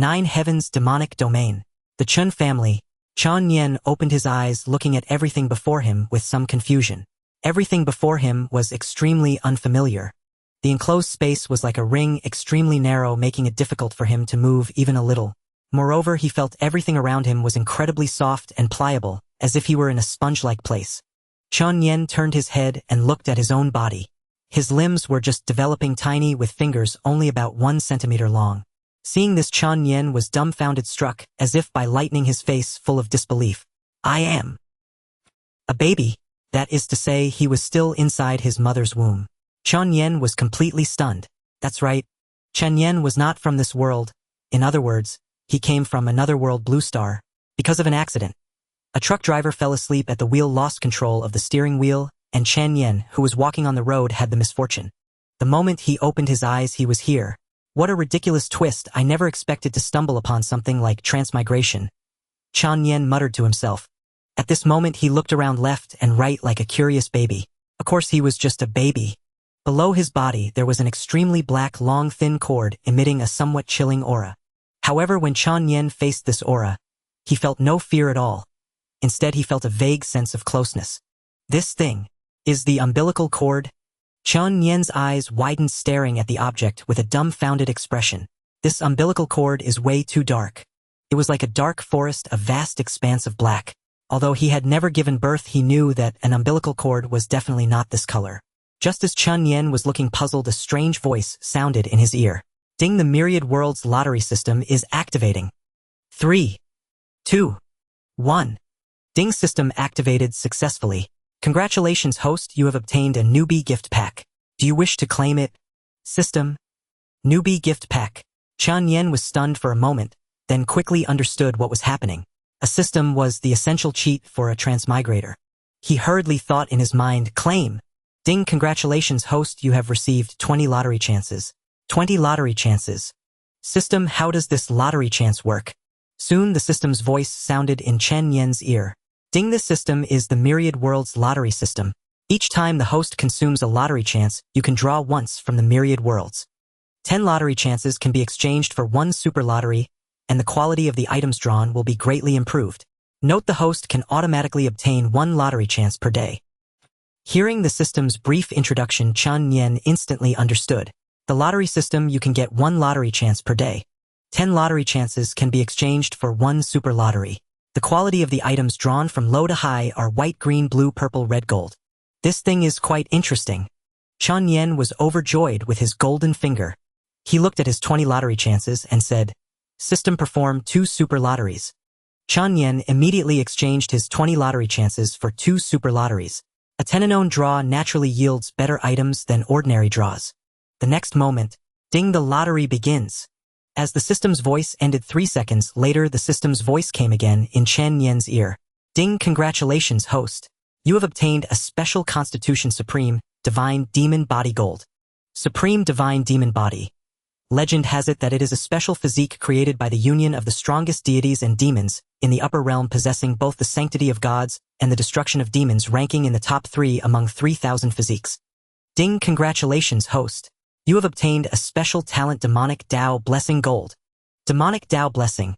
9 Heavens Demonic Domain. The Chen family. Chen Nian opened his eyes, looking at everything before him with some confusion. Everything before him was extremely unfamiliar. The enclosed space was like a ring, extremely narrow, making it difficult for him to move even a little. Moreover, he felt everything around him was incredibly soft and pliable, as if he were in a sponge-like place. Chen Nian turned his head and looked at his own body. His limbs were just developing, tiny, with fingers only about 1 centimeter long. Seeing this, Chen Nian was dumbfounded, struck, as if by lightning, his face full of disbelief. I am a baby. That is to say, he was still inside his mother's womb. Chen Nian was completely stunned. That's right. Chen Nian was not from this world. In other words, he came from another world, Blue Star. Because of an accident, a truck driver fell asleep at the wheel, lost control of the steering wheel, and Chen Nian, who was walking on the road, had the misfortune. The moment he opened his eyes, he was here. What a ridiculous twist! I never expected to stumble upon something like transmigration. Chen Nian muttered to himself. At this moment he looked around left and right like a curious baby. Of course he was just a baby. Below his body there was an extremely black, long, thin cord emitting a somewhat chilling aura. However, when Chen Nian faced this aura, he felt no fear at all. Instead he felt a vague sense of closeness. This thing is the umbilical cord. Chen Nian's eyes widened, staring at the object with a dumbfounded expression. This umbilical cord is way too dark. It was like a dark forest, a vast expanse of black. Although he had never given birth, he knew that an umbilical cord was definitely not this color. Just as Chen Nian was looking puzzled, a strange voice sounded in his ear. Ding, the Myriad Worlds lottery system is activating. 3, 2, 1. Ding, system activated successfully. Congratulations, host, you have obtained a newbie gift pack. Do you wish to claim it? System. Newbie gift pack. Chen Nian was stunned for a moment, then quickly understood what was happening. A system was the essential cheat for a transmigrator. He hurriedly thought in his mind, claim. Ding, congratulations, host, you have received 20 lottery chances. 20 lottery chances. System, how does this lottery chance work? Soon the system's voice sounded in Chen Nian's ear. Ding, this system is the Myriad Worlds lottery system. Each time the host consumes a lottery chance, you can draw once from the Myriad Worlds. 10 lottery chances can be exchanged for 1 super lottery, and the quality of the items drawn will be greatly improved. Note, the host can automatically obtain 1 lottery chance per day. Hearing the system's brief introduction, Chen Nian instantly understood. The lottery system, you can get 1 lottery chance per day. 10 lottery chances can be exchanged for 1 super lottery. The quality of the items drawn from low to high are white, green, blue, purple, red, gold. This thing is quite interesting. Chen Nian was overjoyed with his golden finger. He looked at his 20 lottery chances and said, System, perform 2 super lotteries. Chen Nian immediately exchanged his 20 lottery chances for 2 super lotteries. A tenon draw naturally yields better items than ordinary draws. The next moment, ding, the lottery begins. As the system's voice ended, 3 seconds later the system's voice came again in Chen Nian's ear. Ding, congratulations, host. You have obtained a special Constitution Supreme Divine Demon Body Gold. Supreme Divine Demon Body. Legend has it that it is a special physique created by the union of the strongest deities and demons in the upper realm, possessing both the sanctity of gods and the destruction of demons, ranking in the top 3 among 3,000 physiques. Ding, congratulations, host. You have obtained a special talent, Demonic Tao Blessing Gold. Demonic Tao Blessing.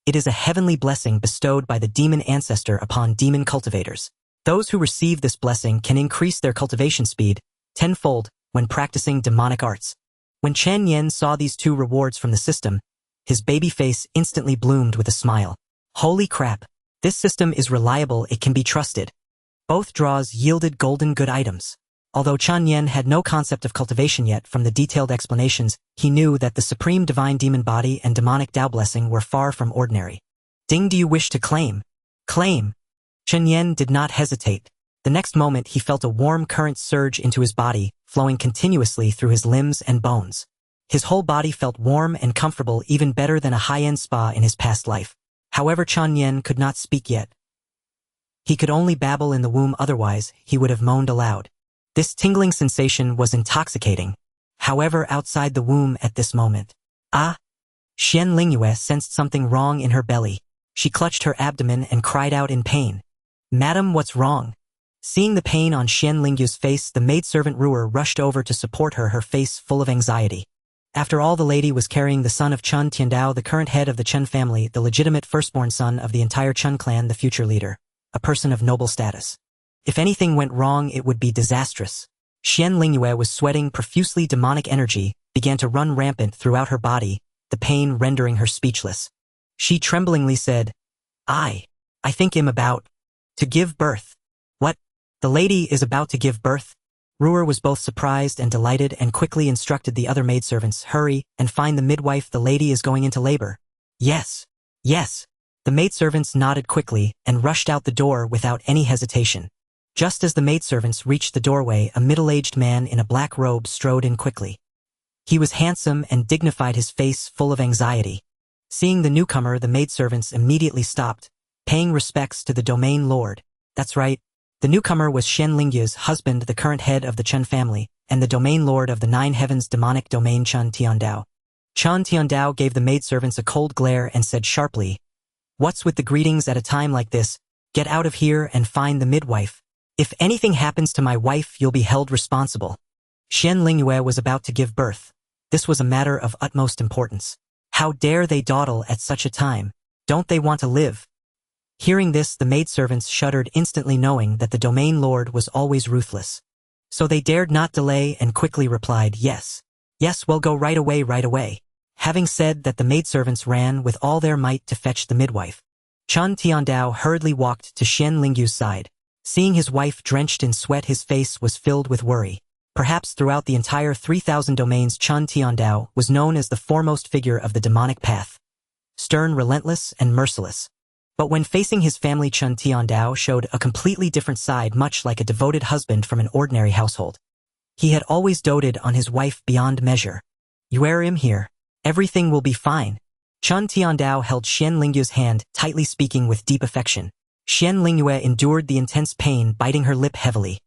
It is a heavenly blessing bestowed by the demon ancestor upon demon cultivators. Those who receive this blessing can increase their cultivation speed tenfold when practicing demonic arts. When Chen Nian saw these 2 rewards from the system, his baby face instantly bloomed with a smile. Holy crap! This system is reliable, it can be trusted. Both draws yielded golden good items. Although Chen Nian had no concept of cultivation yet, from the detailed explanations, he knew that the Supreme Divine Demon Body and Demonic Tao Blessing were far from ordinary. Ding, do you wish to claim? Claim. Chen Nian did not hesitate. The next moment he felt a warm current surge into his body, flowing continuously through his limbs and bones. His whole body felt warm and comfortable, even better than a high-end spa in his past life. However, Chen Nian could not speak yet. He could only babble in the womb, otherwise he would have moaned aloud. This tingling sensation was intoxicating. However, outside the womb at this moment, Xian Lingyue sensed something wrong in her belly. She clutched her abdomen and cried out in pain. Madam, what's wrong? Seeing the pain on Xian Lingyue's face, the maidservant Ruer rushed over to support her face full of anxiety. After all, the lady was carrying the son of Chen Tiandao, the current head of the Chen family, the legitimate firstborn son of the entire Chen clan, the future leader, a person of noble status. If anything went wrong, it would be disastrous. Xian Lingyue was sweating profusely. Demonic energy began to run rampant throughout her body, the pain rendering her speechless. She tremblingly said, I think I'm about to give birth. What? The lady is about to give birth? Ruer was both surprised and delighted and quickly instructed the other maidservants, hurry and find the midwife, the lady is going into labor. Yes. Yes. The maidservants nodded quickly and rushed out the door without any hesitation. Just as the maidservants reached the doorway, a middle-aged man in a black robe strode in quickly. He was handsome and dignified, his face full of anxiety. Seeing the newcomer, the maidservants immediately stopped, paying respects to the domain lord. That's right. The newcomer was Chen Lingyue's husband, the current head of the Chen family, and the domain lord of the Nine Heavens demonic domain, Chen Tiandao. Chen Tiandao gave the maidservants a cold glare and said sharply, What's with the greetings at a time like this? Get out of here and find the midwife. If anything happens to my wife, you'll be held responsible. Chen Lingyue was about to give birth. This was a matter of utmost importance. How dare they dawdle at such a time? Don't they want to live? Hearing this, the maidservants shuddered instantly, knowing that the domain lord was always ruthless. So they dared not delay and quickly replied, Yes. Yes, we'll go right away, right away. Having said that, the maidservants ran with all their might to fetch the midwife. Chen Tiandao hurriedly walked to Xian Lingyue's side. Seeing his wife drenched in sweat, his face was filled with worry. Perhaps throughout the entire 3,000 domains, Chen Tiandao was known as the foremost figure of the demonic path. Stern, relentless, and merciless. But when facing his family, Chen Tiandao showed a completely different side, much like a devoted husband from an ordinary household. He had always doted on his wife beyond measure. You are him here. Everything will be fine. Chen Tiandao held Xian Lingyue's hand tightly, speaking with deep affection. Xian Lingyue endured the intense pain, biting her lip heavily.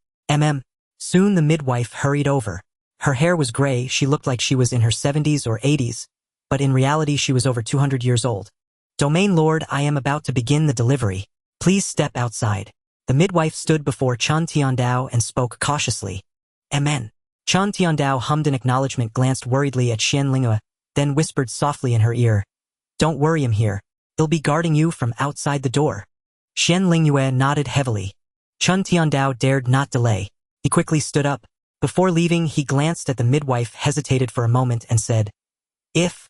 Soon the midwife hurried over. Her hair was gray, she looked like she was in her 70s or 80s, but in reality she was over 200 years old. Domain Lord, I am about to begin the delivery. Please step outside. The midwife stood before Chen Tiandao and spoke cautiously. Amen. Chen Tiandao hummed an acknowledgement, glanced worriedly at Xian Lingyue, then whispered softly in her ear. Don't worry, I'm here. He'll be guarding you from outside the door. Xian Lingyue nodded heavily. Chen Tiandao dared not delay. He quickly stood up. Before leaving, he glanced at the midwife, hesitated for a moment, and said, If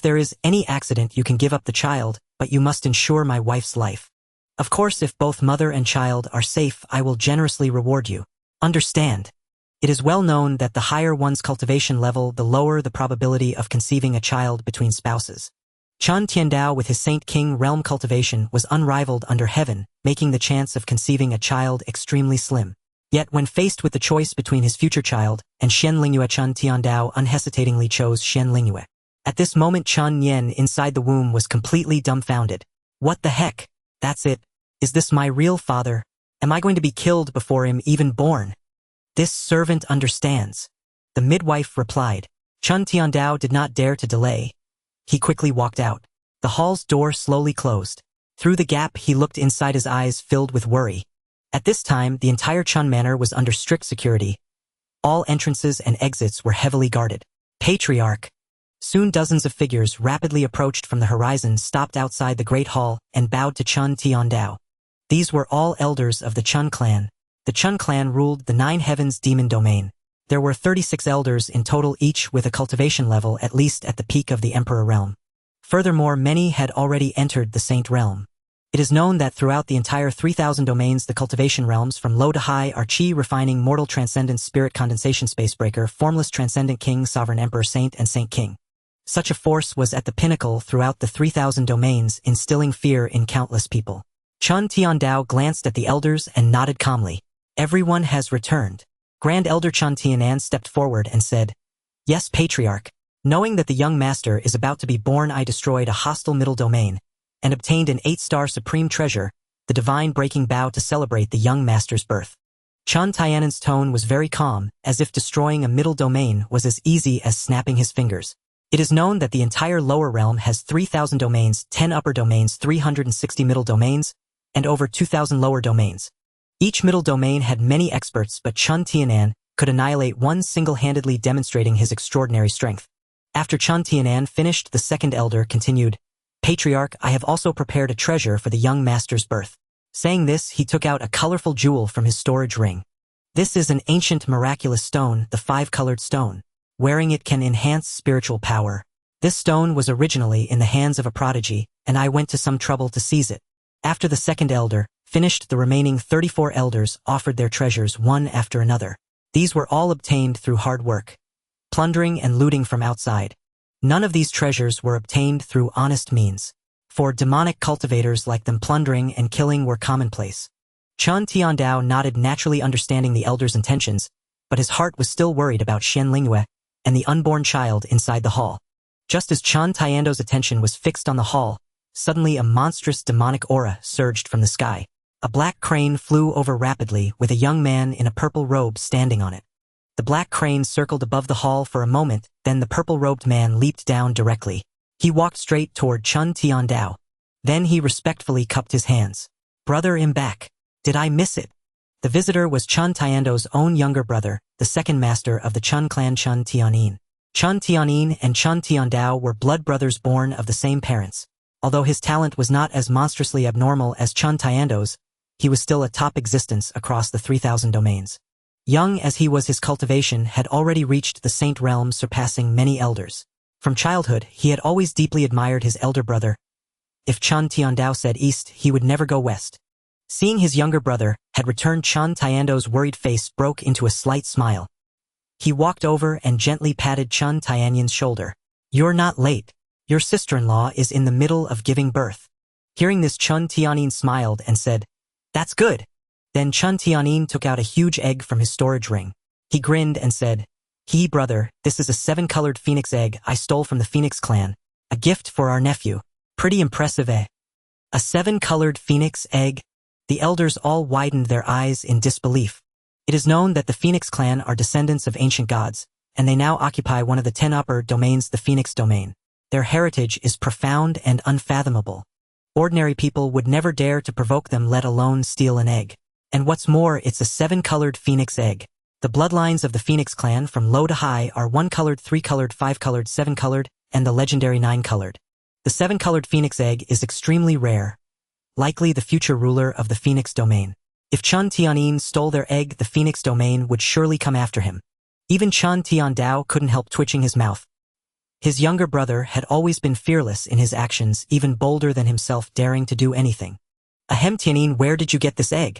there is any accident, you can give up the child, but you must ensure my wife's life. Of course, if both mother and child are safe, I will generously reward you. Understand? It is well known that the higher one's cultivation level, the lower the probability of conceiving a child between spouses. Chen Tiandao, with his Saint King realm cultivation, was unrivaled under heaven, making the chance of conceiving a child extremely slim. Yet when faced with the choice between his future child and Xian Lingyue, Chen Tiandao unhesitatingly chose Xian Lingyue. At this moment, Chen Nian inside the womb was completely dumbfounded. What the heck? That's it. Is this my real father? Am I going to be killed before I'm even born? This servant understands. The midwife replied. Chen Tiandao did not dare to delay. He quickly walked out. The hall's door slowly closed. Through the gap, he looked inside, his eyes filled with worry. At this time, the entire Chen Manor was under strict security. All entrances and exits were heavily guarded. Patriarch. Soon dozens of figures rapidly approached from the horizon, stopped outside the Great Hall, and bowed to Chen Tiandao. These were all elders of the Chen Clan. The Chen Clan ruled the Nine Heavens demon domain. There were 36 elders in total, each with a cultivation level at least at the peak of the Emperor realm. Furthermore, many had already entered the Saint realm. It is known that throughout the entire 3,000 domains, the cultivation realms from low to high are Chi, refining, mortal, transcendent, spirit, condensation, spacebreaker, formless, transcendent, king, sovereign, emperor, saint, and saint king. Such a force was at the pinnacle throughout the 3,000 domains, instilling fear in countless people. Chen Tiandao glanced at the elders and nodded calmly. Everyone has returned. Grand Elder Chen Nian stepped forward and said, Yes, Patriarch. Knowing that the young master is about to be born, I destroyed a hostile middle domain and obtained an 8-star supreme treasure, the divine breaking bow to celebrate the young master's birth. Chen Tianan's tone was very calm, as if destroying a middle domain was as easy as snapping his fingers. It is known that the entire lower realm has 3,000 domains, 10 upper domains, 360 middle domains, and over 2,000 lower domains. Each middle domain had many experts, but Chen Tianan could annihilate one single-handedly, demonstrating his extraordinary strength. After Chen Nian finished, the second elder continued, Patriarch, I have also prepared a treasure for the young master's birth. Saying this, he took out a colorful jewel from his storage ring. This is an ancient miraculous stone, the five-colored stone. Wearing it can enhance spiritual power. This stone was originally in the hands of a prodigy, and I went to some trouble to seize it. After the second elder finished, the remaining 34 elders offered their treasures one after another. These were all obtained through hard work, plundering and looting from outside. None of these treasures were obtained through honest means. For demonic cultivators like them, plundering and killing were commonplace. Chen Tiandao nodded, naturally understanding the elder's intentions, but his heart was still worried about Xian Lingyue and the unborn child inside the hall. Just as Chen Tiandao's attention was fixed on the hall, suddenly a monstrous demonic aura surged from the sky. A black crane flew over rapidly with a young man in a purple robe standing on it. The black crane circled above the hall for a moment, then the purple-robed man leaped down directly. He walked straight toward Chen Tiandao. Then he respectfully cupped his hands. Brother, I'm back. Did I miss it? The visitor was Chen Tiandao's own younger brother, the second master of the Chen Clan, Chen Nian. Chen Nian and Chen Tiandao were blood brothers born of the same parents. Although his talent was not as monstrously abnormal as Chen Tiandao's, he was still a top existence across the 3,000 domains. Young as he was, his cultivation had already reached the saint realm, surpassing many elders. From childhood, he had always deeply admired his elder brother. If Chen Tiandao said east, he would never go west. Seeing his younger brother had returned, Chen Tiandao's worried face broke into a slight smile. He walked over and gently patted Chen Tianyan's shoulder. You're not late. Your sister-in-law is in the middle of giving birth. Hearing this, Chen Tianyan smiled and said, That's good. Then Chen Tianyan took out a huge egg from his storage ring. He grinned and said, Brother, this is a 7-colored phoenix egg I stole from the Phoenix Clan. A gift for our nephew. Pretty impressive, eh? A 7-colored phoenix egg? The elders all widened their eyes in disbelief. It is known that the Phoenix Clan are descendants of ancient gods, and they now occupy one of the 10 upper domains, the Phoenix domain. Their heritage is profound and unfathomable. Ordinary people would never dare to provoke them, let alone steal an egg. And what's more, it's a 7-colored phoenix egg. The bloodlines of the Phoenix Clan from low to high are 1-colored, 3-colored, 5-colored, 7-colored, and the legendary 9-colored. The 7-colored phoenix egg is extremely rare, likely the future ruler of the Phoenix domain. If Chen Tianyan stole their egg, the Phoenix domain would surely come after him. Even Chen Tiandao couldn't help twitching his mouth. His younger brother had always been fearless in his actions, even bolder than himself, daring to do anything. Ahem, Tianyan, where did you get this egg?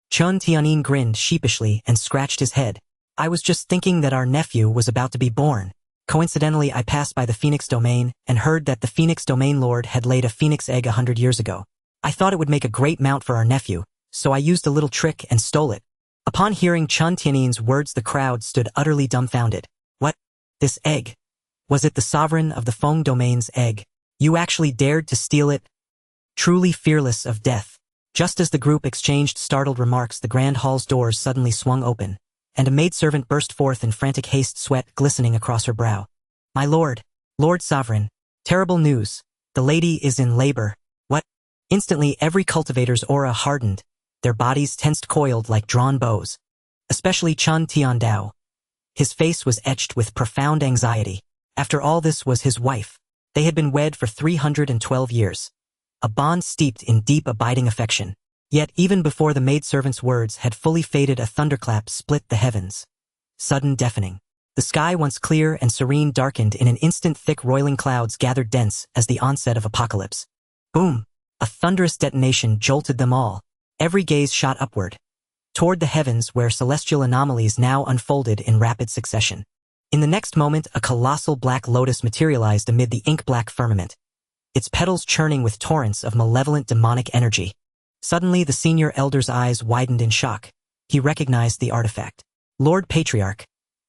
Chen Tianyan grinned sheepishly and scratched his head. I was just thinking that our nephew was about to be born. Coincidentally, I passed by the Phoenix domain and heard that the Phoenix domain lord had laid a phoenix egg 100 years ago. I thought it would make a great mount for our nephew, so I used a little trick and stole it. Upon hearing Chen Tianyan's words, the crowd stood utterly dumbfounded. What? This egg? Was it the sovereign of the Feng domain's egg? You actually dared to steal it? Truly fearless of death. Just as the group exchanged startled remarks, the grand hall's doors suddenly swung open, and a maidservant burst forth in frantic haste, sweat glistening across her brow. My lord, Lord Sovereign, terrible news. The lady is in labor. What? Instantly, every cultivator's aura hardened, their bodies tensed, coiled like drawn bows. Especially Chen Tiandao. His face was etched with profound anxiety. After all, this was his wife. They had been wed for 312 years. A bond steeped in deep, abiding affection. Yet, even before the maidservant's words had fully faded, a thunderclap split the heavens. Sudden, deafening. The sky, once clear and serene, darkened in an instant. Thick, roiling clouds gathered dense as the onset of apocalypse. Boom! A thunderous detonation jolted them all. Every gaze shot upward, toward the heavens where celestial anomalies now unfolded in rapid succession. In the next moment, a colossal black lotus materialized amid the ink-black firmament, its petals churning with torrents of malevolent demonic energy. Suddenly, the senior elder's eyes widened in shock. He recognized the artifact. Lord Patriarch,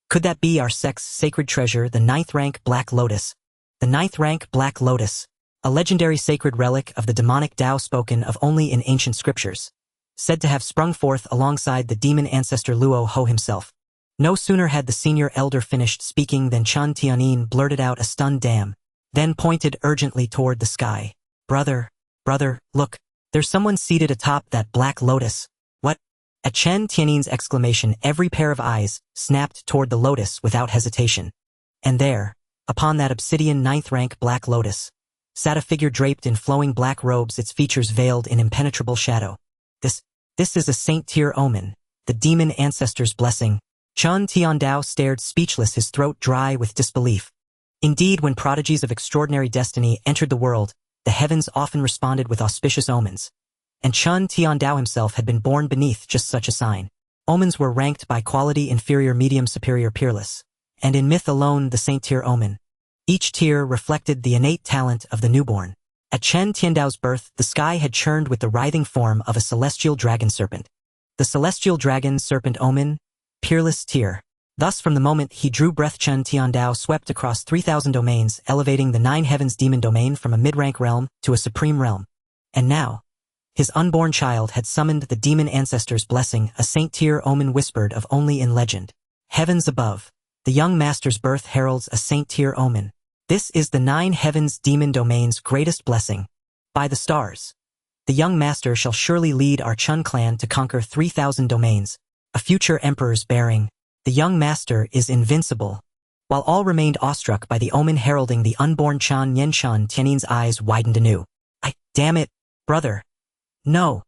could that be our sect's sacred treasure, the 9th rank Black Lotus? The 9th rank Black Lotus, a legendary sacred relic of the demonic Tao spoken of only in ancient scriptures, said to have sprung forth alongside the demon ancestor Luo Ho himself. No sooner had the senior elder finished speaking than Chen Tianyan blurted out a stunned damn, then pointed urgently toward the sky. Brother, look, there's someone seated atop that Black Lotus. What? At Chen Tianyan's exclamation, every pair of eyes snapped toward the lotus without hesitation. And there, Upon that obsidian ninth-rank black lotus sat a figure draped in flowing black robes, its features veiled in impenetrable shadow. This is a saint-tier omen, the demon ancestor's blessing. Chen Tiandao stared speechless, his throat dry with disbelief. Indeed, when prodigies of extraordinary destiny entered the world, the heavens often responded with auspicious omens. And Chen Tiandao himself had been born beneath just such a sign. Omens were ranked by quality: inferior, medium, superior, peerless. And in myth alone, the saint-tier omen. Each tier reflected the innate talent of the newborn. At Chen Tiandao's birth, the sky had churned with the writhing form of a celestial dragon serpent. The celestial dragon serpent omen, peerless tier. Thus, from the moment he drew breath, Chen Tiandao swept across 3,000 domains, elevating the 9 heavens demon domain from a mid-rank realm to a supreme realm. And now, his unborn child had summoned the demon ancestor's blessing, a saint-tier omen whispered of only in legend. Heavens above, the young master's birth heralds a saint-tier omen. This is the 9 heavens demon domain's greatest blessing. By the stars, the young master shall surely lead our Chen clan to conquer 3,000 domains, a future emperor's bearing. The young master is invincible. While all remained awestruck by the omen heralding the unborn Chen Nian, Chen Tianin's eyes widened anew. Damn it, brother. No.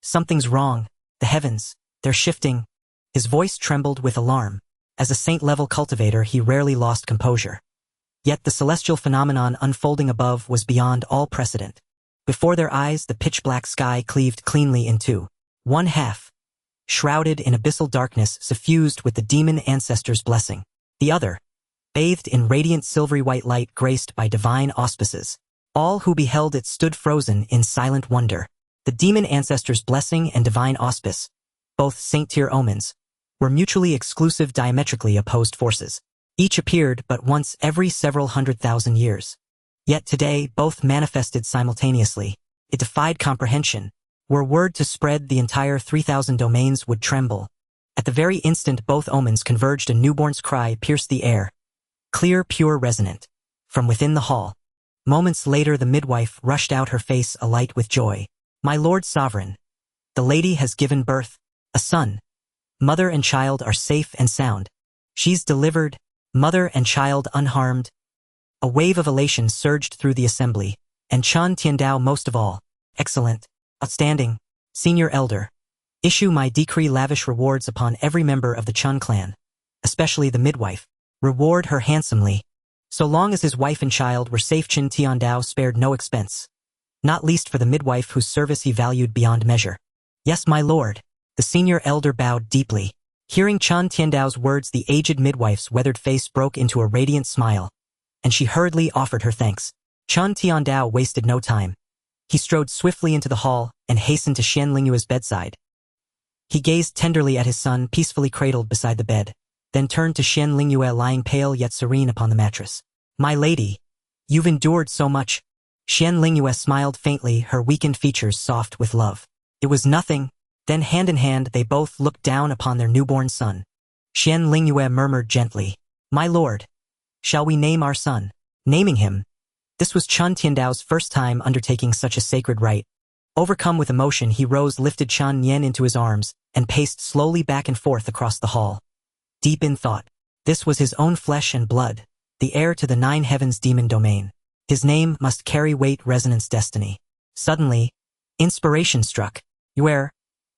Something's wrong. The heavens, they're shifting. His voice trembled with alarm. As a saint-level cultivator, he rarely lost composure. Yet the celestial phenomenon unfolding above was beyond all precedent. Before their eyes, the pitch-black sky cleaved cleanly in two. One half, shrouded in abyssal darkness, suffused with the demon ancestor's blessing. The other, bathed in radiant silvery white light graced by divine auspices. All who beheld it stood frozen in silent wonder. The demon ancestor's blessing and divine auspice, both saint-tier omens, were mutually exclusive, diametrically opposed forces. Each appeared but once every several 100,000 years. Yet today, both manifested simultaneously. It defied comprehension. Were word to spread, the entire 3,000 domains would tremble. At the very instant both omens converged, a newborn's cry pierced the air. Clear, pure, resonant. From within the hall. Moments later the midwife rushed out, her face alight with joy. My lord sovereign, the lady has given birth. A son. Mother and child are safe and sound. She's delivered. Mother and child unharmed. A wave of elation surged through the assembly, and Chen Tiandao most of all. Excellent. Outstanding. Senior elder. Issue my decree, lavish rewards upon every member of the Chen clan, especially the midwife. Reward her handsomely. So long as his wife and child were safe, Chen Tiandao spared no expense. Not least for the midwife, whose service he valued beyond measure. Yes, my lord. The senior elder bowed deeply. Hearing Chen Tiandao's words, the aged midwife's weathered face broke into a radiant smile, and she hurriedly offered her thanks. Chen Tiandao wasted no time. He strode swiftly into the hall and hastened to Xian Lingyue's bedside. He gazed tenderly at his son, peacefully cradled beside the bed, then turned to Xian Lingyue, lying pale yet serene upon the mattress. My lady, you've endured so much. Xian Lingyue smiled faintly, her weakened features soft with love. It was nothing. Then hand in hand they both looked down upon their newborn son. Xian Lingyue murmured gently, My lord, shall we name our son? Naming him. This was Chen Tiandao's first time undertaking such a sacred rite. Overcome with emotion, he rose, lifted Chen Nian into his arms, and paced slowly back and forth across the hall. Deep in thought, this was his own flesh and blood, the heir to the 9 heavens demon domain. His name must carry weight, resonance, destiny. Suddenly, inspiration struck.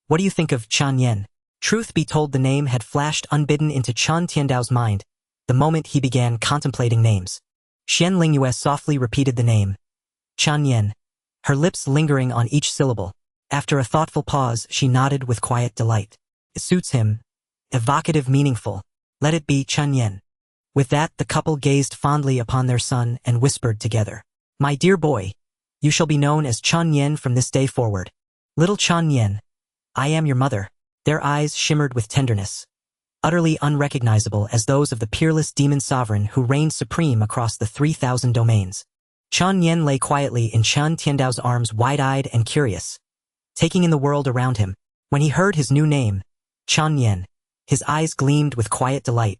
What do you think of Chen Nian? Truth be told, the name had flashed unbidden into Chen Tiandao's mind the moment he began contemplating names. Xian Lingyue softly repeated the name. Chen Nian, her lips lingering on each syllable. After a thoughtful pause, she nodded with quiet delight. It suits him. Evocative, meaningful. Let it be Chen Nian. With that, the couple gazed fondly upon their son and whispered together. My dear boy, you shall be known as Chen Nian from this day forward. Little Chen Nian, I am your mother. Their eyes shimmered with tenderness, utterly unrecognizable as those of the peerless demon sovereign who reigned supreme across the 3,000 domains. Chen Nian lay quietly in Chen Tiandao's arms, wide-eyed and curious, taking in the world around him. When he heard his new name, Chen Nian, his eyes gleamed with quiet delight.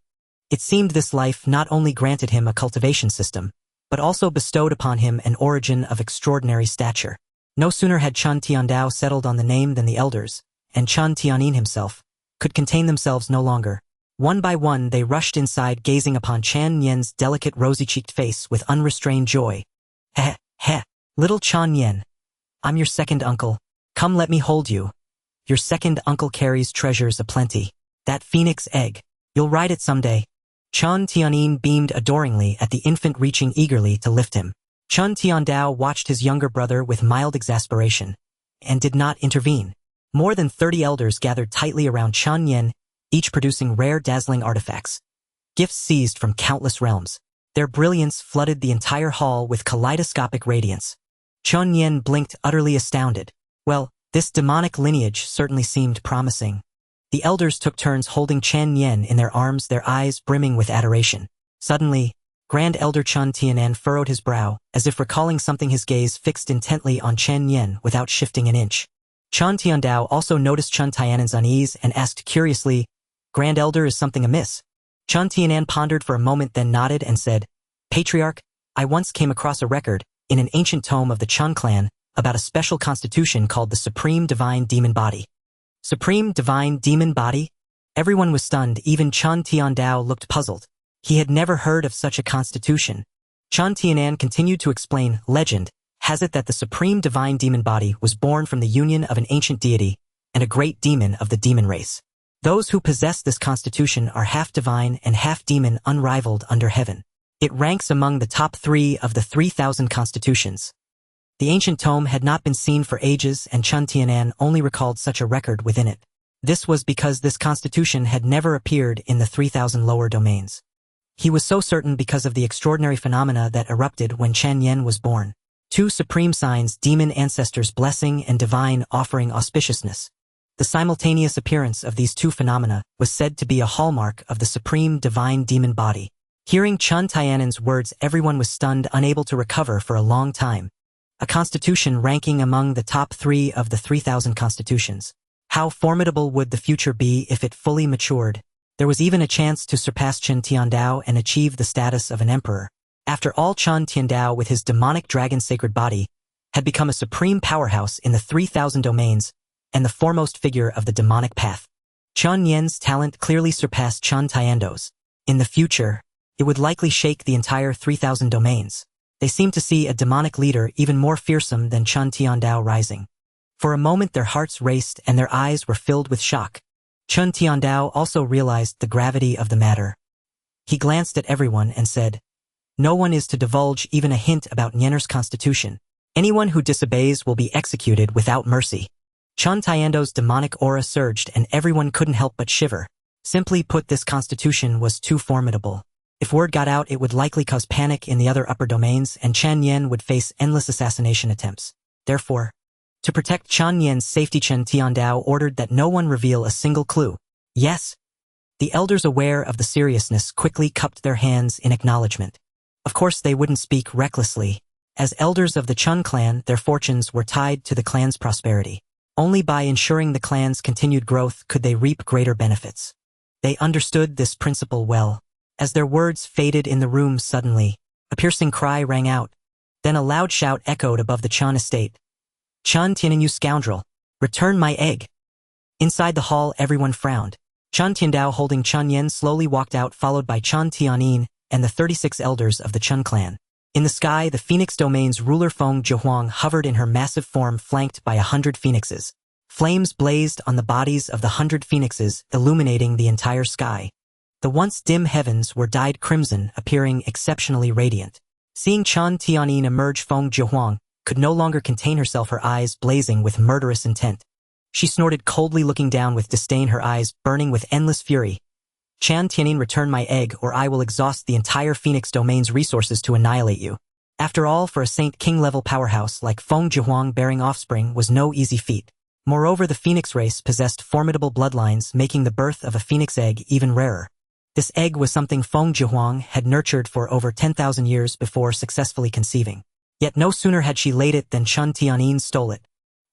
It seemed this life not only granted him a cultivation system, but also bestowed upon him an origin of extraordinary stature. No sooner had Chen Tiandao settled on the name than the elders, and Chen Tianin himself, could contain themselves no longer. One by one they rushed inside, gazing upon Chen Nian's delicate rosy-cheeked face with unrestrained joy. Heh, heh, little Chen Nian. I'm your second uncle. Come, let me hold you. Your second uncle carries treasures aplenty. That phoenix egg. You'll ride it someday. Chen Tianyin beamed adoringly at the infant, reaching eagerly to lift him. Chen Tiandao watched his younger brother with mild exasperation and did not intervene. More than 30 elders gathered tightly around Chen Nian, each producing rare, dazzling artifacts. Gifts seized from countless realms. Their brilliance flooded the entire hall with kaleidoscopic radiance. Chen Nian blinked, utterly astounded. Well, this demonic lineage certainly seemed promising. The elders took turns holding Chen Nian in their arms, their eyes brimming with adoration. Suddenly, Grand Elder Chen Tianan furrowed his brow, as if recalling something. His gaze fixed intently on Chen Nian without shifting an inch. Chen Tiandao also noticed Chen Tianan's unease and asked curiously, Grand Elder, is something amiss? Chen Tianan pondered for a moment, then nodded and said, Patriarch, I once came across a record, in an ancient tome of the Chen Clan, about a special constitution called the Supreme Divine Demon Body. Supreme Divine Demon Body? Everyone was stunned, even Chen Tiandao looked puzzled. He had never heard of such a constitution. Chen Tianan continued to explain, legend has it that the Supreme Divine Demon Body was born from the union of an ancient deity and a great demon of the demon race. Those who possess this constitution are half divine and half demon, unrivaled under heaven. It ranks among the top 3 of the 3,000 constitutions. The ancient tome had not been seen for ages, and Chen Tianan only recalled such a record within it. This was because this constitution had never appeared in the 3,000 lower domains. He was so certain because of the extraordinary phenomena that erupted when Chen Nian was born. 2 supreme signs, demon ancestors' blessing and divine offering auspiciousness. The simultaneous appearance of these 2 phenomena was said to be a hallmark of the Supreme Divine Demon Body. Hearing Chen Tianan's words, everyone was stunned, unable to recover for a long time. A constitution ranking among the top 3 of the 3,000 constitutions. How formidable would the future be if it fully matured? There was even a chance to surpass Chen Tiandao and achieve the status of an emperor. After all, Chen Tiandao, with his demonic dragon sacred body, had become a supreme powerhouse in the 3,000 domains and the foremost figure of the demonic path. Chen Nian's talent clearly surpassed Chen Tiandao's. In the future, it would likely shake the entire 3,000 domains. They seemed to see a demonic leader even more fearsome than Chen Tiandao rising. For a moment their hearts raced and their eyes were filled with shock. Chen Tiandao also realized the gravity of the matter. He glanced at everyone and said, No one is to divulge even a hint about Nianer's constitution. Anyone who disobeys will be executed without mercy. Chen Tiandao's demonic aura surged and everyone couldn't help but shiver. Simply put, this constitution was too formidable. If word got out, it would likely cause panic in the other upper domains, and Chen Nian would face endless assassination attempts. Therefore, to protect Chen Nian's safety, Chen Tiandao ordered that no one reveal a single clue. Yes. The elders, aware of the seriousness, quickly cupped their hands in acknowledgement. Of course they wouldn't speak recklessly. As elders of the Chen clan, their fortunes were tied to the clan's prosperity. Only by ensuring the clan's continued growth could they reap greater benefits. They understood this principle well. As their words faded in the room, suddenly, a piercing cry rang out. Then a loud shout echoed above the Chen estate. Chen Tianan, you scoundrel! Return my egg! Inside the hall, everyone frowned. Chen Tiandao, holding Chen Nian, slowly walked out, followed by Chen Tianin and the 36 elders of the Chen clan. In the sky, the Phoenix Domain's ruler Feng Zhihuang hovered in her massive form, flanked by 100 phoenixes. Flames blazed on the bodies of the 100 phoenixes, illuminating the entire sky. The once dim heavens were dyed crimson, appearing exceptionally radiant. Seeing Chen Tianin emerge, Feng Zhihuang could no longer contain herself, her eyes blazing with murderous intent. She snorted coldly, looking down with disdain, her eyes burning with endless fury. Chen Tianin, return my egg, or I will exhaust the entire Phoenix Domain's resources to annihilate you. After all, for a Saint King-level powerhouse like Feng Zhihuang, bearing offspring was no easy feat. Moreover, the Phoenix race possessed formidable bloodlines, making the birth of a Phoenix egg even rarer. This egg was something Feng Zhihuang had nurtured for over 10,000 years before successfully conceiving. Yet no sooner had she laid it than Chen Tianin stole it.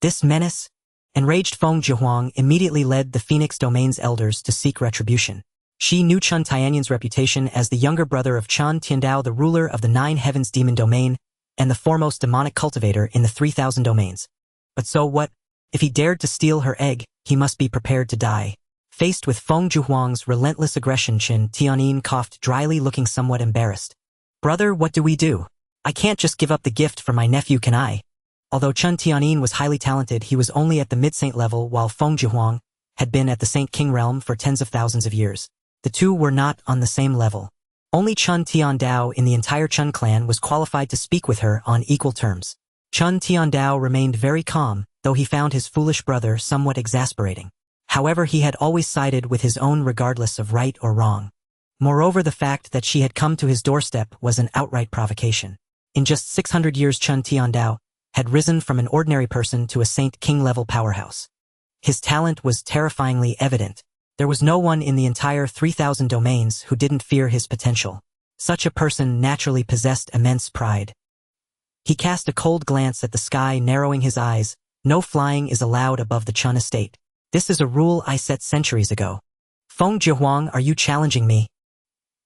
This menace? Enraged, Feng Zhihuang immediately led the Phoenix Domain's elders to seek retribution. She knew Chen Tianyan's reputation as the younger brother of Chen Tiandao, the ruler of the 9 Heavens Demon Domain and the foremost demonic cultivator in the 3,000 domains. But so what? If he dared to steal her egg, he must be prepared to die. Faced with Feng Zhuhuang's relentless aggression, Chen Nian coughed dryly, looking somewhat embarrassed. Brother, what do we do? I can't just give up the gift for my nephew, can I? Although Chen Nian was highly talented, he was only at the mid-saint level, while Feng Zhuhuang had been at the Saint King realm for tens of thousands of years. The two were not on the same level. Only Chen Tiandao in the entire Chen clan was qualified to speak with her on equal terms. Chen Tiandao remained very calm, though he found his foolish brother somewhat exasperating. However, he had always sided with his own regardless of right or wrong. Moreover, the fact that she had come to his doorstep was an outright provocation. In just 600 years, Chen Tiandao had risen from an ordinary person to a Saint King-level powerhouse. His talent was terrifyingly evident. There was no one in the entire 3,000 domains who didn't fear his potential. Such a person naturally possessed immense pride. He cast a cold glance at the sky, narrowing his eyes. No flying is allowed above the Chen estate. This is a rule I set centuries ago. Feng Zhuhuang, are you challenging me?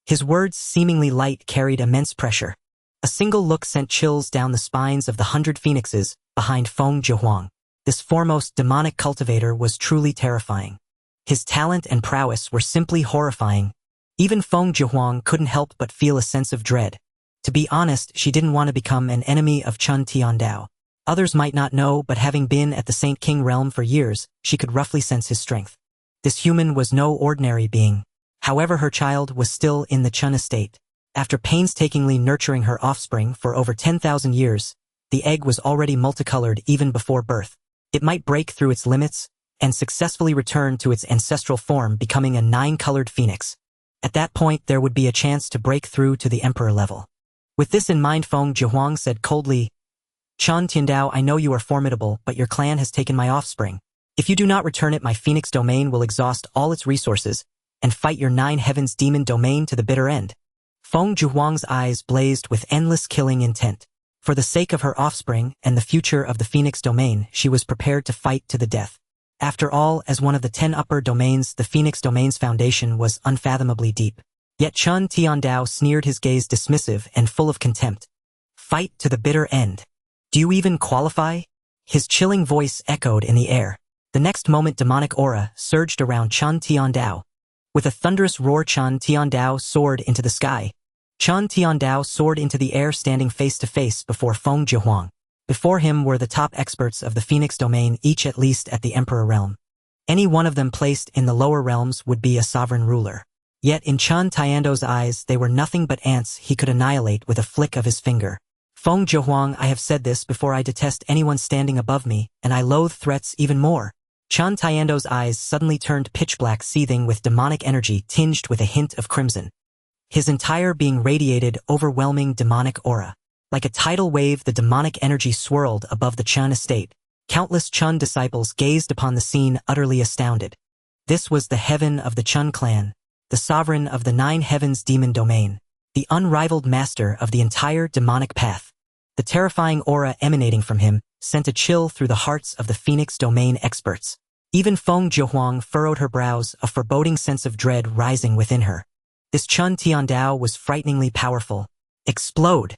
His words, seemingly light, carried immense pressure. A single look sent chills down the spines of the 100 phoenixes behind Feng Zhuhuang. This foremost demonic cultivator was truly terrifying. His talent and prowess were simply horrifying. Even Feng Zhuhuang couldn't help but feel a sense of dread. To be honest, she didn't want to become an enemy of Chen Tiandao. Others might not know, but having been at the Saint King realm for years, she could roughly sense his strength. This human was no ordinary being. However, her child was still in the Chen estate. After painstakingly nurturing her offspring for over 10,000 years, the egg was already multicolored even before birth. It might break through its limits and successfully return to its ancestral form, becoming a 9-colored phoenix. At that point, there would be a chance to break through to the emperor level. With this in mind, Feng Zhuhuang said coldly, Chen Tiandao, I know you are formidable, but your clan has taken my offspring. If you do not return it, my phoenix domain will exhaust all its resources and fight your 9 heavens demon domain to the bitter end. Feng Zhuhuang's eyes blazed with endless killing intent. For the sake of her offspring and the future of the phoenix domain, she was prepared to fight to the death. After all, as one of the 10 upper domains, the phoenix domain's foundation was unfathomably deep. Yet Chen Tiandao sneered, his gaze dismissive and full of contempt. Fight to the bitter end. Do you even qualify? His chilling voice echoed in the air. The next moment, demonic aura surged around Chen Tiandao. With a thunderous roar, Chen Tiandao soared into the sky. Chen Tiandao soared into the air, standing face to face before Feng Zhuhuang. Before him were the top experts of the Phoenix domain, each at least at the Emperor realm. Any one of them placed in the lower realms would be a sovereign ruler. Yet in Chen Tiandao's eyes, they were nothing but ants he could annihilate with a flick of his finger. Feng Zhuhuang, I have said this before, I detest anyone standing above me, and I loathe threats even more. Chen Tiandao's eyes suddenly turned pitch black, seething with demonic energy tinged with a hint of crimson. His entire being radiated overwhelming demonic aura. Like a tidal wave, the demonic energy swirled above the Chen estate. Countless Chen disciples gazed upon the scene, utterly astounded. This was the heaven of the Chen clan, the sovereign of the 9 heavens demon domain, the unrivaled master of the entire demonic path. The terrifying aura emanating from him sent a chill through the hearts of the Phoenix domain experts. Even Feng Zhuhuang furrowed her brows, a foreboding sense of dread rising within her. This Chen Tiandao was frighteningly powerful. Explode!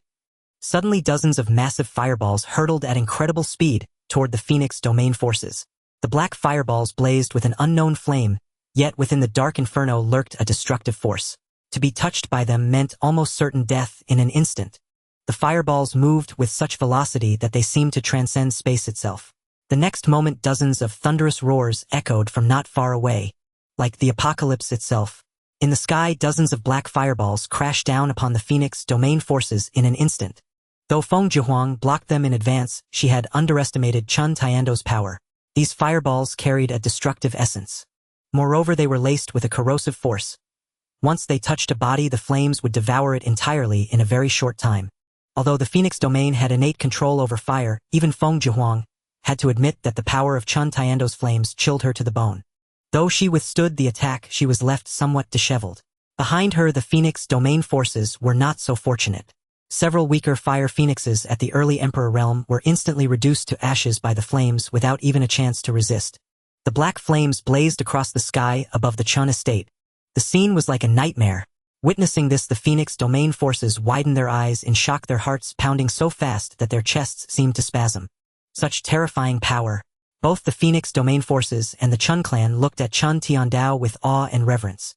Suddenly, dozens of massive fireballs hurtled at incredible speed toward the Phoenix domain forces. The black fireballs blazed with an unknown flame, yet within the dark inferno lurked a destructive force. To be touched by them meant almost certain death in an instant. The fireballs moved with such velocity that they seemed to transcend space itself. The next moment, dozens of thunderous roars echoed from not far away, like the apocalypse itself. In the sky, dozens of black fireballs crashed down upon the Phoenix domain forces in an instant. Though Feng Zhuhuang blocked them in advance, she had underestimated Chen Tiandao's power. These fireballs carried a destructive essence. Moreover, they were laced with a corrosive force. Once they touched a body, the flames would devour it entirely in a very short time. Although the Phoenix domain had innate control over fire, even Feng Zhuhuang had to admit that the power of Chen Tiandao's flames chilled her to the bone. Though she withstood the attack, she was left somewhat disheveled. Behind her, the Phoenix domain forces were not so fortunate. Several weaker fire phoenixes at the early Emperor realm were instantly reduced to ashes by the flames without even a chance to resist. The black flames blazed across the sky above the Chen estate. The scene was like a nightmare. Witnessing this, the Phoenix domain forces widened their eyes in shock, their hearts pounding so fast that their chests seemed to spasm. Such terrifying power. Both the Phoenix domain forces and the Chen Clan looked at Chen Tiandao with awe and reverence.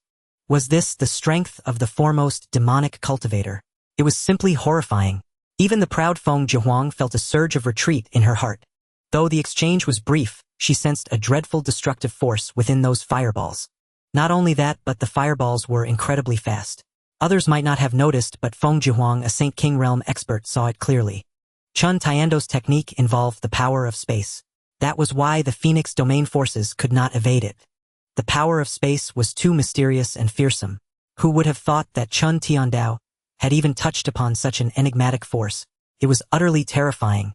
Was this the strength of the foremost demonic cultivator? It was simply horrifying. Even the proud Feng Jihuang felt a surge of retreat in her heart. Though the exchange was brief, she sensed a dreadful destructive force within those fireballs. Not only that, but the fireballs were incredibly fast. Others might not have noticed, but Feng Jihuang, a Saint King Realm expert, saw it clearly. Chen Tiando's technique involved the power of space. That was why the Phoenix domain forces could not evade it. The power of space was too mysterious and fearsome. Who would have thought that Chen Tiandao had even touched upon such an enigmatic force? It was utterly terrifying.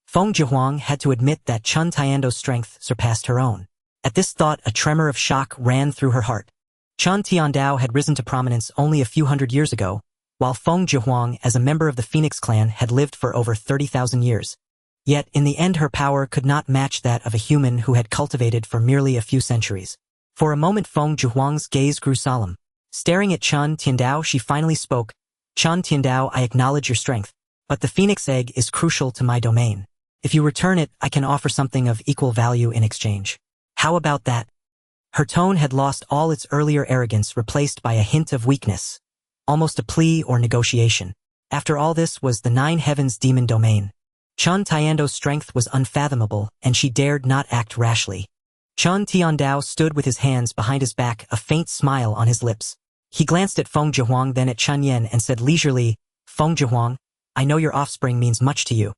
Feng Jihuang had to admit that Chen Tiando's strength surpassed her own. At this thought, a tremor of shock ran through her heart. Chen Tiandao had risen to prominence only a few hundred years ago, while Feng Jihuang, as a member of the Phoenix Clan, had lived for over 30,000 years. Yet, in the end, her power could not match that of a human who had cultivated for merely a few centuries. For a moment, Feng Jihuang's gaze grew solemn. Staring at Chen Tiandao, she finally spoke. Chen Tiandao, I acknowledge your strength, but the Phoenix egg is crucial to my domain. If you return it, I can offer something of equal value in exchange. How about that? Her tone had lost all its earlier arrogance, replaced by a hint of weakness. Almost a plea or negotiation. After all, this was the Nine Heavens demon domain. Chen Tiando's strength was unfathomable, and she dared not act rashly. Chen Tiandao stood with his hands behind his back, a faint smile on his lips. He glanced at Feng Jihuang, then at Chen Nian, and said leisurely, Feng Jihuang, I know your offspring means much to you.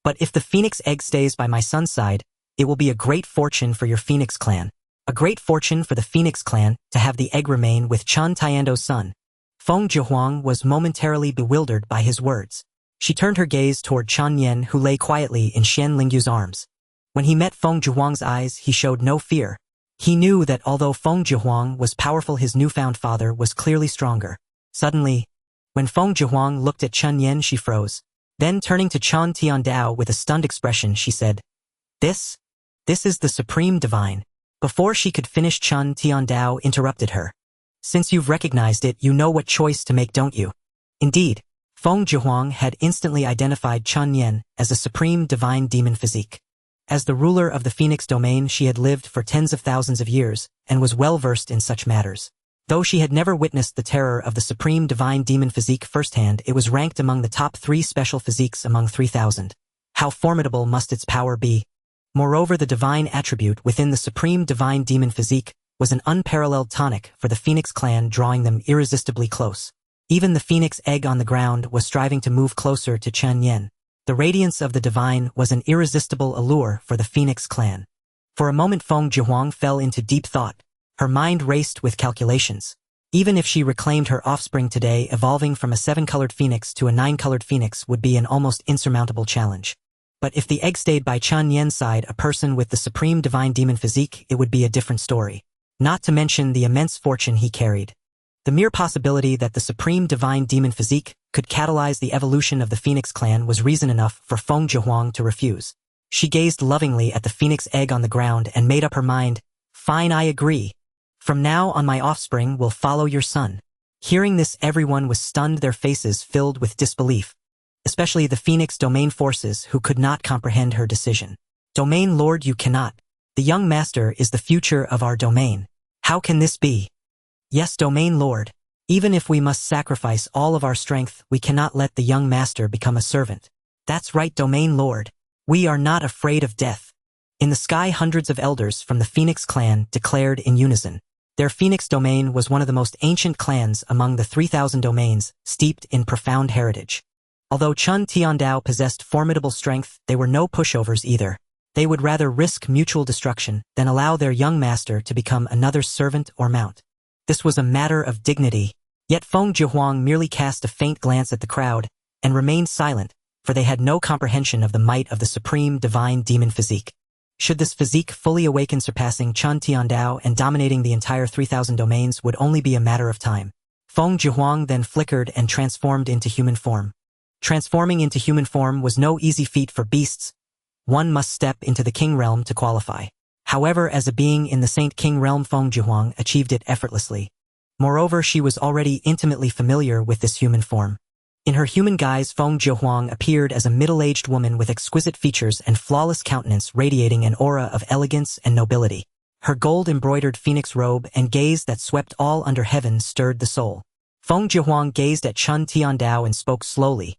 But if the Phoenix egg stays by my son's side, it will be a great fortune for your Phoenix clan. A great fortune for the Phoenix clan to have the egg remain with Chen Tiando's son. Feng Jihuang was momentarily bewildered by his words. She turned her gaze toward Chen Nian, who lay quietly in Xian Lingyu's arms. When he met Feng Jihuang's eyes, he showed no fear. He knew that although Feng Jihuang was powerful, his newfound father was clearly stronger. Suddenly, when Feng Jihuang looked at Chen Nian, she froze. Then turning to Chen Tiandao with a stunned expression, she said, This is the Supreme Divine. Before she could finish, Chen Tiandao interrupted her. Since you've recognized it, you know what choice to make, don't you? Indeed, Feng Jihuang had instantly identified Chen Nian as a Supreme Divine Demon physique. As the ruler of the Phoenix domain, she had lived for tens of thousands of years and was well versed in such matters. Though she had never witnessed the terror of the Supreme Divine Demon physique firsthand, it was ranked among the top 3 special physiques among 3,000. How formidable must its power be? Moreover, the divine attribute within the Supreme Divine Demon physique was an unparalleled tonic for the Phoenix clan, drawing them irresistibly close. Even the Phoenix egg on the ground was striving to move closer to Chen Nian. The radiance of the divine was an irresistible allure for the Phoenix clan. For a moment, Feng Jihuang fell into deep thought. Her mind raced with calculations. Even if she reclaimed her offspring today, evolving from a 7-colored phoenix to a 9-colored phoenix would be an almost insurmountable challenge. But if the egg stayed by Chen Nian's side, a person with the Supreme Divine Demon physique, it would be a different story. Not to mention the immense fortune he carried. The mere possibility that the Supreme Divine Demon physique could catalyze the evolution of the Phoenix clan was reason enough for Feng Jihuang to refuse. She gazed lovingly at the Phoenix egg on the ground and made up her mind. Fine, I agree. From now on, my offspring will follow your son. Hearing this, everyone was stunned, their faces filled with disbelief. Especially the Phoenix domain forces, who could not comprehend her decision. Domain Lord, you cannot. The young master is the future of our domain. How can this be? Yes, Domain Lord. Even if we must sacrifice all of our strength, we cannot let the young master become a servant. That's right, Domain Lord. We are not afraid of death. In the sky, hundreds of elders from the Phoenix clan declared in unison. Their Phoenix domain was one of the most ancient clans among the 3,000 domains, steeped in profound heritage. Although Chen Tiandao possessed formidable strength, they were no pushovers either. They would rather risk mutual destruction than allow their young master to become another's servant or mount. This was a matter of dignity. Yet Feng Jihuang merely cast a faint glance at the crowd and remained silent, for they had no comprehension of the might of the Supreme Divine Demon physique. Should this physique fully awaken, surpassing Chen Tiandao and dominating the entire 3,000 domains would only be a matter of time. Feng Jihuang then flickered and transformed into human form. Transforming into human form was no easy feat for beasts. One must step into the King realm to qualify. However, as a being in the Saint King realm, Feng Jihuang achieved it effortlessly. Moreover, she was already intimately familiar with this human form. In her human guise, Feng Jiahuang appeared as a middle-aged woman with exquisite features and flawless countenance radiating an aura of elegance and nobility. Her gold-embroidered phoenix robe and gaze that swept all under heaven stirred the soul. Feng Jiahuang gazed at Chen Tiandao and spoke slowly.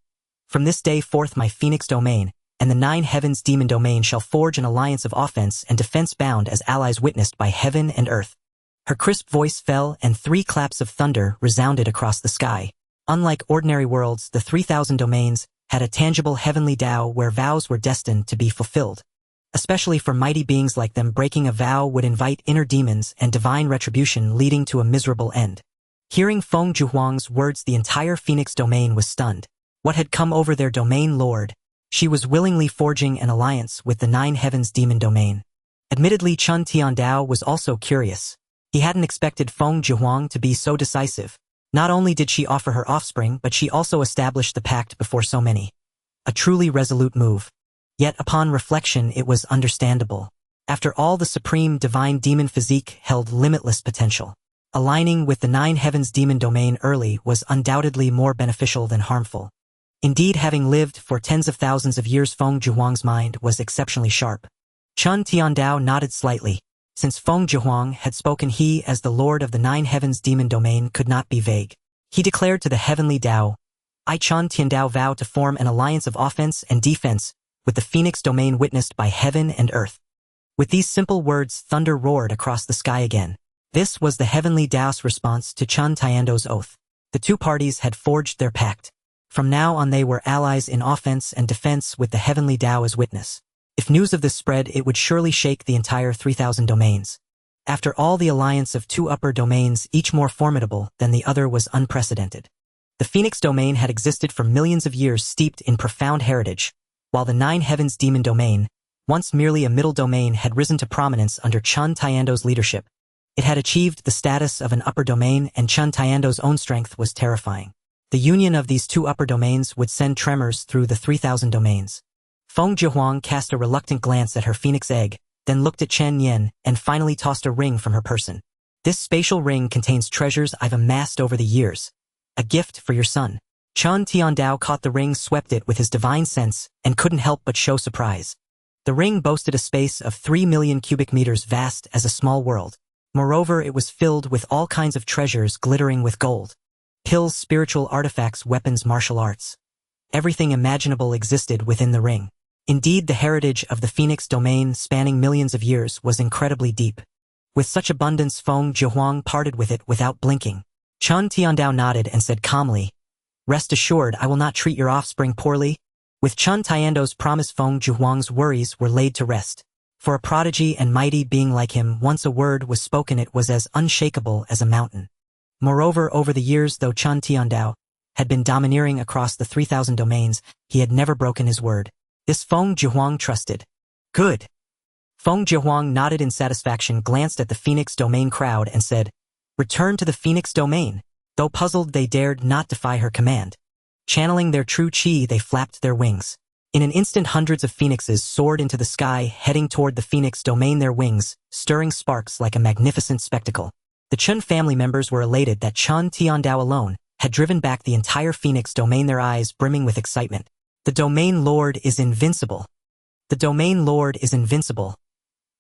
From this day forth my phoenix domain, and the 9 heavens demon domain shall forge an alliance of offense and defense bound as allies witnessed by heaven and earth. Her crisp voice fell and 3 claps of thunder resounded across the sky. Unlike ordinary worlds, the 3,000 domains had a tangible heavenly Tao where vows were destined to be fulfilled. Especially for mighty beings like them, breaking a vow would invite inner demons and divine retribution, leading to a miserable end. Hearing Feng Jiahuang's words, the entire Phoenix domain was stunned. What had come over their domain lord? She was willingly forging an alliance with the 9 heavens demon domain. Admittedly, Chen Tiandao was also curious. He hadn't expected Feng Jiahuang to be so decisive. Not only did she offer her offspring, but she also established the pact before so many. A truly resolute move. Yet upon reflection it was understandable. After all, the supreme divine demon physique held limitless potential. Aligning with the 9 heavens demon domain early was undoubtedly more beneficial than harmful. Indeed, having lived for tens of thousands of years, Feng Jiahuang's mind was exceptionally sharp. Chen Tiandao nodded slightly. Since Feng Jiahuang had spoken, he, as the lord of the 9 heavens demon domain, could not be vague. He declared to the heavenly Tao, I, Chen Tiandao, vow to form an alliance of offense and defense with the Phoenix domain witnessed by heaven and earth. With these simple words, thunder roared across the sky again. This was the heavenly Tao's response to Chen Tiandao's oath. The 2 parties had forged their pact. From now on they were allies in offense and defense with the heavenly Tao as witness. If news of this spread, it would surely shake the entire 3,000 domains. After all, the alliance of 2 upper domains, each more formidable than the other, was unprecedented. The Phoenix domain had existed for millions of years, steeped in profound heritage, while the 9 heavens demon domain, once merely a middle domain, had risen to prominence under Chen Tiandao's leadership. It had achieved the status of an upper domain, and Chen Tiandao's own strength was terrifying. The union of these 2 upper domains would send tremors through the 3,000 domains. Feng Jiahuang cast a reluctant glance at her phoenix egg, then looked at Chen Nian, and finally tossed a ring from her person. This spatial ring contains treasures I've amassed over the years. A gift for your son. Chen Tiandao caught the ring, swept it with his divine sense, and couldn't help but show surprise. The ring boasted a space of 3 million cubic meters, vast as a small world. Moreover, it was filled with all kinds of treasures glittering with gold. Pills, spiritual artifacts, weapons, martial arts. Everything imaginable existed within the ring. Indeed, the heritage of the Phoenix domain, spanning millions of years, was incredibly deep. With such abundance, Feng Jiahuang parted with it without blinking. Chen Tiandao nodded and said calmly, Rest assured, I will not treat your offspring poorly. With Chen Tiandao's promise, Feng Jiahuang's worries were laid to rest. For a prodigy and mighty being like him, once a word was spoken, it was as unshakable as a mountain. Moreover, over the years, though Chen Tiandao had been domineering across the 3,000 domains, he had never broken his word. This Feng Jiahuang trusted. Good. Feng Jiahuang nodded in satisfaction, glanced at the Phoenix domain crowd, and said, Return to the Phoenix domain. Though puzzled, they dared not defy her command. Channeling their true chi, they flapped their wings. In an instant, hundreds of phoenixes soared into the sky, heading toward the Phoenix domain, their wings stirring sparks like a magnificent spectacle. The Chen family members were elated that Chen Tiandao alone had driven back the entire Phoenix domain, their eyes brimming with excitement. The domain lord is invincible. The domain lord is invincible.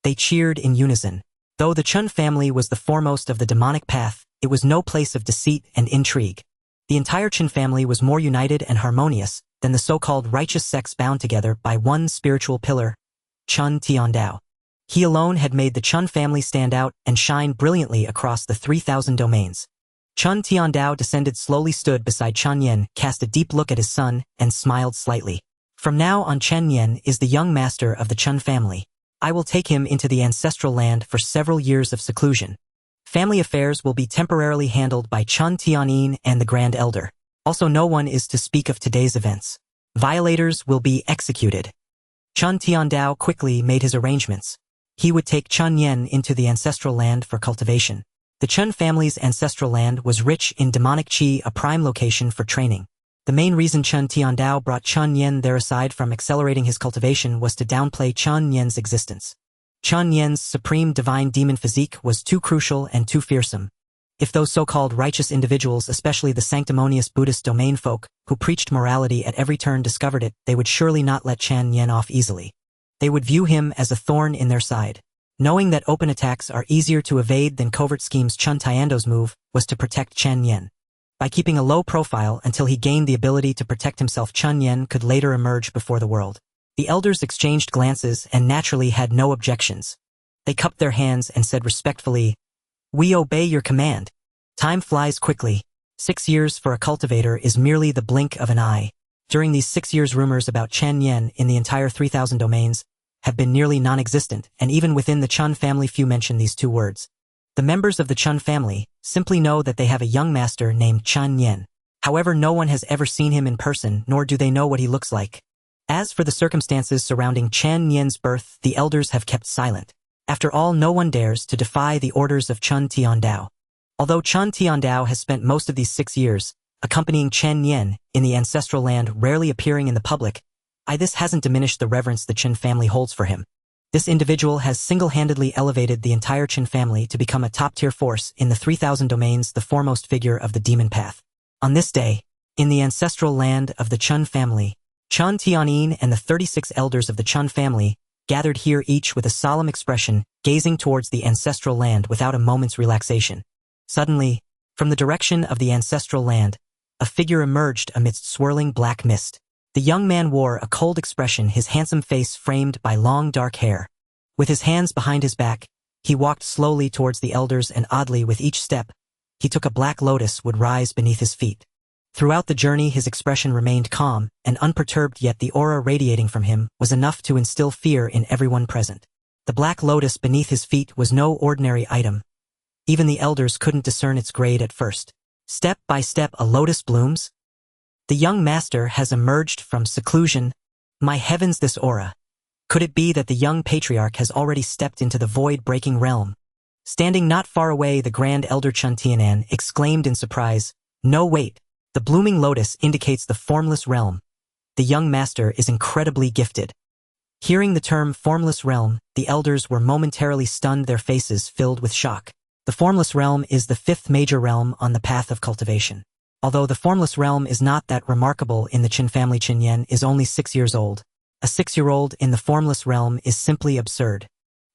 They cheered in unison. Though the Chen family was the foremost of the demonic path, it was no place of deceit and intrigue. The entire Chen family was more united and harmonious than the so-called righteous sects bound together by one spiritual pillar, Chen Tiandao. He alone had made the Chen family stand out and shine brilliantly across the 3,000 domains. Chen Tiandao descended slowly, stood beside Chen Nian, cast a deep look at his son, and smiled slightly. From now on, Chen Nian is the young master of the Chen family. I will take him into the ancestral land for several years of seclusion. Family affairs will be temporarily handled by Chen Tianyin and the Grand Elder. Also, no one is to speak of today's events. Violators will be executed. Chen Tiandao quickly made his arrangements. He would take Chen Nian into the ancestral land for cultivation. The Chen family's ancestral land was rich in demonic qi, a prime location for training. The main reason Chen Tiandao brought Chen Nian there, aside from accelerating his cultivation, was to downplay Chen Nian's existence. Chen Nian's supreme divine demon physique was too crucial and too fearsome. If those so-called righteous individuals, especially the sanctimonious Buddhist domain folk, who preached morality at every turn, discovered it, they would surely not let Chen Nian off easily. They would view him as a thorn in their side. Knowing that open attacks are easier to evade than covert schemes, Chen Tiando's move was to protect Chen Nian. By keeping a low profile until he gained the ability to protect himself, Chen Nian could later emerge before the world. The elders exchanged glances and naturally had no objections. They cupped their hands and said respectfully, "We obey your command." Time flies quickly. 6 years for a cultivator is merely the blink of an eye. During these 6 years, rumors about Chen Nian in the entire 3,000 domains have been nearly non-existent, and even within the Chen family few mention these two words. The members of the Chen family simply know that they have a young master named Chen Nian. However, no one has ever seen him in person, nor do they know what he looks like. As for the circumstances surrounding Chen Nian's birth, the elders have kept silent. After all, no one dares to defy the orders of Chen Tiandao. Although Chen Tiandao has spent most of these 6 years accompanying Chen Nian in the ancestral land, rarely appearing in the public, this hasn't diminished the reverence the Chen family holds for him. This individual has single-handedly elevated the entire Chen family to become a top-tier force in the 3,000 domains, the foremost figure of the demon path. On this day, in the ancestral land of the Chen family, Chen Tianyin and the 36 elders of the Chen family gathered here, each with a solemn expression, gazing towards the ancestral land without a moment's relaxation. Suddenly, from the direction of the ancestral land, a figure emerged amidst swirling black mist. The young man wore a cold expression, his handsome face framed by long dark hair. With his hands behind his back, he walked slowly towards the elders, and oddly, with each step, he took a black lotus would rise beneath his feet. Throughout the journey, his expression remained calm and unperturbed, yet the aura radiating from him was enough to instill fear in everyone present. The black lotus beneath his feet was no ordinary item. Even the elders couldn't discern its grade at first. Step by step, a lotus blooms. The young master has emerged from seclusion. My heavens, this aura! Could it be that the young patriarch has already stepped into the void-breaking realm? Standing not far away, the grand elder Chen Tianan exclaimed in surprise, "No, wait! The blooming lotus indicates the formless realm. The young master is incredibly gifted." Hearing the term formless realm, the elders were momentarily stunned, their faces filled with shock. The formless realm is the 5th major realm on the path of cultivation. Although the formless realm is not that remarkable in the Chen family, Chen Nian is only 6 years old. A 6-year-old in the formless realm is simply absurd.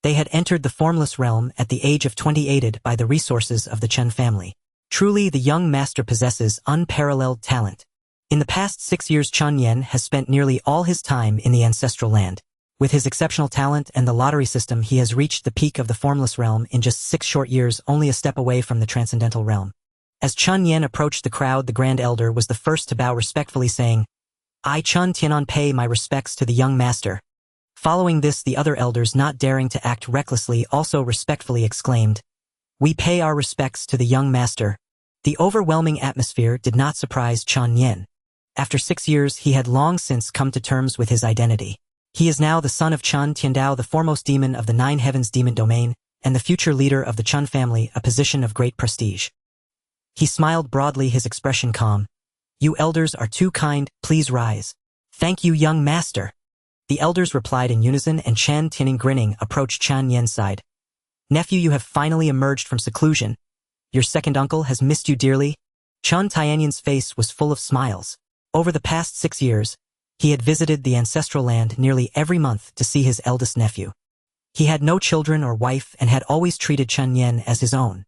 They had entered the formless realm at the age of 20, aided by the resources of the Chen family. Truly, the young master possesses unparalleled talent. In the past 6 years, Chen Nian has spent nearly all his time in the ancestral land. With his exceptional talent and the lottery system, he has reached the peak of the formless realm in just 6 short years, only a step away from the transcendental realm. As Chen Nian approached the crowd, the grand elder was the first to bow respectfully, saying, "I, Chen Tianan, pay my respects to the young master." Following this, the other elders, not daring to act recklessly, also respectfully exclaimed, "We pay our respects to the young master." The overwhelming atmosphere did not surprise Chen Nian. After 6 years, he had long since come to terms with his identity. He is now the son of Chen Tiandao, the foremost demon of the 9 heavens demon domain, and the future leader of the Chen family, a position of great prestige. He smiled broadly, his expression calm. "You elders are too kind, please rise." "Thank you, young master." The elders replied in unison, and Chen Tianan, grinning, approached Chen Nian's side. "Nephew, you have finally emerged from seclusion. Your second uncle has missed you dearly." Chen Tianyan's face was full of smiles. Over the past 6 years, he had visited the ancestral land nearly every month to see his eldest nephew. He had no children or wife and had always treated Chen Nian as his own.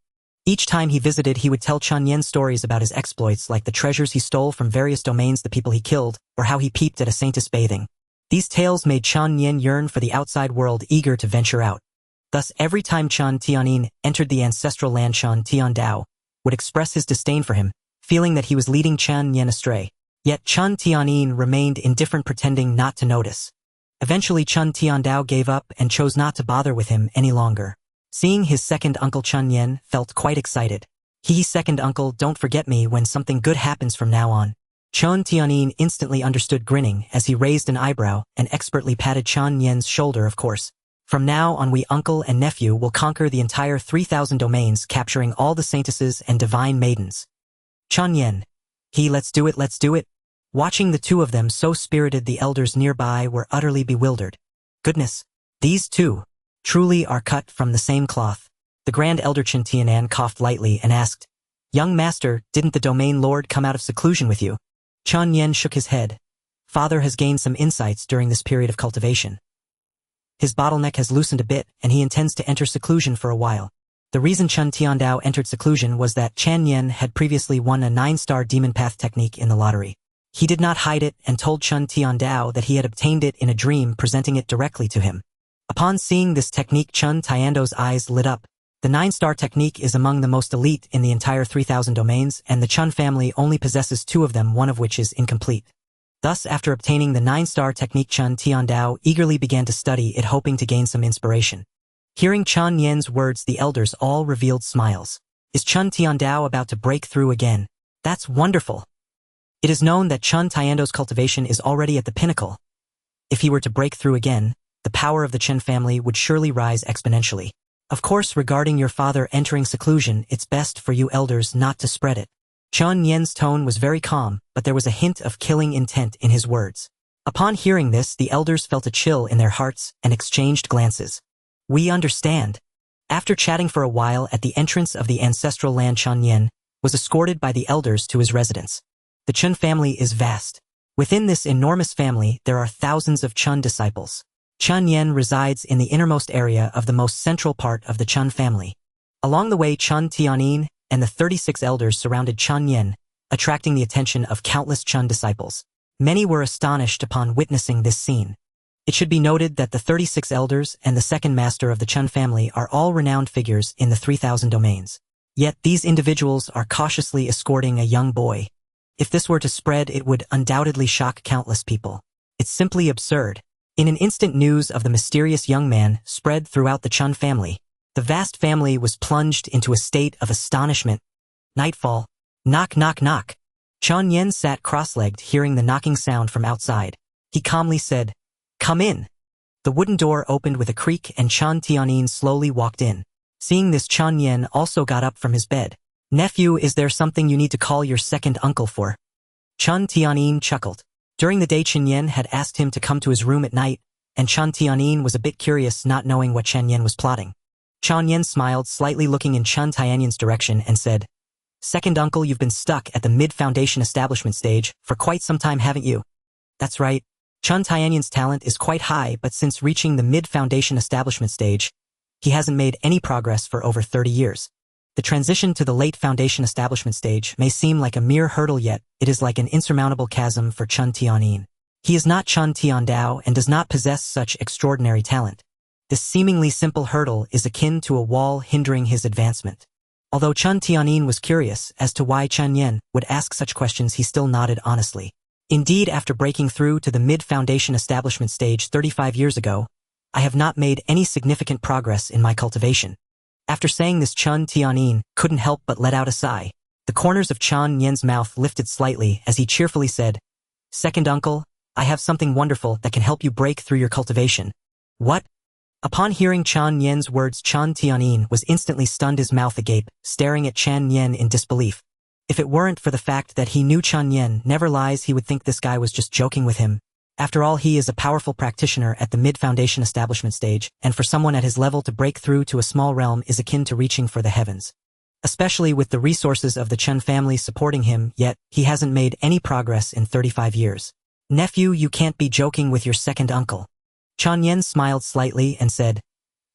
Each time he visited, he would tell Chen Nian stories about his exploits, like the treasures he stole from various domains, the people he killed, or how he peeped at a saintess bathing. These tales made Chen Nian yearn for the outside world, eager to venture out. Thus, every time Chen Tianyin entered the ancestral land, Chen Tiandao would express his disdain for him, feeling that he was leading Chen Nian astray. Yet Chen Tianyin remained indifferent, pretending not to notice. Eventually, Chen Tiandao gave up and chose not to bother with him any longer. Seeing his second uncle, Chen Nian felt quite excited. Second uncle, don't forget me when something good happens from now on." Chen Tianyin instantly understood, grinning as he raised an eyebrow and expertly patted Chen Nian's shoulder. "Of course. From now on, we uncle and nephew will conquer the entire 3,000 domains, capturing all the saintesses and divine maidens." "Chen Nian, let's do it, let's do it." Watching the two of them so spirited, the elders nearby were utterly bewildered. Goodness, these two truly are cut from the same cloth. The Grand Elder Chen Nian coughed lightly and asked, "Young master, didn't the domain lord come out of seclusion with you?" Chen Nian shook his head. "Father has gained some insights during this period of cultivation. His bottleneck has loosened a bit, and he intends to enter seclusion for a while." The reason Chen Tiandao entered seclusion was that Chen Nian had previously won a 9-star demon path technique in the lottery. He did not hide it and told Chen Tiandao that he had obtained it in a dream, presenting it directly to him. Upon seeing this technique, Chen Tiandao's eyes lit up. The 9-star technique is among the most elite in the entire 3,000 domains, and the Chen family only possesses 2 of them, one of which is incomplete. Thus, after obtaining the 9-star technique, Chen Tiandao eagerly began to study it, hoping to gain some inspiration. Hearing Chen Nian's words, the elders all revealed smiles. Is Chen Tiandao about to break through again? That's wonderful. It is known that Chen Tiandao's cultivation is already at the pinnacle. If he were to break through again, the power of the Chen family would surely rise exponentially. Of course, regarding your father entering seclusion, it's best for you elders not to spread it. Chen Nian's tone was very calm, but there was a hint of killing intent in his words. Upon hearing this, the elders felt a chill in their hearts and exchanged glances. "We understand." After chatting for a while at the entrance of the ancestral land, Chen Nian was escorted by the elders to his residence. The Chen family is vast. Within this enormous family, there are thousands of Chen disciples. Chen Nian resides in the innermost area of the most central part of the Chen family. Along the way, Chen Tianyin and the 36 elders surrounded Chen Nian, attracting the attention of countless Chen disciples. Many were astonished upon witnessing this scene. It should be noted that the 36 elders and the second master of the Chen family are all renowned figures in the 3,000 domains. Yet these individuals are cautiously escorting a young boy. If this were to spread, it would undoubtedly shock countless people. It's simply absurd. In an instant, news of the mysterious young man spread throughout the Chen family. The vast family was plunged into a state of astonishment. Nightfall. Knock, knock, knock. Chen Nian sat cross-legged, hearing the knocking sound from outside. He calmly said, "Come in." The wooden door opened with a creak and Chen Tianyin slowly walked in. Seeing this, Chen Nian also got up from his bed. "Nephew, is there something you need to call your second uncle for?" Chen Tianyin chuckled. During the day, Chen Nian had asked him to come to his room at night, and Chen Tianyin was a bit curious, not knowing what Chen Nian was plotting. Chen Nian smiled slightly, looking in Chen Tianyin's direction, and said, "Second uncle, you've been stuck at the mid-foundation establishment stage for quite some time, haven't you?" "That's right. Chen Tianyin's talent is quite high, but since reaching the mid-foundation establishment stage, he hasn't made any progress for over 30 years. The transition to the late foundation establishment stage may seem like a mere hurdle, yet it is like an insurmountable chasm for Chen Tianyin. He is not Chen Tiandao and does not possess such extraordinary talent. This seemingly simple hurdle is akin to a wall hindering his advancement." Although Chen Tianyin was curious as to why Chen Nian would ask such questions, he still nodded honestly. "Indeed, after breaking through to the mid-foundation establishment stage 35 years ago, I have not made any significant progress in my cultivation." After saying this, Chen Tianyin couldn't help but let out a sigh. The corners of Chen Nian's mouth lifted slightly as he cheerfully said, "Second uncle, I have something wonderful that can help you break through your cultivation." "What?" Upon hearing Chen Nian's words, Chen Tianyin was instantly stunned, his mouth agape, staring at Chen Nian in disbelief. If it weren't for the fact that he knew Chen Nian never lies, he would think this guy was just joking with him. After all, he is a powerful practitioner at the mid-foundation establishment stage, and for someone at his level to break through to a small realm is akin to reaching for the heavens. Especially with the resources of the Chen family supporting him, yet he hasn't made any progress in 35 years. "Nephew, you can't be joking with your second uncle." Chen Nian smiled slightly and said,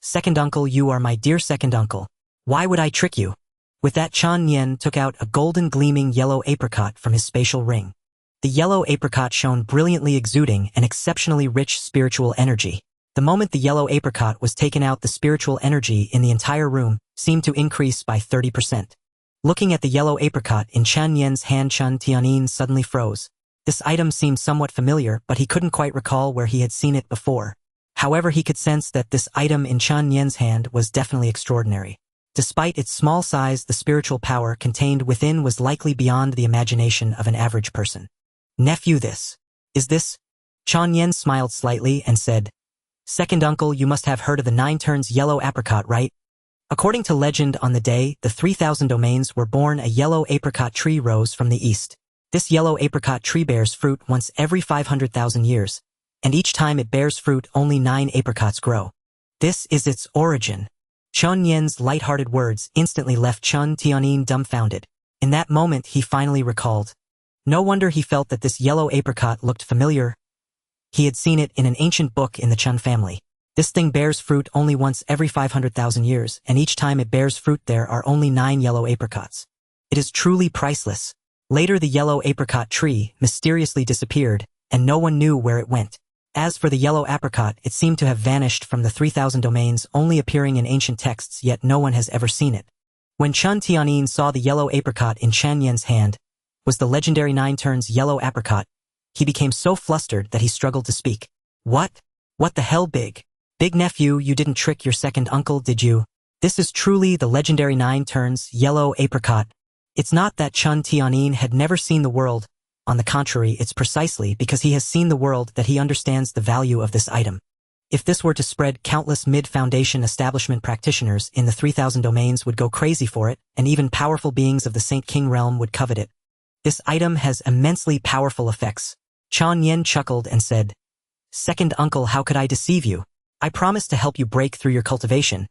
"Second uncle, you are my dear second uncle. Why would I trick you?" With that, Chen Nian took out a golden gleaming yellow apricot from his spatial ring. The yellow apricot shone brilliantly, exuding an exceptionally rich spiritual energy. The moment the yellow apricot was taken out, the spiritual energy in the entire room seemed to increase by 30%. Looking at the yellow apricot in Chen Nian's hand, Chen Tianyin suddenly froze. This item seemed somewhat familiar, but he couldn't quite recall where he had seen it before. However, he could sense that this item in Chen Nian's hand was definitely extraordinary. Despite its small size, the spiritual power contained within was likely beyond the imagination of an average person. "Nephew, this. Is this?" Chen Nian smiled slightly and said, "Second uncle, you must have heard of the 9 turns yellow apricot, right?" According to legend, on the day the 3,000 domains were born, a yellow apricot tree rose from the east. This yellow apricot tree bears fruit once every 500,000 years, and each time it bears fruit, only 9 apricots grow. This is its origin. Chen Nian's light-hearted words instantly left Chen Tianyin dumbfounded. In that moment he finally recalled. No wonder he felt that this yellow apricot looked familiar. He had seen it in an ancient book in the Chen family. This thing bears fruit only once every 500,000 years, and each time it bears fruit there are only 9 yellow apricots. It is truly priceless. Later the yellow apricot tree mysteriously disappeared, and no one knew where it went. As for the yellow apricot, it seemed to have vanished from the 3,000 domains, only appearing in ancient texts, yet no one has ever seen it. When Chen Tianyin saw the yellow apricot in Chen Nian's hand, was the legendary 9 turns yellow apricot, he became so flustered that he struggled to speak. What? What the hell, big nephew, you didn't trick your second uncle, did you? This is truly the legendary 9 turns yellow apricot. It's not that Chen Tianyin had never seen the world. On the contrary, it's precisely because he has seen the world that he understands the value of this item. If this were to spread, countless mid-foundation establishment practitioners in the 3,000 domains would go crazy for it, and even powerful beings of the Saint King realm would covet it. This item has immensely powerful effects. Chen Nian chuckled and said, "Second uncle, how could I deceive you? I promised to help you break through your cultivation.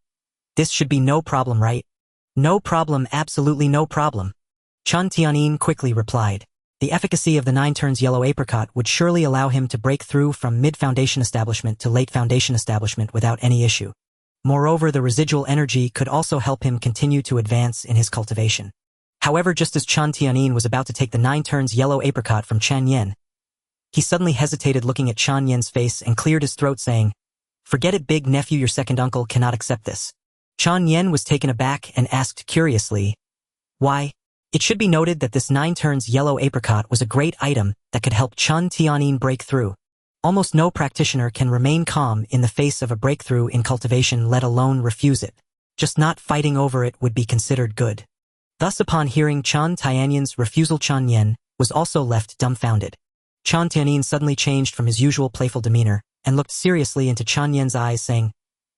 This should be no problem, right?" "No problem, absolutely no problem." Chen Tianyin quickly replied. The efficacy of the 9 turns yellow apricot would surely allow him to break through from mid-foundation establishment to late foundation establishment without any issue. Moreover, the residual energy could also help him continue to advance in his cultivation. However, just as Chen Tianyin was about to take the 9 turns yellow apricot from Chen Nian, he suddenly hesitated, looking at Chen Nian's face, and cleared his throat, saying, "Forget it, big nephew, your second uncle cannot accept this." Chen Nian was taken aback and asked curiously, "Why?" It should be noted that this 9 turns yellow apricot was a great item that could help Chen Tianyin break through. Almost no practitioner can remain calm in the face of a breakthrough in cultivation, let alone refuse it. Just not fighting over it would be considered good. Thus, upon hearing Chen Tianyin's refusal, Chen Nian was also left dumbfounded. Chen Tianyin suddenly changed from his usual playful demeanor and looked seriously into Chen Nian's eyes, saying,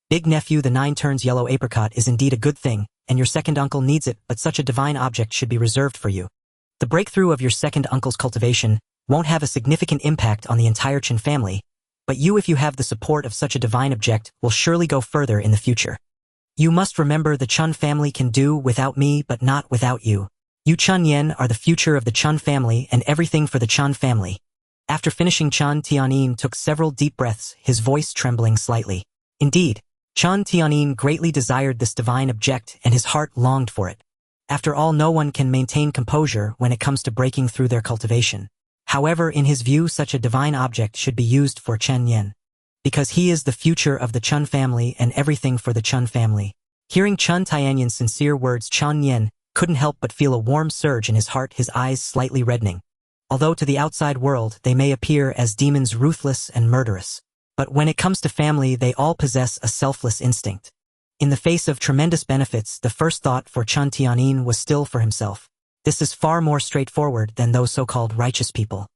"Big nephew, the 9 turns yellow apricot is indeed a good thing, and your second uncle needs it, but such a divine object should be reserved for you. The breakthrough of your second uncle's cultivation won't have a significant impact on the entire Chen family, but you, if you have the support of such a divine object, will surely go further in the future. You must remember the Chen family can do without me, but not without you. You Chen Nian are the future of the Chen family and everything for the Chen family." After finishing, Chen Tianyin took several deep breaths, his voice trembling slightly. Indeed, Chen Tianyin greatly desired this divine object and his heart longed for it. After all, no one can maintain composure when it comes to breaking through their cultivation. However, in his view, such a divine object should be used for Chen Nian, because he is the future of the Chen family and everything for the Chen family. Hearing Chen Tianyin's sincere words, Chen Nian couldn't help but feel a warm surge in his heart, his eyes slightly reddening. Although to the outside world they may appear as demons, ruthless and murderous, but when it comes to family, they all possess a selfless instinct. In the face of tremendous benefits, the first thought for Chen Tianyin was still for himself. This is far more straightforward than those so-called righteous people.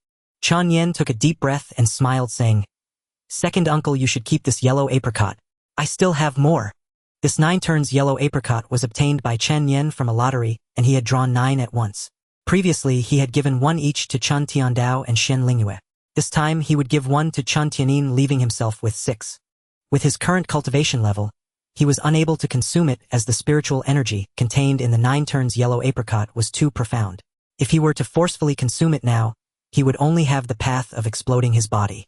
Chen Nian took a deep breath and smiled, saying, "Second uncle, you should keep this yellow apricot. I still have more." This 9 turns yellow apricot was obtained by Chen Nian from a lottery, and he had drawn 9 at once. Previously, he had given 1 each to Chen Tiandao and Shen Lingyue. This time, he would give 1 to Chen Tianyin, leaving himself with 6. With his current cultivation level, he was unable to consume it as the spiritual energy contained in the 9 turns yellow apricot was too profound. If he were to forcefully consume it now, he would only have the path of exploding his body.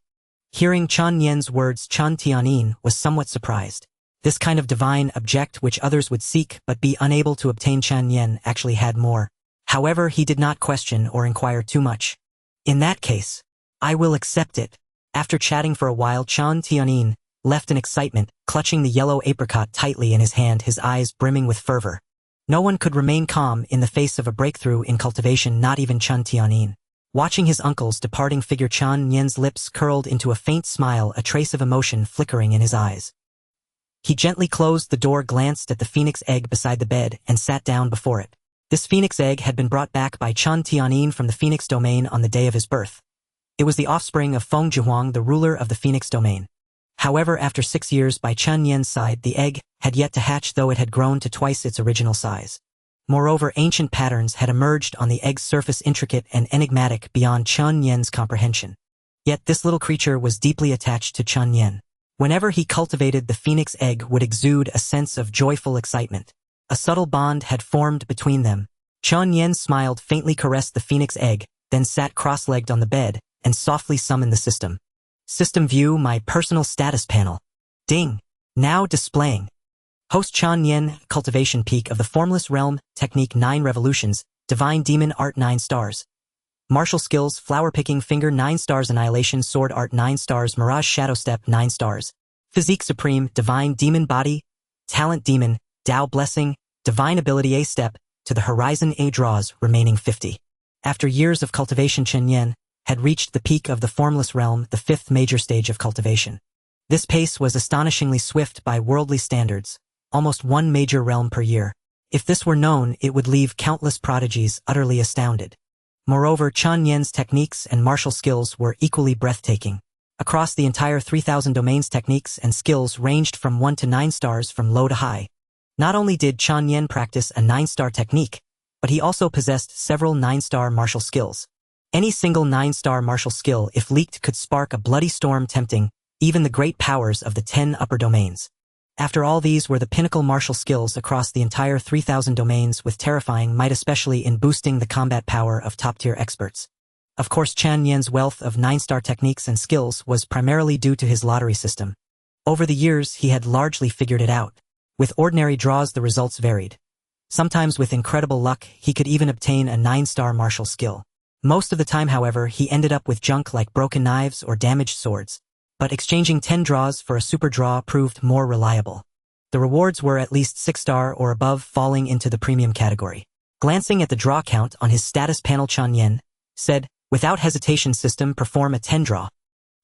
Hearing Chen Nian's words, Chen Tianyin was somewhat surprised. This kind of divine object which others would seek but be unable to obtain, Chen Nian actually had more. However, he did not question or inquire too much. "In that case, I will accept it." After chatting for a while, Chen Tianyin left in excitement, clutching the yellow apricot tightly in his hand, his eyes brimming with fervor. No one could remain calm in the face of a breakthrough in cultivation, not even Chen Tianyin. Watching his uncle's departing figure, Chen Nian's lips curled into a faint smile, a trace of emotion flickering in his eyes. He gently closed the door, glanced at the phoenix egg beside the bed, and sat down before it. This phoenix egg had been brought back by Chen Tianyin from the Phoenix Domain on the day of his birth. It was the offspring of Feng Jihuang, the ruler of the Phoenix Domain. However, after 6 years by Chen Nian's side, the egg had yet to hatch, though it had grown to twice its original size. Moreover, ancient patterns had emerged on the egg's surface, intricate and enigmatic beyond Chen Nian's comprehension. Yet this little creature was deeply attached to Chen Nian. Whenever he cultivated the phoenix egg would exude a sense of joyful excitement. A subtle bond had formed between them. Chen Nian smiled, faintly caressed the phoenix egg, then sat cross-legged on the bed, and softly summoned the system. System view my personal status panel. Ding. Now displaying. Host Chen Nian, cultivation peak of the formless realm, technique 9 revolutions, divine demon art 9 stars. Martial skills, flower picking finger 9 stars, annihilation sword art 9 stars, mirage shadow step 9 stars. Physique supreme, divine demon body, talent demon, Tao blessing, divine ability A step, to the horizon A draws, remaining 50. After years of cultivation, Chen Nian had reached the peak of the formless realm, the 5th major stage of cultivation. This pace was astonishingly swift by worldly standards, almost 1 major realm per year. If this were known, it would leave countless prodigies utterly astounded. Moreover, Chen Nian's techniques and martial skills were equally breathtaking. Across the entire 3,000 domains, techniques and skills ranged from 1 to 9 stars from low to high. Not only did Chen Nian practice a 9-star technique, but he also possessed several 9-star martial skills. Any single 9-star martial skill, if leaked, could spark a bloody storm, tempting even the great powers of the 10 upper domains. After all, these were the pinnacle martial skills across the entire 3,000 domains, with terrifying might, especially in boosting the combat power of top-tier experts. Of course, Chen Nian's wealth of 9-star techniques and skills was primarily due to his lottery system. Over the years, he had largely figured it out. With ordinary draws, the results varied. Sometimes with incredible luck, he could even obtain a 9-star martial skill. Most of the time, however, he ended up with junk like broken knives or damaged swords. But exchanging 10 draws for a super draw proved more reliable. The rewards were at least 6-star or above, falling into the premium category. Glancing at the draw count on his status panel, Chen Nian said, without hesitation, system, perform a 10 draw.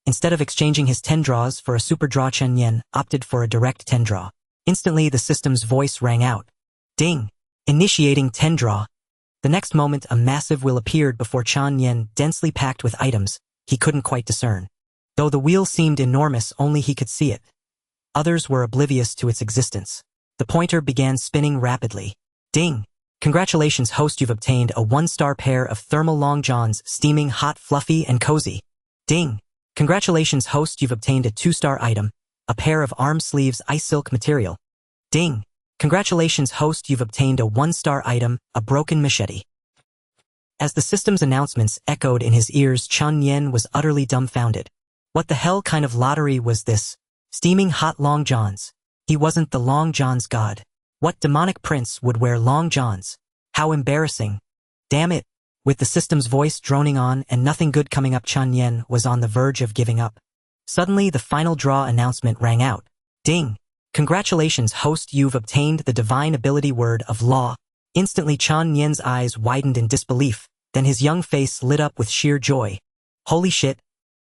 Instead of exchanging his 10 draws for a super draw, Chen Nian opted for a direct 10 draw. Instantly, the system's voice rang out. Ding! Initiating 10 draw. The next moment, a massive wheel appeared before Chen Nian, densely packed with items he couldn't quite discern. Though the wheel seemed enormous, only he could see it. Others were oblivious to its existence. The pointer began spinning rapidly. Ding! Congratulations, host, you've obtained a 1-star pair of thermal long johns, steaming hot, fluffy, and cozy. Ding! Congratulations, host, you've obtained a 2-star item, a pair of arm sleeves, ice silk material. Ding! Congratulations, host, you've obtained a 1-star item, a broken machete. As the system's announcements echoed in his ears, Chen Nian was utterly dumbfounded. What the hell kind of lottery was this? Steaming hot long johns. He wasn't the long johns god. What demonic prince would wear long johns? How embarrassing. Damn it. With the system's voice droning on and nothing good coming up, Chen Nian was on the verge of giving up. Suddenly, the final draw announcement rang out. Ding! Congratulations, host, you've obtained the divine ability Word of Law. Instantly, Chen Nian's eyes widened in disbelief, then his young face lit up with sheer joy. Holy shit!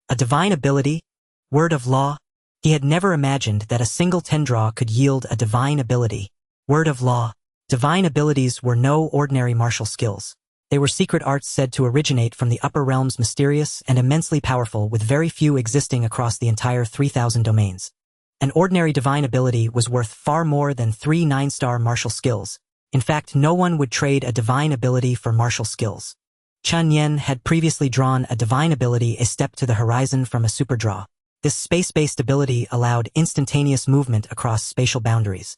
A divine ability? Word of Law? He had never imagined that a single 10 draw could yield a divine ability. Word of Law. Divine abilities were no ordinary martial skills. They were secret arts said to originate from the upper realms, mysterious and immensely powerful, with very few existing across the entire 3,000 domains. An ordinary divine ability was worth far more than 3 9-star martial skills. In fact, no one would trade a divine ability for martial skills. Chen Nian had previously drawn a divine ability, a step to the horizon, from a super draw. This space-based ability allowed instantaneous movement across spatial boundaries.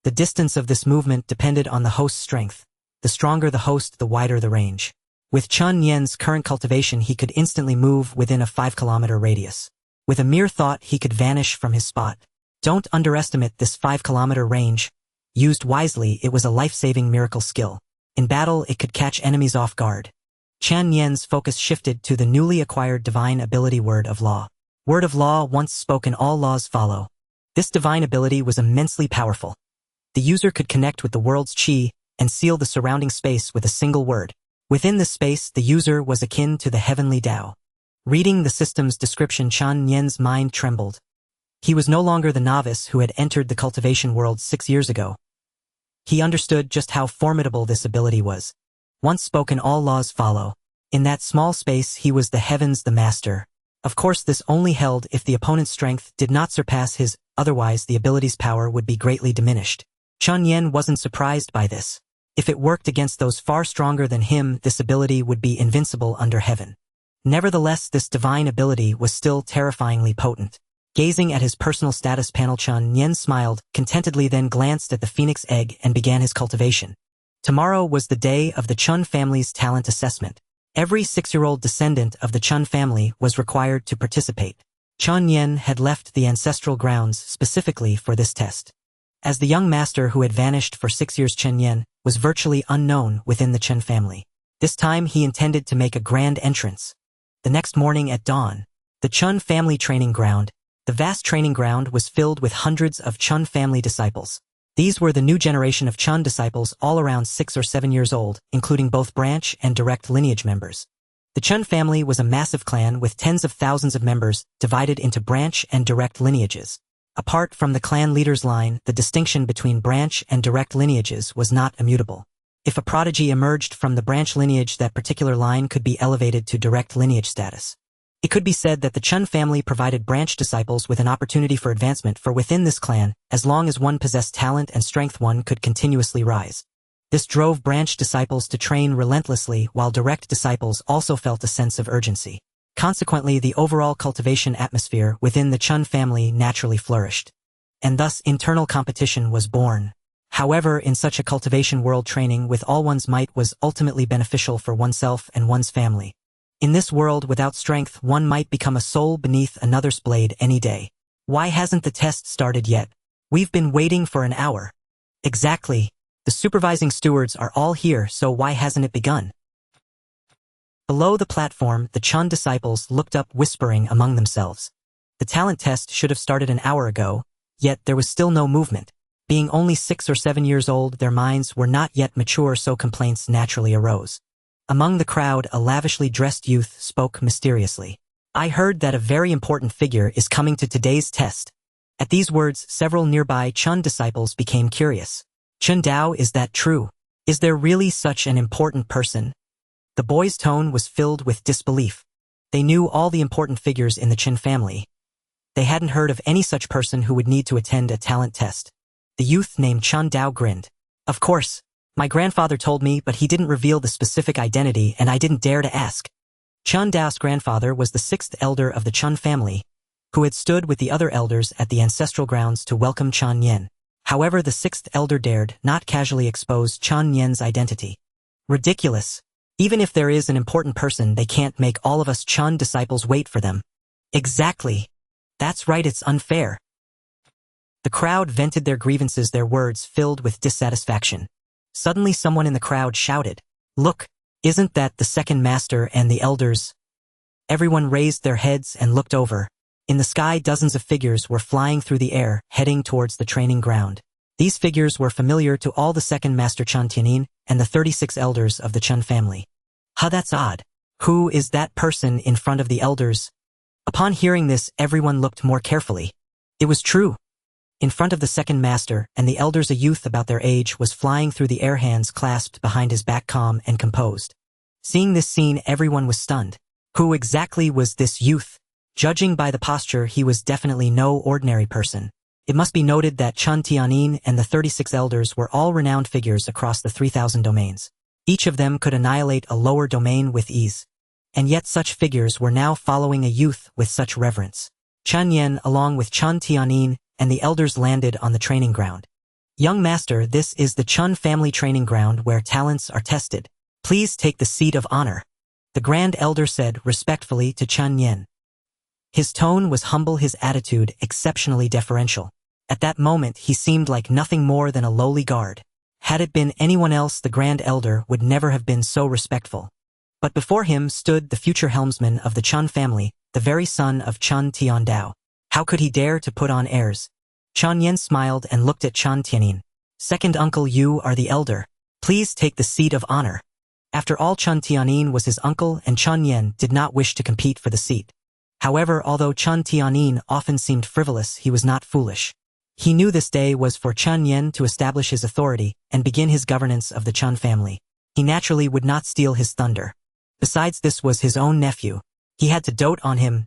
The distance of this movement depended on the host's strength. The stronger the host, the wider the range. With Chen Nian's current cultivation, he could instantly move within a 5-kilometer radius. With a mere thought, he could vanish from his spot. Don't underestimate this 5-kilometer range. Used wisely, it was a life-saving miracle skill. In battle, it could catch enemies off guard. Chen Nian's focus shifted to the newly acquired divine ability Word of Law. Word of Law, once spoken, all laws follow. This divine ability was immensely powerful. The user could connect with the world's qi and seal the surrounding space with a single word. Within this space, the user was akin to the heavenly Tao. Reading the system's description, Chen Nian's mind trembled. He was no longer the novice who had entered the cultivation world 6 years ago. He understood just how formidable this ability was. Once spoken, all laws follow. In that small space, he was the heavens, the master. Of course, this only held if the opponent's strength did not surpass his, otherwise the ability's power would be greatly diminished. Chen Nian wasn't surprised by this. If it worked against those far stronger than him, this ability would be invincible under heaven. Nevertheless, this divine ability was still terrifyingly potent. Gazing at his personal status panel, Chen Nian smiled contentedly, then glanced at the phoenix egg and began his cultivation. Tomorrow was the day of the Chen family's talent assessment. Every 6-year-old descendant of the Chen family was required to participate. Chen Nian had left the ancestral grounds specifically for this test. As the young master who had vanished for 6 years, Chen Nian was virtually unknown within the Chen family. This time he intended to make a grand entrance. The next morning at dawn, the Chen family training ground. The vast training ground was filled with hundreds of Chen family disciples. These were the new generation of Chen disciples, all around 6 or 7 years old, including both branch and direct lineage members. The Chen family was a massive clan with tens of thousands of members divided into branch and direct lineages. Apart from the clan leader's line, the distinction between branch and direct lineages was not immutable. If a prodigy emerged from the branch lineage, that particular line could be elevated to direct lineage status. It could be said that the Chen family provided branch disciples with an opportunity for advancement, for within this clan, as long as one possessed talent and strength, one could continuously rise. This drove branch disciples to train relentlessly, while direct disciples also felt a sense of urgency. Consequently, the overall cultivation atmosphere within the Chen family naturally flourished. And thus internal competition was born. However, in such a cultivation world, training with all one's might was ultimately beneficial for oneself and one's family. In this world without strength, one might become a soul beneath another's blade any day. Why hasn't the test started yet? We've been waiting for an hour. Exactly. The supervising stewards are all here, so why hasn't it begun? Below the platform, the Chen disciples looked up, whispering among themselves. The talent test should have started an hour ago, yet there was still no movement. Being only 6 or 7 years old, their minds were not yet mature, so complaints naturally arose. Among the crowd, a lavishly dressed youth spoke mysteriously. I heard that a very important figure is coming to today's test. At these words, several nearby Chen disciples became curious. Chen Dao, is that true? Is there really such an important person? The boy's tone was filled with disbelief. They knew all the important figures in the Chen family. They hadn't heard of any such person who would need to attend a talent test. The youth named Chen Dao grinned. Of course. My grandfather told me, but he didn't reveal the specific identity, and I didn't dare to ask. Chen Dao's grandfather was the 6th elder of the Chen family, who had stood with the other elders at the ancestral grounds to welcome Chen Nian. However, the 6th elder dared not casually expose Chen Nian's identity. Ridiculous. Even if there is an important person, they can't make all of us Chen disciples wait for them. Exactly. That's right, it's unfair. The crowd vented their grievances, their words filled with dissatisfaction. Suddenly someone in the crowd shouted, "Look, isn't that the second master and the elders?" Everyone raised their heads and looked over. In the sky, dozens of figures were flying through the air, heading towards the training ground. These figures were familiar to all the second master Chen Tianin and the 36 elders of the Chen family. That's odd. Who is that person in front of the elders? Upon hearing this, everyone looked more carefully. It was true. In front of the second master and the elders, a youth about their age was flying through the air, hands clasped behind his back, calm and composed. Seeing this scene, everyone was stunned. Who exactly was this youth? Judging by the posture, he was definitely no ordinary person. It must be noted that Chen Tianin and the 36 elders were all renowned figures across the 3,000 domains. Each of them could annihilate a lower domain with ease. And yet such figures were now following a youth with such reverence. Chen Nian, along with Chen Tianin, and the elders landed on the training ground. Young master, this is the Chen family training ground where talents are tested. Please take the seat of honor. The grand elder said respectfully to Chen Nian. His tone was humble, his attitude exceptionally deferential. At that moment, he seemed like nothing more than a lowly guard. Had it been anyone else, the grand elder would never have been so respectful. But before him stood the future helmsman of the Chen family, the very son of Chen Tiandao. How could he dare to put on airs? Chen Nian smiled and looked at Chen Tianin. Second uncle, you are the elder. Please take the seat of honor. After all, Chen Tianin was his uncle and Chen Nian did not wish to compete for the seat. However, although Chen Tianin often seemed frivolous, he was not foolish. He knew this day was for Chen Nian to establish his authority and begin his governance of the Chen family. He naturally would not steal his thunder. Besides, this was his own nephew. He had to dote on him.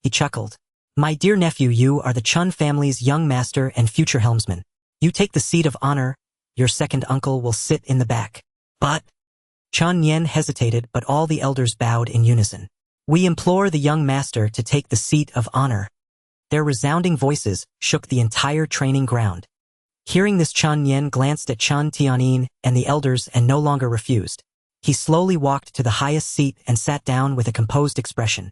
He chuckled. My dear nephew, you are the Chen family's young master and future helmsman. You take the seat of honor. Your second uncle will sit in the back. But Chen Nian hesitated, but all the elders bowed in unison. We implore the young master to take the seat of honor. Their resounding voices shook the entire training ground. Hearing this, Chen Nian glanced at Chen Tianyin and the elders and no longer refused. He slowly walked to the highest seat and sat down with a composed expression.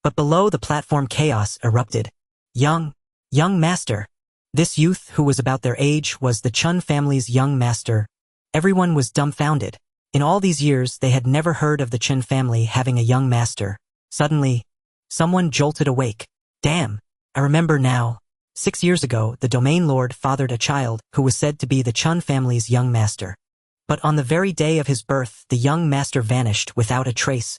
But below the platform, chaos erupted. Young master. This youth, who was about their age, was the Chen family's young master. Everyone was dumbfounded. In all these years, they had never heard of the Chen family having a young master. Suddenly, someone jolted awake. Damn, I remember now. 6 years ago, the domain lord fathered a child who was said to be the Chen family's young master. But on the very day of his birth, the young master vanished without a trace.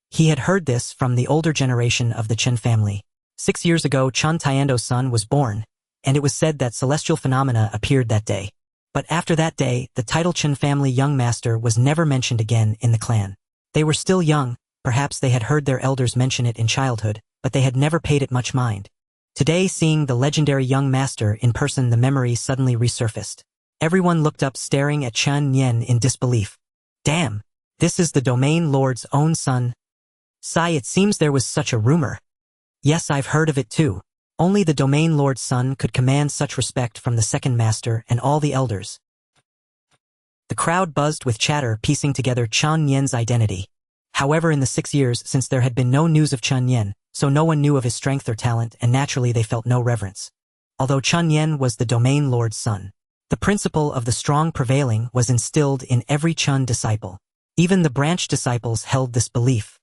He had heard this from the older generation of the Chen family. 6 years ago, Chen Tiando's son was born, and it was said that celestial phenomena appeared that day. But after that day, the title Chen family young master was never mentioned again in the clan. They were still young, perhaps they had heard their elders mention it in childhood, but they had never paid it much mind. Today, seeing the legendary young master in person, the memory suddenly resurfaced. Everyone looked up, staring at Chen Nian in disbelief. Damn, this is the domain lord's own son. Sigh, it seems there was such a rumor. Yes, I've heard of it too. Only the domain lord's son could command such respect from the second master and all the elders. The crowd buzzed with chatter, piecing together Chen Nian's identity. However, in the 6 years since there had been no news of Chen Nian, so no one knew of his strength or talent, and naturally they felt no reverence. Although Chen Nian was the domain lord's son, the principle of the strong prevailing was instilled in every Chen disciple. Even the branch disciples held this belief.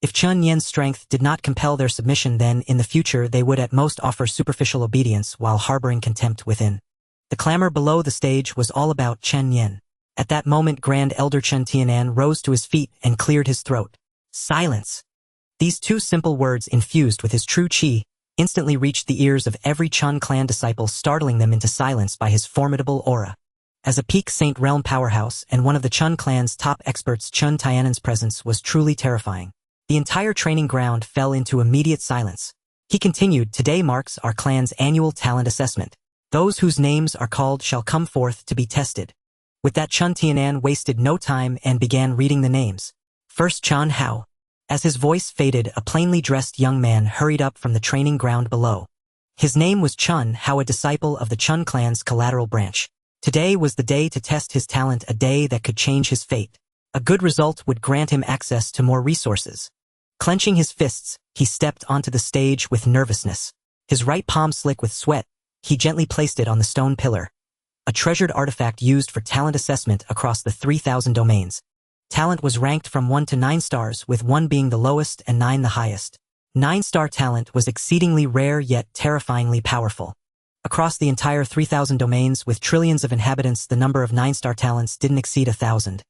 If Chen Nian's strength did not compel their submission, then in the future they would at most offer superficial obedience while harboring contempt within. The clamor below the stage was all about Chen Nian. At that moment, Grand Elder Chen Tianan rose to his feet and cleared his throat. Silence! These two simple words, infused with his true qi, instantly reached the ears of every Chen Clan disciple, startling them into silence by his formidable aura. As a peak Saint Realm powerhouse and one of the Chen Clan's top experts, Chen Tianan's presence was truly terrifying. The entire training ground fell into immediate silence. He continued, "Today marks our clan's annual talent assessment. Those whose names are called shall come forth to be tested." With that, Chen Tianan wasted no time and began reading the names. First, Chen Hao. As his voice faded, a plainly dressed young man hurried up from the training ground below. His name was Chen Hao, a disciple of the Chen Clan's collateral branch. Today was the day to test his talent, a day that could change his fate. A good result would grant him access to more resources. Clenching his fists, he stepped onto the stage with nervousness. His right palm slick with sweat, he gently placed it on the stone pillar. A treasured artifact used for talent assessment across the 3,000 domains. Talent was ranked from 1 to 9 stars, with 1 being the lowest and 9 the highest. 9-star talent was exceedingly rare yet terrifyingly powerful. Across the entire 3,000 domains with trillions of inhabitants, the number of 9-star talents didn't exceed 1,000.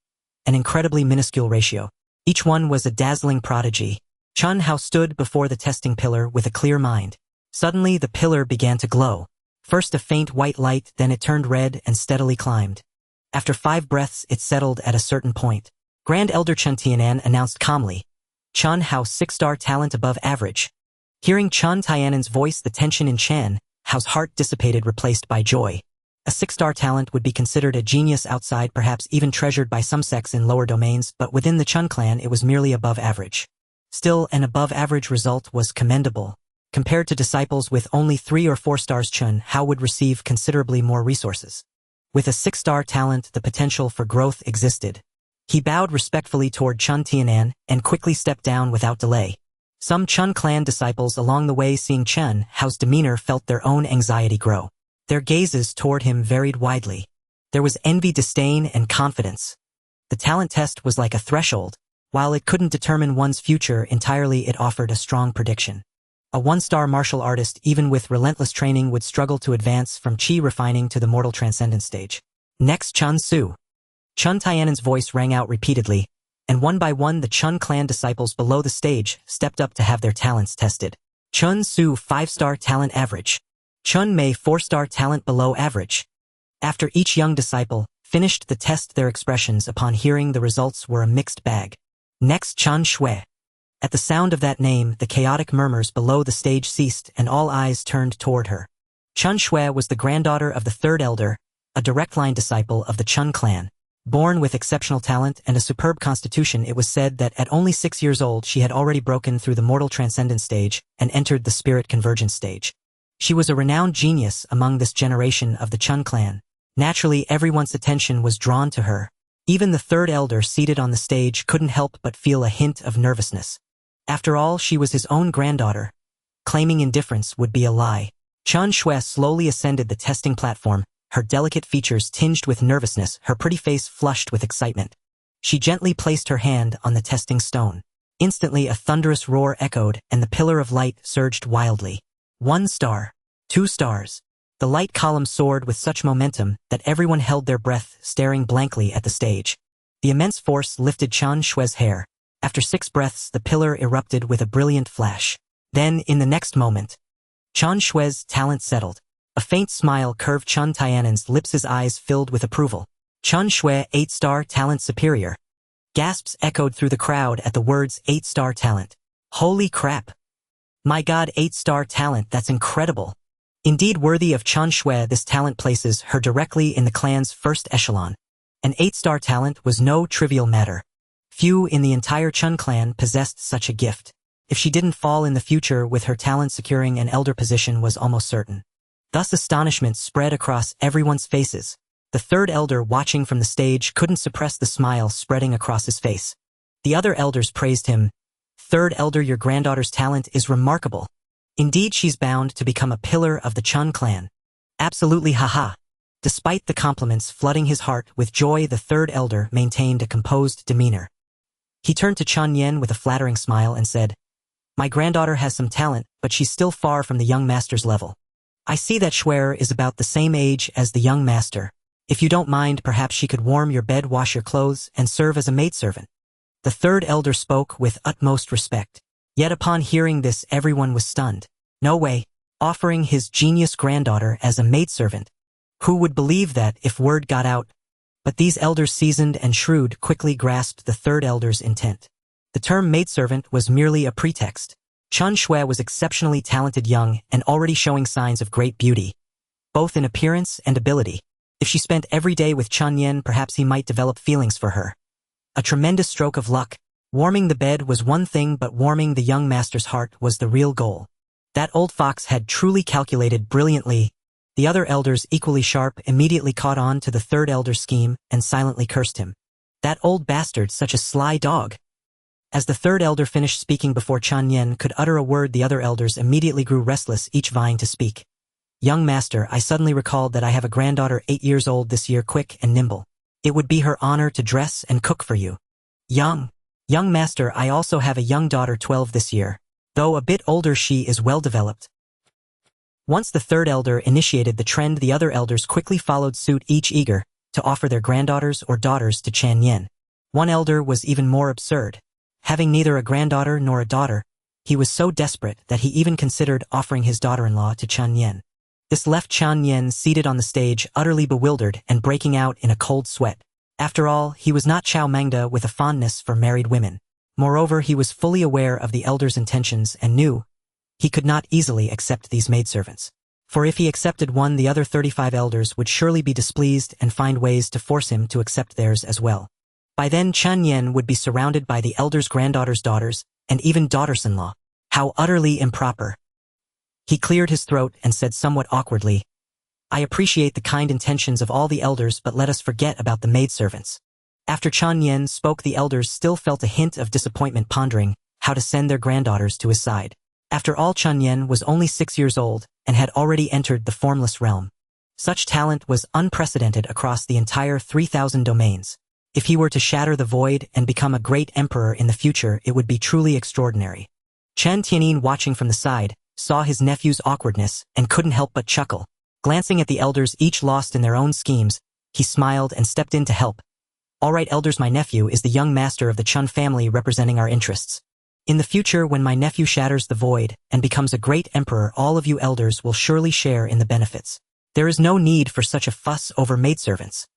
An incredibly minuscule ratio. Each one was a dazzling prodigy. Chen Hao stood before the testing pillar with a clear mind. Suddenly the pillar began to glow. First a faint white light, then it turned red and steadily climbed. After 5 breaths it settled at a certain point. Grand Elder Chen Tianan announced calmly, "Chen Hao, 6-star talent above average." Hearing Chen Tianan's voice, the tension in Chen Hao's heart dissipated, replaced by joy. A 6-star talent would be considered a genius outside, perhaps even treasured by some sects in lower domains, but within the Chen Clan it was merely above average. Still, an above-average result was commendable. Compared to disciples with only 3 or 4 stars, Chen Hao would receive considerably more resources. With a 6-star talent, the potential for growth existed. He bowed respectfully toward Chen Tianan and quickly stepped down without delay. Some Chen Clan disciples along the way, seeing Chen Hao's demeanor, felt their own anxiety grow. Their gazes toward him varied widely. There was envy, disdain, and confidence. The talent test was like a threshold. While it couldn't determine one's future entirely, it offered a strong prediction. A 1-star martial artist, even with relentless training, would struggle to advance from Qi refining to the mortal transcendence stage. Next, Chen Su. Chen Tianan's voice rang out repeatedly, and one by one the Chen Clan disciples below the stage stepped up to have their talents tested. Chen Su, 5-star talent average. Chen Mei, 4-star talent below average. After each young disciple finished the test, their expressions upon hearing the results were a mixed bag. Next, Chen Shui. At the sound of that name, the chaotic murmurs below the stage ceased and all eyes turned toward her. Chen Shui was the granddaughter of the 3rd elder, a direct-line disciple of the Chen Clan. Born with exceptional talent and a superb constitution, it was said that at only 6 years old she had already broken through the mortal transcendence stage and entered the spirit convergence stage. She was a renowned genius among this generation of the Chen clan. Naturally, everyone's attention was drawn to her. Even the third elder seated on the stage couldn't help but feel a hint of nervousness. After all, she was his own granddaughter. Claiming indifference would be a lie. Chen Shui slowly ascended the testing platform, her delicate features tinged with nervousness, her pretty face flushed with excitement. She gently placed her hand on the testing stone. Instantly, a thunderous roar echoed, and the pillar of light surged wildly. 1 star. 2 stars. The light column soared with such momentum that everyone held their breath, staring blankly at the stage. The immense force lifted Chen Shui's hair. After 6 breaths, the pillar erupted with a brilliant flash. Then, in the next moment, Chen Shui's talent settled. A faint smile curved Chen Tianan's lips, his eyes filled with approval. Chen Shui, 8-star talent superior. Gasps echoed through the crowd at the words 8-star talent. Holy crap! My god, 8-star talent, that's incredible. Indeed worthy of Chen Shui, this talent places her directly in the clan's first echelon. An 8-star talent was no trivial matter. Few in the entire Chen clan possessed such a gift. If she didn't fall in the future with her talent, securing an elder position was almost certain. Thus astonishment spread across everyone's faces. The third elder watching from the stage couldn't suppress the smile spreading across his face. The other elders praised him. Third elder, your granddaughter's talent is remarkable. Indeed, she's bound to become a pillar of the Chen clan. Absolutely, haha. Despite the compliments flooding his heart with joy, the third elder maintained a composed demeanor. He turned to Chen Nian with a flattering smile and said, My granddaughter has some talent, but she's still far from the young master's level. I see that Shuer is about the same age as the young master. If you don't mind, perhaps she could warm your bed, wash your clothes, and serve as a maidservant. The third elder spoke with utmost respect. Yet upon hearing this, everyone was stunned. No way, offering his genius granddaughter as a maidservant. Who would believe that if word got out? But these elders, seasoned and shrewd, quickly grasped the third elder's intent. The term maidservant was merely a pretext. Chen Shui was exceptionally talented, young, and already showing signs of great beauty, both in appearance and ability. If she spent every day with Chen Nian, perhaps he might develop feelings for her. A tremendous stroke of luck. Warming the bed was one thing, but warming the young master's heart was the real goal. That old fox had truly calculated brilliantly. The other elders, equally sharp, immediately caught on to the third elder's scheme and silently cursed him. That old bastard, such a sly dog. As the third elder finished speaking before Chen Nian could utter a word, the other elders immediately grew restless, each vying to speak. Young master, I suddenly recalled that I have a granddaughter 8 years old this year, quick and nimble. It would be her honor to dress and cook for you. Young master, I also have a young daughter 12 this year. Though a bit older, she is well developed. Once the third elder initiated the trend, the other elders quickly followed suit, each eager to offer their granddaughters or daughters to Chen Nian. One elder was even more absurd. Having neither a granddaughter nor a daughter, he was so desperate that he even considered offering his daughter-in-law to Chen Nian. This left Chen Nian seated on the stage, utterly bewildered and breaking out in a cold sweat. After all, he was not Chao Mengda with a fondness for married women. Moreover, he was fully aware of the elder's intentions and knew he could not easily accept these maidservants. For if he accepted one, the other 35 elders would surely be displeased and find ways to force him to accept theirs as well. By then, Chen Nian would be surrounded by the elders' granddaughters' daughters, and even daughters-in-law. How utterly improper. He cleared his throat and said somewhat awkwardly, I appreciate the kind intentions of all the elders, but let us forget about the maidservants. After Chen Nian spoke, the elders still felt a hint of disappointment, pondering how to send their granddaughters to his side. After all, Chen Nian was only 6 years old and had already entered the formless realm. Such talent was unprecedented across the entire 3,000 domains. If he were to shatter the void and become a great emperor in the future, it would be truly extraordinary. Chen Tianyin, watching from the side, saw his nephew's awkwardness and couldn't help but chuckle. Glancing at the elders, each lost in their own schemes, he smiled and stepped in to help. All right, elders, my nephew is the young master of the Chen family, representing our interests. In the future, when my nephew shatters the void and becomes a great emperor, all of you elders will surely share in the benefits. There is no need for such a fuss over maidservants.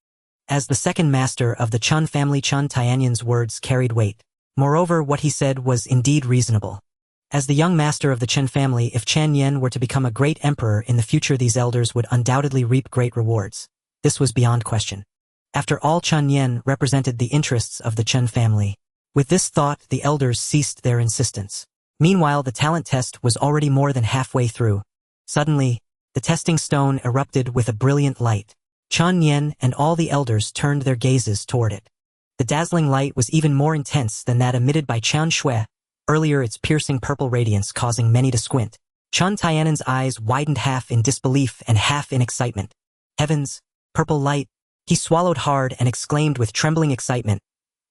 As the second master of the Chen family, Chen Tianyan's words carried weight. Moreover, what he said was indeed reasonable. As the young master of the Chen family, if Chen Nian were to become a great emperor in the future, these elders would undoubtedly reap great rewards. This was beyond question. After all, Chen Nian represented the interests of the Chen family. With this thought, the elders ceased their insistence. Meanwhile, the talent test was already more than halfway through. Suddenly, the testing stone erupted with a brilliant light. Chen Nian and all the elders turned their gazes toward it. The dazzling light was even more intense than that emitted by Chen Shui, earlier its piercing purple radiance causing many to squint. Chen Tianan's eyes widened half in disbelief and half in excitement. Heavens, purple light! He swallowed hard and exclaimed with trembling excitement,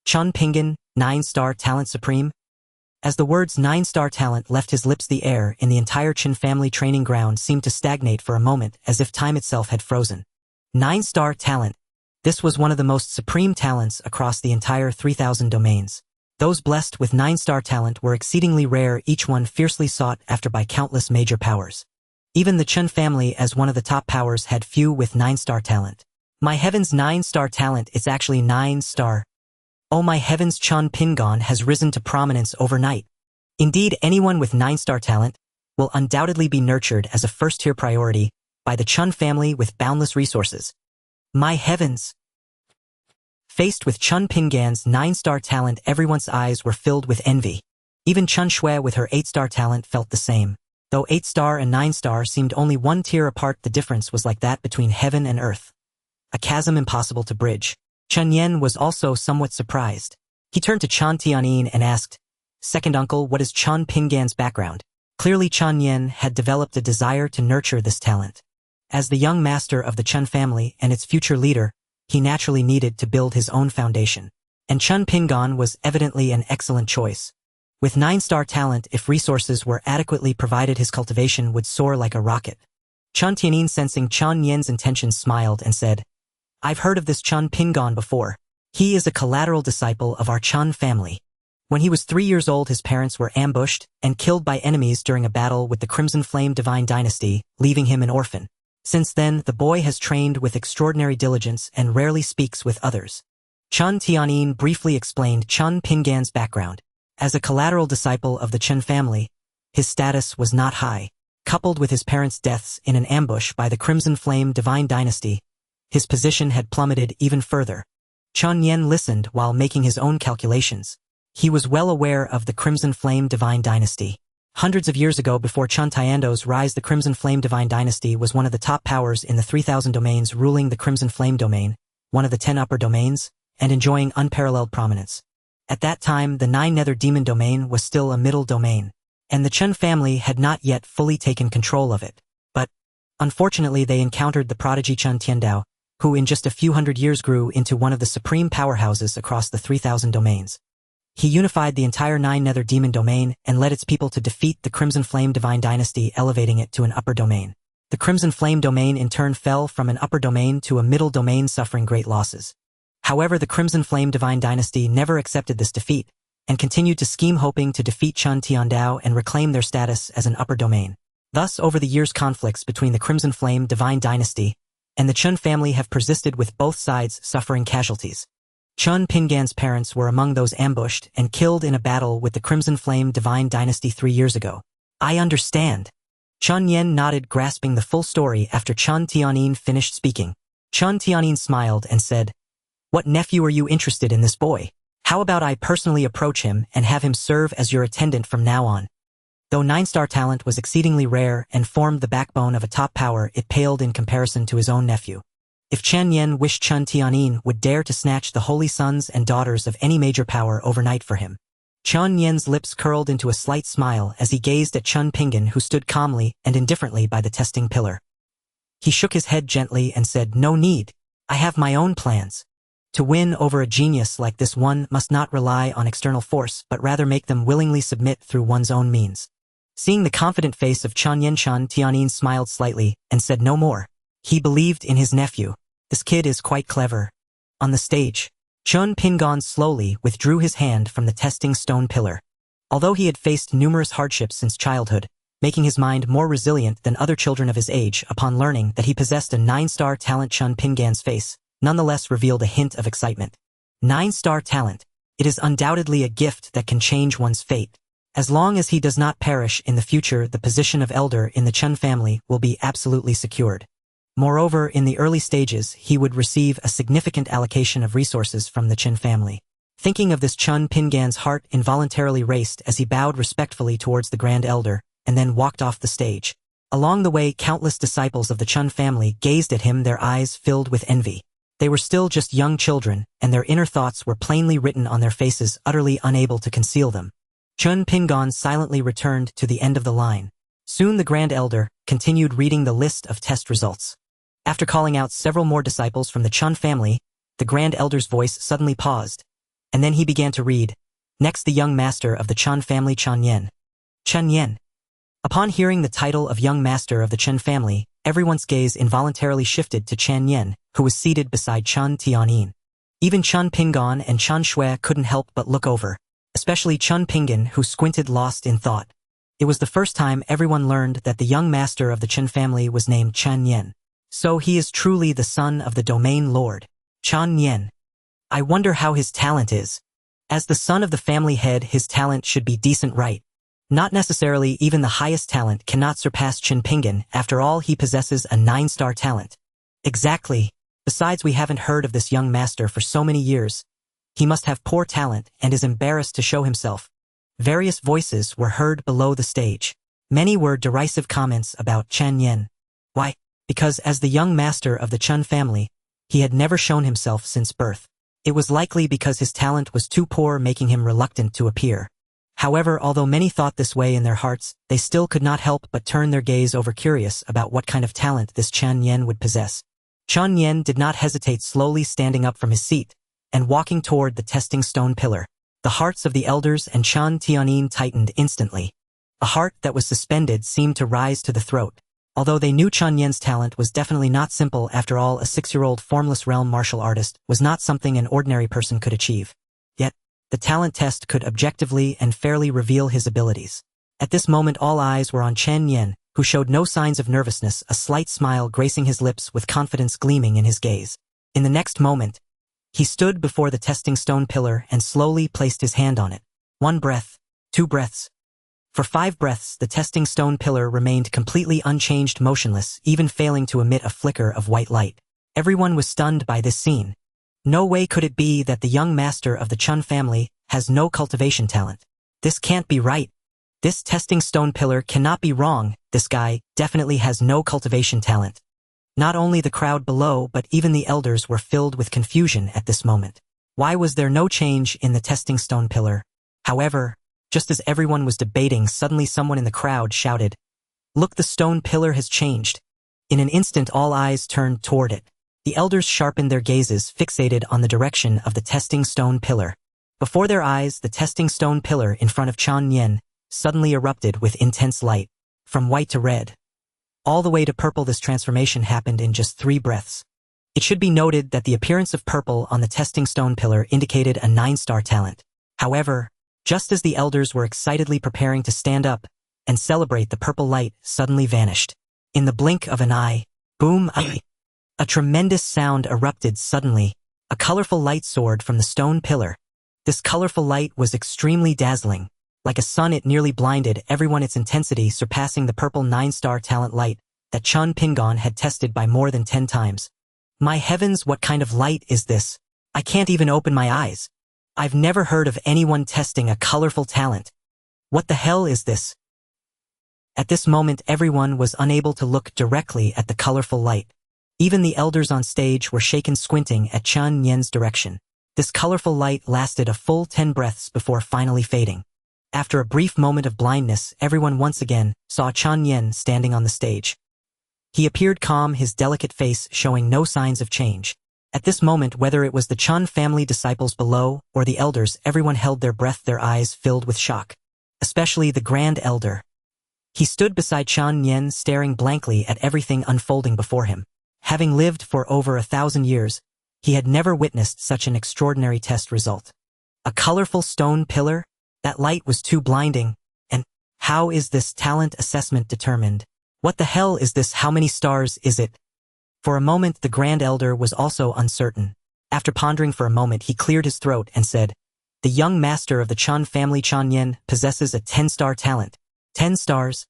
Chen Pingan, 9-star talent supreme? As the words 9-star talent left his lips, the air in the entire Chen family training ground seemed to stagnate for a moment, as if time itself had frozen. 9-star talent. This was one of the most supreme talents across the entire 3,000 domains. Those blessed with 9-star talent were exceedingly rare, each one fiercely sought after by countless major powers. Even the Chen family, as one of the top powers, had few with 9-star talent. My heavens, 9-star talent, it's actually 9-star. Oh my heavens, Chen Pingan has risen to prominence overnight. Indeed, anyone with 9-star talent will undoubtedly be nurtured as a first-tier priority by the Chen family with boundless resources. My heavens! Faced with Chen Pingan's 9-star talent, everyone's eyes were filled with envy. Even Chen Shui with her 8-star talent felt the same. Though 8-star and 9-star seemed only one tier apart, the difference was like that between heaven and earth. A chasm impossible to bridge. Chen Nian was also somewhat surprised. He turned to Chen Tianyin and asked, Second uncle, what is Chen Pingan's background? Clearly Chen Nian had developed a desire to nurture this talent. As the young master of the Chen family and its future leader, he naturally needed to build his own foundation. And Chen Pingan was evidently an excellent choice. With 9-star talent, if resources were adequately provided, his cultivation would soar like a rocket. Chen Tianyin, sensing Chen Nian's intentions, smiled and said, I've heard of this Chen Pingan before. He is a collateral disciple of our Chen family. When he was 3 years old, his parents were ambushed and killed by enemies during a battle with the Crimson Flame Divine Dynasty, leaving him an orphan. Since then, the boy has trained with extraordinary diligence and rarely speaks with others. Chen Tianyin briefly explained Chen Pingan's background. As a collateral disciple of the Chen family, his status was not high. Coupled with his parents' deaths in an ambush by the Crimson Flame Divine Dynasty, his position had plummeted even further. Chen Nian listened while making his own calculations. He was well aware of the Crimson Flame Divine Dynasty. Hundreds of years ago, before Chen Tiando's rise, the Crimson Flame Divine Dynasty was one of the top powers in the 3,000 domains, ruling the Crimson Flame domain, one of the 10 upper domains, and enjoying unparalleled prominence. At that time, the 9 Nether Demon domain was still a middle domain, and the Chen family had not yet fully taken control of it. But, unfortunately, they encountered the prodigy Chen Tiandao, who in just a few hundred years grew into one of the supreme powerhouses across the 3,000 domains. He unified the entire 9 Nether Demon domain and led its people to defeat the Crimson Flame Divine Dynasty, elevating it to an upper domain. The Crimson Flame domain in turn fell from an upper domain to a middle domain, suffering great losses. However, the Crimson Flame Divine Dynasty never accepted this defeat and continued to scheme, hoping to defeat Chen Tiandao and reclaim their status as an upper domain. Thus, over the years, conflicts between the Crimson Flame Divine Dynasty and the Chen family have persisted, with both sides suffering casualties. Chen Pingan's parents were among those ambushed and killed in a battle with the Crimson Flame Divine Dynasty 3 years ago. I understand. Chen Nian nodded, grasping the full story after Chen Tianyin finished speaking. Chen Tianyin smiled and said, What nephew are you interested in this boy? How about I personally approach him and have him serve as your attendant from now on? Though 9-star talent was exceedingly rare and formed the backbone of a top power, it paled in comparison to his own nephew. If Chen Nian wished, Chen Tianyin would dare to snatch the holy sons and daughters of any major power overnight for him. Chen Nian's lips curled into a slight smile as he gazed at Chen Pingan, who stood calmly and indifferently by the testing pillar. He shook his head gently and said, No need. I have my own plans. To win over a genius like this, one must not rely on external force, but rather make them willingly submit through one's own means. Seeing the confident face of Chen Nian, Chen Tianyin smiled slightly and said no more. He believed in his nephew. This kid is quite clever. On the stage, Chen Pingan slowly withdrew his hand from the testing stone pillar. Although he had faced numerous hardships since childhood, making his mind more resilient than other children of his age, upon learning that he possessed a 9-star talent, Chen Pingan's face nonetheless revealed a hint of excitement. 9-star talent. It is undoubtedly a gift that can change one's fate. As long as he does not perish in the future, the position of elder in the Chen family will be absolutely secured. Moreover, in the early stages, he would receive a significant allocation of resources from the Chen family. Thinking of this, Chen Pingan's heart involuntarily raced as he bowed respectfully towards the Grand Elder, and then walked off the stage. Along the way, countless disciples of the Chen family gazed at him, their eyes filled with envy. They were still just young children, and their inner thoughts were plainly written on their faces, utterly unable to conceal them. Chen Pingon silently returned to the end of the line. Soon the Grand Elder continued reading the list of test results. After calling out several more disciples from the Chen family, the Grand Elder's voice suddenly paused, and then he began to read. Next, the young master of the Chen family, Chen Nian. Chen Nian. Upon hearing the title of young master of the Chen family, everyone's gaze involuntarily shifted to Chen Nian, who was seated beside Chen Tianyin. Even Chen Pingon and Chen Shui couldn't help but look over, especially Chen Pingon, who squinted, lost in thought. It was the first time everyone learned that the young master of the Chen family was named Chen Nian. So he is truly the son of the domain lord, Chen Nian. I wonder how his talent is. As the son of the family head, his talent should be decent, right? Not necessarily. Even the highest talent cannot surpass Chen Pingon. After all, he possesses a 9-star talent. Exactly. Besides, we haven't heard of this young master for so many years. He must have poor talent and is embarrassed to show himself. Various voices were heard below the stage. Many were derisive comments about Chen Nian. Why? Because as the young master of the Chen family, he had never shown himself since birth. It was likely because his talent was too poor, making him reluctant to appear. However, although many thought this way in their hearts, they still could not help but turn their gaze over, curious about what kind of talent this Chen Nian would possess. Chen Nian did not hesitate, slowly standing up from his seat and walking toward the testing stone pillar. The hearts of the elders and Chen Tianyin tightened instantly. A heart that was suspended seemed to rise to the throat. Although they knew Chen Nian's talent was definitely not simple, after all, a 6-year-old formless realm martial artist was not something an ordinary person could achieve. Yet, the talent test could objectively and fairly reveal his abilities. At this moment, all eyes were on Chen Nian, who showed no signs of nervousness, a slight smile gracing his lips with confidence gleaming in his gaze. In the next moment, he stood before the testing stone pillar and slowly placed his hand on it. 1 breath, 2 breaths. For 5 breaths, the testing stone pillar remained completely unchanged, motionless, even failing to emit a flicker of white light. Everyone was stunned by this scene. No way could it be that the young master of the Chen family has no cultivation talent. This can't be right. This testing stone pillar cannot be wrong. This guy definitely has no cultivation talent. Not only the crowd below, but even the elders were filled with confusion at this moment. Why was there no change in the testing stone pillar? However, just as everyone was debating, suddenly someone in the crowd shouted, "Look, the stone pillar has changed." In an instant, all eyes turned toward it. The elders sharpened their gazes, fixated on the direction of the testing stone pillar. Before their eyes, the testing stone pillar in front of Chen Nian suddenly erupted with intense light, from white to red, all the way to purple. This transformation happened in just 3 breaths. It should be noted that the appearance of purple on the testing stone pillar indicated a 9-star talent. However, just as the elders were excitedly preparing to stand up and celebrate, the purple light suddenly vanished. In the blink of an eye, boom! A tremendous sound erupted suddenly. A colorful light soared from the stone pillar. This colorful light was extremely dazzling. Like a sun, it nearly blinded everyone, its intensity surpassing the purple 9-star talent light that Chen Pingon had tested by more than 10 times. My heavens, what kind of light is this? I can't even open my eyes. I've never heard of anyone testing a colorful talent. What the hell is this? At this moment, everyone was unable to look directly at the colorful light. Even the elders on stage were shaken, squinting at Chen Nian's direction. This colorful light lasted a full 10 breaths before finally fading. After a brief moment of blindness, everyone once again saw Chen Nian standing on the stage. He appeared calm, his delicate face showing no signs of change. At this moment, whether it was the Chen family disciples below or the elders, everyone held their breath, their eyes filled with shock. Especially the Grand Elder. He stood beside Chen Nian, staring blankly at everything unfolding before him. Having lived for over 1,000 years, he had never witnessed such an extraordinary test result. A colorful stone pillar? That light was too blinding. And how is this talent assessment determined? What the hell is this? How many stars is it? For a moment, the Grand Elder was also uncertain. After pondering for a moment, he cleared his throat and said, "The young master of the Chen family, Chen Nian, possesses a 10-star talent." 10 stars?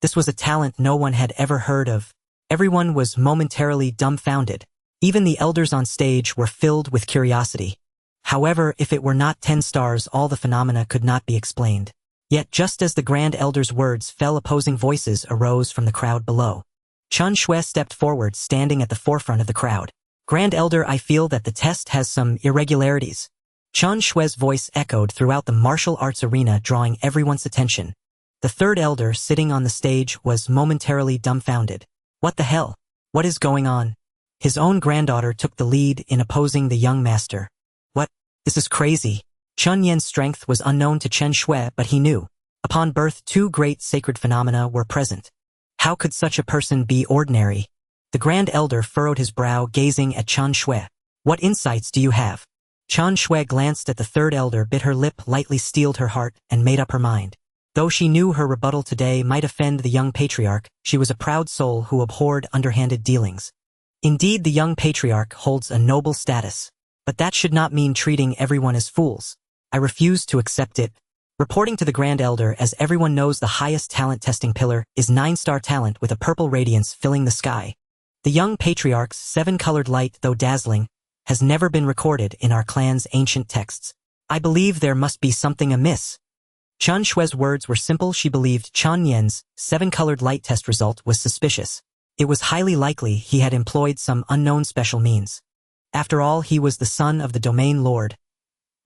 This was a talent no one had ever heard of. Everyone was momentarily dumbfounded. Even the elders on stage were filled with curiosity. However, if it were not 10 stars, all the phenomena could not be explained. Yet just as the Grand Elder's words fell, opposing voices arose from the crowd below. Chen Shui stepped forward, standing at the forefront of the crowd. Grand Elder, I feel that the test has some irregularities. Chen Shui's voice echoed throughout the martial arts arena, drawing everyone's attention. The third elder sitting on the stage was momentarily dumbfounded. What the hell? What is going on? His own granddaughter took the lead in opposing the young master. What? This is crazy. Chen Nian's strength was unknown to Chen Shui, but he knew. Upon birth, two great sacred phenomena were present. How could such a person be ordinary? The Grand Elder furrowed his brow, gazing at Chen Shui. What insights do you have? Chen Shui glanced at the third elder, bit her lip, lightly steeled her heart, and made up her mind. Though she knew her rebuttal today might offend the young patriarch, she was a proud soul who abhorred underhanded dealings. Indeed, the young patriarch holds a noble status. But that should not mean treating everyone as fools. I refuse to accept it. Reporting to the Grand Elder, as everyone knows, the highest talent testing pillar is 9-star talent with a purple radiance filling the sky. The young patriarch's 7-colored light, though dazzling, has never been recorded in our clan's ancient texts. I believe there must be something amiss. Chen Shui's words were simple. She believed Chen Nian's 7-colored light test result was suspicious. It was highly likely he had employed some unknown special means. After all, he was the son of the domain lord,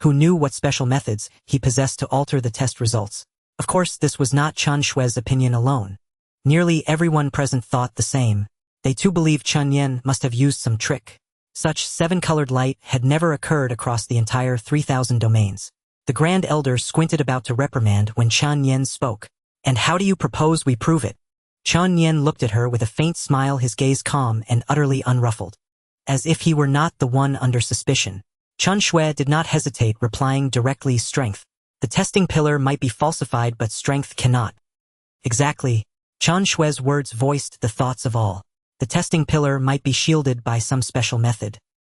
who knew what special methods he possessed to alter the test results. Of course, this was not Chen Shui's opinion alone. Nearly everyone present thought the same. They too believed Chen Nian must have used some trick. Such 7-colored light had never occurred across the entire 3,000 domains. The Grand Elder squinted, about to reprimand when Chen Nian spoke. And how do you propose we prove it? Chen Nian looked at her with a faint smile, his gaze calm and utterly unruffled. As if he were not the one under suspicion. Chen Shui did not hesitate, replying directly, strength. The testing pillar might be falsified, but strength cannot. Exactly. Chen Shui's words voiced the thoughts of all. The testing pillar might be shielded by some special method.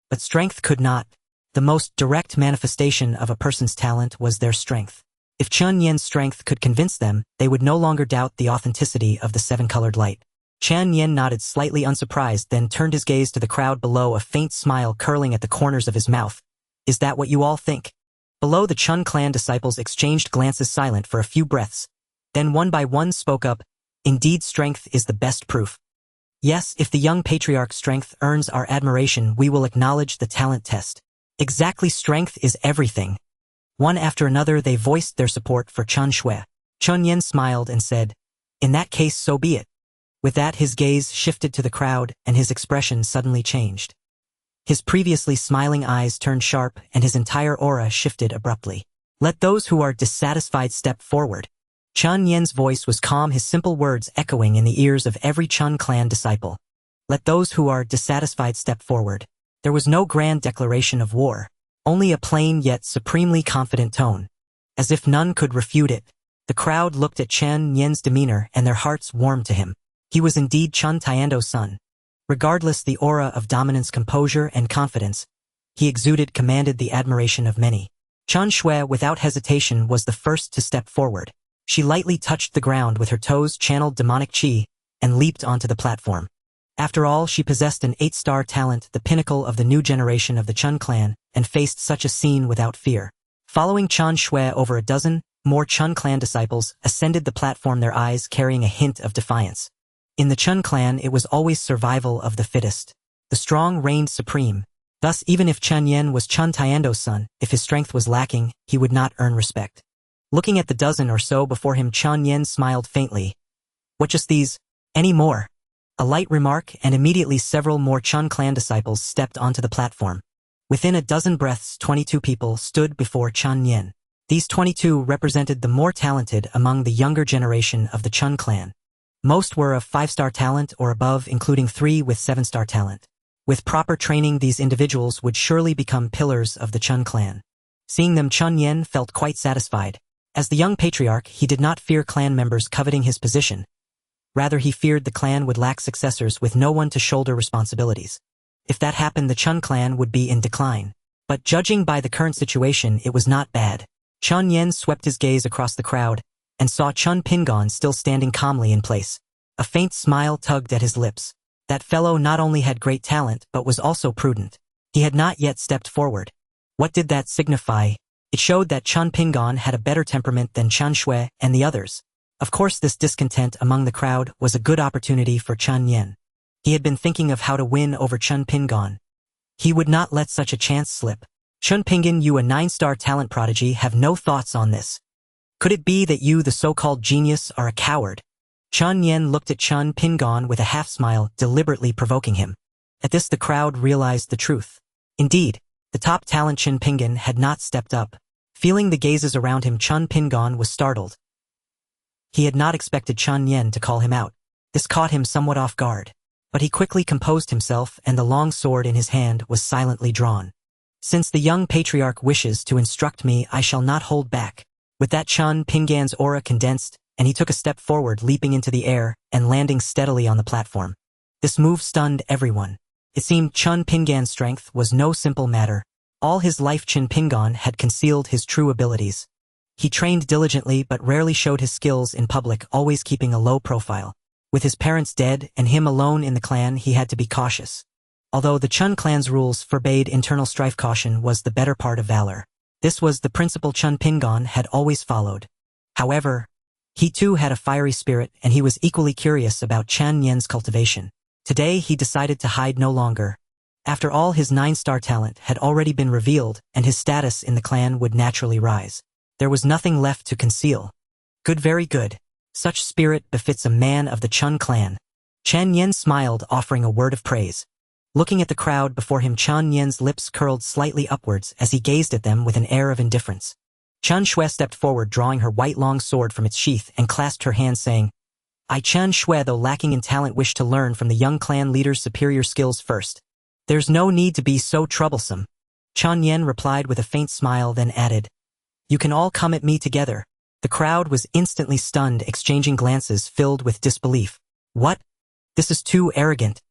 But strength could not. The most direct manifestation of a person's talent was their strength. If Chen Nian's strength could convince them, they would no longer doubt the authenticity of the 7-colored light. Chen Nian nodded, slightly unsurprised, then turned his gaze to the crowd below, a faint smile curling at the corners of his mouth. Is that what you all think? Below, the Chen Clan disciples exchanged glances, silent for a few breaths. Then one by one spoke up. Indeed, strength is the best proof. Yes, if the young patriarch's strength earns our admiration, we will acknowledge the talent test. Exactly, strength is everything. One after another, they voiced their support for Chen Shui. Chen Nian smiled and said, in that case, so be it. With that, his gaze shifted to the crowd, and his expression suddenly changed. His previously smiling eyes turned sharp, and his entire aura shifted abruptly. Let those who are dissatisfied step forward. Chen Nian's voice was calm, his simple words echoing in the ears of every Chen Clan disciple. Let those who are dissatisfied step forward. There was no grand declaration of war, only a plain yet supremely confident tone. As if none could refute it, the crowd looked at Chen Nian's demeanor, and their hearts warmed to him. He was indeed Chen Tiando's son. Regardless the aura of dominance, composure, and confidence he exuded commanded the admiration of many. Chen Shui, without hesitation, was the first to step forward. She lightly touched the ground with her toes, channeled demonic qi, and leaped onto the platform. After all, she possessed an 8-star talent, the pinnacle of the new generation of the Chen Clan, and faced such a scene without fear. Following Chen Shui, over a dozen more Chen Clan disciples ascended the platform, their eyes carrying a hint of defiance. In the Chen Clan, it was always survival of the fittest. The strong reigned supreme. Thus, even if Chen Nian was Chen Tiando's son, if his strength was lacking, he would not earn respect. Looking at the dozen or so before him, Chen Nian smiled faintly. What, just these? Any more? A light remark, and immediately several more Chen Clan disciples stepped onto the platform. Within a dozen breaths, 22 people stood before Chen Nian. These 22 represented the more talented among the younger generation of the Chen Clan. Most were of 5-star talent or above, including 3 with 7-star talent. With proper training, these individuals would surely become pillars of the Chen Clan. Seeing them, Chen Nian felt quite satisfied. As the young patriarch, he did not fear clan members coveting his position. Rather, he feared the clan would lack successors with no one to shoulder responsibilities. If that happened, the Chen Clan would be in decline. But judging by the current situation, it was not bad. Chen Nian swept his gaze across the crowd and saw Chen Pingon still standing calmly in place. A faint smile tugged at his lips. That fellow not only had great talent but was also prudent. He had not yet stepped forward. What did that signify? It showed that Chen Pingan had a better temperament than Chen Shui and the others. Of course, this discontent among the crowd was a good opportunity for Chen Nian. He had been thinking of how to win over Chen Pingan. He would not let such a chance slip. Chen Pingan, you a 9-star talent prodigy, have no thoughts on this. Could it be that you, the so-called genius, are a coward? Chen Nian looked at Chen Pingan with a half-smile, deliberately provoking him. At this the crowd realized the truth. Indeed, the top talent Chen Pingan had not stepped up. Feeling the gazes around him, Chen Pingan was startled. He had not expected Chen Nian to call him out. This caught him somewhat off guard. But he quickly composed himself, and the long sword in his hand was silently drawn. Since the young patriarch wishes to instruct me, I shall not hold back. With that, Chen Pingan's aura condensed, and he took a step forward, leaping into the air and landing steadily on the platform. This move stunned everyone. It seemed Chen Pingan's strength was no simple matter. All his life Chen Pingan had concealed his true abilities. He trained diligently but rarely showed his skills in public, always keeping a low profile. With his parents dead and him alone in the clan, he had to be cautious. Although the Chen clan's rules forbade internal strife, caution was the better part of valor. This was the principle Chen Pingan had always followed. However, he too had a fiery spirit, and he was equally curious about Chen Nian's cultivation. Today he decided to hide no longer. After all, his 9-star talent had already been revealed, and his status in the clan would naturally rise. There was nothing left to conceal. Good, very good. Such spirit befits a man of the Chen clan. Chen Nian smiled, offering a word of praise. Looking at the crowd before him, Chen Nian's lips curled slightly upwards as he gazed at them with an air of indifference. Chen Shui stepped forward, drawing her white long sword from its sheath, and clasped her hands, saying, I, Chen Shui, though lacking in talent, wish to learn from the young clan leader's superior skills first. There's no need to be so troublesome. Chen Nian replied with a faint smile, then added, You can all come at me together. The crowd was instantly stunned, exchanging glances filled with disbelief. What? This is too arrogant.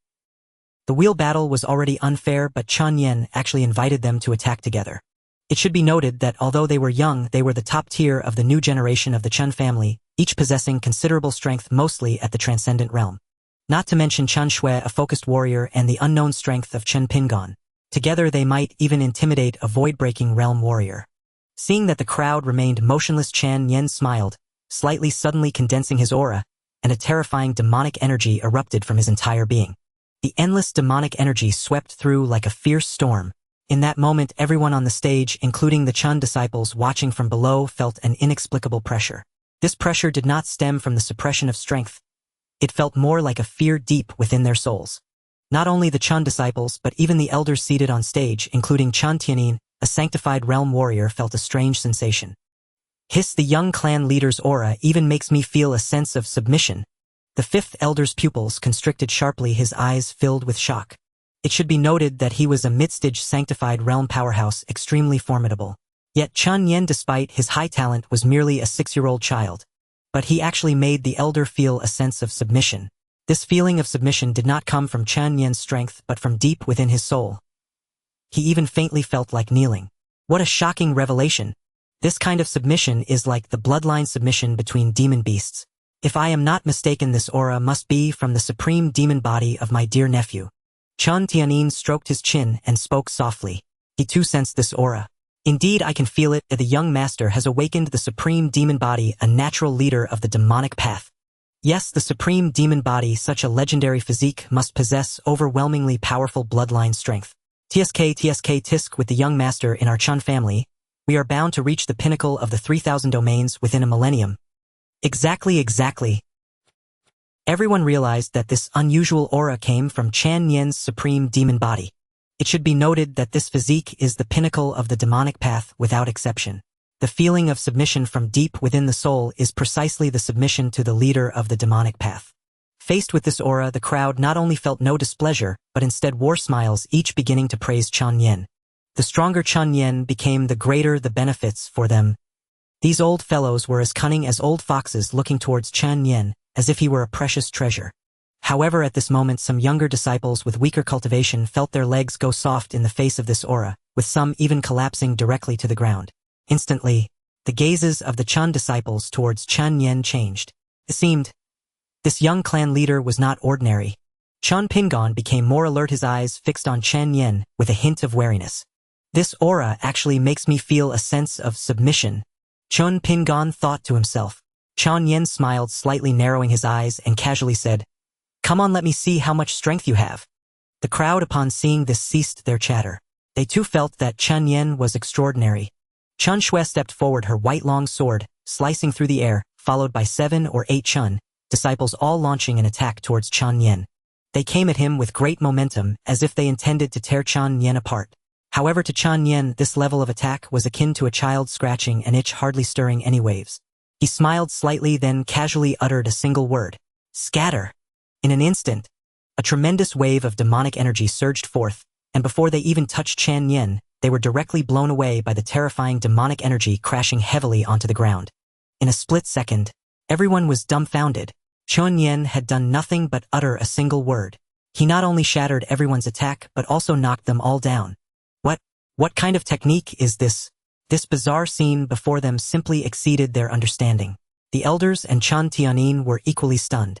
The wheel battle was already unfair, but Chen Nian actually invited them to attack together. It should be noted that although they were young, they were the top tier of the new generation of the Chen family, each possessing considerable strength, mostly at the transcendent realm. Not to mention Chen Shui, a focused warrior, and the unknown strength of Chen Pingan. Together they might even intimidate a void-breaking realm warrior. Seeing that the crowd remained motionless, Chen Nian smiled, suddenly condensing his aura, and a terrifying demonic energy erupted from his entire being. The endless demonic energy swept through like a fierce storm. In that moment, everyone on the stage, including the Chen disciples watching from below, felt an inexplicable pressure. This pressure did not stem from the suppression of strength. It felt more like a fear deep within their souls. Not only the Chen disciples, but even the elders seated on stage, including Chen Nian, a sanctified realm warrior, felt a strange sensation. Hiss, the young clan leader's aura even makes me feel a sense of submission. The fifth elder's pupils constricted sharply, his eyes filled with shock. It should be noted that he was a mid-stage sanctified realm powerhouse, extremely formidable. Yet Chen Nian, despite his high talent, was merely a 6-year-old child. But he actually made the elder feel a sense of submission. This feeling of submission did not come from Chen Nian's strength, but from deep within his soul. He even faintly felt like kneeling. What a shocking revelation! This kind of submission is like the bloodline submission between demon beasts. If I am not mistaken, this aura must be from the supreme demon body of my dear nephew. Chen Tianyin stroked his chin and spoke softly. He too sensed this aura. Indeed, I can feel it. The young master has awakened the supreme demon body, a natural leader of the demonic path. Yes, the supreme demon body, such a legendary physique, must possess overwhelmingly powerful bloodline strength. Tisk with the young master in our Chen family, we are bound to reach the pinnacle of the 3,000 domains within a millennium. Exactly. Everyone realized that this unusual aura came from Chen Nian's supreme demon body. It should be noted that this physique is the pinnacle of the demonic path without exception. The feeling of submission from deep within the soul is precisely the submission to the leader of the demonic path. Faced with this aura, the crowd not only felt no displeasure, but instead wore smiles, each beginning to praise Chen Nian. The stronger Chen Nian became, the greater the benefits for them. These old fellows were as cunning as old foxes, looking towards Chen Nian, as if he were a precious treasure. However, at this moment, some younger disciples with weaker cultivation felt their legs go soft in the face of this aura, with some even collapsing directly to the ground. Instantly, the gazes of the Chen disciples towards Chen Nian changed. It seemed this young clan leader was not ordinary. Chen Pingan became more alert, his eyes fixed on Chen Nian with a hint of wariness. This aura actually makes me feel a sense of submission. Chen Pingan thought to himself. Chen Nian smiled, slightly narrowing his eyes, and casually said, "Come on, let me see how much strength you have." The crowd, upon seeing this, ceased their chatter. They too felt that Chen Nian was extraordinary. Chen Shui stepped forward, her white long sword slicing through the air, followed by 7 or 8 Chen disciples, all launching an attack towards Chen Nian. They came at him with great momentum, as if they intended to tear Chen Nian apart. However, to Chen Nian, this level of attack was akin to a child scratching an itch, hardly stirring any waves. He smiled slightly, then casually uttered a single word: "Scatter." In an instant, a tremendous wave of demonic energy surged forth, and before they even touched Chen Nian, they were directly blown away by the terrifying demonic energy, crashing heavily onto the ground. In a split second, everyone was dumbfounded. Chen Nian had done nothing but utter a single word. He not only shattered everyone's attack, but also knocked them all down. What kind of technique is this? This bizarre scene before them simply exceeded their understanding. The elders and Chen Tianin were equally stunned.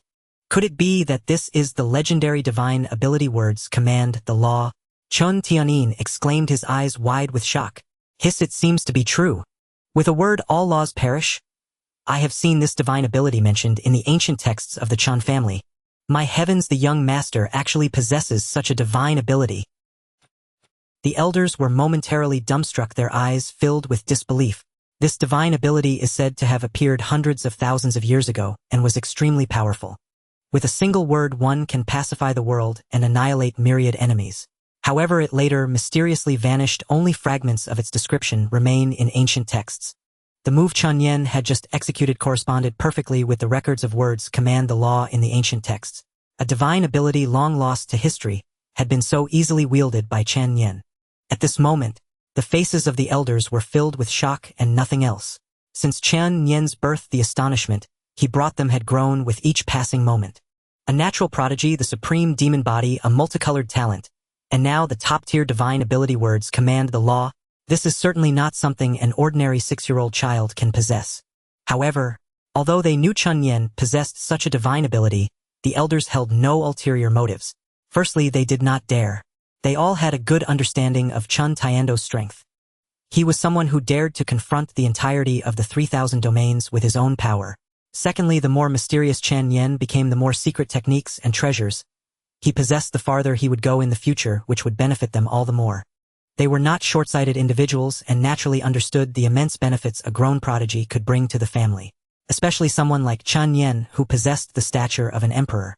Could it be that this is the legendary divine ability words command the law? Chen Tianin exclaimed, his eyes wide with shock. Hiss, it seems to be true. With a word, all laws perish? I have seen this divine ability mentioned in the ancient texts of the Chen family. My heavens, the young master actually possesses such a divine ability. The elders were momentarily dumbstruck, their eyes filled with disbelief. This divine ability is said to have appeared hundreds of thousands of years ago and was extremely powerful. With a single word, one can pacify the world and annihilate myriad enemies. However, it later mysteriously vanished. Only fragments of its description remain in ancient texts. The move Chen Nian had just executed corresponded perfectly with the records of words command the law in the ancient texts. A divine ability long lost to history had been so easily wielded by Chen Nian. At this moment, the faces of the elders were filled with shock and nothing else. Since Chen Nian's birth, the astonishment he brought them had grown with each passing moment. A natural prodigy, the supreme demon body, a multicolored talent, and now the top-tier divine ability words command the law. This is certainly not something an ordinary 6-year-old child can possess. However, although they knew Chen Nian possessed such a divine ability, the elders held no ulterior motives. Firstly, they did not dare. They all had a good understanding of Chen Tiando's strength. He was someone who dared to confront the entirety of the 3,000 domains with his own power. Secondly, the more mysterious Chen Nian became, the more secret techniques and treasures he possessed, the farther he would go in the future, which would benefit them all the more. They were not short-sighted individuals and naturally understood the immense benefits a grown prodigy could bring to the family, especially someone like Chen Nian, who possessed the stature of an emperor.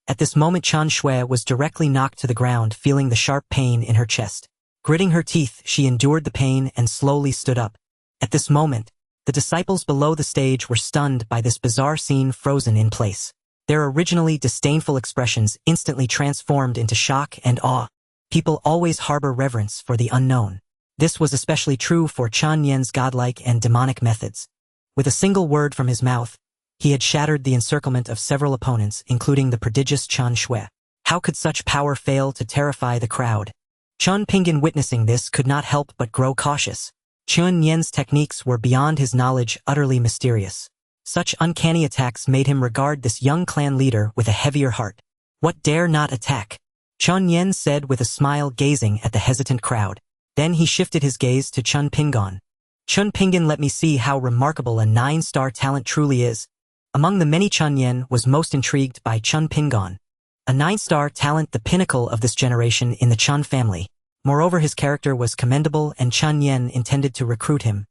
At this moment, Chen Shui was directly knocked to the ground, feeling the sharp pain in her chest. Gritting her teeth, she endured the pain and slowly stood up. At this moment, the disciples below the stage were stunned by this bizarre scene, frozen in place. Their originally disdainful expressions instantly transformed into shock and awe. People always harbor reverence for the unknown. This was especially true for Chen Nian's godlike and demonic methods. With a single word from his mouth, he had shattered the encirclement of several opponents, including the prodigious Chen Shui. How could such power fail to terrify the crowd? Chen Pingan, witnessing this, could not help but grow cautious. Chen Nian's techniques were beyond his knowledge, utterly mysterious. Such uncanny attacks made him regard this young clan leader with a heavier heart. What, dare not attack? Chen Nian said with a smile, gazing at the hesitant crowd. Then he shifted his gaze to Chen Pingan. Chen Pingan, let me see how remarkable a 9-star talent truly is. Among the many, Chen Nian was most intrigued by Chen Pingan. A 9-star talent, the pinnacle of this generation in the Chen family. Moreover, his character was commendable and Chen Nian intended to recruit him.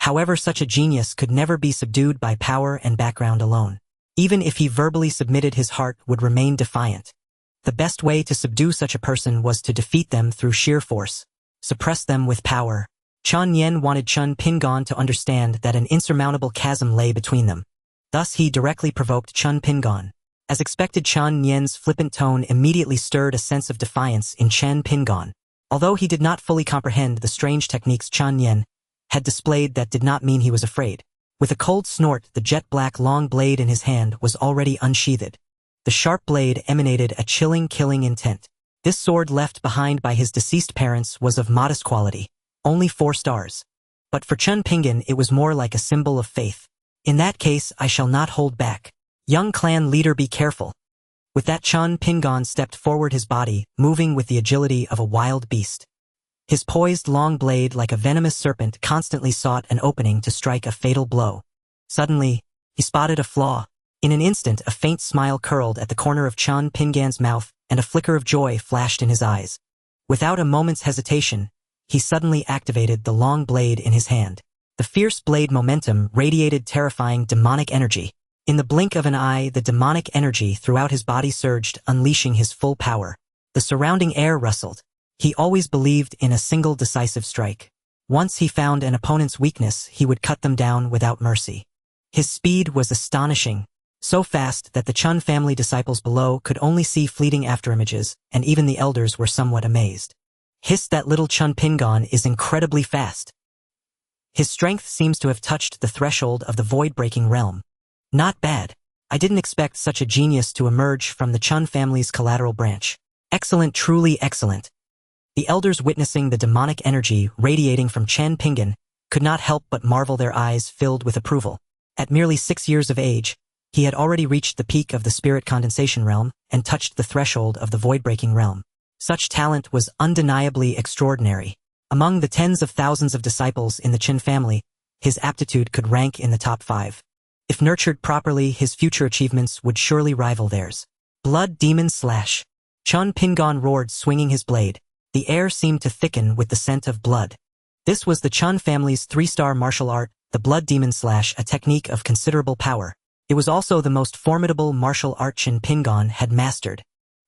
However, such a genius could never be subdued by power and background alone. Even if he verbally submitted, his heart would remain defiant. The best way to subdue such a person was to defeat them through sheer force. Suppress them with power. Chen Nian wanted Chen Pingan to understand that an insurmountable chasm lay between them. Thus he directly provoked Chen Pingan. As expected, Chen Nian's flippant tone immediately stirred a sense of defiance in Chen Pingan. Although he did not fully comprehend the strange techniques Chen Nian had displayed, that did not mean he was afraid. With a cold snort, the jet-black long blade in his hand was already unsheathed. The sharp blade emanated a chilling, killing intent. This sword, left behind by his deceased parents, was of modest quality, only 4 stars. But for Chen Pingan, it was more like a symbol of faith. In that case, I shall not hold back. Young clan leader, be careful. With that, Chen Pingan stepped forward, his body moving with the agility of a wild beast. His poised long blade like a venomous serpent constantly sought an opening to strike a fatal blow. Suddenly, he spotted a flaw. In an instant, a faint smile curled at the corner of Chen Pingan's mouth, and a flicker of joy flashed in his eyes. Without a moment's hesitation, he suddenly activated the long blade in his hand. The fierce blade momentum radiated terrifying demonic energy. In the blink of an eye, the demonic energy throughout his body surged, unleashing his full power. The surrounding air rustled. He always believed in a single decisive strike. Once he found an opponent's weakness, he would cut them down without mercy. His speed was astonishing, so fast that the Chen family disciples below could only see fleeting afterimages, and even the elders were somewhat amazed. Hissed, that little Chen Pingan is incredibly fast. His strength seems to have touched the threshold of the void-breaking realm. Not bad. I didn't expect such a genius to emerge from the Chen family's collateral branch. Excellent, truly excellent. The elders, witnessing the demonic energy radiating from Chen Pingan, could not help but marvel, their eyes filled with approval. At merely 6 years of age, he had already reached the peak of the spirit condensation realm and touched the threshold of the void-breaking realm. Such talent was undeniably extraordinary. Among the tens of thousands of disciples in the Chen family, his aptitude could rank in the top 5. If nurtured properly, his future achievements would surely rival theirs. Blood demon slash. Chen Pingan roared, swinging his blade. The air seemed to thicken with the scent of blood. This was the Chen family's 3-star martial art, the blood demon slash, a technique of considerable power. It was also the most formidable martial art Chen Pingan had mastered.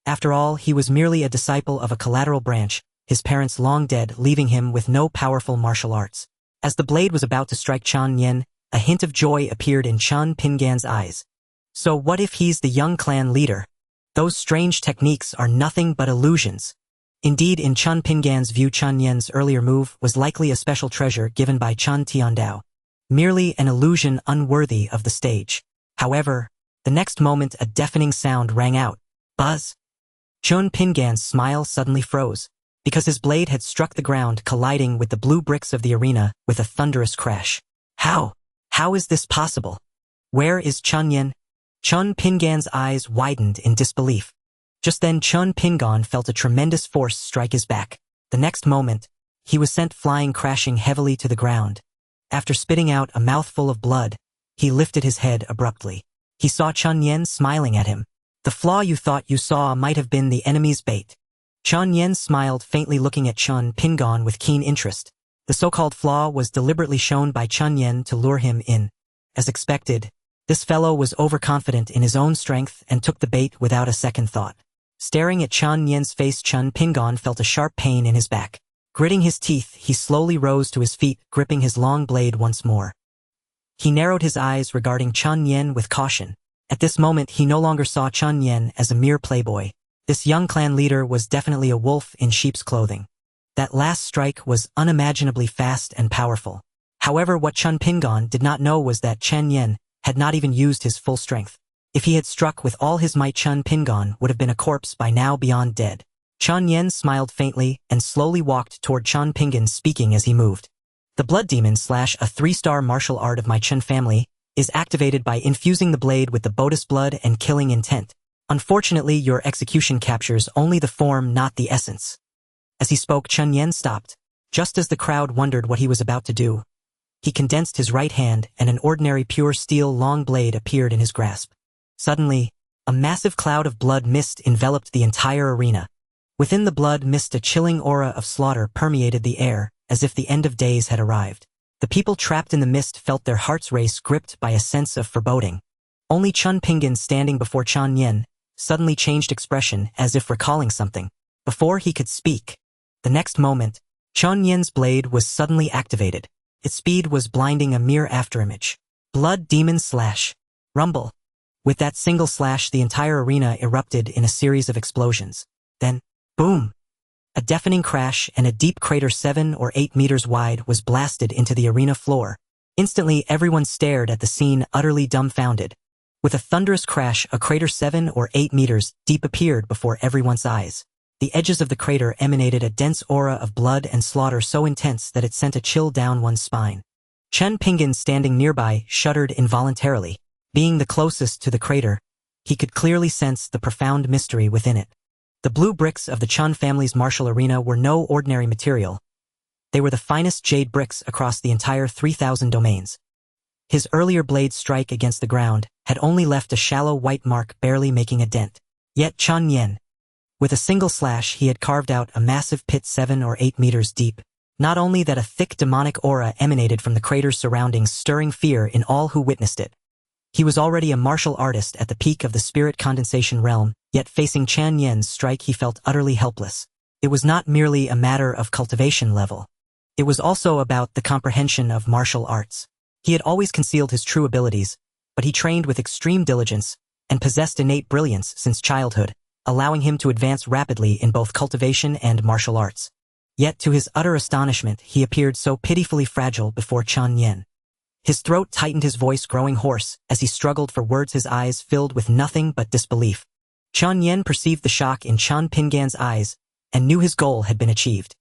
After all, he was merely a disciple of a collateral branch, his parents long dead, leaving him with no powerful martial arts. As the blade was about to strike Chen Nian, a hint of joy appeared in Chen Pingan's eyes. So what if he's the young clan leader? Those strange techniques are nothing but illusions. Indeed, in Chen Pingan's view, Chen Nian's earlier move was likely a special treasure given by Chen Tiandao. Merely an illusion unworthy of the stage. However, the next moment a deafening sound rang out. Buzz! Chen Pingan's smile suddenly froze, because his blade had struck the ground, colliding with the blue bricks of the arena with a thunderous crash. How? How is this possible? Where is Chen Nian? Chen Pingan's eyes widened in disbelief. Just then Chen Pingan felt a tremendous force strike his back. The next moment, he was sent flying, crashing heavily to the ground. After spitting out a mouthful of blood, he lifted his head abruptly. He saw Chen Nian smiling at him. The flaw you thought you saw might have been the enemy's bait. Chen Nian smiled faintly, looking at Chen Pingan with keen interest. The so-called flaw was deliberately shown by Chen Nian to lure him in. As expected, this fellow was overconfident in his own strength and took the bait without a second thought. Staring at Chen Nian's face, Chen Pingan felt a sharp pain in his back. Gritting his teeth, he slowly rose to his feet, gripping his long blade once more. He narrowed his eyes, regarding Chen Nian with caution. At this moment, he no longer saw Chen Nian as a mere playboy. This young clan leader was definitely a wolf in sheep's clothing. That last strike was unimaginably fast and powerful. However, what Chen Pingan did not know was that Chen Nian had not even used his full strength. If he had struck with all his might, Chen Pingan would have been a corpse by now, beyond dead. Chen Nian smiled faintly and slowly walked toward Chen Pingan, speaking as he moved. The blood demon slash, a 3-star martial art of my Chen family, is activated by infusing the blade with the Bodis blood and killing intent. Unfortunately, your execution captures only the form, not the essence. As he spoke, Chen Nian stopped. Just as the crowd wondered what he was about to do, he condensed his right hand and an ordinary pure steel long blade appeared in his grasp. Suddenly, a massive cloud of blood mist enveloped the entire arena. Within the blood mist, a chilling aura of slaughter permeated the air, as if the end of days had arrived. The people trapped in the mist felt their hearts race, gripped by a sense of foreboding. Only Chen Pingan, standing before Chen Nian, suddenly changed expression, as if recalling something. Before he could speak, the next moment, Chen Nian's blade was suddenly activated. Its speed was blinding, a mere afterimage. Blood demon slash. Rumble. With that single slash, the entire arena erupted in a series of explosions. Then, boom! A deafening crash, and a deep crater 7 or 8 meters wide was blasted into the arena floor. Instantly, everyone stared at the scene, utterly dumbfounded. With a thunderous crash, a crater 7 or 8 meters deep appeared before everyone's eyes. The edges of the crater emanated a dense aura of blood and slaughter so intense that it sent a chill down one's spine. Chen Pingan, standing nearby, shuddered involuntarily. Being the closest to the crater, he could clearly sense the profound mystery within it. The blue bricks of the Chen family's martial arena were no ordinary material. They were the finest jade bricks across the entire 3,000 domains. His earlier blade's strike against the ground had only left a shallow white mark barely making a dent. Yet Chen Nian, with a single slash he had carved out a massive pit 7 or 8 meters deep. Not only that, a thick demonic aura emanated from the crater's surroundings, stirring fear in all who witnessed it. He was already a martial artist at the peak of the spirit condensation realm, yet facing Chen Nian's strike he felt utterly helpless. It was not merely a matter of cultivation level. It was also about the comprehension of martial arts. He had always concealed his true abilities, but he trained with extreme diligence and possessed innate brilliance since childhood, allowing him to advance rapidly in both cultivation and martial arts. Yet to his utter astonishment, he appeared so pitifully fragile before Chen Nian. His throat tightened, his voice growing hoarse as he struggled for words, his eyes filled with nothing but disbelief. Chen Nian perceived the shock in Chen Pingan's eyes and knew his goal had been achieved.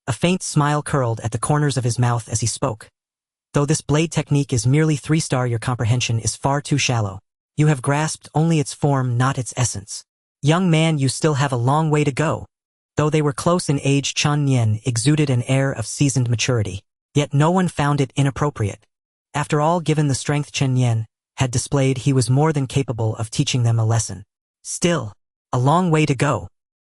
A faint smile curled at the corners of his mouth as he spoke. Though this blade technique is merely 3-star, your comprehension is far too shallow. You have grasped only its form, not its essence. Young man, you still have a long way to go. Though they were close in age, Chen Nian exuded an air of seasoned maturity. Yet no one found it inappropriate. After all, given the strength Chen Nian had displayed, he was more than capable of teaching them a lesson. Still, a long way to go.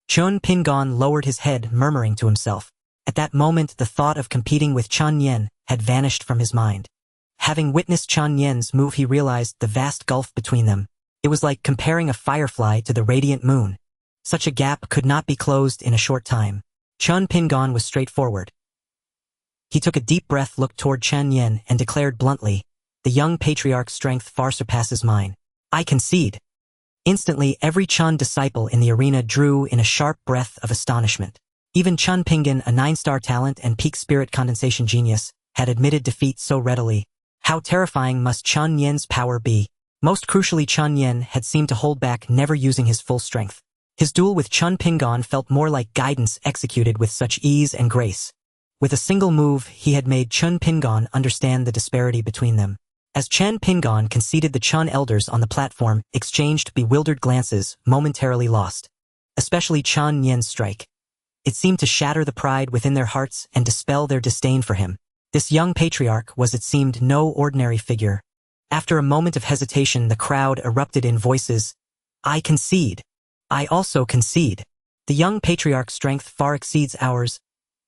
Chen Pingan lowered his head, murmuring to himself. At that moment, the thought of competing with Chen Nian had vanished from his mind. Having witnessed Chen Nian's move, he realized the vast gulf between them. It was like comparing a firefly to the radiant moon. Such a gap could not be closed in a short time. Chen Pingan was straightforward. He took a deep breath, looked toward Chen Nian, and declared bluntly, "The young patriarch's strength far surpasses mine. I concede." Instantly, every Chen disciple in the arena drew in a sharp breath of astonishment. Even Chen Pingan, a 9-star talent and peak spirit condensation genius, had admitted defeat so readily. How terrifying must Chen Nian's power be? Most crucially, Chen Nian had seemed to hold back, never using his full strength. His duel with Chen Pingan felt more like guidance executed with such ease and grace. With a single move, he had made Chen Pingan understand the disparity between them. As Chen Pingan conceded, the Chen elders on the platform exchanged bewildered glances, momentarily lost. Especially Chen Nian's strike. It seemed to shatter the pride within their hearts and dispel their disdain for him. This young patriarch was, it seemed, no ordinary figure. After a moment of hesitation, the crowd erupted in voices. "I concede. I also concede. The young patriarch's strength far exceeds ours.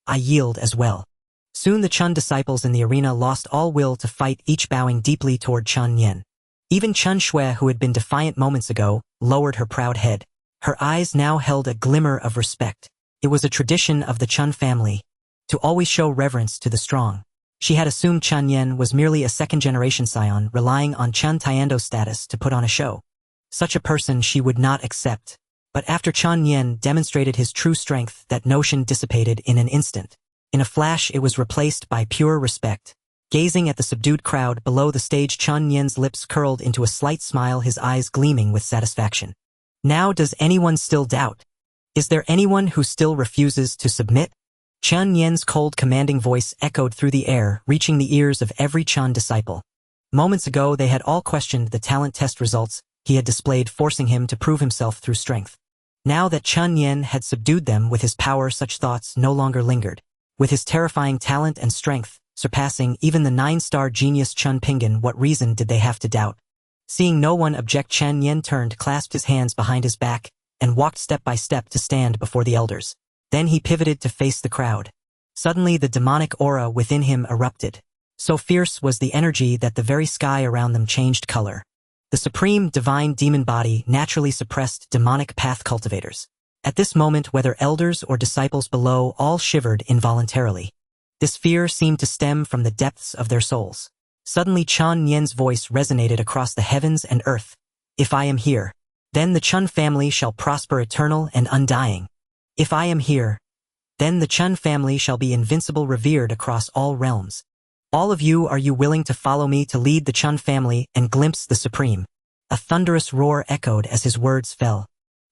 I yield as well." Soon the Chen disciples in the arena lost all will to fight, each bowing deeply toward Chen Nian. Even Chen Shui, who had been defiant moments ago, lowered her proud head. Her eyes now held a glimmer of respect. It was a tradition of the Chen family to always show reverence to the strong. She had assumed Chen Nian was merely a second-generation scion, relying on Chen Tiando's status to put on a show. Such a person she would not accept. But after Chen Nian demonstrated his true strength, that notion dissipated in an instant. In a flash, it was replaced by pure respect. Gazing at the subdued crowd below the stage, Chen Nian's lips curled into a slight smile, his eyes gleaming with satisfaction. Now, does anyone still doubt? Is there anyone who still refuses to submit? Chen Nian's cold, commanding voice echoed through the air, reaching the ears of every Chen disciple. Moments ago, they had all questioned the talent test results he had displayed, forcing him to prove himself through strength. Now that Chen Nian had subdued them with his power, such thoughts no longer lingered. With his terrifying talent and strength, surpassing even the 9-star genius Chen Pingan, what reason did they have to doubt? Seeing no one object, Chen Nian turned, clasped his hands behind his back, and walked step by step to stand before the elders. Then he pivoted to face the crowd. Suddenly the demonic aura within him erupted. So fierce was the energy that the very sky around them changed color. The supreme divine demon body naturally suppressed demonic path cultivators. At this moment, whether elders or disciples below, all shivered involuntarily. This fear seemed to stem from the depths of their souls. Suddenly Chen Nian's voice resonated across the heavens and earth. "If I am here, then the Chen family shall prosper, eternal and undying. If I am here, then the Chen family shall be invincible, revered across all realms. All of you, are you willing to follow me to lead the Chen family and glimpse the supreme?" A thunderous roar echoed as his words fell.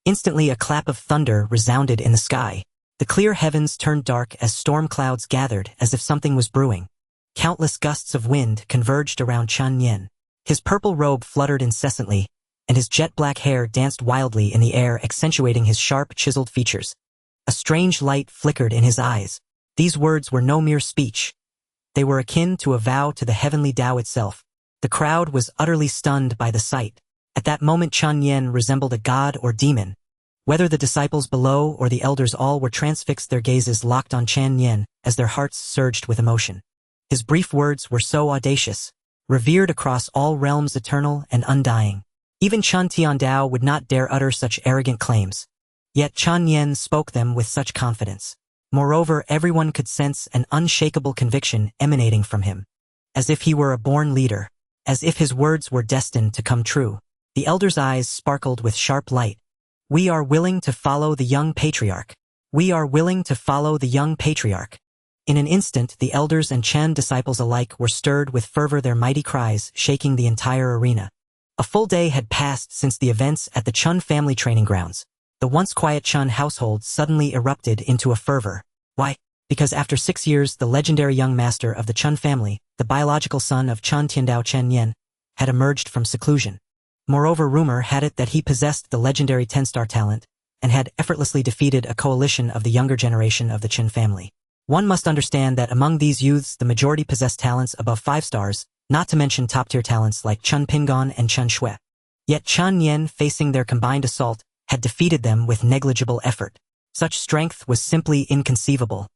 Instantly a clap of thunder resounded in the sky. The clear heavens turned dark as storm clouds gathered, as if something was brewing. Countless gusts of wind converged around Chen Nian. His purple robe fluttered incessantly, and his jet-black hair danced wildly in the air, accentuating his sharp, chiseled features. A strange light flickered in his eyes. These words were no mere speech. They were akin to a vow to the heavenly Tao itself. The crowd was utterly stunned by the sight. At that moment Chen Nian resembled a god or demon. Whether the disciples below or the elders, all were transfixed, their gazes locked on Chen Nian as their hearts surged with emotion. His brief words were so audacious, revered across all realms, eternal and undying. Even Chen Tiandao would not dare utter such arrogant claims. Yet Chen Nian spoke them with such confidence. Moreover, everyone could sense an unshakable conviction emanating from him. As if he were a born leader. As if his words were destined to come true. The elders' eyes sparkled with sharp light. We are willing to follow the young patriarch. We are willing to follow the young patriarch. In an instant, the elders and Chen disciples alike were stirred with fervor, their mighty cries shaking the entire arena. A full day had passed since the events at the Chen family training grounds. The once quiet Chen household suddenly erupted into a fervor. Why? Because after 6 years, the legendary young master of the Chen family, the biological son of Chen Tiandao, Chen Nian, had emerged from seclusion. Moreover, rumor had it that he possessed the legendary 10-star talent and had effortlessly defeated a coalition of the younger generation of the Chen family. One must understand that among these youths, the majority possessed talents above 5 stars, not to mention top-tier talents like Chen Pingon and Chen Shui. Yet Chen Nian, facing their combined assault, had defeated them with negligible effort. Such strength was simply inconceivable.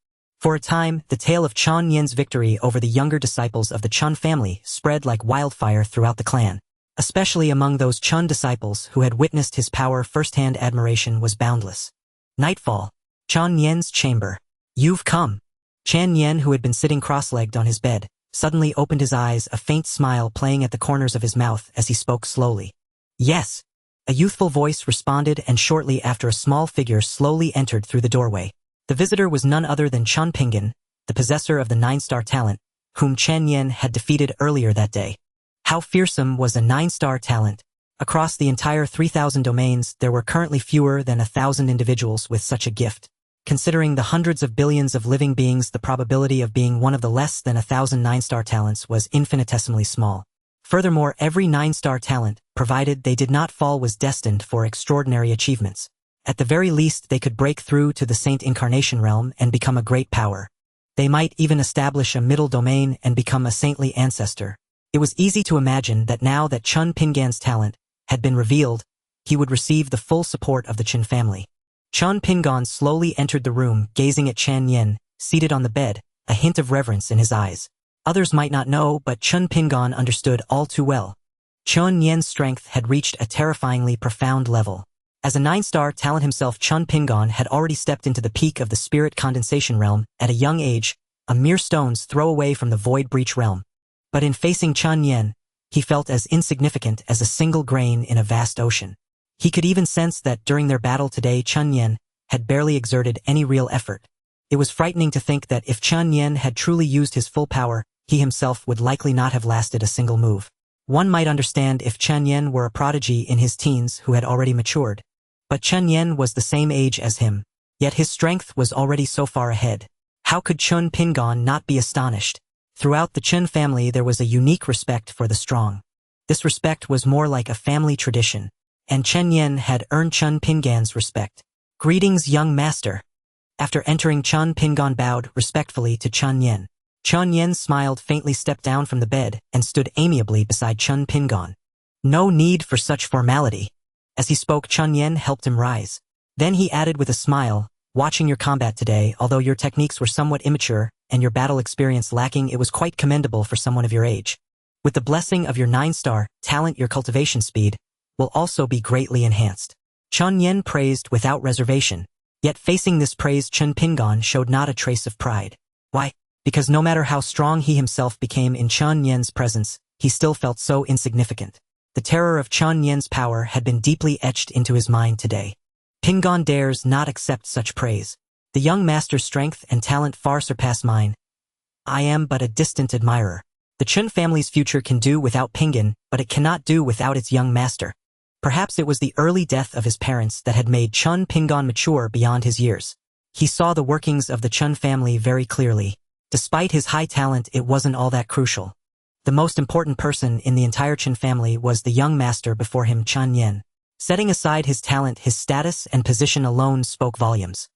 For a time, the tale of Chen Nian's victory over the younger disciples of the Chen family spread like wildfire throughout the clan. Especially among those Chen disciples who had witnessed his power firsthand, admiration was boundless. Nightfall. Chen Nian's chamber. You've come. Chen Nian, who had been sitting cross-legged on his bed, suddenly opened his eyes, a faint smile playing at the corners of his mouth as he spoke slowly. Yes. A youthful voice responded, and shortly after a small figure slowly entered through the doorway. The visitor was none other than Chen Pingon, the possessor of the 9-star talent, whom Chen Nian had defeated earlier that day. How fearsome was a 9-star talent! Across the entire 3,000 domains, there were currently fewer than 1,000 individuals with such a gift. Considering the hundreds of billions of living beings, the probability of being one of the less than 1,000 9-star talents was infinitesimally small. Furthermore, every 9-star talent, provided they did not fall, was destined for extraordinary achievements. At the very least, they could break through to the Saint Incarnation realm and become a great power. They might even establish a middle domain and become a saintly ancestor. It was easy to imagine that now that Chen Pingan's talent had been revealed, he would receive the full support of the Chen family. Chen Pingan slowly entered the room, gazing at Chen Nian, seated on the bed, a hint of reverence in his eyes. Others might not know, but Chen Pingan understood all too well. Chen Nian's strength had reached a terrifyingly profound level. As a 9-star talent himself, Chen Pingan had already stepped into the peak of the spirit condensation realm at a young age, a mere stone's throw away from the void breach realm. But in facing Chen Nian, he felt as insignificant as a single grain in a vast ocean. He could even sense that during their battle today, Chen Nian had barely exerted any real effort. It was frightening to think that if Chen Nian had truly used his full power, he himself would likely not have lasted a single move. One might understand if Chen Nian were a prodigy in his teens who had already matured. But Chen Nian was the same age as him, yet his strength was already so far ahead. How could Chen Pingan not be astonished? Throughout the Chen family there was a unique respect for the strong. This respect was more like a family tradition, and Chen Nian had earned Chen Pingan's respect. Greetings, young master. After entering, Chen Pingan bowed respectfully to Chen Nian. Chen Nian smiled faintly, stepped down from the bed, and stood amiably beside Chen Pingan. No need for such formality. As he spoke, Chen Nian helped him rise. Then he added with a smile, watching your combat today, although your techniques were somewhat immature and your battle experience lacking, it was quite commendable for someone of your age. With the blessing of your 9-star talent, your cultivation speed will also be greatly enhanced. Chen Nian praised without reservation. Yet facing this praise, Chen Pingan showed not a trace of pride. Why? Because no matter how strong he himself became in Chen Nian's presence, he still felt so insignificant. The terror of Chen Nian's power had been deeply etched into his mind today. Pingan dares not accept such praise. The young master's strength and talent far surpass mine. I am but a distant admirer. The Chen family's future can do without Pingan, but it cannot do without its young master. Perhaps it was the early death of his parents that had made Chen Pingan mature beyond his years. He saw the workings of the Chen family very clearly. Despite his high talent, it wasn't all that crucial. The most important person in the entire Chen family was the young master before him, Chen Nian. Setting aside his talent, his status and position alone spoke volumes.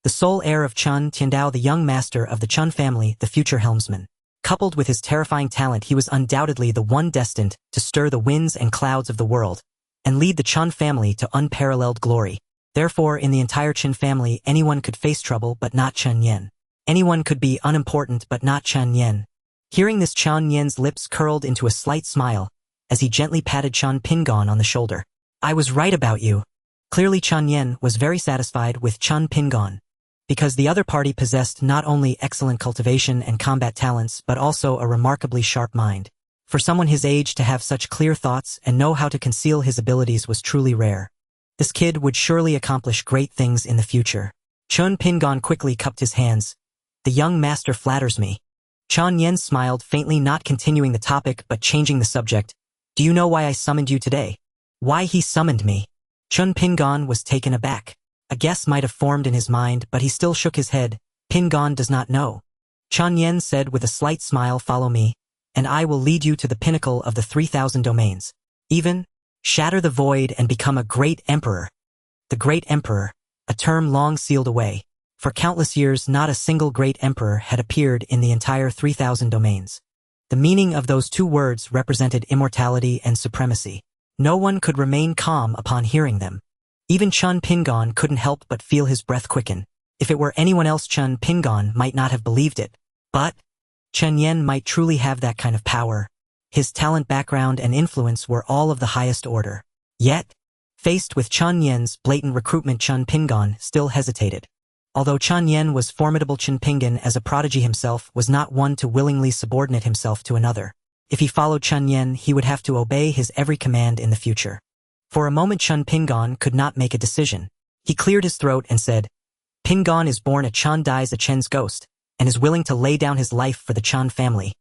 the sole heir of Chen Tiandao, the young master of the Chen family, the future helmsman. Coupled with his terrifying talent, he was undoubtedly the one destined to stir the winds and clouds of the world and lead the Chen family to unparalleled glory. Therefore, in the entire Chen family, anyone could face trouble but not Chen Nian. Anyone could be unimportant but not Chen Nian. Hearing this, Chen Nian's lips curled into a slight smile as he gently patted Chen Pingan on the shoulder. I was right about you. Clearly Chen Nian was very satisfied with Chen Pingan, because the other party possessed not only excellent cultivation and combat talents but also a remarkably sharp mind. For someone his age to have such clear thoughts and know how to conceal his abilities was truly rare. This kid would surely accomplish great things in the future. Chen Pingan quickly cupped his hands. The young master flatters me. Chen Nian smiled faintly, not continuing the topic but changing the subject. Do you know why I summoned you today? Why he summoned me? Chen Pingan was taken aback. A guess might have formed in his mind, but he still shook his head. Pingan does not know. Chen Nian said with a slight smile, follow me, and I will lead you to the pinnacle of the 3,000 domains. Even, shatter the void and become a great emperor. The great emperor, a term long sealed away. For countless years, not a single great emperor had appeared in the entire 3,000 domains. The meaning of those two words represented immortality and supremacy. No one could remain calm upon hearing them. Even Chen Pingan couldn't help but feel his breath quicken. If it were anyone else, Chen Pingan might not have believed it. But Chen Nian might truly have that kind of power. His talent, background, and influence were all of the highest order. Yet, faced with Chen Nian's blatant recruitment, Chen Pingan still hesitated. Although Chen Nian was formidable, Chen Pingan, as a prodigy himself, was not one to willingly subordinate himself to another. If he followed Chen Nian, he would have to obey his every command in the future. For a moment, Chen Pingan could not make a decision. He cleared his throat and said, Pingan is born a Chen, dies a Chen's ghost, and is willing to lay down his life for the Chen family.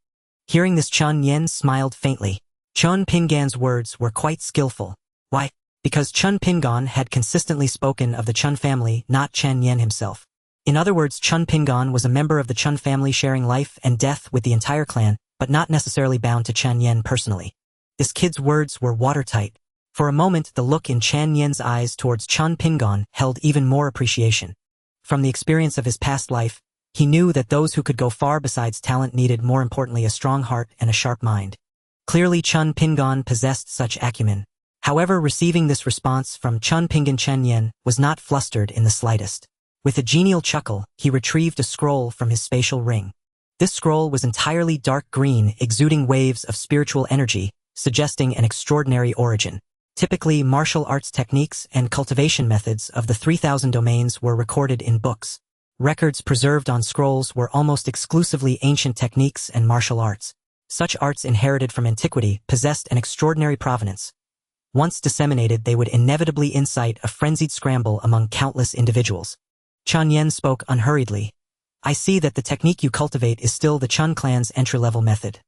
Hearing this, Chen Nian smiled faintly. Chen Pingan's words were quite skillful. Why? Because Chen Pingan had consistently spoken of the Chen family, not Chen Nian himself. In other words, Chen Pingan was a member of the Chen family, sharing life and death with the entire clan, but not necessarily bound to Chen Nian personally. This kid's words were watertight. For a moment, the look in Chen Nian's eyes towards Chen Pingan held even more appreciation. From the experience of his past life, he knew that those who could go far besides talent needed, more importantly, a strong heart and a sharp mind. Clearly, Chen Pingan possessed such acumen. However, receiving this response from Chen Pingan, Chen Nian was not flustered in the slightest. With a genial chuckle, he retrieved a scroll from his spatial ring. This scroll was entirely dark green, exuding waves of spiritual energy, suggesting an extraordinary origin. Typically, martial arts techniques and cultivation methods of the 3,000 domains were recorded in books. Records preserved on scrolls were almost exclusively ancient techniques and martial arts. Such arts, inherited from antiquity, possessed an extraordinary provenance. Once disseminated, they would inevitably incite a frenzied scramble among countless individuals. Chen Nian spoke unhurriedly. I see that the technique you cultivate is still the Chen Clan's entry-level method.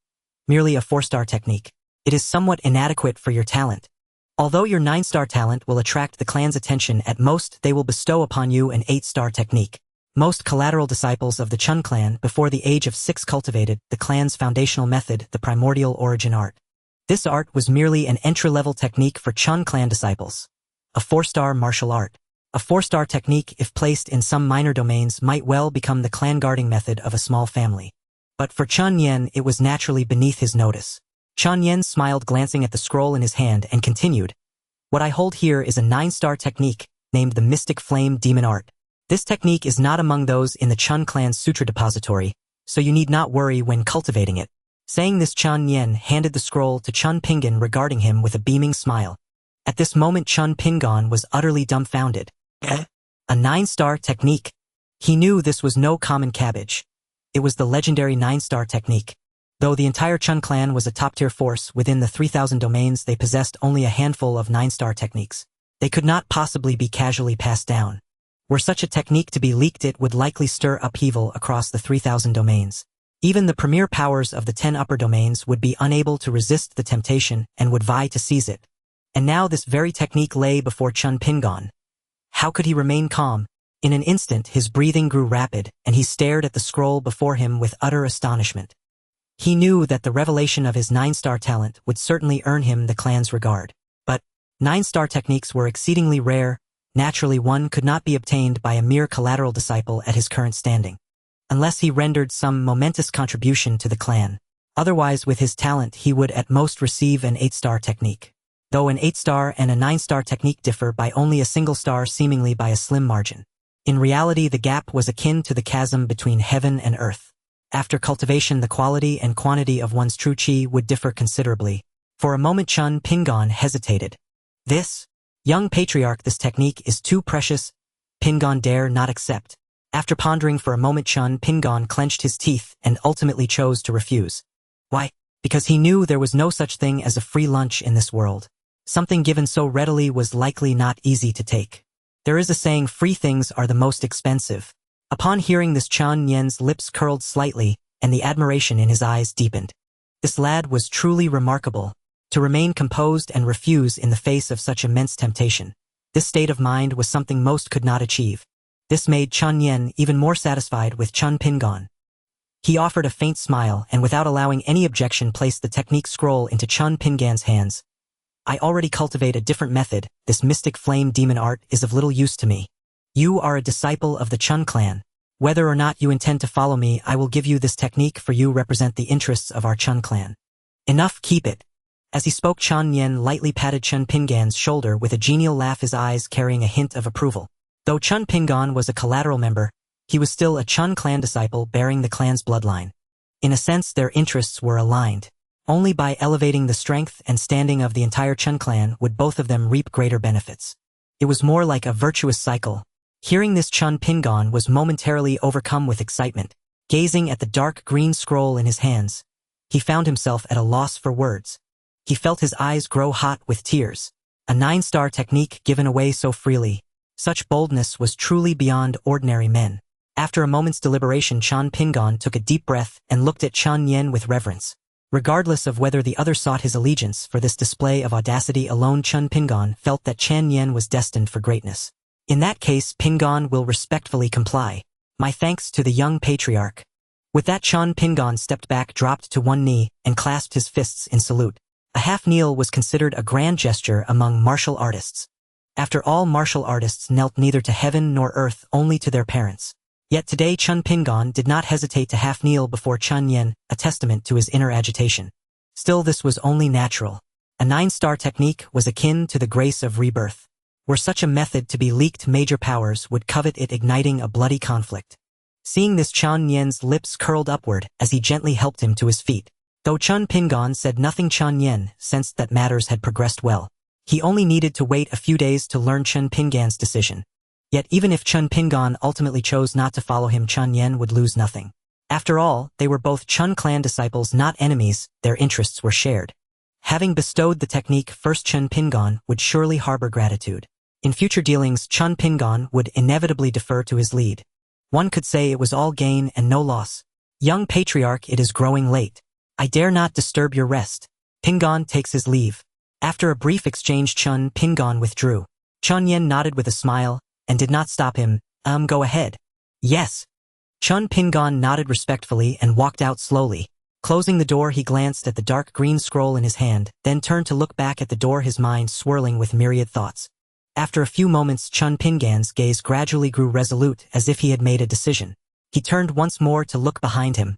Merely a 4-star technique. It is somewhat inadequate for your talent. Although your 9-star talent will attract the clan's attention, at most they will bestow upon you an 8-star technique. Most collateral disciples of the Chen Clan before the age of 6 cultivated the clan's foundational method, the primordial origin art. This art was merely an entry-level technique for Chen Clan disciples. A 4-star martial art. A 4-star technique, if placed in some minor domains, might well become the clan guarding method of a small family. But for Chen Nian, it was naturally beneath his notice. Chen Nian smiled, glancing at the scroll in his hand, and continued, what I hold here is a 9-star technique, named the Mystic Flame Demon Art. This technique is not among those in the Chen Clan's Sutra Depository, so you need not worry when cultivating it. Saying this, Chen Nian handed the scroll to Chen Pingan, regarding him with a beaming smile. At this moment, Chen Pingan was utterly dumbfounded. A 9-star technique? He knew this was no common cabbage. It was the legendary 9-star technique. Though the entire Chen Clan was a top-tier force within the 3,000 domains, they possessed only a handful of 9-star techniques. They could not possibly be casually passed down. Were such a technique to be leaked, it would likely stir upheaval across the 3,000 domains. Even the premier powers of the 10 upper domains would be unable to resist the temptation and would vie to seize it. And now this very technique lay before Chen Pingan. How could he remain calm? In an instant, his breathing grew rapid, and he stared at the scroll before him with utter astonishment. He knew that the revelation of his 9-star talent would certainly earn him the clan's regard. But 9-star techniques were exceedingly rare, Naturally, one could not be obtained by a mere collateral disciple at his current standing, unless he rendered some momentous contribution to the clan. Otherwise, with his talent, he would at most receive an 8-star technique. Though an 8-star and a 9-star technique differ by only a single star, seemingly by a slim margin. In reality, the gap was akin to the chasm between heaven and earth. After cultivation, the quality and quantity of one's true qi would differ considerably. For a moment, Chen Pingan hesitated. This young patriarch, this technique is too precious. Pingan dare not accept. After pondering for a moment, Chen Pingan clenched his teeth and ultimately chose to refuse. Why? Because he knew there was no such thing as a free lunch in this world. Something given so readily was likely not easy to take. There is a saying, free things are the most expensive. Upon hearing this, Chen Nian's lips curled slightly, and the admiration in his eyes deepened. This lad was truly remarkable. To remain composed and refuse in the face of such immense temptation. This state of mind was something most could not achieve. This made Chen Nian even more satisfied with Chen Pingan. He offered a faint smile and without allowing any objection placed the technique scroll into Chen Pingan's hands. I already cultivate a different method. This mystic flame demon art is of little use to me. You are a disciple of the Chen Clan. Whether or not you intend to follow me, I will give you this technique, for you represent the interests of our Chen Clan. Enough, keep it. As he spoke, Chen Nian lightly patted Chen Pingan's shoulder with a genial laugh, his eyes carrying a hint of approval. Though Chen Pingan was a collateral member, he was still a Chen Clan disciple bearing the clan's bloodline. In a sense, their interests were aligned. Only by elevating the strength and standing of the entire Chen Clan would both of them reap greater benefits. It was more like a virtuous cycle. Hearing this, Chen Pingan was momentarily overcome with excitement. Gazing at the dark green scroll in his hands, he found himself at a loss for words. He felt his eyes grow hot with tears. A 9-star technique given away so freely. Such boldness was truly beyond ordinary men. After a moment's deliberation, Chen Pingan took a deep breath and looked at Chen Nian with reverence. Regardless of whether the other sought his allegiance, for this display of audacity alone, Chen Pingan felt that Chen Nian was destined for greatness. In that case, Pingan will respectfully comply. My thanks to the young patriarch. With that, Chen Pingan stepped back, dropped to one knee, and clasped his fists in salute. A half-kneel was considered a grand gesture among martial artists. After all, martial artists knelt neither to heaven nor earth, only to their parents. Yet today Chen Pingan did not hesitate to half-kneel before Chen Nian, a testament to his inner agitation. Still, this was only natural. A 9-star technique was akin to the grace of rebirth. Were such a method to be leaked, major powers would covet it, igniting a bloody conflict. Seeing this, Chen Nian's lips curled upward as he gently helped him to his feet. Though Chen Pingan said nothing, Chen Nian sensed that matters had progressed well. He only needed to wait a few days to learn Chen Pingan's decision. Yet even if Chen Pingan ultimately chose not to follow him, Chen Nian would lose nothing. After all, they were both Chen Clan disciples, not enemies. Their interests were shared. Having bestowed the technique first, Chen Pingan would surely harbor gratitude. In future dealings, Chen Pingan would inevitably defer to his lead. One could say it was all gain and no loss. Young patriarch, it is growing late. I dare not disturb your rest. Pingan takes his leave. After a brief exchange, Chen Pingan withdrew. Chen Nian nodded with a smile and did not stop him. Go ahead. Yes. Chen Pingan nodded respectfully and walked out slowly. Closing the door, he glanced at the dark green scroll in his hand, then turned to look back at the door, his mind swirling with myriad thoughts. After a few moments, Chen Pingan's gaze gradually grew resolute, as if he had made a decision. He turned once more to look behind him.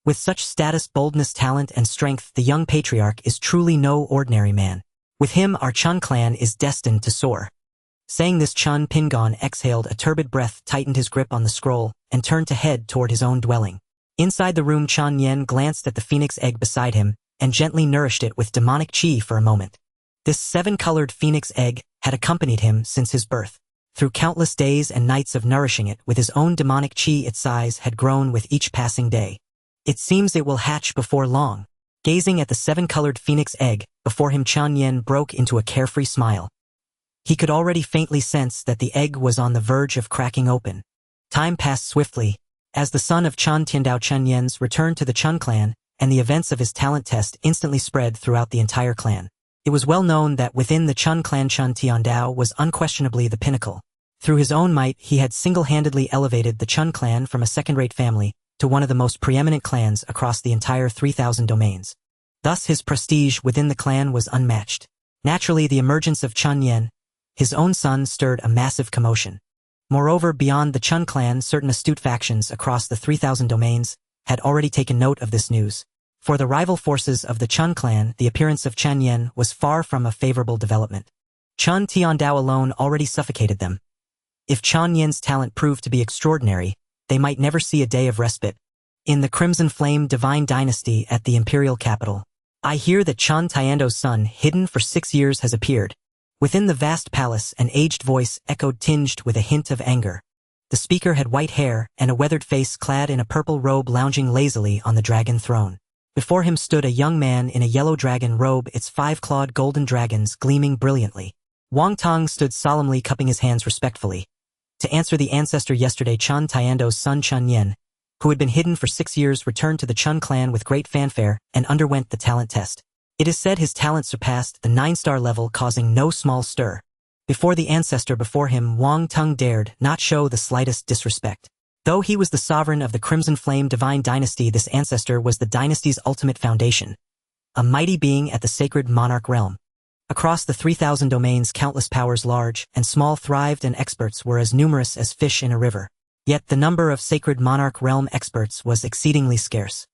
With such status, boldness, talent, and strength, the young patriarch is truly no ordinary man. With him, our Chen Clan is destined to soar. Saying this, Chen Pingan exhaled a turbid breath, tightened his grip on the scroll, and turned to head toward his own dwelling. Inside the room, Chen Nian glanced at the phoenix egg beside him and gently nourished it with demonic qi for a moment. This 7-colored phoenix egg had accompanied him since his birth. Through countless days and nights of nourishing it with his own demonic qi, its size had grown with each passing day. It seems it will hatch before long. Gazing at the 7-colored phoenix egg before him, Chen Nian broke into a carefree smile. He could already faintly sense that the egg was on the verge of cracking open. Time passed swiftly. As the son of Chen Tiandao, Chen Nian's returned to the Chen Clan, and the events of his talent test instantly spread throughout the entire clan. It was well known that within the Chen Clan, Chen Tiandao was unquestionably the pinnacle. Through his own might, he had single-handedly elevated the Chen Clan from a second-rate family to one of the most preeminent clans across the entire 3,000 domains. Thus his prestige within the clan was unmatched. Naturally, the emergence of Chen Nian, his own son stirred a massive commotion. Moreover, beyond the Chen Clan, certain astute factions across the 3,000 domains had already taken note of this news. For the rival forces of the Chen Clan, the appearance of Chen Nian was far from a favorable development. Chen Tiandao alone already suffocated them. If Chen Nian's talent proved to be extraordinary, they might never see a day of respite. In the Crimson Flame Divine Dynasty at the imperial capital, I hear that Chen Tiandao's son, hidden for 6 years, has appeared. Within the vast palace, an aged voice echoed, tinged with a hint of anger. The speaker had white hair and a weathered face, clad in a purple robe, lounging lazily on the dragon throne. Before him stood a young man in a yellow dragon robe, its 5-clawed golden dragons gleaming brilliantly. Wang Tong stood solemnly, cupping his hands respectfully. To answer the ancestor yesterday, Chen Tiandao's son Chen Nian, who had been hidden for 6 years, returned to the Chen Clan with great fanfare and underwent the talent test. It is said his talent surpassed the 9-star level, causing no small stir. Before the ancestor before him, Wang Tong dared not show the slightest disrespect. Though he was the sovereign of the Crimson Flame Divine Dynasty, this ancestor was the dynasty's ultimate foundation, a mighty being at the sacred monarch realm. Across the 3,000 domains, countless powers, large and small, thrived, and experts were as numerous as fish in a river. Yet the number of sacred monarch realm experts was exceedingly scarce.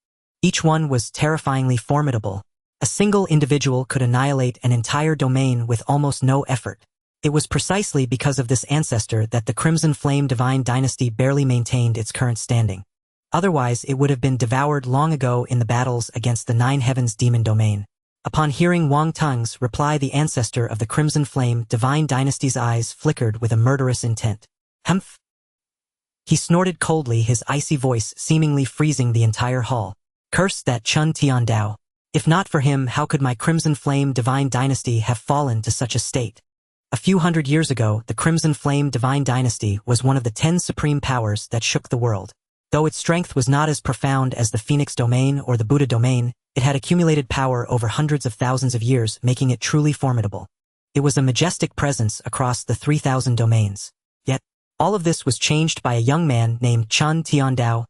Each one was terrifyingly formidable. A single individual could annihilate an entire domain with almost no effort. It was precisely because of this ancestor that the Crimson Flame Divine Dynasty barely maintained its current standing. Otherwise, it would have been devoured long ago in the battles against the 9 Heavens Demon Domain. Upon hearing Wang Tong's reply, the ancestor of the Crimson Flame Divine Dynasty's eyes flickered with a murderous intent. Humph! He snorted coldly, his icy voice seemingly freezing the entire hall. Curse that Chen Tiandao! If not for him, how could my Crimson Flame Divine Dynasty have fallen to such a state? A few hundred years ago, the Crimson Flame Divine Dynasty was one of the 10 supreme powers that shook the world. Though its strength was not as profound as the Phoenix Domain or the Buddha Domain, it had accumulated power over hundreds of thousands of years, making it truly formidable. It was a majestic presence across the 3,000 domains. Yet, all of this was changed by a young man named Chen Tiandao.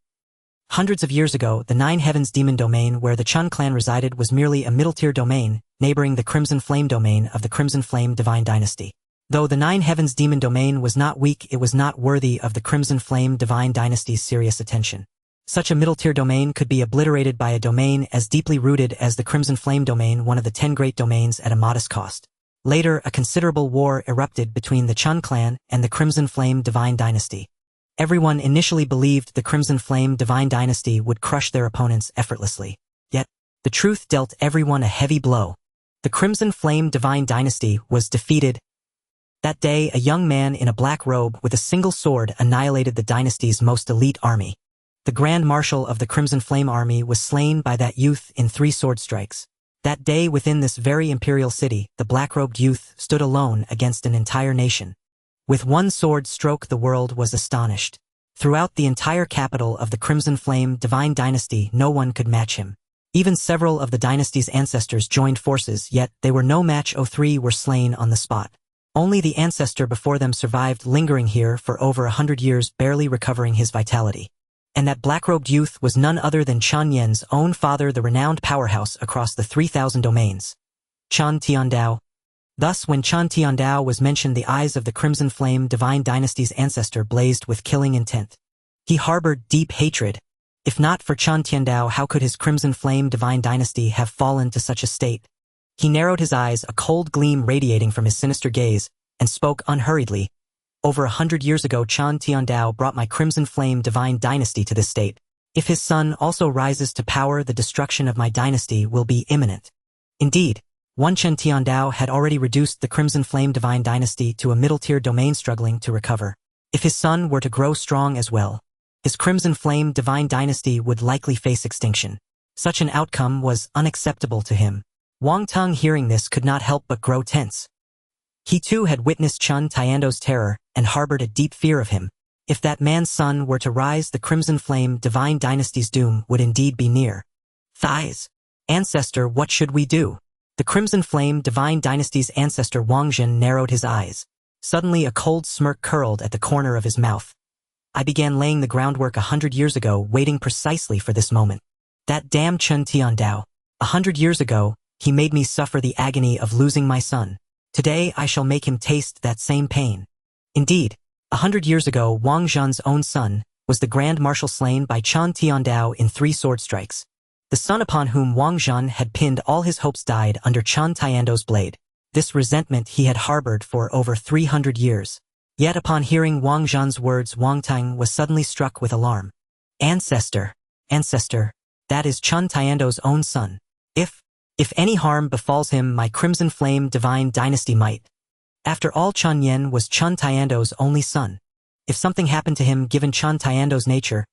Hundreds of years ago, the 9 Heavens Demon Domain where the Chen Clan resided was merely a middle-tier domain, neighboring the Crimson Flame Domain of the Crimson Flame Divine Dynasty. Though the 9 Heavens Demon Domain was not weak, it was not worthy of the Crimson Flame Divine Dynasty's serious attention. Such a middle-tier domain could be obliterated by a domain as deeply rooted as the Crimson Flame Domain, one of the 10 great domains, at a modest cost. Later, a considerable war erupted between the Chen Clan and the Crimson Flame Divine Dynasty. Everyone initially believed the Crimson Flame Divine Dynasty would crush their opponents effortlessly. Yet, the truth dealt everyone a heavy blow. The Crimson Flame Divine Dynasty was defeated. That day, a young man in a black robe with a single sword annihilated the dynasty's most elite army. The Grand Marshal of the Crimson Flame Army was slain by that youth in 3 sword strikes. That day, within this very imperial city, the black-robed youth stood alone against an entire nation. With one sword stroke, the world was astonished. Throughout the entire capital of the Crimson Flame Divine Dynasty, no one could match him. Even several of the dynasty's ancestors joined forces, yet they were no match. 3 were slain on the spot. Only the ancestor before them survived, lingering here for over 100 years, barely recovering his vitality. And that black-robed youth was none other than Chen Nian's own father, the renowned powerhouse across the 3,000 domains. Chen Tiandao. Thus, when Chen Tiandao was mentioned, the eyes of the Crimson Flame Divine Dynasty's ancestor blazed with killing intent. He harbored deep hatred. If not for Chen Tiandao, how could his Crimson Flame Divine Dynasty have fallen to such a state? He narrowed his eyes, a cold gleam radiating from his sinister gaze, and spoke unhurriedly. Over 100 years ago, Chen Tiandao brought my Crimson Flame Divine Dynasty to this state. If his son also rises to power, the destruction of my dynasty will be imminent. Indeed, one Chen Tiandao had already reduced the Crimson Flame Divine Dynasty to a middle-tier domain struggling to recover. If his son were to grow strong as well, his Crimson Flame Divine Dynasty would likely face extinction. Such an outcome was unacceptable to him. Wang Tong, hearing this, could not help but grow tense. He too had witnessed Chen Tiandao's terror and harbored a deep fear of him. If that man's son were to rise, the Crimson Flame Divine Dynasty's doom would indeed be near. Thighs. Ancestor, what should we do? The Crimson Flame Divine Dynasty's ancestor Wang Jin narrowed his eyes. Suddenly a cold smirk curled at the corner of his mouth. I began laying the groundwork 100 years ago, waiting precisely for this moment. That damn Chen Tiandao. 100 years ago, he made me suffer the agony of losing my son. Today I shall make him taste that same pain. Indeed, 100 years ago Wang Zhan's own son was the Grand Marshal slain by Chen Tiandao in 3 sword strikes. The son upon whom Wang Zhan had pinned all his hopes died under Chen Tiandao's blade. This resentment he had harbored for over 300 years. Yet upon hearing Wang Zhan's words, Wang Tang was suddenly struck with alarm. Ancestor, that is Chen Tiandao's own son. If any harm befalls him, my Crimson Flame divine dynasty might. After all, Chen Nian was Chen Tiandao's only son. If something happened to him, given Chen Tiandao's nature,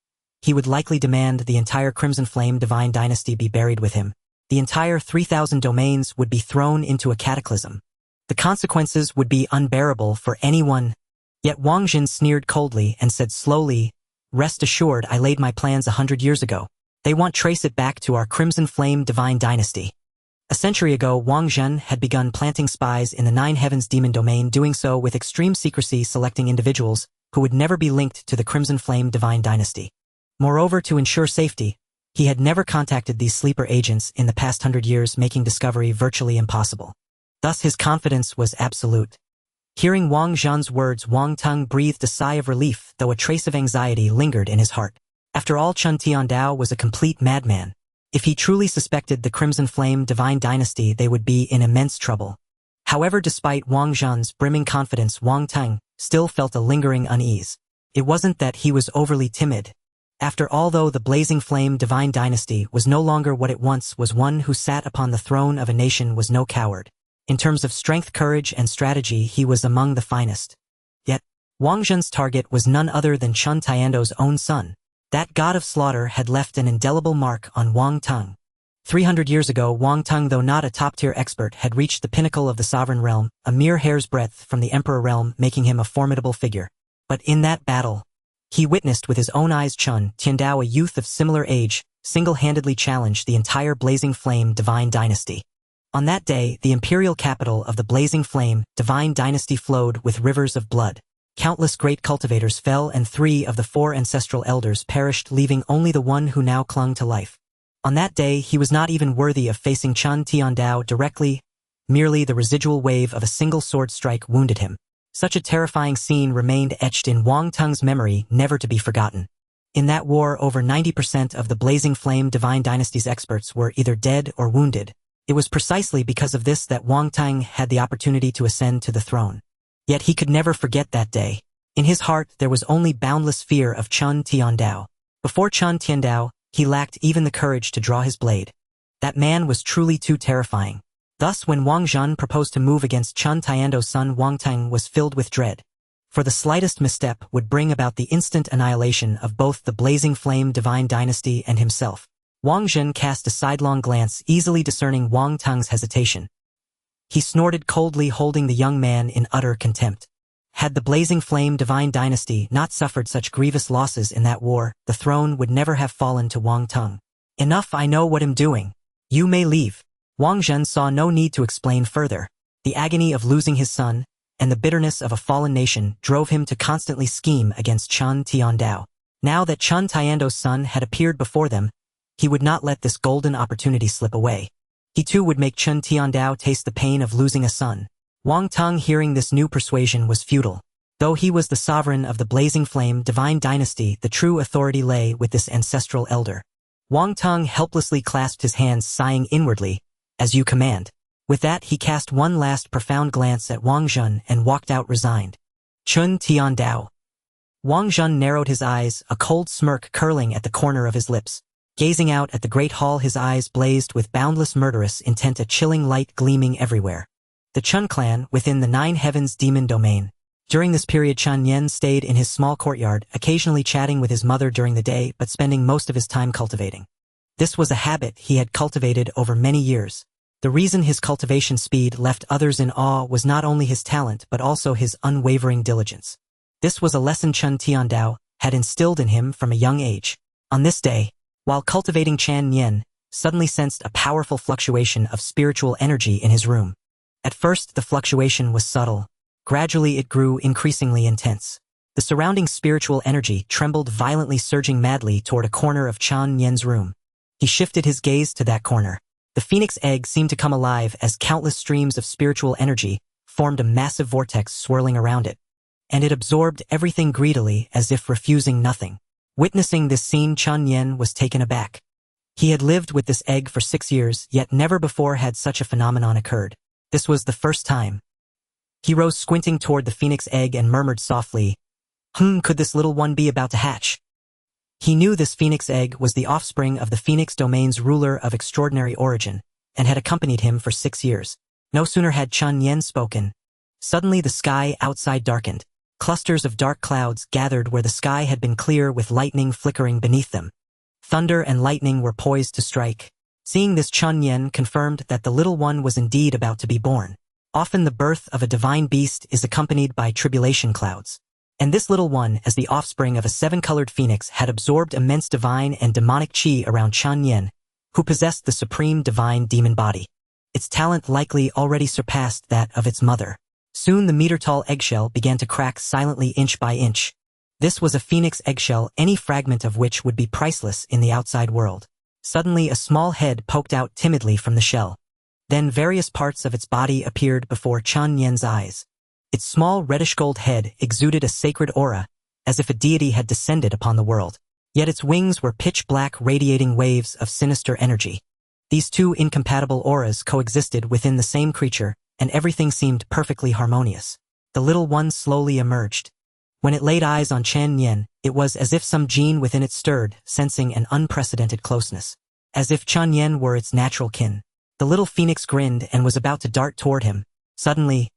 he would likely demand the entire Crimson Flame divine dynasty be buried with him. The entire 3,000 domains would be thrown into a cataclysm. The consequences would be unbearable for anyone. Yet Wang Zhan sneered coldly and said slowly, "Rest assured, I laid my plans 100 years ago. They want trace it back to our Crimson Flame divine dynasty." A century ago, Wang Zhan had begun planting spies in the 9 Heavens demon domain, doing so with extreme secrecy, selecting individuals who would never be linked to the Crimson Flame divine dynasty. Moreover, to ensure safety, he had never contacted these sleeper agents in the past 100 years, making discovery virtually impossible. Thus his confidence was absolute. Hearing Wang Zhan's words, Wang Tang breathed a sigh of relief, though a trace of anxiety lingered in his heart. After all, Chen Tiandao was a complete madman. If he truly suspected the Crimson Flame divine dynasty, they would be in immense trouble. However, despite Wang Zhan's brimming confidence, Wang Tang still felt a lingering unease. It wasn't that he was overly timid. After all, though the Blazing Flame divine dynasty was no longer what it once was, one who sat upon the throne of a nation was no coward. In terms of strength, courage, and strategy, he was among the finest. Yet, Wang Zhan's target was none other than Chen Tiandao's own son. That god of slaughter had left an indelible mark on Wang Tang. 300 years ago, Wang Tang, though not a top-tier expert, had reached the pinnacle of the sovereign realm, a mere hair's breadth from the emperor realm, making him a formidable figure. But in that battle, he witnessed with his own eyes Chen Tiandao, a youth of similar age, single-handedly challenge the entire Blazing Flame divine dynasty. On that day, the imperial capital of the Blazing Flame divine dynasty flowed with rivers of blood. Countless great cultivators fell and 3 of the 4 ancestral elders perished, leaving only the one who now clung to life. On that day, he was not even worthy of facing Chen Tiandao directly. Merely the residual wave of a single sword strike wounded him. Such a terrifying scene remained etched in Wang Tang's memory, never to be forgotten. In that war, over 90% of the Blazing Flame divine dynasty's experts were either dead or wounded. It was precisely because of this that Wang Tang had the opportunity to ascend to the throne. Yet he could never forget that day. In his heart there was only boundless fear of Chen Tiandao. Before Chen Tiandao, he lacked even the courage to draw his blade. That man was truly too terrifying. Thus, when Wang Zhan proposed to move against Chen Tiandao's son, Wang Tang was filled with dread. For the slightest misstep would bring about the instant annihilation of both the Blazing Flame divine dynasty and himself. Wang Zhan cast a sidelong glance, easily discerning Wang Tang's hesitation. He snorted coldly, holding the young man in utter contempt. Had the Blazing Flame divine dynasty not suffered such grievous losses in that war, the throne would never have fallen to Wang Tang. "Enough, I know what I'm doing. You may leave." Wang Zhan saw no need to explain further. The agony of losing his son, and the bitterness of a fallen nation drove him to constantly scheme against Chen Tiandao. Now that Chen Tiandao's son had appeared before them, he would not let this golden opportunity slip away. He too would make Chen Tiandao taste the pain of losing a son. Wang Tang, hearing this new persuasion, was futile. Though he was the sovereign of the Blazing Flame divine dynasty, the true authority lay with this ancestral elder. Wang Tang helplessly clasped his hands, sighing inwardly, "As you command." With that, he cast one last profound glance at Wang Zhan and walked out resigned. Chen Tiandao. Wang Zhan narrowed his eyes, a cold smirk curling at the corner of his lips. Gazing out at the great hall, his eyes blazed with boundless murderous intent, a chilling light gleaming everywhere. The Chen Clan within the 9 Heavens demon domain. During this period, Chen Nian stayed in his small courtyard, occasionally chatting with his mother during the day, but spending most of his time cultivating. This was a habit he had cultivated over many years. The reason his cultivation speed left others in awe was not only his talent but also his unwavering diligence. This was a lesson Chen Tiandao had instilled in him from a young age. On this day, while cultivating, Chen Nian suddenly sensed a powerful fluctuation of spiritual energy in his room. At first, the fluctuation was subtle. Gradually, it grew increasingly intense. The surrounding spiritual energy trembled violently, surging madly toward a corner of Chen Nian's room. He shifted his gaze to that corner. The phoenix egg seemed to come alive as countless streams of spiritual energy formed a massive vortex swirling around it, and it absorbed everything greedily as if refusing nothing. Witnessing this scene, Chen Nian was taken aback. He had lived with this egg for 6 years, yet never before had such a phenomenon occurred. This was the first time. He rose squinting toward the phoenix egg and murmured softly, could this little one be about to hatch? He knew this phoenix egg was the offspring of the Phoenix Domain's ruler of extraordinary origin, and had accompanied him for 6 years. No sooner had Chen Nian spoken. Suddenly the sky outside darkened. Clusters of dark clouds gathered where the sky had been clear with lightning flickering beneath them. Thunder and lightning were poised to strike. Seeing this, Chen Nian confirmed that the little one was indeed about to be born. Often the birth of a divine beast is accompanied by tribulation clouds. And this little one, as the offspring of a 7-colored phoenix, had absorbed immense divine and demonic qi around Chen Nian, who possessed the supreme divine demon body. Its talent likely already surpassed that of its mother. Soon the meter-tall eggshell began to crack silently inch by inch. This was a phoenix eggshell, any fragment of which would be priceless in the outside world. Suddenly a small head poked out timidly from the shell. Then various parts of its body appeared before Chen Nian's eyes. Its small reddish-gold head exuded a sacred aura, as if a deity had descended upon the world. Yet its wings were pitch-black, radiating waves of sinister energy. These two incompatible auras coexisted within the same creature, and everything seemed perfectly harmonious. The little one slowly emerged. When it laid eyes on Chen Nian, it was as if some gene within it stirred, sensing an unprecedented closeness. As if Chen Nian were its natural kin. The little phoenix grinned and was about to dart toward him. Suddenly,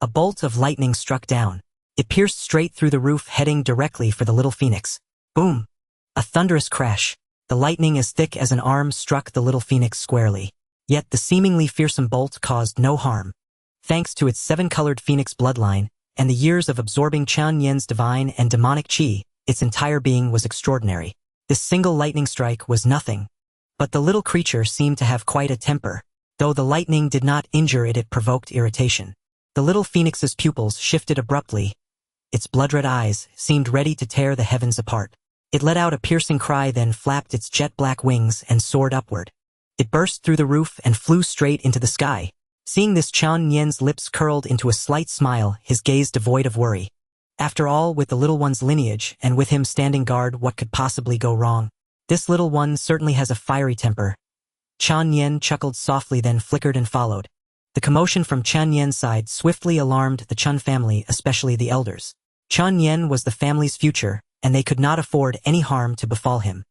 a bolt of lightning struck down. It pierced straight through the roof, heading directly for the little phoenix. Boom! A thunderous crash. The lightning, as thick as an arm, struck the little phoenix squarely. Yet the seemingly fearsome bolt caused no harm. Thanks to its 7-colored phoenix bloodline, and the years of absorbing Chen Nian's divine and demonic qi, its entire being was extraordinary. This single lightning strike was nothing. But the little creature seemed to have quite a temper. Though the lightning did not injure it, it provoked irritation. The little phoenix's pupils shifted abruptly. Its blood-red eyes seemed ready to tear the heavens apart. It let out a piercing cry, then flapped its jet-black wings and soared upward. It burst through the roof and flew straight into the sky. Seeing this, Chen Nian's lips curled into a slight smile, his gaze devoid of worry. After all, with the little one's lineage, and with him standing guard, what could possibly go wrong? This little one certainly has a fiery temper. Chen Nian chuckled softly, then flickered and followed. The commotion from Chen Nian's side swiftly alarmed the Chen family, especially the elders. Chen Nian was the family's future, and they could not afford any harm to befall him.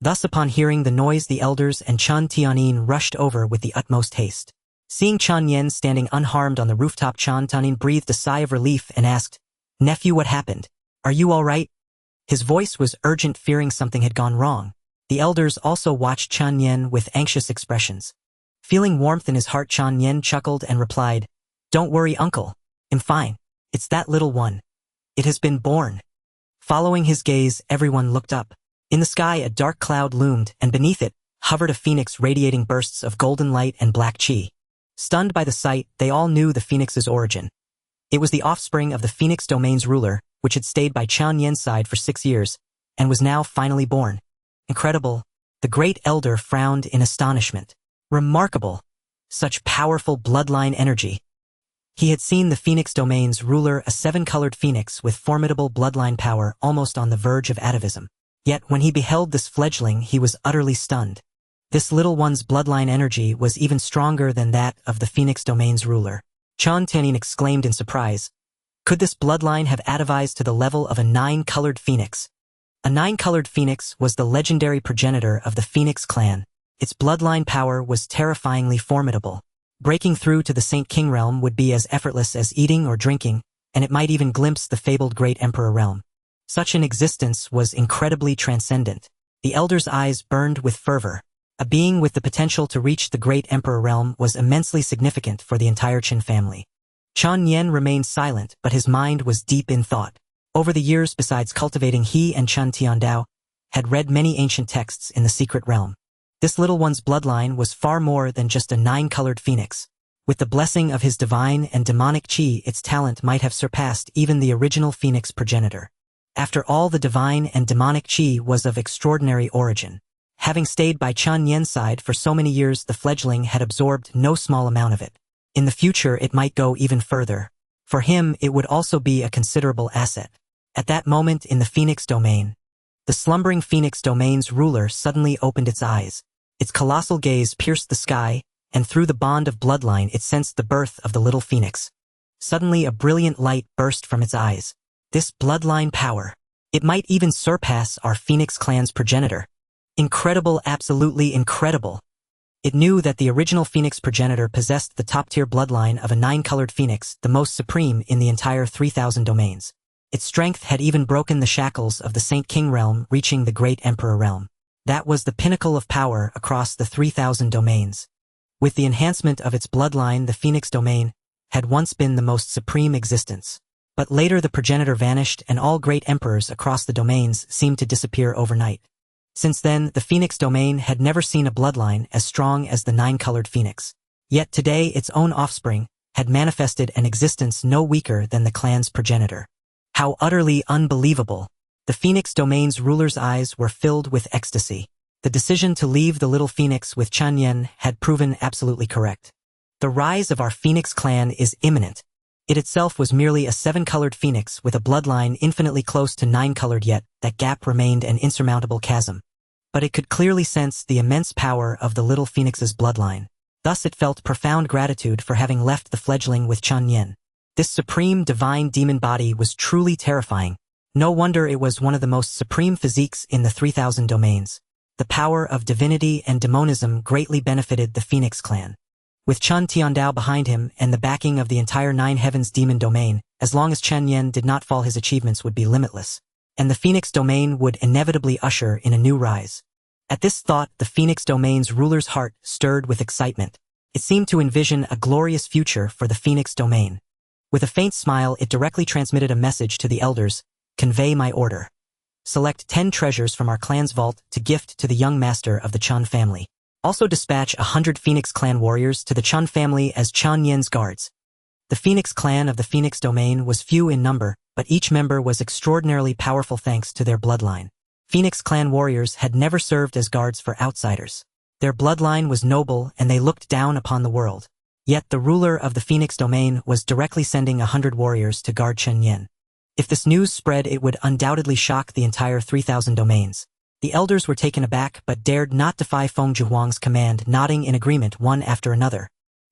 Thus, upon hearing the noise, the elders and Chen Tianyin rushed over with the utmost haste. Seeing Chen Nian standing unharmed on the rooftop, Chen Tianyin breathed a sigh of relief and asked, "Nephew, what happened? Are you all right?" His voice was urgent, fearing something had gone wrong. The elders also watched Chen Nian with anxious expressions. Feeling warmth in his heart, Chen Nian chuckled and replied, "Don't worry, uncle. I'm fine. It's that little one. It has been born." Following his gaze, everyone looked up. In the sky, a dark cloud loomed, and beneath it hovered a phoenix radiating bursts of golden light and black qi. Stunned by the sight, they all knew the phoenix's origin. It was the offspring of the Phoenix Domain's ruler, which had stayed by Chen Nian's side for 6 years, and was now finally born. Incredible. The great elder frowned in astonishment. Remarkable. Such powerful bloodline energy. He had seen the Phoenix Domain's ruler, a 7-colored phoenix with formidable bloodline power, almost on the verge of atavism. Yet when he beheld this fledgling, he was utterly stunned. This little one's bloodline energy was even stronger than that of the Phoenix Domain's ruler. Chen Nian exclaimed in surprise. Could this bloodline have atavized to the level of a 9-colored phoenix? A 9-colored phoenix was the legendary progenitor of the Phoenix Clan. Its bloodline power was terrifyingly formidable. Breaking through to the Saint King realm would be as effortless as eating or drinking, and it might even glimpse the fabled Great Emperor realm. Such an existence was incredibly transcendent. The elders' eyes burned with fervor. A being with the potential to reach the Great Emperor realm was immensely significant for the entire Chen family. Chen Nian remained silent, but his mind was deep in thought. Over the years, besides cultivating, he and Chen Tiandao had read many ancient texts in the secret realm. This little one's bloodline was far more than just a 9-colored phoenix. With the blessing of his divine and demonic qi, its talent might have surpassed even the original phoenix progenitor. After all, the divine and demonic qi was of extraordinary origin. Having stayed by Chen Nian's side for so many years, the fledgling had absorbed no small amount of it. In the future it might go even further. For him, it would also be a considerable asset. At that moment in the Phoenix Domain, the slumbering Phoenix Domain's ruler suddenly opened its eyes. Its colossal gaze pierced the sky, and through the bond of bloodline it sensed the birth of the little phoenix. Suddenly a brilliant light burst from its eyes. This bloodline power. It might even surpass our Phoenix clan's progenitor. Incredible, absolutely incredible. It knew that the original Phoenix progenitor possessed the top-tier bloodline of a 9-colored Phoenix, the most supreme in the entire 3,000 domains. Its strength had even broken the shackles of the Saint King realm, reaching the Great Emperor realm. That was the pinnacle of power across the 3,000 domains. With the enhancement of its bloodline, the Phoenix domain had once been the most supreme existence. But later the progenitor vanished and all great emperors across the domains seemed to disappear overnight. Since then, the Phoenix domain had never seen a bloodline as strong as the 9-colored Phoenix. Yet today its own offspring had manifested an existence no weaker than the clan's progenitor. How utterly unbelievable! The Phoenix domain's ruler's eyes were filled with ecstasy. The decision to leave the little Phoenix with Chen Nian had proven absolutely correct. The rise of our Phoenix clan is imminent. It itself was merely a 7-colored Phoenix with a bloodline infinitely close to 9-colored, yet that gap remained an insurmountable chasm. But it could clearly sense the immense power of the little Phoenix's bloodline. Thus it felt profound gratitude for having left the fledgling with Chen Nian. This supreme divine demon body was truly terrifying. No wonder it was one of the most supreme physiques in the 3,000 domains. The power of divinity and demonism greatly benefited the Phoenix clan. With Chen Tiandao behind him and the backing of the entire 9 Heavens demon domain, as long as Chen Nian did not fall, his achievements would be limitless. And the Phoenix domain would inevitably usher in a new rise. At this thought, the Phoenix domain's ruler's heart stirred with excitement. It seemed to envision a glorious future for the Phoenix domain. With a faint smile, it directly transmitted a message to the elders: "Convey my order. Select 10 treasures from our clan's vault to gift to the young master of the Chen family. Also dispatch 100 Phoenix clan warriors to the Chen family as Chen Nian's guards." The Phoenix clan of the Phoenix domain was few in number, but each member was extraordinarily powerful thanks to their bloodline. Phoenix clan warriors had never served as guards for outsiders. Their bloodline was noble and they looked down upon the world. Yet the ruler of the Phoenix domain was directly sending 100 warriors to guard Chen Nian. If this news spread, it would undoubtedly shock the entire 3,000 domains. The elders were taken aback but dared not defy Feng Zhihuang's command, nodding in agreement one after another.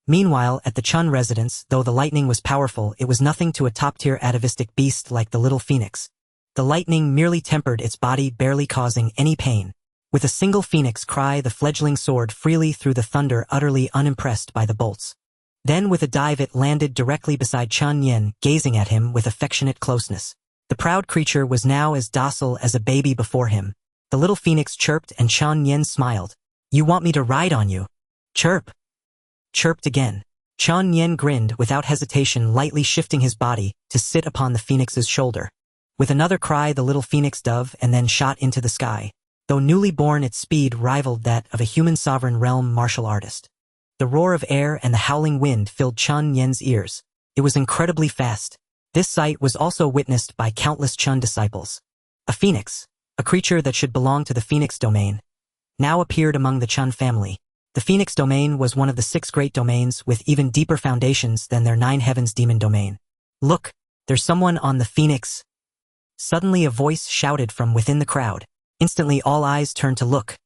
Meanwhile, at the Chen residence, though the lightning was powerful, it was nothing to a top-tier atavistic beast like the little Phoenix. The lightning merely tempered its body, barely causing any pain. With a single Phoenix cry, the fledgling soared freely through the thunder, utterly unimpressed by the bolts. Then with a dive it landed directly beside Chen Nian, gazing at him with affectionate closeness. The proud creature was now as docile as a baby before him. The little Phoenix chirped and Chen Nian smiled. "You want me to ride on you?" "Chirp." Chirped again. Chen Nian grinned without hesitation, lightly shifting his body to sit upon the Phoenix's shoulder. With another cry, the little Phoenix dove and then shot into the sky. Though newly born, its speed rivaled that of a human sovereign realm martial artist. The roar of air and the howling wind filled Chen Nian's ears. It was incredibly fast. This sight was also witnessed by countless Chen disciples. A Phoenix, a creature that should belong to the Phoenix domain, now appeared among the Chen family. The Phoenix domain was one of the 6 great domains with even deeper foundations than their 9 Heavens demon domain. "Look, there's someone on the Phoenix." Suddenly a voice shouted from within the crowd. Instantly all eyes turned to look.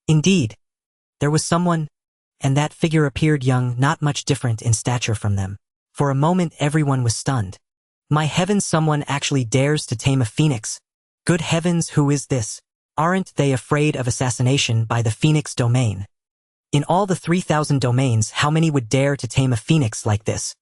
Indeed, there was someone, and that figure appeared young, not much different in stature from them. For a moment everyone was stunned. My heavens, someone actually dares to tame a Phoenix. Good heavens, who is this? Aren't they afraid of assassination by the Phoenix domain? In all the 3,000 domains, how many would dare to tame a Phoenix like this?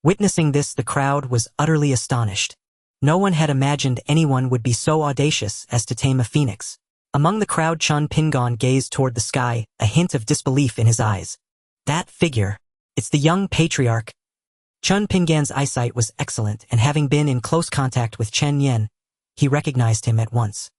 Witnessing this, the crowd was utterly astonished. No one had imagined anyone would be so audacious as to tame a Phoenix. Among the crowd, Chen Pingon gazed toward the sky, a hint of disbelief in his eyes. That figure, it's the young patriarch. Chen Pingan's eyesight was excellent, and having been in close contact with Chen Nian, he recognized him at once.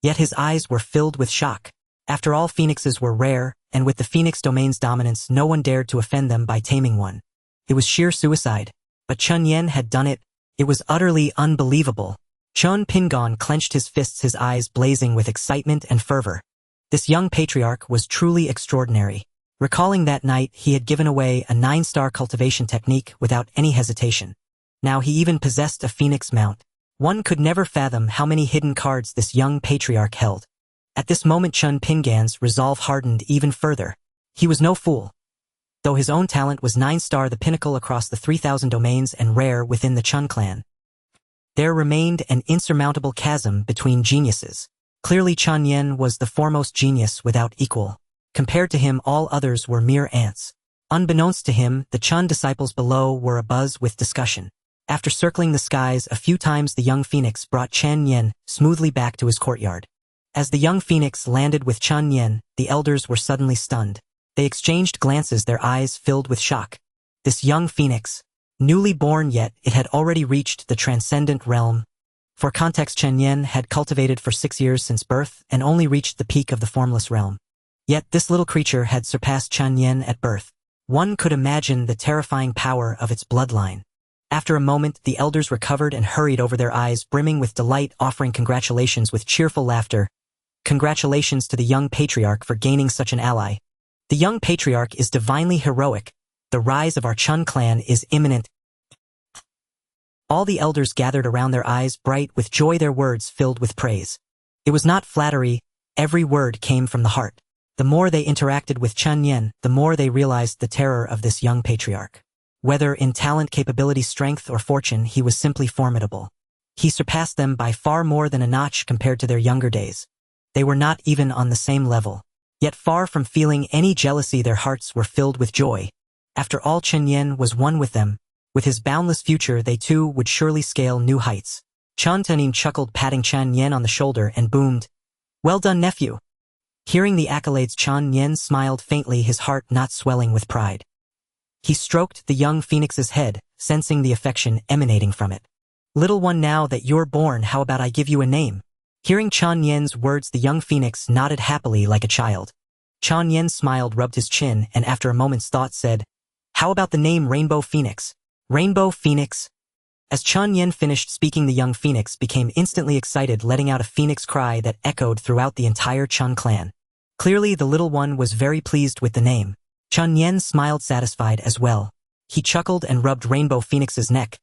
Yet his eyes were filled with shock. After all, Phoenixes were rare, and with the Phoenix domain's dominance, no one dared to offend them by taming one. It was sheer suicide. But Chen Nian had done it. It was utterly unbelievable. Chen Pingon clenched his fists, his eyes blazing with excitement and fervor. This young patriarch was truly extraordinary. Recalling that night, he had given away a 9-star cultivation technique without any hesitation. Now he even possessed a phoenix mount. One could never fathom how many hidden cards this young patriarch held. At this moment, Chen Pingan's resolve hardened even further. He was no fool. Though his own talent was 9-star, the pinnacle across the 3,000 domains and rare within the Chen Clan, there remained an insurmountable chasm between geniuses. Clearly Chen Nian was the foremost genius without equal. Compared to him, all others were mere ants. Unbeknownst to him, the Chen disciples below were abuzz with discussion. After circling the skies a few times, the young phoenix brought Chen Nian smoothly back to his courtyard. As the young phoenix landed with Chen Nian, the elders were suddenly stunned. They exchanged glances, their eyes filled with shock. This young phoenix, newly born, yet it had already reached the transcendent realm. For context, Chen Nian had cultivated for 6 years since birth and only reached the peak of the formless realm. Yet this little creature had surpassed Chen Nian at birth. One could imagine the terrifying power of its bloodline. After a moment, the elders recovered and hurried over, their eyes brimming with delight, offering congratulations with cheerful laughter. Congratulations to the young patriarch for gaining such an ally. The young patriarch is divinely heroic. The rise of our Chen clan is imminent. All the elders gathered around, their eyes bright with joy, their words filled with praise. It was not flattery, every word came from the heart. The more they interacted with Chen Nian, the more they realized the terror of this young patriarch. Whether in talent, capability, strength, or fortune, he was simply formidable. He surpassed them by far more than a notch compared to their younger days. They were not even on the same level. Yet far from feeling any jealousy, their hearts were filled with joy. After all, Chen Nian was one with them. With his boundless future, they too would surely scale new heights. Chen Nian chuckled, patting Chen Nian on the shoulder, and boomed, "Well done, nephew." Hearing the accolades, Chen Nian smiled faintly, his heart not swelling with pride. He stroked the young phoenix's head, sensing the affection emanating from it. "Little one, now that you're born, how about I give you a name?" Hearing Chen Nian's words, the young phoenix nodded happily like a child. Chen Nian smiled, rubbed his chin, and after a moment's thought said, "How about the name Rainbow Phoenix?" Rainbow Phoenix? As Chen Nian finished speaking, the young phoenix became instantly excited, letting out a phoenix cry that echoed throughout the entire Chen clan. Clearly, the little one was very pleased with the name. Chen Nian smiled, satisfied as well. He chuckled and rubbed Rainbow Phoenix's neck.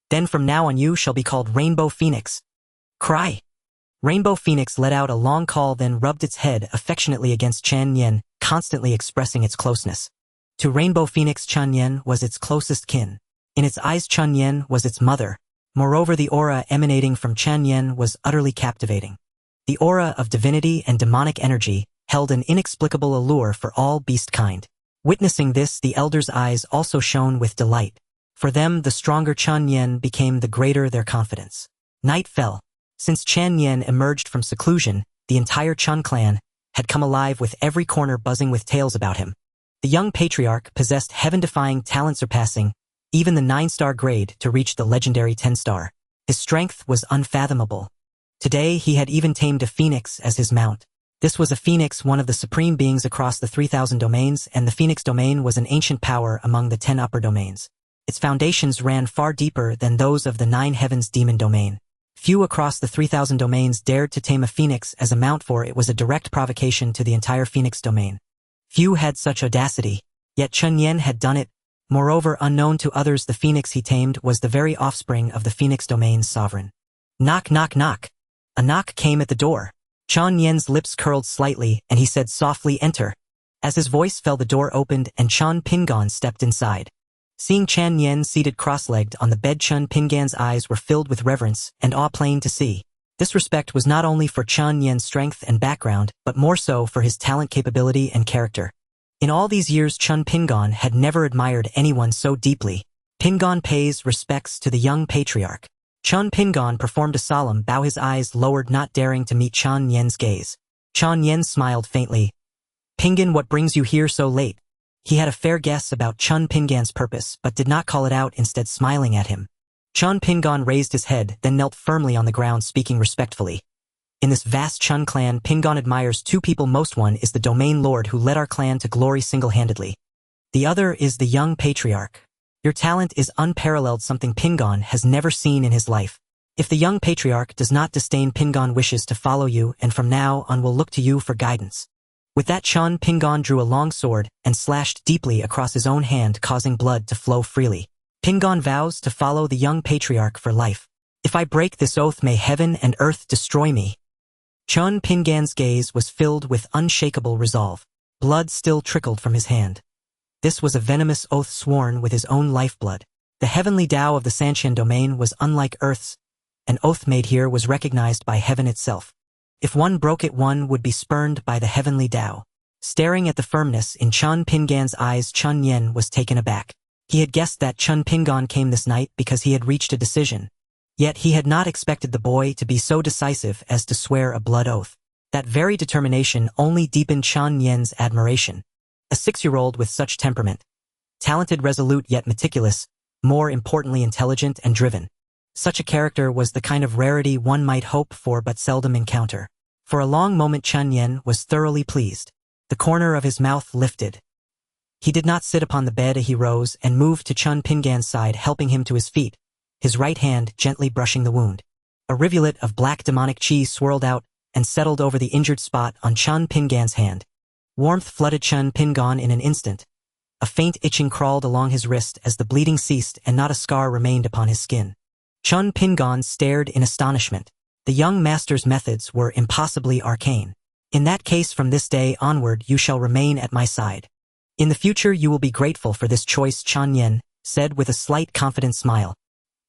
"Then from now on you shall be called Rainbow Phoenix." Cry! Rainbow Phoenix let out a long call, then rubbed its head affectionately against Chen Nian, constantly expressing its closeness. To Rainbow Phoenix, Chen Nian was its closest kin. In its eyes, Chen Nian was its mother. Moreover, the aura emanating from Chen Nian was utterly captivating. The aura of divinity and demonic energy held an inexplicable allure for all beast kind. Witnessing this, the elders' eyes also shone with delight. For them, the stronger Chen Nian became, the greater their confidence. Night fell. Since Chen Nian emerged from seclusion, the entire Chen clan had come alive, with every corner buzzing with tales about him. The young patriarch possessed heaven-defying talent, surpassing even the 9-star grade to reach the legendary 10-star. His strength was unfathomable. Today, he had even tamed a phoenix as his mount. This was a phoenix, one of the supreme beings across the 3,000 domains, and the phoenix domain was an ancient power among the 10 upper domains. Its foundations ran far deeper than those of the 9 heavens demon domain. Few across the 3,000 domains dared to tame a phoenix as a mount, for it was a direct provocation to the entire phoenix domain. Few had such audacity, yet Chen Nian had done it. Moreover, unknown to others, the phoenix he tamed was the very offspring of the phoenix domain's sovereign. Knock, knock, knock. A knock came at the door. Chen Nian's lips curled slightly, and he said softly, "Enter." As his voice fell, the door opened, and Chen Pingan stepped inside. Seeing Chen Nian seated cross-legged on the bed, Chen Pingan's eyes were filled with reverence and awe, plain to see. This respect was not only for Chen Nian's strength and background, but more so for his talent, capability, and character. In all these years, Chen Pingan had never admired anyone so deeply. Pingan pays respects to the young patriarch. Chen Pingan performed a solemn bow, his eyes lowered, not daring to meet Chen Nian's gaze. Chen Nian smiled faintly. "Pingan, what brings you here so late?" He had a fair guess about Chen Pingan's purpose, but did not call it out, instead smiling at him. Chen Pingan raised his head, then knelt firmly on the ground, speaking respectfully. "In this vast Chen clan, Pingan admires 2 people most. One is the domain lord who led our clan to glory single-handedly. The other is the young patriarch. Your talent is unparalleled, something Pingan has never seen in his life. If the young patriarch does not disdain, Pingan wishes to follow you, and from now on will look to you for guidance." With that, Chen Pingan drew a long sword and slashed deeply across his own hand, causing blood to flow freely. Pingan vows to follow the young patriarch for life. If I break this oath, may heaven and earth destroy me. Chen Pingan's gaze was filled with unshakable resolve. Blood still trickled from his hand. This was a venomous oath sworn with his own lifeblood. The heavenly Tao of the Sanxian domain was unlike Earth's. An oath made here was recognized by heaven itself. If one broke it, one would be spurned by the heavenly Tao. Staring at the firmness in Chen Pingan's eyes, Chen Nian was taken aback. He had guessed that Chen Pingan came this night because he had reached a decision. Yet he had not expected the boy to be so decisive as to swear a blood oath. That very determination only deepened Chen Nian's admiration. A 6-year-old with such temperament. Talented, resolute, yet meticulous, more importantly intelligent and driven. Such a character was the kind of rarity one might hope for but seldom encounter. For a long moment Chen Nian was thoroughly pleased. The corner of his mouth lifted. He did not sit upon the bed. He rose and moved to Chen Pingan's side, helping him to his feet, his right hand gently brushing the wound. A rivulet of black demonic chi swirled out and settled over the injured spot on Chen Pingan's hand. Warmth flooded Chen Pingan in an instant. A faint itching crawled along his wrist as the bleeding ceased and not a scar remained upon his skin. Chen Pingan stared in astonishment. The young master's methods were impossibly arcane. In that case, from this day onward you shall remain at my side. In the future you will be grateful for this choice, Chen Nian said with a slight confident smile.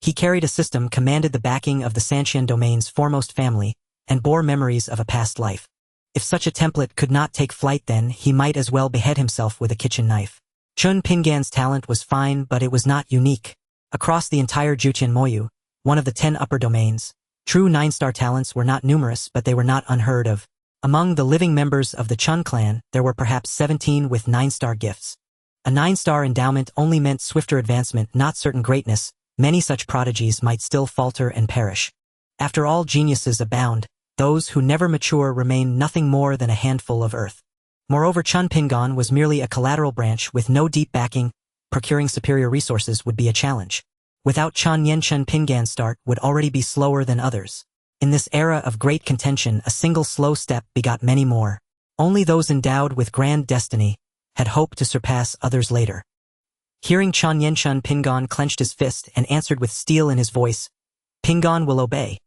He carried a system, commanded the backing of the Sanxian domain's foremost family, and bore memories of a past life. If such a template could not take flight, then he might as well behead himself with a kitchen knife. Chen Pingan's talent was fine, but it was not unique. Across the entire Juqian Moyu, one of the 10 upper domains, true 9-star talents were not numerous, but they were not unheard of. Among the living members of the Chen Clan, there were perhaps 17 with 9-star gifts. A 9-star endowment only meant swifter advancement, not certain greatness. Many such prodigies might still falter and perish. After all, geniuses abound. Those who never mature remain nothing more than a handful of earth. Moreover, Chen Pingan was merely a collateral branch with no deep backing. Procuring superior resources would be a challenge. Without Chen Nian, Chen Pingan's start would already be slower than others. In this era of great contention, a single slow step begot many more. Only those endowed with grand destiny had hoped to surpass others later. Hearing Chen Nian, Chen Pingan clenched his fist and answered with steel in his voice, "Pingan will obey."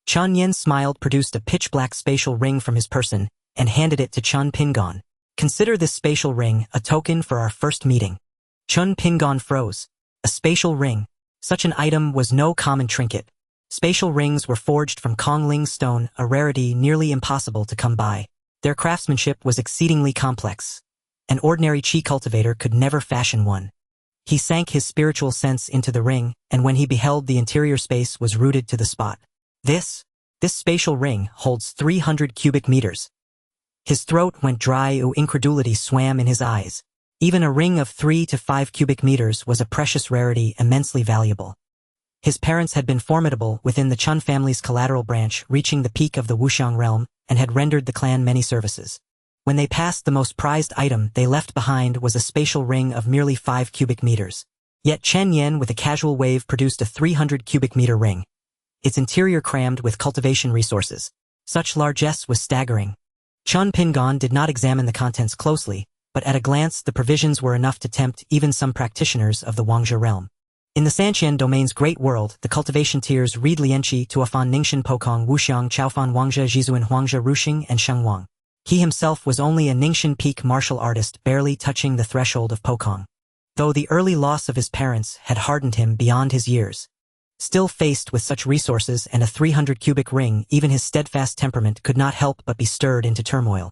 Chen Nian smiled, produced a pitch-black spatial ring from his person, and handed it to Chen Pingan. "Consider this spatial ring a token for our first meeting." Chen Pingan froze. A spatial ring. Such an item was no common trinket. Spatial rings were forged from Kongling stone, a rarity nearly impossible to come by. Their craftsmanship was exceedingly complex. An ordinary chi cultivator could never fashion one. He sank his spiritual sense into the ring, and when he beheld the interior space was rooted to the spot. This spatial ring holds 300 cubic meters. His throat went dry, incredulity swam in his eyes. Even a ring of 3 to 5 cubic meters was a precious rarity, immensely valuable. His parents had been formidable within the Chen family's collateral branch, reaching the peak of the Wuxiang realm, and had rendered the clan many services. When they passed, the most prized item they left behind was a spatial ring of merely 5 cubic meters. Yet Chen Nian, with a casual wave, produced a 300 cubic meter ring. Its interior crammed with cultivation resources. Such largesse was staggering. Chen Pingan did not examine the contents closely, but at a glance the provisions were enough to tempt even some practitioners of the Wangzhe realm. In the Sanxian domain's great world, the cultivation tiers read Lianqi, Tuafan, Ningxin, Pokong, Wuxiang, Chaofan, Wangzhe, Jizuan, Huangzhe, Ruxing, and Shengwang. He himself was only a Ningxin peak martial artist, barely touching the threshold of Pokong. Though the early loss of his parents had hardened him beyond his years, still faced with such resources and a 300 cubic ring, even his steadfast temperament could not help but be stirred into turmoil.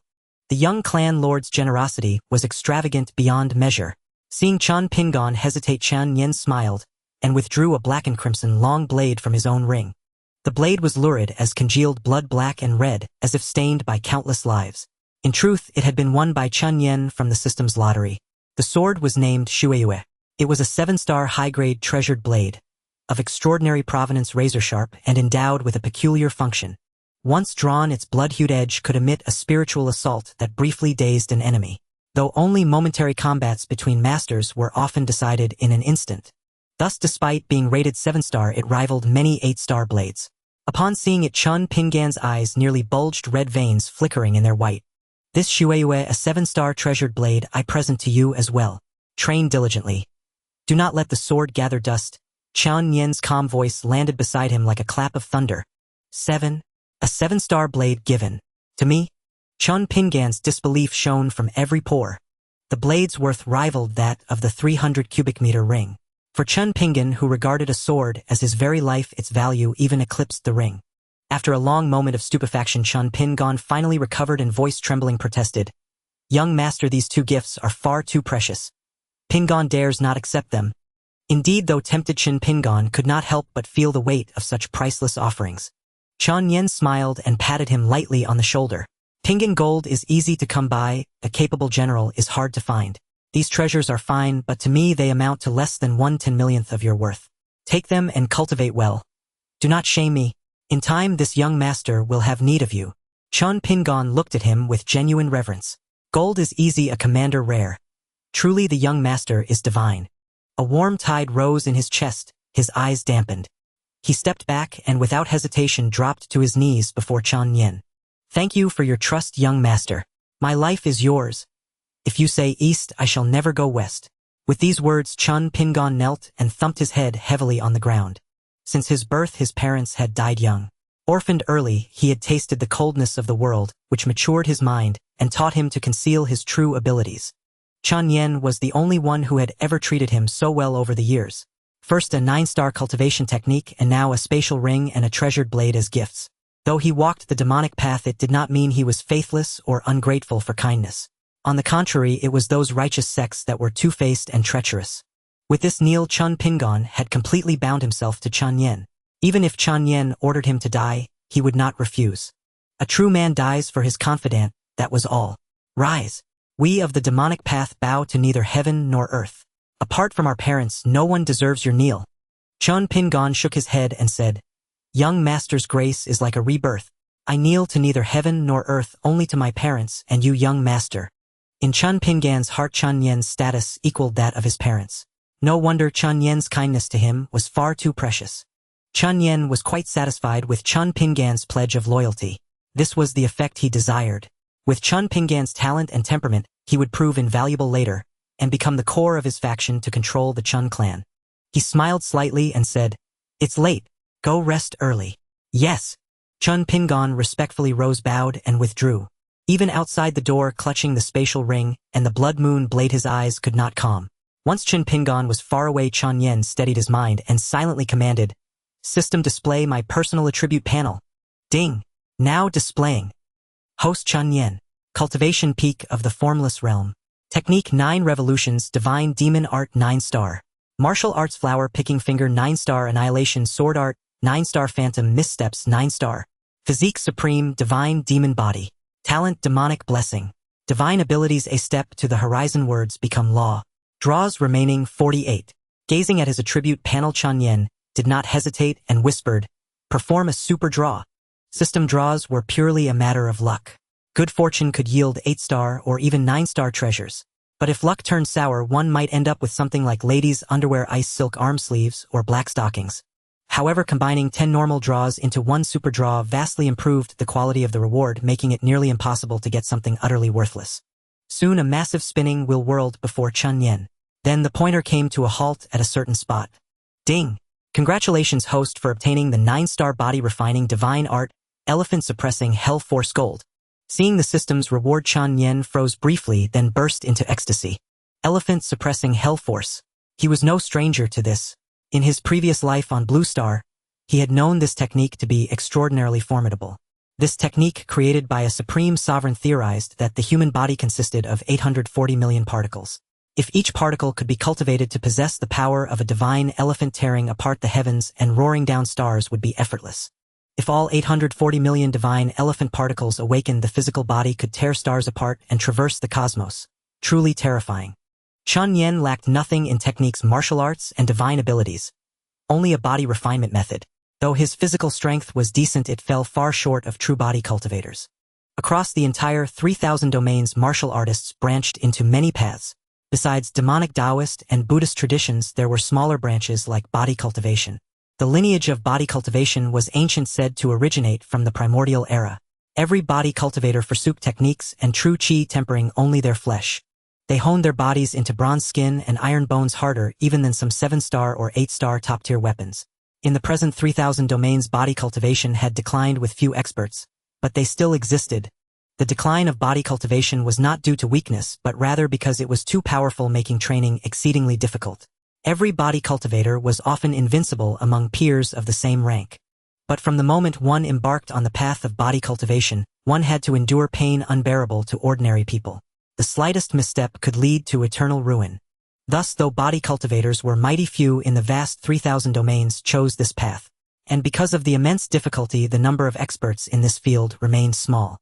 The young clan lord's generosity was extravagant beyond measure. Seeing Chen Pingan hesitate, Chen Nian smiled and withdrew a black and crimson long blade from his own ring. The blade was lurid as congealed blood, black and red, as if stained by countless lives. In truth, it had been won by Chen Nian from the system's lottery. The sword was named Shueyue. It was a 7-star high-grade treasured blade, of extraordinary provenance, razor-sharp and endowed with a peculiar function. Once drawn, its blood-hued edge could emit a spiritual assault that briefly dazed an enemy. Though only momentary combats between masters were often decided in an instant. Thus, despite being rated 7-star, it rivaled many 8-star blades. Upon seeing it, Chen Pingan's eyes nearly bulged, red veins flickering in their white. This Shueyue, a 7-star treasured blade, I present to you as well. Train diligently. Do not let the sword gather dust. Chen Nian's calm voice landed beside him like a clap of thunder. 7. A 7-star blade given. To me? Chen Pingan's disbelief shone from every pore. The blade's worth rivaled that of the 300 cubic meter ring. For Chen Pingan, who regarded a sword as his very life, its value even eclipsed the ring. After a long moment of stupefaction, Chen Pingan finally recovered and voice trembling protested. Young master, these 2 gifts are far too precious. Pingan dares not accept them. Indeed, though tempted, Chen Pingan could not help but feel the weight of such priceless offerings. Chen Nian smiled and patted him lightly on the shoulder. Pingan gold is easy to come by, a capable general is hard to find. These treasures are fine, but to me they amount to less than 1/10,000,000th of your worth. Take them and cultivate well. Do not shame me. In time this young master will have need of you. Chen Pingan looked at him with genuine reverence. Gold is easy, a commander rare. Truly the young master is divine. A warm tide rose in his chest, his eyes dampened. He stepped back and without hesitation dropped to his knees before Chen Nian. Thank you for your trust, young master. My life is yours. If you say east, I shall never go west. With these words, Chen Pingan knelt and thumped his head heavily on the ground. Since his birth, his parents had died young. Orphaned early, he had tasted the coldness of the world, which matured his mind and taught him to conceal his true abilities. Chen Nian was the only one who had ever treated him so well over the years. First a 9-star cultivation technique and now a spatial ring and a treasured blade as gifts. Though he walked the demonic path, it did not mean he was faithless or ungrateful for kindness. On the contrary, it was those righteous sects that were two-faced and treacherous. With this Neil, Chen Pingan had completely bound himself to Chen Nian. Even if Chen Nian ordered him to die, he would not refuse. A true man dies for his confidant, that was all. Rise. We of the demonic path bow to neither heaven nor earth. Apart from our parents, no one deserves your kneel. Chen Pingan shook his head and said, Young master's grace is like a rebirth. I kneel to neither heaven nor earth, only to my parents and you, young master. In Chen Pingan's heart, Chen Nian's status equaled that of his parents. No wonder Chen Nian's kindness to him was far too precious. Chen Nian was quite satisfied with Chen Pingan's pledge of loyalty. This was the effect he desired. With Chen Pingan's talent and temperament, he would prove invaluable later, and become the core of his faction to control the Chen Clan. He smiled slightly and said, It's late. Go rest early. Yes. Chen Pingan respectfully rose, bowed, and withdrew. Even outside the door, clutching the spatial ring and the blood moon blade, his eyes could not calm. Once Chen Pingan was far away, Chen Nian steadied his mind and silently commanded, System display my personal attribute panel. Ding. Now displaying. Host Chen Nian. Cultivation peak of the formless realm. Technique 9 revolutions, divine demon art 9-star. Martial arts flower picking finger 9-star, annihilation sword art 9-star, phantom missteps 9-star. Physique supreme, divine demon body. Talent demonic blessing. Divine abilities, a step to the horizon, words become law. Draws remaining 48. Gazing at his attribute panel, Chen Nian did not hesitate and whispered, Perform a super draw. System draws were purely a matter of luck. Good fortune could yield 8-star or even 9-star treasures. But if luck turned sour, one might end up with something like ladies' underwear, ice silk arm sleeves, or black stockings. However, combining 10 normal draws into one super draw vastly improved the quality of the reward, making it nearly impossible to get something utterly worthless. Soon a massive spinning wheel whirled before Chen Nian. Then the pointer came to a halt at a certain spot. Ding! Congratulations, host, for obtaining the 9-star body refining divine art, elephant suppressing hell force gold. Seeing the system's reward, Chen Nian froze briefly, then burst into ecstasy. Elephant suppressing hell force. He was no stranger to this. In his previous life on Blue Star, he had known this technique to be extraordinarily formidable. This technique, created by a supreme sovereign, theorized that the human body consisted of 840 million particles. If each particle could be cultivated to possess the power of a divine elephant, tearing apart the heavens and roaring down stars would be effortless. If all 840 million divine elephant particles awakened, the physical body could tear stars apart and traverse the cosmos. Truly terrifying. Chen Nian lacked nothing in techniques, martial arts, and divine abilities. Only a body refinement method. Though his physical strength was decent, it fell far short of true body cultivators. Across the entire 3,000 domains, martial artists branched into many paths. Besides demonic Taoist and Buddhist traditions, there were smaller branches like body cultivation. The lineage of body cultivation was ancient, said to originate from the primordial era. Every body cultivator forsook techniques and true qi tempering only their flesh. They honed their bodies into bronze skin and iron bones harder even than some 7-star or 8-star top-tier weapons. In the present 3,000 domains, body cultivation had declined with few experts, but they still existed. The decline of body cultivation was not due to weakness, but rather because it was too powerful, making training exceedingly difficult. Every body cultivator was often invincible among peers of the same rank. But from the moment one embarked on the path of body cultivation, one had to endure pain unbearable to ordinary people. The slightest misstep could lead to eternal ruin. Thus, though body cultivators were mighty few in the vast 3,000 domains, chose this path. And because of the immense difficulty, the number of experts in this field remained small.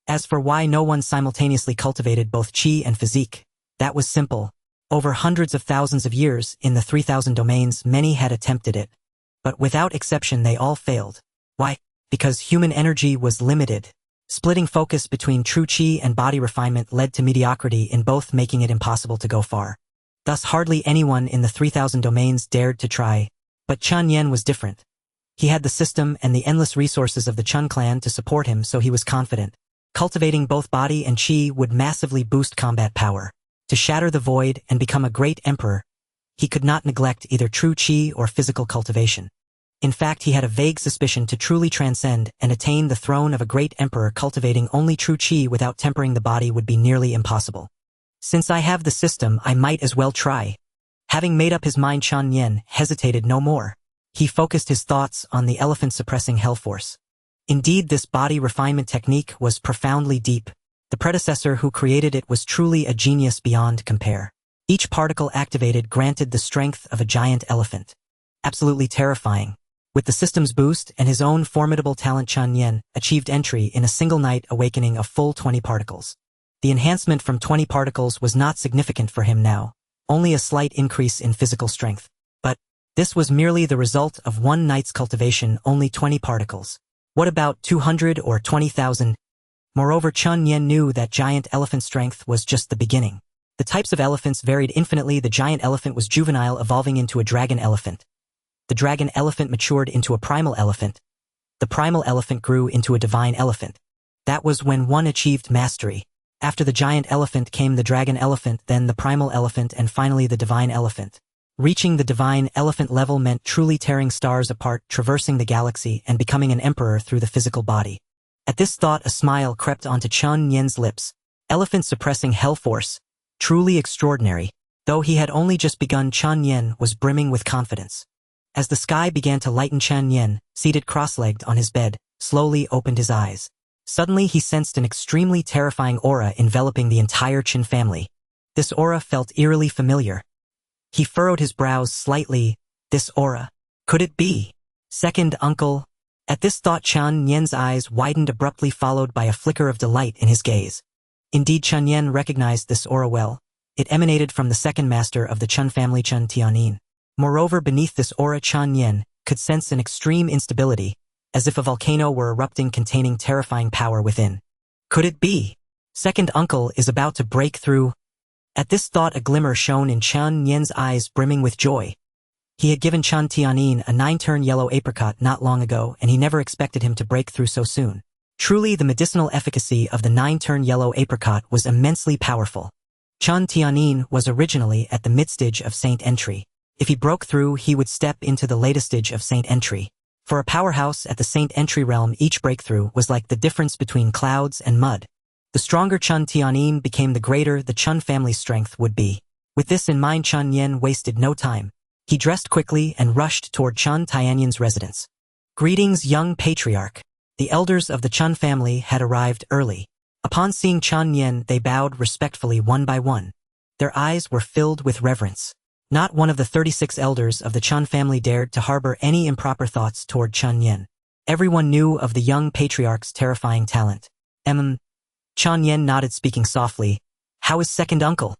As for why no one simultaneously cultivated both qi and physique, that was simple. Over hundreds of thousands of years, in the 3,000 domains, many had attempted it. But without exception, they all failed. Why? Because human energy was limited. Splitting focus between true qi and body refinement led to mediocrity in both, making it impossible to go far. Thus hardly anyone in the 3,000 domains dared to try. But Chen Nian was different. He had the system and the endless resources of the Chen Clan to support him, so he was confident. Cultivating both body and qi would massively boost combat power. To shatter the void and become a great emperor, he could not neglect either true qi or physical cultivation. In fact, he had a vague suspicion to truly transcend and attain the throne of a great emperor, cultivating only true qi without tempering the body would be nearly impossible. Since I have the system, I might as well try. Having made up his mind, Chen Nian hesitated no more. He focused his thoughts on the elephant-suppressing hell force. Indeed, this body refinement technique was profoundly deep. The predecessor who created it was truly a genius beyond compare. Each particle activated granted the strength of a giant elephant. Absolutely terrifying. With the system's boost and his own formidable talent, Chen Nian achieved entry in a single night, awakening a full 20 particles. The enhancement from 20 particles was not significant for him now, only a slight increase in physical strength. But this was merely the result of one night's cultivation, only 20 particles. What about 200 or 20,000? Moreover, Chen Nian knew that giant elephant strength was just the beginning. The types of elephants varied infinitely. The giant elephant was juvenile, evolving into a dragon elephant. The dragon elephant matured into a primal elephant. The primal elephant grew into a divine elephant. That was when one achieved mastery. After the giant elephant came the dragon elephant, then the primal elephant, and finally the divine elephant. Reaching the divine elephant level meant truly tearing stars apart, traversing the galaxy, and becoming an emperor through the physical body. At this thought, a smile crept onto Chen Nian's lips. Elephant-suppressing hell force. Truly extraordinary. Though he had only just begun, Chen Nian was brimming with confidence. As the sky began to lighten, Chen Nian, seated cross-legged on his bed, slowly opened his eyes. Suddenly he sensed an extremely terrifying aura enveloping the entire Chen family. This aura felt eerily familiar. He furrowed his brows slightly. This aura. Could it be second uncle? At this thought, Chen Nian's eyes widened abruptly, followed by a flicker of delight in his gaze. Indeed, Chen Nian recognized this aura well. It emanated from the second master of the Chen family, Chen Tianin. Moreover, beneath this aura, Chen Nian could sense an extreme instability, as if a volcano were erupting, containing terrifying power within. Could it be second uncle is about to break through? At this thought, a glimmer shone in Chen Nian's eyes, brimming with joy. He had given Chen Tianin a 9-turn yellow apricot not long ago, and he never expected him to break through so soon. Truly, the medicinal efficacy of the 9-turn yellow apricot was immensely powerful. Chen Tianin was originally at the mid-stage of Saint Entry. If he broke through, he would step into the latest stage of Saint Entry. For a powerhouse at the Saint Entry realm, each breakthrough was like the difference between clouds and mud. The stronger Chen Tianin became, the greater the Chen family's strength would be. With this in mind, Chen Nian wasted no time. He dressed quickly and rushed toward Chen Tianin's residence. Greetings, young patriarch. The elders of the Chen family had arrived early. Upon seeing Chen Nian, they bowed respectfully one by one. Their eyes were filled with reverence. Not one of the 36 elders of the Chen family dared to harbor any improper thoughts toward Chen Nian. Everyone knew of the young patriarch's terrifying talent. Chen Nian nodded, speaking softly. How is second uncle?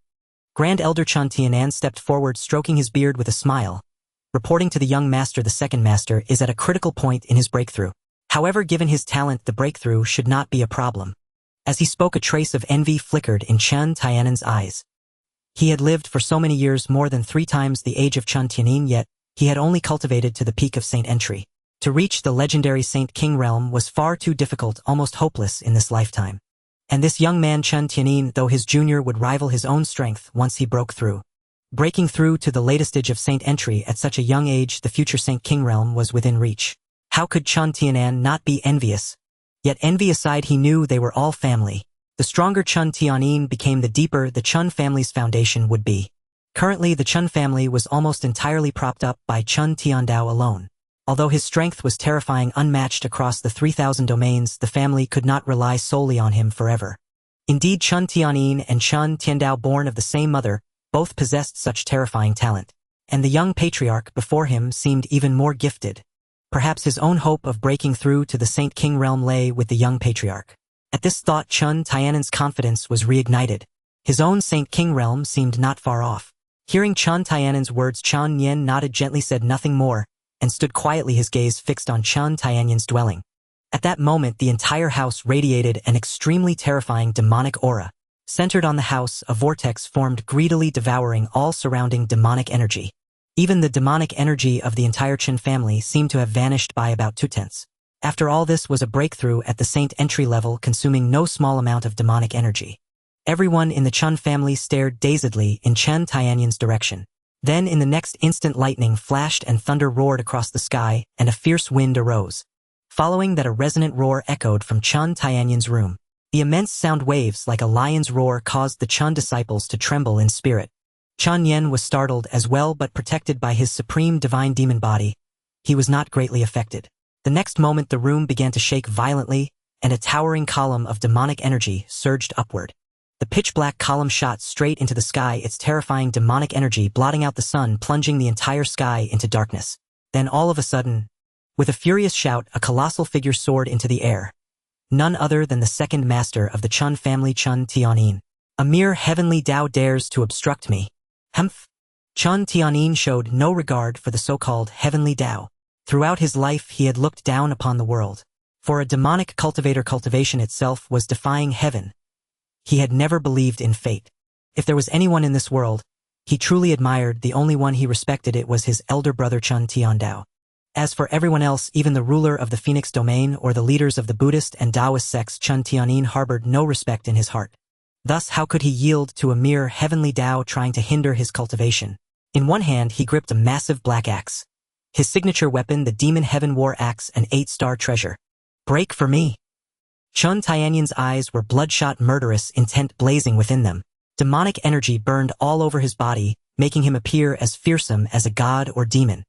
Grand Elder Chen Tianan stepped forward, stroking his beard with a smile. Reporting to the young master, the second master is at a critical point in his breakthrough. However, given his talent, the breakthrough should not be a problem. As he spoke, a trace of envy flickered in Chen Tianan's eyes. He had lived for so many years, more than 3 times the age of Chen Tianin, yet he had only cultivated to the peak of Saint Entry. To reach the legendary Saint King realm was far too difficult, almost hopeless in this lifetime. And this young man Chen Nian, though his junior, would rival his own strength once he broke through. Breaking through to the latest stage of Saint entry at such a young age, the future Saint King realm was within reach. How could Chen Nian not be envious? Yet envy aside, he knew they were all family. The stronger Chen Nian became, the deeper the Chen family's foundation would be. Currently, the Chen family was almost entirely propped up by Chen Tiandao alone. Although his strength was terrifying, unmatched across the 3,000 domains, the family could not rely solely on him forever. Indeed, Chen Tianyin and Chen Tiandao, born of the same mother, both possessed such terrifying talent. And the young patriarch before him seemed even more gifted. Perhaps his own hope of breaking through to the Saint King realm lay with the young patriarch. At this thought, Chen Tianyan's confidence was reignited. His own Saint King realm seemed not far off. Hearing Chen Tianyan's words, Chen Nian nodded gently, said nothing more, and stood quietly, his gaze fixed on Chen Tianyan's dwelling. At that moment, the entire house radiated an extremely terrifying demonic aura. Centered on the house, a vortex formed, greedily devouring all surrounding demonic energy. Even the demonic energy of the entire Chen family seemed to have vanished by about 2/10. After all, this was a breakthrough at the Saint entry level, consuming no small amount of demonic energy. Everyone in the Chen family stared dazedly in Chen Tianyan's direction. Then in the next instant, lightning flashed and thunder roared across the sky, and a fierce wind arose. Following that, a resonant roar echoed from Chen Tianyan's room. The immense sound waves, like a lion's roar, caused the Chen disciples to tremble in spirit. Chen Nian was startled as well, but protected by his supreme divine demon body, he was not greatly affected. The next moment, the room began to shake violently, and a towering column of demonic energy surged upward. The pitch-black column shot straight into the sky, its terrifying demonic energy blotting out the sun, plunging the entire sky into darkness. Then all of a sudden, with a furious shout, a colossal figure soared into the air. None other than the second master of the Chen family, Chen Tianyin. A mere heavenly Tao dares to obstruct me. Humph! Chen Tianyin showed no regard for the so-called heavenly Tao. Throughout his life, he had looked down upon the world. For a demonic cultivator, cultivation itself was defying heaven. He had never believed in fate. If there was anyone in this world he truly admired, the only one he respected, it was his elder brother Chen Tiandao. As for everyone else, even the ruler of the Phoenix domain or the leaders of the Buddhist and Taoist sects, Chen Tianyin harbored no respect in his heart. Thus, how could he yield to a mere heavenly Tao trying to hinder his cultivation? In one hand, he gripped a massive black axe. His signature weapon, the Demon Heaven War Axe, an 8-star treasure. Break for me! Chen Tianyan's eyes were bloodshot, murderous, intent blazing within them. Demonic energy burned all over his body, making him appear as fearsome as a god or demon.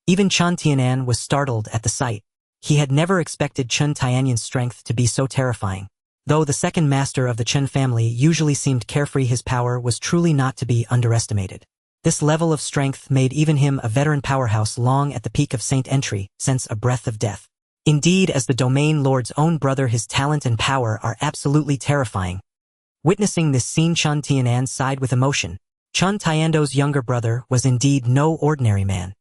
Even Chen Tianyan was startled at the sight. He had never expected Chen Tianyan's strength to be so terrifying. Though the second master of the Chen family usually seemed carefree, his power was truly not to be underestimated. This level of strength made even him, a veteran powerhouse long at the peak of Saint entry, sense a breath of death. Indeed, as the domain lord's own brother, his talent and power are absolutely terrifying. Witnessing this scene, Chen Tianyan sighed with emotion. Chen Tiandao's younger brother was indeed no ordinary man.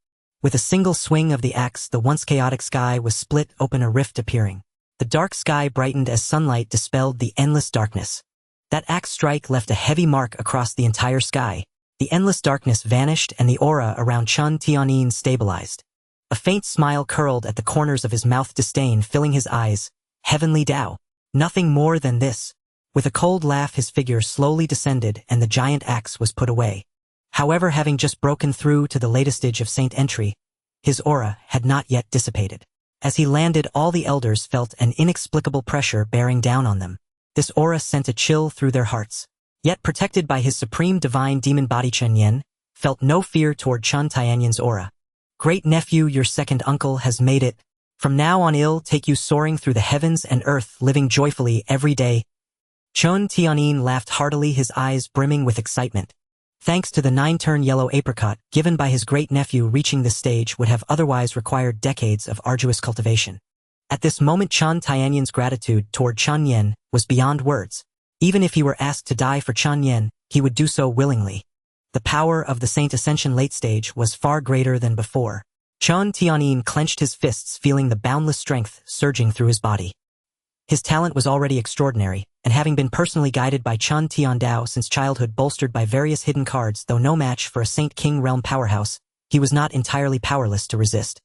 With a single swing of the axe, the once chaotic sky was split open, a rift appearing. The dark sky brightened as sunlight dispelled the endless darkness. That axe strike left a heavy mark across the entire sky. The endless darkness vanished and the aura around Chen Tianyin stabilized. A faint smile curled at the corners of his mouth, disdain filling his eyes. Heavenly Tao. Nothing more than this. With a cold laugh, his figure slowly descended and the giant axe was put away. However, having just broken through to the latest stage of Saint entry, his aura had not yet dissipated. As he landed, all the elders felt an inexplicable pressure bearing down on them. This aura sent a chill through their hearts. Yet, protected by his supreme divine demon body, Chen Nian felt no fear toward Chen Tianyan's aura. Great nephew, your second uncle has made it. From now on, I'll take you soaring through the heavens and earth, living joyfully every day. Chen Tianyin laughed heartily, his eyes brimming with excitement. Thanks to the 9-turn yellow apricot given by his great nephew, reaching this stage would have otherwise required decades of arduous cultivation. At this moment, Chen Tianyan's gratitude toward Chen Nian was beyond words. Even if he were asked to die for Chen Nian, he would do so willingly. The power of the Saint Ascension late stage was far greater than before. Chen Tianyin clenched his fists, feeling the boundless strength surging through his body. His talent was already extraordinary, and having been personally guided by Chen Tiandao since childhood, bolstered by various hidden cards, though no match for a Saint King realm powerhouse, he was not entirely powerless to resist.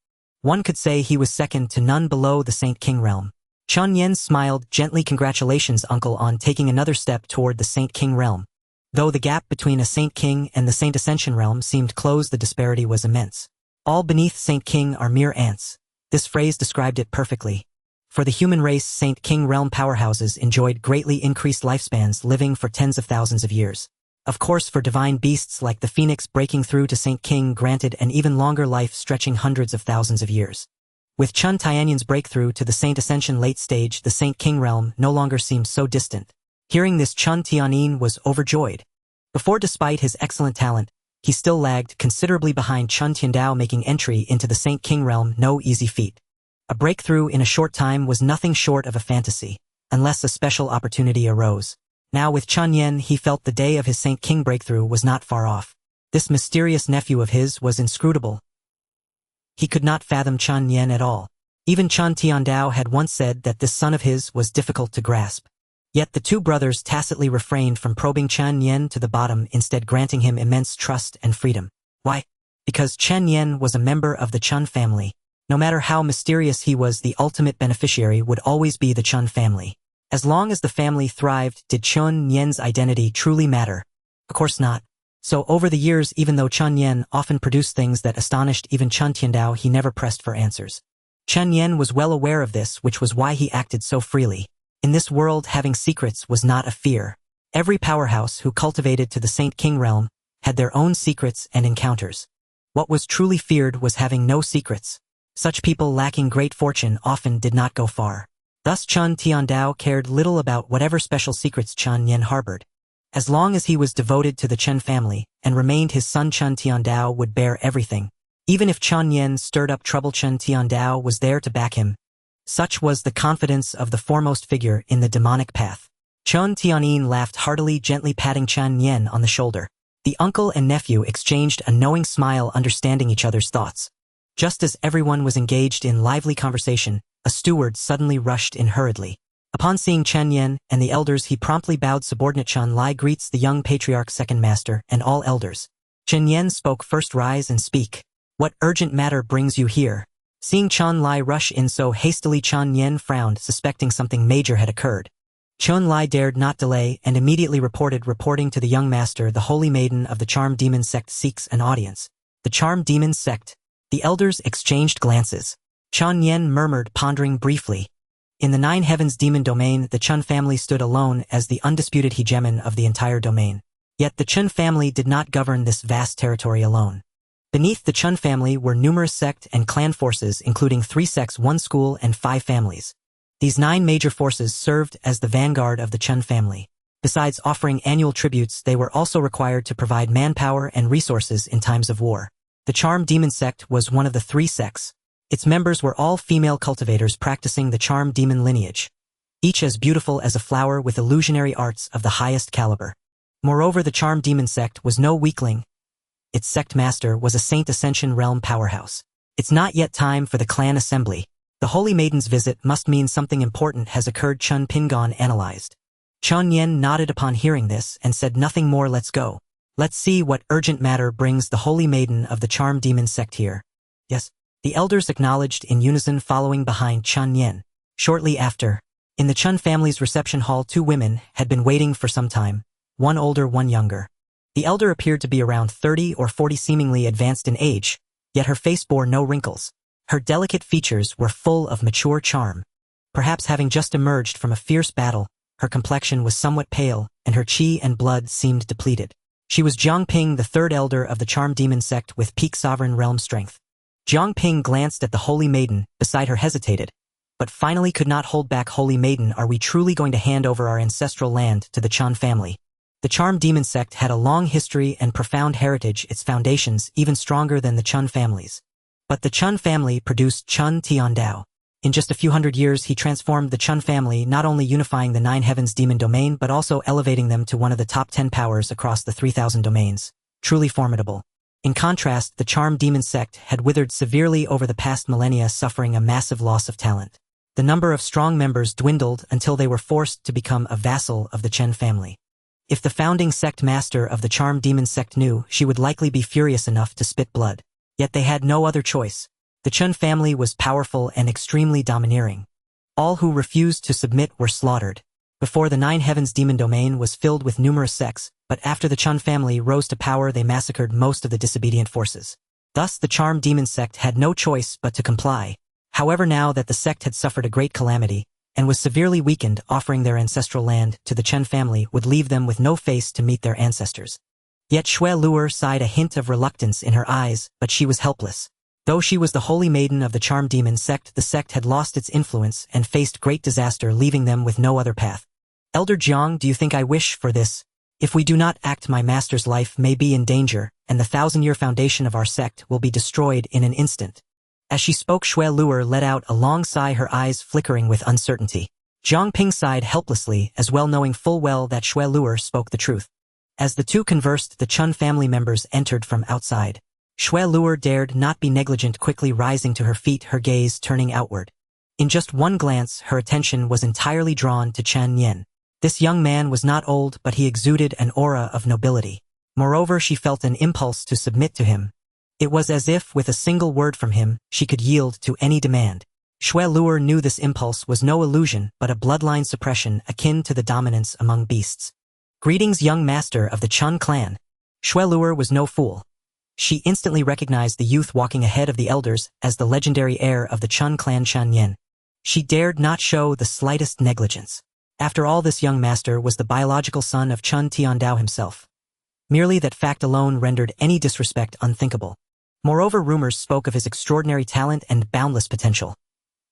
One could say he was second to none below the Saint King realm. Chen Nian smiled gently. Congratulations, uncle, on taking another step toward the Saint King realm. Though the gap between a Saint King and the Saint Ascension realm seemed closed, the disparity was immense. All beneath Saint King are mere ants. This phrase described it perfectly. For the human race, Saint King realm powerhouses enjoyed greatly increased lifespans, living for tens of thousands of years. Of course, for divine beasts like the phoenix, breaking through to Saint King granted an even longer life, stretching hundreds of thousands of years. With Chen Tianyan's breakthrough to the Saint Ascension late stage, the Saint King realm no longer seemed so distant. Hearing this, Chen Tianyan was overjoyed. Despite his excellent talent, he still lagged considerably behind Chen Tiandao, making entry into the Saint King realm no easy feat. A breakthrough in a short time was nothing short of a fantasy, unless a special opportunity arose. Now with Chen Nian, he felt the day of his Saint King breakthrough was not far off. This mysterious nephew of his was inscrutable. He could not fathom Chen Nian at all. Even Chen Tiandao had once said that this son of his was difficult to grasp. Yet the two brothers tacitly refrained from probing Chen Nian to the bottom, instead granting him immense trust and freedom. Why? Because Chen Nian was a member of the Chen family. No matter how mysterious he was, the ultimate beneficiary would always be the Chen family. As long as the family thrived, did Chen Nian's identity truly matter? Of course not. So over the years, even though Chen Nian often produced things that astonished even Chen Tiandao, he never pressed for answers. Chen Nian was well aware of this, which was why he acted so freely. In this world, having secrets was not a fear. Every powerhouse who cultivated to the Saint King realm had their own secrets and encounters. What was truly feared was having no secrets. Such people lacking great fortune often did not go far. Thus Chen Tiandao cared little about whatever special secrets Chen Nian harbored. As long as he was devoted to the Chen family and remained his son, Chen Tiandao would bear everything. Even if Chen Nian stirred up trouble, Chen Tiandao was there to back him. Such was the confidence of the foremost figure in the demonic path. Chen Tianyan laughed heartily, gently patting Chen Nian on the shoulder. The uncle and nephew exchanged a knowing smile, understanding each other's thoughts. Just as everyone was engaged in lively conversation, a steward suddenly rushed in hurriedly. Upon seeing Chen Nian and the elders, he promptly bowed. Subordinate Chen Lai greets the young patriarch, second master, and all elders. Chen Nian spoke first. Rise and speak. What urgent matter brings you here? Seeing Chen Lai rush in so hastily, Chen Nian frowned, suspecting something major had occurred. Chen Lai dared not delay and immediately reporting to the young master, the holy maiden of the Charm Demon sect seeks an audience. The Charm Demon sect. The elders exchanged glances. Chen Nian murmured, pondering briefly. In the Nine Heavens demon domain, the Chen family stood alone as the undisputed hegemon of the entire domain. Yet the Chen family did not govern this vast territory alone. Beneath the Chen family were numerous sect and clan forces, including 3 sects, 1 school, and 5 families. These 9 major forces served as the vanguard of the Chen family. Besides offering annual tributes, they were also required to provide manpower and resources in times of war. The Charm Demon sect was one of the 3 sects. Its members were all female cultivators practicing the Charm Demon lineage, each as beautiful as a flower with illusionary arts of the highest caliber. Moreover, the Charm Demon sect was no weakling. Its sect master was a Saint Ascension realm powerhouse. It's not yet time for the clan assembly. The Holy Maiden's visit must mean something important has occurred, Chen Pingon analyzed. Chen Nian nodded upon hearing this and said nothing more. Let's go. Let's see what urgent matter brings the Holy Maiden of the Charm Demon sect here. Yes. The elders acknowledged in unison, following behind Chen Nian. Shortly after, in the Chen family's reception hall, 2 women had been waiting for some time, one older, one younger. The elder appeared to be around 30 or 40, seemingly advanced in age, yet her face bore no wrinkles. Her delicate features were full of mature charm. Perhaps having just emerged from a fierce battle, her complexion was somewhat pale, and her qi and blood seemed depleted. She was Jiangping, the 3rd elder of the Charm Demon sect with peak sovereign realm strength. Jiangping glanced at the Holy Maiden beside her, hesitated, but finally could not hold back. Holy Maiden, are we truly going to hand over our ancestral land to the Chen family? The Charm Demon sect had a long history and profound heritage, its foundations even stronger than the Chen families. But the Chen family produced Chen Tiandao. In just a few hundred years, he transformed the Chen family, not only unifying the 9 Heavens demon domain but also elevating them to one of the top 10 powers across the 3,000 domains. Truly formidable. In contrast, the Charm Demon sect had withered severely over the past millennia, suffering a massive loss of talent. The number of strong members dwindled until they were forced to become a vassal of the Chen family. If the founding sect master of the Charm Demon sect knew, she would likely be furious enough to spit blood. Yet they had no other choice. The Chen family was powerful and extremely domineering. All who refused to submit were slaughtered. Before the Nine Heavens demon domain was filled with numerous sects, but after the Chen family rose to power they massacred most of the disobedient forces. Thus the charm demon sect had no choice but to comply. However, now that the sect had suffered a great calamity, and was severely weakened, offering their ancestral land to the Chen family would leave them with no face to meet their ancestors. Yet Xue Luer sighed a hint of reluctance in her eyes, but she was helpless. Though she was the holy maiden of the charm demon sect, the sect had lost its influence and faced great disaster, leaving them with no other path. Elder Jiang, do you think I wish for this? If we do not act, my master's life may be in danger, and the 1,000-year foundation of our sect will be destroyed in an instant. As she spoke, Xue Luer let out a long sigh, her eyes flickering with uncertainty. Jiang Ping sighed helplessly, as well knowing full well that Xue Luer spoke the truth. As the two conversed, the Chen family members entered from outside. Xue Luer dared not be negligent, quickly rising to her feet, her gaze turning outward. In just one glance, her attention was entirely drawn to Chen Nian. This young man was not old, but he exuded an aura of nobility. Moreover, she felt an impulse to submit to him. It was as if, with a single word from him, she could yield to any demand. Xue Luer knew this impulse was no illusion, but a bloodline suppression akin to the dominance among beasts. Greetings, young master of the Chen Clan. Xue Luer was no fool. She instantly recognized the youth walking ahead of the elders as the legendary heir of the Chen Clan, Chen Nian. She dared not show the slightest negligence. After all, this young master was the biological son of Chen Tiandao himself. Merely that fact alone rendered any disrespect unthinkable. Moreover, rumors spoke of his extraordinary talent and boundless potential.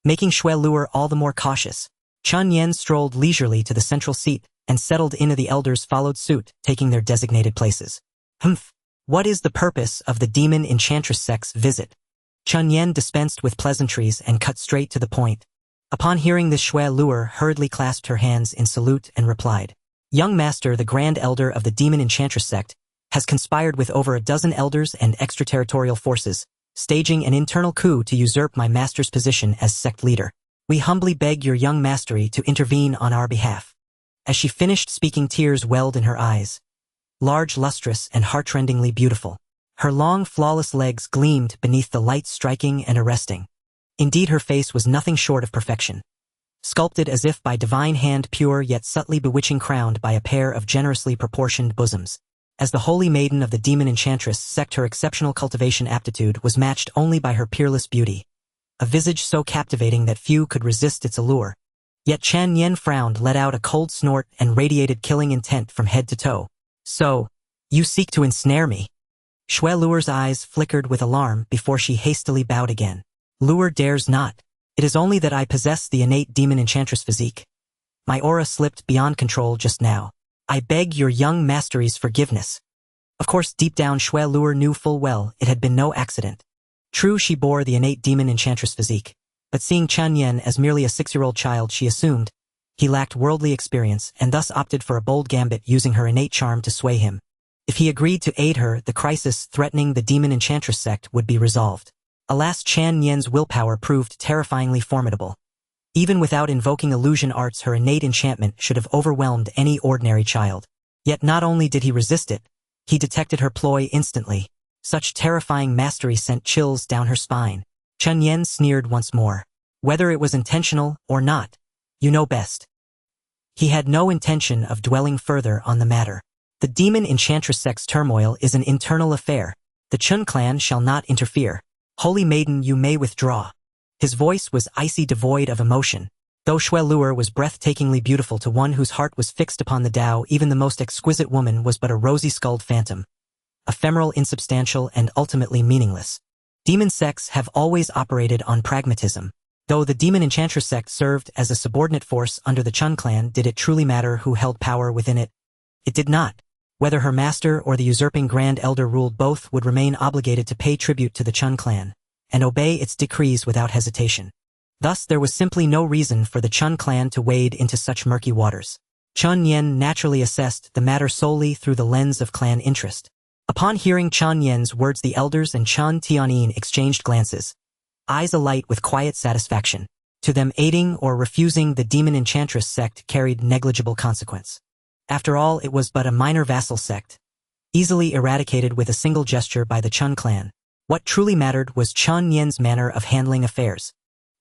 Making Xue Luer all the more cautious, Chen Nian strolled leisurely to the central seat and settled in. The elders followed suit, taking their designated places. What is the purpose of the demon enchantress sect's visit? Chen Nian dispensed with pleasantries and cut straight to the point. Upon hearing this, Xue Luer hurriedly clasped her hands in salute and replied, Young master, the grand elder of the demon enchantress sect, has conspired with over a dozen elders and extraterritorial forces, staging an internal coup to usurp my master's position as sect leader. We humbly beg your young mastery to intervene on our behalf. As she finished speaking, tears welled in her eyes. Large, lustrous, and heart-rendingly beautiful. Her long, flawless legs gleamed beneath the light, striking and arresting. Indeed, her face was nothing short of perfection. Sculpted as if by divine hand, pure yet subtly bewitching, crowned by a pair of generously proportioned bosoms. As the holy maiden of the demon enchantress sect, her exceptional cultivation aptitude was matched only by her peerless beauty. A visage so captivating that few could resist its allure. Yet Chen Nian frowned, let out a cold snort, and radiated killing intent from head to toe. So, you seek to ensnare me? Xue Luer's eyes flickered with alarm before she hastily bowed again. Luer dares not. It is only that I possess the innate demon enchantress physique. My aura slipped beyond control just now. I beg your young mastery's forgiveness. Of course, deep down, Xue Luer knew full well it had been no accident. True, she bore the innate demon enchantress physique, but seeing Chen Nian as merely a 6-year-old child, she assumed he lacked worldly experience and thus opted for a bold gambit, using her innate charm to sway him. If he agreed to aid her, the crisis threatening the demon enchantress sect would be resolved. Alas, Chen Nian's willpower proved terrifyingly formidable. Even without invoking illusion arts, her innate enchantment should have overwhelmed any ordinary child. Yet not only did he resist it, he detected her ploy instantly. Such terrifying mastery sent chills down her spine. Chen Nian sneered once more. Whether it was intentional or not, you know best. He had no intention of dwelling further on the matter. The demon enchantress sect's turmoil is an internal affair. The Chen Clan shall not interfere. Holy maiden, you may withdraw. His voice was icy, devoid of emotion. Though Xue Luer was breathtakingly beautiful to one whose heart was fixed upon the Tao, even the most exquisite woman was but a rosy-skulled phantom. Ephemeral, insubstantial, and ultimately meaningless. Demon sects have always operated on pragmatism. Though the demon enchantress sect served as a subordinate force under the Chen Clan, did it truly matter who held power within it? It did not. Whether her master or the usurping Grand Elder ruled, both would remain obligated to pay tribute to the Chen Clan and obey its decrees without hesitation. Thus, there was simply no reason for the Chen Clan to wade into such murky waters. Chen Nian naturally assessed the matter solely through the lens of clan interest. Upon hearing Chen Nian's words, the elders and Chen Tianyin exchanged glances, eyes alight with quiet satisfaction. To them, aiding or refusing the demon enchantress sect carried negligible consequence. After all, it was but a minor vassal sect, easily eradicated with a single gesture by the Chen Clan. What truly mattered was Chen Nian's manner of handling affairs.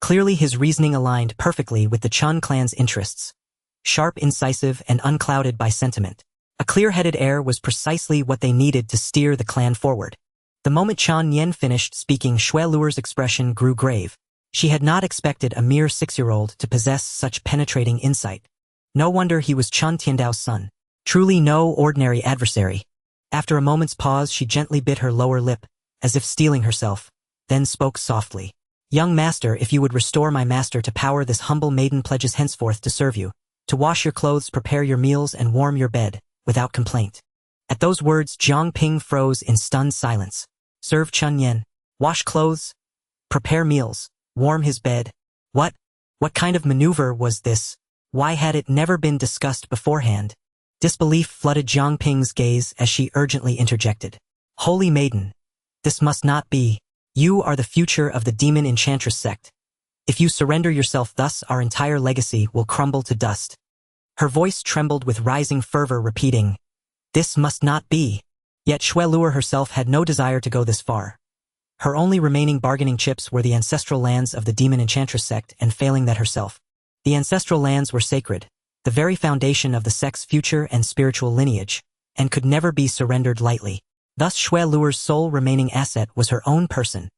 Clearly his reasoning aligned perfectly with the Chen clan's interests. Sharp, incisive, and unclouded by sentiment. A clear-headed heir was precisely what they needed to steer the clan forward. The moment Chen Nian finished speaking, Xue Luer's expression grew grave. She had not expected a mere 6-year-old to possess such penetrating insight. No wonder he was Chen Tiandao's son. Truly no ordinary adversary. After a moment's pause, she gently bit her lower lip, as if steeling herself, then spoke softly. Young master, if you would restore my master to power, this humble maiden pledges henceforth to serve you, to wash your clothes, prepare your meals, and warm your bed, without complaint. At those words, Jiang Ping froze in stunned silence. Serve Chen Nian, wash clothes, prepare meals, warm his bed. What kind of maneuver was this? Why had it never been discussed beforehand? Disbelief flooded Jiang Ping's gaze as she urgently interjected. Holy maiden, this must not be. You are the future of the demon enchantress sect. If you surrender yourself thus, our entire legacy will crumble to dust. Her voice trembled with rising fervor, repeating, this must not be. Yet Xue Luer herself had no desire to go this far. Her only remaining bargaining chips were the ancestral lands of the demon enchantress sect, and failing that herself. The ancestral lands were sacred, the very foundation of the sect's future and spiritual lineage, and could never be surrendered lightly. Thus Xue Luer's sole remaining asset was her own person,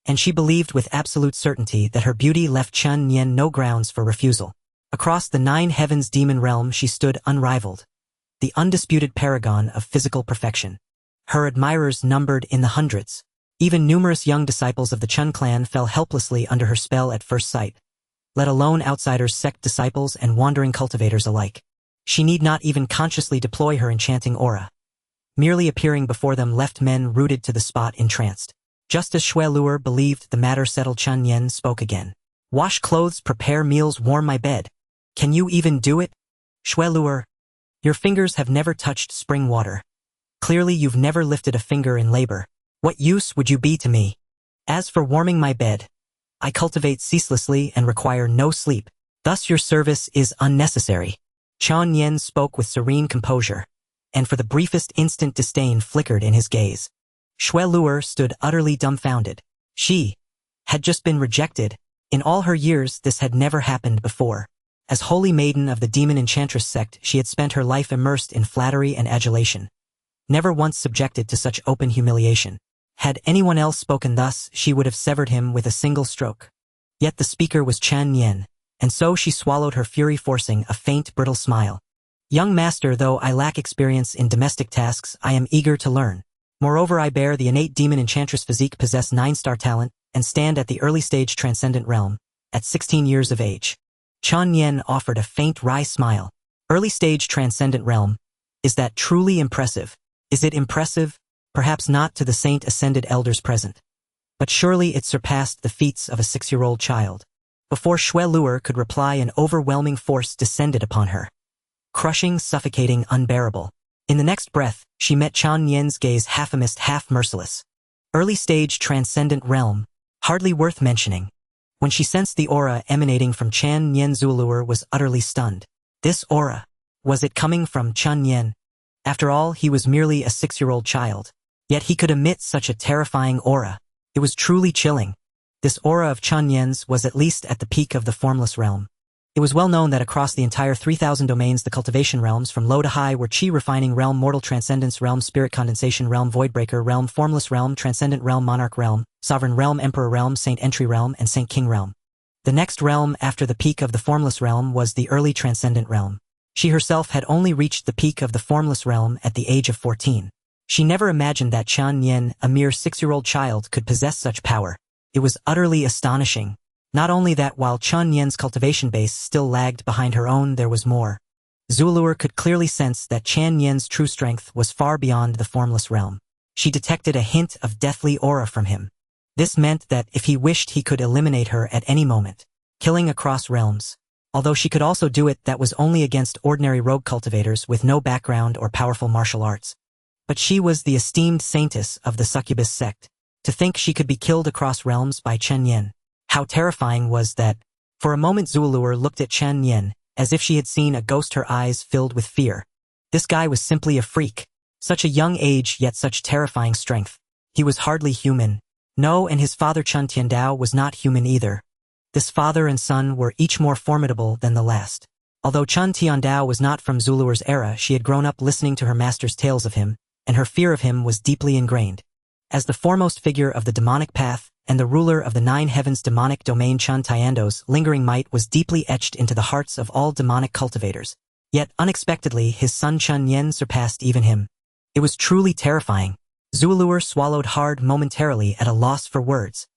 and she believed with absolute certainty that her beauty left Chen Nian no grounds for refusal. Across the 9 heavens demon realm she stood unrivaled, the undisputed paragon of physical perfection. Her admirers numbered in the hundreds. Even numerous young disciples of the Chen clan fell helplessly under her spell at first sight, let alone outsiders, sect disciples, and wandering cultivators alike. She need not even consciously deploy her enchanting aura. Merely appearing before them left men rooted to the spot, entranced. Just as Xue Luer believed the matter settled, Chen Nian spoke again. Wash clothes, prepare meals, warm my bed. Can you even do it? Xue Luer, your fingers have never touched spring water. Clearly you've never lifted a finger in labor. What use would you be to me? As for warming my bed, I cultivate ceaselessly and require no sleep. Thus your service is unnecessary. Chen Nian spoke with serene composure, and for the briefest instant disdain flickered in his gaze. Xue Luer stood utterly dumbfounded. She had just been rejected. In all her years this had never happened before. As holy maiden of the demon enchantress sect, she had spent her life immersed in flattery and adulation, never once subjected to such open humiliation. Had anyone else spoken thus, she would have severed him with a single stroke. Yet the speaker was Chen Nian, and so she swallowed her fury, forcing a faint, brittle smile. Young master, though I lack experience in domestic tasks, I am eager to learn. Moreover, I bear the innate demon enchantress physique, possess 9-star talent, and stand at the early stage transcendent realm, at 16 years of age. Chen Nian offered a faint, wry smile. Early stage transcendent realm. Is that truly impressive? Is it impressive? Perhaps not to the saint-ascended elders present. But surely it surpassed the feats of a 6-year-old child. Before Xue Luer could reply, an overwhelming force descended upon her. Crushing, suffocating, unbearable. In the next breath, she met Chen Nian's gaze, half amist, half merciless. Early stage transcendent realm. Hardly worth mentioning. When she sensed the aura emanating from Chen Nian, Xue Luer was utterly stunned. This aura. Was it coming from Chen Nian? After all, he was merely a 6-year-old child. Yet he could emit such a terrifying aura. It was truly chilling. This aura of Chen Nian's was at least at the peak of the formless realm. It was well known that across the entire 3,000 domains, the cultivation realms from low to high were Qi refining realm, mortal transcendence realm, spirit condensation realm, voidbreaker realm, formless realm, transcendent realm, monarch realm, sovereign realm, emperor realm, saint entry realm, and saint king realm. The next realm after the peak of the formless realm was the early transcendent realm. She herself had only reached the peak of the formless realm at the age of 14. She never imagined that Chen Nian, a mere 6-year-old child, could possess such power. It was utterly astonishing. Not only that, while Chen Nian's cultivation base still lagged behind her own, there was more. Xue Luer could clearly sense that Chen Nian's true strength was far beyond the formless realm. She detected a hint of deathly aura from him. This meant that if he wished, he could eliminate her at any moment, killing across realms. Although she could also do it, that was only against ordinary rogue cultivators with no background or powerful martial arts. But she was the esteemed saintess of the succubus sect. To think she could be killed across realms by Chen Nian. How terrifying was that? For a moment Xue Luer looked at Chen Nian, as if she had seen a ghost, her eyes filled with fear. This guy was simply a freak. Such a young age, yet such terrifying strength. He was hardly human. No, and his father Chen Tiandao was not human either. This father and son were each more formidable than the last. Although Chen Tiandao was not from Zuluer's era, she had grown up listening to her master's tales of him, and her fear of him was deeply ingrained. As the foremost figure of the demonic path, and the ruler of the 9 heavens demonic domain, Chen Tiando's lingering might was deeply etched into the hearts of all demonic cultivators. Yet, unexpectedly, his son Chen Nian surpassed even him. It was truly terrifying. Zuluer swallowed hard momentarily at a loss for words.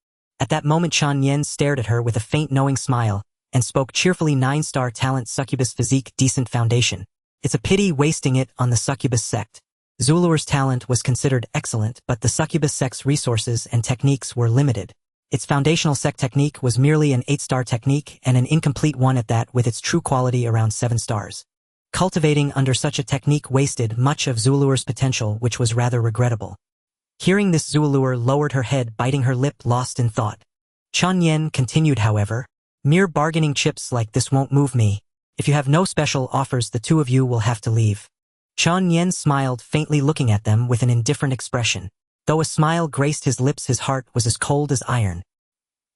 At that moment Chen Nian stared at her with a faint knowing smile, and spoke cheerfully. 9-star talent, succubus physique, decent foundation. It's a pity wasting it on the succubus sect. Zuluer's talent was considered excellent, but the succubus sect's resources and techniques were limited. Its foundational sect technique was merely an 8-star technique, and an incomplete one at that, with its true quality around 7 stars. Cultivating under such a technique wasted much of Zuluer's potential, which was rather regrettable. Hearing this, Zuluer lowered her head, biting her lip, lost in thought. Chen Nian continued, however, mere bargaining chips like this won't move me. If you have no special offers, the two of you will have to leave. Chen Nian smiled faintly, looking at them with an indifferent expression. Though a smile graced his lips, his heart was as cold as iron.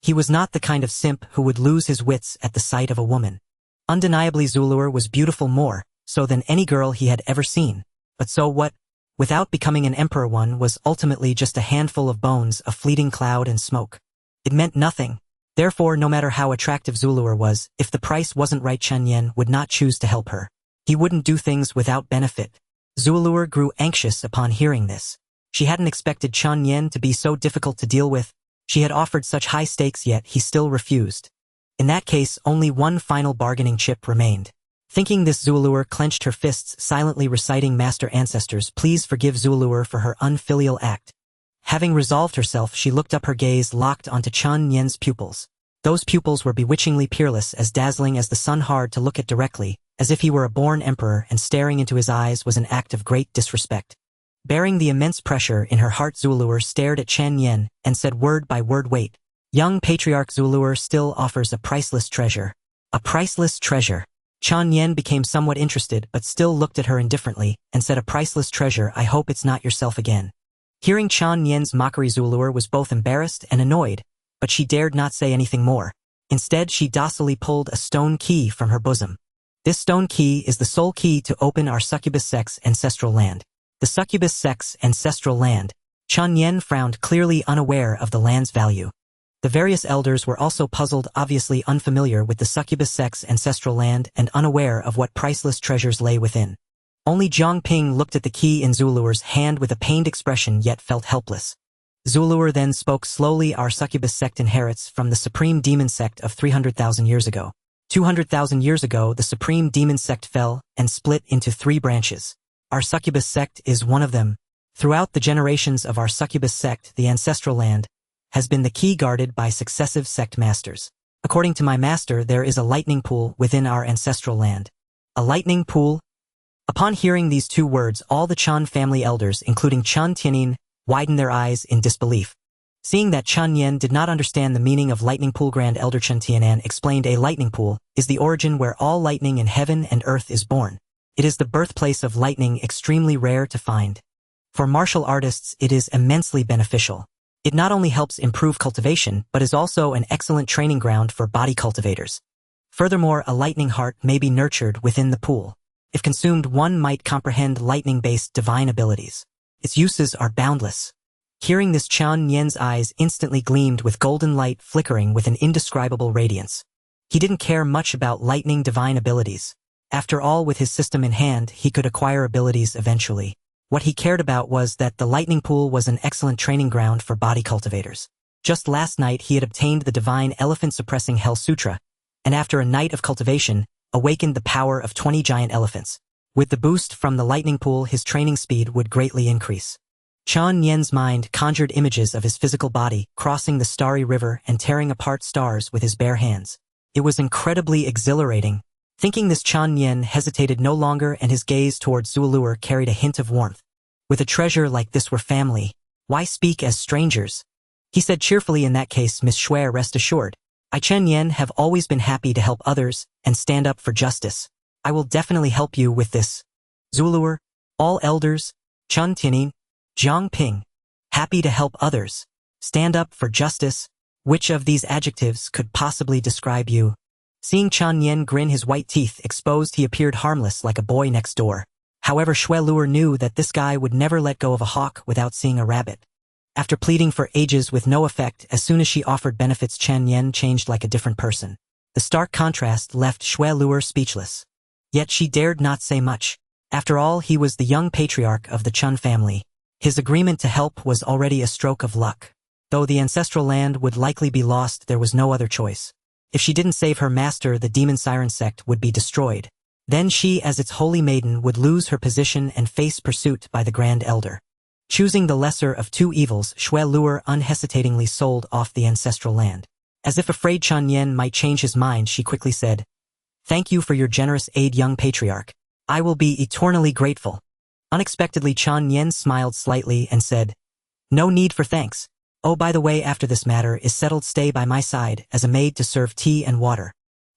He was not the kind of simp who would lose his wits at the sight of a woman. Undeniably, Zuluer was beautiful, more so than any girl he had ever seen. But so what? Without becoming an emperor, one was ultimately just a handful of bones, a fleeting cloud and smoke. It meant nothing. Therefore, no matter how attractive Zuluer was, if the price wasn't right, Chen Nian would not choose to help her. He wouldn't do things without benefit. Zuluer grew anxious upon hearing this. She hadn't expected Chen Nian to be so difficult to deal with. She had offered such high stakes, yet he still refused. In that case, only one final bargaining chip remained. Thinking this, Zuluer clenched her fists, silently reciting, Master Ancestors, please forgive Zuluer for her unfilial act. Having resolved herself, she looked up, her gaze locked onto Chen Nian's pupils. Those pupils were bewitchingly peerless, as dazzling as the sun, hard to look at directly, as if he were a born emperor, and staring into his eyes was an act of great disrespect. Bearing the immense pressure in her heart, Zuluer stared at Chen Nian and said word by word, wait. Young patriarch, Zuluer still offers a priceless treasure. A priceless treasure. Chen Nian became somewhat interested, but still looked at her indifferently, and said, a priceless treasure, I hope it's not yourself again. Hearing Chen Nian's mockery, Zuluer was both embarrassed and annoyed, but she dared not say anything more. Instead, she docilely pulled a stone key from her bosom. This stone key is the sole key to open our succubus sect's ancestral land. The succubus sect's ancestral land. Chen Nian frowned, clearly unaware of the land's value. The various elders were also puzzled, obviously unfamiliar with the succubus sect's ancestral land and unaware of what priceless treasures lay within. Only Jiang Ping looked at the key in Zuluer's hand with a pained expression, yet felt helpless. Zuluer then spoke slowly, our succubus sect inherits from the supreme demon sect of 300,000 years ago. 200,000 years ago, the supreme demon sect fell and split into 3 branches. Our succubus sect is one of them. Throughout the generations of our succubus sect, the ancestral land has been the key guarded by successive sect masters. According to my master, there is a lightning pool within our ancestral land. A lightning pool? Upon hearing these 2 words, all the Chen family elders, including Chen Tianyin, widened their eyes in disbelief. Seeing that Chen Nian did not understand the meaning of lightning pool, Grand Elder Chen Tianan explained, a lightning pool is the origin where all lightning in heaven and earth is born. It is the birthplace of lightning, extremely rare to find. For martial artists, it is immensely beneficial. It not only helps improve cultivation, but is also an excellent training ground for body cultivators. Furthermore, a lightning heart may be nurtured within the pool. If consumed, one might comprehend lightning-based divine abilities. Its uses are boundless. Hearing this, Chen Nian's eyes instantly gleamed with golden light, flickering with an indescribable radiance. He didn't care much about lightning divine abilities. After all, with his system in hand, he could acquire abilities eventually. What he cared about was that the lightning pool was an excellent training ground for body cultivators. Just last night he had obtained the divine elephant-suppressing Hell Sutra, and after a night of cultivation, awakened the power of 20 giant elephants. With the boost from the lightning pool, his training speed would greatly increase. Chen Nian's mind conjured images of his physical body, crossing the starry river and tearing apart stars with his bare hands. It was incredibly exhilarating. Thinking this, Chen Nian hesitated no longer, and his gaze towards Zuluer carried a hint of warmth. With a treasure like this, we're family. Why speak as strangers? He said cheerfully, in that case, Miss Shui, rest assured. I, Chen Nian, have always been happy to help others and stand up for justice. I will definitely help you with this. Zuluer, all elders, Chen Tianyin, Jiang Ping, happy to help others. stand up for justice. Which of these adjectives could possibly describe you? Seeing Chen Nian grin, his white teeth exposed, he appeared harmless like a boy next door. However, Xue Luer knew that this guy would never let go of a hawk without seeing a rabbit. After pleading for ages with no effect, as soon as she offered benefits, Chen Nian changed like a different person. The stark contrast left Xue Luer speechless. Yet she dared not say much. After all, he was the young patriarch of the Chen family. His agreement to help was already a stroke of luck. Though the ancestral land would likely be lost, there was no other choice. If she didn't save her master, the demon siren sect would be destroyed. Then she, as its holy maiden, would lose her position and face pursuit by the Grand Elder. Choosing the lesser of two evils, Xue Luer unhesitatingly sold off the ancestral land. As if afraid Chen Nian might change his mind, she quickly said, "Thank you for your generous aid, young patriarch. I will be eternally grateful." Unexpectedly, Chen Nian smiled slightly and said, "No need for thanks. Oh, by the way, after this matter is settled, stay by my side as a maid to serve tea and water."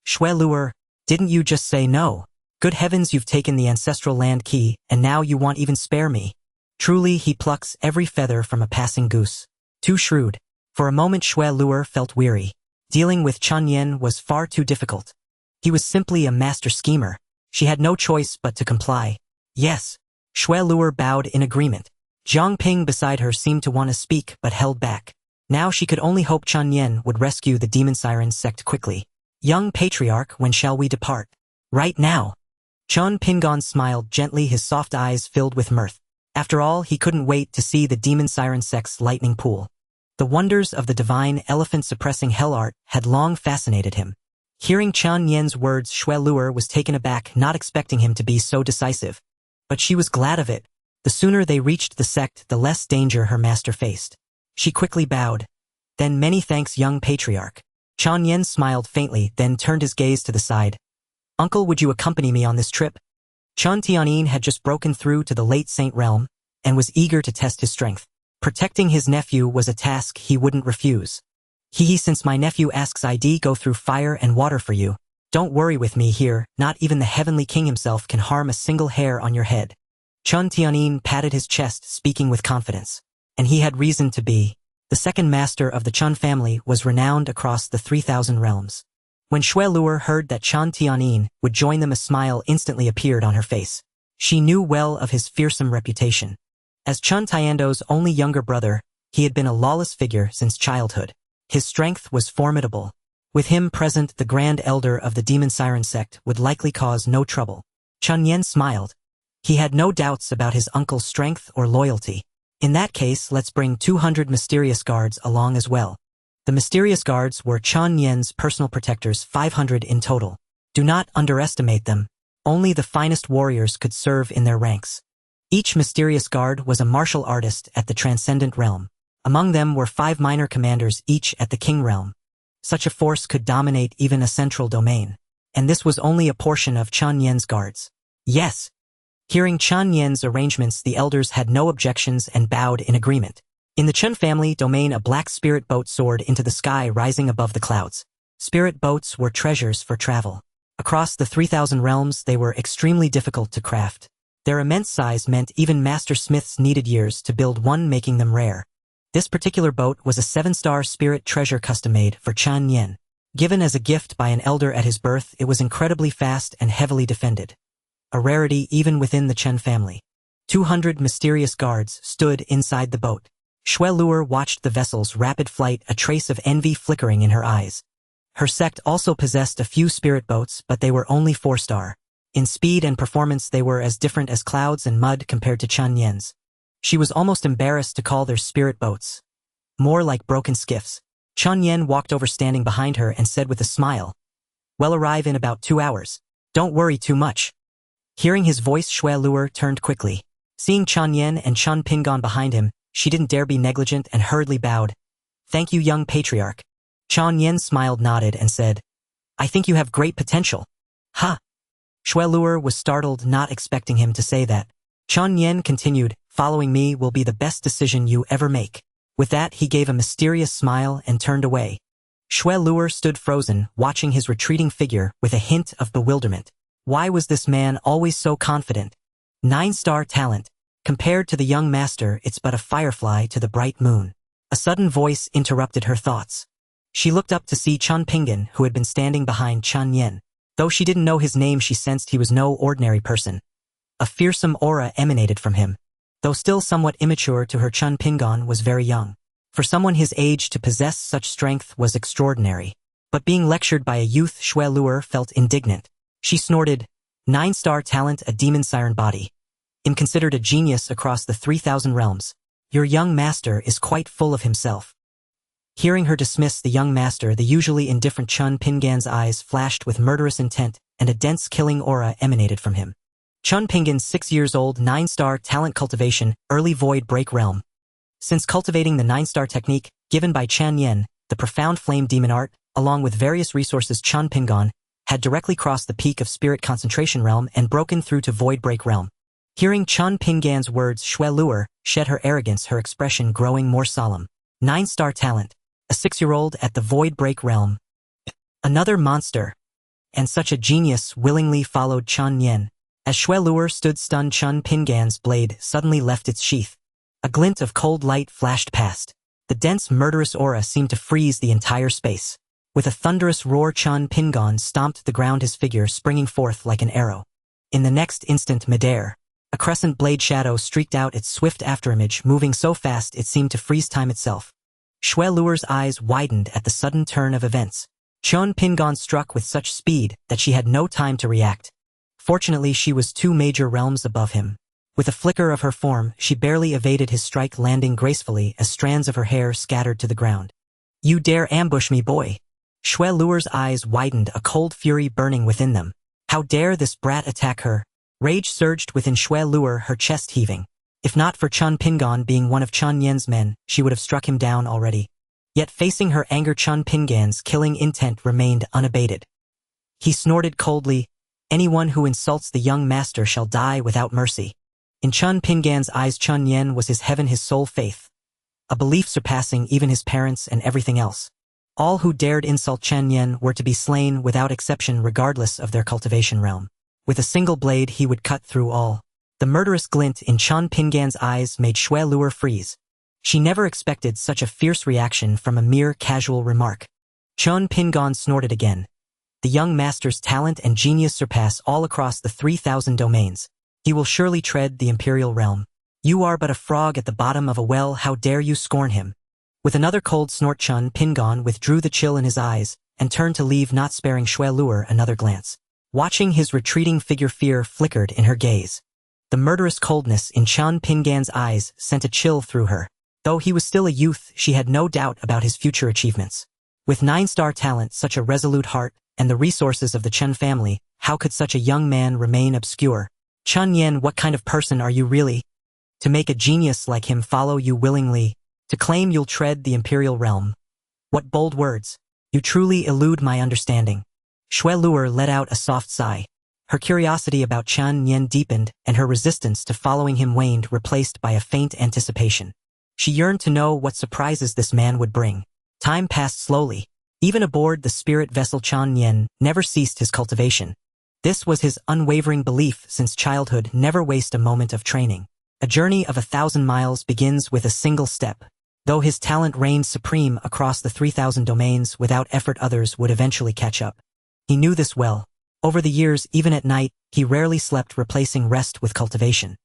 Xue Luer, didn't you just say no? Good heavens, you've taken the ancestral land key, and now you won't even spare me. Truly, he plucks every feather from a passing goose. Too shrewd. For a moment, Xue Luer felt weary. Dealing with Chen Nian was far too difficult. He was simply a master schemer. She had no choice but to comply. Yes. Xue Luer bowed in agreement. Jiang Ping beside her seemed to want to speak but held back. Now she could only hope Chen Nian would rescue the demon siren sect quickly. "Young patriarch, when shall we depart?" "Right now." Chen Pingon smiled gently, his soft eyes filled with mirth. After all, he couldn't wait to see the demon siren sect's lightning pool. The wonders of the divine elephant-suppressing hell art had long fascinated him. Hearing Chen Nian's words, Xue Luer was taken aback, not expecting him to be so decisive. But she was glad of it. The sooner they reached the sect, the less danger her master faced. She quickly bowed. "Then many thanks, young patriarch." Chen Nian smiled faintly, then turned his gaze to the side. "Uncle, would you accompany me on this trip?" Chen Tianyin had just broken through to the late Saint realm, and was eager to test his strength. Protecting his nephew was a task he wouldn't refuse. Since my nephew asks, I'd go through fire and water for you. Don't worry with me here, not even the heavenly king himself can harm a single hair on your head." Chen Tianyin patted his chest, speaking with confidence. And he had reason to be. The second master of the Chen family was renowned across the 3,000 realms. When Xue Luer heard that Chen Tianyin would join them, a smile instantly appeared on her face. She knew well of his fearsome reputation. As Chen Tiando's only younger brother, he had been a lawless figure since childhood. His strength was formidable. With him present, the Grand Elder of the Demon Siren sect would likely cause no trouble. Chen Nian smiled. He had no doubts about his uncle's strength or loyalty. In that case, let's bring 200 mysterious guards along as well. The mysterious guards were Chen Nian's personal protectors, 500 in total. Do not underestimate them. Only the finest warriors could serve in their ranks. Each mysterious guard was a martial artist at the Transcendent Realm. Among them were 5 minor commanders, each at the King Realm. Such a force could dominate even a central domain. And this was only a portion of Chen Nian's guards. Yes. Hearing Chen Nian's arrangements, the elders had no objections and bowed in agreement. In the Chen family domain, a black spirit boat soared into the sky, rising above the clouds. Spirit boats were treasures for travel. Across the 3,000 realms, they were extremely difficult to craft. Their immense size meant even master smiths needed years to build one, making them rare. This particular boat was a 7-star spirit treasure custom-made for Chen Nian. Given as a gift by an elder at his birth, it was incredibly fast and heavily defended. A rarity even within the Chen family. 200 mysterious guards stood inside the boat. Xue Luer watched the vessel's rapid flight, a trace of envy flickering in her eyes. Her sect also possessed a few spirit boats, but they were only 4-star. In speed and performance, they were as different as clouds and mud compared to Chen Nian's. She was almost embarrassed to call their spirit boats. More like broken skiffs. Chen Nian walked over, standing behind her, and said with a smile, "We'll arrive in about 2 hours. Don't worry too much." Hearing his voice, Xue Luer turned quickly. Seeing Chen Nian and Chen Pingon behind him, she didn't dare be negligent and hurriedly bowed. "Thank you, young patriarch." Chen Nian smiled, nodded, and said, "I think you have great potential." "Ha!" Xue Luer was startled, not expecting him to say that. Chen Nian continued, "Following me will be the best decision you ever make." With that, he gave a mysterious smile and turned away. Xue Luer stood frozen, watching his retreating figure with a hint of bewilderment. Why was this man always so confident? 9-star talent. Compared to the young master, it's but a firefly to the bright moon. A sudden voice interrupted her thoughts. She looked up to see Chen Pingan, who had been standing behind Chen Nian. Though she didn't know his name, she sensed he was no ordinary person. A fearsome aura emanated from him. Though still somewhat immature to her, Chen Pingan was very young. For someone his age to possess such strength was extraordinary. But being lectured by a youth, Xue Luer felt indignant. She snorted, 9-star talent, a demon siren body. I'm considered a genius across the 3,000 realms. Your young master is quite full of himself. Hearing her dismiss the young master, the usually indifferent Chen Pingan's eyes flashed with murderous intent, and a dense killing aura emanated from him. Chen Pingan, 6 years old, 9-star talent cultivation, early void break realm. Since cultivating the 9-star technique given by Chen Nian, the profound flame demon art, along with various resources, Chen Pingan had directly crossed the peak of spirit concentration realm and broken through to void break realm. Hearing Chen Pingan's words, Xue Luer shed her arrogance, her expression growing more solemn. 9-star talent, a 6-year-old at the void break realm. Another monster. And such a genius willingly followed Chen Nian. As Xue Luer stood stunned, Chen Pingan's blade suddenly left its sheath. A glint of cold light flashed past. The dense murderous aura seemed to freeze the entire space. With a thunderous roar, Chen Pingan stomped the ground, his figure springing forth like an arrow. In the next instant, midair, a crescent blade shadow streaked out its swift afterimage, moving so fast it seemed to freeze time itself. Xue Luer's eyes widened at the sudden turn of events. Chen Pingan struck with such speed that she had no time to react. Fortunately, she was 2 major realms above him. With a flicker of her form, she barely evaded his strike, landing gracefully as strands of her hair scattered to the ground. You dare ambush me, boy? Xue Luer's eyes widened, a cold fury burning within them. How dare this brat attack her? Rage surged within Xue Luer, her chest heaving. If not for Chen Pingan being one of Chen Nian's men, she would have struck him down already. Yet facing her anger, Chen Pingan's killing intent remained unabated. He snorted coldly, anyone who insults the young master shall die without mercy. In Chen Pingan's eyes, Chen Nian was his heaven, his sole faith. A belief surpassing even his parents and everything else. All who dared insult Chen Nian were to be slain without exception, regardless of their cultivation realm. With a single blade he would cut through all. The murderous glint in Chen Pingan's eyes made Xue Luer freeze. She never expected such a fierce reaction from a mere casual remark. Chen Pingan snorted again. The young master's talent and genius surpass all across the 3,000 domains. He will surely tread the imperial realm. You are but a frog at the bottom of a well, how dare you scorn him? With another cold snort, Chen Pingan withdrew the chill in his eyes and turned to leave, not sparing Xue Luer another glance. Watching his retreating figure, fear flickered in her gaze. The murderous coldness in Chen Pingan's eyes sent a chill through her. Though he was still a youth, she had no doubt about his future achievements. With 9-star talent, such a resolute heart, and the resources of the Chen family, how could such a young man remain obscure? Chen Nian, what kind of person are you really? To make a genius like him follow you willingly, to claim you'll tread the imperial realm. What bold words! You truly elude my understanding. Xue Luer let out a soft sigh. Her curiosity about Chen Nian deepened, and her resistance to following him waned, replaced by a faint anticipation. She yearned to know what surprises this man would bring. Time passed slowly. Even aboard the spirit vessel, Chen Nian never ceased his cultivation. This was his unwavering belief since childhood: never waste a moment of training. A journey of 1,000 miles begins with a single step. Though his talent reigned supreme across the 3,000 domains, without effort others would eventually catch up. He knew this well. Over the years, even at night, he rarely slept, replacing rest with cultivation.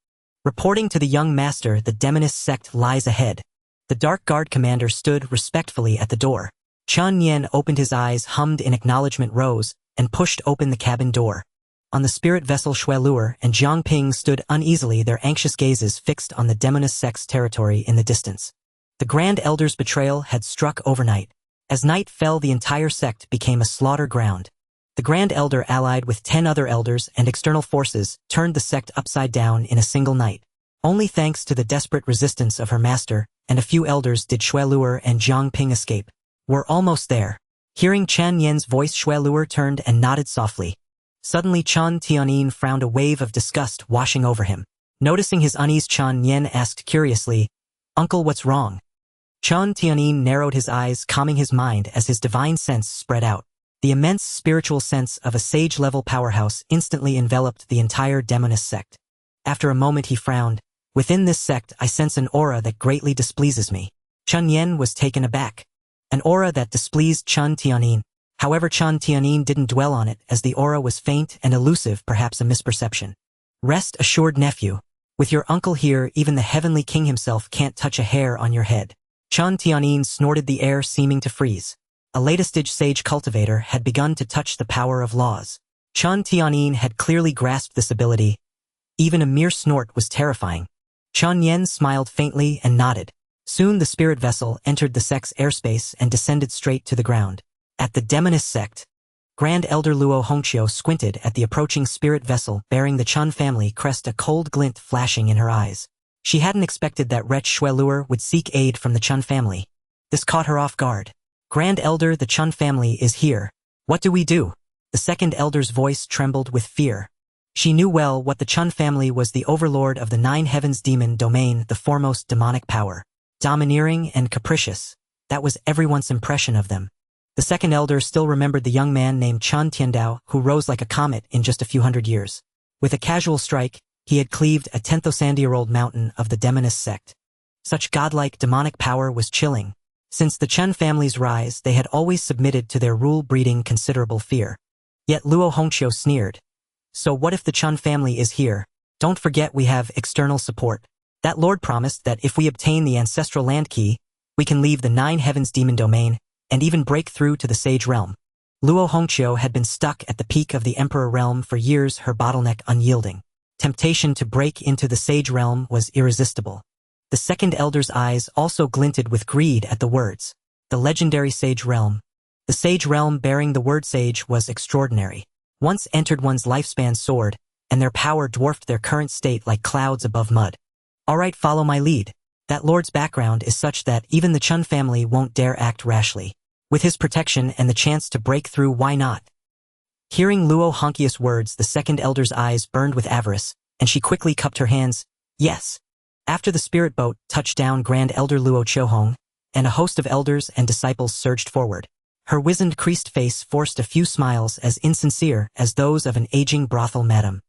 Reporting to the young master, the demonist sect lies ahead. The Dark Guard commander stood respectfully at the door. Chen Nian opened his eyes, hummed in acknowledgement, rose, and pushed open the cabin door. On the spirit vessel, Xue Luer and Jiang Ping stood uneasily, their anxious gazes fixed on the demonist sect's territory in the distance. The Grand Elder's betrayal had struck overnight. As night fell, the entire sect became a slaughter ground. The Grand Elder, allied with 10 other elders and external forces, turned the sect upside down in a single night. Only thanks to the desperate resistance of her master and a few elders did Xue Luer and Jiang Ping escape. We're almost there. Hearing Chen Nian's voice, Xue Luer turned and nodded softly. Suddenly Chen Tianin frowned, a wave of disgust washing over him. Noticing his unease, Chen Nian asked curiously, "Uncle, what's wrong?" Chen Tianin narrowed his eyes, calming his mind as his divine sense spread out. The immense spiritual sense of a sage-level powerhouse instantly enveloped the entire demonist sect. After a moment he frowned. "Within this sect I sense an aura that greatly displeases me. Chen Nian was taken aback. An aura that displeased Chen Tianyin. However, Chen Tianyin didn't dwell on it, as the aura was faint and elusive, perhaps a misperception. Rest assured, nephew. With your uncle here, even the heavenly king himself can't touch a hair on your head. Chen Tianyin snorted, the air seeming to freeze. A latest-stage sage cultivator had begun to touch the power of laws. Chen Tianyin had clearly grasped this ability. Even a mere snort was terrifying. Chen Nian smiled faintly and nodded. Soon the spirit vessel entered the sect's airspace and descended straight to the ground. At the demonist sect, Grand Elder Luo Hongqiu squinted at the approaching spirit vessel bearing the Chen family crest, a cold glint flashing in her eyes. She hadn't expected that wretch Shueluer would seek aid from the Chen family. This caught her off guard. Grand Elder, the Chen family is here. What do we do? The second elder's voice trembled with fear. She knew well what the Chen family was: the overlord of the Nine Heavens demon domain, the foremost demonic power. Domineering and capricious. That was everyone's impression of them. The second elder still remembered the young man named Chen Tiandao, who rose like a comet in just a few hundred years. With a casual strike, he had cleaved a 10,000-year-old mountain of the demonist sect. Such godlike demonic power was chilling. Since the Chen family's rise, they had always submitted to their rule, breeding considerable fear. Yet Luo Hongqiu sneered. So what if the Chen family is here? Don't forget we have external support. That lord promised that if we obtain the ancestral land key, we can leave the Nine Heavens demon domain and even break through to the Sage realm. Luo Hongqiu had been stuck at the peak of the Emperor realm for years, her bottleneck unyielding. Temptation to break into the Sage realm was irresistible. The second elder's eyes also glinted with greed at the words. The legendary Sage realm. The Sage realm bearing the word Sage was extraordinary. Once entered, one's lifespan soared, and their power dwarfed their current state like clouds above mud. All right, follow my lead. That lord's background is such that even the Chen family won't dare act rashly. With his protection and the chance to break through, why not? Hearing Luo Hongqiu's words, the second elder's eyes burned with avarice, and she quickly cupped her hands. Yes. After the spirit boat touched down, Grand Elder Luo Qiuhong and a host of elders and disciples surged forward. Her wizened, creased face forced a few smiles as insincere as those of an aging brothel madam.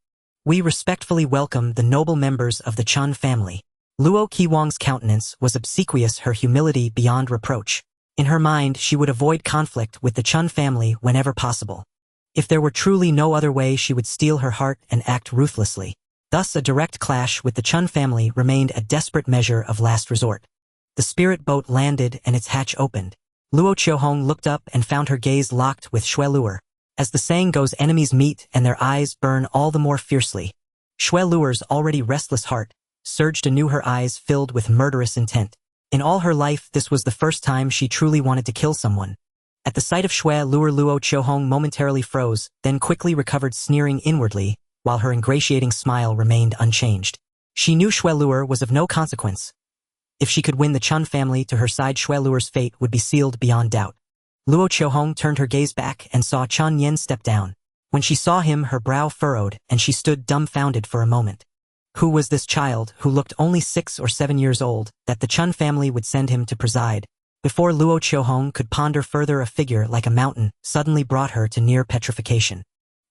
We respectfully welcome the noble members of the Chen family. Luo Qiuhong's countenance was obsequious, her humility beyond reproach. In her mind, she would avoid conflict with the Chen family whenever possible. If there were truly no other way, she would steel her heart and act ruthlessly. Thus, a direct clash with the Chen family remained a desperate measure of last resort. The spirit boat landed and its hatch opened. Luo Qiuhong looked up and found her gaze locked with Shueluer. As the saying goes, enemies meet and their eyes burn all the more fiercely. Shueluer's already restless heart surged anew, her eyes filled with murderous intent. In all her life, this was the first time she truly wanted to kill someone. At the sight of Shueluer, Luo Qiuhong momentarily froze, then quickly recovered, sneering inwardly, while her ingratiating smile remained unchanged. She knew Shueluer was of no consequence. If she could win the Chen family to her side, Shueluer's fate would be sealed beyond doubt. Luo Qiuhong turned her gaze back and saw Chen Nian step down. When she saw him, her brow furrowed, and she stood dumbfounded for a moment. Who was this child, who looked only 6 or 7 years old, that the Chen family would send him to preside? Before Luo Qiuhong could ponder further, a figure like a mountain suddenly brought her to near petrification.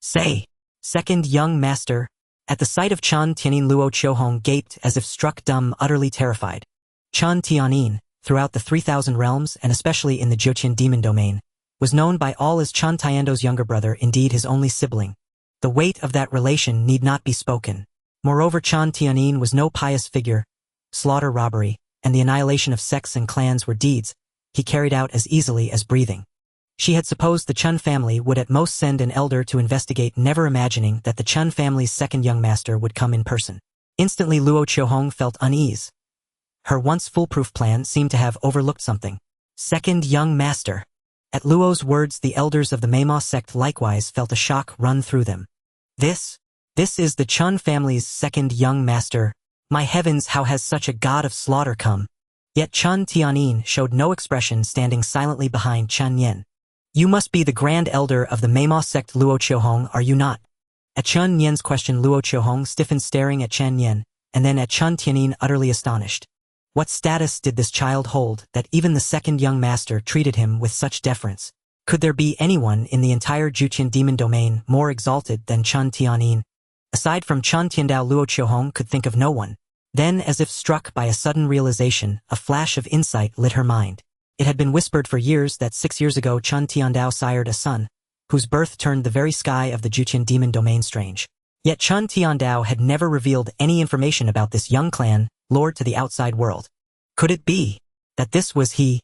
Say, second young master. At the sight of Chen Tianyin, Luo Qiuhong gaped as if struck dumb, utterly terrified. Chen Tianyin, throughout the 3,000 realms and especially in the Jiuqian demon domain, was known by all as Chen Tiando's younger brother, indeed his only sibling. The weight of that relation need not be spoken. Moreover, Chen Tianyin was no pious figure. Slaughter, robbery, and the annihilation of sects and clans were deeds he carried out as easily as breathing. She had supposed the Chen family would at most send an elder to investigate, never imagining that the Chen family's second young master would come in person. Instantly, Luo Qiuhong felt unease. Her once foolproof plan seemed to have overlooked something. Second young master. At Luo's words, the elders of the Meima sect likewise felt a shock run through them. This is the Chen family's second young master. My heavens, how has such a god of slaughter come? Yet Chen Tianyin showed no expression, standing silently behind Chen Nian. You must be the grand elder of the Meima sect, Luo Qiuhong, are you not? At Chen Nian's question, Luo Qiuhong stiffened, staring at Chen Nian, and then at Chen Tianyin, utterly astonished. What status did this child hold that even the second young master treated him with such deference? Could there be anyone in the entire Jiuqian demon domain more exalted than Chen Tianyin? Aside from Chen Tiandao, Luo Qiuhong could think of no one. Then, as if struck by a sudden realization, a flash of insight lit her mind. It had been whispered for years that 6 years ago Chen Tiandao sired a son, whose birth turned the very sky of the Juqian demon domain strange. Yet Chen Tiandao had never revealed any information about this young clan, lord to the outside world. Could it be that this was he?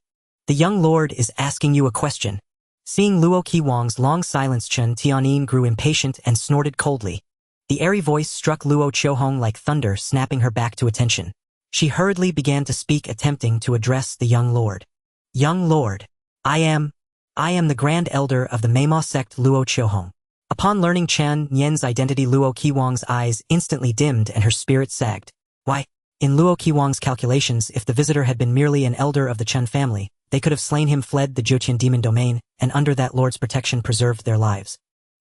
The young lord is asking you a question. Seeing Luo Qiwang's long silence, Chen Tianyin grew impatient and snorted coldly. The airy voice struck Luo Qiuhong like thunder, snapping her back to attention. She hurriedly began to speak, attempting to address the young lord. Young lord, I am the grand elder of the Meima sect, Luo Qiuhong. Upon learning Chen Nian's identity, Luo Qiwang's eyes instantly dimmed and her spirit sagged. Why? In Luo Qiwang's calculations, if the visitor had been merely an elder of the Chen family, they could have slain him, fled the Juqian demon domain, and under that lord's protection preserved their lives.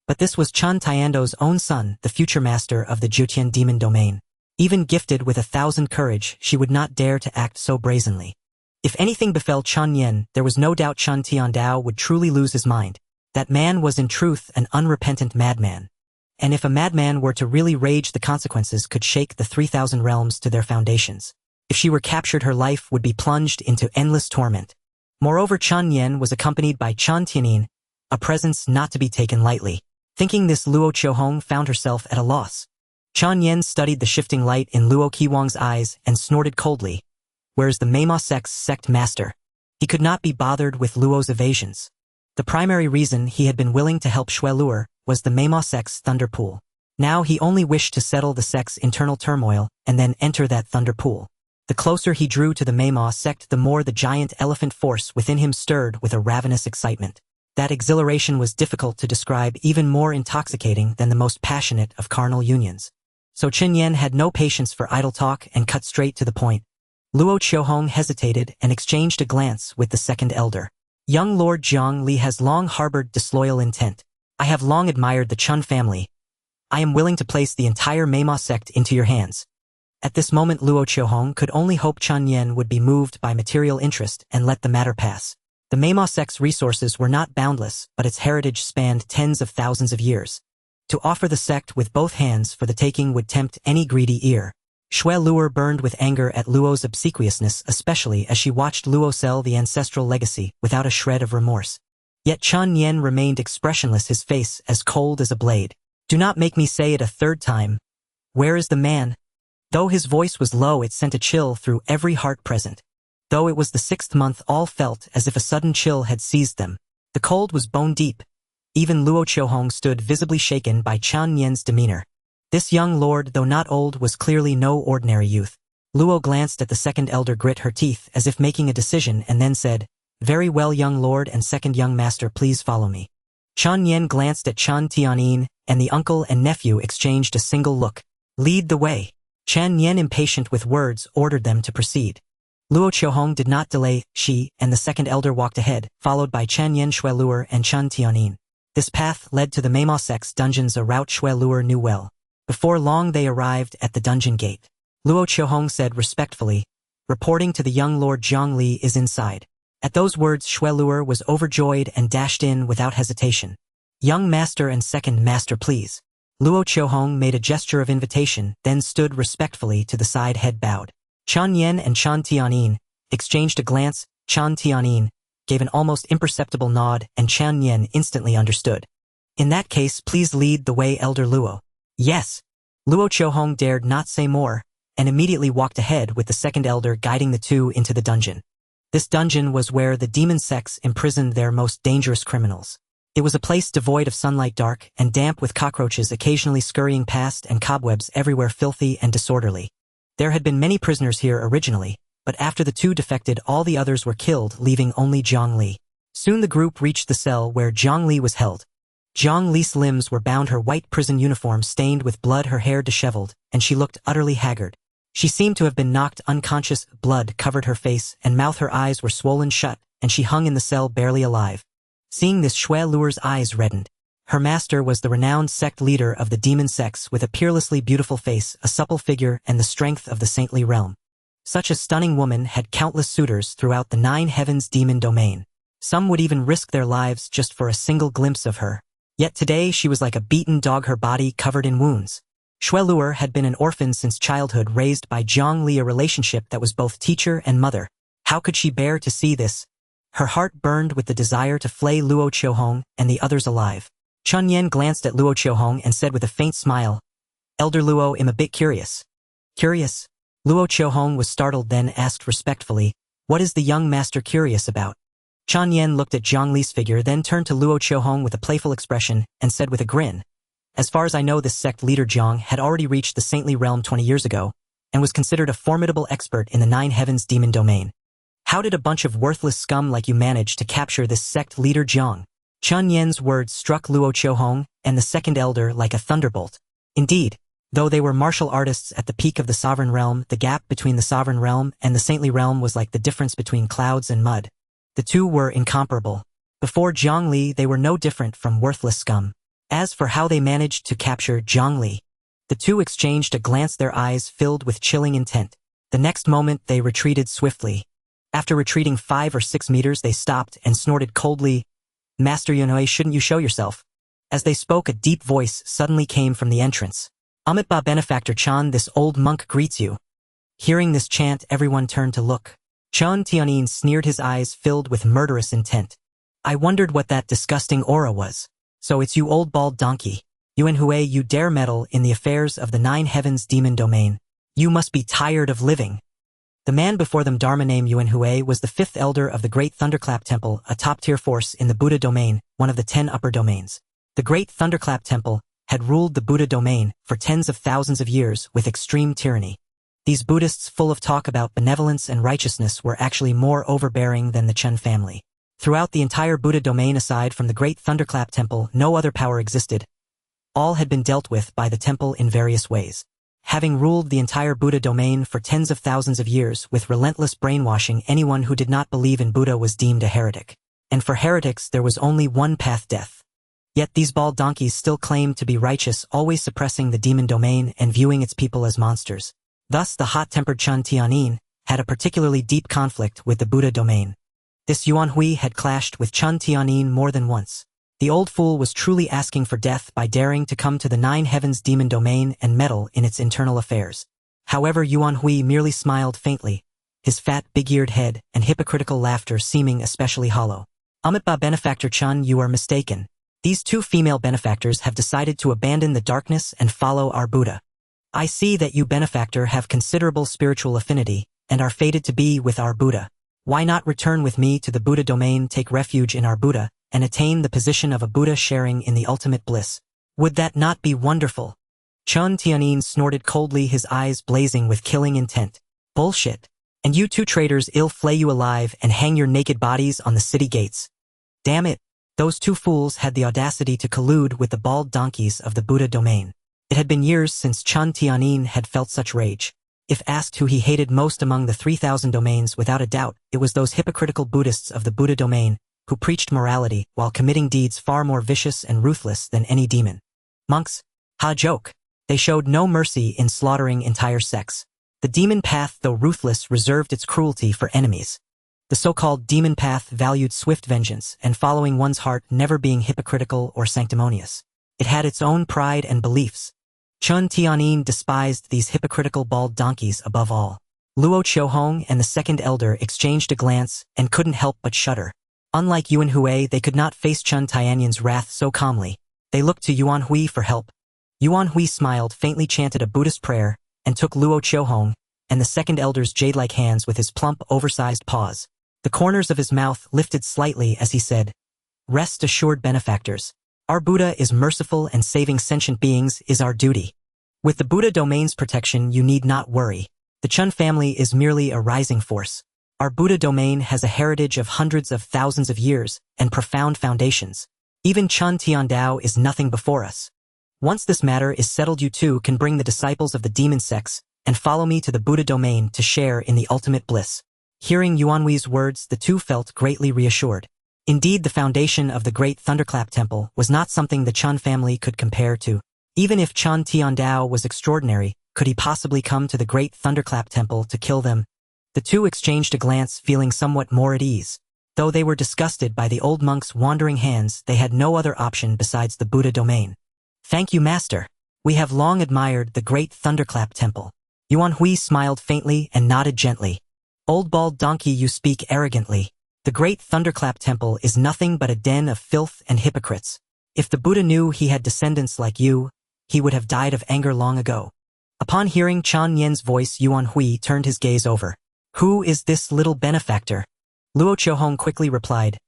But this was Chen Tiando's own son, the future master of the Juqian demon domain. Even gifted with 1,000 courage, she would not dare to act so brazenly. If anything befell Chen Nian, there was no doubt Chen Tiandao would truly lose his mind. That man was in truth an unrepentant madman. And if a madman were to really rage, the consequences could shake the 3,000 realms to their foundations. If she were captured, her life would be plunged into endless torment. Moreover, Chen Nian was accompanied by Chen Tianyin, a presence not to be taken lightly. Thinking this, Luo Qiuhong found herself at a loss. Chen Nian studied the shifting light in Luo Qiwang's eyes and snorted coldly. Whereas the Meima sect's sect master, he could not be bothered with Luo's evasions. The primary reason he had been willing to help Shui Luo was the Meima sect's thunder pool. Now he only wished to settle the sect's internal turmoil and then enter that thunder pool. The closer he drew to the Meima sect, the more the giant elephant force within him stirred with a ravenous excitement. That exhilaration was difficult to describe, even more intoxicating than the most passionate of carnal unions. So Chen Nian had no patience for idle talk and cut straight to the point. Luo Qiuhong hesitated and exchanged a glance with the second elder. Young Lord Jiang Li has long harbored disloyal intent. I have long admired the Chen family. I am willing to place the entire Meima sect into your hands. At this moment, Luo Qiuhong could only hope Chen Nian would be moved by material interest and let the matter pass. The Meima sect's resources were not boundless, but its heritage spanned tens of thousands of years. To offer the sect with both hands for the taking would tempt any greedy ear. Shui Luo burned with anger at Luo's obsequiousness, especially as she watched Luo sell the ancestral legacy without a shred of remorse. Yet Chen Nian remained expressionless, his face as cold as a blade. Do not make me say it a third time. Where is the man? Though his voice was low, it sent a chill through every heart present. Though it was the 6th month, all felt as if a sudden chill had seized them. The cold was bone deep. Even Luo Qiuhong stood visibly shaken by Chen Nian's demeanor. This young lord, though not old, was clearly no ordinary youth. Luo glanced at the second elder, grit her teeth as if making a decision, and then said, Very well, young lord and second young master, please follow me. Chen Nian glanced at Chen Tianyin, and the uncle and nephew exchanged a single look. Lead the way. Chen Nian, impatient with words, ordered them to proceed. Luo Qiuhong did not delay. She and the second elder walked ahead, followed by Chen Nian, Shui Luo, and Chen Tianyin. This path led to the Meima sect's dungeons, a route Shui Luo knew well. Before long they arrived at the dungeon gate. Luo Qiuhong said respectfully, Reporting to the young Lord Jiang Li is inside. At those words, Shui Luo was overjoyed and dashed in without hesitation. Young master and second master, please. Luo Qiuhong made a gesture of invitation, then stood respectfully to the side, head bowed. Chen Nian and Chen Tianyin exchanged a glance. Chen Tianyin gave an almost imperceptible nod, and Chen Nian instantly understood. In that case, please lead the way, Elder Luo. Yes. Luo Qiuhong dared not say more, and immediately walked ahead with the second elder, guiding the two into the dungeon. This dungeon was where the demon sects imprisoned their most dangerous criminals. It was a place devoid of sunlight, dark and damp, with cockroaches occasionally scurrying past and cobwebs everywhere, filthy and disorderly. There had been many prisoners here originally, but after the two defected, all the others were killed, leaving only Jiang Li. Soon the group reached the cell where Jiang Li was held. Jiang Li's limbs were bound, her white prison uniform stained with blood, her hair disheveled, and she looked utterly haggard. She seemed to have been knocked unconscious. Blood covered her face and mouth, her eyes were swollen shut, and she hung in the cell barely alive. Seeing this, Shui Luo's eyes reddened. Her master was the renowned sect leader of the demon sects, with a peerlessly beautiful face, a supple figure, and the strength of the saintly realm. Such a stunning woman had countless suitors throughout the 9 heavens demon domain. Some would even risk their lives just for a single glimpse of her. Yet today she was like a beaten dog, her body covered in wounds. Shueluer had been an orphan since childhood, raised by Zhang Li, a relationship that was both teacher and mother. How could she bear to see this? Her heart burned with the desire to flay Luo Qiuhong and the others alive. Chen Nian glanced at Luo Qiuhong and said with a faint smile, "Elder Luo, I'm a bit curious." "Curious?" Luo Qiuhong was startled, then asked respectfully, "What is the young master curious about?" Chen Nian looked at Zhang Li's figure, then turned to Luo Qiuhong with a playful expression and said with a grin, "As far as I know, this sect leader Zhang had already reached the saintly realm 20 years ago and was considered a formidable expert in the Nine Heavens demon domain. How did a bunch of worthless scum like you manage to capture this sect leader Zhang?" Chen Nian's words struck Luo Qiuhong and the second elder like a thunderbolt. Indeed, though they were martial artists at the peak of the sovereign realm, the gap between the sovereign realm and the saintly realm was like the difference between clouds and mud. The two were incomparable. Before Zhang Li, they were no different from worthless scum. As for how they managed to capture Zhang Li, the two exchanged a glance, their eyes filled with chilling intent. The next moment, they retreated swiftly. After retreating 5 or 6 meters, they stopped and snorted coldly, "Master Yunhui, shouldn't you show yourself?" As they spoke, a deep voice suddenly came from the entrance. "Amitabha Benefactor Chan, this old monk greets you." Hearing this chant, everyone turned to look. Chen Nian sneered, his eyes filled with murderous intent. "I wondered what that disgusting aura was. So it's you, old bald donkey. Yuan Hui, you dare meddle in the affairs of the Nine Heavens demon domain. You must be tired of living." The man before them, Dharma named Yuan Hui, was the 5th elder of the Great Thunderclap Temple, a top-tier force in the Buddha domain, one of the 10 upper domains. The Great Thunderclap Temple had ruled the Buddha domain for tens of thousands of years with extreme tyranny. These Buddhists, full of talk about benevolence and righteousness, were actually more overbearing than the Chen family. Throughout the entire Buddha domain, aside from the Great Thunderclap Temple, no other power existed. All had been dealt with by the temple in various ways. Having ruled the entire Buddha domain for tens of thousands of years with relentless brainwashing, anyone who did not believe in Buddha was deemed a heretic. And for heretics, there was only one path: death. Yet these bald donkeys still claimed to be righteous, always suppressing the demon domain and viewing its people as monsters. Thus, the hot-tempered Chen Nian had a particularly deep conflict with the Buddha domain. This Yuan Hui had clashed with Chen Nian more than once. The old fool was truly asking for death by daring to come to the Nine Heavens demon domain and meddle in its internal affairs. However, Yuan Hui merely smiled faintly, his fat, big-eared head and hypocritical laughter seeming especially hollow. "Amitabha Benefactor Chen, you are mistaken. These two female benefactors have decided to abandon the darkness and follow our Buddha. I see that you, benefactor, have considerable spiritual affinity and are fated to be with our Buddha. Why not return with me to the Buddha domain, take refuge in our Buddha, and attain the position of a Buddha, sharing in the ultimate bliss? Would that not be wonderful?" Chen Nian snorted coldly, his eyes blazing with killing intent. "Bullshit. And you two traitors, I'll flay you alive and hang your naked bodies on the city gates." Damn it. Those two fools had the audacity to collude with the bald donkeys of the Buddha domain. It had been years since Chen Nian had felt such rage. If asked who he hated most among the 3,000 domains, without a doubt, it was those hypocritical Buddhists of the Buddha domain who preached morality while committing deeds far more vicious and ruthless than any demon. Monks? Ha joke. They showed no mercy in slaughtering entire sects. The demon path, though ruthless, reserved its cruelty for enemies. The so-called demon path valued swift vengeance and following one's heart, never being hypocritical or sanctimonious. It had its own pride and beliefs. Chen Nian despised these hypocritical bald donkeys above all. Luo Qiuhong and the second elder exchanged a glance and couldn't help but shudder. Unlike Yuan Hui, they could not face Chen Nian's wrath so calmly. They looked to Yuan Hui for help. Yuan Hui smiled, faintly chanted a Buddhist prayer, and took Luo Qiuhong and the second elder's jade-like hands with his plump, oversized paws. The corners of his mouth lifted slightly as he said, "Rest assured, benefactors. Our Buddha is merciful and saving sentient beings is our duty. With the Buddha domain's protection, you need not worry. The Chen family is merely a rising force. Our Buddha domain has a heritage of hundreds of thousands of years and profound foundations. Even Chen Tiandao is nothing before us. Once this matter is settled, you too can bring the disciples of the demon sects and follow me to the Buddha domain to share in the ultimate bliss." Hearing Yuan Hui's words, the two felt greatly reassured. Indeed, the foundation of the Great Thunderclap Temple was not something the Chen family could compare to. Even if Chen Tiandao was extraordinary, could he possibly come to the Great Thunderclap Temple to kill them? The two exchanged a glance, feeling somewhat more at ease. Though they were disgusted by the old monk's wandering hands, they had no other option besides the Buddha domain. "Thank you, master." We have long admired the great Thunderclap Temple. Yuan Hui smiled faintly and nodded gently. Old bald donkey, you speak arrogantly. The great Thunderclap Temple is nothing but a den of filth and hypocrites. If the Buddha knew he had descendants like you, he would have died of anger long ago. Upon hearing Chen Nian's voice, Yuan Hui turned his gaze over. Who is this little benefactor? Luo Qiuhong quickly replied.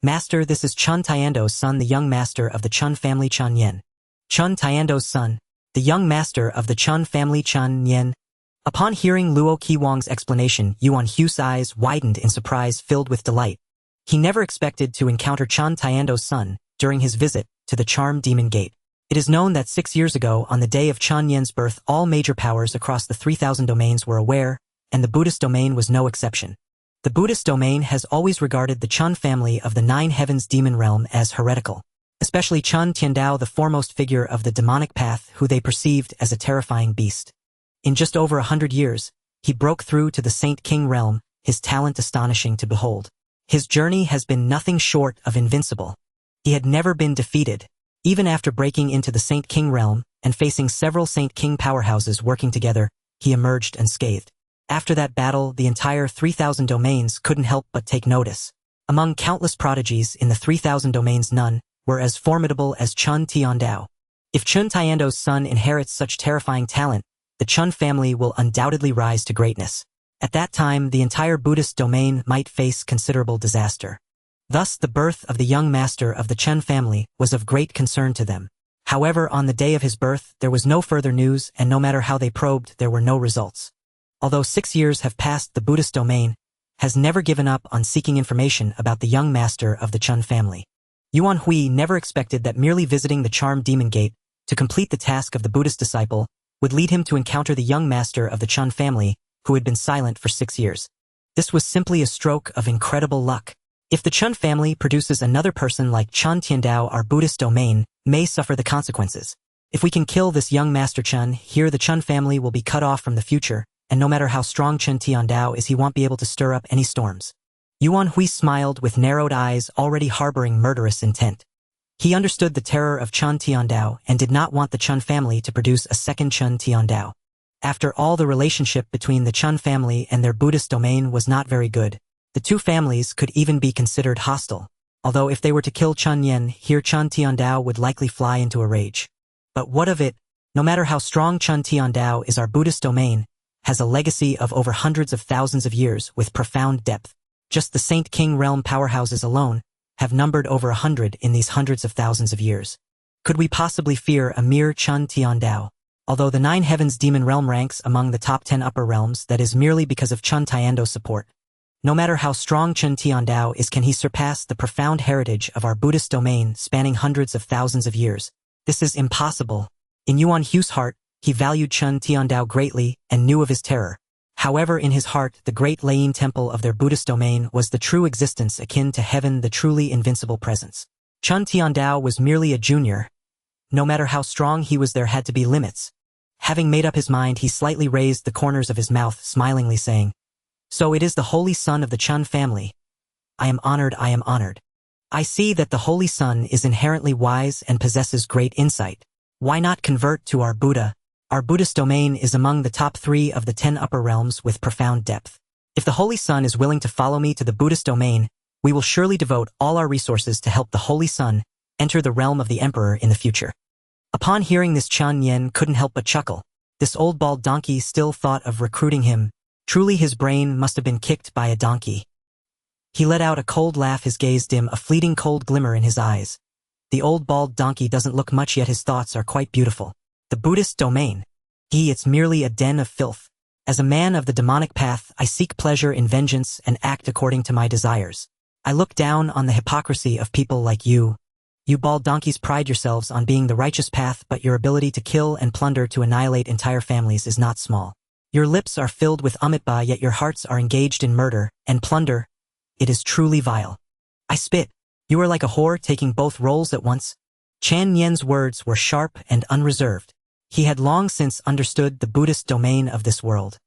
Master, this is Chen Tiando's son, the young master of the Chen family, Chen Nian. Chen Tiando's son, the young master of the Chen family, Chen Nian. Upon hearing Luo Qiuhong's explanation, Yuan Hu's eyes widened in surprise, filled with delight. He never expected to encounter Chen Tiando's son during his visit to the Charm Demon Gate. It is known that 6 years ago, on the day of Chen Nian's birth, all major powers across the 3,000 domains were aware, and the Buddhist domain was no exception. The Buddhist domain has always regarded the Chen family of the 9 heavens demon realm as heretical, especially Chen Tiandao, the foremost figure of the demonic path, who they perceived as a terrifying beast. In just over 100 years, he broke through to the Saint King realm, his talent astonishing to behold. His journey has been nothing short of invincible. He had never been defeated. Even after breaking into the Saint King realm and facing several Saint King powerhouses working together, he emerged unscathed. After that battle, the entire 3,000 domains couldn't help but take notice. Among countless prodigies in the 3,000 domains, none were as formidable as Chen Tiandao. If Chen Tiando's son inherits such terrifying talent, the Chen family will undoubtedly rise to greatness. At that time, the entire Buddhist domain might face considerable disaster. Thus, the birth of the young master of the Chen family was of great concern to them. However, on the day of his birth, there was no further news, and no matter how they probed, there were no results. Although 6 years have passed, the Buddhist domain has never given up on seeking information about the young master of the Chen family. Yuan Hui never expected that merely visiting the Charm Demon Gate to complete the task of the Buddhist disciple would lead him to encounter the young master of the Chen family, who had been silent for 6 years. This was simply a stroke of incredible luck. If the Chen family produces another person like Chen Tiandao, our Buddhist domain may suffer the consequences. If we can kill this young Master Chen, here the Chen family will be cut off from the future, and no matter how strong Chen Tiandao is, he won't be able to stir up any storms. Yuan Hui smiled with narrowed eyes, already harboring murderous intent. He understood the terror of Chen Tiandao and did not want the Chen family to produce a second Chen Tiandao. After all, the relationship between the Chen family and their Buddhist domain was not very good. The two families could even be considered hostile. Although if they were to kill Chen Nian, here Chen Tiandao would likely fly into a rage. But what of it? No matter how strong Chen Tiandao is, our Buddhist domain has a legacy of over hundreds of thousands of years with profound depth. Just the Saint King realm powerhouses alone have numbered over 100 in these hundreds of thousands of years. Could we possibly fear a mere Chen Tiandao? Although the 9 heavens demon realm ranks among the top 10 upper realms, that is merely because of Chen Tiando's support. No matter how strong Chen Tiandao is, can he surpass the profound heritage of our Buddhist domain spanning hundreds of thousands of years? This is impossible. In Yuan Hu's heart, he valued Chen Tiandao greatly and knew of his terror. However, in his heart, the great Lane temple of their Buddhist domain was the true existence akin to heaven, the truly invincible presence. Chen Tiandao was merely a junior. No matter how strong he was, there had to be limits. Having made up his mind, he slightly raised the corners of his mouth, smilingly saying, "So it is the Holy Son of the Chen family. I am honored, I am honored. I see that the Holy Son is inherently wise and possesses great insight. Why not convert to our Buddha? Our Buddhist domain is among the top 3 of the 10 upper realms with profound depth. If the Holy Son is willing to follow me to the Buddhist domain, we will surely devote all our resources to help the Holy Son enter the realm of the Emperor in the future." Upon hearing this, Chen Nian couldn't help but chuckle. This old bald donkey still thought of recruiting him. Truly, his brain must have been kicked by a donkey. He let out a cold laugh, his gaze dim, a fleeting cold glimmer in his eyes. The old bald donkey doesn't look much, yet his thoughts are quite beautiful. The Buddhist domain. It's merely a den of filth. As a man of the demonic path, I seek pleasure in vengeance and act according to my desires. I look down on the hypocrisy of people like you. You bald donkeys pride yourselves on being the righteous path, but your ability to kill and plunder to annihilate entire families is not small. Your lips are filled with Amitabha, yet your hearts are engaged in murder and plunder. It is truly vile. I spit. You are like a whore taking both roles at once. Chen Nian's words were sharp and unreserved. He had long since understood the Buddhist domain of this world.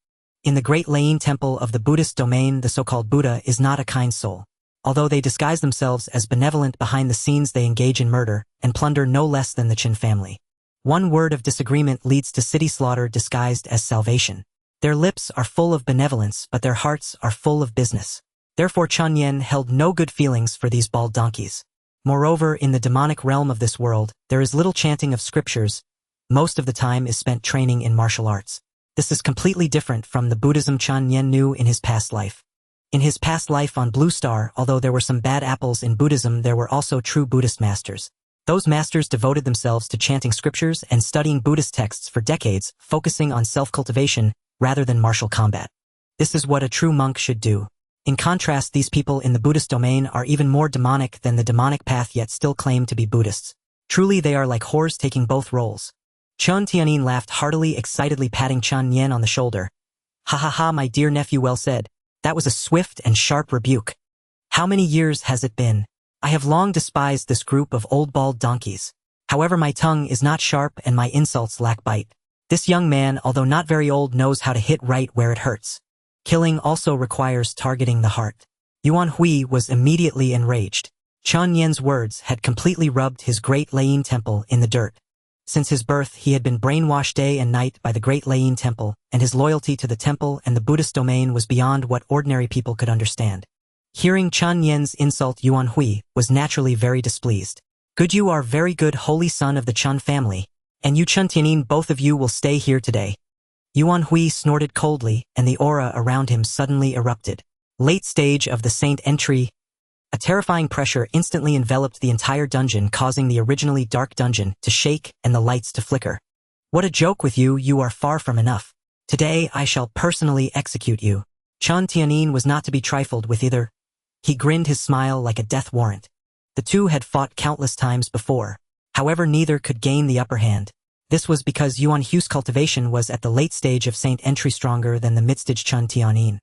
In the great Lane temple of the Buddhist domain, the so-called Buddha is not a kind soul. Although they disguise themselves as benevolent, behind the scenes they engage in murder and plunder no less than the Chen family. One word of disagreement leads to city slaughter disguised as salvation. Their lips are full of benevolence, but their hearts are full of business. Therefore Chen Nian held no good feelings for these bald donkeys. Moreover, in the demonic realm of this world, there is little chanting of scriptures. Most of the time is spent training in martial arts. This is completely different from the Buddhism Chen Nian knew in his past life. In his past life on Blue Star, although there were some bad apples in Buddhism, there were also true Buddhist masters. Those masters devoted themselves to chanting scriptures and studying Buddhist texts for decades, focusing on self-cultivation rather than martial combat. This is what a true monk should do. In contrast, these people in the Buddhist domain are even more demonic than the demonic path, yet still claim to be Buddhists. Truly they are like whores taking both roles. Chen Tianyin laughed heartily, excitedly patting Chen Nian on the shoulder. Ha ha ha, my dear nephew, well said. That was a swift and sharp rebuke. How many years has it been? I have long despised this group of old bald donkeys. However, my tongue is not sharp and my insults lack bite. This young man, although not very old, knows how to hit right where it hurts. Killing also requires targeting the heart. Yuan Hui was immediately enraged. Chen Nian's words had completely rubbed his great Lei temple in the dirt. Since his birth, he had been brainwashed day and night by the great Lei temple, and his loyalty to the temple and the Buddhist domain was beyond what ordinary people could understand. Hearing Chen Nian's insult, Yuan Hui was naturally very displeased. Good, you are very good, holy son of the Chen family, and you Chen Tianyin, both of you will stay here today. Yuan Hui snorted coldly, and the aura around him suddenly erupted. Late stage of the Saint entry. A terrifying pressure instantly enveloped the entire dungeon, causing the originally dark dungeon to shake and the lights to flicker. What a joke with you, you are far from enough. Today I shall personally execute you. Chen Tianyin was not to be trifled with either. He grinned his smile like a death warrant. The two had fought countless times before. However, neither could gain the upper hand. This was because Yuan Hui's cultivation was at the late stage of Saint entry stronger than the mid-stage Chen Tianyin.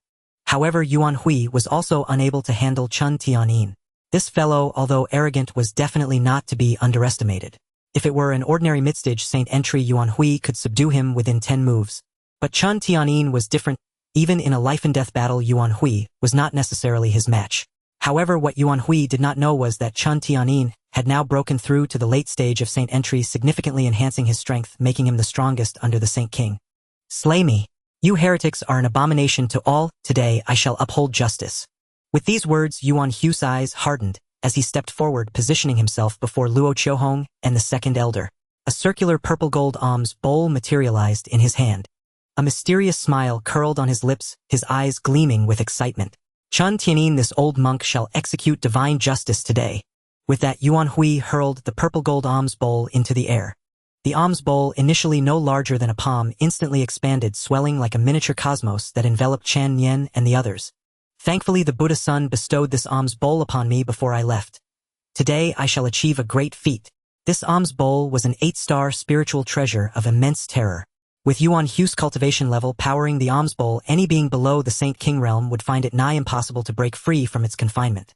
However, Yuan Hui was also unable to handle Chen Tianyin. This fellow, although arrogant, was definitely not to be underestimated. If it were an ordinary mid-stage Saint entry, Yuan Hui could subdue him within 10 moves. But Chen Tianyin was different. Even in a life-and-death battle, Yuan Hui was not necessarily his match. However, what Yuan Hui did not know was that Chen Tianyin had now broken through to the late stage of Saint entry, significantly enhancing his strength, making him the strongest under the Saint King. Slay me. You heretics are an abomination to all. Today I shall uphold justice. With these words, Yuan Hui's eyes hardened as he stepped forward, positioning himself before Luo Qiuhong and the second elder. A circular purple-gold alms bowl materialized in his hand. A mysterious smile curled on his lips, his eyes gleaming with excitement. Chen Tianyin, this old monk shall execute divine justice today. With that, Yuan Hui hurled the purple-gold alms bowl into the air. The alms bowl, initially no larger than a palm, instantly expanded, swelling like a miniature cosmos that enveloped Chen Nian and the others. Thankfully, the Buddha Sun bestowed this alms bowl upon me before I left. Today I shall achieve a great feat. This alms bowl was an 8-star spiritual treasure of immense terror. With Yuan Hui's cultivation level powering the alms bowl, any being below the Saint King realm would find it nigh impossible to break free from its confinement.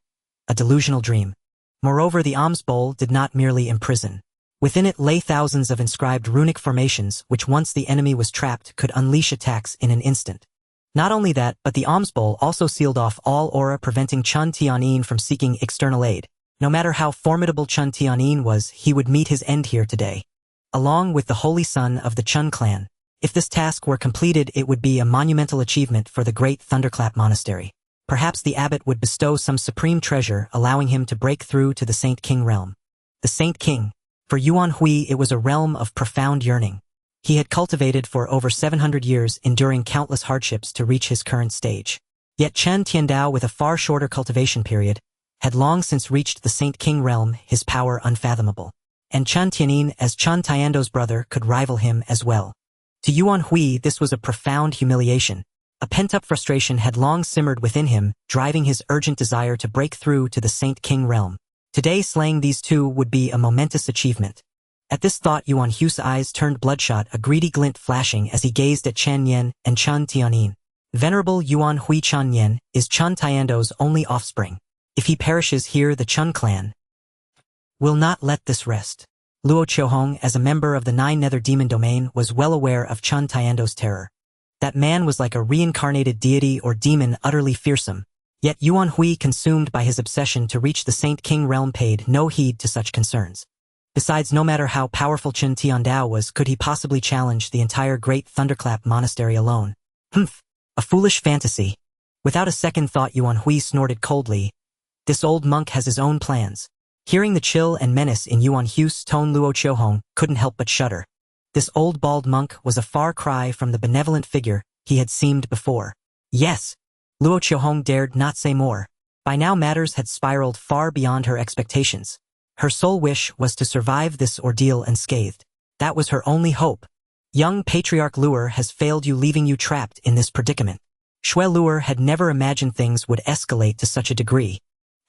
A delusional dream. Moreover, the alms bowl did not merely imprison. Within it lay thousands of inscribed runic formations, which once the enemy was trapped could unleash attacks in an instant. Not only that, but the alms bowl also sealed off all aura, preventing Chen Tianyin from seeking external aid. No matter how formidable Chen Tianyin was, he would meet his end here today. Along with the holy son of the Chen Clan. If this task were completed, it would be a monumental achievement for the great Thunderclap Monastery. Perhaps the abbot would bestow some supreme treasure, allowing him to break through to the Saint King realm. The Saint King. For Yuan Hui, it was a realm of profound yearning. He had cultivated for over 700 years, enduring countless hardships to reach his current stage. Yet Chen Tiandao, with a far shorter cultivation period, had long since reached the Saint King realm, his power unfathomable. And Chen Tianyin, as Chen Tiando's brother, could rival him as well. To Yuan Hui, this was a profound humiliation. A pent-up frustration had long simmered within him, driving his urgent desire to break through to the Saint King realm. Today, slaying these two would be a momentous achievement. At this thought, Yuan Hui's eyes turned bloodshot, a greedy glint flashing as he gazed at Chen Nian and Chen Tianyin. Venerable Yuan Hui, Chen Nian is Chen Tiando's only offspring. If he perishes here, the Chen Clan will not let this rest. Luo Qiuhong, as a member of the 9 Nether Demon domain, was well aware of Chen Tiando's terror. That man was like a reincarnated deity or demon, utterly fearsome. Yet Yuan Hui, consumed by his obsession to reach the Saint King realm, paid no heed to such concerns. Besides, no matter how powerful Chen Tiandao was, could he possibly challenge the entire Great Thunderclap Monastery alone? Humph, a foolish fantasy. Without a second thought, Yuan Hui snorted coldly. This old monk has his own plans. Hearing the chill and menace in Yuan Hu's tone, Luo Qiuhong couldn't help but shudder. This old bald monk was a far cry from the benevolent figure he had seemed before. Yes, Luo Qiuhong dared not say more. By now matters had spiraled far beyond her expectations. Her sole wish was to survive this ordeal unscathed. That was her only hope. Young Patriarch Luer has failed you, leaving you trapped in this predicament. Shui Luer had never imagined things would escalate to such a degree.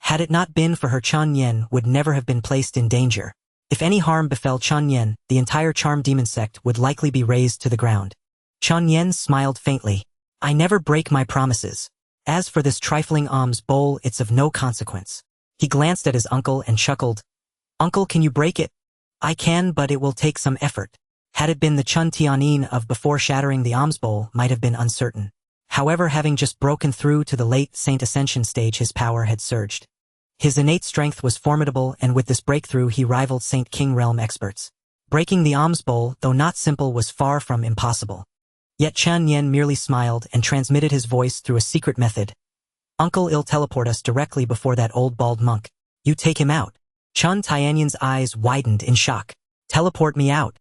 Had it not been for her, Chen Nian would never have been placed in danger. If any harm befell Chen Nian, the entire charm demon sect would likely be razed to the ground. Chen Nian smiled faintly. I never break my promises. As for this trifling alms bowl, it's of no consequence. He glanced at his uncle and chuckled. Uncle, can you break it? I can, but it will take some effort. Had it been the Chen Tianin of before, shattering the alms bowl might have been uncertain. However, having just broken through to the late Saint Ascension stage, his power had surged. His innate strength was formidable, and with this breakthrough he rivaled Saint King realm experts. Breaking the alms bowl, though not simple, was far from impossible. Yet Chen Nian merely smiled and transmitted his voice through a secret method. Uncle, I'll teleport us directly before that old bald monk. You take him out. Chen Tianyan's eyes widened in shock. Teleport me out?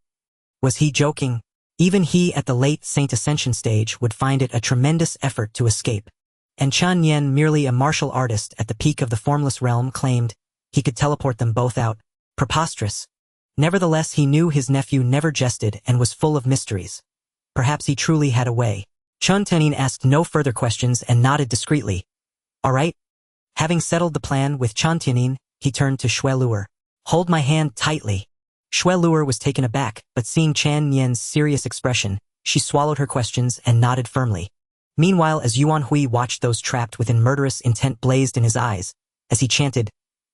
Was he joking? Even he at the late Saint Ascension stage would find it a tremendous effort to escape. And Chen Nian, merely a martial artist at the peak of the formless realm, claimed he could teleport them both out. Preposterous. Nevertheless, he knew his nephew never jested and was full of mysteries. Perhaps he truly had a way. Chen Tianin asked no further questions and nodded discreetly. All right. Having settled the plan with Chen Tianin, he turned to Shui Luer. Hold my hand tightly. Shui Luer was taken aback, but seeing Chen Nian's serious expression, she swallowed her questions and nodded firmly. Meanwhile, as Yuan Hui watched, those trapped within murderous intent blazed in his eyes, as he chanted,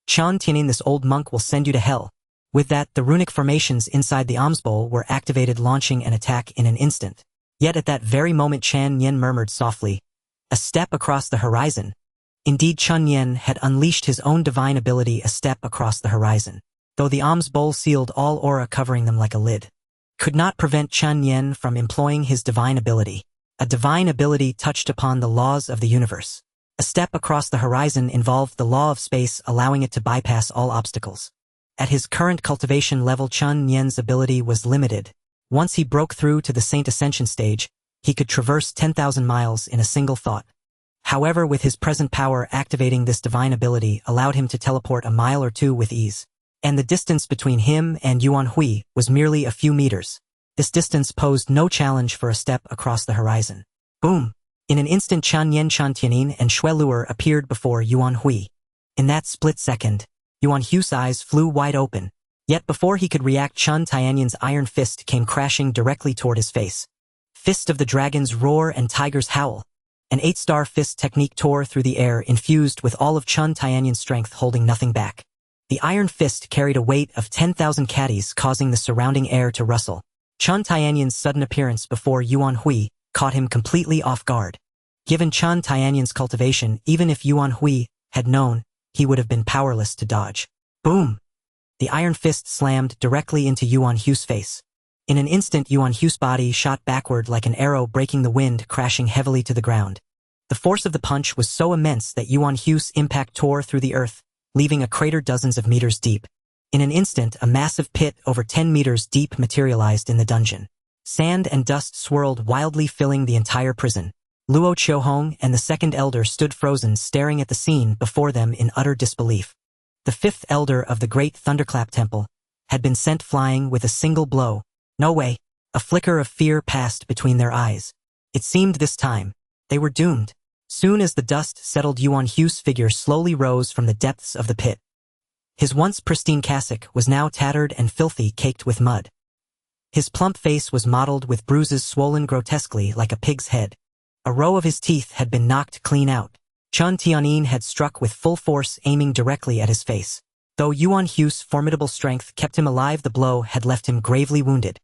Chen Tianin, this old monk will send you to hell. With that, the runic formations inside the alms bowl were activated, launching an attack in an instant. Yet at that very moment, Chen Nian murmured softly, a step across the horizon. Indeed, Chen Nian had unleashed his own divine ability, a step across the horizon. Though the alms bowl sealed all aura, covering them like a lid, could not prevent Chen Nian from employing his divine ability. A divine ability touched upon the laws of the universe. A step across the horizon involved the law of space, allowing it to bypass all obstacles. At his current cultivation level, Chen Nian's ability was limited. Once he broke through to the Saint Ascension stage, he could traverse 10,000 miles in a single thought. However, with his present power, activating this divine ability allowed him to teleport a mile or two with ease. And the distance between him and Yuan Hui was merely a few meters. This distance posed no challenge for a step across the horizon. Boom! In an instant, Chen Nian, Chen Tianin, and Shui Luer appeared before Yuan Hui. In that split second, Yuan Hu's eyes flew wide open. Yet before he could react, Chen Tianyan's iron fist came crashing directly toward his face. Fist of the dragon's roar and tiger's howl. An 8-star fist technique tore through the air, infused with all of Chen Tianyan's strength, holding nothing back. The iron fist carried a weight of 10,000 caddies, causing the surrounding air to rustle. Chen Tianyan's sudden appearance before Yuan Hui caught him completely off guard. Given Chen Tianyan's cultivation, even if Yuan Hui had known, he would have been powerless to dodge. Boom! The iron fist slammed directly into Yuan Hu's face. In an instant, Yuan Hu's body shot backward like an arrow, breaking the wind, crashing heavily to the ground. The force of the punch was so immense that Yuan Hu's impact tore through the earth, leaving a crater dozens of meters deep. In an instant, a massive pit over 10 meters deep materialized in the dungeon. Sand and dust swirled wildly, filling the entire prison. Luo Qiuhong and the second elder stood frozen, staring at the scene before them in utter disbelief. The fifth elder of the Great Thunderclap Temple had been sent flying with a single blow. No way! A flicker of fear passed between their eyes. It seemed this time they were doomed. Soon as the dust settled, Yuan Hu's figure slowly rose from the depths of the pit. His once pristine cassock was now tattered and filthy, caked with mud. His plump face was mottled with bruises, swollen grotesquely like a pig's head. A row of his teeth had been knocked clean out. Chen Tianin had struck with full force, aiming directly at his face. Though Yuan Hu's formidable strength kept him alive, the blow had left him gravely wounded.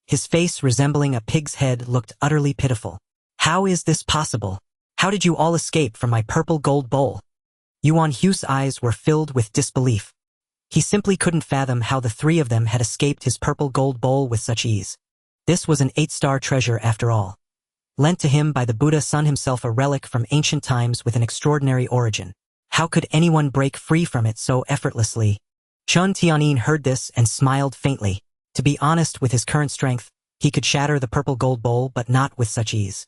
His face, resembling a pig's head, looked utterly pitiful. How is this possible? How did you all escape from my purple gold bowl? Yuan Hu's eyes were filled with disbelief. He simply couldn't fathom how the three of them had escaped his purple gold bowl with such ease. This was an 8-star treasure after all. Lent to him by the Buddha Sun himself, a relic from ancient times with an extraordinary origin. How could anyone break free from it so effortlessly? Chen Nian heard this and smiled faintly. To be honest, with his current strength, he could shatter the purple gold bowl, but not with such ease.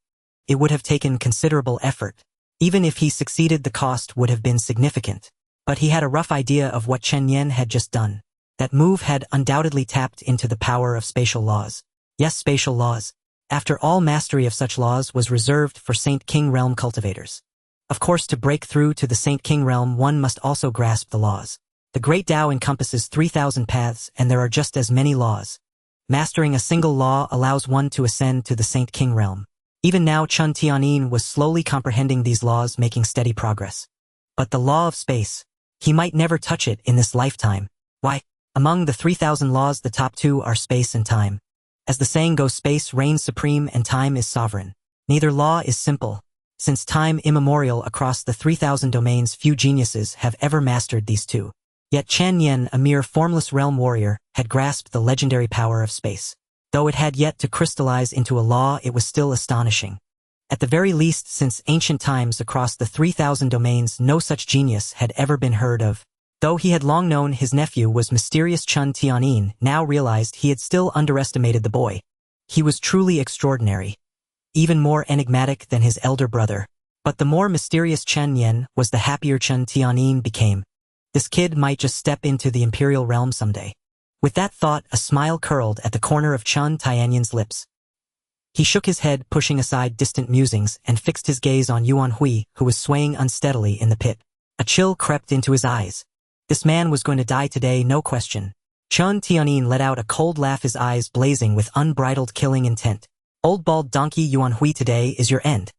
It would have taken considerable effort. Even if he succeeded, the cost would have been significant. But he had a rough idea of what Chen Nian had just done. That move had undoubtedly tapped into the power of spatial laws. Yes, spatial laws. After all, mastery of such laws was reserved for Saint King Realm cultivators. Of course, to break through to the Saint King Realm, one must also grasp the laws. The Great Tao encompasses 3,000 paths, and there are just as many laws. Mastering a single law allows one to ascend to the Saint King Realm. Even now, Chen Nian was slowly comprehending these laws, making steady progress. But the law of space, he might never touch it in this lifetime. Why? Among the 3,000 laws, the top 2 are space and time. As the saying goes, space reigns supreme and time is sovereign. Neither law is simple. Since time immemorial across the 3,000 domains, few geniuses have ever mastered these two. Yet Chen Nian, a mere formless realm warrior, had grasped the legendary power of space. Though it had yet to crystallize into a law, it was still astonishing. At the very least, since ancient times, across the 3,000 domains, no such genius had ever been heard of. Though he had long known his nephew was mysterious, Chen Nian now realized he had still underestimated the boy. He was truly extraordinary. Even more enigmatic than his elder brother. But the more mysterious Chen Nian was, the happier Chen Nian became. This kid might just step into the imperial realm someday. With that thought, a smile curled at the corner of Chen Nian's lips. He shook his head, pushing aside distant musings, and fixed his gaze on Yuan Hui, who was swaying unsteadily in the pit. A chill crept into his eyes. This man was going to die today, no question. Chen Nian let out a cold laugh, his eyes blazing with unbridled killing intent. Old bald donkey, Yuan Hui, today is your end.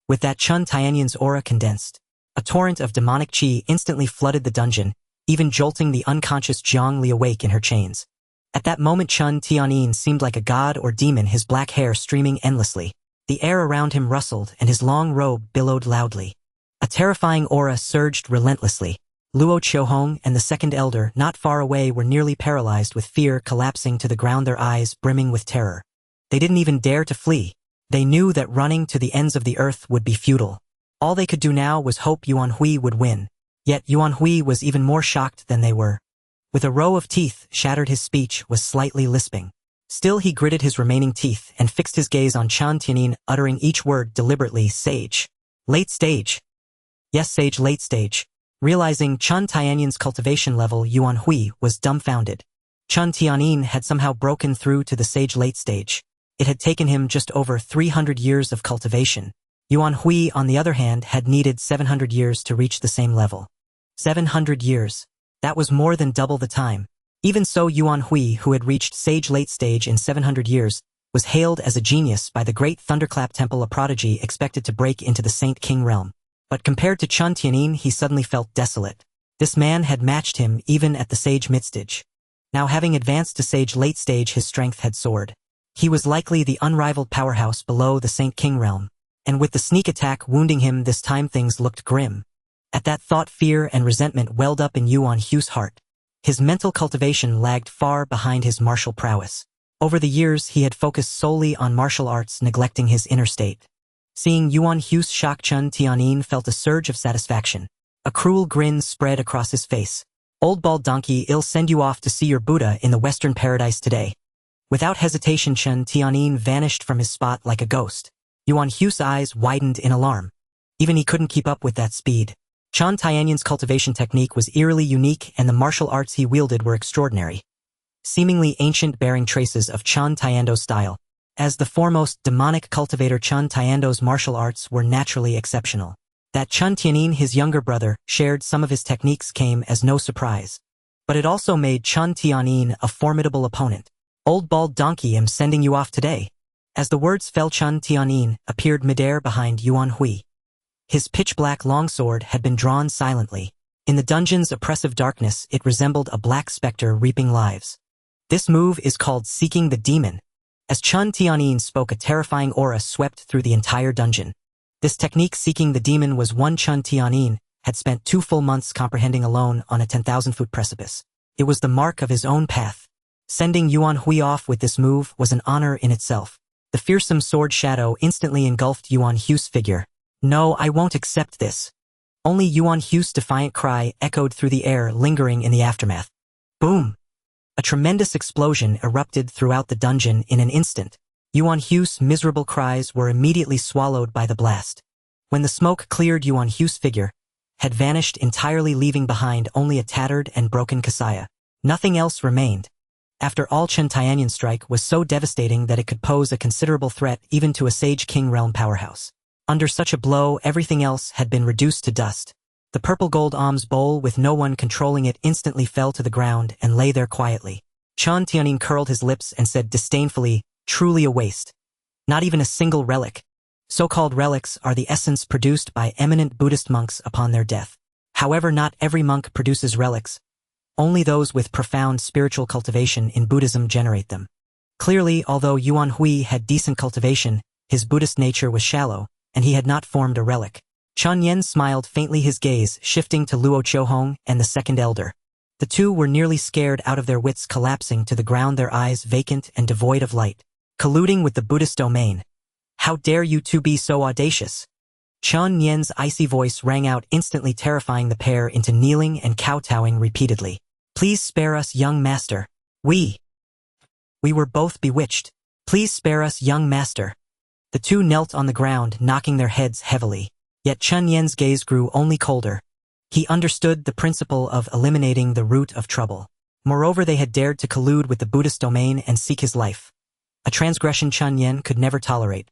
With that, Chen Nian's aura condensed. A torrent of demonic qi instantly flooded the dungeon, even jolting the unconscious Jiang Li awake in her chains. At that moment, Chen Nian seemed like a god or demon, his black hair streaming endlessly. The air around him rustled and his long robe billowed loudly. A terrifying aura surged relentlessly. Luo Qiuhong and the second elder, not far away, were nearly paralyzed with fear, collapsing to the ground, their eyes brimming with terror. They didn't even dare to flee. They knew that running to the ends of the earth would be futile. All they could do now was hope Yuan Hui would win. Yet Yuan Hui was even more shocked than they were. With a row of teeth shattered, his speech was slightly lisping. Still, he gritted his remaining teeth and fixed his gaze on Chen Nian, uttering each word deliberately. Sage. Late stage. Yes, sage, late stage. Realizing Chen Nian's cultivation level, Yuan Hui was dumbfounded. Chen Nian had somehow broken through to the sage late stage. It had taken him just over 300 years of cultivation. Yuan Hui, on the other hand, had needed 700 years to reach the same level. 700 years. That was more than double the time. Even so, Yuan Hui, who had reached sage late stage in 700 years, was hailed as a genius by the great Thunderclap Temple, a prodigy expected to break into the Saint King realm. But compared to Chen Nian, he suddenly felt desolate. This man had matched him even at the sage mid-stage. Now, having advanced to sage late stage, his strength had soared. He was likely the unrivaled powerhouse below the Saint King realm. And with the sneak attack wounding him this time, things looked grim. At that thought, fear and resentment welled up in Yuan Hui's heart. His mental cultivation lagged far behind his martial prowess. Over the years, he had focused solely on martial arts, neglecting his inner state. Seeing Yuan Hui's shock, Chen Nian felt a surge of satisfaction. A cruel grin spread across his face. Old bald donkey, I'll send you off to see your Buddha in the Western Paradise today. Without hesitation, Chen Nian vanished from his spot like a ghost. Yuan Hui's eyes widened in alarm. Even he couldn't keep up with that speed. Chen Nian's cultivation technique was eerily unique, and the martial arts he wielded were extraordinary. Seemingly ancient, bearing traces of Chen Nian's style. As the foremost demonic cultivator, Chen Nian's martial arts were naturally exceptional. That Chen Nian, his younger brother, shared some of his techniques came as no surprise. But it also made Chen Nian a formidable opponent. Old bald donkey, I'm sending you off today. As the words fell, Chen Nian appeared midair behind Yuan Hui. His pitch-black longsword had been drawn silently. In the dungeon's oppressive darkness, it resembled a black specter reaping lives. This move is called Seeking the Demon. As Chen Nian spoke, a terrifying aura swept through the entire dungeon. This technique, Seeking the Demon, was one Chen Nian had spent 2 full months comprehending alone on a 10,000-foot precipice. It was the mark of his own path. Sending Yuan Hui off with this move was an honor in itself. The fearsome sword shadow instantly engulfed Yuan Hu's figure. "No, I won't accept this." Only Yuan Hu's defiant cry echoed through the air, lingering in the aftermath. Boom! A tremendous explosion erupted throughout the dungeon in an instant. Yuan Hu's miserable cries were immediately swallowed by the blast. When the smoke cleared, Yuan Hu's figure had vanished entirely, leaving behind only a tattered and broken Kasaya. Nothing else remained. After all, Chen Tianyin's strike was so devastating that it could pose a considerable threat even to a Sage King realm powerhouse. Under such a blow, everything else had been reduced to dust. The purple gold alms bowl, with no one controlling it, instantly fell to the ground and lay there quietly. Chen Tianyin curled his lips and said disdainfully, "Truly a waste. Not even a single relic." So-called relics are the essence produced by eminent Buddhist monks upon their death. However, not every monk produces relics. Only those with profound spiritual cultivation in Buddhism generate them. Clearly, although Yuan Hui had decent cultivation, his Buddhist nature was shallow, and he had not formed a relic. Chen Nian smiled faintly, his gaze shifting to Luo Qiuhong and the second elder. The two were nearly scared out of their wits, collapsing to the ground, their eyes vacant and devoid of light. Colluding with the Buddhist domain. "How dare you two be so audacious?" Chen Nian's icy voice rang out, instantly terrifying the pair into kneeling and kowtowing repeatedly. "Please spare us, young master. We were both bewitched. Please spare us, young master." The two knelt on the ground, knocking their heads heavily. Yet Chen Nian's gaze grew only colder. He understood the principle of eliminating the root of trouble. Moreover, they had dared to collude with the Buddhist domain and seek his life. A transgression Chen Nian could never tolerate.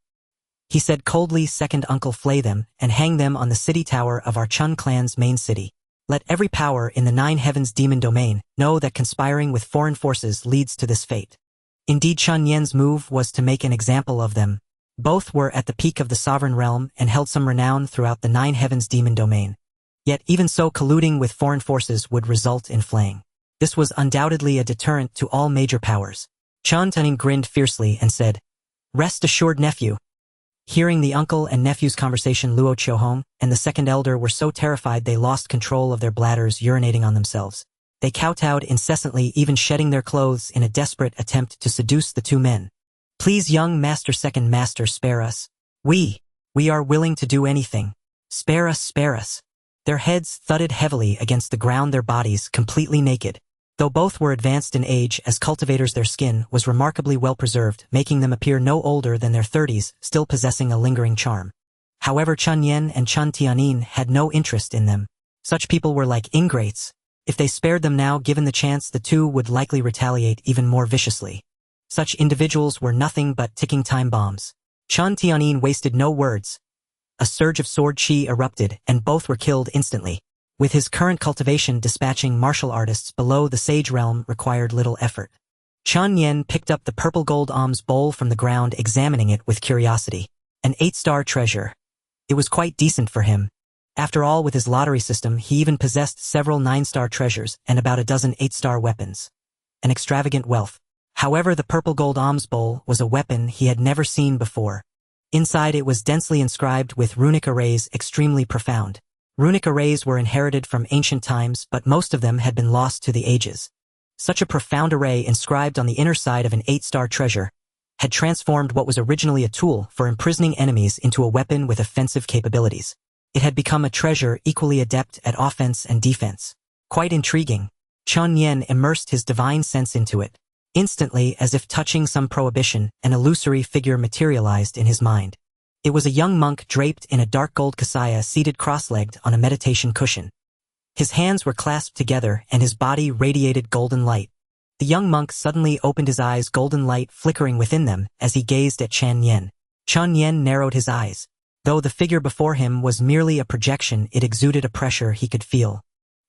He said coldly, "Second uncle, flay them and hang them on the city tower of our Chen clan's main city. Let every power in the Nine Heavens demon domain know that conspiring with foreign forces leads to this fate." Indeed, Chen Nian's move was to make an example of them. Both were at the peak of the sovereign realm and held some renown throughout the Nine Heavens demon domain. Yet even so, colluding with foreign forces would result in flaying. This was undoubtedly a deterrent to all major powers. Chen Tianyin grinned fiercely and said, "Rest assured, nephew." Hearing the uncle and nephew's conversation, Luo Qiuhong and the second elder were so terrified they lost control of their bladders, urinating on themselves. They kowtowed incessantly, even shedding their clothes in a desperate attempt to seduce the two men. "Please, young master, second master, spare us. We are willing to do anything. Spare us, spare us." Their heads thudded heavily against the ground, their bodies completely naked. Though both were advanced in age as cultivators, their skin was remarkably well preserved, making them appear no older than their 30s, still possessing a lingering charm. However, Chen Nian and Chen Tianyin had no interest in them. Such people were like ingrates. If they spared them now, given the chance, the two would likely retaliate even more viciously. Such individuals were nothing but ticking time bombs. Chen Tianyin wasted no words. A surge of sword chi erupted, and both were killed instantly. With his current cultivation, dispatching martial artists below the sage realm required little effort. Chen Nian picked up the purple gold alms bowl from the ground, examining it with curiosity. An 8-star treasure. It was quite decent for him. After all, with his lottery system, he even possessed several 9-star treasures and about a dozen 8-star weapons. An extravagant wealth. However, the purple gold alms bowl was a weapon he had never seen before. Inside, it was densely inscribed with runic arrays, extremely profound. Runic arrays were inherited from ancient times, but most of them had been lost to the ages. Such a profound array inscribed on the inner side of an 8-star treasure had transformed what was originally a tool for imprisoning enemies into a weapon with offensive capabilities. It had become a treasure equally adept at offense and defense. Quite intriguing. Chen Nian immersed his divine sense into it. Instantly, as if touching some prohibition, an illusory figure materialized in his mind. It was a young monk draped in a dark gold kasaya, seated cross-legged on a meditation cushion. His hands were clasped together and his body radiated golden light. The young monk suddenly opened his eyes, golden light flickering within them as he gazed at Chen Nian. Chen Nian narrowed his eyes. Though the figure before him was merely a projection, it exuded a pressure he could feel.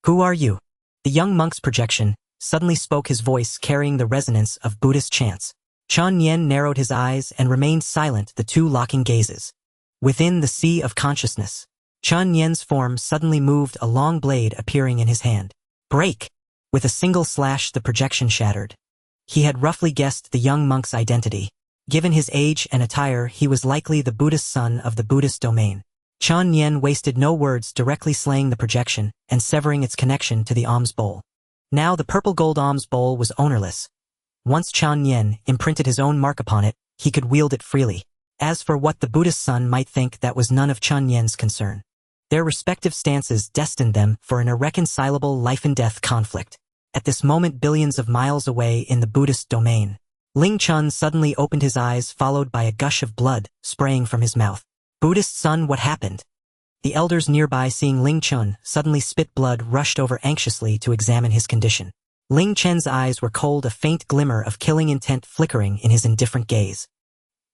"Who are you?" The young monk's projection suddenly spoke, his voice carrying the resonance of Buddhist chants. Chen Nian narrowed his eyes and remained silent, the two locking gazes. Within the sea of consciousness, Chen Nian's form suddenly moved, a long blade appearing in his hand. Break! With a single slash, the projection shattered. He had roughly guessed the young monk's identity. Given his age and attire, he was likely the Buddhist son of the Buddhist domain. Chen Nian wasted no words, directly slaying the projection and severing its connection to the alms bowl. Now the purple gold alms bowl was ownerless. Once Chen Nian imprinted his own mark upon it, he could wield it freely. As for what the Buddhist son might think, that was none of Chen Nian's concern. Their respective stances destined them for an irreconcilable life-and-death conflict. At this moment, billions of miles away in the Buddhist domain, Ling Chun suddenly opened his eyes, followed by a gush of blood spraying from his mouth. Buddhist son, what happened? The elders nearby, seeing Ling Chun suddenly spit blood, rushed over anxiously to examine his condition. Ling Chen's eyes were cold, a faint glimmer of killing intent flickering in his indifferent gaze.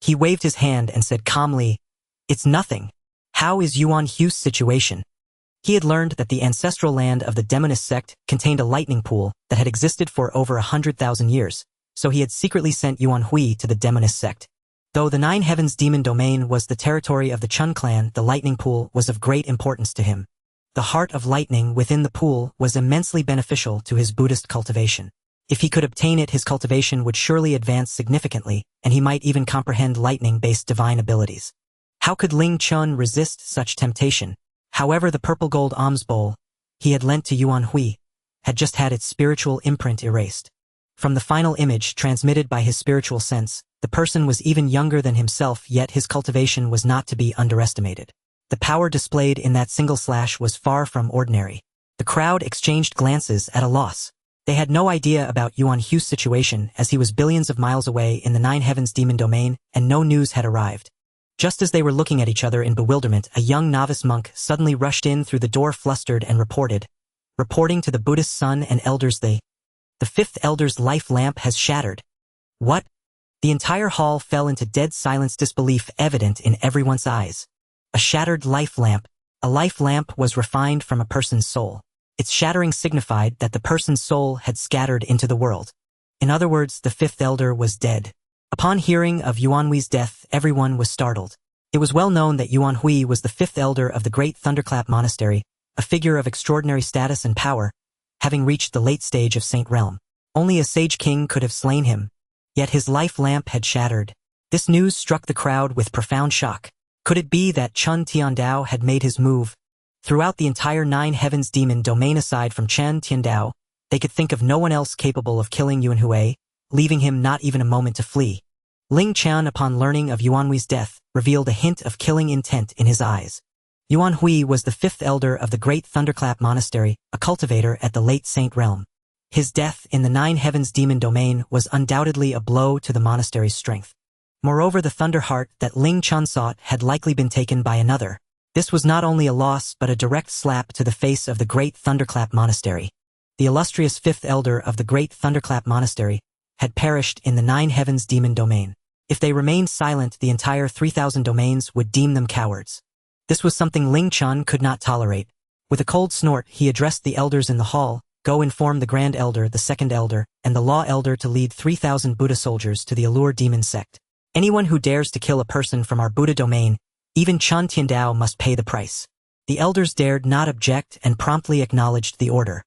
He waved his hand and said calmly, "It's nothing. How is Yuan Hu's situation?" He had learned that the ancestral land of the demonist sect contained a lightning pool that had existed for over 100,000 years, so he had secretly sent Yuan Hui to the demonist sect. Though the Nine Heavens demon domain was the territory of the Chen Clan, the lightning pool was of great importance to him. The heart of lightning within the pool was immensely beneficial to his Buddhist cultivation. If he could obtain it, his cultivation would surely advance significantly, and he might even comprehend lightning-based divine abilities. How could Ling Chun resist such temptation? However, the purple gold alms bowl he had lent to Yuan Hui had just had its spiritual imprint erased. From the final image transmitted by his spiritual sense, the person was even younger than himself, yet his cultivation was not to be underestimated. The power displayed in that single slash was far from ordinary. The crowd exchanged glances at a loss. They had no idea about Yuan Hu's situation, as he was billions of miles away in the Nine Heavens demon domain, and no news had arrived. Just as they were looking at each other in bewilderment, a young novice monk suddenly rushed in through the door, flustered, and reporting to the Buddhist son and elders, the fifth elder's life lamp has shattered. What? The entire hall fell into dead silence, disbelief evident in everyone's eyes. A shattered life lamp. A life lamp was refined from a person's soul. Its shattering signified that the person's soul had scattered into the world. In other words, the fifth elder was dead. Upon hearing of Yuan Hui's death, everyone was startled. It was well known that Yuan Hui was the fifth elder of the Great Thunderclap Monastery, a figure of extraordinary status and power, having reached the late stage of Saint Realm. Only a sage king could have slain him. Yet his life lamp had shattered. This news struck the crowd with profound shock. Could it be that Chen Tiandao had made his move? Throughout the entire Nine Heavens demon domain, aside from Chen Tiandao, they could think of no one else capable of killing Yuan Hui, leaving him not even a moment to flee. Ling Chen, upon learning of Yuan Hui's death, revealed a hint of killing intent in his eyes. Yuan Hui was the fifth elder of the Great Thunderclap Monastery, a cultivator at the late Saint Realm. His death in the Nine Heavens demon domain was undoubtedly a blow to the monastery's strength. Moreover, the thunder heart that Ling Chen sought had likely been taken by another. This was not only a loss but a direct slap to the face of the Great Thunderclap Monastery. The illustrious fifth elder of the Great Thunderclap Monastery had perished in the Nine Heavens demon domain. If they remained silent, the entire 3,000 domains would deem them cowards. This was something Ling Chen could not tolerate. With a cold snort, he addressed the elders in the hall. Go inform the Grand Elder, the Second Elder, and the Law Elder to lead 3,000 Buddha soldiers to the Allure Demon sect. Anyone who dares to kill a person from our Buddha domain, even Chen Tiandao, must pay the price. The elders dared not object and promptly acknowledged the order.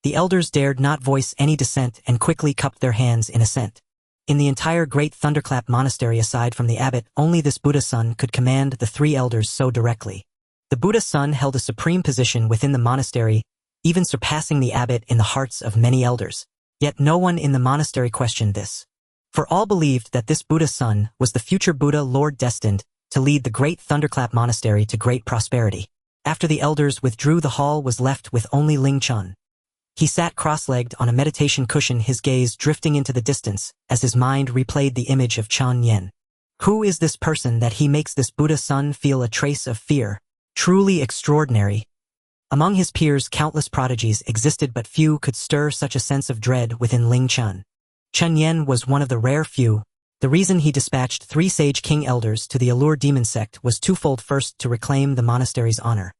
The elders dared not voice any dissent and quickly cupped their hands in assent. In the entire Great Thunderclap Monastery, aside from the abbot, only this Buddha son could command the three elders so directly. The Buddha son held a supreme position within the monastery, even surpassing the abbot in the hearts of many elders. Yet no one in the monastery questioned this. For all believed that this Buddha son was the future Buddha Lord, destined to lead the Great Thunderclap Monastery to great prosperity. After the elders withdrew, the hall was left with only Ling Chun. He sat cross-legged on a meditation cushion, his gaze drifting into the distance as his mind replayed the image of Chen Nian. Who is this person that he makes this Buddha son feel a trace of fear? Truly extraordinary. Among his peers, countless prodigies existed, but few could stir such a sense of dread within Ling Chun. Chen Nian was one of the rare few. The reason he dispatched 3 sage king elders to the Allure Demon sect was twofold. First, to reclaim the monastery's honor.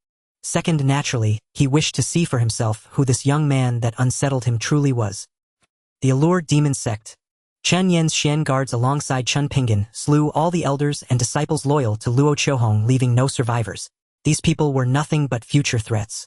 Second, naturally, he wished to see for himself who this young man that unsettled him truly was. The Allure Demon sect. Chen Nian's Xian guards alongside Chen Pinggan slew all the elders and disciples loyal to Luo Qiuhong, leaving no survivors. These people were nothing but future threats.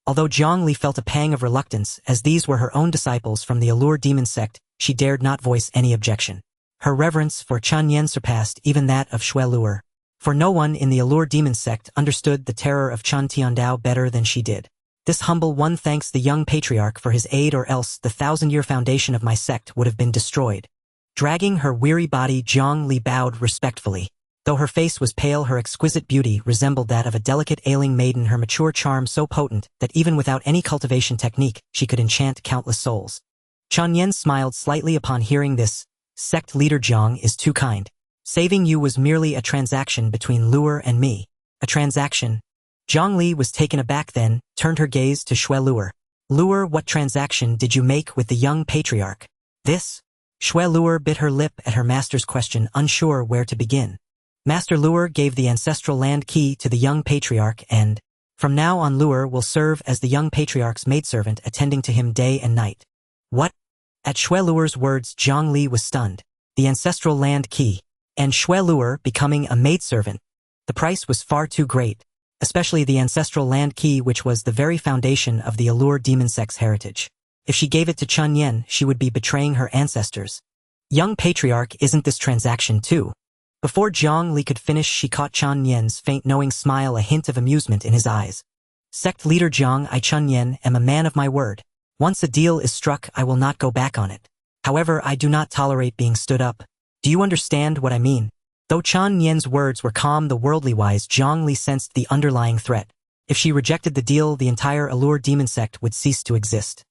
Although Zhang Li felt a pang of reluctance, as these were her own disciples from the Allure Demon sect, she dared not voice any objection. Her reverence for Chen Nian surpassed even that of Xue Luer. For no one in the Allure Demon sect understood the terror of Chen Tiandao better than she did. This humble one thanks the young patriarch for his aid, or else the 1,000-year foundation of my sect would have been destroyed. Dragging her weary body, Zhang Li bowed respectfully. Though her face was pale, her exquisite beauty resembled that of a delicate ailing maiden, her mature charm so potent that even without any cultivation technique, she could enchant countless souls. Chen Nian smiled slightly upon hearing this. Sect leader Zhang is too kind. Saving you was merely a transaction between Luer and me. A transaction? Zhang Li was taken aback, then turned her gaze to Shui Luer. Luer, what transaction did you make with the young patriarch? This? Shui Luer bit her lip at her master's question, unsure where to begin. Master Luer gave the ancestral land key to the young patriarch, and from now on Luer will serve as the young patriarch's maidservant, attending to him day and night. What? At Shui Luer's words, Zhang Li was stunned. The ancestral land key, and Shui Luer becoming a maidservant. The price was far too great, especially the ancestral land key, which was the very foundation of the Allure demon sect's heritage. If she gave it to Chen Nian, she would be betraying her ancestors. Young patriarch, isn't this transaction too? Before Zhang Li could finish, she caught Chen Nian's faint knowing smile, a hint of amusement in his eyes. Sect leader Zhang, I Chen Nian am a man of my word. Once a deal is struck, I will not go back on it. However, I do not tolerate being stood up. Do you understand what I mean? Though Chen Nian's words were calm, the worldly-wise Zhang Li sensed the underlying threat. If she rejected the deal, the entire Allure demon sect would cease to exist.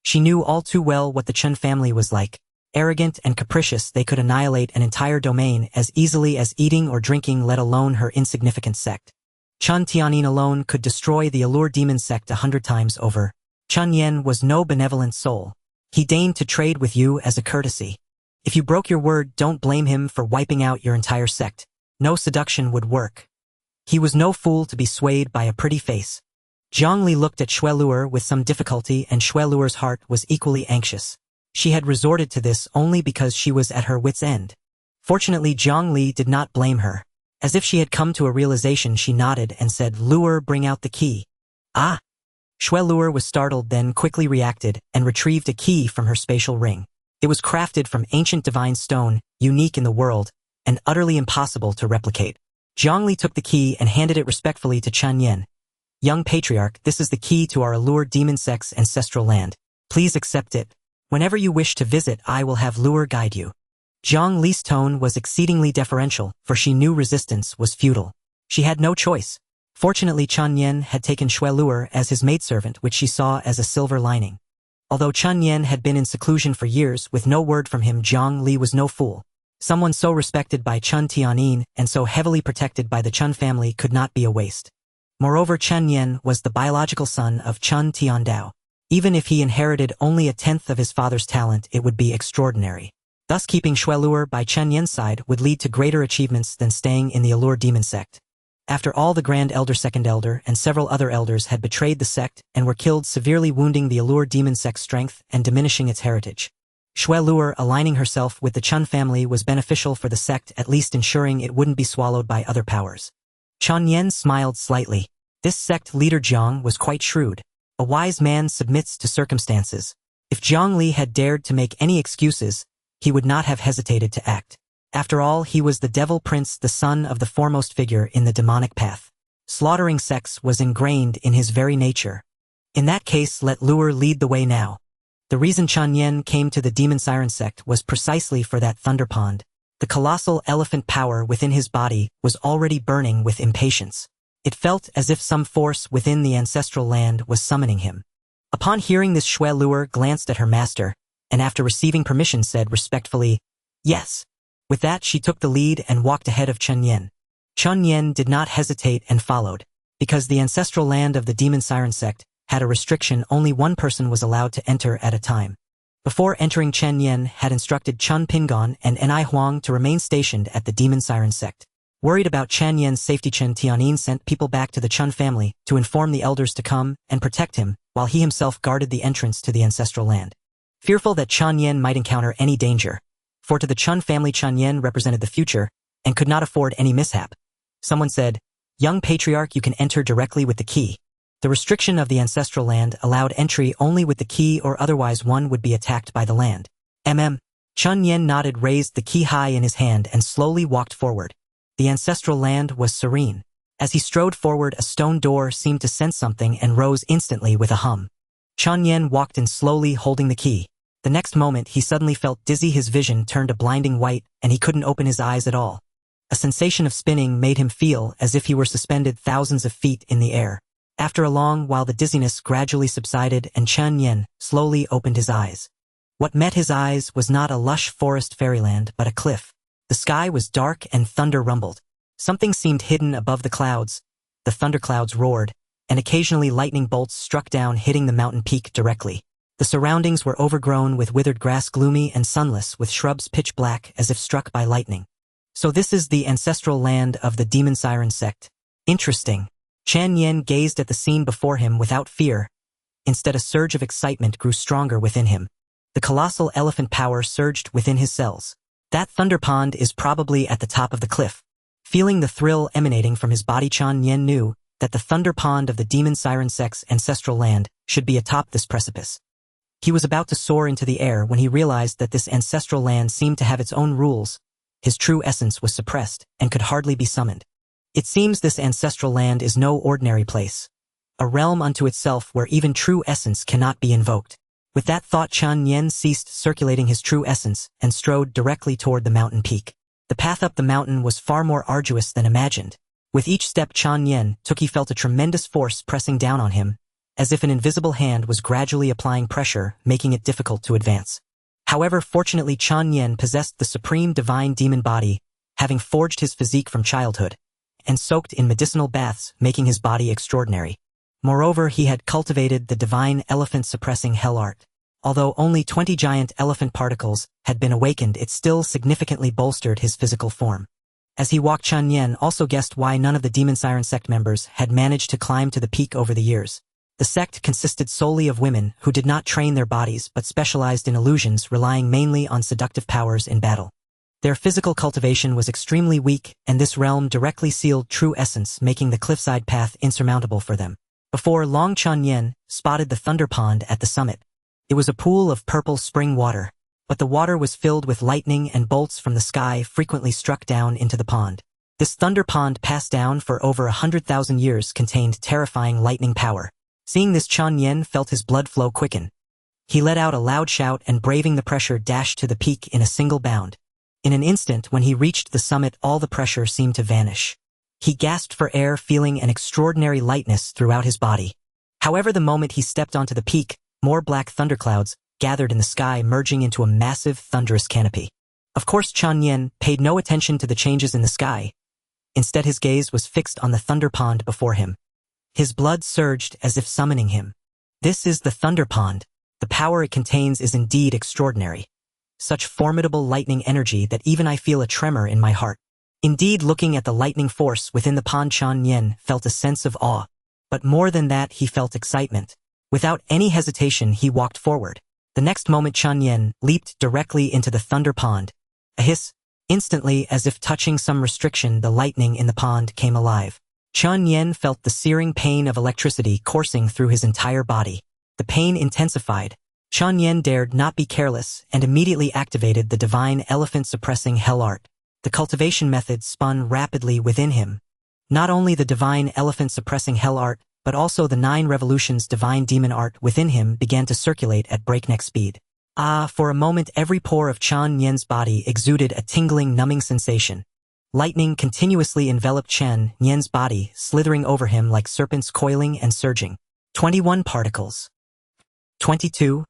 She knew all too well what the Chen family was like. Arrogant and capricious, they could annihilate an entire domain as easily as eating or drinking, let alone her insignificant sect. Chen Tianyin alone could destroy the Allure demon sect 100 times over. Chen Nian was no benevolent soul. He deigned to trade with you as a courtesy. If you broke your word, don't blame him for wiping out your entire sect. No seduction would work. He was no fool to be swayed by a pretty face. Zhang Li looked at Shui Luer with some difficulty, and Shui Luer's heart was equally anxious. She had resorted to this only because she was at her wit's end. Fortunately, Zhang Li did not blame her. As if she had come to a realization, she nodded and said, Luer, bring out the key. Ah! Shui Luer was startled, then quickly reacted and retrieved a key from her spatial ring. It was crafted from ancient divine stone, unique in the world, and utterly impossible to replicate. Zhang Li took the key and handed it respectfully to Chen Nian. Young patriarch, this is the key to our Allure demon sect's ancestral land. Please accept it. Whenever you wish to visit, I will have Luer guide you. Zhang Li's tone was exceedingly deferential, for she knew resistance was futile. She had no choice. Fortunately, Chen Nian had taken Shui Luer as his maidservant, which she saw as a silver lining. Although Chen Nian had been in seclusion for years with no word from him, Zhang Li was no fool. Someone so respected by Chen Tianyin and so heavily protected by the Chen family could not be a waste. Moreover, Chen Nian was the biological son of Chen Tiandao. Even if he inherited only 1/10 of his father's talent, it would be extraordinary. Thus, keeping Shui Luer by Chen Nian's side would lead to greater achievements than staying in the Allure demon sect. After all, the Grand Elder, Second Elder, and several other elders had betrayed the sect and were killed, severely wounding the Allure demon sect's strength and diminishing its heritage. Shui Luer aligning herself with the Chen family was beneficial for the sect, at least ensuring it wouldn't be swallowed by other powers. Chen Nian smiled slightly. This sect leader Zhang was quite shrewd. A wise man submits to circumstances. If Zhang Li had dared to make any excuses, he would not have hesitated to act. After all, he was the Devil Prince, the son of the foremost figure in the demonic path. Slaughtering sects was ingrained in his very nature. In that case, let Luer lead the way now. The reason Chen Nian came to the Demon Siren sect was precisely for that thunderpond. The colossal elephant power within his body was already burning with impatience. It felt as if some force within the ancestral land was summoning him. Upon hearing this, Shui Luer glanced at her master, and after receiving permission said respectfully, yes. With that, she took the lead and walked ahead of Chen Nian. Chen Nian did not hesitate and followed. Because the ancestral land of the Demon Siren sect had a restriction, only one person was allowed to enter at a time. Before entering, Chen Nian had instructed Chen Pingon and Ni Huang to remain stationed at the Demon Siren sect. Worried about Chen Nian's safety, Chen Tianyin sent people back to the Chen family to inform the elders to come and protect him, while he himself guarded the entrance to the ancestral land. Fearful that Chen Nian might encounter any danger, for to the Chen family Chen Nian represented the future and could not afford any mishap. Someone said, young patriarch, you can enter directly with the key. The restriction of the ancestral land allowed entry only with the key, or otherwise one would be attacked by the land. Chen Nian nodded, raised the key high in his hand and slowly walked forward. The ancestral land was serene. As he strode forward, a stone door seemed to sense something and rose instantly with a hum. Chen Nian walked in slowly, holding the key. The next moment, he suddenly felt dizzy. His vision turned a blinding white, and he couldn't open his eyes at all. A sensation of spinning made him feel as if he were suspended thousands of feet in the air. After a long while, the dizziness gradually subsided, and Chen Nian slowly opened his eyes. What met his eyes was not a lush forest fairyland, but a cliff. The sky was dark and thunder rumbled. Something seemed hidden above the clouds. The thunderclouds roared, and occasionally lightning bolts struck down, hitting the mountain peak directly. The surroundings were overgrown with withered grass, gloomy and sunless, with shrubs pitch black as if struck by lightning. So this is the ancestral land of the demon siren sect. Interesting. Chen Nian gazed at the scene before him without fear. Instead, a surge of excitement grew stronger within him. The colossal elephant power surged within his cells. That thunder pond is probably at the top of the cliff. Feeling the thrill emanating from his body, Chen Nian knew that the thunder pond of the demon siren sect's ancestral land should be atop this precipice. He was about to soar into the air when he realized that this ancestral land seemed to have its own rules. His true essence was suppressed and could hardly be summoned. It seems this ancestral land is no ordinary place, a realm unto itself where even true essence cannot be invoked. With that thought, Chen Nian ceased circulating his true essence and strode directly toward the mountain peak. The path up the mountain was far more arduous than imagined. With each step Chen Nian took, he felt a tremendous force pressing down on him, as if an invisible hand was gradually applying pressure, making it difficult to advance. However, fortunately, Chen Nian possessed the supreme divine demon body, having forged his physique from childhood, and soaked in medicinal baths, making his body extraordinary. Moreover, he had cultivated the divine elephant-suppressing hell art. Although only 20 giant elephant particles had been awakened, it still significantly bolstered his physical form. As he walked, Chen Nian also guessed why none of the demon siren sect members had managed to climb to the peak over the years. The sect consisted solely of women who did not train their bodies but specialized in illusions, relying mainly on seductive powers in battle. Their physical cultivation was extremely weak, and this realm directly sealed true essence, making the cliffside path insurmountable for them. Before long, Chen Nian spotted the thunder pond at the summit. It was a pool of purple spring water, but the water was filled with lightning, and bolts from the sky frequently struck down into the pond. This thunder pond, passed down for over 100,000 years, contained terrifying lightning power. Seeing this, Chen Nian felt his blood flow quicken. He let out a loud shout and, braving the pressure, dashed to the peak in a single bound. In an instant, when he reached the summit, all the pressure seemed to vanish. He gasped for air, feeling an extraordinary lightness throughout his body. However, the moment he stepped onto the peak, more black thunderclouds gathered in the sky, merging into a massive, thunderous canopy. Of course, Chen Nian paid no attention to the changes in the sky. Instead, his gaze was fixed on the thunder pond before him. His blood surged as if summoning him. This is the thunder pond. The power it contains is indeed extraordinary. Such formidable lightning energy that even I feel a tremor in my heart. Indeed, looking at the lightning force within the pond, Chen Nian felt a sense of awe. But more than that, he felt excitement. Without any hesitation, he walked forward. The next moment, Chen Nian leaped directly into the thunder pond. A hiss. Instantly, as if touching some restriction, the lightning in the pond came alive. Chen Nian felt the searing pain of electricity coursing through his entire body. The pain intensified. Chen Nian dared not be careless and immediately activated the divine elephant-suppressing hell art. The cultivation method spun rapidly within him. Not only the divine elephant-suppressing hell art, but also the 9 revolutions divine demon art within him began to circulate at breakneck speed. For a moment, every pore of Chen Nian's body exuded a tingling, numbing sensation. Lightning continuously enveloped Chen Nian's body, slithering over him like serpents, coiling and surging. 21 particles. 22.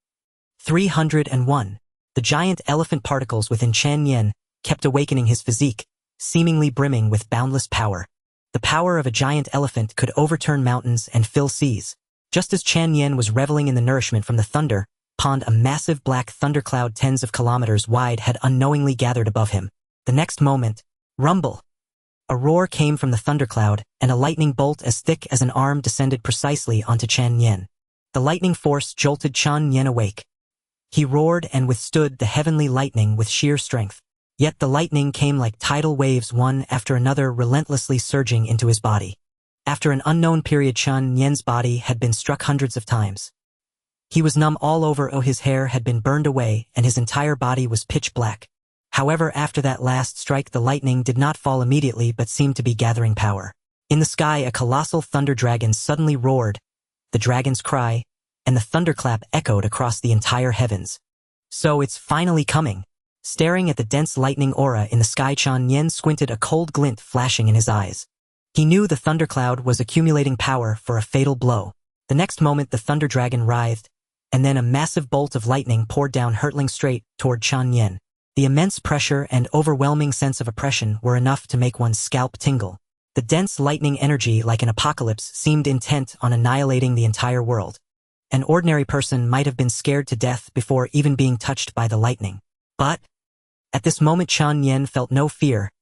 301. The giant elephant particles within Chen Nian kept awakening his physique, seemingly brimming with boundless power. The power of a giant elephant could overturn mountains and fill seas. Just as Chen Nian was reveling in the nourishment from the thunder pond, a massive black thundercloud tens of kilometers wide had unknowingly gathered above him. The next moment, rumble! A roar came from the thundercloud, and a lightning bolt as thick as an arm descended precisely onto Chen Nian. The lightning force jolted Chen Nian awake. He roared and withstood the heavenly lightning with sheer strength. Yet the lightning came like tidal waves, one after another, relentlessly surging into his body. After an unknown period, Chen Nian's body had been struck hundreds of times. He was numb all over. His hair had been burned away, and his entire body was pitch black. However, after that last strike, the lightning did not fall immediately but seemed to be gathering power. In the sky, a colossal thunder dragon suddenly roared, the dragon's cry, and the thunderclap echoed across the entire heavens. So it's finally coming. Staring at the dense lightning aura in the sky, Chen Nian squinted, a cold glint flashing in his eyes. He knew the thundercloud was accumulating power for a fatal blow. The next moment the thunder dragon writhed, and then a massive bolt of lightning poured down, hurtling straight toward Chen Nian. The immense pressure and overwhelming sense of oppression were enough to make one's scalp tingle. The dense lightning energy, like an apocalypse, seemed intent on annihilating the entire world. An ordinary person might have been scared to death before even being touched by the lightning. But at this moment Chen Nian felt no fear.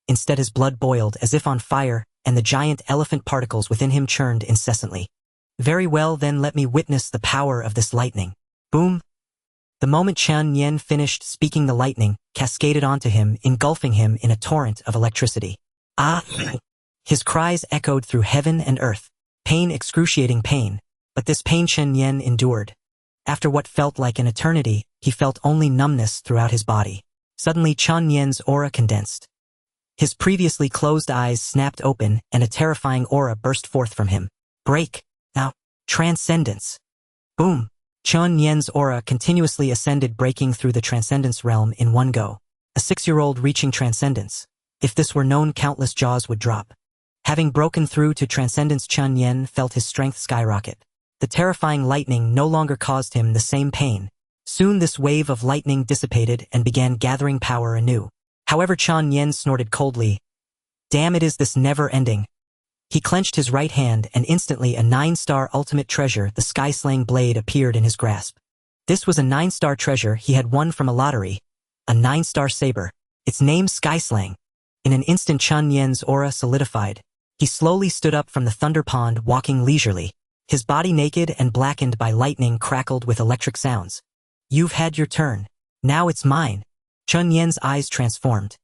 Instead his blood boiled as if on fire, and the giant elephant particles within him churned incessantly. Very well, then let me witness the power of this lightning. Boom! The moment Chen Nian finished speaking, the lightning cascaded onto him, engulfing him in a torrent of electricity. Ah! His cries echoed through heaven and earth. Pain, excruciating pain. But this pain Chen Nian endured. After what felt like an eternity, he felt only numbness throughout his body. Suddenly Chen Nian's aura condensed. His previously closed eyes snapped open, and a terrifying aura burst forth from him. Break! Now, transcendence! Boom! Chen Nian's aura continuously ascended, breaking through the transcendence realm in one go. A 6-year-old reaching transcendence. If this were known, countless jaws would drop. Having broken through to transcendence, Chen Nian felt his strength skyrocket. The terrifying lightning no longer caused him the same pain. Soon this wave of lightning dissipated and began gathering power anew. However, Chen Nian snorted coldly. Damn, it is this never-ending. He clenched his right hand, and instantly a 9-star ultimate treasure, the sky-slaying blade, appeared in his grasp. This was a 9-star treasure he had won from a lottery. A 9-star saber. Its name, Skyslang. In an instant Chen Nian's aura solidified. He slowly stood up from the thunder pond, walking leisurely. His body, naked and blackened by lightning, crackled with electric sounds. You've had your turn. Now it's mine. Chen Nian's eyes transformed.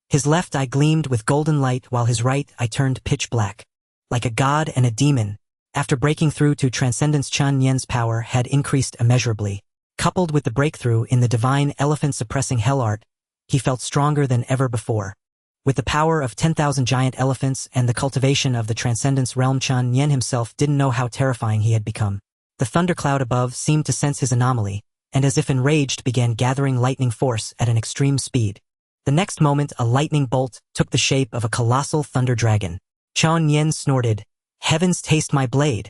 His left eye gleamed with golden light while his right eye turned pitch black. Like a god and a demon. After breaking through to transcendence, Chen Nian's power had increased immeasurably. Coupled with the breakthrough in the divine elephant-suppressing hell art, he felt stronger than ever before. With the power of 10,000 giant elephants and the cultivation of the transcendence realm, Chen Nian himself didn't know how terrifying he had become. The thundercloud above seemed to sense his anomaly, and as if enraged began gathering lightning force at an extreme speed. The next moment a lightning bolt took the shape of a colossal thunder dragon. Chen Nian snorted, "Heavens, taste my blade!"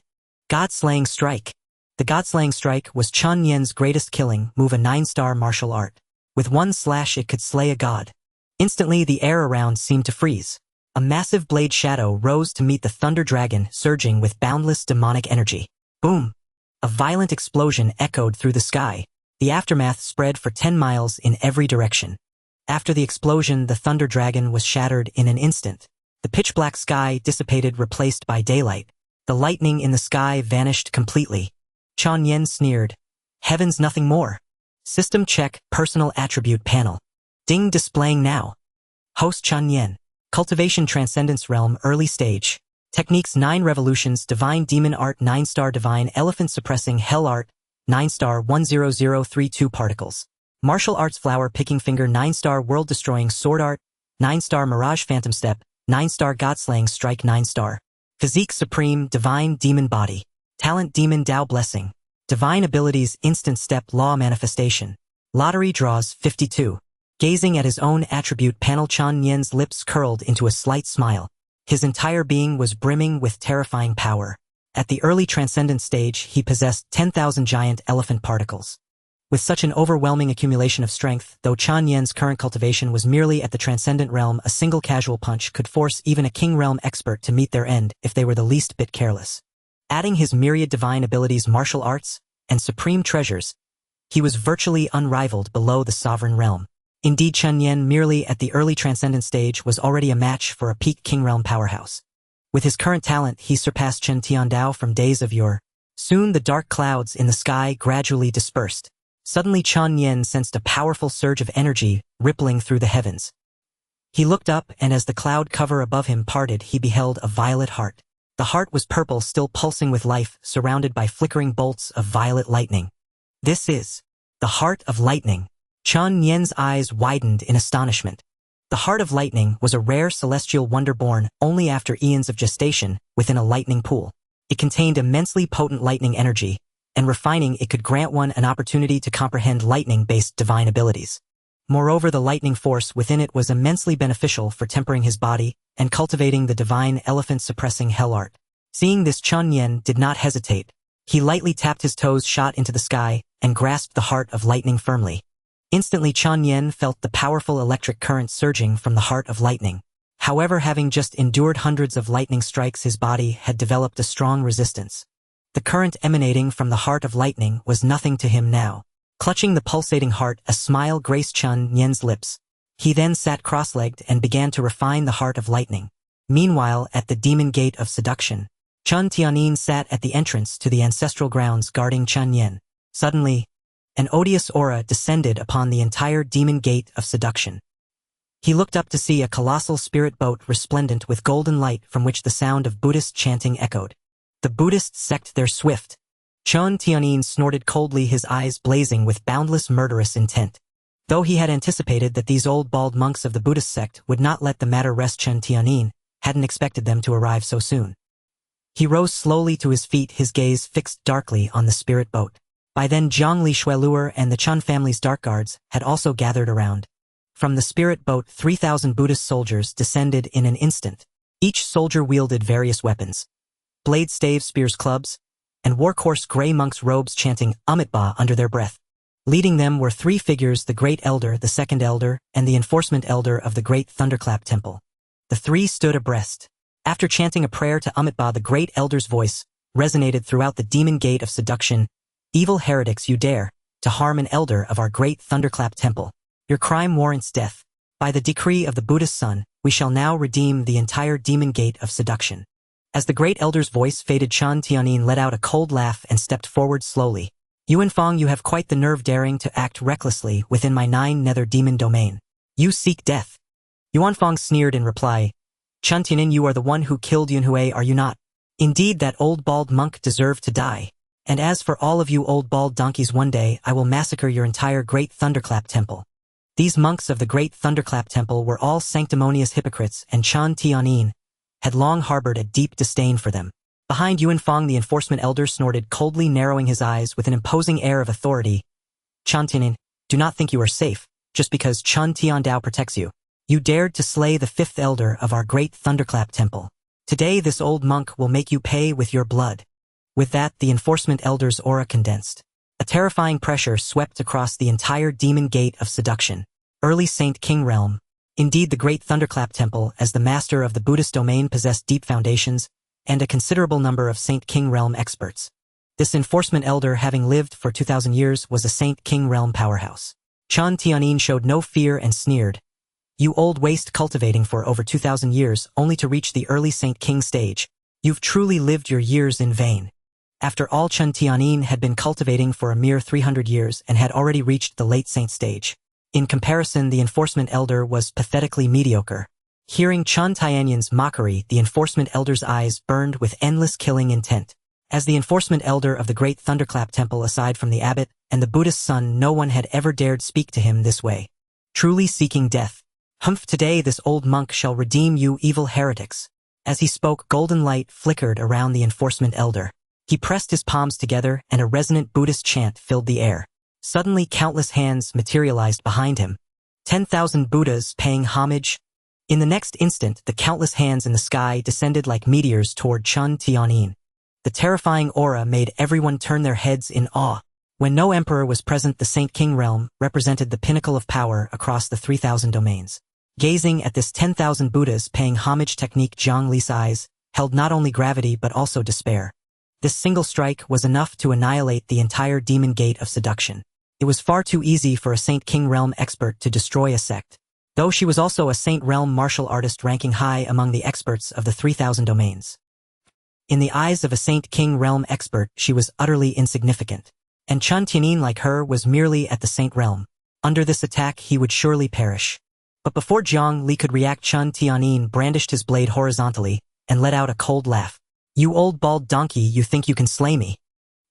God-slaying strike. The God-slaying strike was Chen Nian's greatest killing move, a 9-star martial art. With one slash it could slay a god. Instantly the air around seemed to freeze. A massive blade shadow rose to meet the thunder dragon, surging with boundless demonic energy. Boom! A violent explosion echoed through the sky. The aftermath spread for 10 miles in every direction. After the explosion, the thunder dragon was shattered in an instant. The pitch-black sky dissipated, replaced by daylight. The lightning in the sky vanished completely. Chen Nian sneered, "Heavens, nothing more." System check, personal attribute panel. Ding, displaying now. Host Chen Nian. Cultivation, transcendence realm, early stage. Techniques, 9 revolutions, divine demon art, 9-star divine elephant suppressing hell art, 9-star 10032 particles. Martial arts, flower picking finger, 9-star world destroying sword art, 9-star mirage phantom step, 9-star god-slaying strike, 9-star. Physique supreme, divine demon body. Talent, demon Tao blessing. Divine abilities, instant step, law manifestation. Lottery draws, 52. Gazing at his own attribute panel, Chen Nian's lips curled into a slight smile. His entire being was brimming with terrifying power. At the early transcendent stage, he possessed 10,000 giant elephant particles. With such an overwhelming accumulation of strength, though Chen Nian's current cultivation was merely at the transcendent realm, a single casual punch could force even a king realm expert to meet their end if they were the least bit careless. Adding his myriad divine abilities, martial arts, and supreme treasures, he was virtually unrivaled below the sovereign realm. Indeed, Chen Nian, merely at the early transcendent stage, was already a match for a peak king realm powerhouse. With his current talent, he surpassed Chen Tiandao from days of yore. Soon the dark clouds in the sky gradually dispersed. Suddenly Chen Nian sensed a powerful surge of energy rippling through the heavens. He looked up, and as the cloud cover above him parted, he beheld a violet heart. The heart was purple, still pulsing with life, surrounded by flickering bolts of violet lightning. This is the heart of lightning. Chen Nian's eyes widened in astonishment. The heart of lightning was a rare celestial wonder born only after eons of gestation within a lightning pool. It contained immensely potent lightning energy, and refining it could grant one an opportunity to comprehend lightning-based divine abilities. Moreover, the lightning force within it was immensely beneficial for tempering his body and cultivating the divine elephant-suppressing hell art. Seeing this, Chen Nian did not hesitate. He lightly tapped his toes shot into the sky and grasped the heart of lightning firmly. Instantly, Chen Nian felt the powerful electric current surging from the heart of lightning. However, having just endured hundreds of lightning strikes, his body had developed a strong resistance. The current emanating from the heart of lightning was nothing to him now. Clutching the pulsating heart, a smile graced Chen Nian's lips. He then sat cross-legged and began to refine the heart of lightning. Meanwhile, at the demon gate of seduction, Chen Tianyin sat at the entrance to the ancestral grounds guarding Chen Nian. Suddenly, an odious aura descended upon the entire demon gate of seduction. He looked up to see a colossal spirit boat resplendent with golden light from which the sound of Buddhist chanting echoed. The Buddhist sect there swift. Chen Tianyin snorted coldly, his eyes blazing with boundless murderous intent. Though he had anticipated that these old bald monks of the Buddhist sect would not let the matter rest, Chen Tianyin hadn't expected them to arrive so soon. He rose slowly to his feet, his gaze fixed darkly on the spirit boat. By then, Zhang Li Shueluer and the Chen family's dark guards had also gathered around. From the spirit boat, 3,000 Buddhist soldiers descended in an instant. Each soldier wielded various weapons: blade, staves, spears, clubs, and war-coarse gray monks' robes chanting Amitabha under their breath. Leading them were three figures: the Great Elder, the Second Elder, and the Enforcement Elder of the Great Thunderclap Temple. The three stood abreast. After chanting a prayer to Amitabha, the Great Elder's voice resonated throughout the demon gate of seduction. "Evil heretics, you dare to harm an elder of our Great Thunderclap Temple. Your crime warrants death. By the decree of the Buddhist sun, we shall now redeem the entire demon gate of seduction." As the Great Elder's voice faded, Chen Tianyin let out a cold laugh and stepped forward slowly. "Yuan Fang, you have quite the nerve daring to act recklessly within my 9 nether demon domain. You seek death." Yuan Fang sneered in reply. "Chen Tianyin, you are the one who killed Yunhui, are you not? Indeed, that old bald monk deserved to die. And as for all of you old bald donkeys, one day I will massacre your entire Great Thunderclap Temple." These monks of the Great Thunderclap Temple were all sanctimonious hypocrites, and Chen Tianyin had long harbored a deep disdain for them. Behind Yuan Fang, the Enforcement Elder snorted coldly, narrowing his eyes with an imposing air of authority. "Chen Tianyin, do not think you are safe, just because Chen Tiandao protects you. You dared to slay the 5th Elder of our Great Thunderclap Temple. Today this old monk will make you pay with your blood." With that, the Enforcement Elder's aura condensed. A terrifying pressure swept across the entire demon gate of seduction. Early Saint King realm. Indeed, the Great Thunderclap Temple, as the master of the Buddhist domain, possessed deep foundations and a considerable number of Saint King realm experts. This Enforcement Elder, having lived for 2,000 years, was a Saint King realm powerhouse. Chen Tianyin showed no fear and sneered. "You old waste, cultivating for over 2,000 years only to reach the early Saint King stage. You've truly lived your years in vain." After all, Chen Tianyin had been cultivating for a mere 300 years and had already reached the late saint stage. In comparison, the Enforcement Elder was pathetically mediocre. Hearing Chen Tianyin's mockery, the Enforcement Elder's eyes burned with endless killing intent. As the Enforcement Elder of the Great Thunderclap Temple, aside from the abbot and the Buddhist sun, no one had ever dared speak to him this way. Truly seeking death. "Humph, today this old monk shall redeem you evil heretics." As he spoke, golden light flickered around the Enforcement Elder. He pressed his palms together and a resonant Buddhist chant filled the air. Suddenly, countless hands materialized behind him. 10,000 Buddhas paying homage. In the next instant, the countless hands in the sky descended like meteors toward Chen Tianyin. The terrifying aura made everyone turn their heads in awe. When no emperor was present, the Saint King realm represented the pinnacle of power across the 3,000 domains. Gazing at this 10,000 Buddhas paying homage technique, Zhang Li's eyes held not only gravity but also despair. This single strike was enough to annihilate the entire demon gate of seduction. It was far too easy for a Saint King realm expert to destroy a sect. Though she was also a Saint realm martial artist ranking high among the experts of the 3,000 domains. In the eyes of a Saint King realm expert, she was utterly insignificant. And Chen Tianyin, like her, was merely at the Saint realm. Under this attack, he would surely perish. But before Zhang Li could react, Chen Tianyin brandished his blade horizontally and let out a cold laugh. "You old bald donkey, you think you can slay me?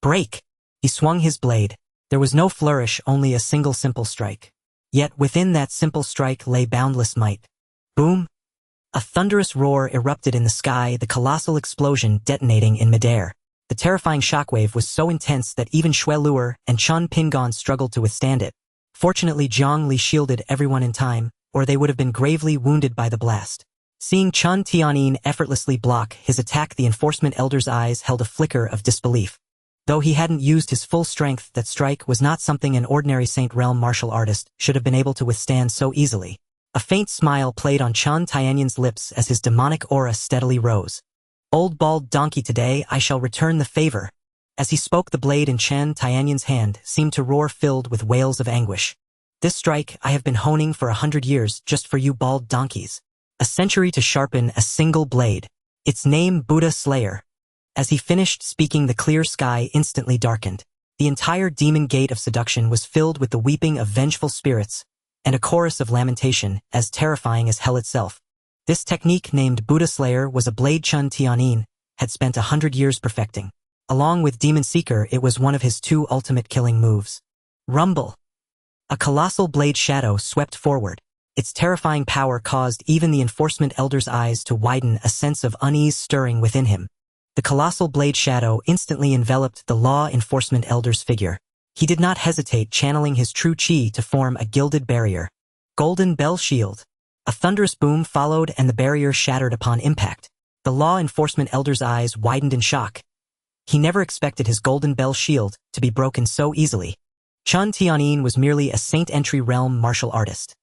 Break!" He swung his blade. There was no flourish, only a single simple strike. Yet within that simple strike lay boundless might. Boom! A thunderous roar erupted in the sky, the colossal explosion detonating in midair. The terrifying shockwave was so intense that even Xue Luer and Chen Pingon struggled to withstand it. Fortunately, Jiang Li shielded everyone in time, or they would have been gravely wounded by the blast. Seeing Chen Tianyin effortlessly block his attack, the enforcement elder's eyes held a flicker of disbelief. Though he hadn't used his full strength, that strike was not something an ordinary Saint Realm martial artist should have been able to withstand so easily. A faint smile played on Chen Tianyin's lips as his demonic aura steadily rose. Old bald donkey, today I shall return the favor. As he spoke, the blade in Chen Tianyin's hand seemed to roar, filled with wails of anguish. This strike I have been honing for 100 years just for you bald donkeys. A century to sharpen a single blade. Its name, Buddha Slayer. As he finished speaking, the clear sky instantly darkened. The entire demon gate of seduction was filled with the weeping of vengeful spirits, and a chorus of lamentation as terrifying as hell itself. This technique, named Buddha Slayer, was a blade Chen Tianyin had spent 100 years perfecting. Along with Demon Seeker, it was one of his 2 ultimate killing moves. Rumble! A colossal blade shadow swept forward. Its terrifying power caused even the enforcement elder's eyes to widen, a sense of unease stirring within him. The colossal blade shadow instantly enveloped the law enforcement elder's figure. He did not hesitate, channeling his true chi to form a gilded barrier. Golden Bell Shield. A thunderous boom followed and the barrier shattered upon impact. The law enforcement elder's eyes widened in shock. He never expected his Golden Bell Shield to be broken so easily. Chen Tianyin was merely a Saint Entry Realm martial artist.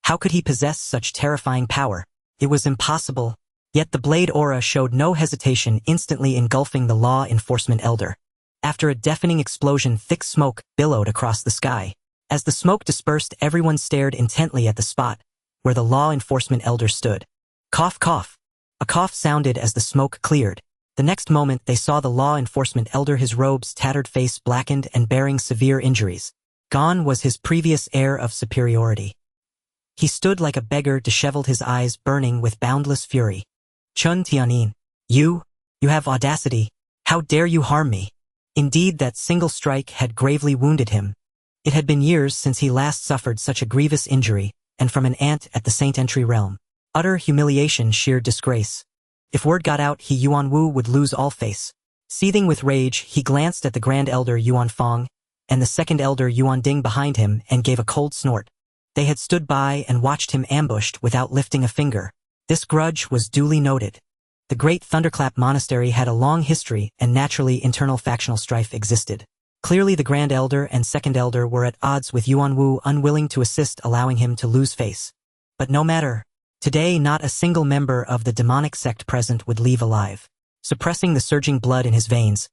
How could he possess such terrifying power? It was impossible. Yet the blade aura showed no hesitation, instantly engulfing the law enforcement elder. After a deafening explosion, thick smoke billowed across the sky. As the smoke dispersed, everyone stared intently at the spot where the law enforcement elder stood. Cough, cough. A cough sounded as the smoke cleared. The next moment, they saw the law enforcement elder, his robes tattered, face blackened and bearing severe injuries. Gone was his previous air of superiority. He stood like a beggar, disheveled, his eyes burning with boundless fury. Chen Tianyin, you have audacity. How dare you harm me? Indeed, that single strike had gravely wounded him. It had been years since he last suffered such a grievous injury, and from an ant at the Saint Entry Realm. Utter humiliation, sheer disgrace. If word got out, he Yuan Wu would lose all face. Seething with rage, he glanced at the Grand Elder Yuan Fong, and the Second Elder Yuan Ding behind him, and gave a cold snort. They had stood by and watched him ambushed without lifting a finger. This grudge was duly noted. The Great Thunderclap Monastery had a long history, and naturally internal factional strife existed. Clearly the Grand Elder and Second Elder were at odds with Yuan Wu, unwilling to assist, allowing him to lose face. But no matter. Today, not a single member of the demonic sect present would leave alive. Suppressing the surging blood in his veins,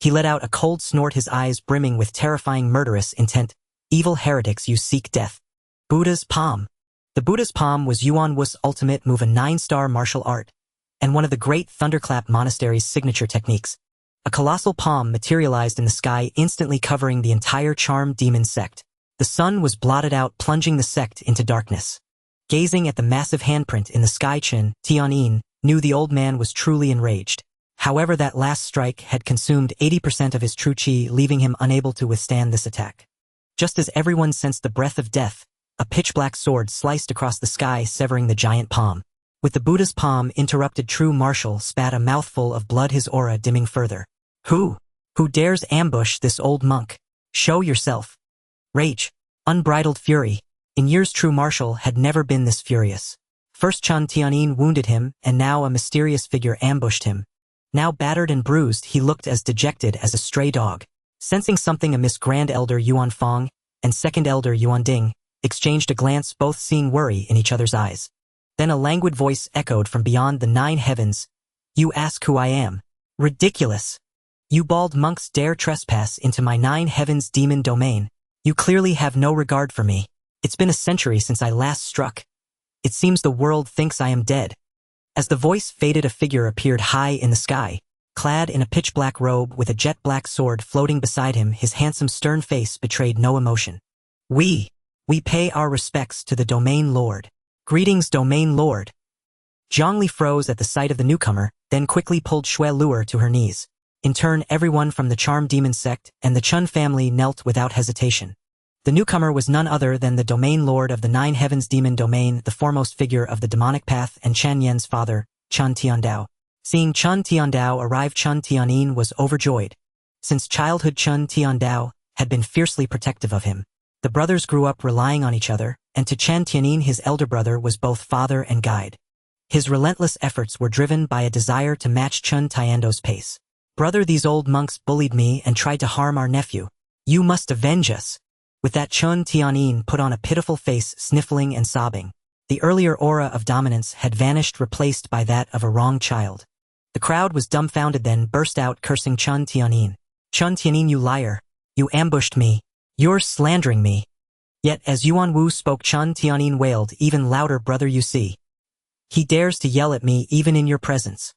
he let out a cold snort, his eyes brimming with terrifying murderous intent. Evil heretics, you seek death. Buddha's Palm. The Buddha's Palm was Yuan Wu's ultimate move, a 9-star martial art, and one of the Great Thunderclap Monastery's signature techniques. A colossal palm materialized in the sky, instantly covering the entire charmed demon sect. The sun was blotted out, plunging the sect into darkness. Gazing at the massive handprint in the sky, Chen Tianyin knew the old man was truly enraged. However, that last strike had consumed 80% of his true chi, leaving him unable to withstand this attack. Just as everyone sensed the breath of death, a pitch-black sword sliced across the sky, severing the giant palm. With the Buddha's palm interrupted, true martial spat a mouthful of blood, his aura dimming further. Who dares ambush this old monk? Show yourself. Rage. Unbridled fury. In years, true martial had never been this furious. First Chen Tianyin wounded him, and now a mysterious figure ambushed him. Now battered and bruised, he looked as dejected as a stray dog. Sensing something amiss, Grand Elder Yuan Fong and Second Elder Yuan Ding exchanged a glance, both seeing worry in each other's eyes. Then a languid voice echoed from beyond the 9 heavens. You ask who I am? Ridiculous. You bald monks dare trespass into my 9 heavens demon domain. You clearly have no regard for me. It's been a century since I last struck. It seems the world thinks I am dead. As the voice faded, a figure appeared high in the sky, clad in a pitch-black robe with a jet-black sword floating beside him. His handsome, stern face betrayed no emotion. We pay our respects to the Domain Lord. Greetings, Domain Lord. Zhang Li froze at the sight of the newcomer, then quickly pulled Xue Luer to her knees. In turn, everyone from the Charm Demon sect and the Chen family knelt without hesitation. The newcomer was none other than the domain lord of the Nine Heavens demon domain, the foremost figure of the demonic path and Chen Nian's father, Chen Tiandao. Seeing Chen Tiandao arrive, Chen Tianin was overjoyed. Since childhood, Chen Tiandao had been fiercely protective of him. The brothers grew up relying on each other, and to Chen Tianin his elder brother was both father and guide. His relentless efforts were driven by a desire to match Chen Tiandao's pace. "Brother, these old monks bullied me and tried to harm our nephew. You must avenge us." With that, Chen Tianin put on a pitiful face, sniffling and sobbing. The earlier aura of dominance had vanished, replaced by that of a wrong child. The crowd was dumbfounded, then burst out cursing Chen Tianin. "Chen Tianin, you liar! You ambushed me! You're slandering me!" Yet as Yuan Wu spoke, Chen Tianin wailed even louder, "Brother, you see. He dares to yell at me even in your presence.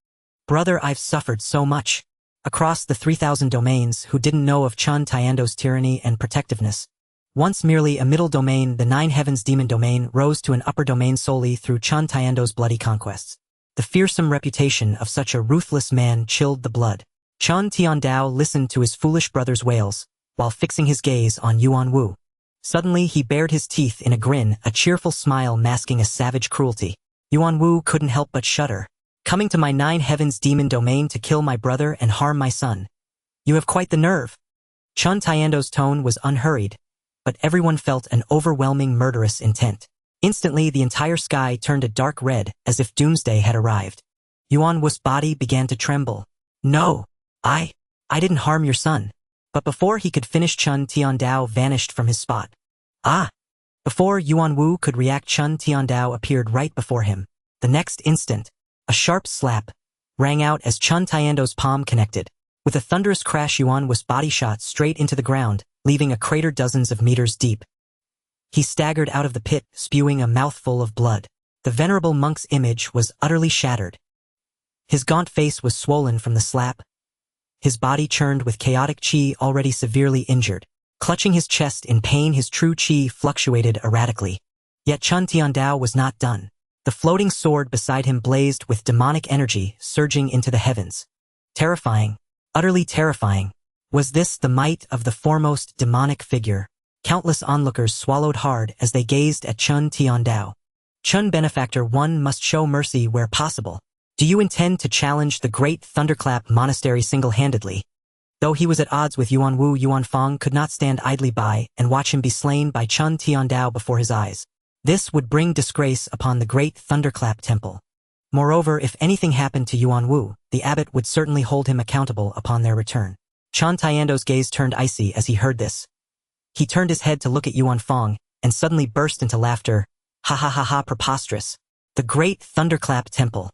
Brother, I've suffered so much." Across the 3,000 domains who didn't know of Chen Tiandao's tyranny and protectiveness, once merely a middle domain, the Nine Heavens demon domain rose to an upper domain solely through Chen Tiandao's bloody conquests. The fearsome reputation of such a ruthless man chilled the blood. Chen Tiandao listened to his foolish brother's wails, while fixing his gaze on Yuan Wu. Suddenly he bared his teeth in a grin, a cheerful smile masking a savage cruelty. Yuan Wu couldn't help but shudder. "Coming to my Nine Heavens demon domain to kill my brother and harm my son. You have quite the nerve." Chen Tiandao's tone was unhurried, but everyone felt an overwhelming murderous intent. Instantly, the entire sky turned a dark red, as if doomsday had arrived. Yuan Wu's body began to tremble. "No, I didn't harm your son." But before he could finish, Chen Tiandao vanished from his spot. "Ah!" Before Yuan Wu could react, Chen Tiandao appeared right before him. The next instant, a sharp slap rang out as Chen Tiandao's palm connected. With a thunderous crash, Yuan Wu's body shot straight into the ground, leaving a crater dozens of meters deep. He staggered out of the pit, spewing a mouthful of blood. The venerable monk's image was utterly shattered. His gaunt face was swollen from the slap. His body churned with chaotic qi, already severely injured. Clutching his chest in pain, his true qi fluctuated erratically. Yet Chen Tiandao was not done. The floating sword beside him blazed with demonic energy, surging into the heavens. Terrifying, utterly terrifying. Was this the might of the foremost demonic figure? Countless onlookers swallowed hard as they gazed at Chen Tiandao. "Chen Benefactor, one must show mercy where possible. Do you intend to challenge the great Thunderclap Monastery single-handedly?" Though he was at odds with Yuan Wu, Yuan Fong could not stand idly by and watch him be slain by Chen Tiandao before his eyes. This would bring disgrace upon the great Thunderclap Temple. Moreover, if anything happened to Yuan Wu, the abbot would certainly hold him accountable upon their return. Chen Tiandao's gaze turned icy as he heard this. He turned his head to look at Yuan Fong, and suddenly burst into laughter. "Ha ha ha ha, preposterous. The great Thunderclap Temple.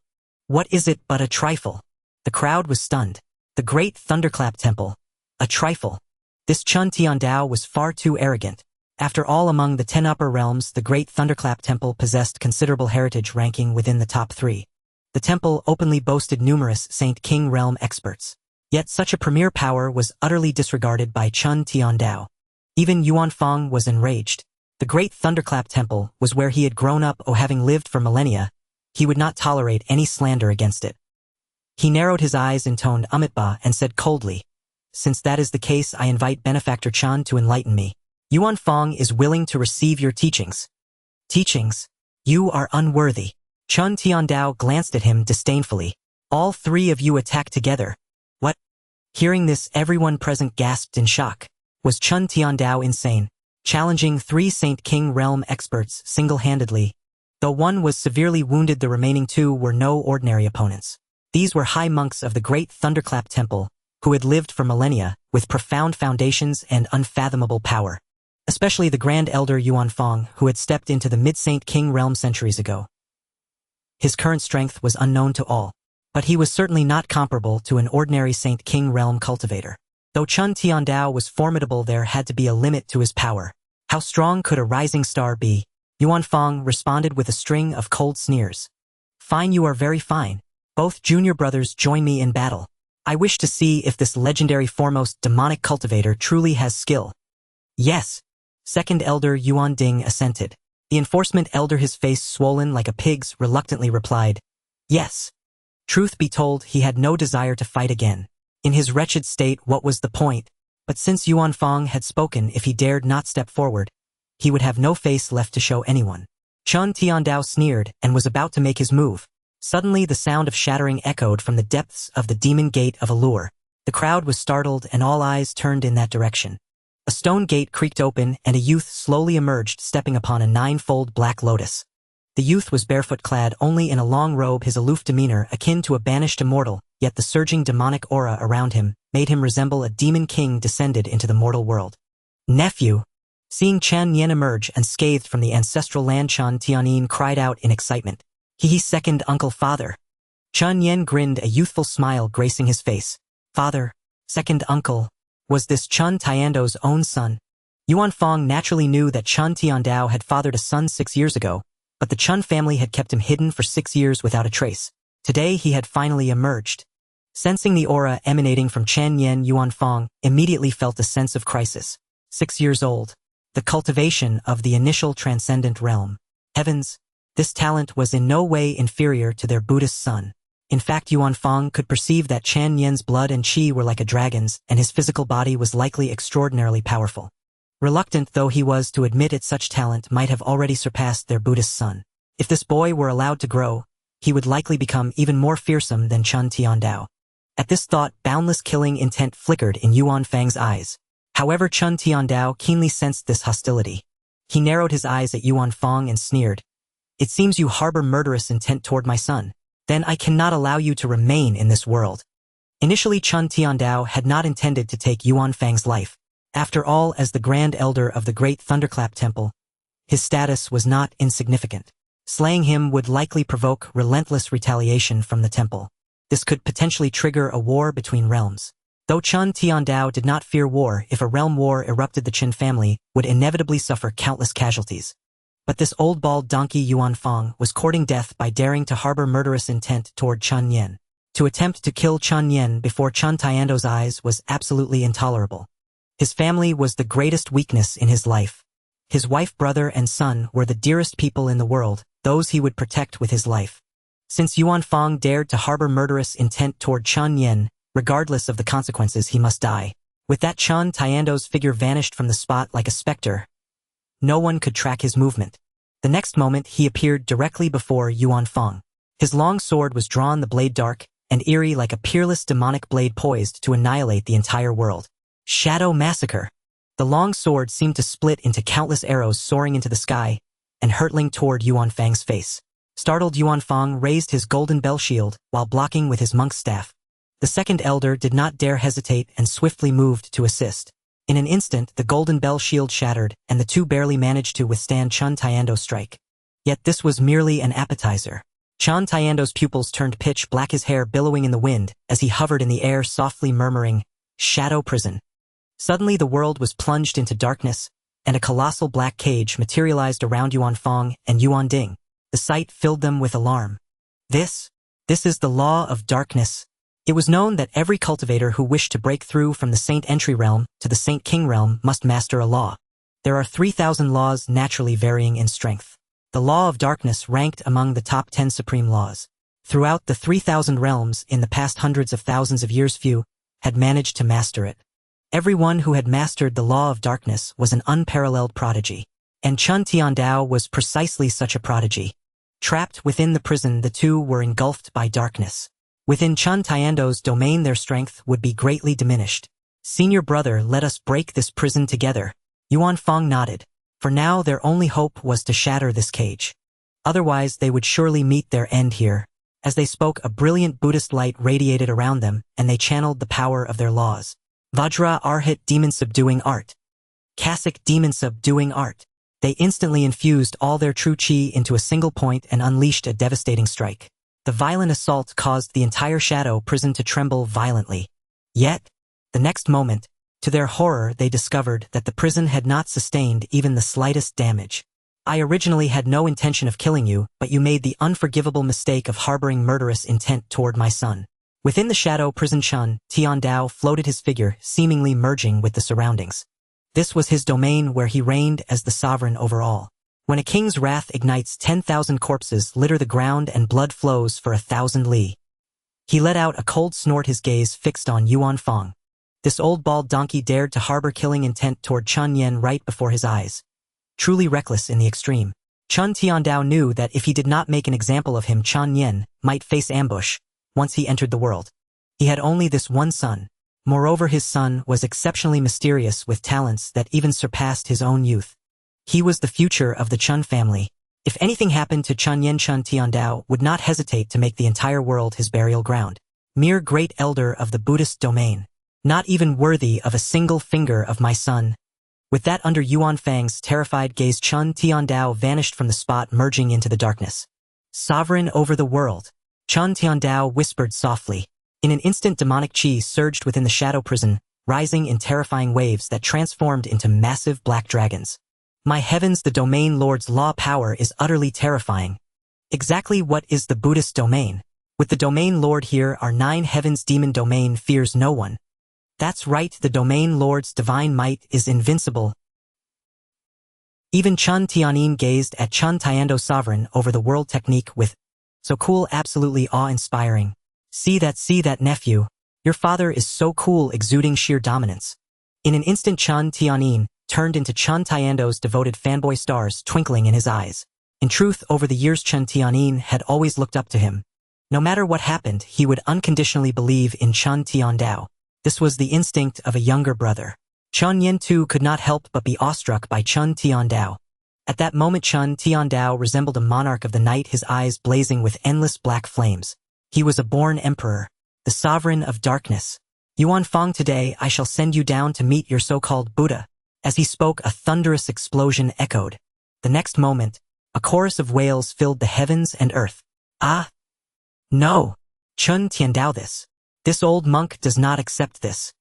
What is it but a trifle?" The crowd was stunned. The great Thunderclap Temple. A trifle. This Chen Tiandao was far too arrogant. After all, among the 10 upper realms, the great Thunderclap Temple possessed considerable heritage, ranking within the top 3. The temple openly boasted numerous Saint King realm experts. Yet such a premier power was utterly disregarded by Chen Tiandao. Even Yuan Fong was enraged. The great Thunderclap Temple was where he had grown up, having lived for millennia. He would not tolerate any slander against it. He narrowed his eyes, intoned Amitabha, and said coldly, "Since that is the case, I invite Benefactor Chen to enlighten me. Yuan Fong is willing to receive your teachings." "Teachings? You are unworthy." Chen Tiandao glanced at him disdainfully. "All 3 of you attack together. What?" Hearing this, everyone present gasped in shock. Was Chen Tiandao insane? Challenging 3 Saint King realm experts single-handedly? Though one was severely wounded, the remaining 2 were no ordinary opponents. These were high monks of the great Thunderclap Temple, who had lived for millennia, with profound foundations and unfathomable power. Especially the Grand Elder Yuan Fong, who had stepped into the mid-Saint King realm centuries ago. His current strength was unknown to all, but he was certainly not comparable to an ordinary Saint King realm cultivator. Though Chen Tiandao was formidable, there had to be a limit to his power. How strong could a rising star be? Yuan Fong responded with a string of cold sneers. "Fine, you are very fine. Both junior brothers join me in battle. I wish to see if this legendary foremost demonic cultivator truly has skill." "Yes." Second Elder Yuan Ding assented. The enforcement elder, his face swollen like a pig's, reluctantly replied, "Yes." Truth be told, he had no desire to fight again. In his wretched state, what was the point? But since Yuan Fong had spoken, if he dared not step forward, he would have no face left to show anyone. Chen Tiandao sneered and was about to make his move. Suddenly the sound of shattering echoed from the depths of the demon gate of Allure. The crowd was startled and all eyes turned in that direction. A stone gate creaked open and a youth slowly emerged, stepping upon a ninefold black lotus. The youth was barefoot, clad only in a long robe, his aloof demeanor akin to a banished immortal, yet the surging demonic aura around him made him resemble a demon king descended into the mortal world. Nephew! Seeing Chen Nian emerge unscathed from the ancestral land, Chen Tianyin cried out in excitement. He's second uncle, father. Chen Nian grinned, a youthful smile gracing his face. Father, second uncle. Was this Chen Tiandao's own son? Yuan Fong naturally knew that Chen Tiandao had fathered a son 6 years ago, but the Chen family had kept him hidden for 6 years without a trace. Today he had finally emerged. Sensing the aura emanating from Chen Nian, Yuan Fong immediately felt a sense of crisis. 6 years old. The cultivation of the initial transcendent realm. Heavens! This talent was in no way inferior to their Buddhist son. In fact, Yuan Fong could perceive that Chen Nian's blood and qi were like a dragon's, and his physical body was likely extraordinarily powerful. Reluctant though he was to admit it, such talent might have already surpassed their Buddhist son. If this boy were allowed to grow, he would likely become even more fearsome than Chen Tiandao. At this thought, boundless killing intent flickered in Yuan Fang's eyes. However, Chen Tiandao keenly sensed this hostility. He narrowed his eyes at Yuan Fong and sneered. It seems you harbor murderous intent toward my son. Then I cannot allow you to remain in this world. Initially, Chen Tiandao had not intended to take Yuan Fang's life. After all, as the Grand Elder of the Great Thunderclap Temple, his status was not insignificant. Slaying him would likely provoke relentless retaliation from the temple. This could potentially trigger a war between realms. Though Chen Tiandao did not fear war, if a realm war erupted, the Chen family would inevitably suffer countless casualties. But this old bald donkey Yuan Fong was courting death by daring to harbor murderous intent toward Chen Nian. To attempt to kill Chen Nian before Chen Tiandao's eyes was absolutely intolerable. His family was the greatest weakness in his life. His wife, brother, and son were the dearest people in the world, those he would protect with his life. Since Yuan Fong dared to harbor murderous intent toward Chen Nian, regardless of the consequences, he must die. With that, Chen Tiandao's figure vanished from the spot like a specter. No one could track his movement. The next moment, he appeared directly before Yuan Fong. His long sword was drawn, the blade dark and eerie like a peerless demonic blade poised to annihilate the entire world. Shadow Massacre. The long sword seemed to split into countless arrows soaring into the sky and hurtling toward Yuan Fang's face. Startled, Yuan Fong raised his golden bell shield while blocking with his monk's staff. The second elder did not dare hesitate and swiftly moved to assist. In an instant, the golden bell shield shattered, and the two barely managed to withstand Chen Tiandao's strike. Yet this was merely an appetizer. Chen Tiandao's pupils turned pitch black, his hair billowing in the wind as he hovered in the air, softly murmuring, "Shadow Prison." Suddenly the world was plunged into darkness, and a colossal black cage materialized around Yuan Fong and Yuan Ding. The sight filled them with alarm. This is the law of darkness. It was known that every cultivator who wished to break through from the Saint Entry realm to the Saint King realm must master a law. There are 3,000 laws, naturally varying in strength. The law of darkness ranked among the top 10 supreme laws. Throughout the 3,000 realms in the past hundreds of thousands of years, few had managed to master it. Everyone who had mastered the law of darkness was an unparalleled prodigy. And Chen Tiandao was precisely such a prodigy. Trapped within the prison, the two were engulfed by darkness. Within Chen Tiandao's domain, their strength would be greatly diminished. "Senior brother, let us break this prison together." Yuan Fong nodded. For now, their only hope was to shatter this cage. Otherwise, they would surely meet their end here. As they spoke, a brilliant Buddhist light radiated around them, and they channeled the power of their laws. Vajra Arhat, demon subduing art. Kasik, demon subduing art. They instantly infused all their true qi into a single point and unleashed a devastating strike. The violent assault caused the entire shadow prison to tremble violently. Yet, the next moment, to their horror, they discovered that the prison had not sustained even the slightest damage. "I originally had no intention of killing you, but you made the unforgivable mistake of harboring murderous intent toward my son." Within the shadow prison, Chen Tiandao floated, his figure seemingly merging with the surroundings. This was his domain, where he reigned as the sovereign over all. When a king's wrath ignites, 10,000 corpses litter the ground and blood flows for 1,000 li. He let out a cold snort, his gaze fixed on Yuan Fong. This old bald donkey dared to harbor killing intent toward Chen Nian right before his eyes. Truly reckless in the extreme. Chen Tiandao knew that if he did not make an example of him, Chen Nian might face ambush once he entered the world. He had only this one son. Moreover, his son was exceptionally mysterious with talents that even surpassed his own youth. He was the future of the Chen family. If anything happened to Chen Nian, Chen Tiandao would not hesitate to make the entire world his burial ground. Mere great elder of the Buddhist domain. Not even worthy of a single finger of my son. With that under Yuan Fang's terrified gaze, Chen Tiandao vanished from the spot, merging into the darkness. Sovereign over the world. Chen Tiandao whispered softly. In an instant, demonic chi surged within the shadow prison, rising in terrifying waves that transformed into massive black dragons. My heavens, the domain lord's law power is utterly terrifying. Exactly what is the Buddhist domain? With the domain lord here, our 9 heavens demon domain fears no one. That's right, the domain lord's divine might is invincible. Even Chen Tianyin gazed at Chen Tiando's sovereign over the world technique with, so cool, absolutely awe-inspiring. See that nephew. Your father is so cool, exuding sheer dominance. In an instant, Chen Tianyin turned into Chen Tiando's devoted fanboy, stars twinkling in his eyes. In truth, over the years Chen Tianyin had always looked up to him. No matter what happened, he would unconditionally believe in Chen Tiandao. This was the instinct of a younger brother. Chen Nian too could not help but be awestruck by Chen Tiandao. At that moment, Chen Tiandao resembled a monarch of the night, his eyes blazing with endless black flames. He was a born emperor, the sovereign of darkness. Yuan Fang, today I shall send you down to meet your so-called Buddha. As he spoke, a thunderous explosion echoed. The next moment, a chorus of wails filled the heavens and earth. Ah! No! Chen Tiandao, this old monk does not accept this.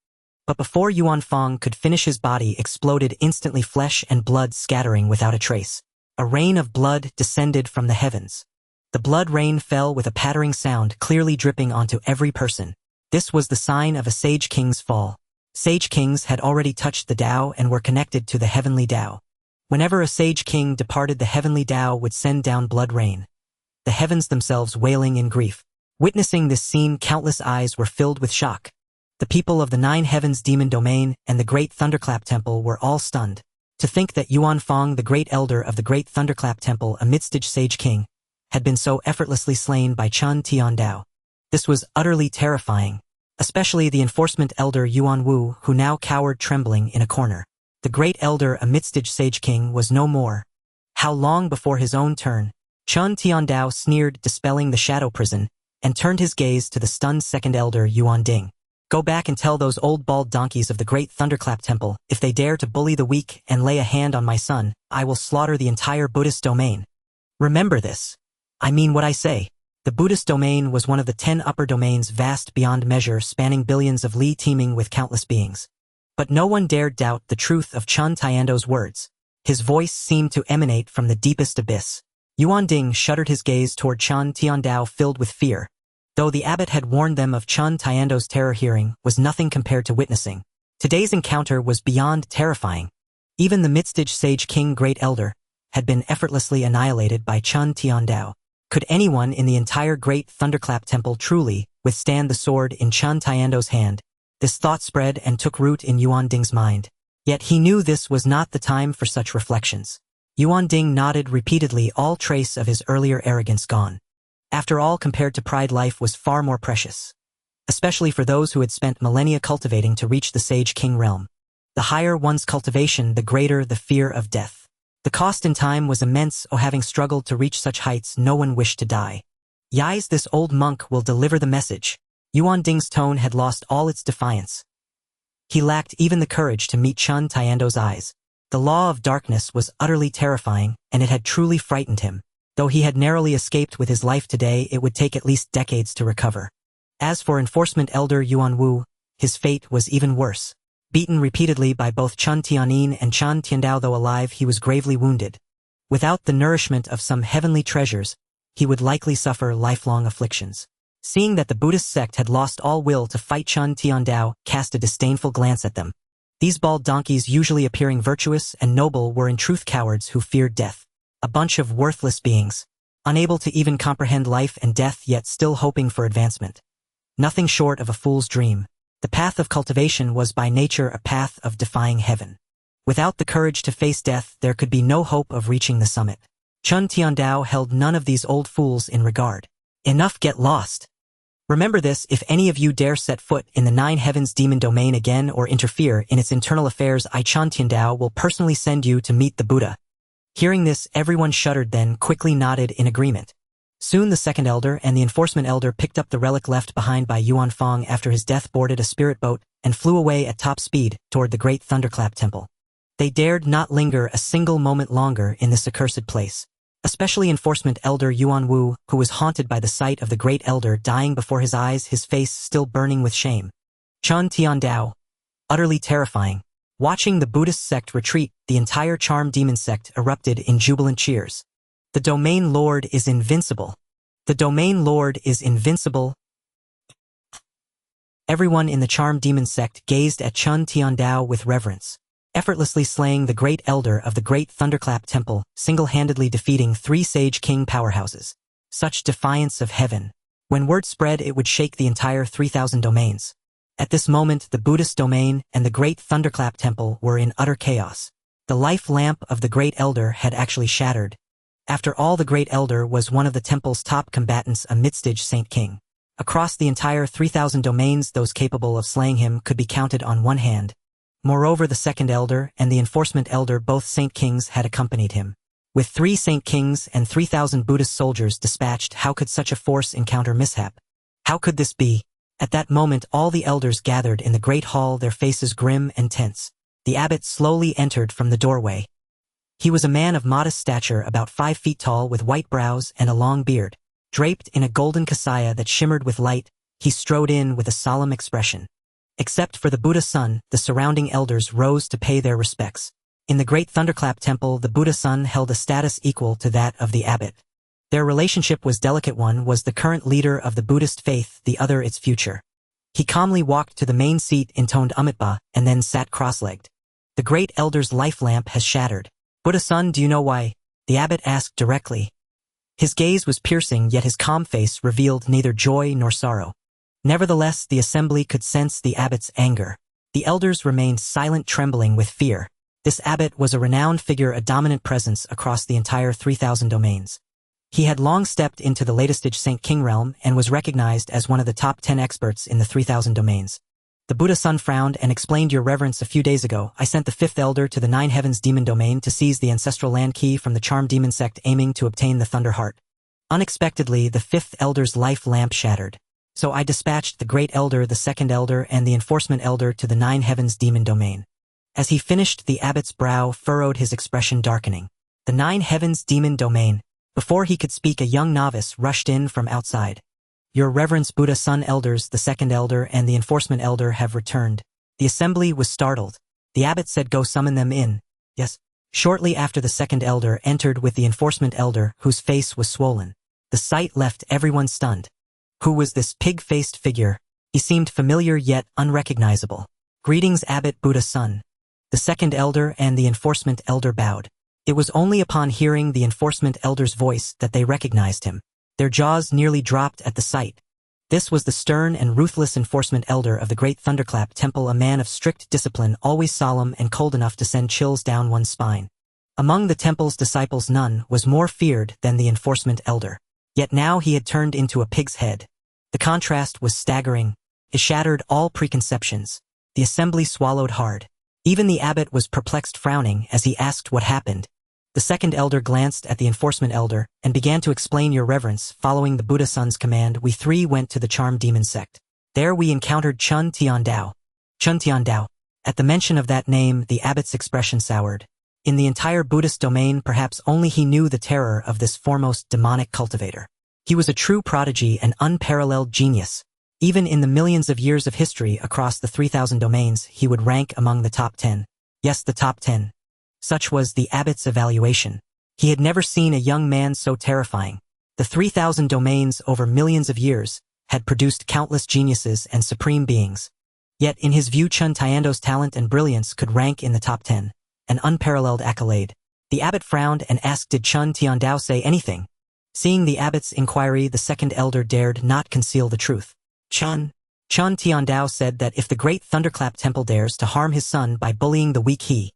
But before Yuan Fang could finish, his body exploded instantly, flesh and blood scattering without a trace. A rain of blood descended from the heavens. The blood rain fell with a pattering sound, clearly dripping onto every person. This was the sign of a sage king's fall. Sage kings had already touched the Tao and were connected to the heavenly Tao. Whenever a sage king departed, the heavenly Tao would send down blood rain, the heavens themselves wailing in grief. Witnessing this scene, countless eyes were filled with shock. The people of the 9 heavens demon domain and the great Thunderclap temple were all stunned. To think that Yuan Fang, the great elder of the great Thunderclap temple, a mid-stage sage king, had been so effortlessly slain by Chen Tiandao. This was utterly terrifying, especially the enforcement elder Yuan Wu, who now cowered trembling in a corner. The great elder, a mid-stage sage king, was no more. How long before his own turn? Chen Tiandao sneered, dispelling the shadow prison, and turned his gaze to the stunned second elder Yuan Ding. Go back and tell those old bald donkeys of the great Thunderclap temple, if they dare to bully the weak and lay a hand on my son, I will slaughter the entire Buddhist domain. Remember this. I mean what I say. The Buddhist domain was one of the 10 upper domains, vast beyond measure, spanning billions of li, teeming with countless beings. But no one dared doubt the truth of Chen Tiando's words. His voice seemed to emanate from the deepest abyss. Yuan Ding shuddered, his gaze toward Chen Tiandao filled with fear. Though the abbot had warned them of Chen Tiando's terror, hearing was nothing compared to witnessing. Today's encounter was beyond terrifying. Even the mid-stage sage king, great elder, had been effortlessly annihilated by Chen Tiandao. Could anyone in the entire great Thunderclap temple truly withstand the sword in Chen Tiando's hand? This thought spread and took root in Yuan Ding's mind. Yet he knew this was not the time for such reflections. Yuan Ding nodded repeatedly, all trace of his earlier arrogance gone. After all, compared to pride, life was far more precious. Especially for those who had spent millennia cultivating to reach the sage king realm. The higher one's cultivation, the greater the fear of death. The cost in time was immense. Having struggled to reach such heights, no one wished to die. Yais, this old monk will deliver the message. Yuan Ding's tone had lost all its defiance. He lacked even the courage to meet Chen Tiando's eyes. The law of darkness was utterly terrifying, and it had truly frightened him. Though he had narrowly escaped with his life today, it would take at least decades to recover. As for enforcement elder Yuan Wu, his fate was even worse. Beaten repeatedly by both Chen Tianyin and Chen Tiandao, though alive, he was gravely wounded. Without the nourishment of some heavenly treasures, he would likely suffer lifelong afflictions. Seeing that the Buddhist sect had lost all will to fight, Chen Tiandao cast a disdainful glance at them. These bald donkeys, usually appearing virtuous and noble, were in truth cowards who feared death. A bunch of worthless beings, unable to even comprehend life and death, yet still hoping for advancement. Nothing short of a fool's dream. The path of cultivation was by nature a path of defying heaven. Without the courage to face death, there could be no hope of reaching the summit. Chen Tiandao held none of these old fools in regard. Enough, get lost. Remember this: if any of you dare set foot in the Nine Heavens demon domain again or interfere in its internal affairs, I Chen Tiandao will personally send you to meet the Buddha. Hearing this, everyone shuddered, then quickly nodded in agreement. Soon the second elder and the enforcement elder picked up the relic left behind by Yuan Fong after his death, boarded a spirit boat, and flew away at top speed toward the great Thunderclap Temple. They dared not linger a single moment longer in this accursed place. Especially enforcement elder Yuan Wu, who was haunted by the sight of the great elder dying before his eyes, his face still burning with shame. Chen Tiandao. Utterly terrifying. Watching the Buddhist sect retreat, the entire charm demon sect erupted in jubilant cheers. The domain lord is invincible. The domain lord is invincible. Everyone in the charm demon sect gazed at Chen Tiandao with reverence. Effortlessly slaying the great elder of the great Thunderclap Temple, single-handedly defeating 3 sage king powerhouses. Such defiance of heaven. When word spread, it would shake the entire 3,000 domains. At this moment, the Buddhist domain and the great Thunderclap Temple were in utter chaos. The life lamp of the great elder had actually shattered. After all, the great elder was one of the temple's top combatants, a mid-stage saint king. Across the entire 3,000 domains, those capable of slaying him could be counted on one hand. Moreover, the second elder and the enforcement elder, both saint kings, had accompanied him. With 3 saint kings and 3,000 Buddhist soldiers dispatched, how could such a force encounter mishap? How could this be? At that moment, all the elders gathered in the great hall, their faces grim and tense. The abbot slowly entered from the doorway. He was a man of modest stature, about 5 feet tall, with white brows and a long beard. Draped in a golden kasaya that shimmered with light, he strode in with a solemn expression. Except for the Buddha Sun, the surrounding elders rose to pay their respects. In the great Thunderclap Temple, the Buddha Sun held a status equal to that of the abbot. Their relationship was delicate. One was the current leader of the Buddhist faith, the other its future. He calmly walked to the main seat, intoned Amitabha, and then sat cross-legged. The great elder's life lamp has shattered. Buddha Sun, do you know why? The abbot asked directly. His gaze was piercing, yet his calm face revealed neither joy nor sorrow. Nevertheless, the assembly could sense the abbot's anger. The elders remained silent, trembling with fear. This abbot was a renowned figure, a dominant presence across the entire 3,000 domains. He had long stepped into the latest stage Saint King realm and was recognized as one of the top 10 experts in the 3,000 domains. The Buddha Sun frowned and explained, Your Reverence, a few days ago, I sent the 5th elder to the 9 Heavens demon domain to seize the ancestral land key from the charm demon sect, aiming to obtain the Thunder Heart. Unexpectedly, the 5th elder's life lamp shattered. So I dispatched the great elder, the second elder, and the enforcement elder to the 9 Heavens demon domain. As he finished, the abbot's brow furrowed, his expression darkening. The 9 Heavens demon domain. Before he could speak, a young novice rushed in from outside. Your Reverence, Buddha Sun elders, the second elder, and the enforcement elder have returned. The assembly was startled. The abbot said, Go summon them in. Yes. Shortly after, the second elder entered with the enforcement elder, whose face was swollen. The sight left everyone stunned. Who was this pig-faced figure? He seemed familiar yet unrecognizable. Greetings, Abbot Buddha Sun. The second elder and the enforcement elder bowed. It was only upon hearing the enforcement elder's voice that they recognized him. Their jaws nearly dropped at the sight. This was the stern and ruthless enforcement elder of the great Thunderclap Temple, a man of strict discipline, always solemn and cold enough to send chills down one's spine. Among the temple's disciples, none was more feared than the enforcement elder. Yet now he had turned into a pig's head. The contrast was staggering. It shattered all preconceptions. The assembly swallowed hard. Even the abbot was perplexed, frowning as he asked what happened. The second elder glanced at the enforcement elder and began to explain, Your Reverence, following the Buddha Sun's command, we 3 went to the charm demon sect. There we encountered Chen Tiandao. Chen Tiandao. At the mention of that name, the abbot's expression soured. In the entire Buddhist domain, perhaps only he knew the terror of this foremost demonic cultivator. He was a true prodigy, an unparalleled genius. Even in the millions of years of history across the 3,000 domains, he would rank among the top 10. Yes, the top 10. Such was the abbot's evaluation. He had never seen a young man so terrifying. The 3,000 domains over millions of years had produced countless geniuses and supreme beings. Yet in his view, Chen Tiandao's talent and brilliance could rank in the top 10. An unparalleled accolade. The abbot frowned and asked, Did Chen Tiandao say anything? Seeing the abbot's inquiry, the second elder dared not conceal the truth. Chen Chen Tiandao said that if the great Thunderclap Temple dares to harm his son by bullying the weak he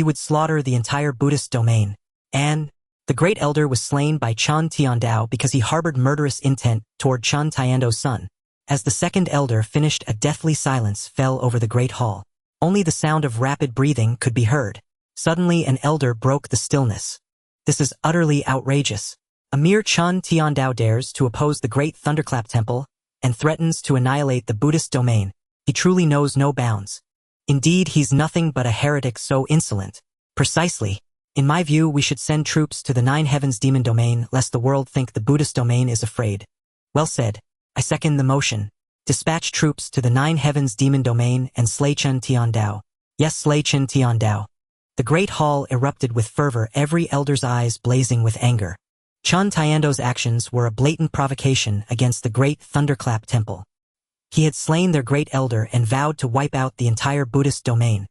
would slaughter the entire Buddhist domain. And the great elder was slain by Chen Tiandao because he harbored murderous intent toward Chen Tiando's son. As the second elder finished, a deathly silence fell over the great hall. Only the sound of rapid breathing could be heard. Suddenly an elder broke the stillness. This is utterly outrageous. A mere Chen Tiandao dares to oppose the great Thunderclap Temple and threatens to annihilate the Buddhist domain. He truly knows no bounds. Indeed, he's nothing but a heretic so insolent. Precisely. In my view, we should send troops to the Nine Heavens demon domain lest the world think the Buddhist domain is afraid. Well said. I second the motion. Dispatch troops to the Nine Heavens demon domain and slay Chen Tiandao. Yes, slay Chen Tiandao. The great hall erupted with fervor, every elder's eyes blazing with anger. Chen Tiando's actions were a blatant provocation against the great Thunderclap Temple. He had slain their great elder and vowed to wipe out the entire Buddhist domain.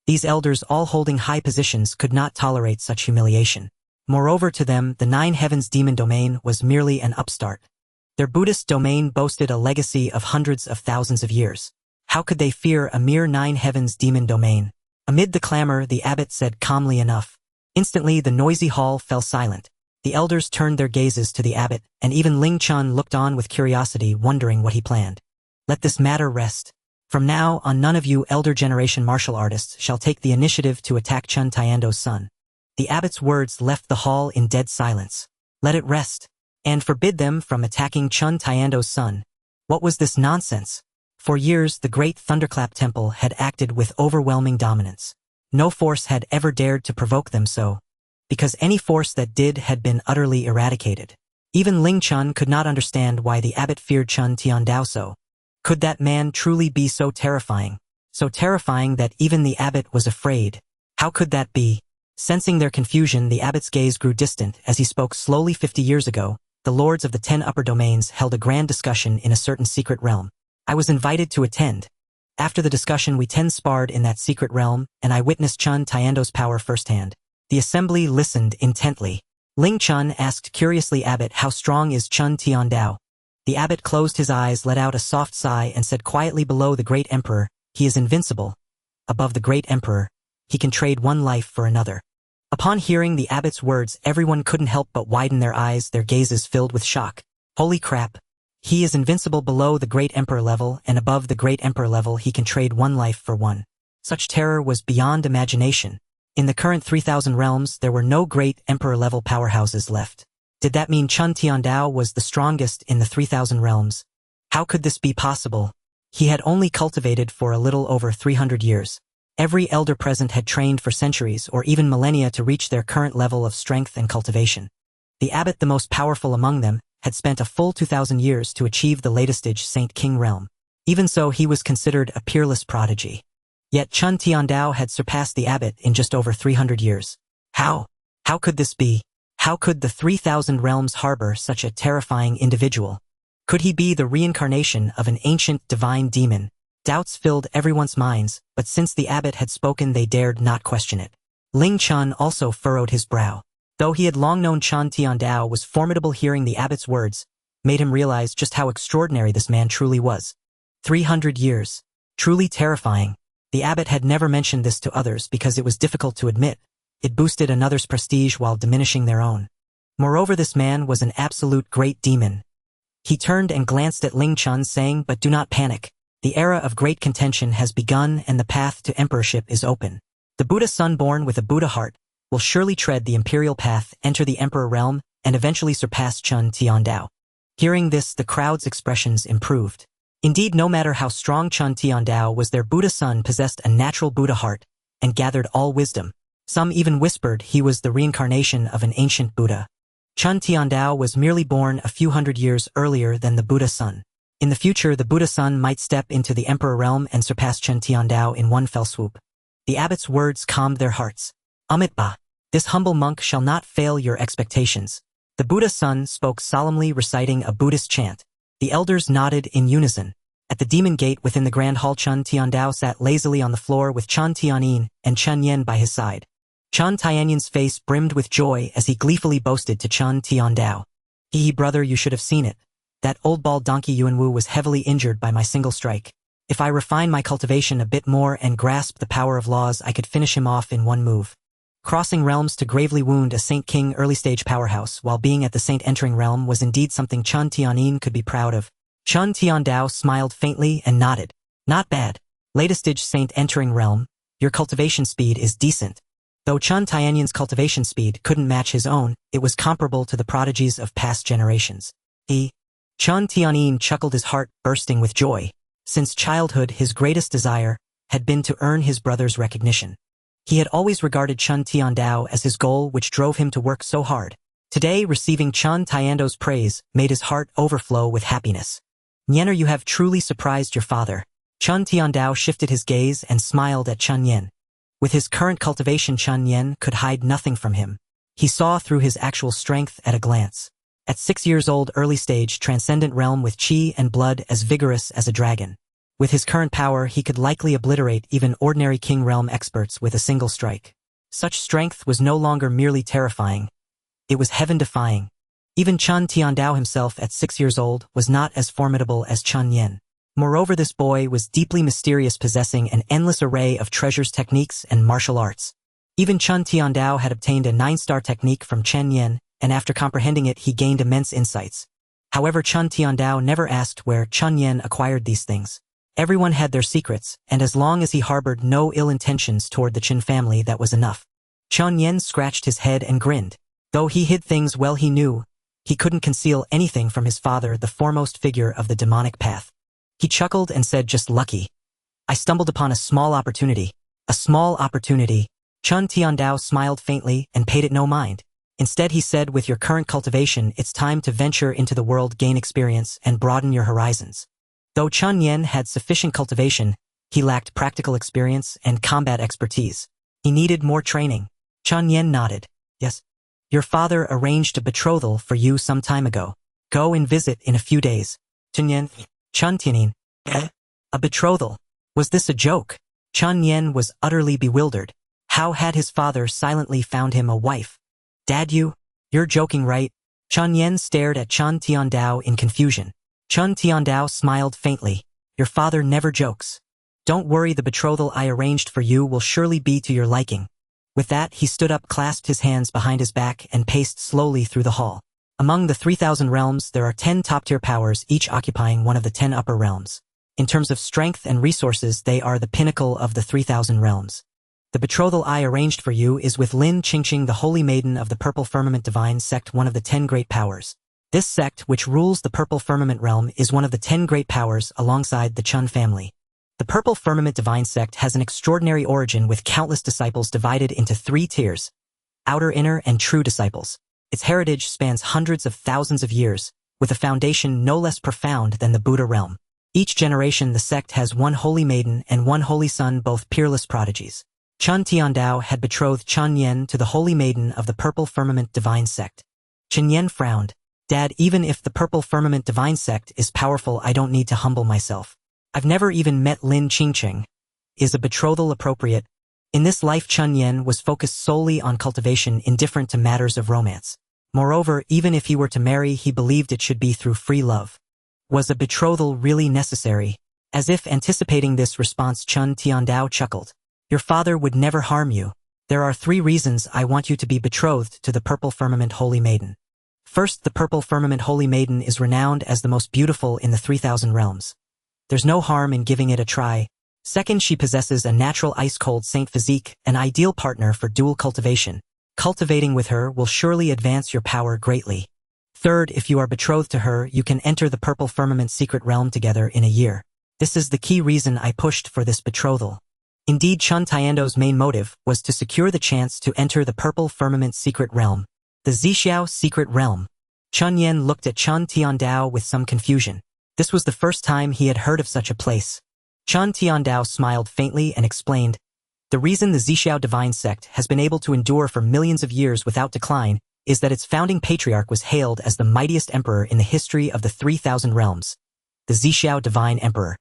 These elders, all holding high positions, could not tolerate such humiliation. Moreover, to them, the Nine Heavens demon domain was merely an upstart. Their Buddhist domain boasted a legacy of hundreds of thousands of years. How could they fear a mere Nine Heavens demon domain? Amid the clamor, the abbot said calmly enough. Instantly, the noisy hall fell silent. The elders turned their gazes to the abbot, and even Ling Chun looked on with curiosity, wondering what he planned. Let this matter rest. From now on, none of you elder generation martial artists shall take the initiative to attack Chen Tiando's son. The abbot's words left the hall in dead silence. Let it rest, and forbid them from attacking Chen Tiando's son. What was this nonsense? For years, the great Thunderclap Temple had acted with overwhelming dominance. No force had ever dared to provoke them so, because any force that did had been utterly eradicated. Even Ling Chun could not understand why the abbot feared Chen Tiandao so. Could that man truly be so terrifying that even the abbot was afraid? How could that be? Sensing their confusion, the abbot's gaze grew distant as he spoke slowly. 50 years ago, the lords of the 10 upper domains held a grand discussion in a certain secret realm. I was invited to attend. After the discussion, we 10 sparred in that secret realm, and I witnessed Chen Tiando's power firsthand. The assembly listened intently. Ling Chun asked curiously, Abbot, how strong is Chen Tiandao? The abbot closed his eyes, let out a soft sigh, and said quietly, below the great emperor, he is invincible. Above the great emperor, he can trade one life for another. Upon hearing the abbot's words, everyone couldn't help but widen their eyes, their gazes filled with shock. Holy crap! He is invincible below the great emperor level, and above the great emperor level he can trade one life for one. Such terror was beyond imagination. In the current 3,000 realms, there were no great emperor-level powerhouses left. Did that mean Chen Tiandao was the strongest in the 3,000 realms? How could this be possible? He had only cultivated for a little over 300 years. Every elder present had trained for centuries or even millennia to reach their current level of strength and cultivation. The abbot, the most powerful among them, had spent a full 2,000 years to achieve the latest stage Saint King realm. Even so, he was considered a peerless prodigy. Yet Chen Tiandao had surpassed the abbot in just over 300 years. How? How could this be? How could the 3,000 realms harbor such a terrifying individual? Could he be the reincarnation of an ancient divine demon? Doubts filled everyone's minds, but since the abbot had spoken, they dared not question it. Ling Chun also furrowed his brow. Though he had long known Chen Tiandao was formidable, hearing the abbot's words made him realize just how extraordinary this man truly was. 300 years. Truly terrifying. The abbot had never mentioned this to others because it was difficult to admit. It boosted another's prestige while diminishing their own. Moreover, this man was an absolute great demon. He turned and glanced at Ling Chun, saying, but do not panic. The era of great contention has begun and the path to emperorship is open. The Buddha son born with a Buddha heart will surely tread the imperial path, enter the emperor realm, and eventually surpass Chen Tiandao. Hearing this, the crowd's expressions improved. Indeed, no matter how strong Chen Tiandao was, their Buddha son possessed a natural Buddha heart and gathered all wisdom. Some even whispered he was the reincarnation of an ancient Buddha. Chen Tiandao was merely born a few hundred years earlier than the Buddha son. In the future, the Buddha son might step into the emperor realm and surpass Chen Tiandao in one fell swoop. The abbot's words calmed their hearts. Amitba, this humble monk shall not fail your expectations. The Buddha son spoke solemnly, reciting a Buddhist chant. The elders nodded in unison. At the demon gate within the grand hall, Chen Tiandao sat lazily on the floor with Chen Tianyin and Chen Nian by his side. Chen Tianyin's face brimmed with joy as he gleefully boasted to Chen Tiandao. Brother, you should have seen it. That old bald donkey Yuanwu was heavily injured by my single strike. If I refine my cultivation a bit more and grasp the power of laws, I could finish him off in one move. Crossing realms to gravely wound a Saint King early-stage powerhouse while being at the Saint entering realm was indeed something Chen Nian could be proud of. Chen Tiandao smiled faintly and nodded. Not bad. Latest stage Saint entering realm, your cultivation speed is decent. Though Chen Tianyan's cultivation speed couldn't match his own, it was comparable to the prodigies of past generations. Chen Tianyan chuckled, his heart bursting with joy. Since childhood, his greatest desire had been to earn his brother's recognition. He had always regarded Chen Tiandao as his goal, which drove him to work so hard. Today, receiving Chen Tiandao's praise made his heart overflow with happiness. Nianer, you have truly surprised your father. Chen Tiandao shifted his gaze and smiled at Chen Nian. With his current cultivation, Chen Nian could hide nothing from him. He saw through his actual strength at a glance. At 6 years old, early stage, transcendent realm with chi and blood as vigorous as a dragon. With his current power, he could likely obliterate even ordinary king realm experts with a single strike. Such strength was no longer merely terrifying. It was heaven-defying. Even Chen Tiandao himself at 6 years old was not as formidable as Chen Nian. Moreover, this boy was deeply mysterious, possessing an endless array of treasures, techniques, and martial arts. Even Chen Tiandao had obtained a 9-star technique from Chen Nian, and after comprehending it, he gained immense insights. However, Chen Tiandao never asked where Chen Nian acquired these things. Everyone had their secrets, and as long as he harbored no ill intentions toward the Chen family, that was enough. Chen Nian scratched his head and grinned. Though he hid things well, he knew he couldn't conceal anything from his father, the foremost figure of the demonic path. He chuckled and said, just lucky. I stumbled upon a small opportunity. A small opportunity. Chen Tiandao smiled faintly and paid it no mind. Instead, he said, with your current cultivation, it's time to venture into the world, gain experience, and broaden your horizons. Though Chen Nian had sufficient cultivation, he lacked practical experience and combat expertise. He needed more training. Chen Nian nodded. Yes. Your father arranged a betrothal for you some time ago. Go and visit in a few days. Chen Tianyan. A betrothal? Was this a joke? Chen Nian was utterly bewildered. How had his father silently found him a wife? Dad, you're joking, right? Chen Nian stared at Chen Tiandao in confusion. Chen Tiandao smiled faintly. Your father never jokes. Don't worry, the betrothal I arranged for you will surely be to your liking. With that, he stood up, clasped his hands behind his back, and paced slowly through the hall. Among the 3,000 realms, there are 10 top-tier powers, each occupying one of the 10 upper realms. In terms of strength and resources, they are the pinnacle of the 3,000 realms. The betrothal I arranged for you is with Lin Qingqing, the Holy Maiden of the Purple Firmament Divine Sect, one of the 10 great powers. This sect, which rules the Purple Firmament realm, is one of the 10 great powers alongside the Chen family. The Purple Firmament Divine Sect has an extraordinary origin with countless disciples divided into 3 tiers: outer, inner, and true disciples. Its heritage spans hundreds of thousands of years, with a foundation no less profound than the Buddha realm. Each generation, the sect has one holy maiden and one holy son, both peerless prodigies. Chen Tiandao had betrothed Chen Nian to the Holy Maiden of the Purple Firmament Divine Sect. Chen Nian frowned. Dad, even if the Purple Firmament Divine Sect is powerful, I don't need to humble myself. I've never even met Lin Qingqing. Is a betrothal appropriate? In this life, Chen Nian was focused solely on cultivation, indifferent to matters of romance. Moreover, even if he were to marry, he believed it should be through free love. Was a betrothal really necessary? As if anticipating this response, Chen Tiandao chuckled. Your father would never harm you. There are 3 reasons I want you to be betrothed to the Purple Firmament Holy Maiden. First, the Purple Firmament Holy Maiden is renowned as the most beautiful in the 3,000 realms. There's no harm in giving it a try. Second, she possesses a natural ice-cold saint physique, an ideal partner for dual cultivation. Cultivating with her will surely advance your power greatly. Third, if you are betrothed to her, you can enter the Purple Firmament secret realm together in a year. This is the key reason I pushed for this betrothal. Indeed, Chen Tiandao's main motive was to secure the chance to enter the Purple Firmament secret realm. The Zixiao secret realm. Chen Nian looked at Chen Tiandao with some confusion. This was the first time he had heard of such a place. Chen Tiandao smiled faintly and explained, the reason the Zixiao divine sect has been able to endure for millions of years without decline is that its founding patriarch was hailed as the mightiest emperor in the history of the 3,000 realms. The Zixiao divine emperor.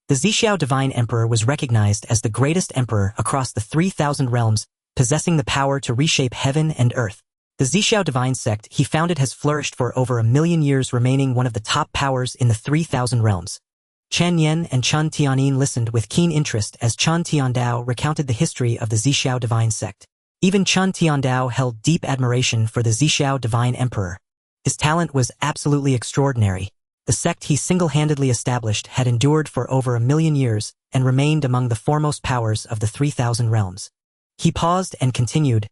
The Zixiao divine emperor was recognized as the greatest emperor across the 3,000 realms, possessing the power to reshape heaven and earth. The Zixiao divine sect he founded has flourished for over 1,000,000 years, remaining one of the top powers in the 3,000 realms. Chen Nian and Chen Tianyin listened with keen interest as Chen Tiandao recounted the history of the Zixiao divine sect. Even Chen Tiandao held deep admiration for the Zixiao divine emperor. His talent was absolutely extraordinary. The sect he single-handedly established had endured for over 1,000,000 years and remained among the foremost powers of the 3,000 realms. He paused and continued.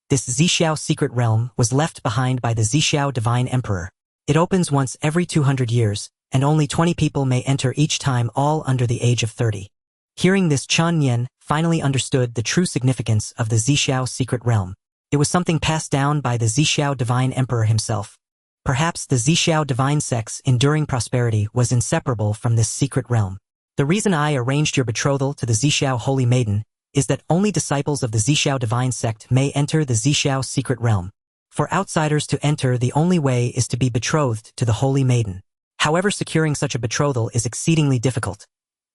This Zixiao secret realm was left behind by the Zixiao divine emperor. It opens once every 200 years, and only 20 people may enter each time, all under the age of 30. Hearing this, Chen Nian finally understood the true significance of the Zixiao secret realm. It was something passed down by the Zixiao divine emperor himself. Perhaps the Zixiao divine sect's enduring prosperity was inseparable from this secret realm. The reason I arranged your betrothal to the Zixiao holy maiden is that only disciples of the Zixiao divine sect may enter the Zixiao secret realm. For outsiders to enter, the only way is to be betrothed to the holy maiden. However, securing such a betrothal is exceedingly difficult.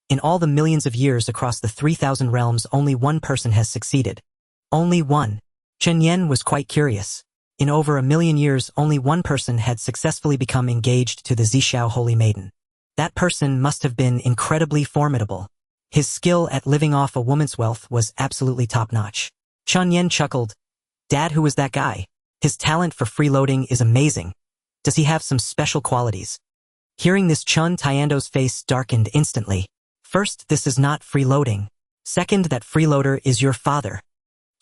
In all the millions of years across the 3,000 realms, only one person has succeeded. Only one. Chen Nian was quite curious. In over 1,000,000 years, only one person had successfully become engaged to the Zixiao holy maiden. That person must have been incredibly formidable. His skill at living off a woman's wealth was absolutely top-notch. Chen Nian chuckled. Dad, who is that guy? His talent for freeloading is amazing. Does he have some special qualities? Hearing this, Chen Tiando's face darkened instantly. First, this is not freeloading. Second, that freeloader is your father.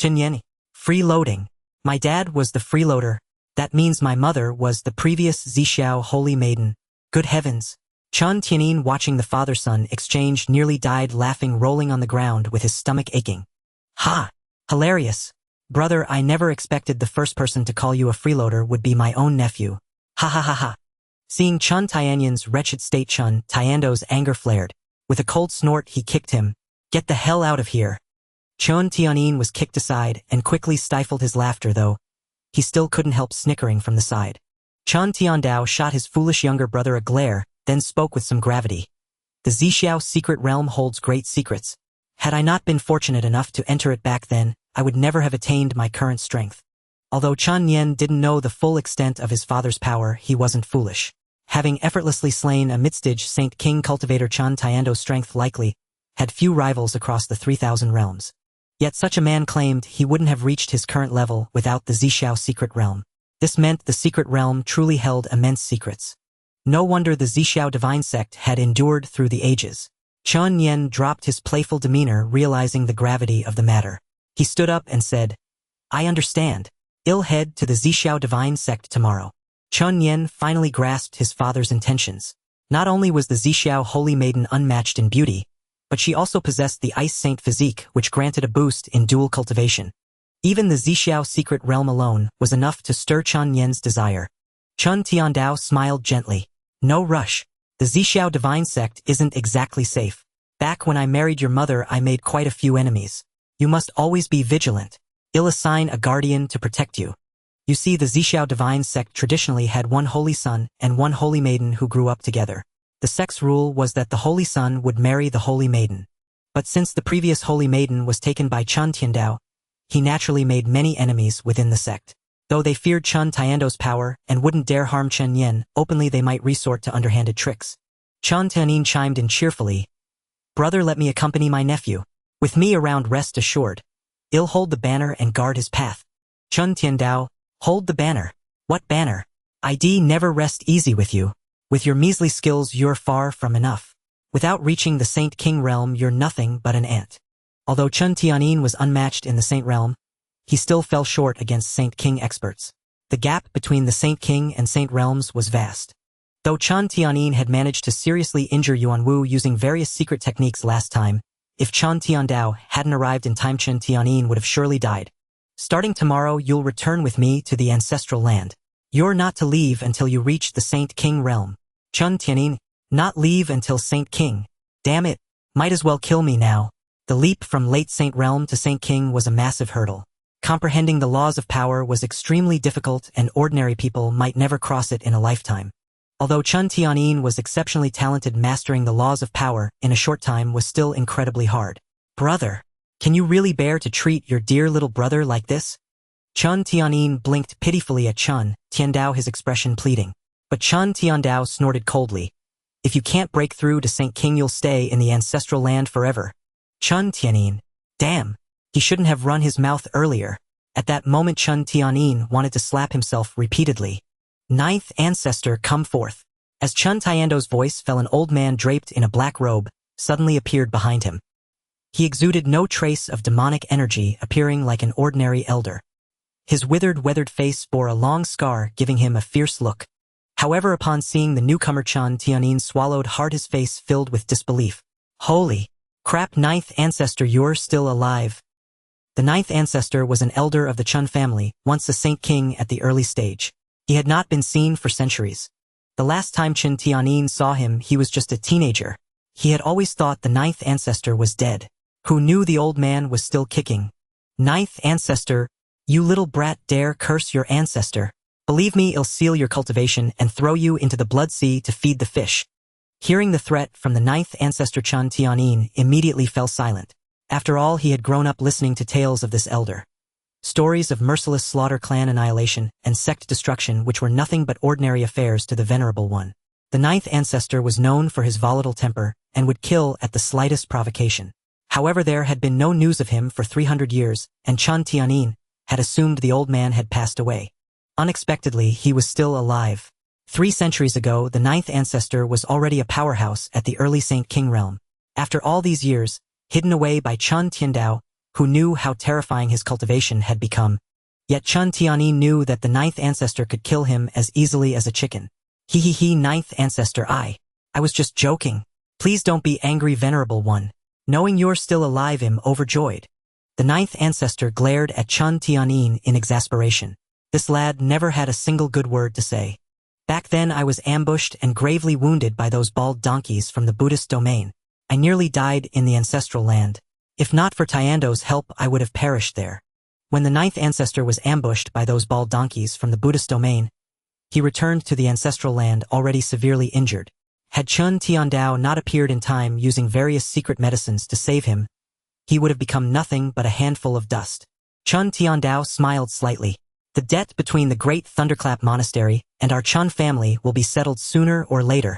Chen Nian. Freeloading. My dad was the freeloader. That means my mother was the previous Zixiao holy maiden. Good heavens. Chen Tianyin, watching the father-son exchange, nearly died laughing, rolling on the ground with his stomach aching. Ha! Hilarious. Brother, I never expected the first person to call you a freeloader would be my own nephew. Ha ha ha ha. Seeing Chen Tianyin's wretched state, Chen Tiando's anger flared. With a cold snort, he kicked him. Get the hell out of here. Chen Tianyin was kicked aside and quickly stifled his laughter, though he still couldn't help snickering from the side. Chen Tiandao shot his foolish younger brother a glare, then spoke with some gravity. The Zixiao secret realm holds great secrets. Had I not been fortunate enough to enter it back then, I would never have attained my current strength. Although Chen Nian didn't know the full extent of his father's power, he wasn't foolish. Having effortlessly slain a midstage Saint King cultivator, Chen Tiando's strength likely had few rivals across the 3,000 realms. Yet such a man claimed he wouldn't have reached his current level without the Zixiao secret realm. This meant the secret realm truly held immense secrets. No wonder the Zixiao divine sect had endured through the ages. Chen Nian dropped his playful demeanor, realizing the gravity of the matter. He stood up and said, I understand. I'll head to the Zixiao divine sect tomorrow. Chen Nian finally grasped his father's intentions. Not only was the Zixiao holy maiden unmatched in beauty, but she also possessed the Ice Saint physique, which granted a boost in dual cultivation. Even the Zixiao secret realm alone was enough to stir Chen Nian's desire. Chen Tiandao smiled gently. No rush. The Zixiao divine sect isn't exactly safe. Back when I married your mother, I made quite a few enemies. You must always be vigilant. I'll assign a guardian to protect you. You see, the Zixiao divine sect traditionally had one holy son and one holy maiden who grew up together. The sect's rule was that the holy son would marry the holy maiden. But since the previous holy maiden was taken by Chen Tiandao, he naturally made many enemies within the sect. Though they feared Chen Tiando's power and wouldn't dare harm Chen Nian, openly they might resort to underhanded tricks. Chen Tianyin chimed in cheerfully. Brother, let me accompany my nephew. With me around, rest assured. I'll hold the banner and guard his path. Chen Tiandao, hold the banner. What banner? ID never rest easy with you. With your measly skills, you're far from enough. Without reaching the Saint King realm, you're nothing but an ant. Although Chen Tianyin was unmatched in the Saint realm, he still fell short against Saint King experts. The gap between the Saint King and Saint realms was vast. Though Chen Tianyin had managed to seriously injure Yuan Wu using various secret techniques last time, if Chen Tiandao hadn't arrived in time, Chen Tianyin would have surely died. Starting tomorrow, you'll return with me to the ancestral land. You're not to leave until you reach the Saint King realm. Chen Tianyin, not leave until Saint King. Damn it, might as well kill me now. The leap from late Saint realm to Saint King was a massive hurdle. Comprehending the laws of power was extremely difficult, and ordinary people might never cross it in a lifetime. Although Chen Tianyin was exceptionally talented, mastering the laws of power in a short time was still incredibly hard. Brother, can you really bear to treat your dear little brother like this? Chen Tianyin blinked pitifully at Chen Tiandao, his expression pleading. But Chen Tiandao snorted coldly. If you can't break through to Saint King, you'll stay in the ancestral land forever. Chen Tianyin. Damn. He shouldn't have run his mouth earlier. At that moment Chen Tianyin wanted to slap himself repeatedly. Ninth ancestor, come forth. As Chen Tiandao's voice fell, an old man draped in a black robe suddenly appeared behind him. He exuded no trace of demonic energy, appearing like an ordinary elder. His weathered face bore a long scar, giving him a fierce look. However, upon seeing the newcomer, Chen Tianyin swallowed hard, his face filled with disbelief. Holy crap, ninth ancestor, you're still alive. The ninth ancestor was an elder of the Chen family, once a Saint King at the early stage. He had not been seen for centuries. The last time Chen Tianyin saw him, he was just a teenager. He had always thought the ninth ancestor was dead. Who knew the old man was still kicking? Ninth ancestor, you little brat, dare curse your ancestor. Believe me, I'll seal your cultivation and throw you into the blood sea to feed the fish. Hearing the threat from the ninth ancestor, Chen Tianyin immediately fell silent. After all, he had grown up listening to tales of this elder. Stories of merciless slaughter, clan annihilation, and sect destruction, which were nothing but ordinary affairs to the venerable one. The ninth ancestor was known for his volatile temper and would kill at the slightest provocation. However, there had been no news of him for 300 years, and Chen Tianyin had assumed the old man had passed away. Unexpectedly, he was still alive. 3 centuries ago, the ninth ancestor was already a powerhouse at the early Saint King realm. After all these years, hidden away by Chen Tiandao, who knew how terrifying his cultivation had become. Yet Chen Tianyin knew that the ninth ancestor could kill him as easily as a chicken. Ninth ancestor, I was just joking. Please don't be angry, venerable one. Knowing you're still alive, I'm overjoyed. The ninth ancestor glared at Chen Tianyin in exasperation. This lad never had a single good word to say. Back then I was ambushed and gravely wounded by those bald donkeys from the Buddhist domain. I nearly died in the ancestral land. If not for Tiandao's help, I would have perished there. When the ninth ancestor was ambushed by those bald donkeys from the Buddhist domain, he returned to the ancestral land already severely injured. Had Chen Tiandao not appeared in time using various secret medicines to save him, he would have become nothing but a handful of dust. Chen Tiandao smiled slightly. The debt between the Great Thunderclap Monastery and our Chen family will be settled sooner or later.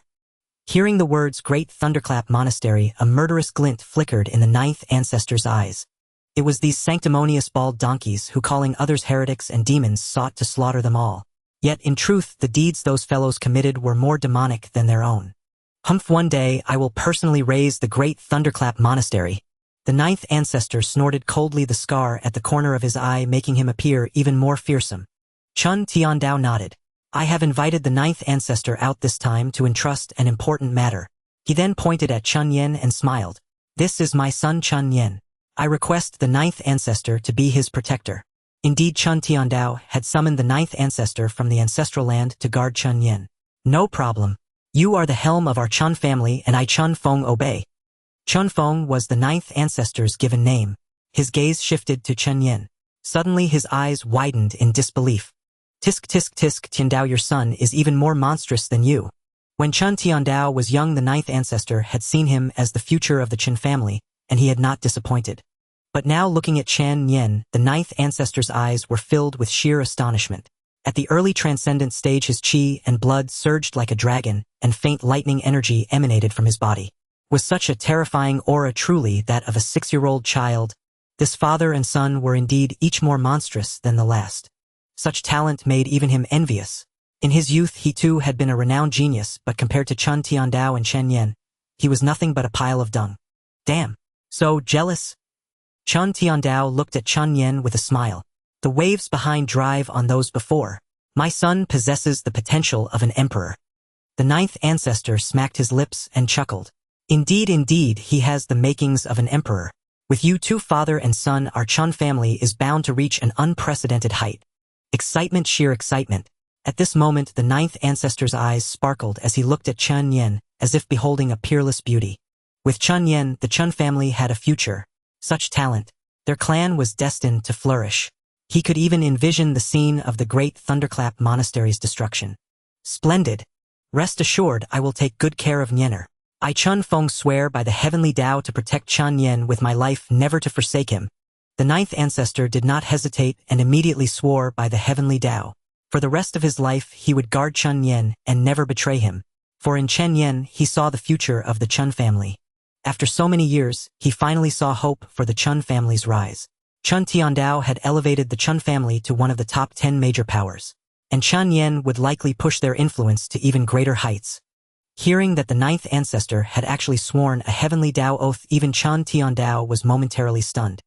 Hearing the words Great Thunderclap Monastery, a murderous glint flickered in the ninth ancestor's eyes. It was these sanctimonious bald donkeys who, calling others heretics and demons, sought to slaughter them all. Yet in truth, the deeds those fellows committed were more demonic than their own. One day I will personally raise the Great Thunderclap Monastery. The ninth ancestor snorted coldly, the scar at the corner of his eye making him appear even more fearsome. Chen Tiandao nodded. I have invited the ninth ancestor out this time to entrust an important matter. He then pointed at Chen Nian and smiled. This is my son Chen Nian. I request the ninth ancestor to be his protector. Indeed, Chen Tiandao had summoned the ninth ancestor from the ancestral land to guard Chen Nian. No problem. You are the helm of our Chen family and I Chen Feng obey. Chen Feng was the ninth ancestor's given name. His gaze shifted to Chen Nian. Suddenly his eyes widened in disbelief. Tisk tisk tisk, Tiandao, your son is even more monstrous than you. When Chen Tiandao was young, the ninth ancestor had seen him as the future of the Chen family, and he had not disappointed. But now, looking at Chen Nian, the ninth ancestor's eyes were filled with sheer astonishment. At the early transcendent stage, his chi and blood surged like a dragon, and faint lightning energy emanated from his body. Was such a terrifying aura truly that of a 6-year-old child? This father and son were indeed each more monstrous than the last. Such talent made even him envious. In his youth he too had been a renowned genius, but compared to Chen Tiandao and Chen Nian, he was nothing but a pile of dung. Damn. So jealous? Chen Tiandao looked at Chen Nian with a smile. The waves behind drive on those before. My son possesses the potential of an emperor. The ninth ancestor smacked his lips and chuckled. Indeed, he has the makings of an emperor. With you two, father and son, our Chen family is bound to reach an unprecedented height. Excitement, sheer excitement. At this moment, the ninth ancestor's eyes sparkled as he looked at Chen Nian, as if beholding a peerless beauty. With Chen Nian, the Chen family had a future. Such talent. Their clan was destined to flourish. He could even envision the scene of the Great Thunderclap Monastery's destruction. Splendid. Rest assured, I will take good care of Nianer. I Chen Feng swear by the heavenly Tao to protect Chen Nian with my life, never to forsake him. The ninth ancestor did not hesitate and immediately swore by the heavenly Tao. For the rest of his life he would guard Chen Nian and never betray him. For in Chen Nian he saw the future of the Chen family. After so many years, he finally saw hope for the Chen family's rise. Chen Tiandao had elevated the Chen family to one of the top 10 major powers. And Chen Nian would likely push their influence to even greater heights. Hearing that the ninth ancestor had actually sworn a heavenly Tao oath, even Chen Tiandao was momentarily stunned.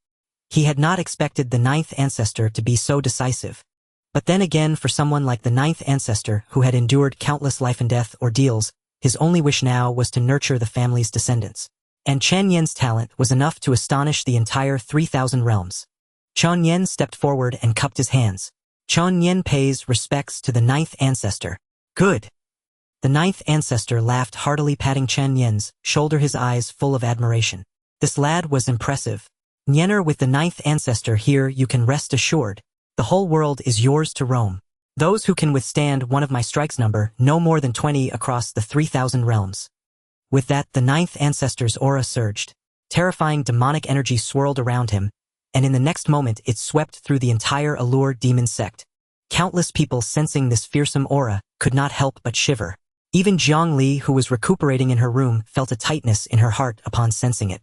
He had not expected the ninth ancestor to be so decisive. But then again, for someone like the ninth ancestor who had endured countless life and death ordeals, his only wish now was to nurture the family's descendants. And Chen Nian's talent was enough to astonish the entire 3,000 realms. Chen Nian stepped forward and cupped his hands. Chen Nian pays respects to the ninth ancestor. Good. The ninth ancestor laughed heartily, patting Chen Nian's shoulder, his eyes full of admiration. This lad was impressive. Nianer, with the ninth ancestor here, you can rest assured. The whole world is yours to roam. Those who can withstand one of my strikes number no more than 20 across the 3,000 realms. With that, the ninth ancestor's aura surged. Terrifying demonic energy swirled around him, and in the next moment it swept through the entire Allure demon sect. Countless people sensing this fearsome aura could not help but shiver. Even Jiang Li, who was recuperating in her room, felt a tightness in her heart upon sensing it.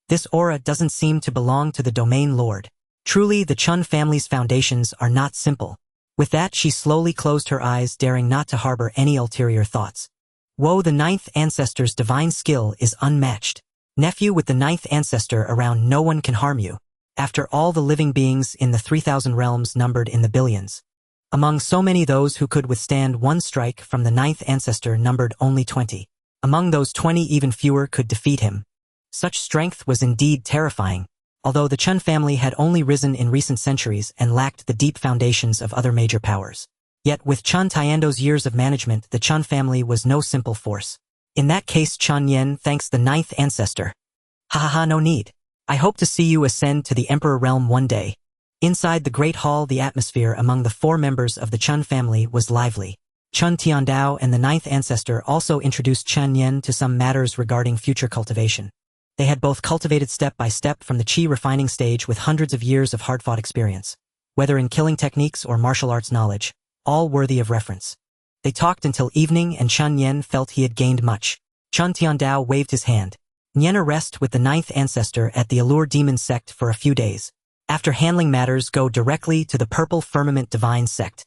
This aura doesn't seem to belong to the domain lord. Truly, the Chen family's foundations are not simple. With that, she slowly closed her eyes, daring not to harbor any ulterior thoughts. Whoa, the ninth ancestor's divine skill is unmatched. Nephew, with the ninth ancestor around, no one can harm you. After all, the living beings in the 3,000 realms numbered in the billions. Among so many, those who could withstand one strike from the ninth ancestor numbered only 20. Among those 20, even fewer could defeat him. Such strength was indeed terrifying, although the Chen family had only risen in recent centuries and lacked the deep foundations of other major powers. Yet with Chen Tiando's years of management, the Chen family was no simple force. In that case, Chen Nian thanks the ninth ancestor. No need. I hope to see you ascend to the Emperor realm one day. Inside the Great Hall, the atmosphere among the 4 members of the Chen family was lively. Chen Tiandao and the ninth ancestor also introduced Chen Nian to some matters regarding future cultivation. They had both cultivated step by step from the qi refining stage with hundreds of years of hard-fought experience, whether in killing techniques or martial arts knowledge, all worthy of reference. They talked until evening, and Chen Nian felt he had gained much. Chen Tiandao waved his hand. Nian, rest with the ninth ancestor at the Allure Demon Sect for a few days. After handling matters, go directly to the Purple Firmament Divine Sect.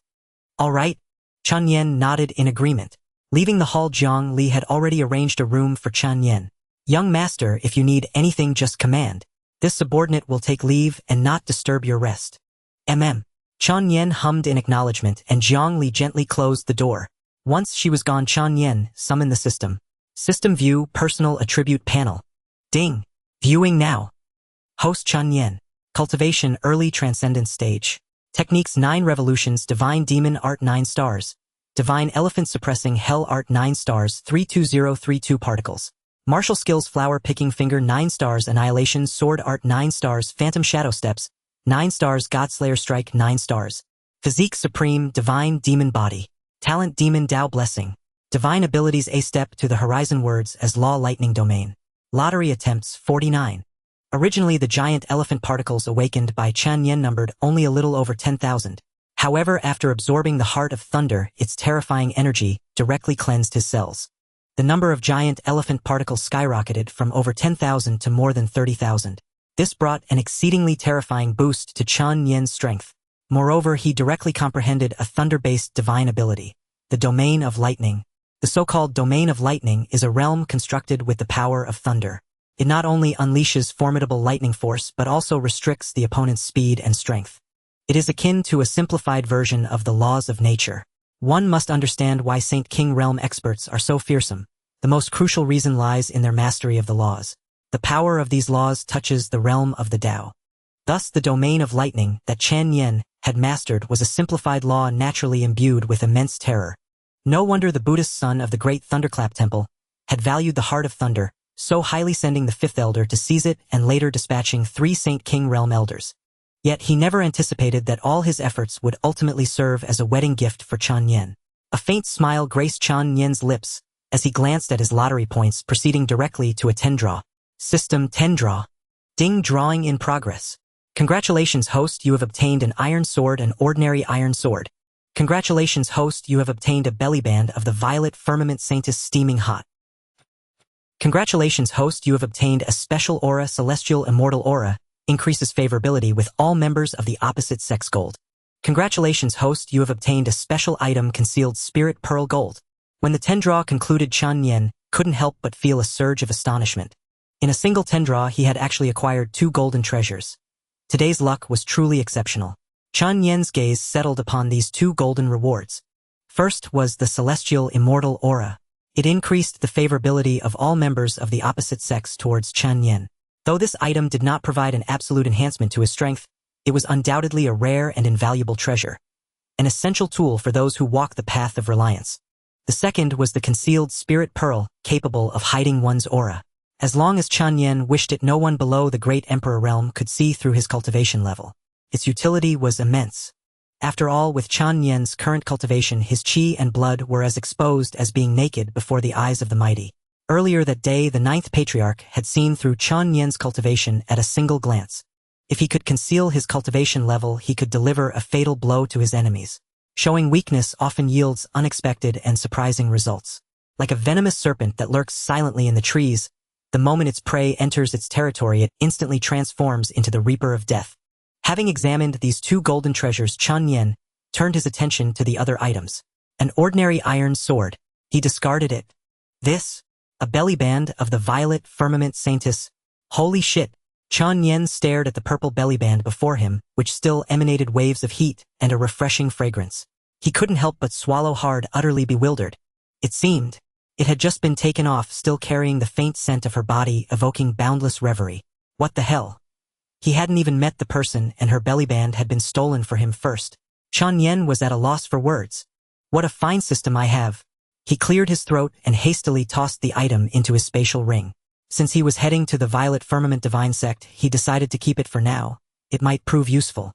All right. Chen Nian nodded in agreement. Leaving the hall, Jiang Li had already arranged a room for Chen Nian. Young master, if you need anything, just command. This subordinate will take leave and not disturb your rest. Chen Nian hummed in acknowledgement, and Jiang Li gently closed the door. Once she was gone, Chen Nian summoned the system. System view, personal attribute panel. Ding. Viewing now. Host Chen Nian. Cultivation, early transcendence stage. Techniques, 9 revolutions, divine demon art 9 stars. Divine elephant suppressing hell art 9 stars, 32032 particles. Martial skills, flower picking finger 9 stars, annihilation sword art 9 stars, phantom shadow steps 9 stars, Godslayer strike 9 stars. Physique supreme, divine demon body. Talent, demon Dao blessing. Divine abilities, a step to the horizon words as law lightning domain. Lottery attempts 49. Originally, the giant elephant particles awakened by Chen Nian numbered only a little over 10,000. However, after absorbing the heart of thunder, its terrifying energy directly cleansed his cells. The number of giant elephant particles skyrocketed from over 10,000 to more than 30,000. This brought an exceedingly terrifying boost to Chen Nian's strength. Moreover, he directly comprehended a thunder-based divine ability, the domain of lightning. The so-called domain of lightning is a realm constructed with the power of thunder. It not only unleashes formidable lightning force but also restricts the opponent's speed and strength. It is akin to a simplified version of the laws of nature. One must understand why Saint King realm experts are so fearsome. The most crucial reason lies in their mastery of the laws. The power of these laws touches the realm of the Tao. Thus, the domain of lightning that Chen Nian had mastered was a simplified law naturally imbued with immense terror. No wonder the Buddhist son of the great Thunderclap Temple had valued the heart of thunder so highly, sending the 5th elder to seize it and later dispatching 3 Saint King realm elders. Yet he never anticipated that all his efforts would ultimately serve as a wedding gift for Chen Nian. A faint smile graced Chen Nian's lips as he glanced at his lottery points, proceeding directly to a 10 draw. System 10 draw. Ding, drawing in progress. Congratulations, host, you have obtained an iron sword, an ordinary iron sword. Congratulations, host, you have obtained a bellyband of the violet firmament saintess steaming hot. Congratulations, host, you have obtained a special aura, celestial immortal aura, increases favorability with all members of the opposite sex gold. Congratulations, host, you have obtained a special item, concealed spirit pearl gold. When the 10 draw concluded, Chen Nian couldn't help but feel a surge of astonishment. In a single 10 draw, he had actually acquired 2 golden treasures. Today's luck was truly exceptional. Chen Nian's gaze settled upon these 2 golden rewards. First was the celestial immortal aura. It increased the favorability of all members of the opposite sex towards Chen Nian. Though this item did not provide an absolute enhancement to his strength, it was undoubtedly a rare and invaluable treasure, an essential tool for those who walk the path of reliance. The second was the concealed spirit pearl, capable of hiding one's aura. As long as Chen Nian wished it, no one below the Great Emperor realm could see through his cultivation level. Its utility was immense. After all, with Chen Nian's current cultivation, his qi and blood were as exposed as being naked before the eyes of the mighty. Earlier that day, the 9th Patriarch had seen through Chen Nian's cultivation at a single glance. If he could conceal his cultivation level, he could deliver a fatal blow to his enemies. Showing weakness often yields unexpected and surprising results. Like a venomous serpent that lurks silently in the trees, the moment its prey enters its territory, it instantly transforms into the reaper of death. Having examined these 2 golden treasures, Chen Nian turned his attention to the other items. An ordinary iron sword. He discarded it. This? A bellyband of the violet firmament saintess. Holy shit! Chen Nian stared at the purple bellyband before him, which still emanated waves of heat and a refreshing fragrance. He couldn't help but swallow hard, utterly bewildered. It seemed it had just been taken off, still carrying the faint scent of her body, evoking boundless reverie. What the hell? He hadn't even met the person, and her bellyband had been stolen for him first. Chen Nian was at a loss for words. What a fine system I have. He cleared his throat and hastily tossed the item into his spatial ring. Since he was heading to the Violet Firmament Divine Sect, he decided to keep it for now. It might prove useful.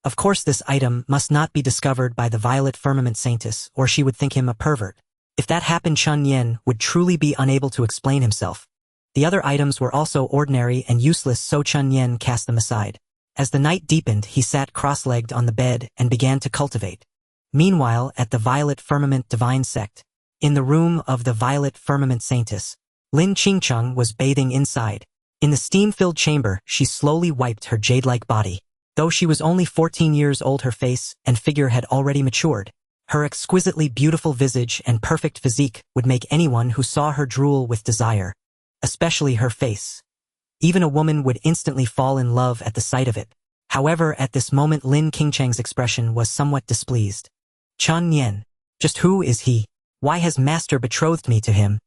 Of course, this item must not be discovered by the Violet Firmament Saintess, or she would think him a pervert. If that happened, Chen Nian would truly be unable to explain himself. The other items were also ordinary and useless, so Chen Nian cast them aside. As the night deepened, he sat cross-legged on the bed and began to cultivate. Meanwhile, at the Violet Firmament Divine Sect, in the room of the Violet Firmament Saintess, Lin Qingcheng was bathing inside. In the steam-filled chamber, she slowly wiped her jade-like body. Though she was only 14 years old, her face and figure had already matured. Her exquisitely beautiful visage and perfect physique would make anyone who saw her drool with desire. Especially her face. Even a woman would instantly fall in love at the sight of it. However, at this moment, Lin Qingcheng's expression was somewhat displeased. Chen Nian. Just who is he? Why has master betrothed me to him?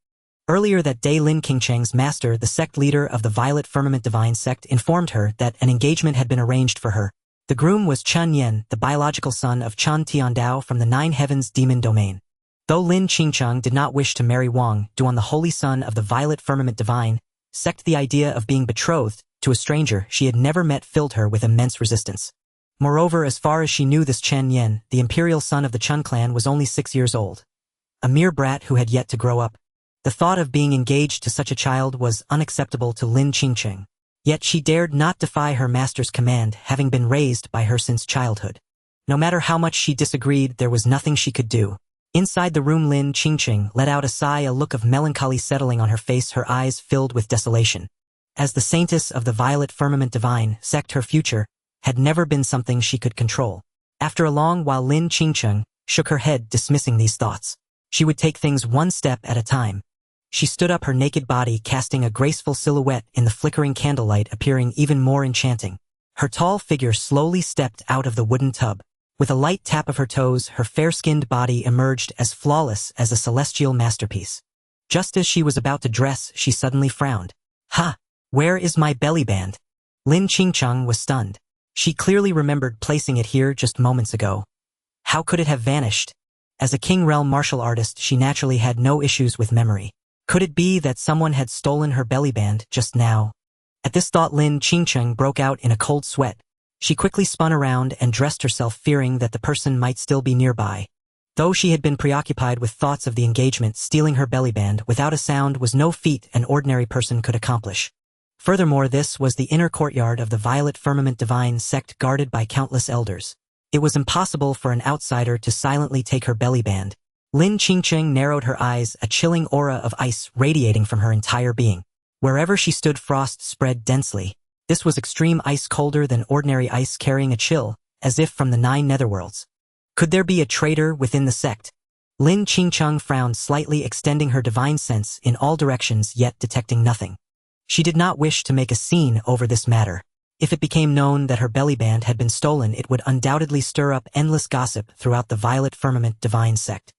Earlier that day, Lin Qingcheng's master, the sect leader of the Violet Firmament Divine Sect, informed her that an engagement had been arranged for her. The groom was Chen Nian, the biological son of Chen Tiandao from the 9 Heavens Demon Domain. Though Lin Qingcheng did not wish to marry Wang Duan, the holy son of the Violet Firmament Divine Sect, the idea of being betrothed to a stranger she had never met filled her with immense resistance. Moreover, as far as she knew, this Chen Nian, the imperial son of the Chen Clan, was only 6 years old. A mere brat who had yet to grow up. The thought of being engaged to such a child was unacceptable to Lin Qingcheng. Yet she dared not defy her master's command, having been raised by her since childhood. No matter how much she disagreed, there was nothing she could do. Inside the room, Lin Qingcheng let out a sigh, a look of melancholy settling on her face, her eyes filled with desolation. As the saintess of the Violet Firmament Divine Sect, her future had never been something she could control. After a long while, Lin Qingcheng shook her head, dismissing these thoughts. She would take things one step at a time. She stood up, her naked body casting a graceful silhouette in the flickering candlelight, appearing even more enchanting. Her tall figure slowly stepped out of the wooden tub. With a light tap of her toes, her fair-skinned body emerged as flawless as a celestial masterpiece. Just as she was about to dress, she suddenly frowned. Ha! Where is my bellyband? Lin Qingcheng was stunned. She clearly remembered placing it here just moments ago. How could it have vanished? As a King Realm martial artist, she naturally had no issues with memory. Could it be that someone had stolen her bellyband just now? At this thought, Lin Qingcheng broke out in a cold sweat. She quickly spun around and dressed herself, fearing that the person might still be nearby. Though she had been preoccupied with thoughts of the engagement, stealing her bellyband without a sound was no feat an ordinary person could accomplish. Furthermore, this was the inner courtyard of the Violet Firmament Divine sect guarded by countless elders. It was impossible for an outsider to silently take her belly band. Lin Qingcheng narrowed her eyes, a chilling aura of ice radiating from her entire being. Wherever she stood, frost spread densely. This was extreme ice, colder than ordinary ice, carrying a chill, as if from the 9 netherworlds. Could there be a traitor within the sect? Lin Qingcheng frowned slightly, extending her divine sense in all directions, yet detecting nothing. She did not wish to make a scene over this matter. If it became known that her bellyband had been stolen, it would undoubtedly stir up endless gossip throughout the Violet Firmament Divine sect.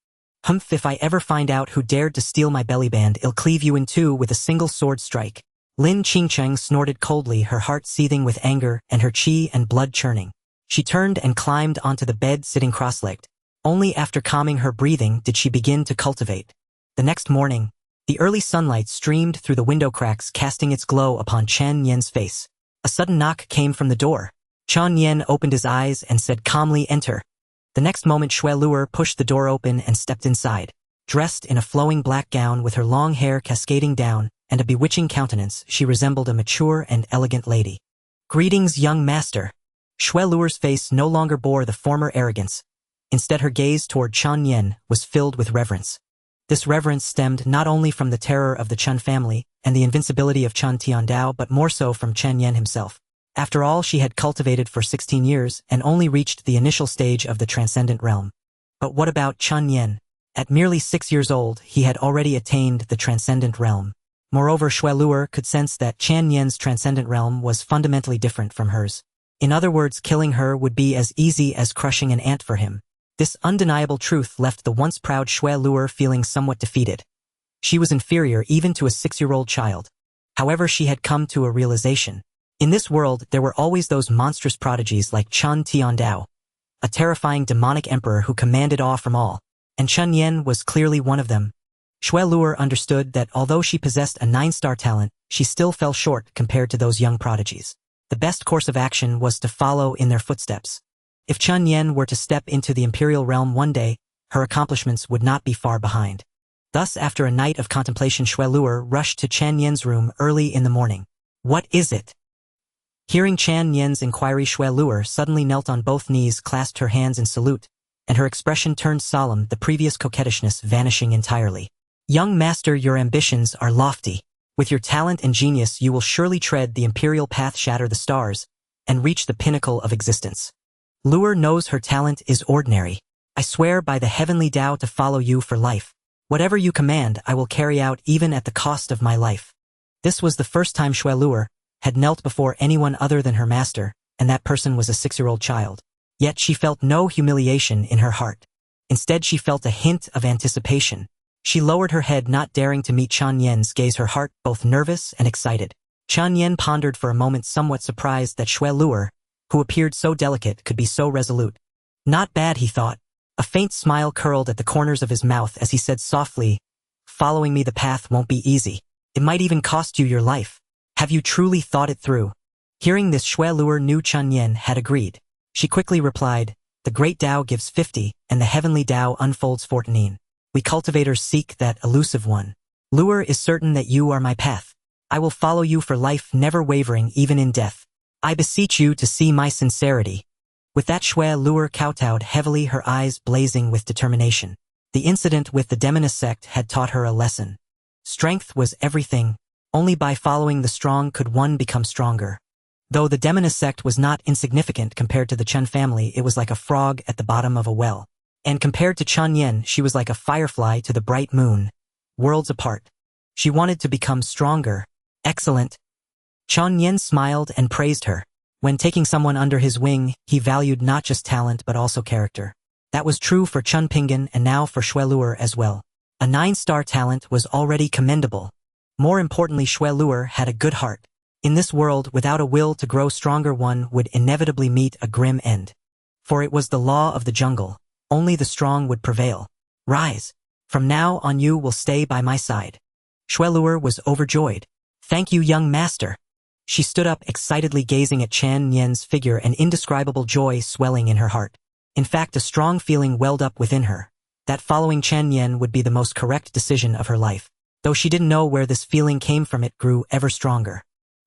Humph, if I ever find out who dared to steal my bellyband, I'll cleave you in two with a single sword strike. Lin Qingcheng snorted coldly, her heart seething with anger and her qi and blood churning. She turned and climbed onto the bed, sitting cross-legged. Only after calming her breathing did she begin to cultivate. The next morning, the early sunlight streamed through the window cracks, casting its glow upon Chen Nian's face. A sudden knock came from the door. Chen Nian opened his eyes and said calmly, "Enter." The next moment, Xue Luer pushed the door open and stepped inside. Dressed in a flowing black gown with her long hair cascading down and a bewitching countenance, she resembled a mature and elegant lady. "Greetings, young master." Xue Luer's face no longer bore the former arrogance. Instead, her gaze toward Chen Nian was filled with reverence. This reverence stemmed not only from the terror of the Chen family and the invincibility of Chen Tiandao, but more so from Chen Nian himself. After all, she had cultivated for 16 years and only reached the initial stage of the transcendent realm. But what about Chen Nian? At merely 6 years old, he had already attained the transcendent realm. Moreover, Xue Luer could sense that Chen Nian's transcendent realm was fundamentally different from hers. In other words, killing her would be as easy as crushing an ant for him. This undeniable truth left the once proud Xue Luer feeling somewhat defeated. She was inferior even to a 6-year-old child. However, she had come to a realization. In this world, there were always those monstrous prodigies like Chen Tiandao, a terrifying demonic emperor who commanded awe from all, and Chen Nian was clearly one of them. Xue Luer understood that although she possessed a 9-star talent, she still fell short compared to those young prodigies. The best course of action was to follow in their footsteps. If Chen Nian were to step into the imperial realm one day, her accomplishments would not be far behind. Thus, after a night of contemplation, Xue Luer rushed to Chen Nian's room early in the morning. "What is it?" Hearing Chen Nian's inquiry, Xue Luer suddenly knelt on both knees, clasped her hands in salute, and her expression turned solemn, the previous coquettishness vanishing entirely. "Young master, your ambitions are lofty. With your talent and genius, you will surely tread the imperial path, shatter the stars, and reach the pinnacle of existence. Luer knows her talent is ordinary. I swear by the heavenly Tao to follow you for life. Whatever you command, I will carry out even at the cost of my life." This was the first time Xue Luer had knelt before anyone other than her master, and that person was a 6-year-old child. Yet she felt no humiliation in her heart. Instead, she felt a hint of anticipation. She lowered her head, not daring to meet Chen Nian's gaze, her heart both nervous and excited. Chen Nian pondered for a moment, somewhat surprised that Xue Luer, who appeared so delicate, could be so resolute. Not bad, he thought. A faint smile curled at the corners of his mouth as he said softly, "Following me, the path won't be easy. It might even cost you your life. Have you truly thought it through?" Hearing this, Xue Luer knew Chen Nian had agreed. She quickly replied, "The great Tao gives 50, and the heavenly Tao unfolds 14. We cultivators seek that elusive one. Luer is certain that you are my path. I will follow you for life, never wavering even in death. I beseech you to see my sincerity." With that, Xue Luer kowtowed heavily, her eyes blazing with determination. The incident with the demoness sect had taught her a lesson. Strength was everything. Only by following the strong could one become stronger. Though the demoness sect was not insignificant compared to the Chen family, it was like a frog at the bottom of a well. And compared to Chen Nian, she was like a firefly to the bright moon, worlds apart. She wanted to become stronger. Excellent. Chen Nian smiled and praised her. When taking someone under his wing, he valued not just talent but also character. That was true for Chen Pinggan and now for Xue Luer as well. A 9-star talent was already commendable. More importantly, Xue Luer had a good heart. In this world, without a will to grow stronger, one would inevitably meet a grim end. For it was the law of the jungle. Only the strong would prevail. "Rise. From now on you will stay by my side." Xue Luer was overjoyed. "Thank you, young master." She stood up, excitedly gazing at Chen Nian's figure, an indescribable joy swelling in her heart. In fact, a strong feeling welled up within her, that following Chen Nian would be the most correct decision of her life. Though she didn't know where this feeling came from, it grew ever stronger.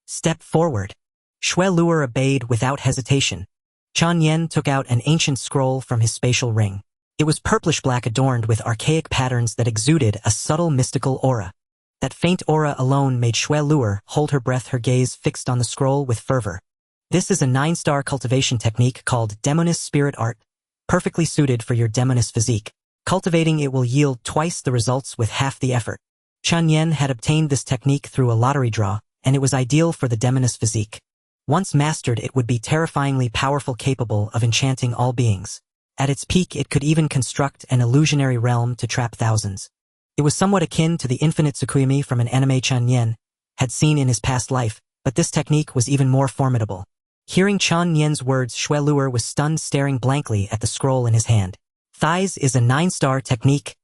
Step forward. Shui Luer obeyed without hesitation. Chen Nian took out an ancient scroll from his spatial ring. It was purplish-black adorned with archaic patterns that exuded a subtle mystical aura. That faint aura alone made Shui Luer hold her breath, her gaze fixed on the scroll with fervor. This is a 9-star cultivation technique called Demoness Spirit Art, perfectly suited for your demoness physique. Cultivating it will yield twice the results with half the effort. Chen Nian had obtained this technique through a lottery draw, and it was ideal for the demoness physique. Once mastered, it would be terrifyingly powerful, capable of enchanting all beings. At its peak, it could even construct an illusionary realm to trap thousands. It was somewhat akin to the infinite Tsukuyomi from an anime Chen Nian had seen in his past life, but this technique was even more formidable. Hearing Chen Nian's words, Shui Luer was stunned, staring blankly at the scroll in his hand. Thighs is a 9-star technique.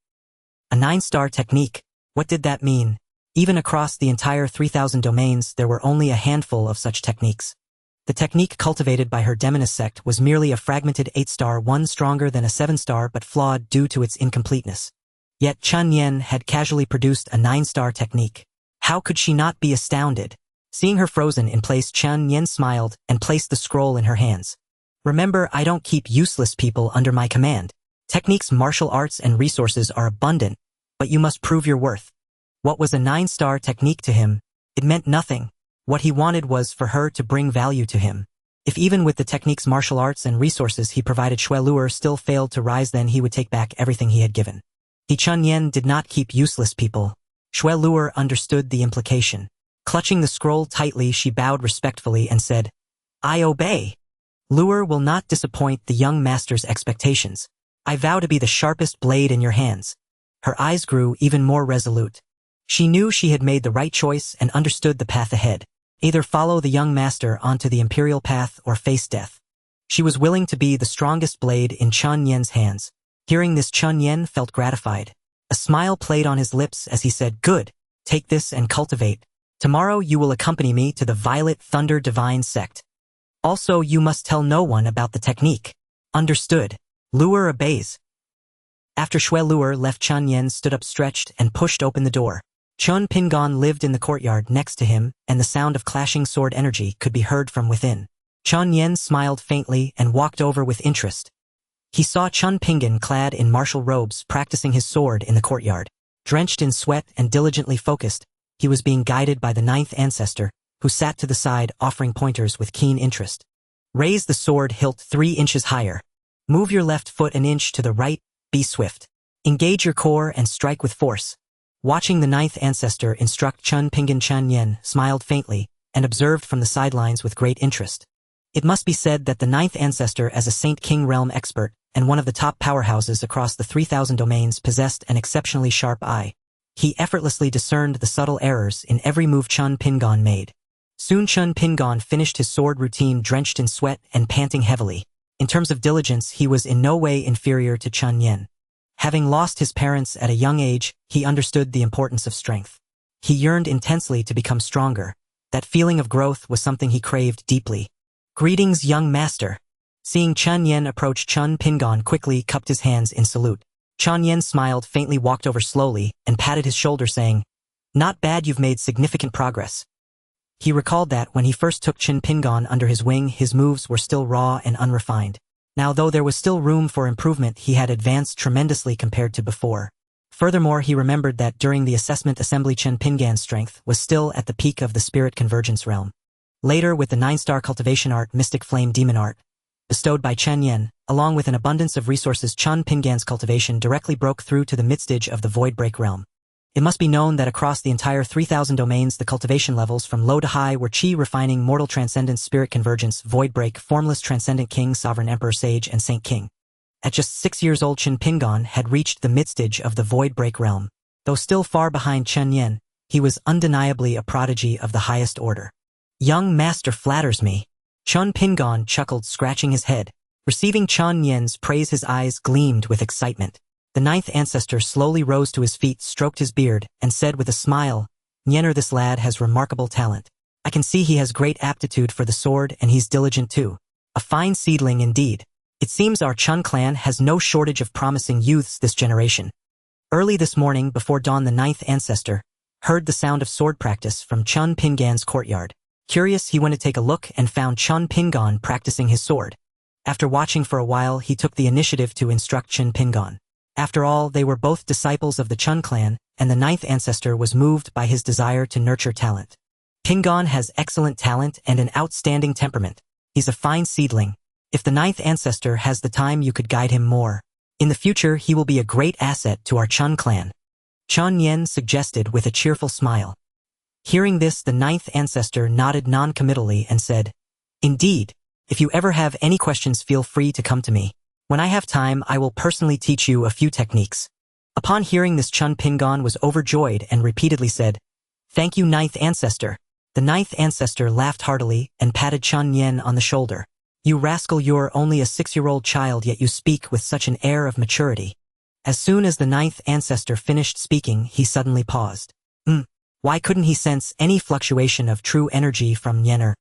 A 9-star technique? What did that mean? Even across the entire 3,000 domains, there were only a handful of such techniques. The technique cultivated by her demoness sect was merely a fragmented 8-star, one stronger than a 7-star but flawed due to its incompleteness. Yet Chen Nian had casually produced a 9-star technique. How could she not be astounded? Seeing her frozen in place, Chen Nian smiled and placed the scroll in her hands. Remember, I don't keep useless people under my command. Techniques, martial arts, and resources are abundant, but you must prove your worth. What was a 9-star technique to him? It meant nothing. What he wanted was for her to bring value to him. If even with the techniques, martial arts, and resources he provided Shui Luer still failed to rise, then he would take back everything he had given. Chen Nian did not keep useless people. Shui Luer understood the implication. Clutching the scroll tightly, she bowed respectfully and said, I obey. Luer will not disappoint the young master's expectations. I vow to be the sharpest blade in your hands. Her eyes grew even more resolute. She knew she had made the right choice and understood the path ahead. Either follow the young master onto the imperial path or face death. She was willing to be the strongest blade in Chen Nian's hands. Hearing this, Chen Nian felt gratified. A smile played on his lips as he said, Good, take this and cultivate. Tomorrow you will accompany me to the Violet Thunder Divine Sect. Also, you must tell no one about the technique. Understood. Luer obeys. After Shui Luer left, Chen Nian stood up, stretched, and pushed open the door. Chen Pingan lived in the courtyard next to him, and the sound of clashing sword energy could be heard from within. Chen Nian smiled faintly and walked over with interest. He saw Chen Pingan clad in martial robes practicing his sword in the courtyard. Drenched in sweat and diligently focused, he was being guided by the 9th ancestor, who sat to the side offering pointers with keen interest. Raise the sword hilt 3 inches higher. Move your left foot an inch to the right, be swift. Engage your core and strike with force. Watching the 9th ancestor instruct Chen Pingan, Chen Nian smiled faintly and observed from the sidelines with great interest. It must be said that the 9th ancestor, as a Saint King realm expert and one of the top powerhouses across the 3,000 domains, possessed an exceptionally sharp eye. He effortlessly discerned the subtle errors in every move Chen Pingan made. Soon Chen Pingan finished his sword routine drenched in sweat and panting heavily. In terms of diligence, he was in no way inferior to Chen Nian. Having lost his parents at a young age, he understood the importance of strength. He yearned intensely to become stronger. That feeling of growth was something he craved deeply. Greetings, young master. Seeing Chen Nian approach, Chen Pingan quickly cupped his hands in salute. Chen Nian smiled faintly, walked over slowly, and patted his shoulder, saying, Not bad, you've made significant progress. He recalled that when he first took Chen Pingan under his wing, his moves were still raw and unrefined. Now, though there was still room for improvement, he had advanced tremendously compared to before. Furthermore, he remembered that during the assessment assembly, Chen Pingan's strength was still at the peak of the spirit convergence realm. Later, with the 9-star cultivation art, Mystic Flame Demon Art, bestowed by Chen Nian, along with an abundance of resources, Chen Pingan's cultivation directly broke through to the midstage of the Void Break realm. It must be known that across the entire 3,000 domains, the cultivation levels from low to high were Qi Refining, Mortal Transcendence, Spirit Convergence, Void Break, Formless Transcendent King, Sovereign Emperor, Sage, and Saint King. At just 6 years old, Chen Pingan had reached the midstage of the Void Break realm. Though still far behind Chen Nian, he was undeniably a prodigy of the highest order. Young master flatters me. Chen Pingan chuckled, scratching his head. Receiving Chen Nian's praise, his eyes gleamed with excitement. The 9th ancestor slowly rose to his feet, stroked his beard, and said with a smile, Nianer, this lad has remarkable talent. I can see he has great aptitude for the sword, and he's diligent too. A fine seedling indeed. It seems our Chen Clan has no shortage of promising youths this generation. Early this morning, before dawn, the 9th ancestor heard the sound of sword practice from Chen Pingan's courtyard. Curious, he went to take a look and found Chen Pingon practicing his sword. After watching for a while, he took the initiative to instruct Chen Pingon. After all, they were both disciples of the Chen Clan, and the ninth ancestor was moved by his desire to nurture talent. Pingon has excellent talent and an outstanding temperament. He's a fine seedling. If the ninth ancestor has the time, you could guide him more. In the future, he will be a great asset to our Chen Clan. Chen Nian suggested with a cheerful smile. Hearing this, the ninth ancestor nodded non-committally and said, "Indeed, if you ever have any questions, feel free to come to me. When I have time, I will personally teach you a few techniques." Upon hearing this, Chen Pingon was overjoyed and repeatedly said, "Thank you, ninth ancestor." The ninth ancestor laughed heartily and patted Chen Nian on the shoulder. "You rascal, you're only a 6-year-old child, yet you speak with such an air of maturity." As soon as the ninth ancestor finished speaking, he suddenly paused. Why couldn't he sense any fluctuation of true energy from Nianer?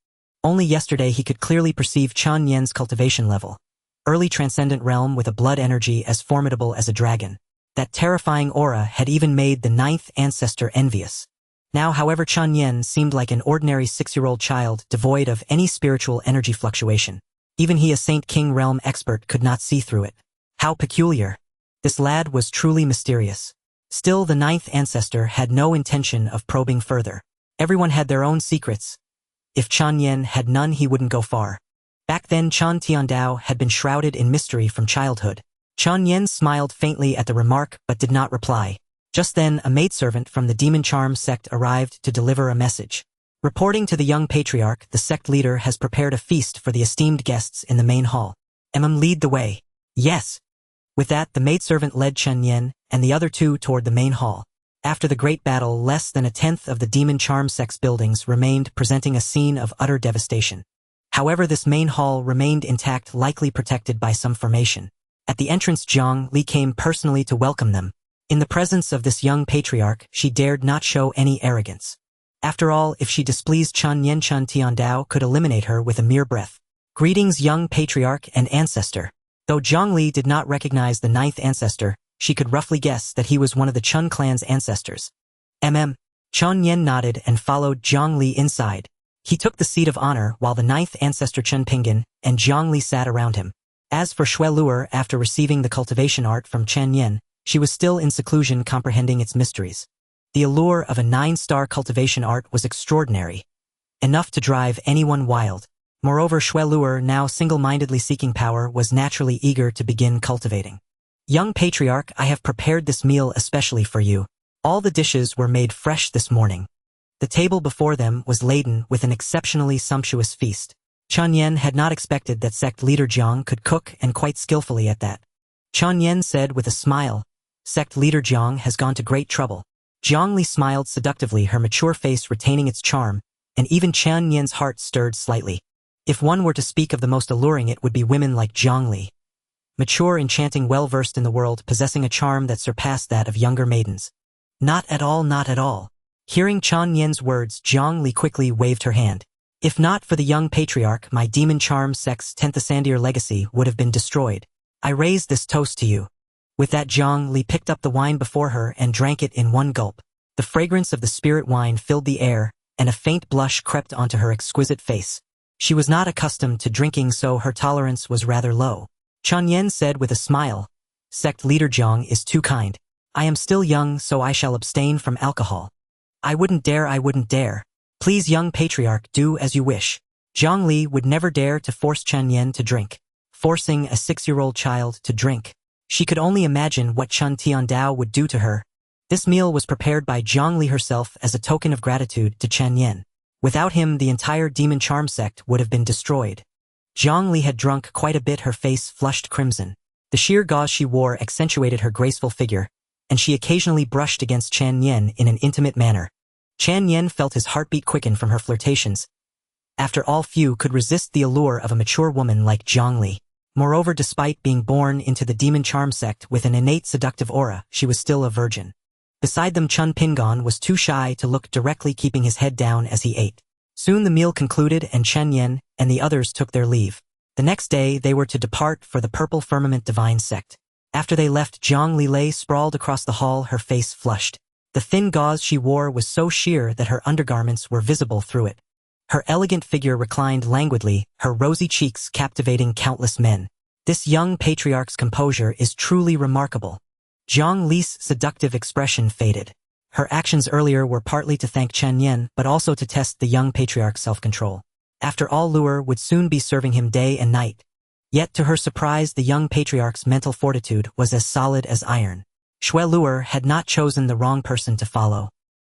Only yesterday he could clearly perceive Chen Nian's cultivation level. Early transcendent realm with a blood energy as formidable as a dragon. That terrifying aura had even made the ninth ancestor envious. Now, however, Chen Nian seemed like an ordinary 6-year-old child devoid of any spiritual energy fluctuation. Even he, a Saint King realm expert, could not see through it. How peculiar. This lad was truly mysterious. Still, the ninth ancestor had no intention of probing further. Everyone had their own secrets. If Chen Nian had none, he wouldn't go far. Back then, Chen Tiandao had been shrouded in mystery from childhood. Chen Nian smiled faintly at the remark but did not reply. Just then, a maidservant from the Demon Charm sect arrived to deliver a message. Reporting to the young patriarch, the sect leader has prepared a feast for the esteemed guests in the main hall. Lead the way. Yes. With that, the maidservant led Chen Nian and the other two toward the main hall. After the great battle, less than a tenth of the Demon Charm sect's buildings remained, presenting a scene of utter devastation. However, this main hall remained intact, likely protected by some formation. At the entrance, Zhang Li came personally to welcome them. In the presence of this young patriarch, she dared not show any arrogance. After all, if she displeased Chen Nian, Chen Tiandao could eliminate her with a mere breath. Greetings, young patriarch and ancestor. Though Zhang Li did not recognize the ninth ancestor, she could roughly guess that he was one of the Chen clan's ancestors. Chen Nian nodded and followed Zhang Li inside. He took the seat of honor while the ninth ancestor Chen Pingon and Zhang Li sat around him. As for Shui Luer, after receiving the cultivation art from Chen Nian, she was still in seclusion, comprehending its mysteries. The allure of a 9-star cultivation art was extraordinary, enough to drive anyone wild. Moreover, Shui Luer, now single-mindedly seeking power, was naturally eager to begin cultivating. Young patriarch, I have prepared this meal especially for you. All the dishes were made fresh this morning. The table before them was laden with an exceptionally sumptuous feast. Chen Nian had not expected that sect leader Jiang could cook, and quite skillfully at that. Chen Nian said with a smile, "Sect leader Jiang has gone to great trouble." Zhang Li smiled seductively, her mature face retaining its charm, and even Chen Nian's heart stirred slightly. If one were to speak of the most alluring, it would be women like Zhang Li. Mature, enchanting, well-versed in the world, possessing a charm that surpassed that of younger maidens. Not at all, not at all. Hearing Chen Nian's words, Zhang Li quickly waved her hand. If not for the young patriarch, my demon charm sect's 10th ascendier legacy would have been destroyed. I raise this toast to you. With that, Zhang Li picked up the wine before her and drank it in one gulp. The fragrance of the spirit wine filled the air, and a faint blush crept onto her exquisite face. She was not accustomed to drinking, so her tolerance was rather low. Chen Nian said with a smile, "Sect leader Jiang is too kind. I am still young, so I shall abstain from alcohol." I wouldn't dare. Please, young patriarch, do as you wish." Zhang Li would never dare to force Chen Nian to drink. Forcing a 6-year-old child to drink. She could only imagine what Chen Tiandao would do to her. This meal was prepared by Zhang Li herself as a token of gratitude to Chen Nian. Without him, the entire demon charm sect would have been destroyed. Zhang Li had drunk quite a bit, her face flushed crimson. The sheer gauze she wore accentuated her graceful figure, and she occasionally brushed against Chen Nian in an intimate manner. Chen Nian felt his heartbeat quicken from her flirtations. After all, few could resist the allure of a mature woman like Zhang Li. Moreover, despite being born into the demon charm sect with an innate seductive aura, she was still a virgin. Beside them, Chen Pingon was too shy to look directly, keeping his head down as he ate. Soon the meal concluded and Chen Nian and the others took their leave. The next day they were to depart for the Purple Firmament Divine Sect. After they left, Zhang Li lay sprawled across the hall, her face flushed. The thin gauze she wore was so sheer that her undergarments were visible through it. Her elegant figure reclined languidly, her rosy cheeks captivating countless men. This young patriarch's composure is truly remarkable. Zhang Li's seductive expression faded. Her actions earlier were partly to thank Chen Nian, but also to test the young patriarch's self-control. After all, Luer would soon be serving him day and night. Yet to her surprise, the young patriarch's mental fortitude was as solid as iron. Shui Luer had not chosen the wrong person to follow.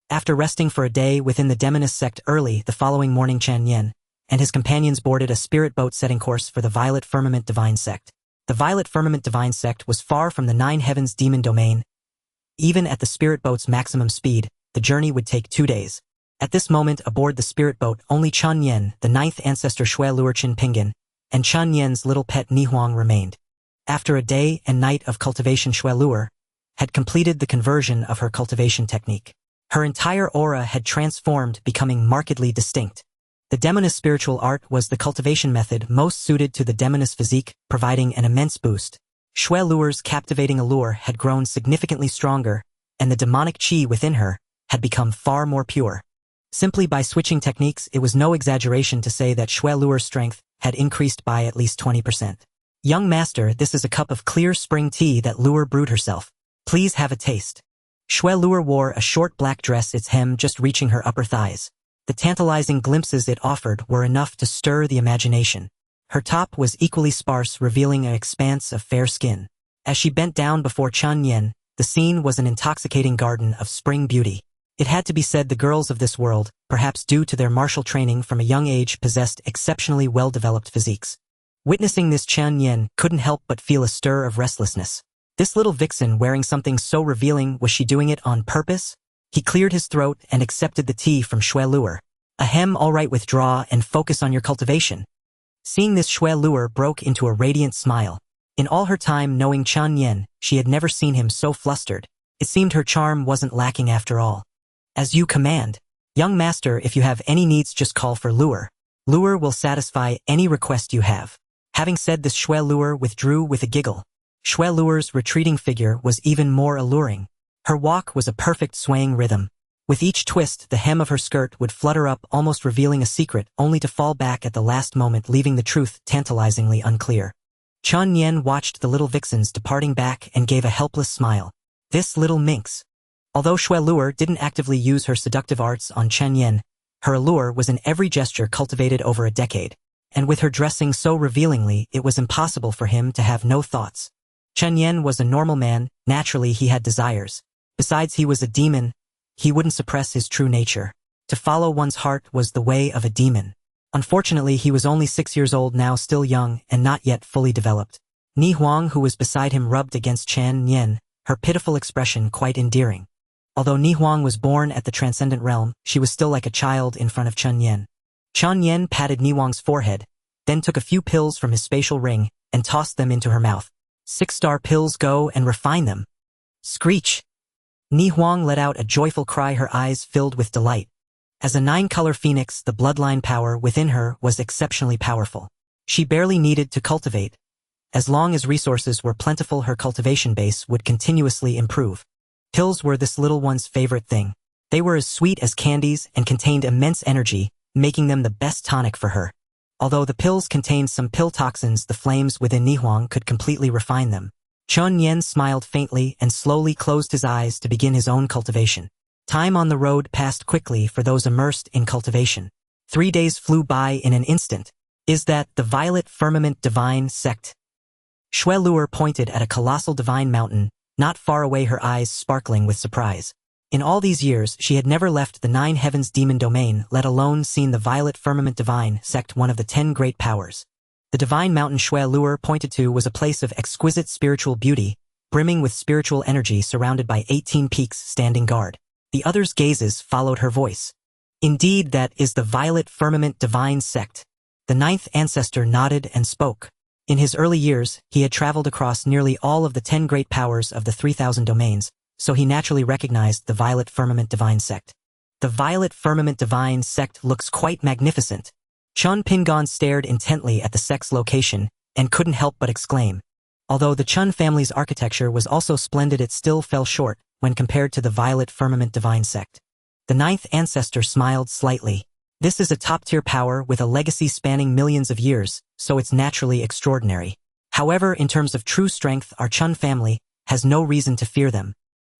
After resting for a day within the Demonist sect early the following morning, Chen Nian and his companions boarded a spirit boat setting course for the Violet Firmament Divine Sect. The Violet Firmament Divine Sect was far from the Nine Heavens demon domain. Even at the spirit boat's maximum speed, the journey would take 2 days. At this moment aboard the spirit boat, only Chen Nian, the ninth ancestor Shui Luer Chen Pingan, and Chen Nian's little pet Ni Huang remained. After a day and night of cultivation, Shui Luer had completed the conversion of her cultivation technique. Her entire aura had transformed, becoming markedly distinct. The Demonist spiritual art was the cultivation method most suited to the Demonist physique, providing an immense boost. Shui Luer's captivating allure had grown significantly stronger, and the demonic qi within her had become far more pure. Simply by switching techniques, it was no exaggeration to say that Shui Luer's strength had increased by at least 20%. Young master, this is a cup of clear spring tea that Luer brewed herself. Please have a taste. Shui Luer wore a short black dress, its hem just reaching her upper thighs. The tantalizing glimpses it offered were enough to stir the imagination. Her top was equally sparse, revealing an expanse of fair skin. As she bent down before Chen Nian, the scene was an intoxicating garden of spring beauty. It had to be said the girls of this world, perhaps due to their martial training from a young age, possessed exceptionally well-developed physiques. Witnessing this, Chen Nian couldn't help but feel a stir of restlessness. This little vixen wearing something so revealing, was she doing it on purpose? He cleared his throat and accepted the tea from Shui Luer. Ahem, all right, withdraw and focus on your cultivation. Seeing this, Shui Luer broke into a radiant smile. In all her time knowing Chen Nian, she had never seen him so flustered. It seemed her charm wasn't lacking after all. As you command. Young master, if you have any needs, just call for Luer. Luer will satisfy any request you have. Having said this, Shui Luer withdrew with a giggle. Shui Luer's retreating figure was even more alluring. Her walk was a perfect swaying rhythm. With each twist, the hem of her skirt would flutter up, almost revealing a secret, only to fall back at the last moment, leaving the truth tantalizingly unclear. Chen Nian watched the little vixens departing back and gave a helpless smile. This little minx. Although Shui Luer didn't actively use her seductive arts on Chen Nian, her allure was in every gesture cultivated over a decade. And with her dressing so revealingly, it was impossible for him to have no thoughts. Chen Nian was a normal man, naturally he had desires. Besides, he was a demon. He wouldn't suppress his true nature. To follow one's heart was the way of a demon. Unfortunately, he was only 6 years old now, still young and not yet fully developed. Ni Huang, who was beside him, rubbed against Chen Nian, her pitiful expression quite endearing. Although Ni Huang was born at the transcendent realm, she was still like a child in front of Chen Nian. Chen Nian patted Ni Huang's forehead, then took a few pills from his spatial ring and tossed them into her mouth. 6-star pills, go and refine them. Screech! Ni Huang let out a joyful cry, her eyes filled with delight. As a 9-color phoenix, the bloodline power within her was exceptionally powerful. She barely needed to cultivate. As long as resources were plentiful, her cultivation base would continuously improve. Pills were this little one's favorite thing. They were as sweet as candies and contained immense energy, making them the best tonic for her. Although the pills contained some pill toxins, the flames within Ni Huang could completely refine them. Chen Nian smiled faintly and slowly closed his eyes to begin his own cultivation. Time on the road passed quickly for those immersed in cultivation. 3 days flew by in an instant. Is that the Violet Firmament Divine Sect? Shui Luer pointed at a colossal divine mountain, not far away, her eyes sparkling with surprise. In all these years, she had never left the 9 Heavens demon domain, let alone seen the Violet Firmament Divine Sect, one of the 10 great powers. The divine mountain Shui Luer pointed to was a place of exquisite spiritual beauty, brimming with spiritual energy, surrounded by 18 peaks standing guard. The others' gazes followed her voice. Indeed, that is the Violet Firmament Divine Sect. The 9th ancestor nodded and spoke. In his early years, he had traveled across nearly all of the 10 great powers of the 3,000 domains, so he naturally recognized the Violet Firmament Divine Sect. The Violet Firmament Divine Sect looks quite magnificent. Chen Pingan stared intently at the sect's location and couldn't help but exclaim. Although the Chen family's architecture was also splendid, it still fell short when compared to the Violet Firmament Divine Sect. The 9th ancestor smiled slightly. This is a top-tier power with a legacy spanning millions of years, so it's naturally extraordinary. However, in terms of true strength, our Chen family has no reason to fear them.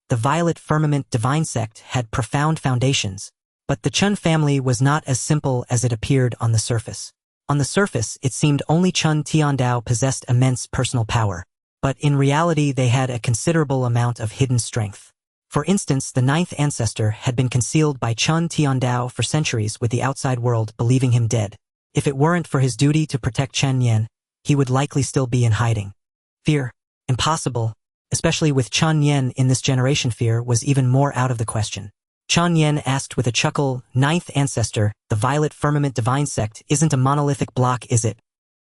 The Violet Firmament Divine Sect had profound foundations, but the Chen family was not as simple as it appeared on the surface. On the surface, it seemed only Chen Tiandao possessed immense personal power, but in reality they had a considerable amount of hidden strength. For instance, the ninth ancestor had been concealed by Chen Tiandao for centuries, with the outside world believing him dead. If it weren't for his duty to protect Chen Nian, he would likely still be in hiding. Fear. Impossible. Especially with Chen Nian in this generation, fear was even more out of the question. Chen Nian asked with a chuckle, "Ninth ancestor, the Violet Firmament Divine Sect isn't a monolithic block, is it?"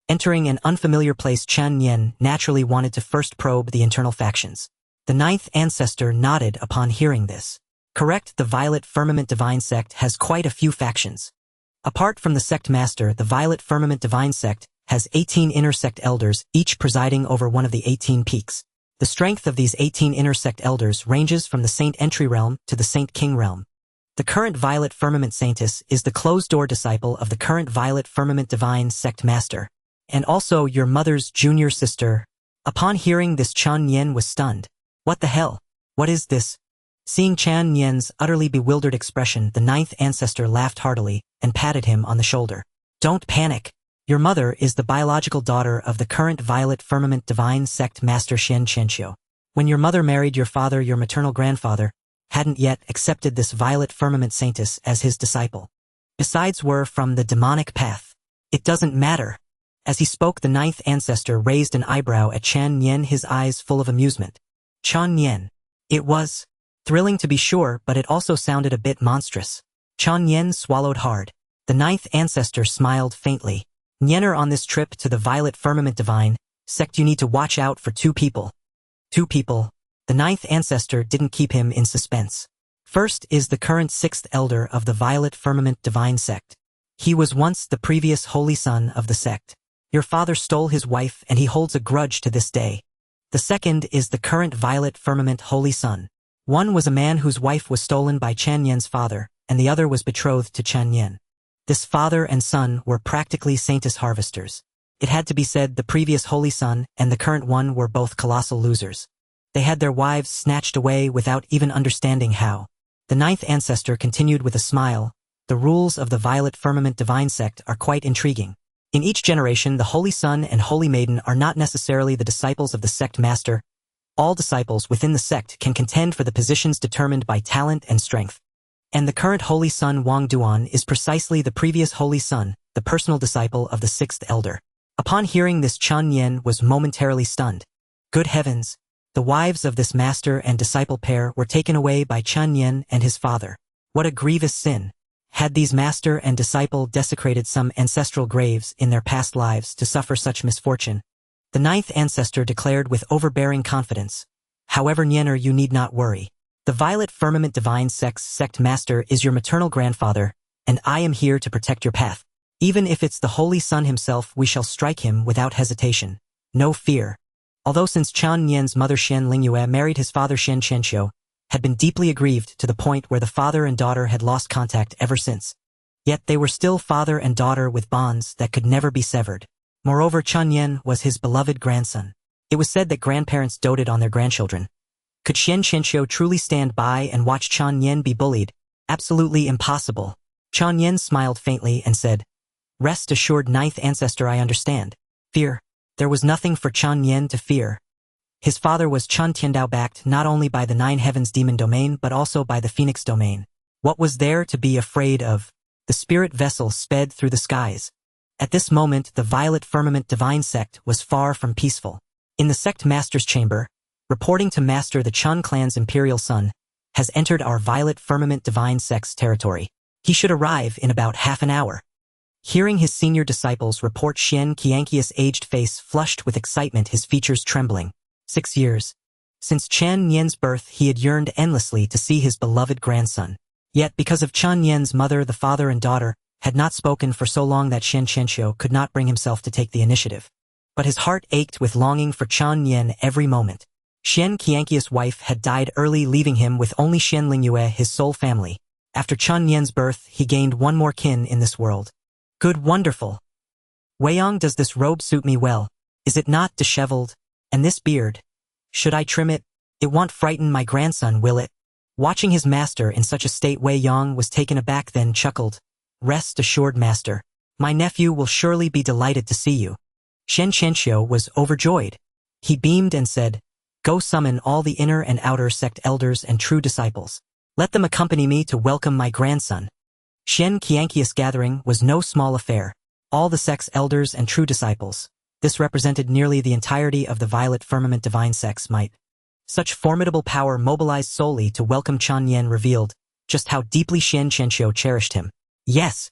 Entering an unfamiliar place, Chen Nian naturally wanted to first probe the internal factions. The ninth ancestor nodded upon hearing this. Correct, the Violet Firmament Divine Sect has quite a few factions. Apart from the sect master, the Violet Firmament Divine Sect has 18 inner sect elders, each presiding over one of the 18 peaks. The strength of these 18 inner sect elders ranges from the Saint Entry realm to the Saint King realm. The current Violet Firmament Saintess is the closed-door disciple of the current Violet Firmament Divine Sect Master, and also your mother's junior sister. Upon hearing this, Chen Nian was stunned. What the hell? What is this? Seeing Chen Nian's utterly bewildered expression, the ninth ancestor laughed heartily and patted him on the shoulder. Don't panic. Your mother is the biological daughter of the current Violet Firmament Divine Sect Master Chen Chenxiu. When your mother married your father, your maternal grandfather hadn't yet accepted this Violet Firmament Saintess as his disciple. Besides, we're from the demonic path. It doesn't matter. As he spoke, the ninth ancestor raised an eyebrow at Chen Nian, his eyes full of amusement. Chen Nian. It was thrilling to be sure, but it also sounded a bit monstrous. Chen Nian swallowed hard. The ninth ancestor smiled faintly. Nianer, on this trip to the Violet Firmament Divine Sect, you need to watch out for two people. Two people. The ninth ancestor didn't keep him in suspense. First is the current sixth elder of the Violet Firmament Divine Sect. He was once the previous holy son of the sect. Your father stole his wife and he holds a grudge to this day. The second is the current Violet Firmament Holy Son. One was a man whose wife was stolen by Chen Nian's father, and the other was betrothed to Chen Nian. This father and son were practically saintess harvesters. It had to be said the previous holy son and the current one were both colossal losers. They had their wives snatched away without even understanding how. The ninth ancestor continued with a smile. The rules of the Violet Firmament Divine Sect are quite intriguing. In each generation, the Holy Son and Holy Maiden are not necessarily the disciples of the sect master. All disciples within the sect can contend for the positions determined by talent and strength. And the current Holy Son Wang Duan is precisely the previous Holy Son, the personal disciple of the sixth elder. Upon hearing this, Chen Nian was momentarily stunned. Good heavens! The wives of this master and disciple pair were taken away by Chen Nian and his father. What a grievous sin! Had these master and disciple desecrated some ancestral graves in their past lives to suffer such misfortune? The ninth ancestor declared with overbearing confidence. However, Nianer, you need not worry. The Violet Firmament Divine Sect's sect master is your maternal grandfather, and I am here to protect your path. Even if it's the Holy Son himself, we shall strike him without hesitation. No fear. Although since Chen Nian's mother Shen Lingyue married his father Shen Chenxiu, had been deeply aggrieved to the point where the father and daughter had lost contact ever since. Yet they were still father and daughter with bonds that could never be severed. Moreover, Chen Nian was his beloved grandson. It was said that grandparents doted on their grandchildren. Could Shen Chenxiu truly stand by and watch Chen Nian be bullied? Absolutely impossible. Chen Nian smiled faintly and said, "Rest assured, ninth ancestor, I understand." Fear. There was nothing for Chen Nian to fear. His father was Chen Tiandao, backed not only by the Nine Heavens Demon Domain but also by the Phoenix Domain. What was there to be afraid of? The spirit vessel sped through the skies. At this moment, the Violet Firmament Divine Sect was far from peaceful. In the sect master's chamber, reporting to Master, the Chen Clan's imperial son has entered our Violet Firmament Divine Sect's territory. He should arrive in about half an hour. Hearing his senior disciples report, Xian Qianqi's aged face flushed with excitement, his features trembling. 6 years. Since Chen Nian's birth, he had yearned endlessly to see his beloved grandson. Yet, because of Chen Nian's mother, the father and daughter had not spoken for so long that Shen Chenxiu could not bring himself to take the initiative. But his heart ached with longing for Chen Nian every moment. Xian Qianqi's wife had died early, leaving him with only Shen Lingyue, his sole family. After Chen Nian's birth, he gained one more kin in this world. Good, wonderful. Weiyang, does this robe suit me well? Is it not disheveled? And this beard? Should I trim it? It won't frighten my grandson, will it? Watching his master in such a state, Weiyang was taken aback, then chuckled. Rest assured, master. My nephew will surely be delighted to see you. Shen Chenxiu was overjoyed. He beamed and said, Go summon all the inner and outer sect elders and true disciples. Let them accompany me to welcome my grandson. Shen Qianqius gathering was no small affair. All the sect's elders and true disciples. This represented nearly the entirety of the Violet Firmament Divine Sect's might. Such formidable power mobilized solely to welcome Chen Nian revealed just how deeply Shen Chenxiu cherished him. Yes.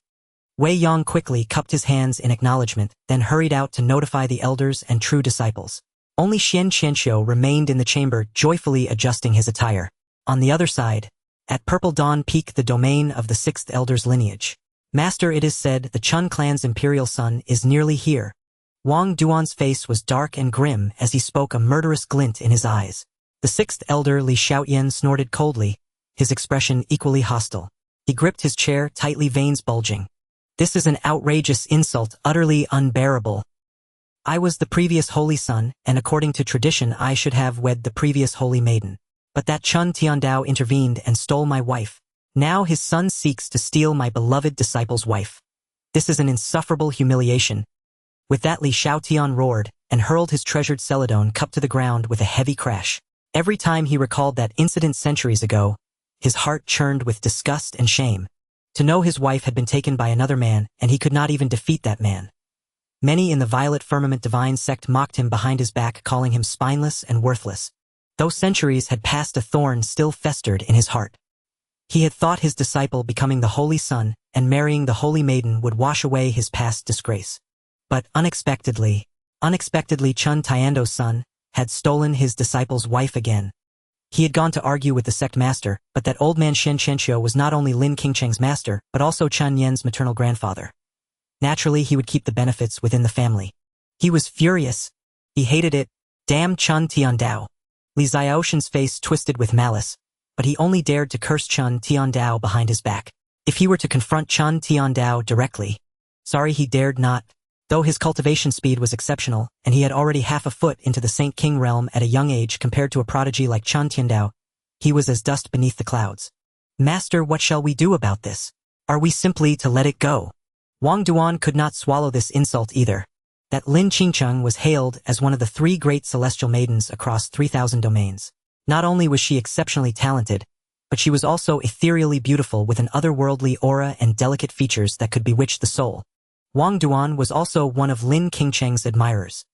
Weiyang quickly cupped his hands in acknowledgement, then hurried out to notify the elders and true disciples. Only Shen Chenxiu remained in the chamber, joyfully adjusting his attire. On the other side, at Purple Dawn Peak, the domain of the sixth elder's lineage. Master, it is said the Chen Clan's imperial son is nearly here. Wang Duan's face was dark and grim as he spoke, a murderous glint in his eyes. The sixth elder, Li Xiaoyan, snorted coldly, his expression equally hostile. He gripped his chair tightly, veins bulging. This is an outrageous insult, utterly unbearable. I was the previous holy son, and according to tradition I should have wed the previous holy maiden. But that Chen Tiandao intervened and stole my wife. Now his son seeks to steal my beloved disciple's wife. This is an insufferable humiliation. With that, Li Xiaotian roared and hurled his treasured celadon cup to the ground with a heavy crash. Every time he recalled that incident centuries ago, his heart churned with disgust and shame. To know his wife had been taken by another man, and he could not even defeat that man. Many in the Violet Firmament Divine Sect mocked him behind his back, calling him spineless and worthless. Though centuries had passed, a thorn still festered in his heart. He had thought his disciple becoming the holy son and marrying the holy maiden would wash away his past disgrace. But unexpectedly, Chen Tiando's son had stolen his disciple's wife again. He had gone to argue with the sect master, but that old man Shen Chenxiu was not only Lin Qingcheng's master, but also Chen Nian's maternal grandfather. Naturally, he would keep the benefits within the family. He was furious. He hated it. Damn Chen Tiandao. Li Xiaoshan's face twisted with malice, but he only dared to curse Chen Tiandao behind his back. If he were to confront Chen Tiandao directly, he dared not. Though his cultivation speed was exceptional, and he had already half a foot into the Saint King realm at a young age compared to a prodigy like Chen Tiandao, he was as dust beneath the clouds. Master, what shall we do about this? Are we simply to let it go? Wang Duan could not swallow this insult either. That Lin Qingcheng was hailed as one of the 3 great celestial maidens across 3,000 domains. Not only was she exceptionally talented, but she was also ethereally beautiful with an otherworldly aura and delicate features that could bewitch the soul. Wang Duan was also one of Lin Qingcheng's admirers.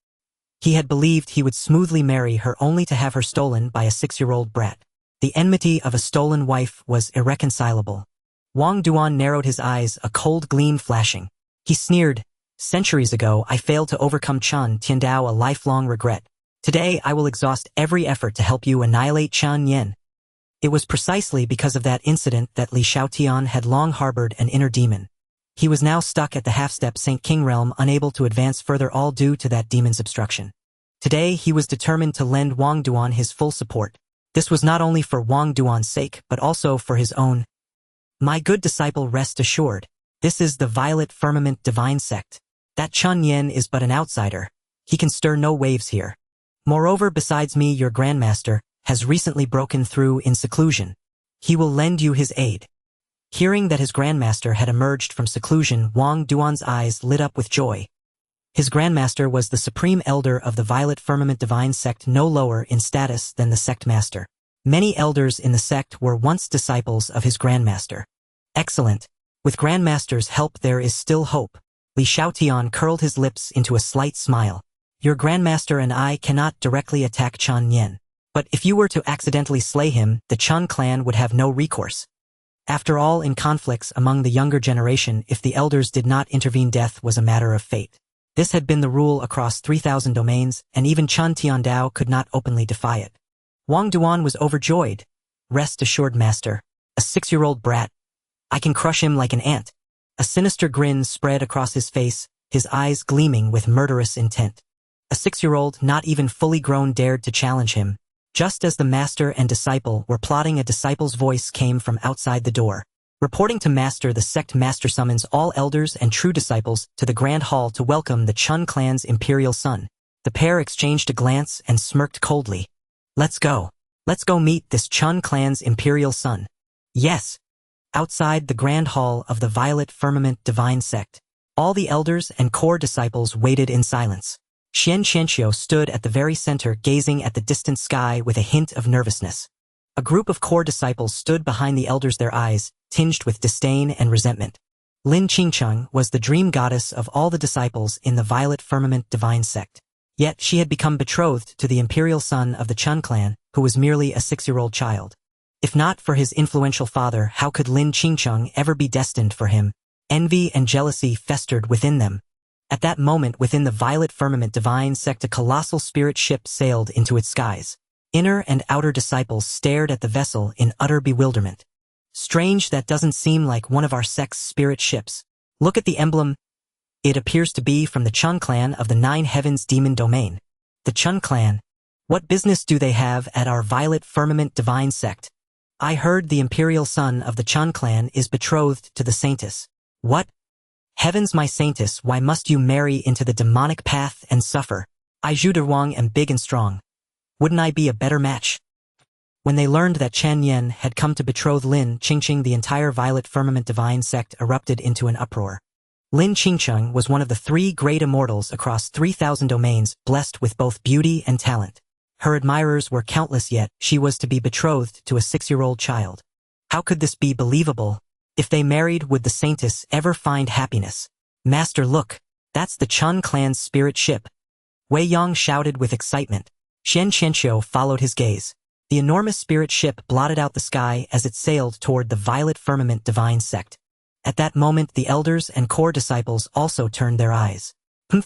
He had believed he would smoothly marry her only to have her stolen by a 6-year-old brat. The enmity of a stolen wife was irreconcilable. Wang Duan narrowed his eyes, a cold gleam flashing. He sneered, Centuries ago I failed to overcome Chen Tiandao, a lifelong regret. Today I will exhaust every effort to help you annihilate Chen Nian. It was precisely because of that incident that Li Xiaotian had long harbored an inner demon. He was now stuck at the half-step Saint King realm, unable to advance further, all due to that demon's obstruction. Today he was determined to lend Wang Duan his full support. This was not only for Wang Duan's sake, but also for his own. My good disciple, rest assured. This is the Violet Firmament Divine Sect. That Chen Nian is but an outsider. He can stir no waves here. Moreover, besides me, your grandmaster has recently broken through in seclusion. He will lend you his aid. Hearing that his grandmaster had emerged from seclusion, Wang Duan's eyes lit up with joy. His grandmaster was the supreme elder of the Violet Firmament Divine Sect, no lower in status than the sect master. Many elders in the sect were once disciples of his grandmaster. Excellent. With grandmaster's help there is still hope. Li Xiaotian curled his lips into a slight smile. Your grandmaster and I cannot directly attack Chen Nian. But if you were to accidentally slay him, the Chen Clan would have no recourse. After all, in conflicts among the younger generation, if the elders did not intervene, death was a matter of fate. This had been the rule across 3,000 domains, and even Chen Tiandao could not openly defy it. Wang Duan was overjoyed. Rest assured, master. A 6-year-old brat. I can crush him like an ant. A sinister grin spread across his face, his eyes gleaming with murderous intent. A 6-year-old, not even fully grown, dared to challenge him. Just as the master and disciple were plotting, a disciple's voice came from outside the door. Reporting to Master, the sect master summons all elders and true disciples to the Grand Hall to welcome the Chen Clan's imperial son. The pair exchanged a glance and smirked coldly. Let's go. Let's go meet this Chen Clan's imperial son. Yes. Outside the Grand Hall of the Violet Firmament Divine Sect, all the elders and core disciples waited in silence. Chen Nian stood at the very center, gazing at the distant sky with a hint of nervousness. A group of core disciples stood behind the elders, their eyes tinged with disdain and resentment. Lin Qingcheng was the dream goddess of all the disciples in the Violet Firmament Divine Sect. Yet she had become betrothed to the imperial son of the Chen Clan, who was merely a 6-year-old child. If not for his influential father, how could Lin Qingcheng ever be destined for him? Envy and jealousy festered within them. At that moment, within the Violet Firmament Divine Sect, a colossal spirit ship sailed into its skies. Inner and outer disciples stared at the vessel in utter bewilderment. Strange, that doesn't seem like one of our sect's spirit ships. Look at the emblem. It appears to be from the Chen Clan of the Nine Heavens Demon Domain. The Chen Clan? What business do they have at our Violet Firmament Divine Sect? I heard the imperial son of the Chen Clan is betrothed to the saintess. What? Heavens, my saintess, why must you marry into the demonic path and suffer? I Zhu Derwang am big and strong. Wouldn't I be a better match? When they learned that Chen Nian had come to betroth Lin Qingcheng, the entire Violet Firmament Divine Sect erupted into an uproar. Lin Qingcheng was one of the 3 great immortals across 3,000 domains, blessed with both beauty and talent. Her admirers were countless, yet she was to be betrothed to a 6-year-old child. How could this be believable? If they married, would the saintess ever find happiness? Master, look, that's the Chen Clan's spirit ship. Wei Yang shouted with excitement. Chen Nian followed his gaze. The enormous spirit ship blotted out the sky as it sailed toward the Violet Firmament Divine Sect. At that moment, the elders and core disciples also turned their eyes.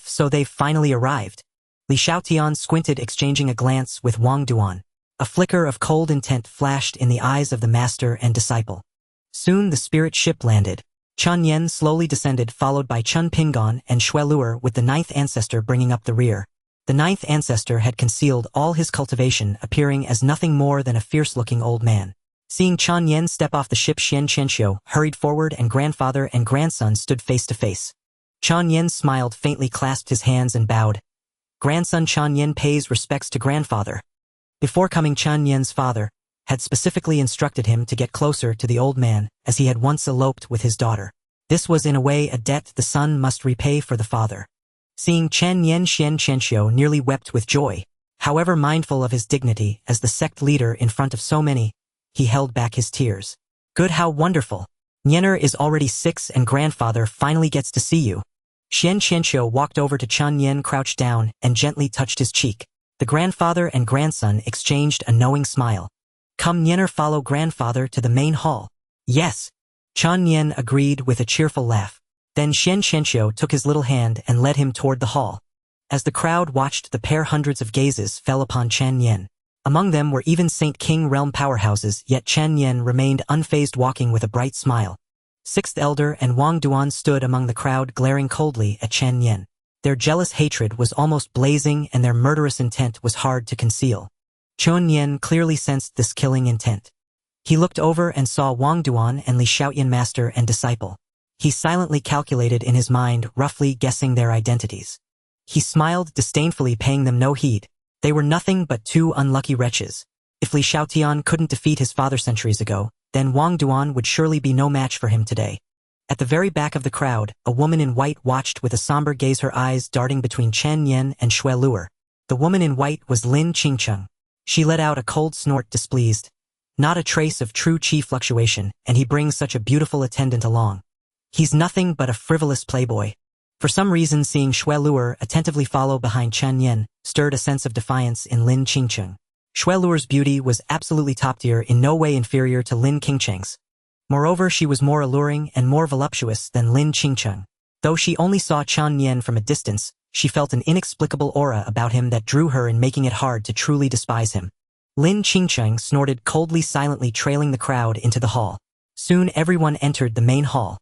So they've finally arrived. Li Xiaotian squinted, exchanging a glance with Wang Duan. A flicker of cold intent flashed in the eyes of the master and disciple. Soon the spirit ship landed. Chen Nian slowly descended, followed by Chen Pingon and Shui Luer, with the 9th ancestor bringing up the rear. The 9th ancestor had concealed all his cultivation, appearing as nothing more than a fierce-looking old man. Seeing Chen Nian step off the ship, Chen Nian hurried forward, and grandfather and grandson stood face to face. Chen Nian smiled faintly, clasped his hands and bowed. Grandson Chen Nian pays respects to grandfather. Before coming, Chen Nian's father had specifically instructed him to get closer to the old man, as he had once eloped with his daughter. This was in a way a debt the son must repay for the father. Seeing Chen Nian, Chen Nian nearly wept with joy. However, mindful of his dignity as the sect leader in front of so many, he held back his tears. Good, how wonderful. Nianer is already 6 and grandfather finally gets to see you. Chen Nian walked over to Chen Nian, crouched down, and gently touched his cheek. The grandfather and grandson exchanged a knowing smile. Come, Nianer, follow grandfather to the main hall. Yes. Chen Nian agreed with a cheerful laugh. Then Chen Nian took his little hand and led him toward the hall. As the crowd watched the pair, hundreds of gazes fell upon Chen Nian. Among them were even Saint King realm powerhouses, yet Chen Nian remained unfazed, walking with a bright smile. 6th Elder and Wang Duan stood among the crowd, glaring coldly at Chen Nian. Their jealous hatred was almost blazing, and their murderous intent was hard to conceal. Chen Nian clearly sensed this killing intent. He looked over and saw Wang Duan and Li Xiaoyan, master and disciple. He silently calculated in his mind, roughly guessing their identities. He smiled disdainfully, paying them no heed. They were nothing but 2 unlucky wretches. If Li Xiaotian couldn't defeat his father centuries ago, then Wang Duan would surely be no match for him today. At the very back of the crowd, a woman in white watched with a somber gaze, her eyes darting between Chen Nian and Shui Luer. The woman in white was Lin Qingcheng. She let out a cold snort, displeased. Not a trace of true chi fluctuation, and he brings such a beautiful attendant along. He's nothing but a frivolous playboy. For some reason, seeing Shui Luer attentively follow behind Chen Nian stirred a sense of defiance in Lin Qingcheng. Shui Luer's beauty was absolutely top tier, in no way inferior to Lin Qingcheng's. Moreover, she was more alluring and more voluptuous than Lin Qingcheng. Though she only saw Chen Nian from a distance, she felt an inexplicable aura about him that drew her in, making it hard to truly despise him. Lin Qingcheng snorted coldly, silently trailing the crowd into the hall. Soon everyone entered the main hall.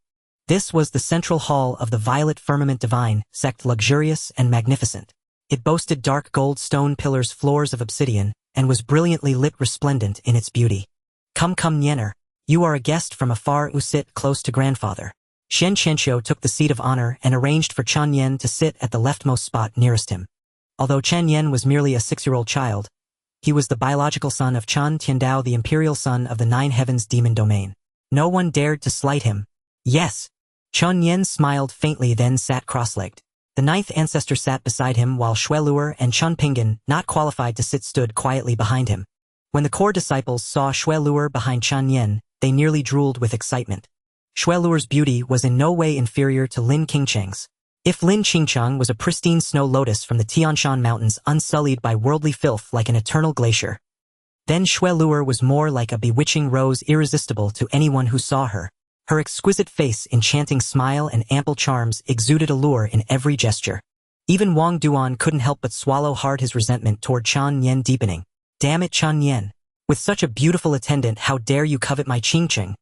This was the central hall of the Violet Firmament Divine Sect, luxurious and magnificent. It boasted dark gold stone pillars, floors of obsidian, and was brilliantly lit, resplendent in its beauty. Come, Nianer. You are a guest from afar who sit close to grandfather. Chen Qianqiu took the seat of honor and arranged for Chen Nian to sit at the leftmost spot nearest him. Although Chen Nian was merely a 6-year-old child, he was the biological son of Chen Tiandao, the imperial son of the Nine Heavens demon domain. No one dared to slight him. Yes. Chen Nian smiled faintly, then sat cross-legged. The ninth ancestor sat beside him while Xue Luer and Chen Pinggan, not qualified to sit, stood quietly behind him. When the core disciples saw Xue Luer behind Chen Nian, they nearly drooled with excitement. Xue Luer's beauty was in no way inferior to Lin Qingcheng's. If Lin Qingcheng was a pristine snow lotus from the Tianshan Mountains unsullied by worldly filth like an eternal glacier, then Xue Luer was more like a bewitching rose, irresistible to anyone who saw her. Her exquisite face, enchanting smile, and ample charms exuded allure in every gesture. Even Wang Duan couldn't help but swallow hard, his resentment toward Chen Nian deepening. Damn it, Chen Nian. With such a beautiful attendant, how dare you covet my Qingcheng?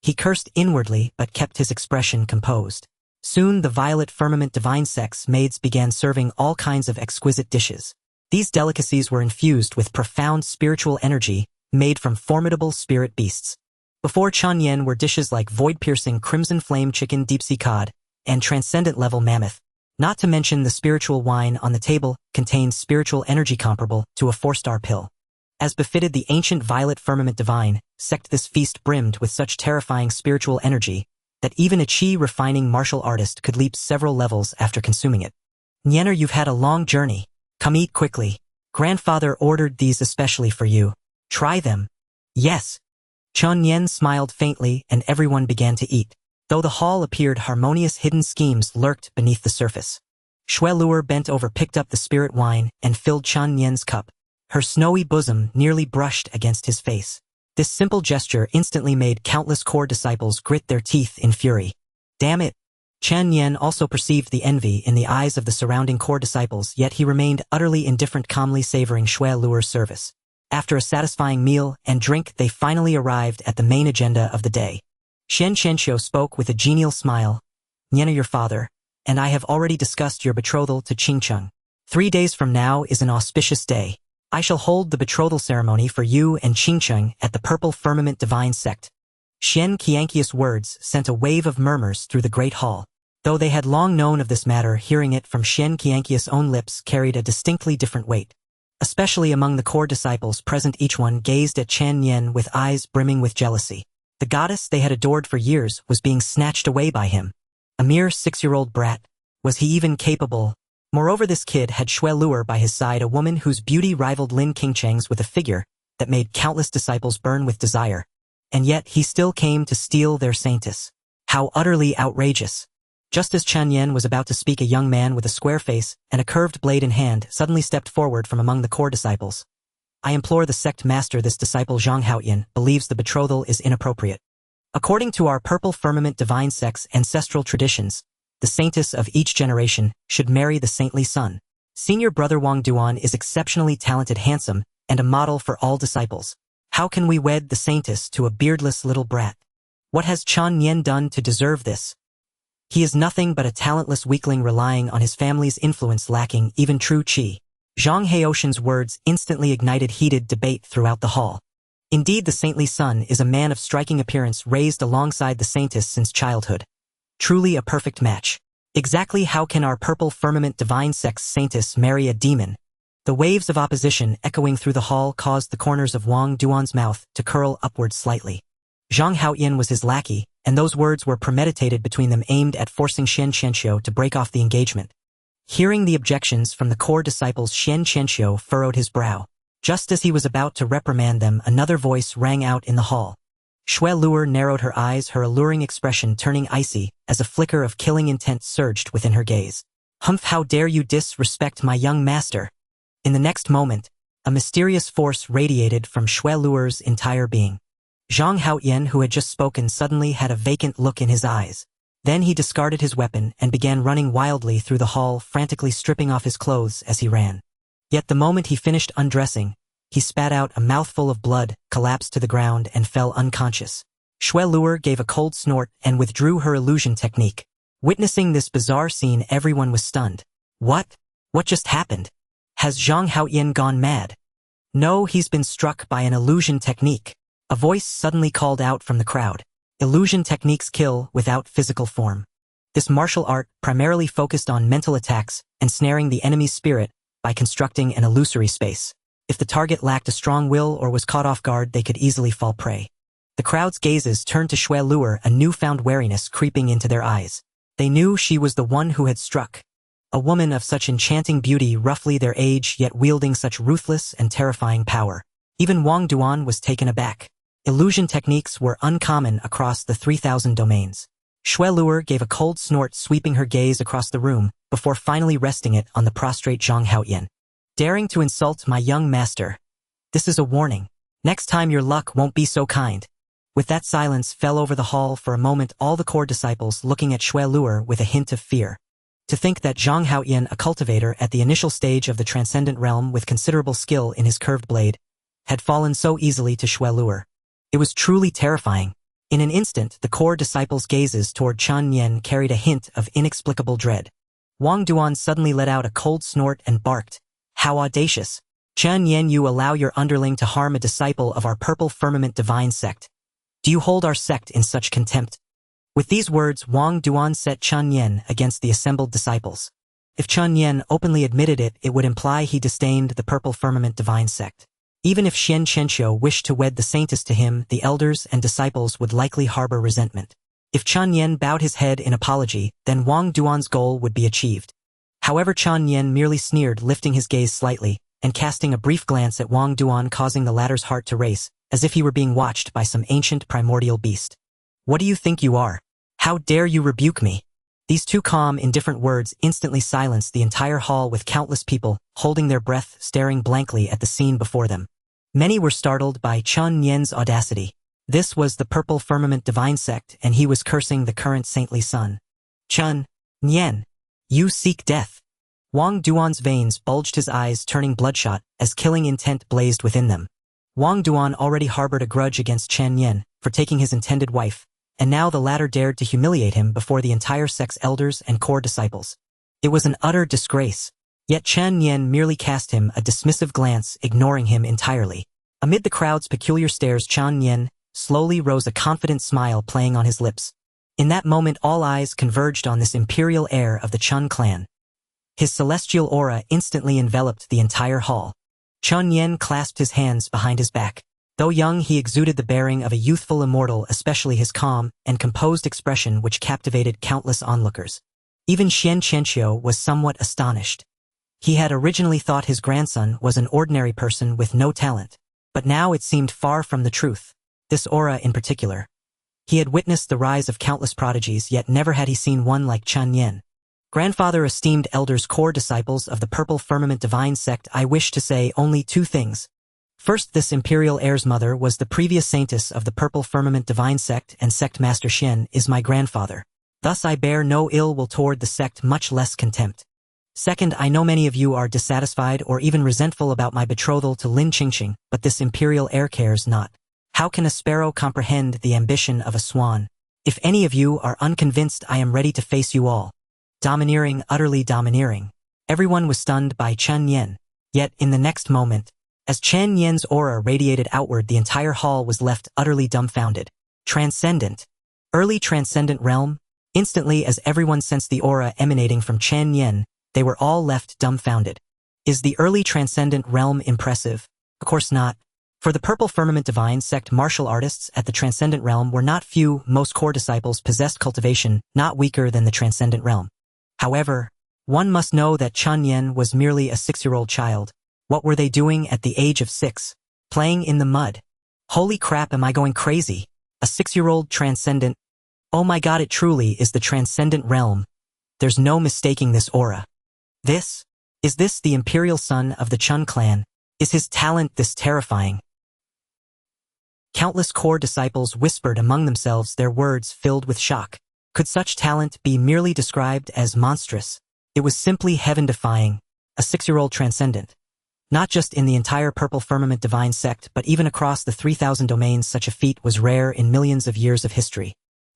He cursed inwardly but kept his expression composed. Soon the violet firmament divine sex maids began serving all kinds of exquisite dishes. These delicacies were infused with profound spiritual energy, made from formidable spirit beasts. Before Chen Nian were dishes like void-piercing crimson flame chicken, deep-sea cod, and transcendent-level mammoth. Not to mention the spiritual wine on the table contained spiritual energy comparable to a 4-star pill. As befitted the ancient violet firmament divine sect, this feast brimmed with such terrifying spiritual energy that even a chi-refining martial artist could leap several levels after consuming it. Nianer, you've had a long journey. Come eat quickly. Grandfather ordered these especially for you. Try them. Yes. Chen Nian smiled faintly and everyone began to eat. Though the hall appeared harmonious, hidden schemes lurked beneath the surface. Xue Luer bent over, picked up the spirit wine, and filled Chen Nian's cup. Her snowy bosom nearly brushed against his face. This simple gesture instantly made countless core disciples grit their teeth in fury. Damn it! Chen Nian also perceived the envy in the eyes of the surrounding core disciples, yet he remained utterly indifferent, calmly savoring Xue Luer's service. After a satisfying meal and drink, they finally arrived at the main agenda of the day. Chen Qianqiu spoke with a genial smile. Nianer, your father, and I have already discussed your betrothal to Qingcheng. 3 days from now is an auspicious day. I shall hold the betrothal ceremony for you and Qingcheng at the Purple Firmament Divine Sect. Chen Qianqiu's words sent a wave of murmurs through the great hall. Though they had long known of this matter, hearing it from Chen Qianqiu's own lips carried a distinctly different weight. Especially among the core disciples present, each one gazed at Chen Nian with eyes brimming with jealousy. The goddess they had adored for years was being snatched away by him. A mere 6-year-old brat. Was he even capable? Moreover, this kid had Xue Luer by his side, a woman whose beauty rivaled Lin Qingcheng's, with a figure that made countless disciples burn with desire. And yet he still came to steal their saintess. How utterly outrageous. Just as Chen Nian was about to speak, a young man with a square face and a curved blade in hand suddenly stepped forward from among the core disciples. I implore the sect master, this disciple Zhang Haoyan believes the betrothal is inappropriate. According to our Purple Firmament Divine Sect's ancestral traditions, the saintess of each generation should marry the saintly son. Senior brother Wang Duan is exceptionally talented, handsome, and a model for all disciples. How can we wed the saintess to a beardless little brat? What has Chen Nian done to deserve this? He is nothing but a talentless weakling relying on his family's influence, lacking even true qi. Zhang Haoshan's words instantly ignited heated debate throughout the hall. Indeed, the saintly son is a man of striking appearance, raised alongside the saintess since childhood. Truly a perfect match. Exactly how can our Purple Firmament Divine Sect's saintess marry a demon? The waves of opposition echoing through the hall caused the corners of Wang Duan's mouth to curl upwards slightly. Zhang Haoyan was his lackey, and those words were premeditated between them, aimed at forcing Chen Qianqiu to break off the engagement. Hearing the objections from the core disciples, Chen Qianqiu furrowed his brow. Just as he was about to reprimand them, another voice rang out in the hall. Xue Luer narrowed her eyes, her alluring expression turning icy as a flicker of killing intent surged within her gaze. Humph, how dare you disrespect my young master? In the next moment, a mysterious force radiated from Xue Luer's entire being. Zhang Haoyan, who had just spoken, suddenly had a vacant look in his eyes. Then he discarded his weapon and began running wildly through the hall, frantically stripping off his clothes as he ran. Yet the moment he finished undressing, he spat out a mouthful of blood, collapsed to the ground, and fell unconscious. Xue Luer gave a cold snort and withdrew her illusion technique. Witnessing this bizarre scene, everyone was stunned. What? What just happened? Has Zhang Haoyan gone mad? No, he's been struck by an illusion technique. A voice suddenly called out from the crowd. Illusion techniques kill without physical form. This martial art primarily focused on mental attacks, ensnaring the enemy's spirit by constructing an illusory space. If the target lacked a strong will or was caught off guard, they could easily fall prey. The crowd's gazes turned to Xue Luer, a newfound wariness creeping into their eyes. They knew she was the one who had struck. A woman of such enchanting beauty, roughly their age, yet wielding such ruthless and terrifying power. Even Wang Duan was taken aback. Illusion techniques were uncommon across the 3,000 domains. Xue Luer gave a cold snort, sweeping her gaze across the room, before finally resting it on the prostrate Zhang Haoyan. Daring to insult my young master. This is a warning. Next time your luck won't be so kind. With that, silence fell over the hall for a moment, all the core disciples looking at Xue Luer with a hint of fear. To think that Zhang Haoyan, a cultivator at the initial stage of the transcendent realm with considerable skill in his curved blade, had fallen so easily to Xue Luer. It was truly terrifying. In an instant, the core disciples' gazes toward Chen Nian carried a hint of inexplicable dread. Wang Duan suddenly let out a cold snort and barked. How audacious! Chen Nian, you allow your underling to harm a disciple of our Purple Firmament divine sect. Do you hold our sect in such contempt? With these words, Wang Duan set Chen Nian against the assembled disciples. If Chen Nian openly admitted it, it would imply he disdained the Purple Firmament divine sect. Even if Xian Chenxiu wished to wed the saintess to him, the elders and disciples would likely harbor resentment. If Chen Nian bowed his head in apology, then Wang Duan's goal would be achieved. However, Chen Nian merely sneered, lifting his gaze slightly, and casting a brief glance at Wang Duan, causing the latter's heart to race, as if he were being watched by some ancient primordial beast. What do you think you are? How dare you rebuke me? These two calm, indifferent words instantly silenced the entire hall, with countless people holding their breath, staring blankly at the scene before them. Many were startled by Chen Nian's audacity. This was the Purple Firmament divine sect, and he was cursing the current saintly son. Chen Nian, you seek death. Wang Duan's veins bulged, his eyes turning bloodshot as killing intent blazed within them. Wang Duan already harbored a grudge against Chen Nian for taking his intended wife, and now the latter dared to humiliate him before the entire sect's elders and core disciples. It was an utter disgrace. Yet Chen Nian merely cast him a dismissive glance, ignoring him entirely. Amid the crowd's peculiar stares, Chen Nian slowly rose, a confident smile playing on his lips. In that moment, all eyes converged on this imperial heir of the Chen Clan. His celestial aura instantly enveloped the entire hall. Chen Nian clasped his hands behind his back. Though young, he exuded the bearing of a youthful immortal, especially his calm and composed expression, which captivated countless onlookers. Even Xian Chenxiu was somewhat astonished. He had originally thought his grandson was an ordinary person with no talent, but now it seemed far from the truth. This aura in particular. He had witnessed the rise of countless prodigies, yet never had he seen one like Chen Nian. Grandfather, esteemed elders, core disciples of the Purple Firmament divine sect, I wish to say only two things. First, this imperial heir's mother was the previous saintess of the Purple Firmament divine sect, and sect master Xian is my grandfather. Thus I bear no ill will toward the sect, much less contempt. Second, I know many of you are dissatisfied or even resentful about my betrothal to Lin Qingqing, but this imperial heir cares not. How can a sparrow comprehend the ambition of a swan? If any of you are unconvinced, I am ready to face you all. Domineering, utterly domineering. Everyone was stunned by Chen Nian. Yet, in the next moment, as Chen Nian's aura radiated outward, the entire hall was left utterly dumbfounded. Transcendent. Early transcendent realm? Instantly, as everyone sensed the aura emanating from Chen Nian, they were all left dumbfounded. Is the early transcendent realm impressive? Of course not. For the Purple Firmament divine sect martial artists at the transcendent realm were not few. Most core disciples possessed cultivation not weaker than the transcendent realm. However, one must know that Chen Nian was merely a 6-year-old child. What were they doing at the age of 6? Playing in the mud. Holy crap, am I going crazy? A 6-year-old transcendent? Oh my god, it truly is the transcendent realm. There's no mistaking this aura. Is this the imperial son of the Chen Clan? Is his talent this terrifying? Countless core disciples whispered among themselves, their words filled with shock. Could such talent be merely described as monstrous? It was simply heaven-defying. A 6-year-old transcendent. Not just in the entire Purple Firmament divine sect, but even across the 3,000 domains, such a feat was rare in millions of years of history.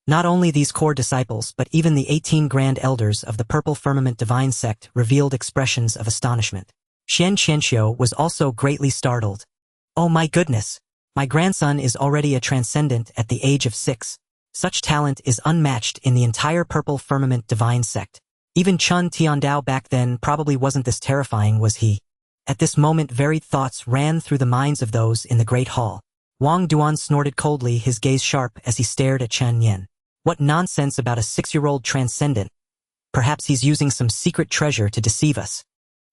Not only these core disciples, but even the 18 grand elders of the Purple Firmament divine sect revealed expressions of astonishment. Xian Chenxiu was also greatly startled. Oh my goodness! My grandson is already a transcendent at the age of 6. Such talent is unmatched in the entire Purple Firmament divine sect. Even Chen Tiandao back then probably wasn't this terrifying, was he? At this moment varied thoughts ran through the minds of those in the great hall. Wang Duan snorted coldly, his gaze sharp as he stared at Chen Nian. What nonsense about a 6-year-old transcendent. Perhaps he's using some secret treasure to deceive us.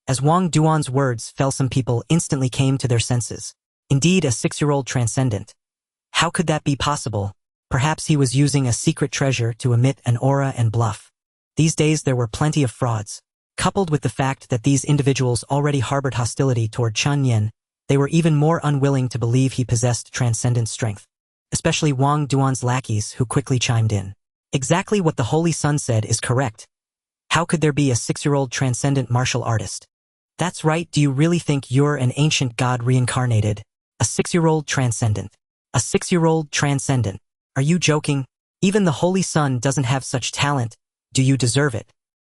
As Wang Duan's words fell, some people instantly came to their senses. Indeed, a 6-year-old transcendent. How could that be possible? Perhaps he was using a secret treasure to emit an aura and bluff. These days there were plenty of frauds. Coupled with the fact that these individuals already harbored hostility toward Chen Nian, they were even more unwilling to believe he possessed transcendent strength. Especially Wang Duan's lackeys, who quickly chimed in. Exactly what the Holy Sun said is correct. How could there be a 6-year-old transcendent martial artist? That's right, do you really think you're an ancient god reincarnated? A 6-year-old transcendent. A 6-year-old transcendent. Are you joking? Even the Holy Sun doesn't have such talent. Do you deserve it?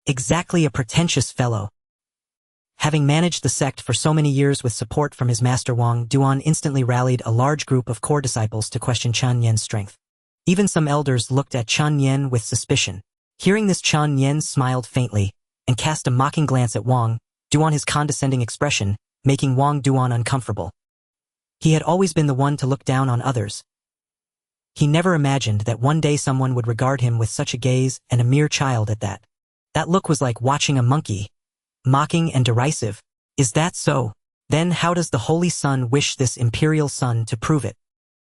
Exactly, a pretentious fellow. Having managed the sect for so many years with support from his master, Wang Duan instantly rallied a large group of core disciples to question Chen Nian's strength. Even some elders looked at Chen Nian with suspicion. Hearing this, Chen Nian smiled faintly and cast a mocking glance at Wang Duan, his condescending expression making Wang Duan uncomfortable. He had always been the one to look down on others. He never imagined that one day someone would regard him with such a gaze, and a mere child at that. That look was like watching a monkey. Mocking and derisive. Is that so? Then how does the Holy Sun wish this imperial sun to prove it?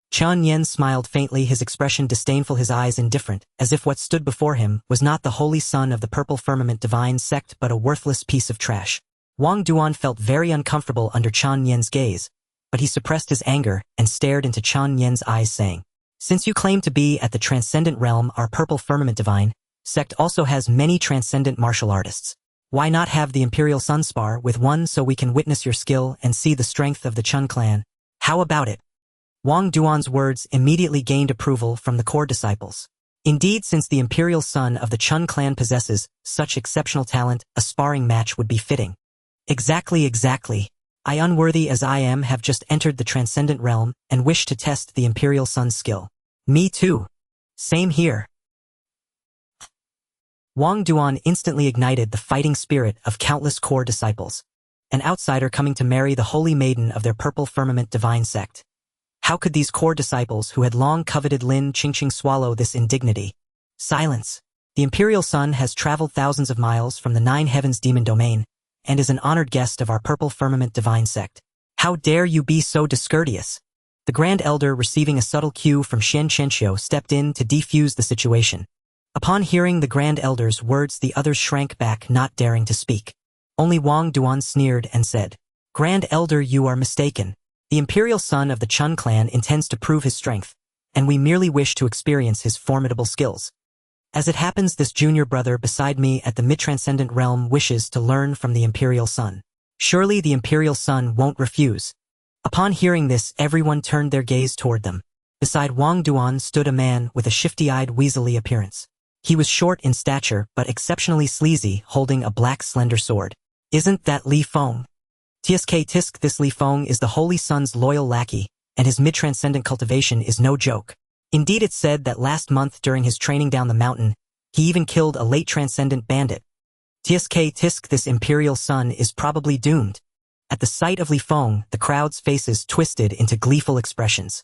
Chen Nian smiled faintly, his expression disdainful, his eyes indifferent, as if what stood before him was not the Holy Sun of the Purple Firmament divine sect but a worthless piece of trash. Wang Duan felt very uncomfortable under Chen Nian's gaze, but he suppressed his anger and stared into Chen Nian's eyes, saying, "Since you claim to be at the transcendent realm, our Purple Firmament divine sect also has many transcendent martial artists. Why not have the Imperial Sun spar with one so we can witness your skill and see the strength of the Chen Clan? How about it?" Wang Duan's words immediately gained approval from the core disciples. Indeed, since the Imperial Sun of the Chen Clan possesses such exceptional talent, a sparring match would be fitting. Exactly. I, unworthy as I am, have just entered the transcendent realm and wish to test the Imperial Sun's skill. Me too. Same here. Wang Duan instantly ignited the fighting spirit of countless core disciples. An outsider coming to marry the holy maiden of their Purple Firmament divine sect. How could these core disciples who had long coveted Lin Qingqing swallow this indignity? Silence. The Imperial Sun has traveled thousands of miles from the 9 heavens demon domain and is an honored guest of our Purple Firmament divine sect. How dare you be so discourteous? The Grand Elder, receiving a subtle cue from Shen Chenxiu, stepped in to defuse the situation. Upon hearing the Grand Elder's words, the others shrank back, not daring to speak. Only Wang Duan sneered and said, "Grand Elder, you are mistaken. The Imperial Sun of the Chen Clan intends to prove his strength, and we merely wish to experience his formidable skills. As it happens, this junior brother beside me at the mid-transcendent realm wishes to learn from the Imperial Sun. Surely the Imperial Sun won't refuse." Upon hearing this, everyone turned their gaze toward them. Beside Wang Duan stood a man with a shifty-eyed, weaselly appearance. He was short in stature but exceptionally sleazy, holding a black slender sword. "Isn't that Li Feng?" Tisk, this Li Feng is the Holy Sun's loyal lackey, and his mid-transcendent cultivation is no joke. Indeed, it's said that last month during his training down the mountain, he even killed a late transcendent bandit. Tisk, this Imperial Sun is probably doomed. At the sight of Li Feng, the crowd's faces twisted into gleeful expressions.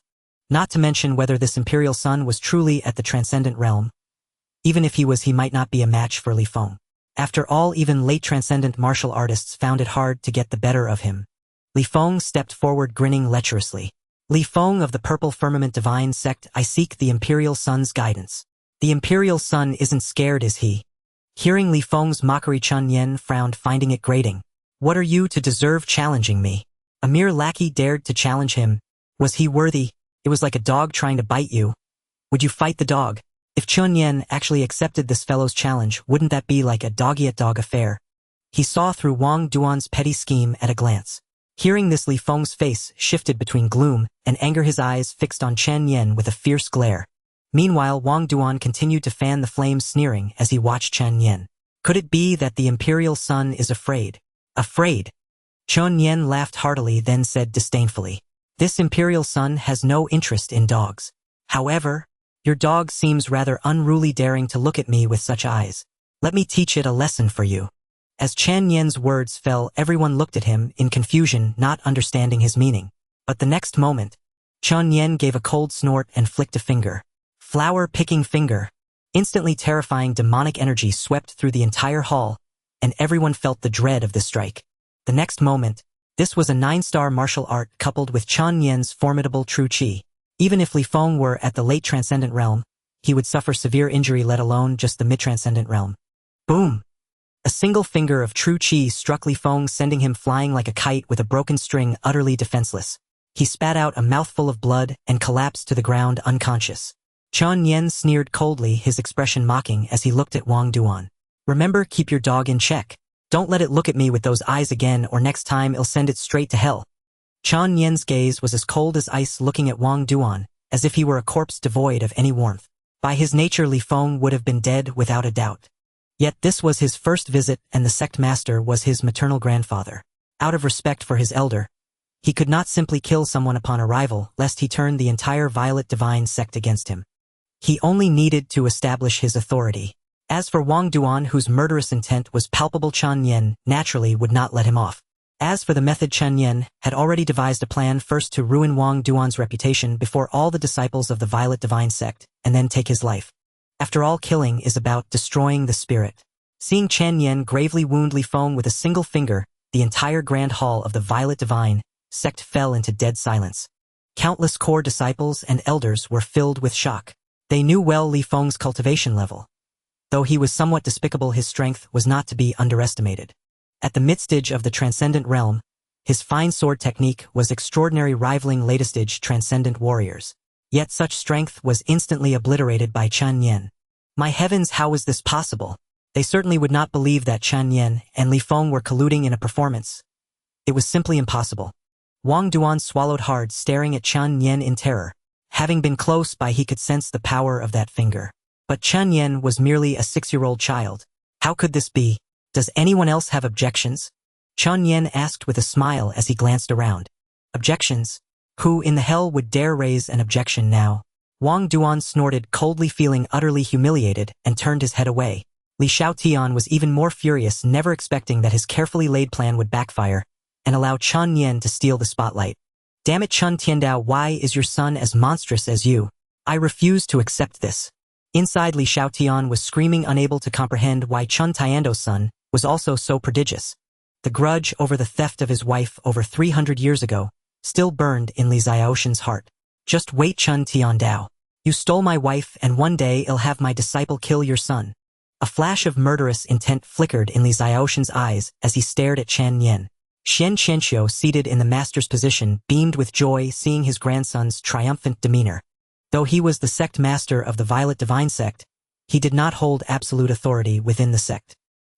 Not to mention whether this Imperial Sun was truly at the transcendent realm. Even if he was, he might not be a match for Li Feng. After all, even late transcendent martial artists found it hard to get the better of him. Li Feng stepped forward, grinning lecherously. "Li Feng of the Purple Firmament divine sect, I seek the Imperial Sun's guidance." The Imperial Sun isn't scared, is he? Hearing Li Feng's mockery, Chen Nian frowned, finding it grating. What are you to deserve challenging me? A mere lackey dared to challenge him. Was he worthy? It was like a dog trying to bite you. Would you fight the dog? If Chen Nian actually accepted this fellow's challenge, wouldn't that be like a dog-eat-dog affair? He saw through Wang Duan's petty scheme at a glance. Hearing this, Li Feng's face shifted between gloom and anger, his eyes fixed on Chen Nian with a fierce glare. Meanwhile, Wang Duan continued to fan the flames, sneering as he watched Chen Nian. Could it be that the Imperial Sun is afraid? Afraid? Chen Nian laughed heartily, then said disdainfully, This imperial son has no interest in dogs. However, your dog seems rather unruly, daring to look at me with such eyes. Let me teach it a lesson for you." As Chen Nian's words fell, everyone looked at him in confusion, not understanding his meaning. But the next moment, Chen Nian gave a cold snort and flicked a finger. Flower-picking finger. Instantly terrifying demonic energy swept through the entire hall, and everyone felt the dread of the strike. The next moment, this was a 9-star martial art coupled with Chen Nian's formidable true qi. Even if Li Feng were at the late transcendent realm, he would suffer severe injury, let alone just the mid-transcendent realm. Boom! A single finger of true qi struck Li Feng, sending him flying like a kite with a broken string, utterly defenseless. He spat out a mouthful of blood and collapsed to the ground unconscious. Chen Nian sneered coldly, his expression mocking as he looked at Wang Duan. "Remember, keep your dog in check. Don't let it look at me with those eyes again, or next time I'll send it straight to hell." Chen Nian's gaze was as cold as ice, looking at Wang Duan, as if he were a corpse devoid of any warmth. By his nature, Li Feng would have been dead without a doubt. Yet this was his first visit, and the sect master was his maternal grandfather. Out of respect for his elder, he could not simply kill someone upon arrival, lest he turn the entire Violet Divine sect against him. He only needed to establish his authority. As for Wang Duan, whose murderous intent was palpable, Chen Nian naturally would not let him off. As for the method, Chen Nian had already devised a plan, first to ruin Wang Duan's reputation before all the disciples of the Violet Divine sect, and then take his life. After all, killing is about destroying the spirit. Seeing Chen Nian gravely wound Li Feng with a single finger, the entire grand hall of the Violet Divine sect fell into dead silence. Countless core disciples and elders were filled with shock. They knew well Li Feng's cultivation level. Though he was somewhat despicable, his strength was not to be underestimated. At the mid-stage of the transcendent realm, his fine sword technique was extraordinary, rivaling latest-stage transcendent warriors. Yet such strength was instantly obliterated by Chen Nian. My heavens, how was this possible? They certainly would not believe that Chen Nian and Li Feng were colluding in a performance. It was simply impossible. Wang Duan swallowed hard, staring at Chen Nian in terror. Having been close by, he could sense the power of that finger. But Chen Nian was merely a 6-year-old child. How could this be? Does anyone else have objections? Chen Nian asked with a smile as he glanced around. Objections? Who in the hell would dare raise an objection now? Wang Duan snorted coldly, feeling utterly humiliated, and turned his head away. Li Xiaotian was even more furious, never expecting that his carefully laid plan would backfire and allow Chen Nian to steal the spotlight. Damn it, Chen Tiandao, why is your son as monstrous as you? I refuse to accept this. Inside, Li Xiaotian was screaming, unable to comprehend why Chen Tiando's son was also so prodigious. The grudge over the theft of his wife over 300 years ago still burned in Li Xiaoshan's heart. Just wait, Chen Tiandao. You stole my wife, and one day I'll have my disciple kill your son. A flash of murderous intent flickered in Li Xiaoshan's eyes as he stared at Chen Nian. Xian Qianxiu, seated in the master's position, beamed with joy, seeing his grandson's triumphant demeanor. Though he was the sect master of the Violet Divine sect, he did not hold absolute authority within the sect.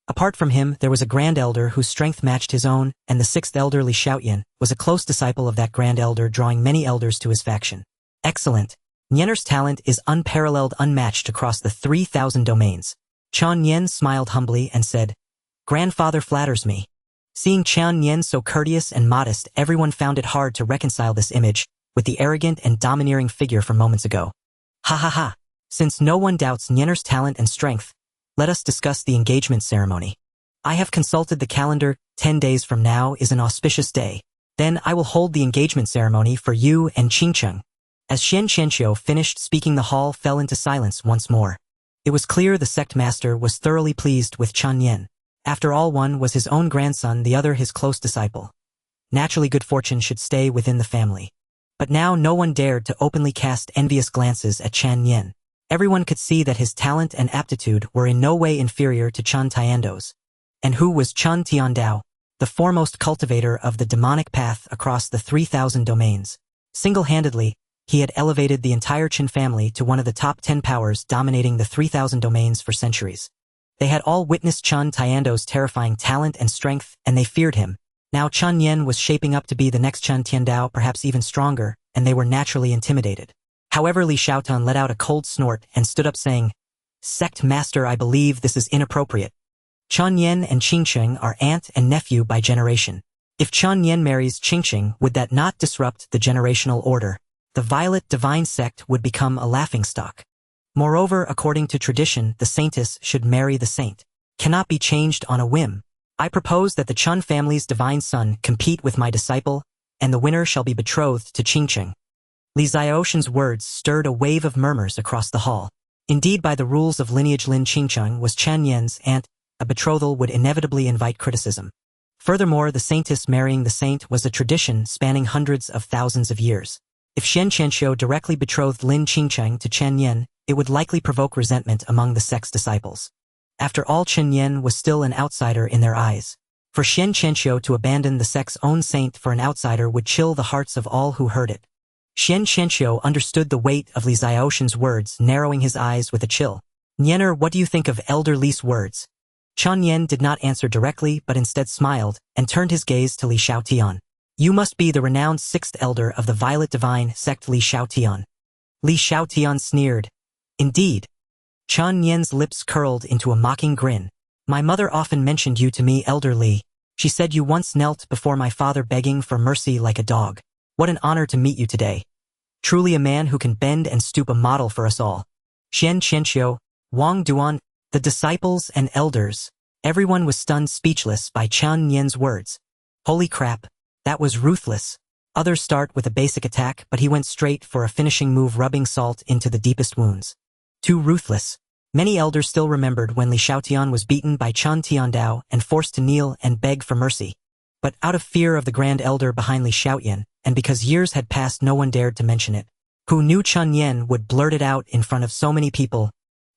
Apart from him, there was a grand elder whose strength matched his own, and the 6th elder, Li Xiaoyan, was a close disciple of that grand elder, drawing many elders to his faction. Excellent. Nianer's talent is unparalleled, unmatched across the 3,000 domains. Chen Nian smiled humbly and said, Grandfather flatters me. Seeing Chen Nian so courteous and modest, everyone found it hard to reconcile this image with the arrogant and domineering figure from moments ago. Ha ha ha. Since no one doubts Nianer's talent and strength, let us discuss the engagement ceremony. I have consulted the calendar. 10 days from now is an auspicious day. Then I will hold the engagement ceremony for you and Qingcheng. As Xian Qianxiu finished speaking, the hall fell into silence once more. It was clear the sect master was thoroughly pleased with Chen Nian. After all, one was his own grandson, the other his close disciple. Naturally, good fortune should stay within the family. But now no one dared to openly cast envious glances at Chen Nian. Everyone could see that his talent and aptitude were in no way inferior to Chen Tiando's. And who was Chen Tiandao? The foremost cultivator of the demonic path across the 3,000 domains. Single-handedly, he had elevated the entire Chen family to one of the top 10 powers, dominating the 3,000 domains for centuries. They had all witnessed Chen Tiando's terrifying talent and strength, and they feared him. Now Chen Nian was shaping up to be the next Chen Tiandao, perhaps even stronger, and they were naturally intimidated. However, Li Xiaotan let out a cold snort and stood up, saying, Sect Master, I believe this is inappropriate. Chen Nian and Qingcheng are aunt and nephew by generation. If Chen Nian marries Qingqing, would that not disrupt the generational order? The violet divine sect would become a laughingstock. Moreover, according to tradition, the saintess should marry the saint. Cannot be changed on a whim. I propose that the Chen family's divine son compete with my disciple, and the winner shall be betrothed to Qingqing. Li Xiaoshan's words stirred a wave of murmurs across the hall. Indeed, by the rules of lineage, Lin Qingqing was Chen Nian's aunt. A betrothal would inevitably invite criticism. Furthermore, the saintess marrying the saint was a tradition spanning hundreds of thousands of years. If Shen Qianxiu directly betrothed Lin Qingqing to Chen Nian, it would likely provoke resentment among the sect's disciples. After all, Chen Nian was still an outsider in their eyes. For Shen Qianxiu to abandon the sect's own saint for an outsider would chill the hearts of all who heard it. Shen Qianxiu understood the weight of Li Xiaoshan's words, narrowing his eyes with a chill. Nianer, what do you think of Elder Li's words? Chen Nian did not answer directly, but instead smiled and turned his gaze to Li Xiaotian. You must be the renowned sixth elder of the Violet Divine sect, Li Xiaotian. Li Xiaotian sneered. Indeed. Chen Nian's lips curled into a mocking grin. My mother often mentioned you to me, Elder Li. She said you once knelt before my father begging for mercy like a dog. What an honor to meet you today. Truly a man who can bend and stoop, a model for us all. Shen Qianxiu, Wang Duan, the disciples and elders. Everyone was stunned speechless by Chen Nian's words. Holy crap, that was ruthless. Others start with a basic attack, but he went straight for a finishing move, rubbing salt into the deepest wounds. Too ruthless. Many elders still remembered when Li Xiaotian was beaten by Chen Tiandao and forced to kneel and beg for mercy. But out of fear of the grand elder behind Li Xiaotian, and because years had passed, no one dared to mention it. Who knew Chen Nian would blurt it out in front of so many people?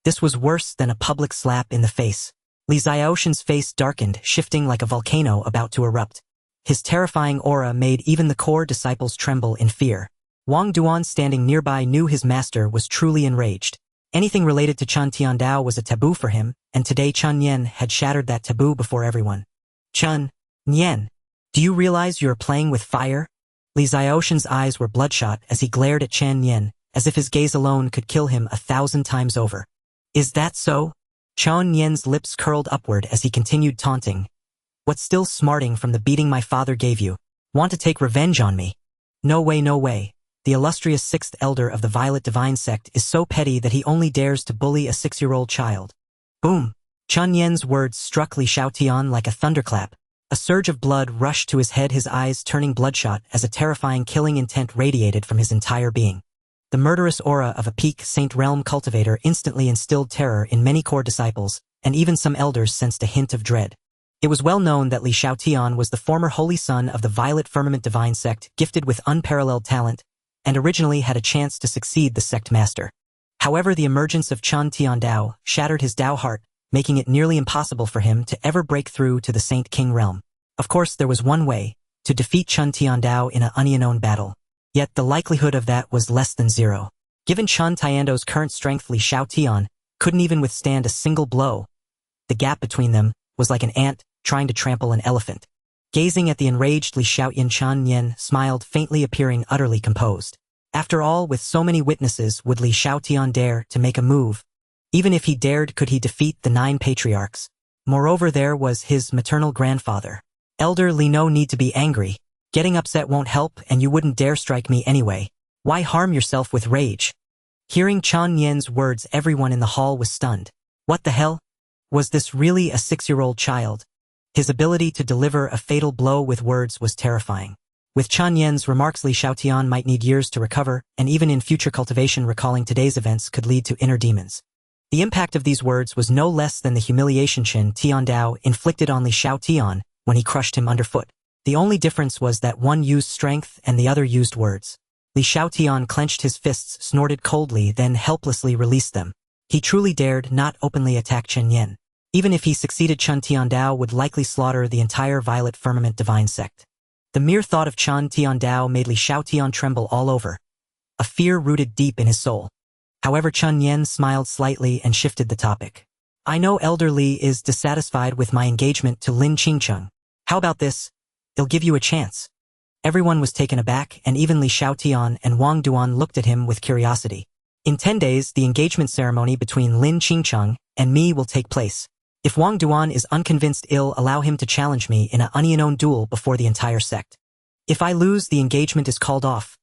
This was worse than a public slap in the face. Li Xiaoshan's face darkened, shifting like a volcano about to erupt. His terrifying aura made even the core disciples tremble in fear. Wang Duan, standing nearby, knew his master was truly enraged. Anything related to Chen Tiandao was a taboo for him, and today Chen Nian had shattered that taboo before everyone. Chen Nian, do you realize you're playing with fire? Li Xiaoshan's eyes were bloodshot as he glared at Chen Nian, as if his gaze alone could kill him 1,000 times over. Is that so? Chen Nian's lips curled upward as he continued taunting. What's still smarting from the beating my father gave you? Want to take revenge on me? No way, no way. The illustrious sixth elder of the Violet Divine sect is so petty that he only dares to bully a 6-year-old child. Boom! Chen Nian's words struck Li Xiaotian like a thunderclap. A surge of blood rushed to his head, his eyes turning bloodshot as a terrifying killing intent radiated from his entire being. The murderous aura of a peak Saint Realm cultivator instantly instilled terror in many core disciples, and even some elders sensed a hint of dread. It was well known that Li Xiaotian was the former holy son of the Violet Firmament Divine sect, gifted with unparalleled talent, and originally had a chance to succeed the sect master. However, the emergence of Chen Tiandao shattered his Dao heart, making it nearly impossible for him to ever break through to the Saint King realm. Of course, there was one way, to defeat Chen Tiandao in an unknown battle. Yet the likelihood of that was less than zero. Given Chen Tiandao's current strength, Li Xiaotian couldn't even withstand a single blow. The gap between them was like an ant trying to trample an elephant. Gazing at the enraged Li Xiaotian, Chen Nian smiled faintly, appearing utterly composed. After all, with so many witnesses, would Li Xiaotian dare to make a move? Even if he dared, could he defeat the 9 patriarchs? Moreover, there was his maternal grandfather. Elder Li, no need to be angry. Getting upset won't help, and you wouldn't dare strike me anyway. Why harm yourself with rage? Hearing Chen Nian's words, everyone in the hall was stunned. What the hell? Was this really a 6-year-old child? His ability to deliver a fatal blow with words was terrifying. With Chen Nian's remarks, Li Xiaotian might need years to recover, and even in future cultivation, recalling today's events could lead to inner demons. The impact of these words was no less than the humiliation Chen Tiandao inflicted on Li Xiaotian when he crushed him underfoot. The only difference was that one used strength and the other used words. Li Xiaotian clenched his fists, snorted coldly, then helplessly released them. He truly dared not openly attack Chen Nian. Even if he succeeded, Chen Tiandao would likely slaughter the entire Violet Firmament Divine sect. The mere thought of Chen Tiandao made Li Xiaotian tremble all over. A fear rooted deep in his soul. However, Chen Nian smiled slightly and shifted the topic. I know Elder Li is dissatisfied with my engagement to Lin Qingqing. How about this? It'll give you a chance. Everyone was taken aback, and even Li Xiaotian and Wang Duan looked at him with curiosity. In 10 days, the engagement ceremony between Lin Qingqing and me will take place. If Wang Duan is unconvinced, I'll allow him to challenge me in an unknown duel before the entire sect. If I lose, the engagement is called off.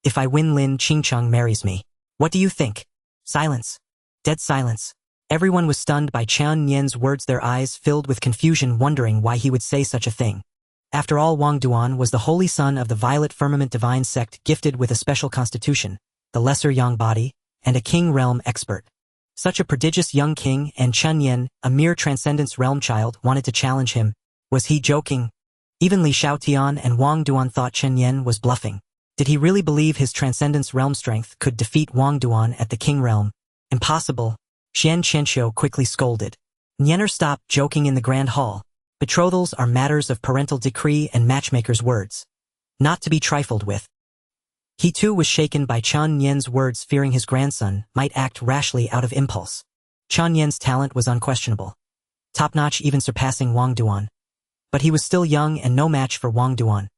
If I win, Lin Qingcheng marries me. What do you think? Silence. Dead silence. Everyone was stunned by Chen Nian's words, their eyes filled with confusion, wondering why he would say such a thing. After all, Wang Duan was the holy son of the Violet Firmament Divine Sect, gifted with a special constitution, the lesser yang body, and a king realm expert. Such a prodigious young king, and Chen Nian, a mere transcendence realm child, wanted to challenge him. Was he joking? Even Li Xiaotian and Wang Duan thought Chen Nian was bluffing. Did he really believe his transcendence realm strength could defeat Wang Duan at the king realm? Impossible. Xian Qianxiu quickly scolded. Nianer, stop joking in the grand hall. Betrothals are matters of parental decree and matchmaker's words, not to be trifled with. He too was shaken by Chen Nian's words, fearing his grandson might act rashly out of impulse. Chen Nian's talent was unquestionable, top-notch, even surpassing Wang Duan. But he was still young and no match for Wang Duan.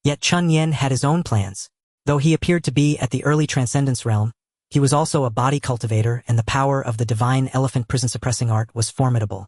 Yet Chen Nian had his own plans. Though he appeared to be at the early transcendence realm, he was also a body cultivator, and the power of the divine elephant prison suppressing art was formidable.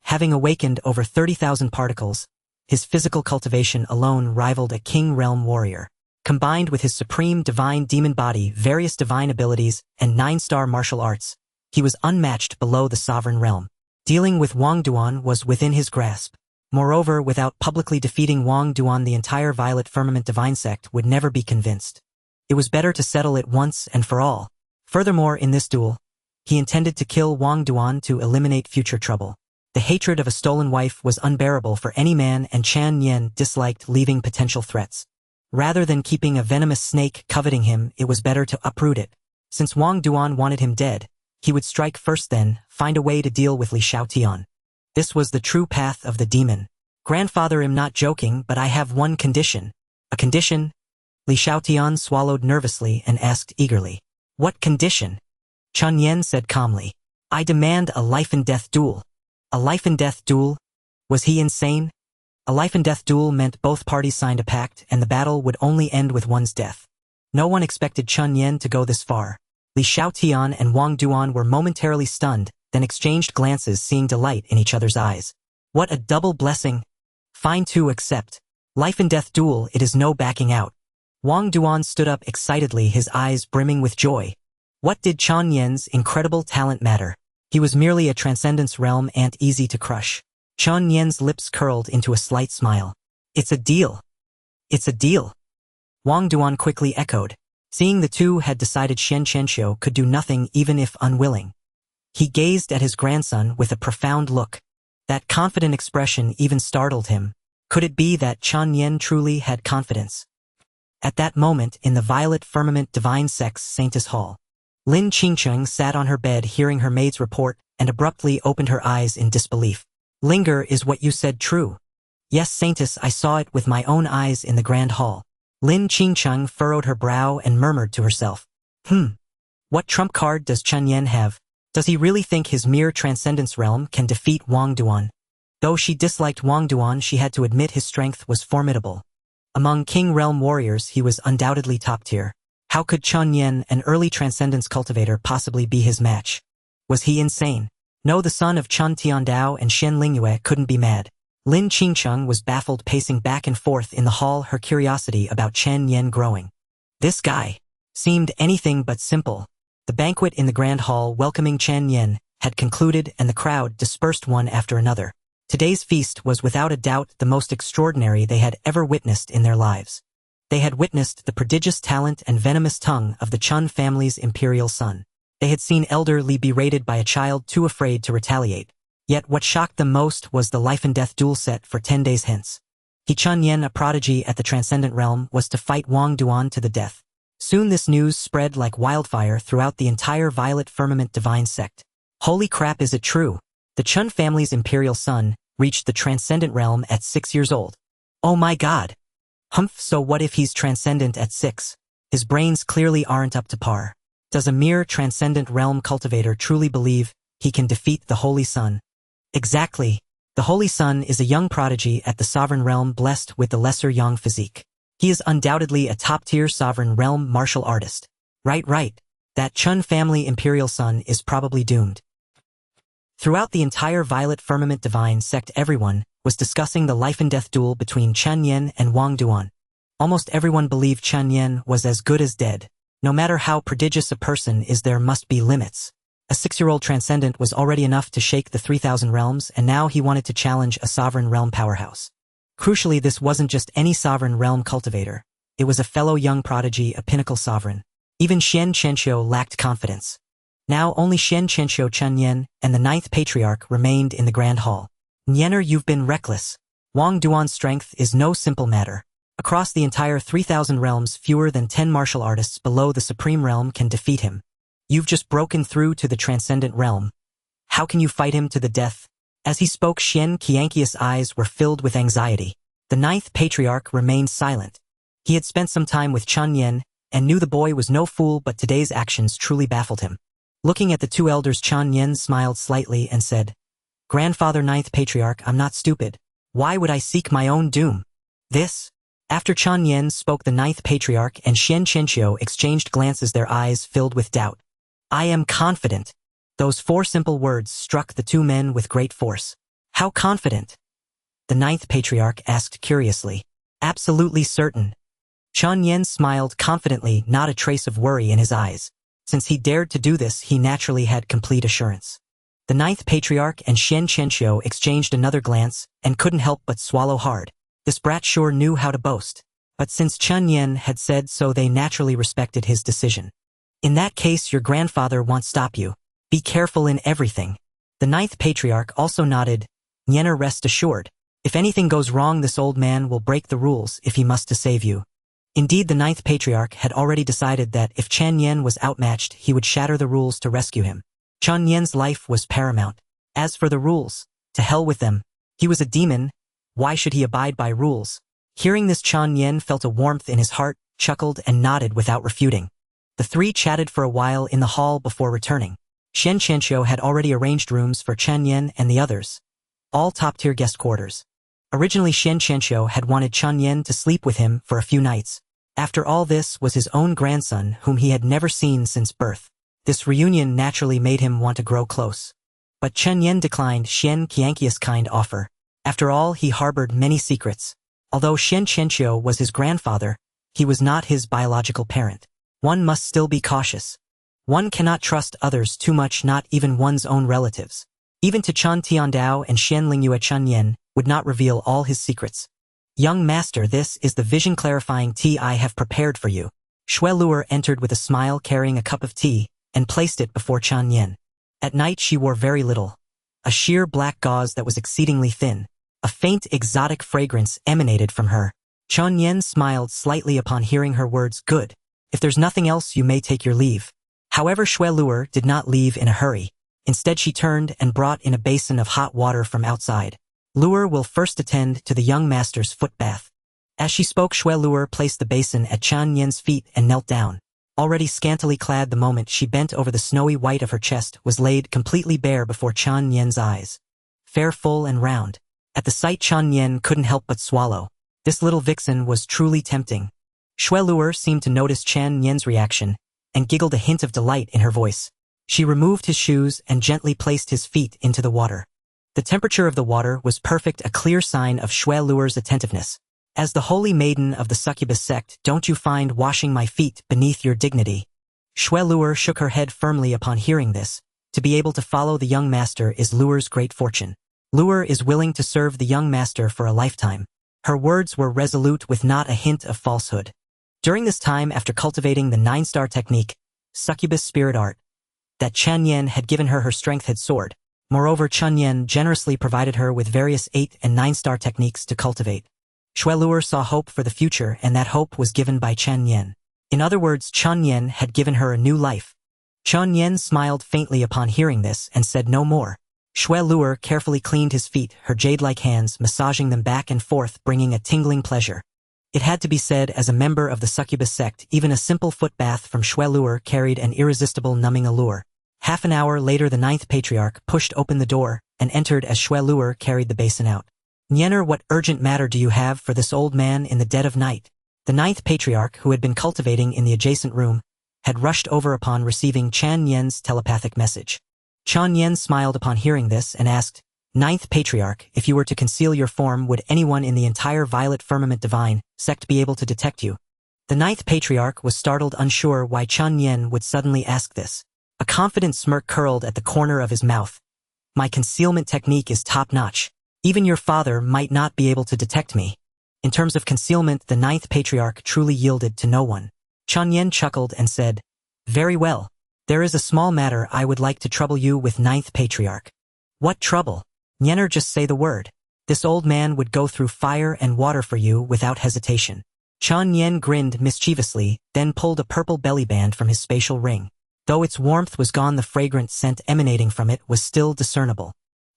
Having awakened over 30,000 particles, his physical cultivation alone rivaled a king realm warrior. Combined with his supreme divine demon body, various divine abilities, and 9-star martial arts, he was unmatched below the sovereign realm. Dealing with Wang Duan was within his grasp. Moreover, without publicly defeating Wang Duan, the entire Violet Firmament Divine Sect would never be convinced. It was better to settle it once and for all. Furthermore, in this duel, he intended to kill Wang Duan to eliminate future trouble. The hatred of a stolen wife was unbearable for any man, and Chen Nian disliked leaving potential threats. Rather than keeping a venomous snake coveting him, it was better to uproot it. Since Wang Duan wanted him dead, he would strike first, then find a way to deal with Li Xiaotian. This was the true path of the demon. Grandfather, I'm not joking, but I have one condition. A condition? Li Xiaotian swallowed nervously and asked eagerly. What condition? Chen Nian said calmly. I demand a life-and-death duel. A life-and-death duel? Was he insane? A life-and-death duel meant both parties signed a pact, and the battle would only end with one's death. No one expected Chen Nian to go this far. Li Xiaotian and Wang Duan were momentarily stunned, then exchanged glances, seeing delight in each other's eyes. What a double blessing! Fine to accept. Life-and-death duel, it is no backing out. Wang Duan stood up excitedly, his eyes brimming with joy. What did Chen Nian's incredible talent matter? He was merely a transcendence realm ant, easy to crush. Chen Nian's lips curled into a slight smile. It's a deal. It's a deal. Wang Duan quickly echoed. Seeing the two had decided, Xian Qianxiu could do nothing even if unwilling. He gazed at his grandson with a profound look. That confident expression even startled him. Could it be that Chen Nian truly had confidence? At that moment, in the Violet Firmament Divine Sect's Saintess Hall, Lin Qingcheng sat on her bed, hearing her maid's report, and abruptly opened her eyes in disbelief. Linger, is what you said true? Yes, Saintess, I saw it with my own eyes in the grand hall. Lin Qingcheng furrowed her brow and murmured to herself. What trump card does Chen Nian have? Does he really think his mere transcendence realm can defeat Wang Duan? Though she disliked Wang Duan, she had to admit his strength was formidable. Among King Realm warriors, he was undoubtedly top tier. How could Chen Nian, an early transcendence cultivator, possibly be his match? Was he insane? No, the son of Chen Tiandao and Shen Lingyue couldn't be mad. Lin Qingcheng was baffled, pacing back and forth in the hall, her curiosity about Chen Nian growing. This guy seemed anything but simple. The banquet in the grand hall welcoming Chen Nian had concluded, and the crowd dispersed one after another. Today's feast was without a doubt the most extraordinary they had ever witnessed in their lives. They had witnessed the prodigious talent and venomous tongue of the Chen family's imperial son. They had seen Elder Li berated by a child too afraid to retaliate. Yet what shocked them most was the life-and-death duel set for 10 days hence. Chen Nian, a prodigy at the Transcendent Realm, was to fight Wang Duan to the death. Soon this news spread like wildfire throughout the entire Violet Firmament Divine Sect. Holy crap, is it true? The Chen family's imperial son reached the Transcendent Realm at 6 years old. Oh my god! Humph, so what if he's transcendent at 6? His brains clearly aren't up to par. Does a mere Transcendent Realm cultivator truly believe he can defeat the Holy Sun? Exactly. The Holy Sun is a young prodigy at the Sovereign Realm, blessed with the lesser yang physique. He is undoubtedly a top-tier Sovereign Realm martial artist. Right. That Chen family imperial son is probably doomed. Throughout the entire Violet Firmament Divine sect, everyone was discussing the life-and-death duel between Chen Nian and Wang Duan. Almost everyone believed Chen Nian was as good as dead. No matter how prodigious a person is, there must be limits. A 6-year-old transcendent was already enough to shake the 3,000 realms, and now he wanted to challenge a sovereign realm powerhouse. Crucially, this wasn't just any sovereign realm cultivator. It was a fellow young prodigy, a pinnacle sovereign. Even Xian Chenxiu lacked confidence. Now only Xian Chenxiu, Chen Nian, and the 9th Patriarch remained in the Grand Hall. Nianer, you've been reckless. Wang Duan's strength is no simple matter. Across the entire 3,000 realms, fewer than 10 martial artists below the Supreme Realm can defeat him. You've just broken through to the Transcendent Realm. How can you fight him to the death? As he spoke, Xian Qianqi's eyes were filled with anxiety. The 9th Patriarch remained silent. He had spent some time with Chen Nian and knew the boy was no fool, but today's actions truly baffled him. Looking at the two elders, Chen Nian smiled slightly and said, "Grandfather 9th Patriarch, I'm not stupid. Why would I seek my own doom? This?" After Chen Nian spoke, the 9th Patriarch and Xian Chenxiu exchanged glances, their eyes filled with doubt. "I am confident." Those 4 simple words struck the two men with great force. "How confident?" the 9th Patriarch asked curiously. "Absolutely certain." Chen Nian smiled confidently, not a trace of worry in his eyes. Since he dared to do this, he naturally had complete assurance. The 9th Patriarch and Xian Chenxiu exchanged another glance and couldn't help but swallow hard. This brat sure knew how to boast. But since Chen Nian had said so, they naturally respected his decision. "In that case, your grandfather won't stop you. Be careful in everything." The 9th Patriarch also nodded. "Nianer, rest assured. If anything goes wrong, this old man will break the rules if he must to save you." Indeed, the 9th Patriarch had already decided that if Chen Nian was outmatched, he would shatter the rules to rescue him. Chen Nian's life was paramount. As for the rules, to hell with them. He was a demon. Why should he abide by rules? Hearing this, Chen Nian felt a warmth in his heart, chuckled, and nodded without refuting. The three chatted for a while in the hall before returning. Xian Chenxiu had already arranged rooms for Chen Nian and the others. All top-tier guest quarters. Originally, Xian Chenxiu had wanted Chen Nian to sleep with him for a few nights. After all, this was his own grandson whom he had never seen since birth. This reunion naturally made him want to grow close. But Chen Nian declined Xian Qianqi's kind offer. After all, he harbored many secrets. Although Xian Chenxiu was his grandfather, he was not his biological parent. One must still be cautious. One cannot trust others too much, not even one's own relatives. Even to Chen Tiandao and Xian Lingyue, Chen Nian would not reveal all his secrets. "Young master, this is the vision-clarifying tea I have prepared for you." Shui Luer entered with a smile, carrying a cup of tea, and placed it before Chen Nian. At night she wore very little. A sheer black gauze that was exceedingly thin. A faint exotic fragrance emanated from her. Chen Nian smiled slightly upon hearing her words. "Good. If there's nothing else, you may take your leave." However, Shui Luer did not leave in a hurry. Instead, she turned and brought in a basin of hot water from outside. "Luer will first attend to the young master's foot bath." As she spoke, Shui Luer placed the basin at Chen Nian's feet and knelt down. Already scantily clad, the moment she bent over, the snowy white of her chest was laid completely bare before Chen Nian's eyes. Fair, full, and round. At the sight, Chen Nian couldn't help but swallow. This little vixen was truly tempting. Shui Luer seemed to notice Chen Nian's reaction and giggled, a hint of delight in her voice. She removed his shoes and gently placed his feet into the water. The temperature of the water was perfect, a clear sign of Shui Luer's attentiveness. "As the holy maiden of the succubus sect, don't you find washing my feet beneath your dignity?" Shui Luer shook her head firmly upon hearing this. To be able to follow the young master is Luer's great fortune. Luer is willing to serve the young master for a lifetime. Her words were resolute, with not a hint of falsehood. During this time, after cultivating the 9-star technique, succubus spirit art, that Chen Nian had given her, her strength had soared. Moreover, Chen Nian generously provided her with various 8- and 9-star techniques to cultivate. Shui Luer saw hope for the future, and that hope was given by Chen Nian. In other words, Chen Nian had given her a new life. Chen Nian smiled faintly upon hearing this and said no more. Shui Luer carefully cleaned his feet, her jade-like hands massaging them back and forth, bringing a tingling pleasure. It had to be said, as a member of the succubus sect, even a simple foot bath from Shui Luer carried an irresistible numbing allure. Half an hour later, the 9th Patriarch pushed open the door and entered as Shui Luer carried the basin out. "Nianer, what urgent matter do you have for this old man in the dead of night?" The 9th Patriarch, who had been cultivating in the adjacent room, had rushed over upon receiving Chen Nian's telepathic message. Chen Nian smiled upon hearing this and asked, Ninth Patriarch, if you were to conceal your form, would anyone in the entire Violet Firmament Divine sect be able to detect you? The Ninth Patriarch was startled, unsure why Chen Nian would suddenly ask this. A confident smirk curled at the corner of his mouth. My concealment technique is top-notch. Even your father might not be able to detect me. In terms of concealment, the Ninth Patriarch truly yielded to no one. Chen Nian chuckled and said, Very well. There is a small matter I would like to trouble you with, Ninth Patriarch. What trouble? Nianer, just say the word. This old man would go through fire and water for you without hesitation. Chen Nian grinned mischievously, then pulled a purple belly band from his spatial ring. Though its warmth was gone, the fragrant scent emanating from it was still discernible.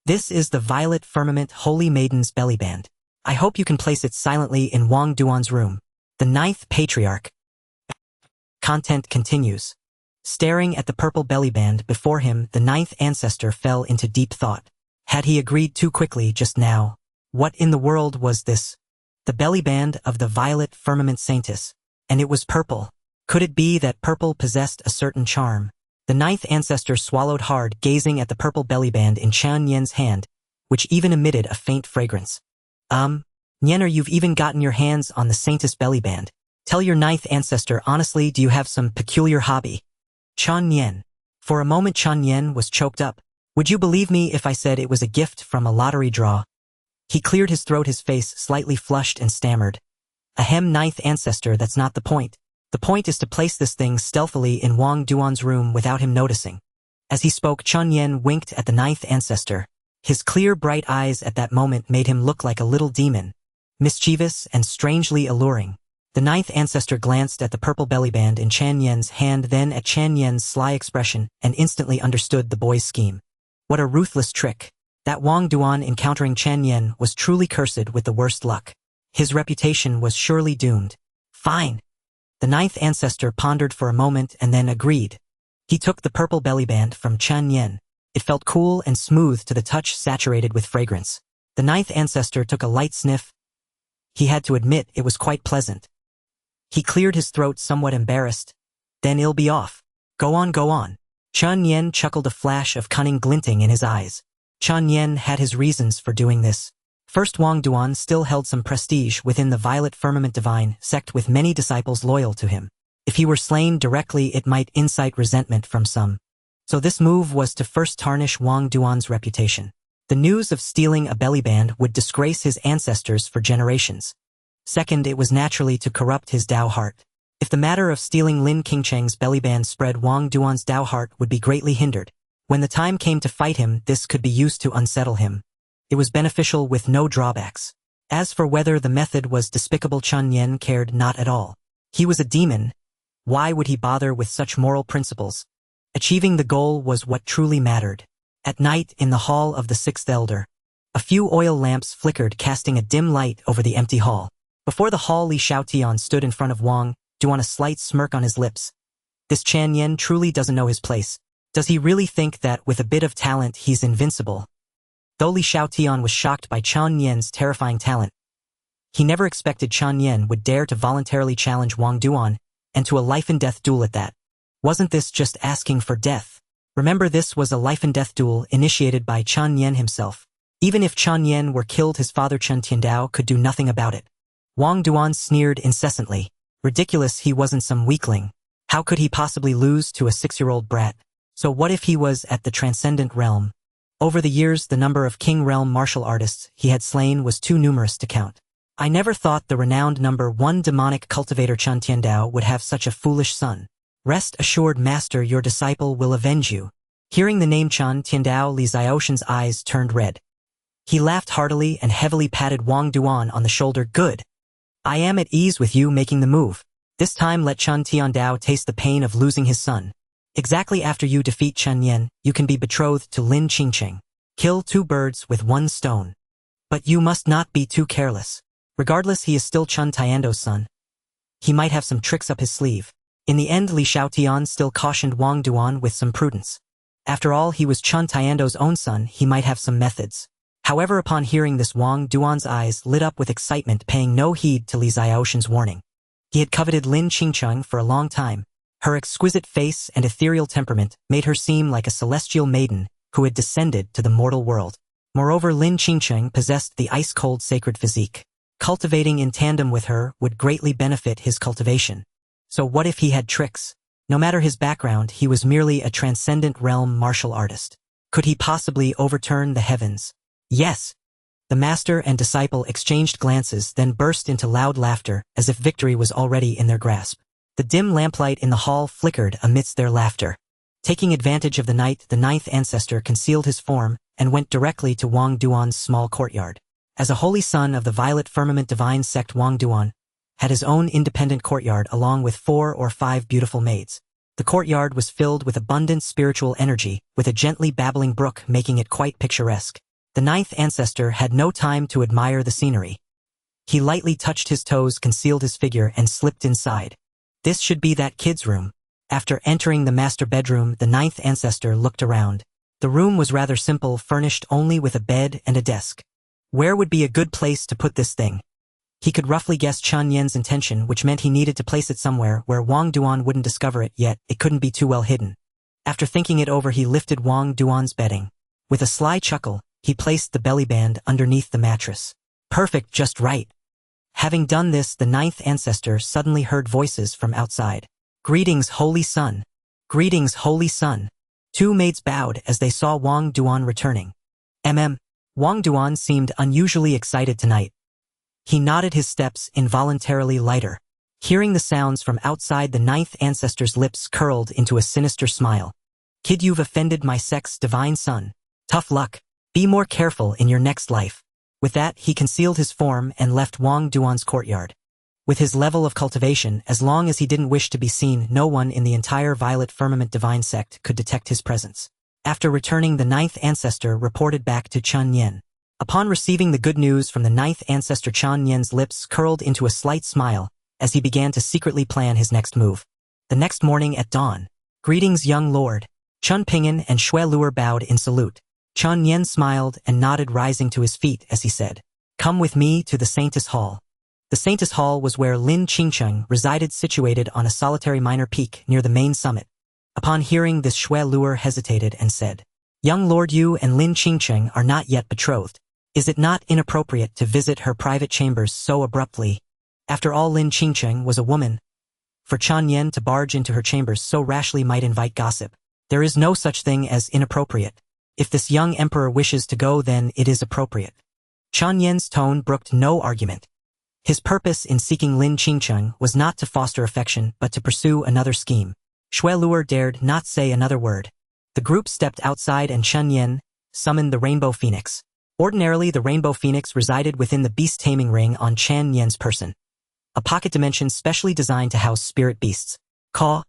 This is the Violet Firmament Holy Maiden's belly band. I hope you can place it silently in Wang Duan's room. The Ninth Patriarch. Content continues. Staring at the purple belly band before him, the Ninth Ancestor fell into deep thought. Had he agreed too quickly just now? What in the world was this? The belly band of the Violet Firmament Saintess. And it was purple. Could it be that purple possessed a certain charm? The Ninth Ancestor swallowed hard, gazing at the purple belly band in Chen Nian's hand, which even emitted a faint fragrance. Nianer, you've even gotten your hands on the Saintess belly band. Tell your Ninth Ancestor honestly, do you have some peculiar hobby? Chen Nian. For a moment Chen Nian was choked up. Would you believe me if I said it was a gift from a lottery draw? He cleared his throat, his face slightly flushed, and stammered. Ahem, Ninth Ancestor, that's not the point. The point is to place this thing stealthily in Wang Duan's room without him noticing. As he spoke, Chen Nian winked at the Ninth Ancestor. His clear, bright eyes at that moment made him look like a little demon, mischievous and strangely alluring. The Ninth Ancestor glanced at the purple belly band in Chen Nian's hand, then at Chen Nian's sly expression, and instantly understood the boy's scheme. What a ruthless trick. That Wang Duan encountering Chen Nian was truly cursed with the worst luck. His reputation was surely doomed. Fine. The Ninth Ancestor pondered for a moment and then agreed. He took the purple belly band from Chen Nian. It felt cool and smooth to the touch, saturated with fragrance. The Ninth Ancestor took a light sniff. He had to admit it was quite pleasant. He cleared his throat, somewhat embarrassed. Then it'll be off. Go on, go on. Chen Nian chuckled, a flash of cunning glinting in his eyes. Chen Nian had his reasons for doing this. First, Wang Duan still held some prestige within the Violet Firmament Divine sect, with many disciples loyal to him. If he were slain directly, it might incite resentment from some. So this move was to first tarnish Wang Duan's reputation. The news of stealing a belly band would disgrace his ancestors for generations. Second, it was naturally to corrupt his Dao heart. If the matter of stealing Lin Qingcheng's belly band spread, Wang Duan's Dao heart would be greatly hindered. When the time came to fight him, this could be used to unsettle him. It was beneficial with no drawbacks. As for whether the method was despicable, Chen Nian cared not at all. He was a demon. Why would he bother with such moral principles? Achieving the goal was what truly mattered. At night, in the hall of the Sixth Elder, a few oil lamps flickered, casting a dim light over the empty hall. Before the hall, Li Xiaotian stood in front of Wang Duan, a slight smirk on his lips. This Chen Nian truly doesn't know his place. Does he really think that with a bit of talent he's invincible? Though Li Xiaotian was shocked by Chen Nian's terrifying talent, he never expected Chen Nian would dare to voluntarily challenge Wang Duan, and to a life-and-death duel at that. Wasn't this just asking for death? Remember, this was a life-and-death duel initiated by Chen Nian himself. Even if Chen Nian were killed, his father Chen Tiandao could do nothing about it. Wang Duan sneered incessantly. Ridiculous, he wasn't some weakling. How could he possibly lose to a 6-year-old brat? So what if he was at the Transcendent Realm? Over the years, the number of King Realm martial artists he had slain was too numerous to count. I never thought the renowned number 1 demonic cultivator Chen Tiandao would have such a foolish son. Rest assured, master, your disciple will avenge you. Hearing the name Chen Tiandao, Li Xiaoshan's eyes turned red. He laughed heartily and heavily patted Wang Duan on the shoulder. Good. I am at ease with you making the move. This time let Chen Tiandao taste the pain of losing his son. Exactly after you defeat Chen Nian, you can be betrothed to Lin Qingcheng. Kill 2 birds with 1 stone. But you must not be too careless. Regardless, he is still Chen Tiandao's son. He might have some tricks up his sleeve. In the end, Li Xiaotian still cautioned Wang Duan with some prudence. After all, he was Chen Tiandao's own son, he might have some methods. However, upon hearing this, Wang Duan's eyes lit up with excitement, paying no heed to Li Xiaoshan's warning. He had coveted Lin Qingcheng for a long time. Her exquisite face and ethereal temperament made her seem like a celestial maiden, who had descended to the mortal world. Moreover, Lin Qingcheng possessed the ice-cold sacred physique. Cultivating in tandem with her would greatly benefit his cultivation. So what if he had tricks? No matter his background, he was merely a transcendent realm martial artist. Could he possibly overturn the heavens? Yes. The master and disciple exchanged glances, then burst into loud laughter, as if victory was already in their grasp. The dim lamplight in the hall flickered amidst their laughter. Taking advantage of the night, the ninth ancestor concealed his form and went directly to Wang Duan's small courtyard. As a holy son of the Violet Firmament divine sect, Wang Duan had his own independent courtyard along with 4 or 5 beautiful maids. The courtyard was filled with abundant spiritual energy, with a gently babbling brook making it quite picturesque. The ninth ancestor had no time to admire the scenery. He lightly touched his toes, concealed his figure, and slipped inside. This should be that kid's room. After entering the master bedroom, the ninth ancestor looked around. The room was rather simple, furnished only with a bed and a desk. Where would be a good place to put this thing? He could roughly guess Chen Nian's intention, which meant he needed to place it somewhere where Wang Duan wouldn't discover it, yet it couldn't be too well hidden. After thinking it over, he lifted Wang Duan's bedding. With a sly chuckle, he placed the belly band underneath the mattress. Perfect, just right. Having done this, the ninth ancestor suddenly heard voices from outside. Greetings, holy son. Greetings, holy son. 2 maids bowed as they saw Wang Duan returning. Wang Duan seemed unusually excited tonight. He nodded, his steps involuntarily lighter. Hearing the sounds from outside, the ninth ancestor's lips curled into a sinister smile. Kid, you've offended my sect's divine son. Tough luck. Be more careful in your next life. With that, he concealed his form and left Wang Duan's courtyard. With his level of cultivation, as long as he didn't wish to be seen, no one in the entire Violet Firmament divine sect could detect his presence. After returning, the ninth ancestor reported back to Chen Nian. Upon receiving the good news from the ninth ancestor, Chen Nian's lips curled into a slight smile as he began to secretly plan his next move. The next morning at dawn. Greetings, young lord. Chen Ping'an and Shui Luer bowed in salute. Chen Nian smiled and nodded, rising to his feet as he said, "Come with me to the Saintess Hall." The Saintess Hall was where Lin Qingcheng resided, situated on a solitary minor peak near the main summit. Upon hearing this, Shui Luer hesitated and said, "Young lord, you and Lin Qingcheng are not yet betrothed. Is it not inappropriate to visit her private chambers so abruptly? After all, Lin Qingcheng was a woman. For Chen Nian to barge into her chambers so rashly might invite gossip. There is no such thing as inappropriate. If this young emperor wishes to go, then it is appropriate." Chen Nian's tone brooked no argument. His purpose in seeking Lin Qingcheng was not to foster affection, but to pursue another scheme. Shui Luer dared not say another word. The group stepped outside and Chen Nian summoned the Rainbow Phoenix. Ordinarily, the Rainbow Phoenix resided within the beast-taming ring on Chen Nian's person, a pocket dimension specially designed to house spirit beasts. Caw.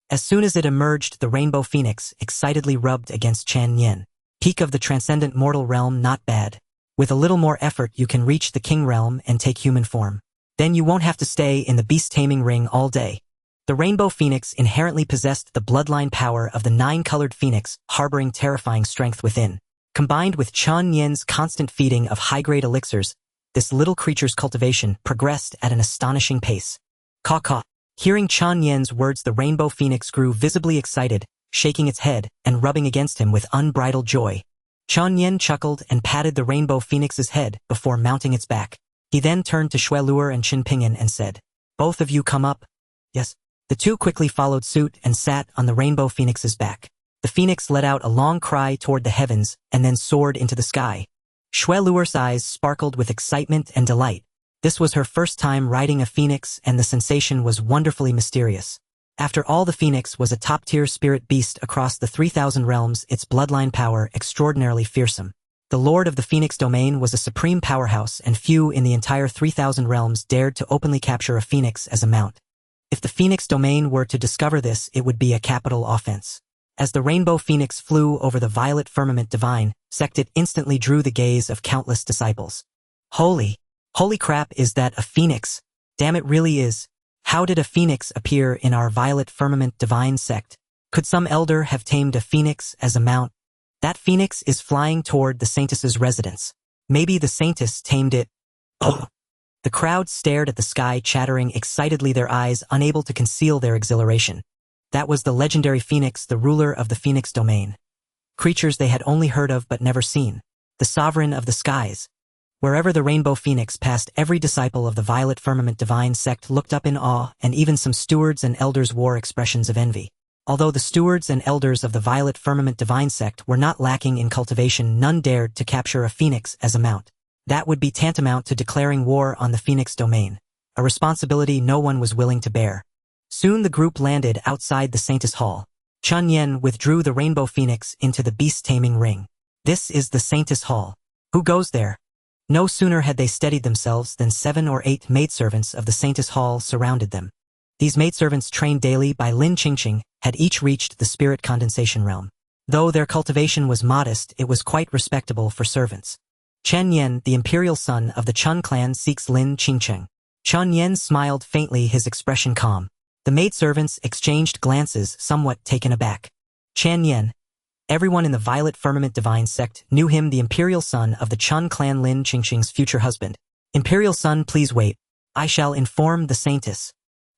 As soon as it emerged, the Rainbow Phoenix excitedly rubbed against Chen Nian. Peak of the transcendent mortal realm, not bad. With a little more effort, you can reach the king realm and take human form. Then you won't have to stay in the beast-taming ring all day. The Rainbow Phoenix inherently possessed the bloodline power of the 9-colored phoenix, harboring terrifying strength within. Combined with Chen Nian's constant feeding of high-grade elixirs, this little creature's cultivation progressed at an astonishing pace. Caw-caw. Hearing Chen Nian's words, the Rainbow Phoenix grew visibly excited, shaking its head and rubbing against him with unbridled joy. Chen Nian chuckled and patted the Rainbow Phoenix's head before mounting its back. He then turned to Shui Luer and Chen Ping'an and said, "Both of you come up." Yes. The two quickly followed suit and sat on the Rainbow Phoenix's back. The phoenix let out a long cry toward the heavens and then soared into the sky. Shui Luer's eyes sparkled with excitement and delight. This was her first time riding a phoenix, and the sensation was wonderfully mysterious. After all, the phoenix was a top-tier spirit beast across the 3,000 realms, its bloodline power extraordinarily fearsome. The Lord of the Phoenix Domain was a supreme powerhouse, and few in the entire 3,000 realms dared to openly capture a phoenix as a mount. If the Phoenix Domain were to discover this, it would be a capital offense. As the Rainbow Phoenix flew over the Violet Firmament divine sect, it instantly drew the gaze of countless disciples. Holy crap, is that a phoenix? Damn, it really is. How did a phoenix appear in our Violet Firmament divine sect? Could some elder have tamed a phoenix as a mount? That phoenix is flying toward the Saintess's residence. Maybe the Saintess tamed it. Oh! The crowd stared at the sky, chattering excitedly, their eyes unable to conceal their exhilaration. That was the legendary phoenix, the ruler of the Phoenix Domain. creatures they had only heard of but never seen. The sovereign of the skies. Wherever the rainbow phoenix passed, every disciple of the violet firmament divine sect looked up in awe, and even some stewards and elders wore expressions of envy. Although the stewards and elders of the violet firmament divine sect were not lacking in cultivation, none dared to capture a phoenix as a mount. That would be tantamount to declaring war on the phoenix domain, a responsibility no one was willing to bear. Soon the group landed outside the Saintess Hall. Chen Nian withdrew the rainbow phoenix into the beast-taming ring. This is the Saintess Hall. Who goes there? No sooner had they steadied themselves than 7 or 8 maidservants of the Saintess Hall surrounded them. These maidservants, trained daily by Lin Qingqing, had each reached the spirit condensation realm. Though their cultivation was modest, it was quite respectable for servants. Chen Nian, the imperial son of the Chen Clan, seeks Lin Qingqing. Chen Nian smiled faintly, his expression calm. The maidservants exchanged glances, somewhat taken aback. Chen Nian. Everyone in the Violet Firmament Divine Sect knew him, the imperial son of the Chen Clan, Lin Qingqing's future husband. Imperial son, please wait. I shall inform the Saintess.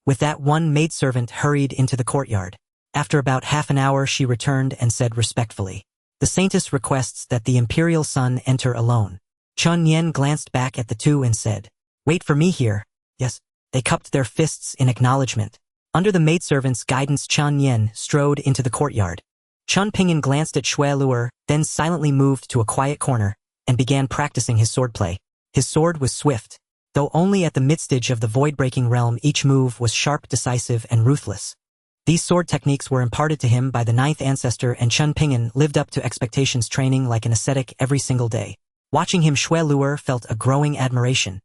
With that, one maidservant hurried into the courtyard. After about half an hour, she returned and said respectfully, the Saintess requests that the imperial son enter alone. Chen Nian glanced back at the two and said, wait for me here. Yes. They cupped their fists in acknowledgement. Under the maidservant's guidance, Chen Nian strode into the courtyard. Chen Pingan glanced at Shui Luer, then silently moved to a quiet corner and began practicing his swordplay. His sword was swift. Though only at the midstage of the void-breaking realm, each move was sharp, decisive, and ruthless. These sword techniques were imparted to him by the 9th ancestor, and Chen Pingan lived up to expectations, training like an ascetic every single day. Watching him, Shui Luer felt a growing admiration.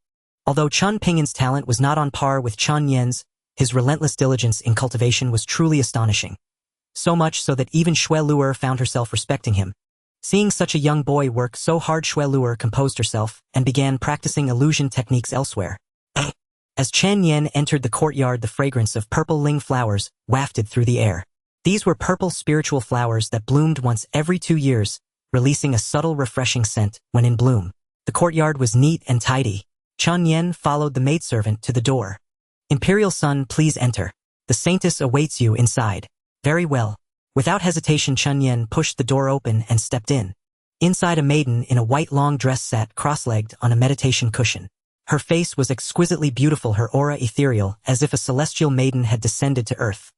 Although Chen Pingan's talent was not on par with Chen Nian's, his relentless diligence in cultivation was truly astonishing. So much so that even Shui Luer found herself respecting him. Seeing such a young boy work so hard, Shui Luer composed herself and began practicing illusion techniques elsewhere. As Chen Nian entered the courtyard, the fragrance of purple ling flowers wafted through the air. These were purple spiritual flowers that bloomed once every 2 years, releasing a subtle, refreshing scent when in bloom. The courtyard was neat and tidy. Chen Nian followed the maidservant to the door. Imperial son, please enter. The Saintess awaits you inside. Very well. Without hesitation, Chen Nian pushed the door open and stepped in. Inside, a maiden in a white long dress sat cross-legged on a meditation cushion. Her face was exquisitely beautiful, her aura ethereal, as if a celestial maiden had descended to earth.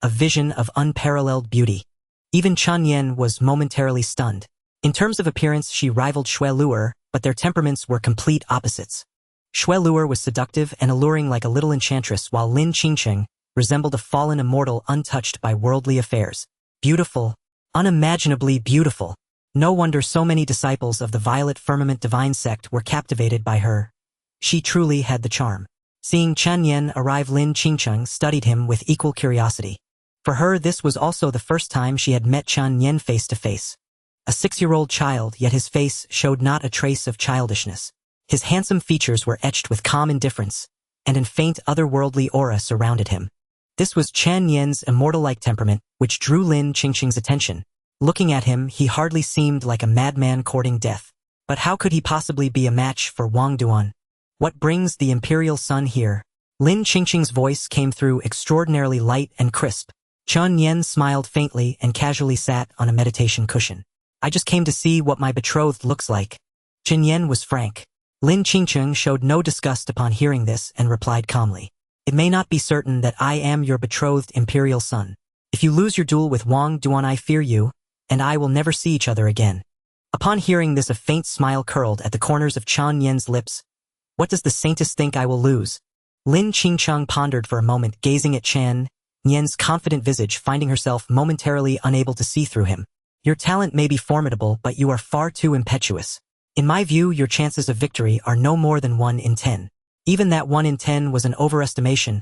A vision of unparalleled beauty. Even Chen Nian was momentarily stunned. In terms of appearance, she rivaled Shui Luer, but their temperaments were complete opposites. Shui Luer was seductive and alluring like a little enchantress, while Lin Qingqing resembled a fallen immortal untouched by worldly affairs. Beautiful, unimaginably beautiful. No wonder so many disciples of the Violet Firmament Divine Sect were captivated by her. She truly had the charm. Seeing Chen Nian arrive, Lin Qingqing studied him with equal curiosity. For her, this was also the first time she had met Chen Nian face to face. A 6-year-old child, yet his face showed not a trace of childishness. His handsome features were etched with calm indifference, and a faint otherworldly aura surrounded him. This was Chen Nian's immortal-like temperament, which drew Lin Qingqing's attention. Looking at him, he hardly seemed like a madman courting death. But how could he possibly be a match for Wang Duan? What brings the imperial son here? Lin Qingqing's voice came through extraordinarily light and crisp. Chen Nian smiled faintly and casually sat on a meditation cushion. I just came to see what my betrothed looks like. Chen Nian was frank. Lin Qingqing showed no disgust upon hearing this and replied calmly. It may not be certain that I am your betrothed imperial son. If you lose your duel with Wang Duan, I fear you, and I will never see each other again. Upon hearing this, a faint smile curled at the corners of Chen Nian's lips. What does the Saintess think I will lose? Lin Qingqing pondered for a moment, gazing at Chen Nian's confident visage, finding herself momentarily unable to see through him. Your talent may be formidable, but you are far too impetuous. In my view, your chances of victory are no more than 1 in 10. Even that 1 in 10 was an overestimation.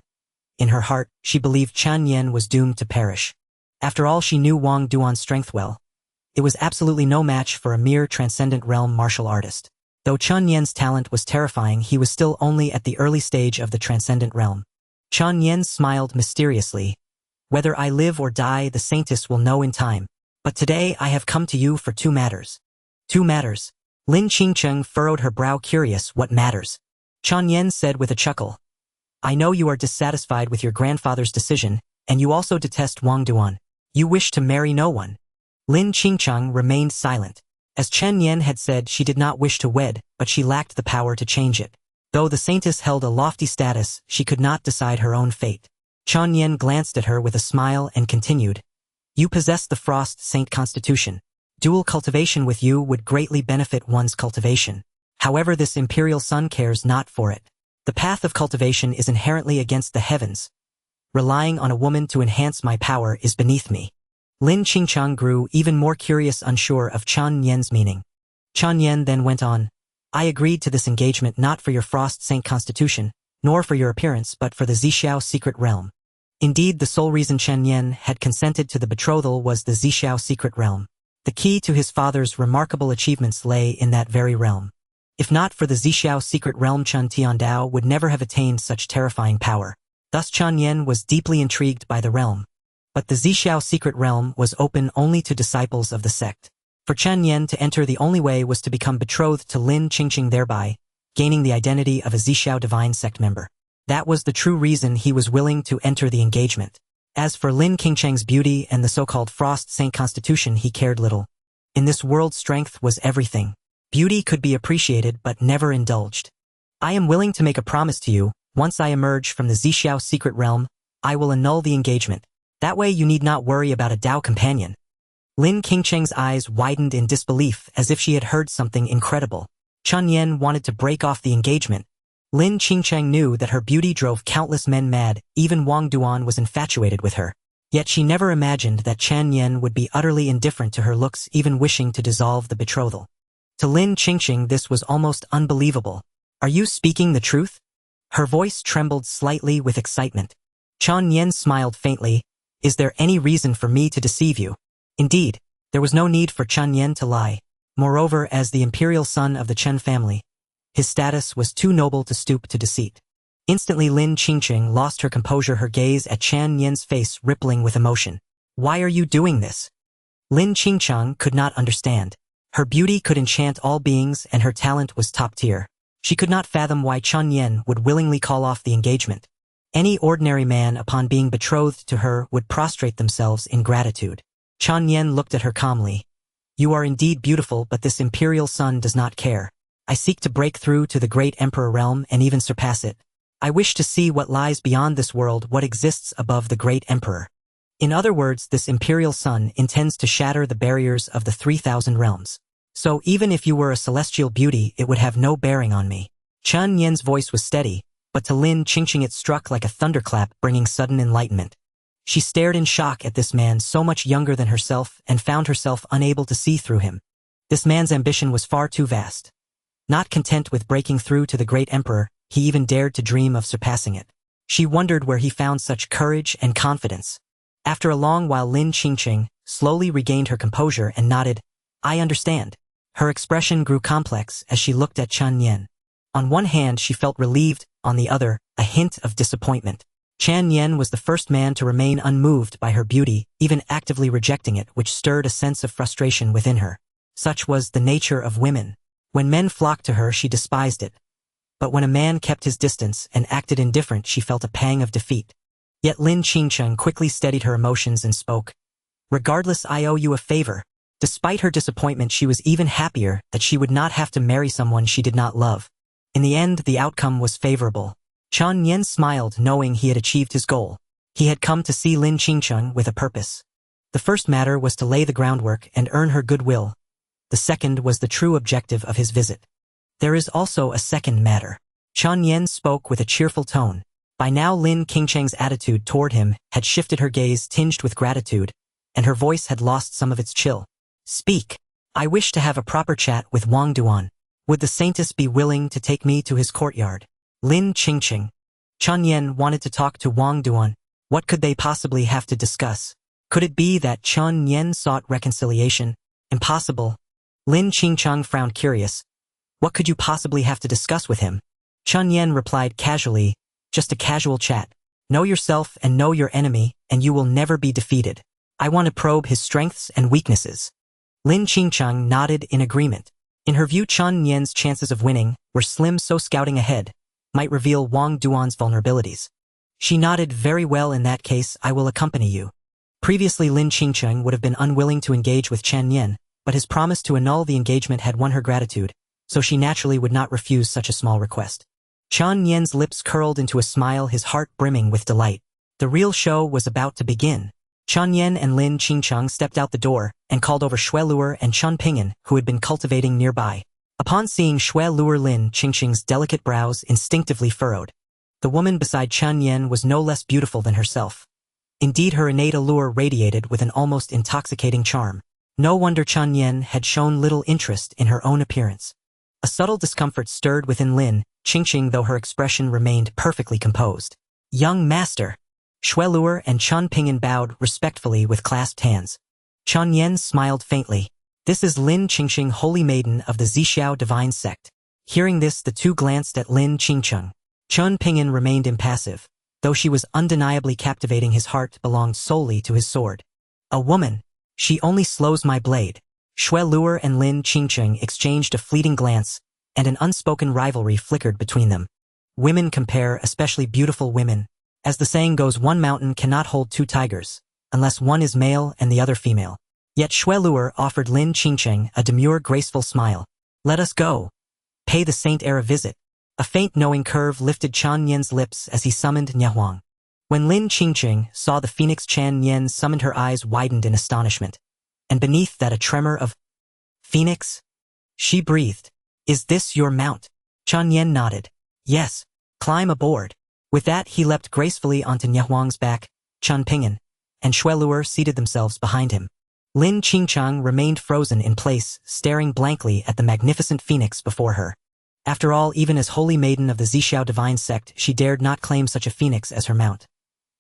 In her heart, she believed Chen Nian was doomed to perish. After all, she knew Wang Duan's strength well. It was absolutely no match for a mere transcendent realm martial artist. Though Chen Nian's talent was terrifying, he was still only at the early stage of the transcendent realm. Chen Nian smiled mysteriously. Whether I live or die, the Saintess will know in time. But today I have come to you for 2 matters. 2 matters. Lin Qingqing furrowed her brow, curious. What matters? Chen Nian said with a chuckle. I know you are dissatisfied with your grandfather's decision, and you also detest Wang Duan. You wish to marry no one. Lin Qingcheng remained silent. As Chen Nian had said, she did not wish to wed, but she lacked the power to change it. Though the saintess held a lofty status, she could not decide her own fate. Chen Nian glanced at her with a smile and continued, "You possess the Frost Saint constitution. Dual cultivation with you would greatly benefit one's cultivation. However, this imperial sun cares not for it. The path of cultivation is inherently against the heavens. Relying on a woman to enhance my power is beneath me." Lin Qingcheng grew even more curious, unsure of Chen Nian's meaning. Chen Nian then went on, "I agreed to this engagement not for your Frost Saint constitution, nor for your appearance, but for the Zixiao secret realm." Indeed, the sole reason Chen Nian had consented to the betrothal was the Zixiao secret realm. The key to his father's remarkable achievements lay in that very realm. If not for the Zixiao secret realm, Chen Tiandao would never have attained such terrifying power. Thus Chen Nian was deeply intrigued by the realm. But the Zixiao secret realm was open only to disciples of the sect. For Chen Nian to enter, the only way was to become betrothed to Lin Qingcheng, thereby gaining the identity of a Zixiao divine sect member. That was the true reason he was willing to enter the engagement. As for Lin Qingcheng's beauty and the so-called Frost Saint constitution, he cared little. In this world, strength was everything. Beauty could be appreciated but never indulged. "I am willing to make a promise to you. Once I emerge from the Zixiao secret realm, I will annul the engagement. That way you need not worry about a Dao companion." Lin Qingcheng's eyes widened in disbelief, as if she had heard something incredible. Chen Nian wanted to break off the engagement. Lin Qingcheng knew that her beauty drove countless men mad, even Wang Duan was infatuated with her. Yet she never imagined that Chen Nian would be utterly indifferent to her looks, even wishing to dissolve the betrothal. To Lin Qingcheng this was almost unbelievable. "Are you speaking the truth?" Her voice trembled slightly with excitement. Chen Nian smiled faintly. "Is there any reason for me to deceive you?" Indeed, there was no need for Chen Nian to lie. Moreover, as the imperial son of the Chen family, his status was too noble to stoop to deceit. Instantly Lin Qingcheng lost her composure, her gaze at Chen Nian's face rippling with emotion. "Why are you doing this?" Lin Qingcheng could not understand. Her beauty could enchant all beings and her talent was top tier. She could not fathom why Chen Nian would willingly call off the engagement. Any ordinary man, upon being betrothed to her, would prostrate themselves in gratitude. Chen Nian looked at her calmly. "You are indeed beautiful, but this imperial sun does not care. I seek to break through to the great emperor realm and even surpass it. I wish to see what lies beyond this world, what exists above the great emperor." In other words, this imperial sun intends to shatter the barriers of the 3,000 realms. "So even if you were a celestial beauty, it would have no bearing on me." Chen Nian's voice was steady, but to Lin Qingcheng it struck like a thunderclap, bringing sudden enlightenment. She stared in shock at this man so much younger than herself and found herself unable to see through him. This man's ambition was far too vast. Not content with breaking through to the great emperor, he even dared to dream of surpassing it. She wondered where he found such courage and confidence. After a long while, Lin Qingcheng slowly regained her composure and nodded, "I understand." Her expression grew complex as she looked at Chen Nian. On one hand, she felt relieved, on the other, a hint of disappointment. Chen Nian was the first man to remain unmoved by her beauty, even actively rejecting it, which stirred a sense of frustration within her. Such was the nature of women. When men flocked to her, she despised it. But when a man kept his distance and acted indifferent, she felt a pang of defeat. Yet Lin Qingcheng quickly steadied her emotions and spoke, "Regardless, I owe you a favor." Despite her disappointment, she was even happier that she would not have to marry someone she did not love. In the end, the outcome was favorable. Chen Nian smiled, knowing he had achieved his goal. He had come to see Lin Qingcheng with a purpose. The first matter was to lay the groundwork and earn her goodwill. The second was the true objective of his visit. "There is also a second matter." Chen Nian spoke with a cheerful tone. By now Lin Qingcheng's attitude toward him had shifted, her gaze tinged with gratitude, and her voice had lost some of its chill. "Speak. I wish to have a proper chat with Wang Duan. Would the saintess be willing to take me to his courtyard?" Lin Qingcheng. Chen Nian wanted to talk to Wang Duan. What could they possibly have to discuss? Could it be that Chen Nian sought reconciliation? Impossible. Lin Qingcheng frowned, curious. What could you possibly have to discuss with him? Chen Nian replied casually, "Just a casual chat. Know yourself and know your enemy, and you will never be defeated. I want to probe his strengths and weaknesses." Lin Qingcheng nodded in agreement. In her view, Chen Nian's chances of winning were slim, so scouting ahead might reveal Wang Duan's vulnerabilities. She nodded. "Very well, in that case I will accompany you." Previously Lin Qingcheng would have been unwilling to engage with Chen Nian, but his promise to annul the engagement had won her gratitude, so she naturally would not refuse such a small request. Chen Nian's lips curled into a smile, his heart brimming with delight. The real show was about to begin. Chen Nian and Lin Qingcheng stepped out the door and called over Xue Luer and Chen Pingan, who had been cultivating nearby. Upon seeing Xue Luer, Lin Qingcheng's delicate brows instinctively furrowed. The woman beside Chen Nian was no less beautiful than herself. Indeed, her innate allure radiated with an almost intoxicating charm. No wonder Chen Nian had shown little interest in her own appearance. A subtle discomfort stirred within Lin Qingcheng, though her expression remained perfectly composed. Young master. Xue Luer and Chen Pingan bowed respectfully with clasped hands. Chen Nian smiled faintly. This is Lin Qingcheng, holy maiden of the Zixiao divine sect. Hearing this, the two glanced at Lin Qingcheng. Chen Pingan remained impassive, though she was undeniably captivating. His heart belonged solely to his sword. A woman. She only slows my blade. Xue Luer and Lin Qingcheng exchanged a fleeting glance, and an unspoken rivalry flickered between them. Women compare, especially beautiful women. As the saying goes, one mountain cannot hold two tigers, unless one is male and the other female. Yet Xue Luer offered Lin Qingcheng a demure, graceful smile. Let us go. Pay the Saint Heir a visit. A faint knowing curve lifted Chen Nian's lips as he summoned Niehuang. When Lin Qingcheng saw the phoenix Chen Nian summoned, her eyes widened in astonishment. And beneath that a tremor of phoenix? She breathed. Is this your mount? Chen Nian nodded. Yes. Climb aboard. With that, he leapt gracefully onto Niehuang's back. Chen Pingan and Xue Luer seated themselves behind him. Lin Qingcheng remained frozen in place, staring blankly at the magnificent phoenix before her. After all, even as holy maiden of the Zixiao divine sect, she dared not claim such a phoenix as her mount.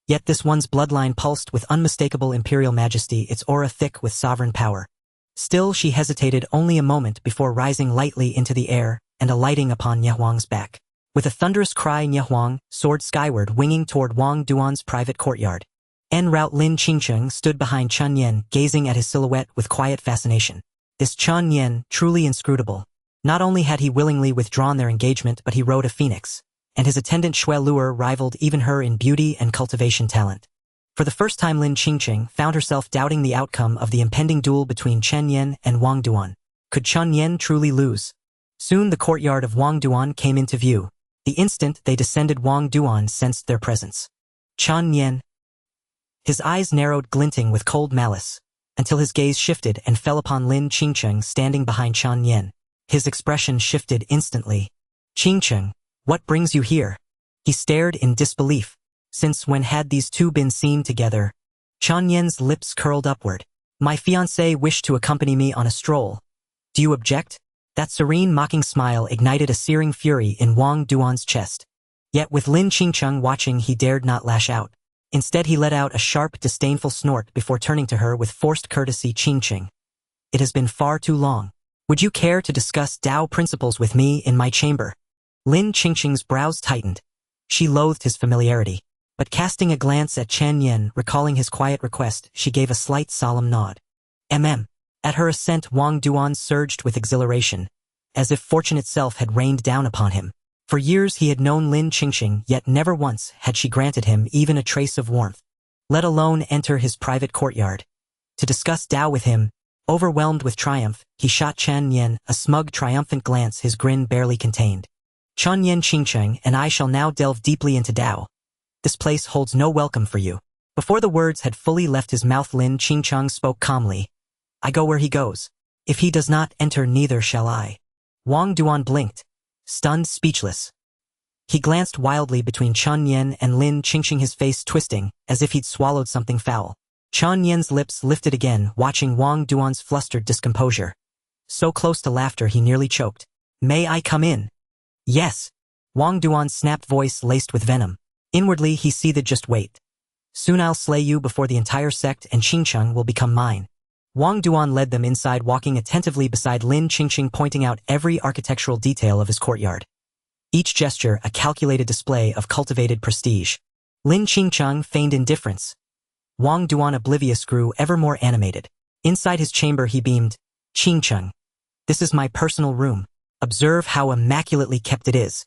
Yet this one's bloodline pulsed with unmistakable imperial majesty, its aura thick with sovereign power. Still, she hesitated only a moment before rising lightly into the air and alighting upon Niehuang's back. With a thunderous cry, Niehuang soared skyward, winging toward Wang Duan's private courtyard. En route, Lin Qingcheng stood behind Chen Nian, gazing at his silhouette with quiet fascination. This Chen Nian, truly inscrutable. Not only had he willingly withdrawn their engagement, but he rode a phoenix, and his attendant Xue Luer rivaled even her in beauty and cultivation talent. For the first time, Lin Qingcheng found herself doubting the outcome of the impending duel between Chen Nian and Wang Duan. Could Chen Nian truly lose? Soon the courtyard of Wang Duan came into view. The instant they descended, Wang Duan sensed their presence. Chen Nian. His eyes narrowed, glinting with cold malice, until his gaze shifted and fell upon Lin Qingcheng standing behind Chen Nian. His expression shifted instantly. Qingcheng, what brings you here? He stared in disbelief. Since when had these two been seen together? Chen Nian's lips curled upward. My fiancé wished to accompany me on a stroll. Do you object? That serene, mocking smile ignited a searing fury in Wang Duan's chest. Yet with Lin Qingcheng watching, he dared not lash out. Instead, he let out a sharp, disdainful snort before turning to her with forced courtesy. Qingcheng, it has been far too long. Would you care to discuss Tao principles with me in my chamber? Lin Qingcheng's brows tightened. She loathed his familiarity, but casting a glance at Chen Nian, recalling his quiet request, she gave a slight solemn nod. At her assent, Wang Duan surged with exhilaration, as if fortune itself had rained down upon him. For years he had known Lin Qingcheng, yet never once had she granted him even a trace of warmth, let alone enter his private courtyard. To discuss Tao with him, overwhelmed with triumph, he shot Chen Nian a smug, triumphant glance his grin barely contained. Chen Nian, Qingcheng and I shall now delve deeply into Tao. This place holds no welcome for you. Before the words had fully left his mouth, Lin Qingcheng spoke calmly. I go where he goes. If he does not enter, neither shall I. Wang Duan blinked, stunned, speechless. He glanced wildly between Chen Nian and Lin Qingcheng, his face twisting, as if he'd swallowed something foul. Chen Nian's lips lifted again, watching Wang Duan's flustered discomposure. So close to laughter he nearly choked. May I come in? Yes. Wang Duan's snapped voice laced with venom. Inwardly he seethed, just wait. Soon I'll slay you before the entire sect, and Qingcheng will become mine. Wang Duan led them inside, walking attentively beside Lin Qingcheng, pointing out every architectural detail of his courtyard. Each gesture a calculated display of cultivated prestige. Lin Qingcheng feigned indifference. Wang Duan, oblivious, grew ever more animated. Inside his chamber he beamed. Qingcheng, this is my personal room. Observe how immaculately kept it is.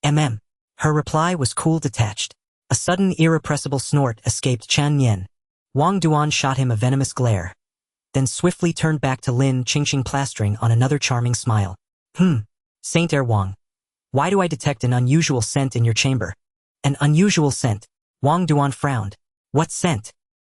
Her reply was cool, detached. A sudden, irrepressible snort escaped Chen Nian. Wang Duan shot him a venomous glare, then swiftly turned back to Lin Qingqing plastering on another charming smile. Saint Heir Wang. Why do I detect an unusual scent in your chamber? An unusual scent? Wang Duan frowned. What scent?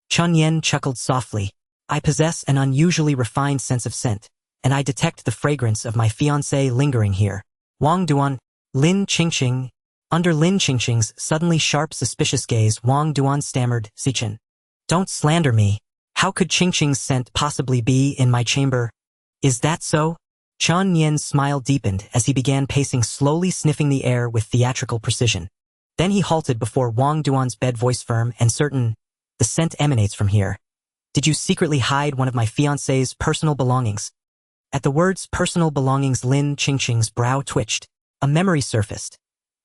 Chen Nian chuckled softly. I possess an unusually refined sense of scent, and I detect the fragrance of my fiancé lingering here. Wang Duan, Lin Qingqing. Under Lin Qingqing's suddenly sharp suspicious gaze, Wang Duan stammered, Sichen. Don't slander me. How could Qingqing's scent possibly be in my chamber? Is that so? Chen Nian's smile deepened as he began pacing slowly, sniffing the air with theatrical precision. Then he halted before Wang Duan's bed, voice firm and certain. The scent emanates from here. Did you secretly hide one of my fiancé's personal belongings? At the words personal belongings, Lin Qingqing's brow twitched. A memory surfaced.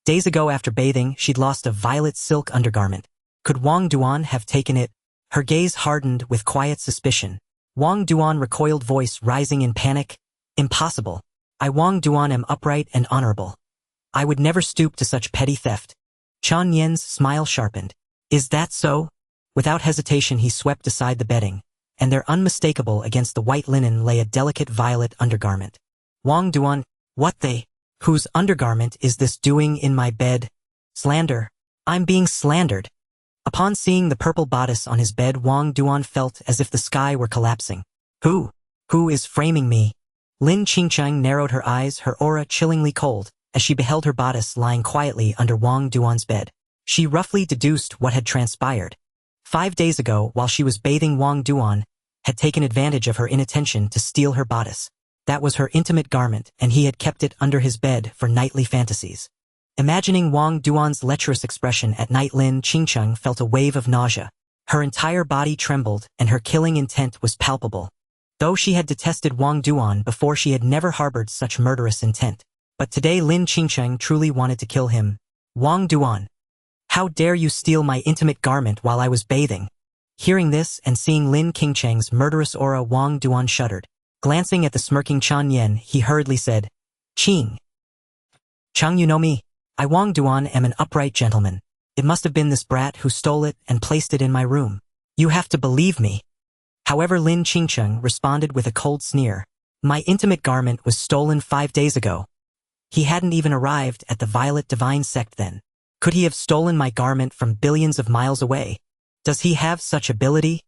Days ago after bathing, she'd lost a violet silk undergarment. Could Wang Duan have taken it? Her gaze hardened with quiet suspicion. Wang Duan recoiled, voice rising in panic. Impossible. I, Wang Duan, am upright and honorable. I would never stoop to such petty theft. Chen Nian's smile sharpened. Is that so? Without hesitation he swept aside the bedding, and there unmistakable against the white linen lay a delicate violet undergarment. Wang Duan, what they? Whose undergarment is this doing in my bed? Slander. I'm being slandered. Upon seeing the purple bodice on his bed, Wang Duan felt as if the sky were collapsing. Who? Who is framing me? Lin Qingqing narrowed her eyes, her aura chillingly cold, as she beheld her bodice lying quietly under Wang Duan's bed. She roughly deduced what had transpired. 5 days ago, while she was bathing, Wang Duan had taken advantage of her inattention to steal her bodice. That was her intimate garment, and he had kept it under his bed for nightly fantasies. Imagining Wang Duan's lecherous expression at night, Lin Qingqing felt a wave of nausea. Her entire body trembled, and her killing intent was palpable. Though she had detested Wang Duan before, she had never harbored such murderous intent. But today Lin Qingqing truly wanted to kill him. Wang Duan. How dare you steal my intimate garment while I was bathing? Hearing this and seeing Lin Qingqing's murderous aura, Wang Duan shuddered. Glancing at the smirking Chen Nian, he hurriedly said, Qing. Cheng, you know me. I, Wang Duan, am an upright gentleman. It must have been this brat who stole it and placed it in my room. You have to believe me. However, Lin Qingqing responded with a cold sneer. My intimate garment was stolen 5 days ago. He hadn't even arrived at the Violet Divine Sect then. Could he have stolen my garment from billions of miles away? Does he have such ability?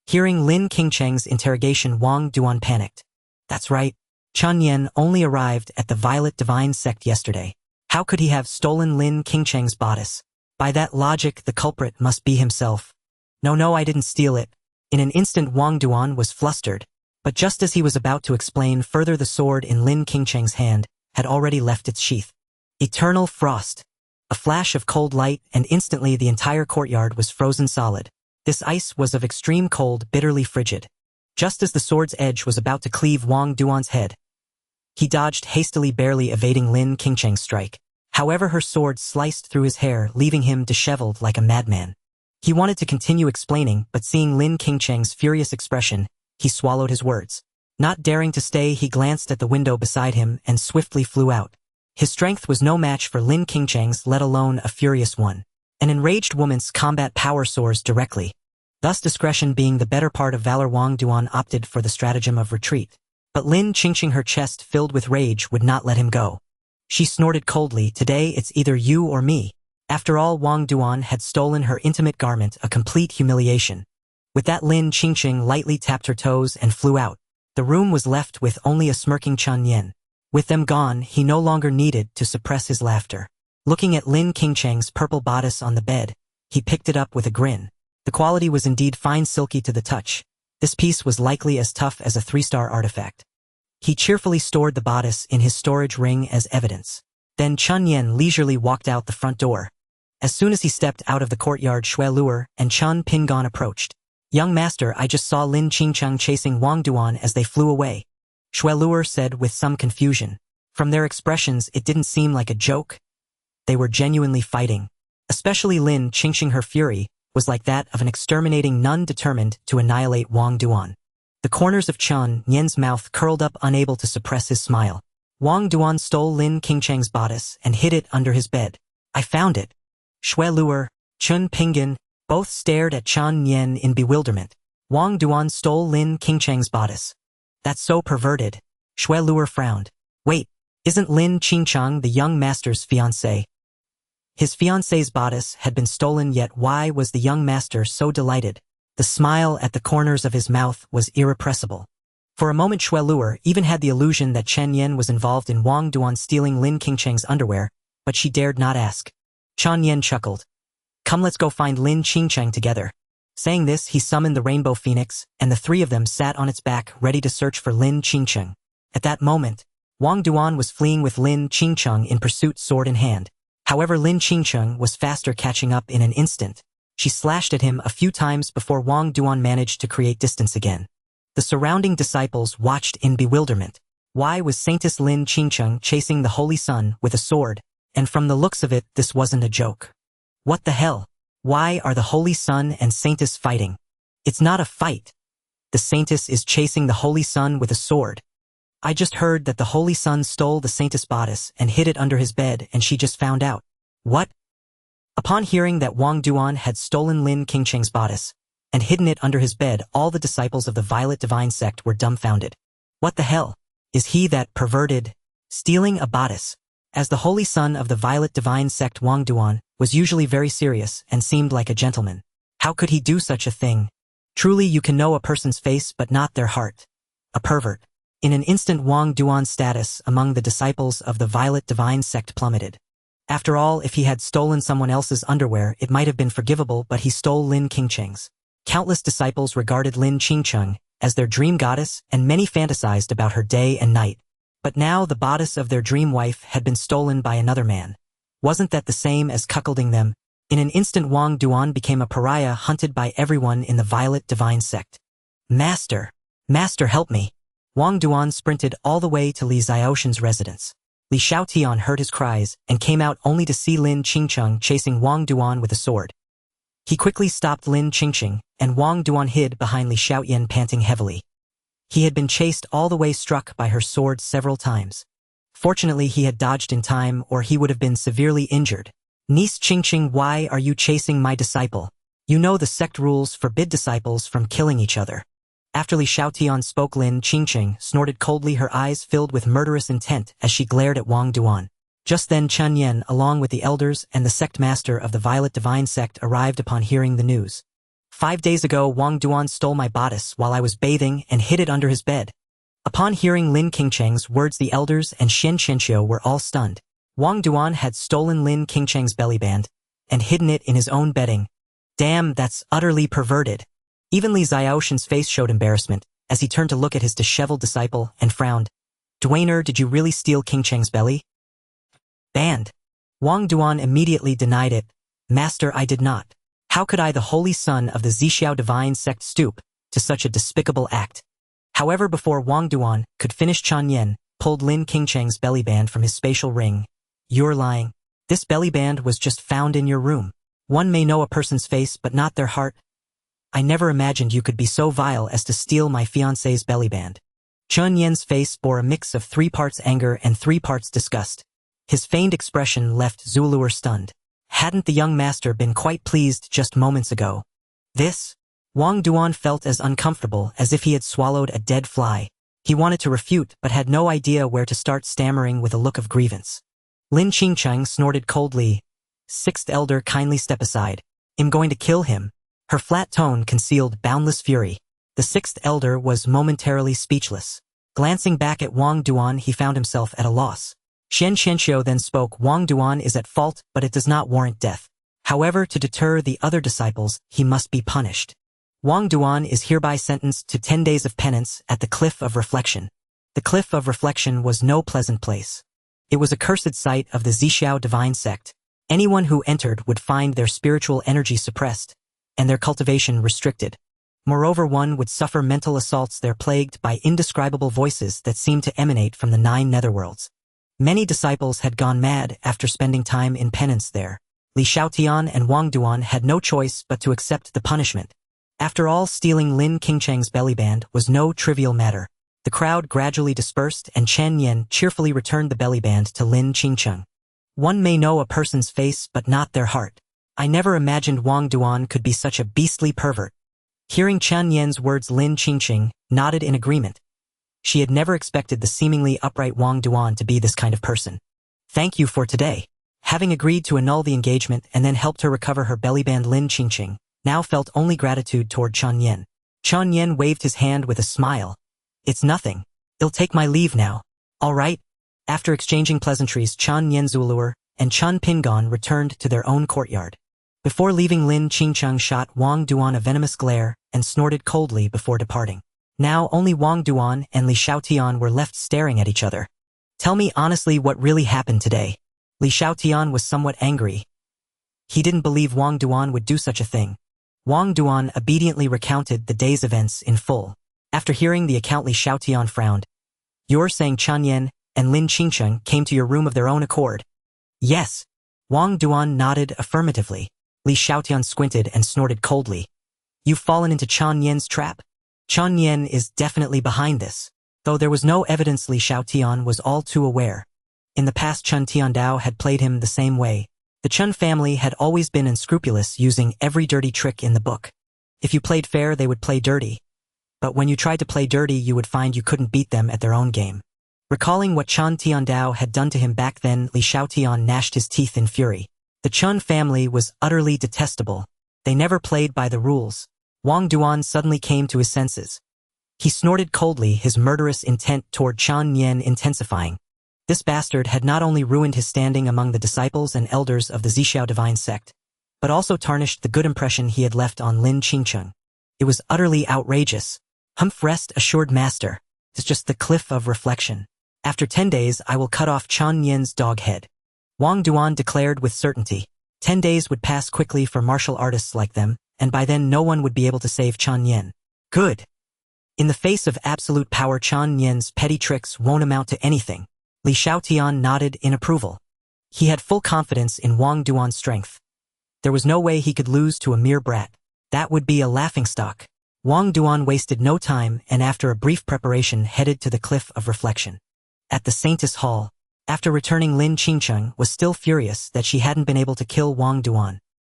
Hearing Lin Qingqing's interrogation, Wang Duan panicked. That's right. Chen Nian only arrived at the Violet Divine Sect yesterday. How could he have stolen Lin Qingqing's bodice? By that logic, the culprit must be himself. No, I didn't steal it. In an instant, Wang Duan was flustered. But just as he was about to explain further, the sword in Lin Qingqing's hand had already left its sheath. Eternal frost. A flash of cold light, and instantly the entire courtyard was frozen solid. This ice was of extreme cold, bitterly frigid. Just as the sword's edge was about to cleave Wang Duan's head, he dodged hastily, barely evading Lin Qingqing's strike. However, her sword sliced through his hair, leaving him disheveled like a madman. He wanted to continue explaining, but seeing Lin Qingqing's furious expression, he swallowed his words. Not daring to stay, he glanced at the window beside him and swiftly flew out. His strength was no match for Lin Qingqing's, let alone a furious one. An enraged woman's combat power soars directly. Thus, discretion being the better part of valor, Wang Duan opted for the stratagem of retreat. But Lin Qingqing, her chest filled with rage, would not let him go. She snorted coldly, today it's either you or me. After all, Wang Duan had stolen her intimate garment, a complete humiliation. With that, Lin Qingqing lightly tapped her toes and flew out. The room was left with only a smirking Chen Nian. With them gone, he no longer needed to suppress his laughter. Looking at Lin Qingqing's purple bodice on the bed, he picked it up with a grin. The quality was indeed fine, silky to the touch. This piece was likely as tough as a 3-star artifact. He cheerfully stored the bodice in his storage ring as evidence. Then Chen Nian leisurely walked out the front door. As soon as he stepped out of the courtyard, Shui Luer and Chen Pingan approached. Young master, I just saw Lin Qingqing chasing Wang Duan as they flew away. Shui Luer said with some confusion. From their expressions, it didn't seem like a joke. They were genuinely fighting. Especially Lin Qingqing, her fury was like that of an exterminating nun determined to annihilate Wang Duan. The corners of Chen Nian's mouth curled up, unable to suppress his smile. Wang Duan stole Lin Qingqing's bodice and hid it under his bed. I found it. Shui Luer, Chen Pingan, Both stared at Chen Nian in bewilderment. Wang Duan stole Lin Qingcheng's bodice. That's so perverted. Xue Luer frowned. Wait, isn't Lin Qingcheng the young master's fiancé? His fiancé's bodice had been stolen, yet why was the young master so delighted? The smile at the corners of his mouth was irrepressible. For a moment Xue Luer even had the illusion that Chen Nian was involved in Wang Duan stealing Lin Qingcheng's underwear, but she dared not ask. Chen Nian chuckled. Come, let's go find Lin Qingcheng together. Saying this, he summoned the rainbow phoenix, and the three of them sat on its back ready to search for Lin Qingcheng. At that moment, Wang Duan was fleeing with Lin Qingcheng in pursuit, sword in hand. However, Lin Qingcheng was faster, catching up in an instant. She slashed at him a few times before Wang Duan managed to create distance again. The surrounding disciples watched in bewilderment. Why was Saintess Lin Qingcheng chasing the Holy Sun with a sword? And from the looks of it, this wasn't a joke. What the hell? Why are the Holy Sun and Saintess fighting? It's not a fight. The Saintess is chasing the Holy Sun with a sword. I just heard that the Holy Sun stole the Saintess' bodice and hid it under his bed, and she just found out. What? Upon hearing that Wang Duan had stolen Lin Qingcheng's bodice and hidden it under his bed, all the disciples of the Violet Divine Sect were dumbfounded. What the hell? Is he that perverted? Stealing a bodice? As the Holy Son of the Violet Divine Sect, Wang Duan was usually very serious and seemed like a gentleman. How could he do such a thing? Truly, you can know a person's face but not their heart. A pervert. In an instant, Wang Duan's status among the disciples of the Violet Divine Sect plummeted. After all, if he had stolen someone else's underwear, it might have been forgivable, but he stole Lin Qingcheng's. Countless disciples regarded Lin Qingcheng as their dream goddess, and many fantasized about her day and night. But now the bodice of their dream wife had been stolen by another man. Wasn't that the same as cuckolding them? In an instant, Wang Duan became a pariah, hunted by everyone in the Violet Divine Sect. Master! Master, help me! Wang Duan sprinted all the way to Li Xiaoshan's residence. Li Xiaotian heard his cries and came out only to see Lin Qingcheng chasing Wang Duan with a sword. He quickly stopped Lin Qingcheng, and Wang Duan hid behind Li Xiaotian, panting heavily. He had been chased all the way, struck by her sword several times. Fortunately, he had dodged in time, or he would have been severely injured. Niece Qingcheng, why are you chasing my disciple? You know the sect rules forbid disciples from killing each other. After Li Xiaotian spoke, Lin Qingcheng snorted coldly, her eyes filled with murderous intent as she glared at Wang Duan. Just then Chen Nian, along with the elders and the sect master of the Violet Divine Sect, arrived upon hearing the news. 5 days ago, Wang Duan stole my bodice while I was bathing and hid it under his bed. Upon hearing Lin Qingcheng's words, the elders and Xian Qianqiu were all stunned. Wang Duan had stolen Lin Qingcheng's bellyband and hidden it in his own bedding. Damn, that's utterly perverted. Even Li Xiaoshan's face showed embarrassment as he turned to look at his disheveled disciple and frowned. Duaner, did you really steal Qingcheng's belly? Band. Wang Duan immediately denied it. Master, I did not. How could I, the holy son of the Zixiao Divine Sect, stoop to such a despicable act? However, before Wang Duan could finish, Chen Nian pulled Lin Qingcheng's bellyband from his spatial ring. You're lying. This bellyband was just found in your room. One may know a person's face but not their heart. I never imagined you could be so vile as to steal my fiancé's bellyband. Chen Nian's face bore a mix of 3 parts anger and 3 parts disgust. His feigned expression left Xue Luer stunned. Hadn't the young master been quite pleased just moments ago? This? Wang Duan felt as uncomfortable as if he had swallowed a dead fly. He wanted to refute but had no idea where to start, stammering with a look of grievance. Lin Qingcheng snorted coldly. 6th elder, kindly step aside. I'm going to kill him. Her flat tone concealed boundless fury. The 6th elder was momentarily speechless. Glancing back at Wang Duan, he found himself at a loss. Xian Qianqiu then spoke. Wang Duan is at fault, but it does not warrant death. However, to deter the other disciples, he must be punished. Wang Duan is hereby sentenced to 10 days of penance at the Cliff of Reflection. The Cliff of Reflection was no pleasant place. It was a cursed site of the Zixiao Divine Sect. Anyone who entered would find their spiritual energy suppressed and their cultivation restricted. Moreover, one would suffer mental assaults there, plagued by indescribable voices that seemed to emanate from the 9 netherworlds. Many disciples had gone mad after spending time in penance there. Li Xiaotian and Wang Duan had no choice but to accept the punishment. After all, stealing Lin Qingcheng's bellyband was no trivial matter. The crowd gradually dispersed, and Chen Nian cheerfully returned the bellyband to Lin Qingcheng. One may know a person's face but not their heart. I never imagined Wang Duan could be such a beastly pervert. Hearing Chen Nian's words, Lin Qingqing nodded in agreement. She had never expected the seemingly upright Wang Duan to be this kind of person. Thank you for today. Having agreed to annul the engagement and then helped her recover her bellyband, Lin Qingqing now felt only gratitude toward Chen Nian. Chen Nian waved his hand with a smile. It's nothing. I'll take my leave now. All right. After exchanging pleasantries, Chen Nian Zulur and Chen Pingon returned to their own courtyard. Before leaving, Lin Qingqing shot Wang Duan a venomous glare and snorted coldly before departing. Now only Wang Duan and Li Xiaotian were left staring at each other. Tell me honestly what really happened today. Li Xiaotian was somewhat angry. He didn't believe Wang Duan would do such a thing. Wang Duan obediently recounted the day's events in full. After hearing the account, Li Xiaotian frowned. You're saying Chen Nian and Lin Qingqing came to your room of their own accord? Yes. Wang Duan nodded affirmatively. Li Xiaotian squinted and snorted coldly. You've fallen into Chen Nian's trap? Chen Nian is definitely behind this. Though there was no evidence, Li Xiaotian was all too aware. In the past, Chen Tiandao had played him the same way. The Chen family had always been unscrupulous, using every dirty trick in the book. If you played fair, they would play dirty. But when you tried to play dirty, you would find you couldn't beat them at their own game. Recalling what Chen Tiandao had done to him back then, Li Xiaotian gnashed his teeth in fury. The Chen family was utterly detestable. They never played by the rules. Wang Duan suddenly came to his senses. He snorted coldly, his murderous intent toward Chen Nian intensifying. This bastard had not only ruined his standing among the disciples and elders of the Zixiao divine sect, but also tarnished the good impression he had left on Lin Qingqing. It was utterly outrageous. Rest assured, master. It's just the cliff of reflection. After 10 days, I will cut off Chen Nian's dog head. Wang Duan declared with certainty. 10 days would pass quickly for martial artists like them, and by then no one would be able to save Chen Nian. Good. In the face of absolute power, Chen Nian's petty tricks won't amount to anything. Li Xiaotian nodded in approval. He had full confidence in Wang Duan's strength. There was no way he could lose to a mere brat. That would be a laughingstock. Wang Duan wasted no time and after a brief preparation headed to the cliff of reflection. At the Saintess Hall, after returning, Lin Qingqing was still furious that she hadn't been able to kill Wang Duan.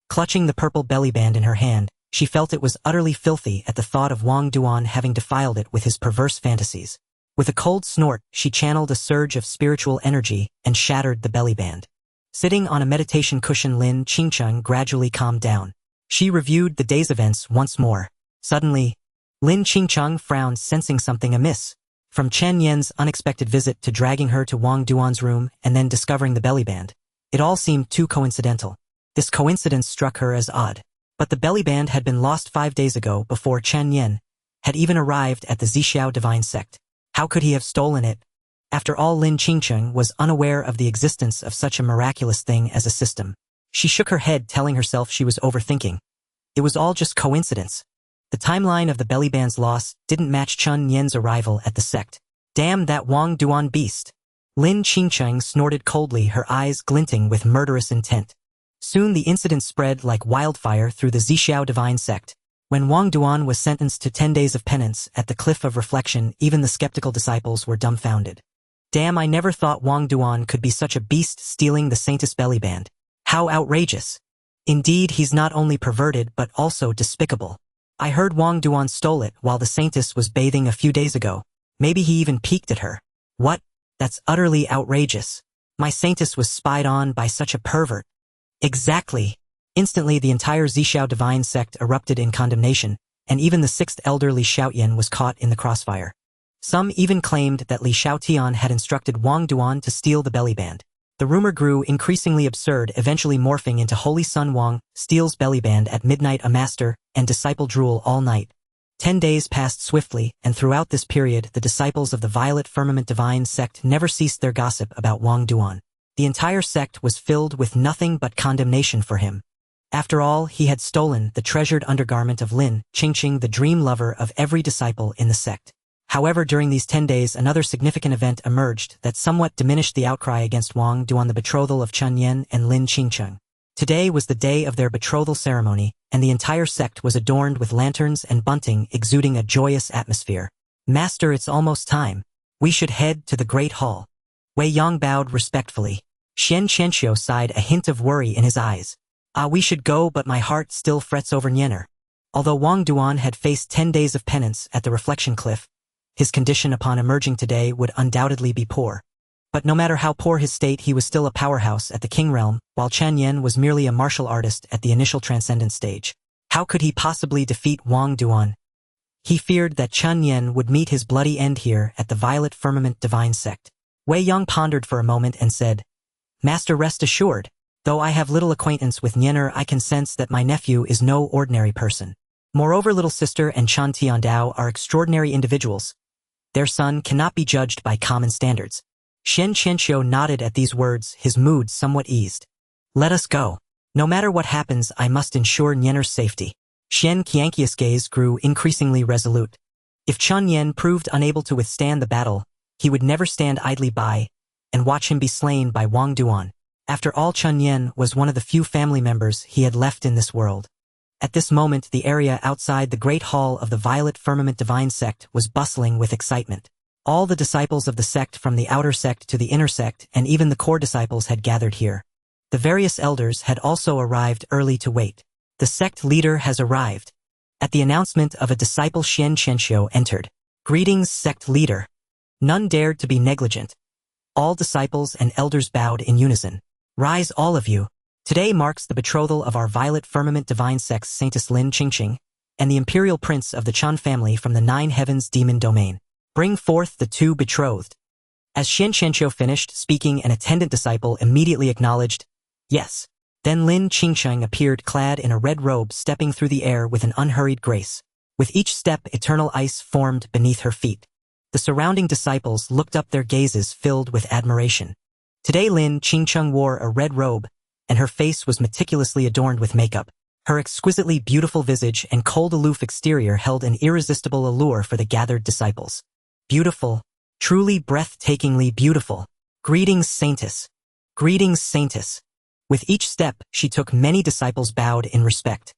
Clutching the purple bellyband in her hand, she felt it was utterly filthy at the thought of Wang Duan having defiled it with his perverse fantasies. With a cold snort, she channeled a surge of spiritual energy and shattered the bellyband. Sitting on a meditation cushion, Lin Qingqing gradually calmed down. She reviewed the day's events once more. Suddenly, Lin Qingqing frowned, sensing something amiss. From Chen Nian's unexpected visit to dragging her to Wang Duan's room and then discovering the bellyband, it all seemed too coincidental. This coincidence struck her as odd. But the bellyband had been lost 5 days ago, before Chen Nian had even arrived at the Zixiao divine sect. How could he have stolen it? After all, Lin Qingqing was unaware of the existence of such a miraculous thing as a system. She shook her head, telling herself she was overthinking. It was all just coincidence. The timeline of the bellyband's loss didn't match Chen Nian's arrival at the sect. Damn that Wang Duan beast! Lin Qingqing snorted coldly, her eyes glinting with murderous intent. Soon the incident spread like wildfire through the Zixiao divine sect. When Wang Duan was sentenced to 10 days of penance at the Cliff of Reflection, even the skeptical disciples were dumbfounded. Damn, I never thought Wang Duan could be such a beast, stealing the Saintess bellyband. How outrageous! Indeed, he's not only perverted but also despicable. I heard Wang Duan stole it while the Saintess was bathing a few days ago. Maybe he even peeked at her. What? That's utterly outrageous. My Saintess was spied on by such a pervert. Exactly. Instantly, the entire Zixiao divine sect erupted in condemnation, and even the 6th elder Li Xiaotian was caught in the crossfire. Some even claimed that Li Xiaotian had instructed Wang Duan to steal the bellyband. The rumor grew increasingly absurd, eventually morphing into Holy Sun Wang steals bellyband at midnight, a master and disciple drool all night. 10 days passed swiftly, and throughout this period the disciples of the Violet Firmament divine sect never ceased their gossip about Wang Duan. The entire sect was filled with nothing but condemnation for him. After all, he had stolen the treasured undergarment of Lin Qingqing, the dream lover of every disciple in the sect. However, during these 10 days another significant event emerged that somewhat diminished the outcry against Wang Duan: the betrothal of Chen Nian and Lin Qingqing. Today was the day of their betrothal ceremony, and the entire sect was adorned with lanterns and bunting, exuding a joyous atmosphere. Master, it's almost time. We should head to the Great Hall. Wei Yang bowed respectfully. Xian Qianxiu sighed, a hint of worry in his eyes. Ah, we should go, but my heart still frets over Nianer. Although Wang Duan had faced 10 days of penance at the reflection cliff, his condition upon emerging today would undoubtedly be poor. But no matter how poor his state, he was still a powerhouse at the King Realm, while Chen Nian was merely a martial artist at the initial transcendent stage. How could he possibly defeat Wang Duan? He feared that Chen Nian would meet his bloody end here at the Violet Firmament Divine Sect. Wei Yang pondered for a moment and said, Master, rest assured, though I have little acquaintance with Nianer, I can sense that my nephew is no ordinary person. Moreover, little sister and Chan Tiandao are extraordinary individuals. Their son cannot be judged by common standards. Shen Qianxiu nodded at these words, his mood somewhat eased. Let us go. No matter what happens, I must ensure Nianer's safety. Shen Qianqi's gaze grew increasingly resolute. If Chen Nian proved unable to withstand the battle, he would never stand idly by and watch him be slain by Wang Duan. After all, Chen Nian was one of the few family members he had left in this world. At this moment, the area outside the Great Hall of the Violet Firmament Divine Sect was bustling with excitement. All the disciples of the sect, from the outer sect to the inner sect, and even the core disciples, had gathered here. The various elders had also arrived early to wait. The sect leader has arrived. At the announcement of a disciple, Shen Qianxiu entered. Greetings, sect leader. None dared to be negligent. All disciples and elders bowed in unison. Rise, all of you. Today marks the betrothal of our Violet Firmament Divine Sect's Saintess Lin Qingqing and the Imperial Prince of the Chen family from the Nine Heavens Demon Domain. Bring forth the two betrothed. As Shen Qianxiu finished speaking, an attendant disciple immediately acknowledged, yes. Then Lin Qingqing appeared clad in a red robe, stepping through the air with an unhurried grace. With each step, eternal ice formed beneath her feet. The surrounding disciples looked up, their gazes filled with admiration. Today Lin Qingqing wore a red robe, and her face was meticulously adorned with makeup. Her exquisitely beautiful visage and cold aloof exterior held an irresistible allure for the gathered disciples. Beautiful, truly breathtakingly beautiful. Greetings, Saintess. Greetings, Saintess. With each step, she took, many disciples bowed in respect.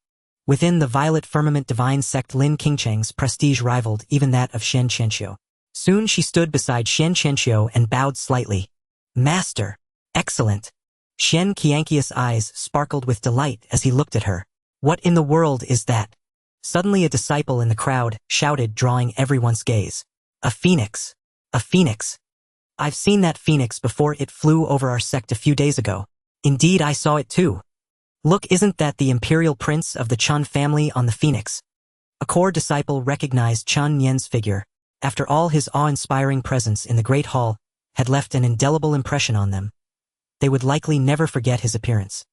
Within the Violet Firmament Divine Sect, Lin Qingqing's prestige rivaled even that of Shen Qianxiu. Soon she stood beside Shen Qianxiu and bowed slightly. Master. Excellent. Shen Qianqi's eyes sparkled with delight as he looked at her. What in the world is that? Suddenly a disciple in the crowd shouted, drawing everyone's gaze. A phoenix. A phoenix. I've seen that phoenix before. It flew over our sect a few days ago. Indeed, I saw it too. Look, isn't that the Imperial Prince of the Chen family on the phoenix? A core disciple recognized Chen Nian's figure. After all, his awe-inspiring presence in the Great Hall had left an indelible impression on them. They would likely never forget his appearance.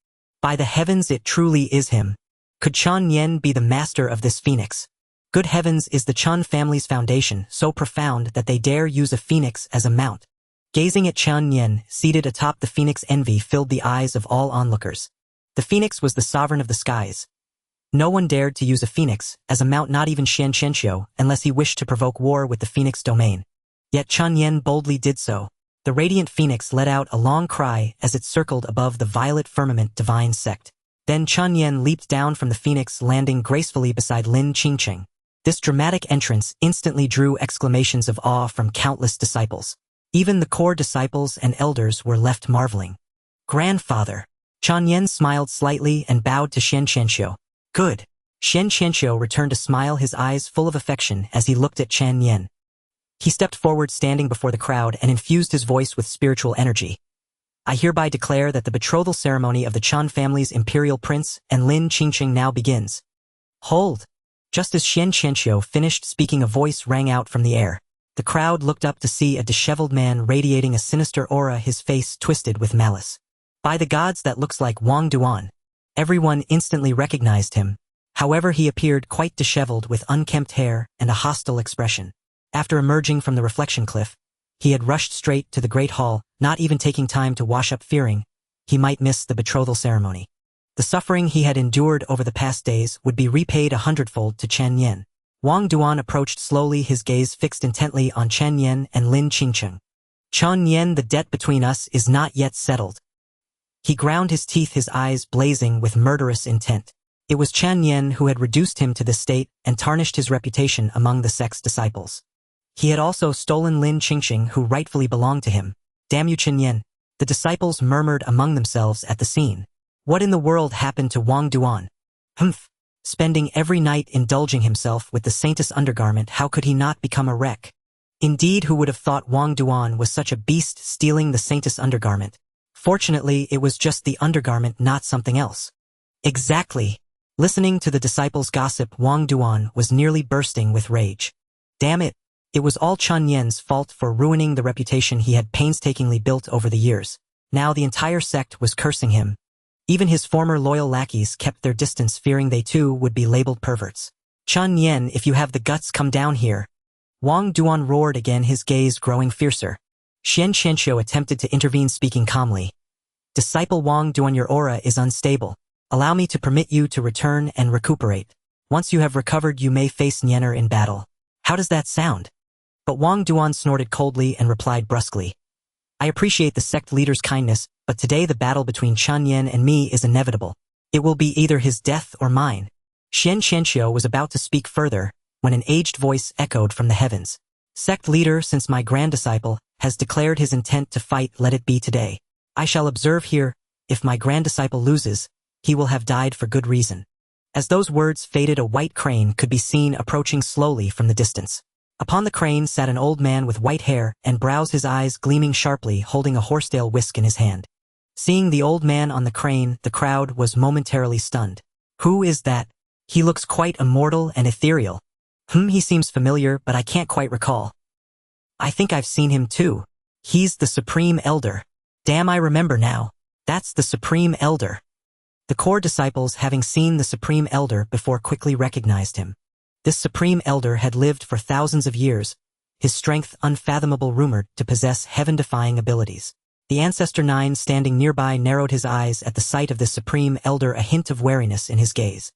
By the heavens, it truly is him. Could Chen Nian be the master of this phoenix? Good heavens, is the Chen family's foundation so profound that they dare use a phoenix as a mount? Gazing at Chen Nian, seated atop the phoenix, envy filled the eyes of all onlookers. The phoenix was the sovereign of the skies. No one dared to use a phoenix as a mount, not even Shen Qianxiu, unless he wished to provoke war with the phoenix domain. Yet Chen Nian boldly did so. The radiant phoenix let out a long cry as it circled above the Violet Firmament Divine Sect. Then Chen Nian leaped down from the phoenix, landing gracefully beside Lin Qingqing. This dramatic entrance instantly drew exclamations of awe from countless disciples. Even the core disciples and elders were left marveling. Grandfather. Chen Nian smiled slightly and bowed to Shen Qianxiu. Good. Shen Qianxiu returned a smile, his eyes full of affection as he looked at Chen Nian. He stepped forward, standing before the crowd, and infused his voice with spiritual energy. I hereby declare that the betrothal ceremony of the Chen family's Imperial Prince and Lin Qingqing now begins. Hold. Just as Shen Qianxiu finished speaking, a voice rang out from the air. The crowd looked up to see a disheveled man radiating a sinister aura, his face twisted with malice. By the gods, that looks like Wang Duan. Everyone instantly recognized him. However, he appeared quite disheveled, with unkempt hair and a hostile expression. After emerging from the reflection cliff, he had rushed straight to the Great Hall, not even taking time to wash up, fearing he might miss the betrothal ceremony. The suffering he had endured over the past days would be repaid 100-fold to Chen Nian. Wang Duan approached slowly, his gaze fixed intently on Chen Nian and Lin Qingqing. Chen Nian, the debt between us is not yet settled. He ground his teeth, his eyes blazing with murderous intent. It was Chen Nian who had reduced him to this state and tarnished his reputation among the sect's disciples. He had also stolen Lin Qingqing, who rightfully belonged to him. Damn you, Chen Nian! The disciples murmured among themselves at the scene. What in the world happened to Wang Duan? Humph. Spending every night indulging himself with the saintess undergarment, how could he not become a wreck? Indeed, who would have thought Wang Duan was such a beast, stealing the saintess undergarment? Fortunately, it was just the undergarment, not something else. Exactly. Listening to the disciples' gossip, Wang Duan was nearly bursting with rage. Damn it. It was all Chen Nian's fault for ruining the reputation he had painstakingly built over the years. Now the entire sect was cursing him. Even his former loyal lackeys kept their distance, fearing they too would be labeled perverts. Chen Nian, if you have the guts, come down here. Wang Duan roared again, his gaze growing fiercer. Chen Qianqiu attempted to intervene, speaking calmly. Disciple Wang Duan, your aura is unstable. Allow me to permit you to return and recuperate. Once you have recovered, you may face Nianer in battle. How does that sound? But Wang Duan snorted coldly and replied brusquely. I appreciate the sect leader's kindness, but today the battle between Chen Nian and me is inevitable. It will be either his death or mine. Chen Qianqiu was about to speak further when an aged voice echoed from the heavens. Sect leader, since my grand disciple has declared his intent to fight, let it be today. I shall observe here. If my grand disciple loses, he will have died for good reason. As those words faded, a white crane could be seen approaching slowly from the distance. Upon the crane sat an old man with white hair and brows, his eyes gleaming sharply, holding a horsetail whisk in his hand. Seeing the old man on the crane, the crowd was momentarily stunned. Who is that? He looks quite immortal and ethereal. He seems familiar, but I can't quite recall. I think I've seen him too. He's the Supreme Elder. Damn, I remember now. That's the Supreme Elder. The core disciples, having seen the Supreme Elder before, quickly recognized him. This Supreme Elder had lived for thousands of years, his strength unfathomable, rumored to possess heaven-defying abilities. The Ancestor 9 standing nearby narrowed his eyes at the sight of this Supreme Elder, a hint of wariness in his gaze.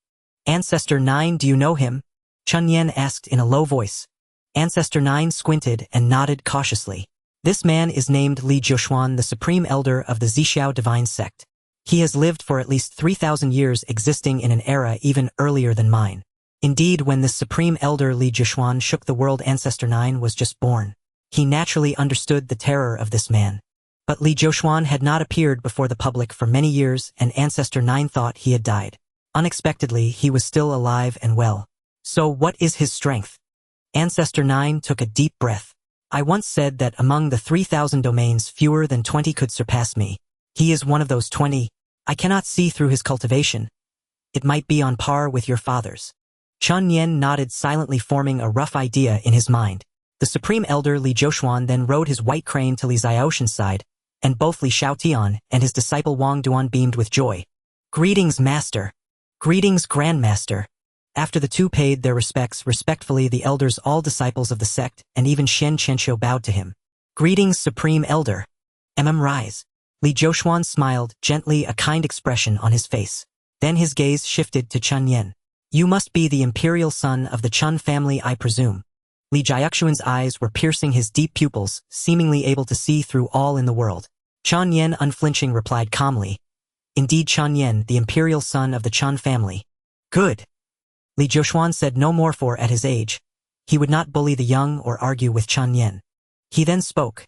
Ancestor 9, do you know him? Chen Nian asked in a low voice. Ancestor 9 squinted and nodded cautiously. This man is named Li Jiushuan, the Supreme Elder of the Zixiao Divine Sect. He has lived for at least 3,000 years, existing in an era even earlier than mine. Indeed, when this Supreme Elder Li Jiushuan shook the world, Ancestor 9 was just born. He naturally understood the terror of this man. But Li Jiushuan had not appeared before the public for many years, and Ancestor 9 thought he had died. Unexpectedly, he was still alive and well. So what is his strength? Ancestor 9 took a deep breath. I once said that among the 3,000 domains, fewer than 20 could surpass me. He is one of those 20. I cannot see through his cultivation. It might be on par with your father's. Chen Nian nodded silently, forming a rough idea in his mind. The Supreme Elder Li Jiushuan then rode his white crane to Li Xiaoshan's side, and both Li Xiaotian and his disciple Wang Duan beamed with joy. Greetings, Master. Greetings, Grandmaster. After the two paid their respects respectfully, the elders, all disciples of the sect, and even Chen Qianqiu bowed to him. Greetings, Supreme Elder. Rise. Li Jiushuan smiled gently, a kind expression on his face. Then his gaze shifted to Chen Nian. You must be the imperial son of the Chen family, I presume. Li Jiaxuan's eyes were piercing, his deep pupils seemingly able to see through all in the world. Chen Nian, unflinching, replied calmly. Indeed, Chen Nian, the imperial son of the Chen family. Good. Li Jiushuan said no more, for at his age, he would not bully the young or argue with Chen Nian. He then spoke.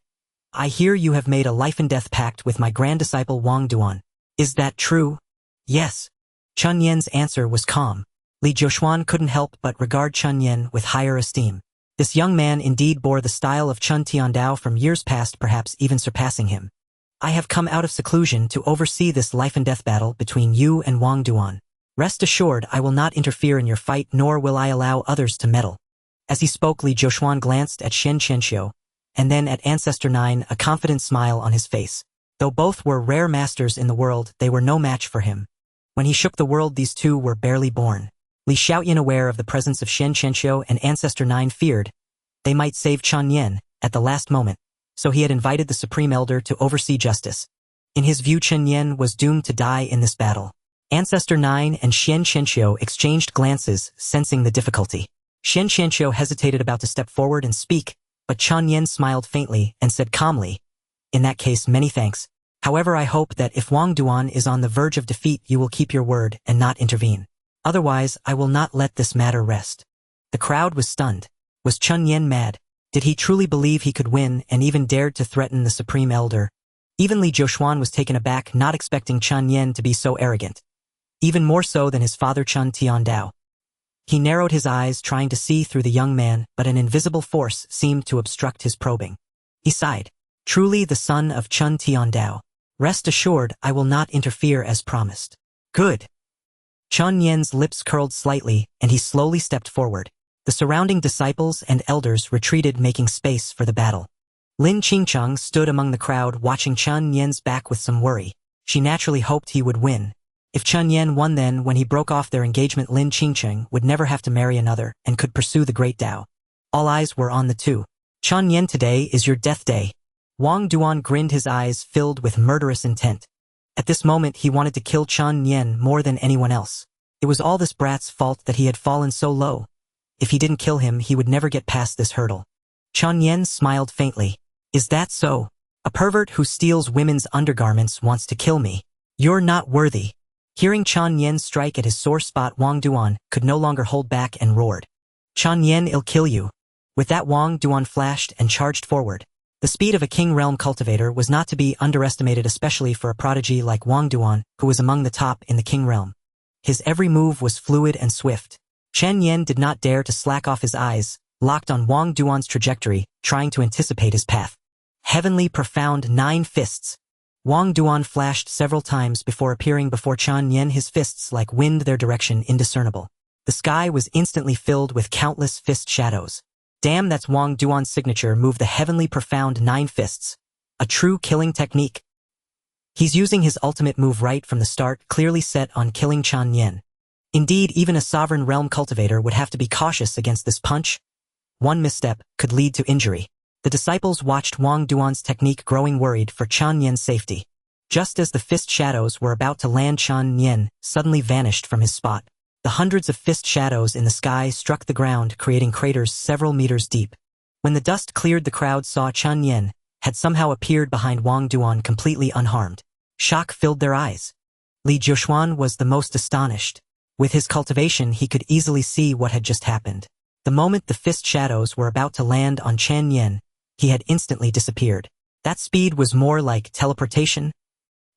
I hear you have made a life-and-death pact with my grand disciple Wang Duan. Is that true? Yes. Chen Nian's answer was calm. Li Jiushuan couldn't help but regard Chen Nian with higher esteem. This young man indeed bore the style of Chen Tiandao from years past, perhaps even surpassing him. I have come out of seclusion to oversee this life-and-death battle between you and Wang Duan. Rest assured, I will not interfere in your fight, nor will I allow others to meddle. As he spoke, Li Jiushuan glanced at Chen Qianqiu, and then at Ancestor 9, a confident smile on his face. Though both were rare masters in the world, they were no match for him. When he shook the world, these two were barely born. Li Xiaoyan, aware of the presence of Chen Qianqiu and Ancestor 9, feared they might save Chen Nian at the last moment, so he had invited the Supreme Elder to oversee justice. In his view, Chen Nian was doomed to die in this battle. Ancestor 9 and Chen Qianqiu exchanged glances, sensing the difficulty. Chen Qianqiu hesitated, about to step forward and speak, but Chen Nian smiled faintly and said calmly, in that case, many thanks. However, I hope that if Wang Duan is on the verge of defeat, you will keep your word and not intervene. Otherwise, I will not let this matter rest. The crowd was stunned. Was Chen Nian mad? Did he truly believe he could win and even dared to threaten the Supreme Elder? Even Li Jiuxuan was taken aback, not expecting Chen Nian to be so arrogant. Even more so than his father Chen Tiandao. He narrowed his eyes, trying to see through the young man, but an invisible force seemed to obstruct his probing. He sighed. Truly the son of Chen Tiandao. Rest assured, I will not interfere as promised. Good. Chen Nian's lips curled slightly, and he slowly stepped forward. The surrounding disciples and elders retreated, making space for the battle. Lin Qingcheng stood among the crowd, watching Chen Nian's back with some worry. She naturally hoped he would win. If Chen Nian won, then when he broke off their engagement, Lin Qingcheng would never have to marry another and could pursue the great Dao. All eyes were on the two. Chen Nian, today is your death day. Wang Duan grinned, his eyes filled with murderous intent. At this moment he wanted to kill Chen Nian more than anyone else. It was all this brat's fault that he had fallen so low. If he didn't kill him, he would never get past this hurdle. Chen Nian smiled faintly. Is that so? A pervert who steals women's undergarments wants to kill me. You're not worthy. Hearing Chen Nian strike at his sore spot, Wang Duan could no longer hold back and roared. Chen Nian, I'll kill you. With that, Wang Duan flashed and charged forward. The speed of a King Realm cultivator was not to be underestimated, especially for a prodigy like Wang Duan, who was among the top in the King Realm. His every move was fluid and swift. Chen Nian did not dare to slack off, his eyes locked on Wang Duan's trajectory, trying to anticipate his path. Heavenly profound 9 fists. Wang Duan flashed several times before appearing before Chen Nian, his fists like wind, their direction indiscernible. The sky was instantly filled with countless fist shadows. Damn, that's Wang Duan's signature move, the heavenly profound 9 fists. A true killing technique. He's using his ultimate move right from the start, clearly set on killing Chen Nian. Indeed, even a sovereign realm cultivator would have to be cautious against this punch. One misstep could lead to injury. The disciples watched Wang Duan's technique, growing worried for Chen Nian's safety. Just as the fist shadows were about to land, Chen Nian suddenly vanished from his spot. The hundreds of fist shadows in the sky struck the ground, creating craters several meters deep. When the dust cleared, the crowd saw Chen Nian had somehow appeared behind Wang Duan, completely unharmed. Shock filled their eyes. Li Jiuxuan was the most astonished. With his cultivation, he could easily see what had just happened. The moment the fist shadows were about to land on Chen Nian, he had instantly disappeared. That speed was more like teleportation.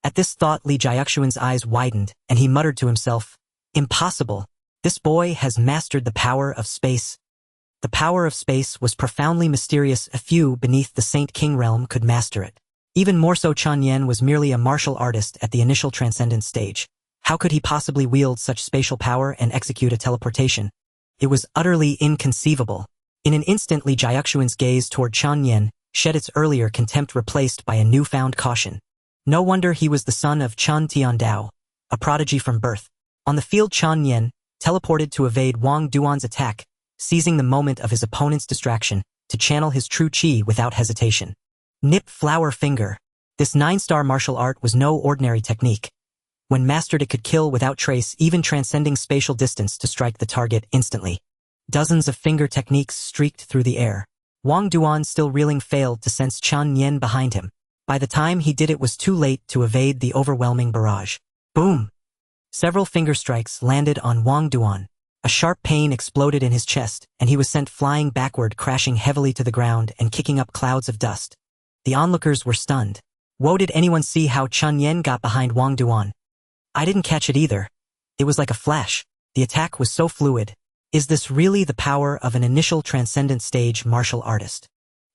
At this thought, Li Jiuxuan's eyes widened, and he muttered to himself, "Impossible. This boy has mastered the power of space." The power of space was profoundly mysterious. A few beneath the Saint King realm could master it. Even more so, Chen Nian was merely a martial artist at the initial transcendence stage. How could he possibly wield such spatial power and execute a teleportation? It was utterly inconceivable. In an instant, Li Jiuxuan's gaze toward Chen Nian shed its earlier contempt, replaced by a newfound caution. No wonder he was the son of Chen Tiandao, a prodigy from birth. On the field, Chen Nian teleported to evade Wang Duan's attack, seizing the moment of his opponent's distraction to channel his true qi without hesitation. Nip flower finger. This 9-star martial art was no ordinary technique. When mastered, it could kill without trace, even transcending spatial distance to strike the target instantly. Dozens of finger techniques streaked through the air. Wang Duan, still reeling, failed to sense Chen Nian behind him. By the time he did, it was too late to evade the overwhelming barrage. Boom! Several finger strikes landed on Wang Duan. A sharp pain exploded in his chest, and he was sent flying backward, crashing heavily to the ground and kicking up clouds of dust. The onlookers were stunned. Whoa, did anyone see how Chen Nian got behind Wang Duan? I didn't catch it either. It was like a flash. The attack was so fluid. Is this really the power of an initial transcendent stage martial artist?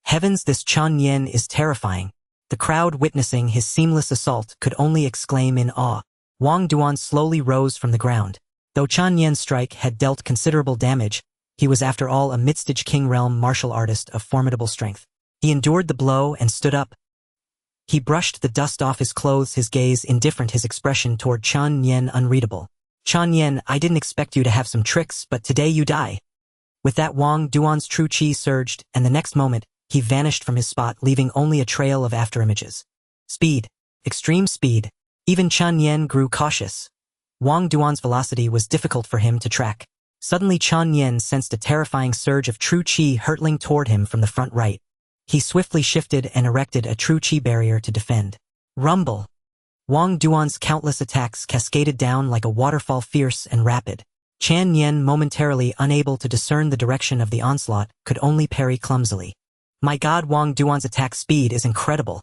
Heavens, this Chen Nian is terrifying. The crowd, witnessing his seamless assault, could only exclaim in awe. Wang Duan slowly rose from the ground. Though Chen Nian's strike had dealt considerable damage, he was after all a mid-stage King Realm martial artist of formidable strength. He endured the blow and stood up. He brushed the dust off his clothes, his gaze indifferent, his expression toward Chen Nian unreadable. Chen Nian, I didn't expect you to have some tricks, but today you die. With that, Wang Duan's true qi surged, and the next moment, he vanished from his spot, leaving only a trail of afterimages. Speed. Extreme speed. Even Chen Nian grew cautious. Wang Duan's velocity was difficult for him to track. Suddenly, Chen Nian sensed a terrifying surge of true qi hurtling toward him from the front right. He swiftly shifted and erected a true qi barrier to defend. Rumble. Wang Duan's countless attacks cascaded down like a waterfall, fierce and rapid. Chen Nian, momentarily unable to discern the direction of the onslaught, could only parry clumsily. My god, Wang Duan's attack speed is incredible.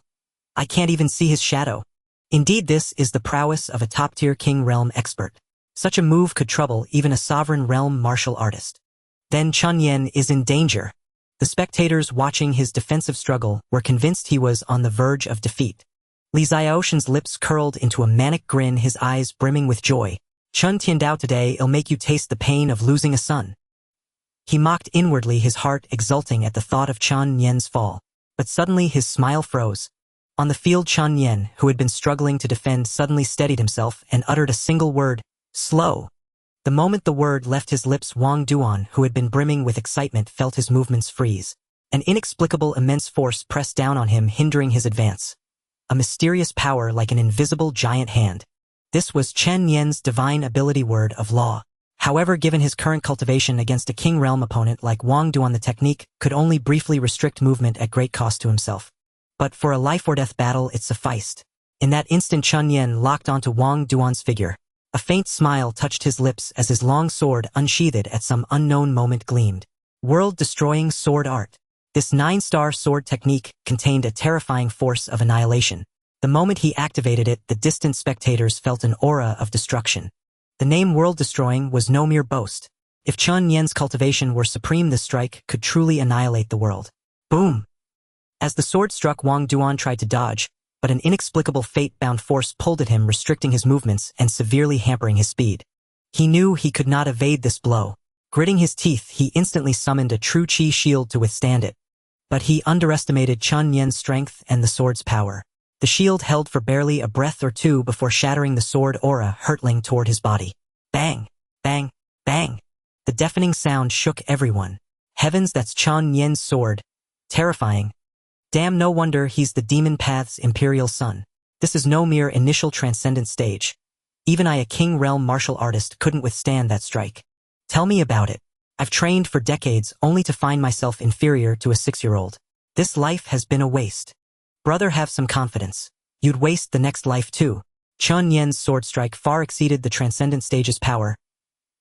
I can't even see his shadow. Indeed, this is the prowess of a top-tier king realm expert. Such a move could trouble even a sovereign realm martial artist. Then Chen Nian is in danger. The spectators watching his defensive struggle were convinced he was on the verge of defeat. Li Xiaoshan's lips curled into a manic grin, his eyes brimming with joy. Chen Tiandao, today I'll make you taste the pain of losing a son. He mocked inwardly, his heart exulting at the thought of Chen Nian's fall. But suddenly his smile froze. On the field, Chen Nian, who had been struggling to defend, suddenly steadied himself and uttered a single word: slow. The moment the word left his lips, Wang Duan, who had been brimming with excitement, felt his movements freeze. An inexplicable immense force pressed down on him, hindering his advance. A mysterious power like an invisible giant hand. This was Chen Nian's divine ability, word of law. However, given his current cultivation against a king realm opponent like Wang Duan, the technique could only briefly restrict movement at great cost to himself. But for a life-or-death battle, it sufficed. In that instant, Chen Nian locked onto Wang Duan's figure. A faint smile touched his lips as his long sword, unsheathed at some unknown moment, gleamed. World-destroying sword art. This 9-star sword technique contained a terrifying force of annihilation. The moment he activated it, the distant spectators felt an aura of destruction. The name world-destroying was no mere boast. If Chen Nian's cultivation were supreme, this strike could truly annihilate the world. Boom! As the sword struck, Wang Duan tried to dodge, but an inexplicable fate-bound force pulled at him, restricting his movements and severely hampering his speed. He knew he could not evade this blow. Gritting his teeth, he instantly summoned a true qi shield to withstand it. But he underestimated Chen Nian's strength and the sword's power. The shield held for barely a breath or two before shattering, the sword aura hurtling toward his body. Bang! Bang! Bang! The deafening sound shook everyone. Heavens, that's Chen Nian's sword. Terrifying. Damn, no wonder he's the Demon Path's imperial son. This is no mere initial transcendent stage. Even I, a king realm martial artist, couldn't withstand that strike. Tell me about it. I've trained for decades only to find myself inferior to a 6-year-old. This life has been a waste. Brother, have some confidence. You'd waste the next life too. Chen Nian's sword strike far exceeded the transcendent stage's power.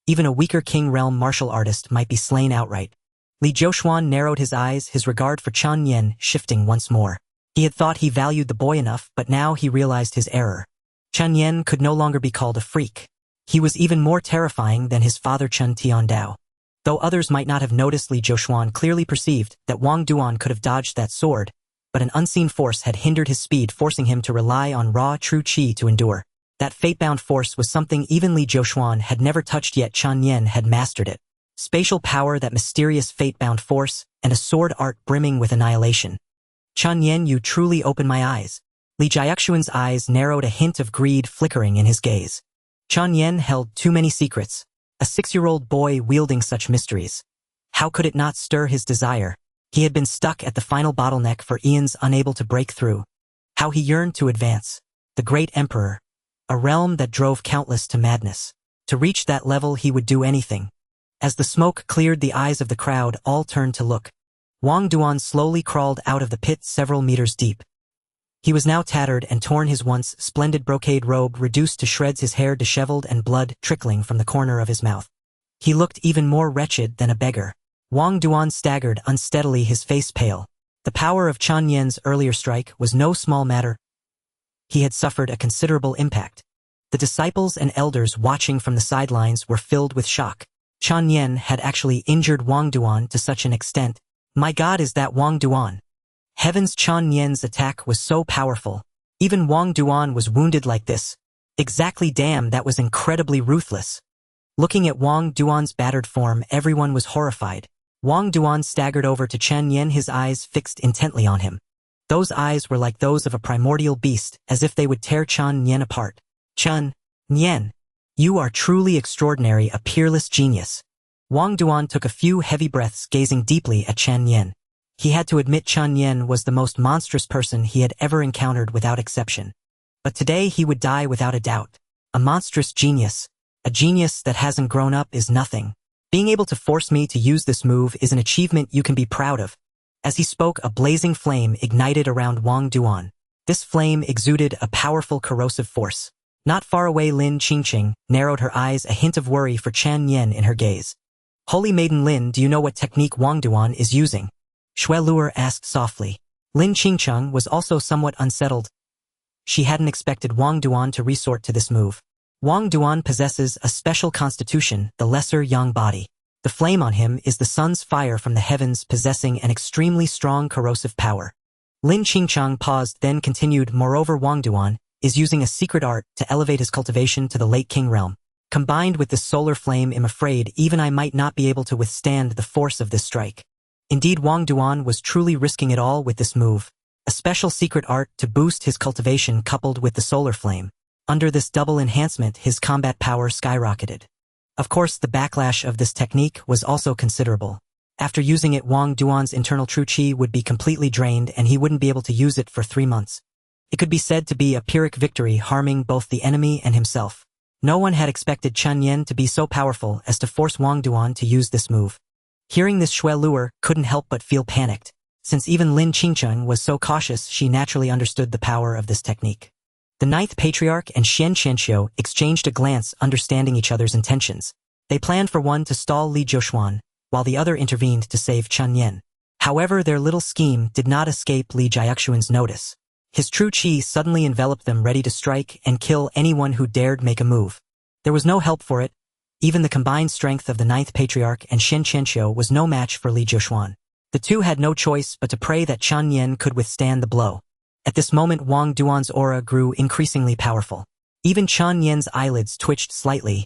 Even a weaker king realm martial artist might be slain outright. Li Jiaoshuan narrowed his eyes, his regard for Chen Nian shifting once more. He had thought he valued the boy enough, but now he realized his error. Chen Nian could no longer be called a freak. He was even more terrifying than his father Chen Tiandao. Though others might not have noticed, Li Jiaoshuan clearly perceived that Wang Duan could have dodged that sword, but an unseen force had hindered his speed, forcing him to rely on raw true qi to endure. That fate-bound force was something even Li Jiaoshuan had never touched yet. Chen Nian had mastered it. Spatial power, that mysterious fate-bound force, and a sword art brimming with annihilation. Chen Nian, you truly opened my eyes. Li Jiaoshuan's eyes narrowed, a hint of greed flickering in his gaze. Chen Nian held too many secrets. A 6-year-old boy wielding such mysteries. How could it not stir his desire? He had been stuck at the final bottleneck for eons, unable to break through. How he yearned to advance. The great emperor. A realm that drove countless to madness. To reach that level, he would do anything. As the smoke cleared, the eyes of the crowd all turned to look. Wang Duan slowly crawled out of the pit several meters deep. He was now tattered and torn, his once splendid brocade robe reduced to shreds, his hair disheveled and blood trickling from the corner of his mouth. He looked even more wretched than a beggar. Wang Duan staggered unsteadily, his face pale. The power of Chen Nian's earlier strike was no small matter. He had suffered a considerable impact. The disciples and elders watching from the sidelines were filled with shock. Chen Nian had actually injured Wang Duan to such an extent. My God, is that Wang Duan? Heavens, Chen Nian's attack was so powerful. Even Wang Duan was wounded like this. Exactly, damn, that was incredibly ruthless. Looking at Wang Duan's battered form, everyone was horrified. Wang Duan staggered over to Chen Nian, his eyes fixed intently on him. Those eyes were like those of a primordial beast, as if they would tear Chen Nian apart. Chen Nian, you are truly extraordinary, a peerless genius. Wang Duan took a few heavy breaths, gazing deeply at Chen Nian. He had to admit Chen Nian was the most monstrous person he had ever encountered without exception. But today he would die without a doubt. A monstrous genius. A genius that hasn't grown up is nothing. Being able to force me to use this move is an achievement you can be proud of. As he spoke, a blazing flame ignited around Wang Duan. This flame exuded a powerful corrosive force. Not far away, Lin Qingqing narrowed her eyes, a hint of worry for Chen Nian in her gaze. Holy Maiden Lin, do you know what technique Wang Duan is using? Shui Luer asked softly. Lin Qingcheng was also somewhat unsettled. She hadn't expected Wang Duan to resort to this move. Wang Duan possesses a special constitution, the lesser yang body. The flame on him is the sun's fire from the heavens, possessing an extremely strong corrosive power. Lin Qingcheng paused, then continued, moreover Wang Duan is using a secret art to elevate his cultivation to the late king realm. Combined with this solar flame, I'm afraid even I might not be able to withstand the force of this strike. Indeed, Wang Duan was truly risking it all with this move. A special secret art to boost his cultivation coupled with the solar flame. Under this double enhancement, his combat power skyrocketed. Of course, the backlash of this technique was also considerable. After using it, Wang Duan's internal true qi would be completely drained and he wouldn't be able to use it for 3 months. It could be said to be a Pyrrhic victory, harming both the enemy and himself. No one had expected Chen Nian to be so powerful as to force Wang Duan to use this move. Hearing this, Xue Luer couldn't help but feel panicked. Since even Lin Qingcheng was so cautious, she naturally understood the power of this technique. The 9th Patriarch and Xian Qianxiu exchanged a glance, understanding each other's intentions. They planned for one to stall Li Jiuxuan, while the other intervened to save Chen Nian. However, their little scheme did not escape Li Jiaxuan's notice. His true qi suddenly enveloped them, ready to strike and kill anyone who dared make a move. There was no help for it. Even the combined strength of the 9th Patriarch and Xian Qianxiu was no match for Li Jiuxuan. The two had no choice but to pray that Chen Nian could withstand the blow. At this moment, Wang Duan's aura grew increasingly powerful. Even Chen Nian's eyelids twitched slightly.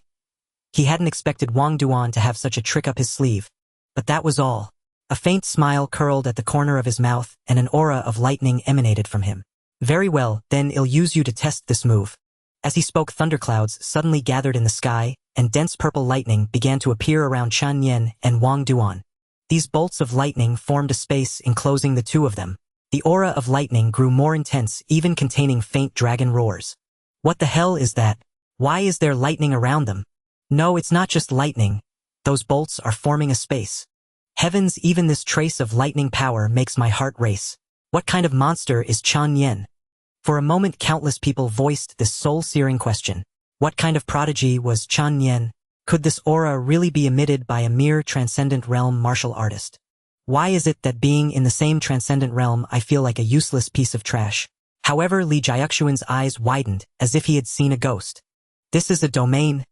He hadn't expected Wang Duan to have such a trick up his sleeve. But that was all. A faint smile curled at the corner of his mouth and an aura of lightning emanated from him. Very well, then I'll use you to test this move. As he spoke, thunderclouds suddenly gathered in the sky, and dense purple lightning began to appear around Chen Nian and Wang Duan. These bolts of lightning formed a space enclosing the two of them. The aura of lightning grew more intense, even containing faint dragon roars. What the hell is that? Why is there lightning around them? No, it's not just lightning. Those bolts are forming a space. Heavens, even this trace of lightning power makes my heart race. What kind of monster is Chen Nian? For a moment, countless people voiced this soul-searing question. What kind of prodigy was Chen Nian? Could this aura really be emitted by a mere transcendent realm martial artist? Why is it that being in the same transcendent realm I feel like a useless piece of trash? However, Li Jiaxuan's eyes widened, as if he had seen a ghost. This is a domain.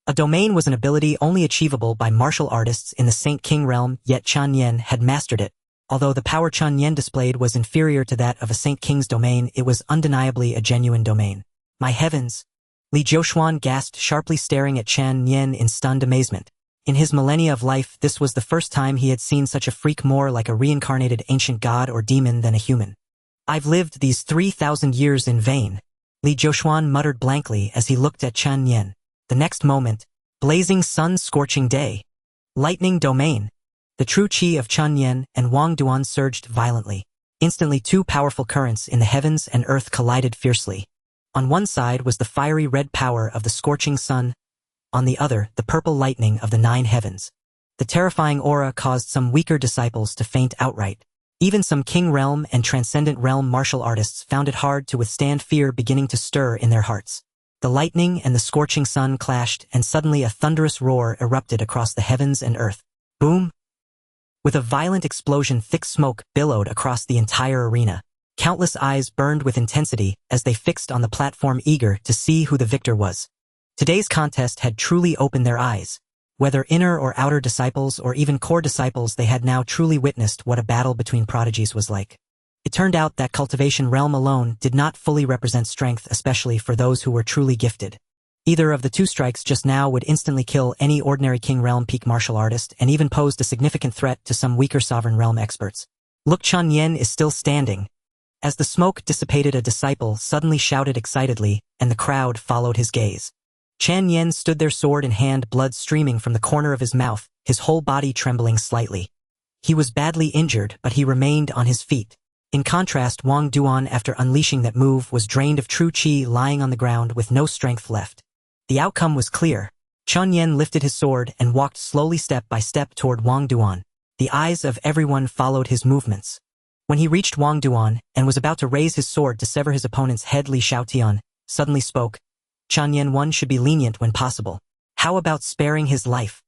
A domain was an ability only achievable by martial artists in the Saint King realm, yet Chen Nian had mastered it. Although the power Chen Nian displayed was inferior to that of a Saint King's domain, it was undeniably a genuine domain. My heavens! Li Jiuxuan gasped, sharply staring at Chen Nian in stunned amazement. In his millennia of life, this was the first time he had seen such a freak, more like a reincarnated ancient god or demon than a human. I've lived these 3,000 years in vain. Li Jiuxuan muttered blankly as he looked at Chen Nian. The next moment, blazing sun, scorching day. Lightning domain. The true qi of Chen Nian and Wang Duan surged violently. Instantly, two powerful currents in the heavens and earth collided fiercely. On one side was the fiery red power of the scorching sun, on the other, the purple lightning of the 9 heavens. The terrifying aura caused some weaker disciples to faint outright. Even some King Realm and Transcendent Realm martial artists found it hard to withstand fear beginning to stir in their hearts. The lightning and the scorching sun clashed, and suddenly a thunderous roar erupted across the heavens and earth. Boom! With a violent explosion, thick smoke billowed across the entire arena. Countless eyes burned with intensity as they fixed on the platform, eager to see who the victor was. Today's contest had truly opened their eyes. Whether inner or outer disciples or even core disciples, they had now truly witnessed what a battle between prodigies was like. It turned out that cultivation realm alone did not fully represent strength, especially for those who were truly gifted. Either of the two strikes just now would instantly kill any ordinary King Realm peak martial artist and even posed a significant threat to some weaker Sovereign Realm experts. Look, Chen Nian is still standing. As the smoke dissipated, a disciple suddenly shouted excitedly, and the crowd followed his gaze. Chen Nian stood there, sword in hand, blood streaming from the corner of his mouth, his whole body trembling slightly. He was badly injured, but he remained on his feet. In contrast, Wang Duan, after unleashing that move, was drained of true qi, lying on the ground with no strength left. The outcome was clear. Chen Nian lifted his sword and walked slowly, step by step, toward Wang Duan. The eyes of everyone followed his movements. When he reached Wang Duan and was about to raise his sword to sever his opponent's head, Li Xiaotian suddenly spoke. Chen Nian, one should be lenient when possible. How about sparing his life?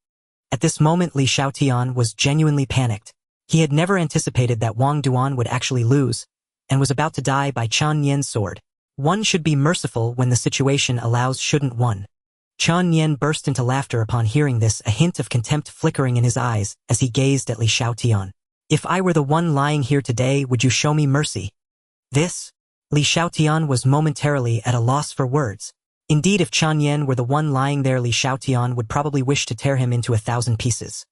At this moment, Li Xiaotian was genuinely panicked. He had never anticipated that Wang Duan would actually lose, and was about to die by Chen Nian's sword. One should be merciful when the situation allows, shouldn't one? Chen Nian burst into laughter upon hearing this, a hint of contempt flickering in his eyes as he gazed at Li Xiaotian. If I were the one lying here today, would you show me mercy? This? Li Xiaotian was momentarily at a loss for words. Indeed, if Chen Nian were the one lying there, Li Xiaotian would probably wish to tear him into 1,000 pieces.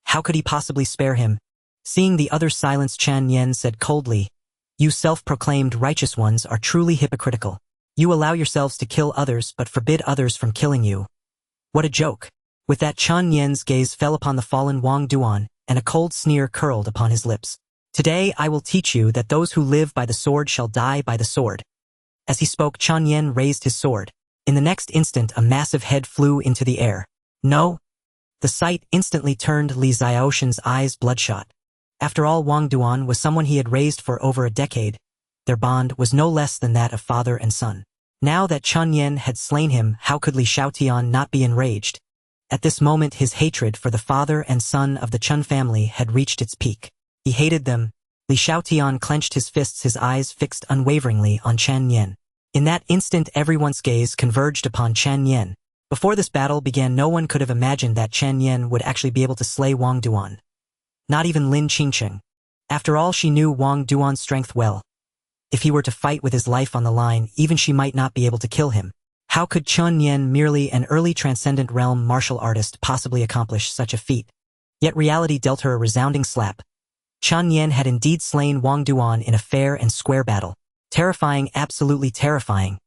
How could he possibly spare him? Seeing the other silence, Chen Nian said coldly, "You self-proclaimed righteous ones are truly hypocritical. You allow yourselves to kill others but forbid others from killing you. What a joke." With that, Chen Nian's gaze fell upon the fallen Wang Duan, and a cold sneer curled upon his lips. "Today I will teach you that those who live by the sword shall die by the sword." As he spoke, Chen Nian raised his sword. In the next instant, a massive head flew into the air. "No!" The sight instantly turned Li Xiaoshan's eyes bloodshot. After all, Wang Duan was someone he had raised for over a decade. Their bond was no less than that of father and son. Now that Chen Nian had slain him, how could Li Xiaotian not be enraged? At this moment, his hatred for the father and son of the Chen family had reached its peak. He hated them. Li Xiaotian clenched his fists, his eyes fixed unwaveringly on Chen Nian. In that instant, everyone's gaze converged upon Chen Nian. Before this battle began, no one could have imagined that Chen Nian would actually be able to slay Wang Duan. Not even Lin Qingcheng. After all, she knew Wang Duan's strength well. If he were to fight with his life on the line, even she might not be able to kill him. How could Chen Nian, merely an early transcendent realm martial artist, possibly accomplish such a feat? Yet reality dealt her a resounding slap. Chen Nian had indeed slain Wang Duan in a fair and square battle. Terrifying, absolutely terrifying.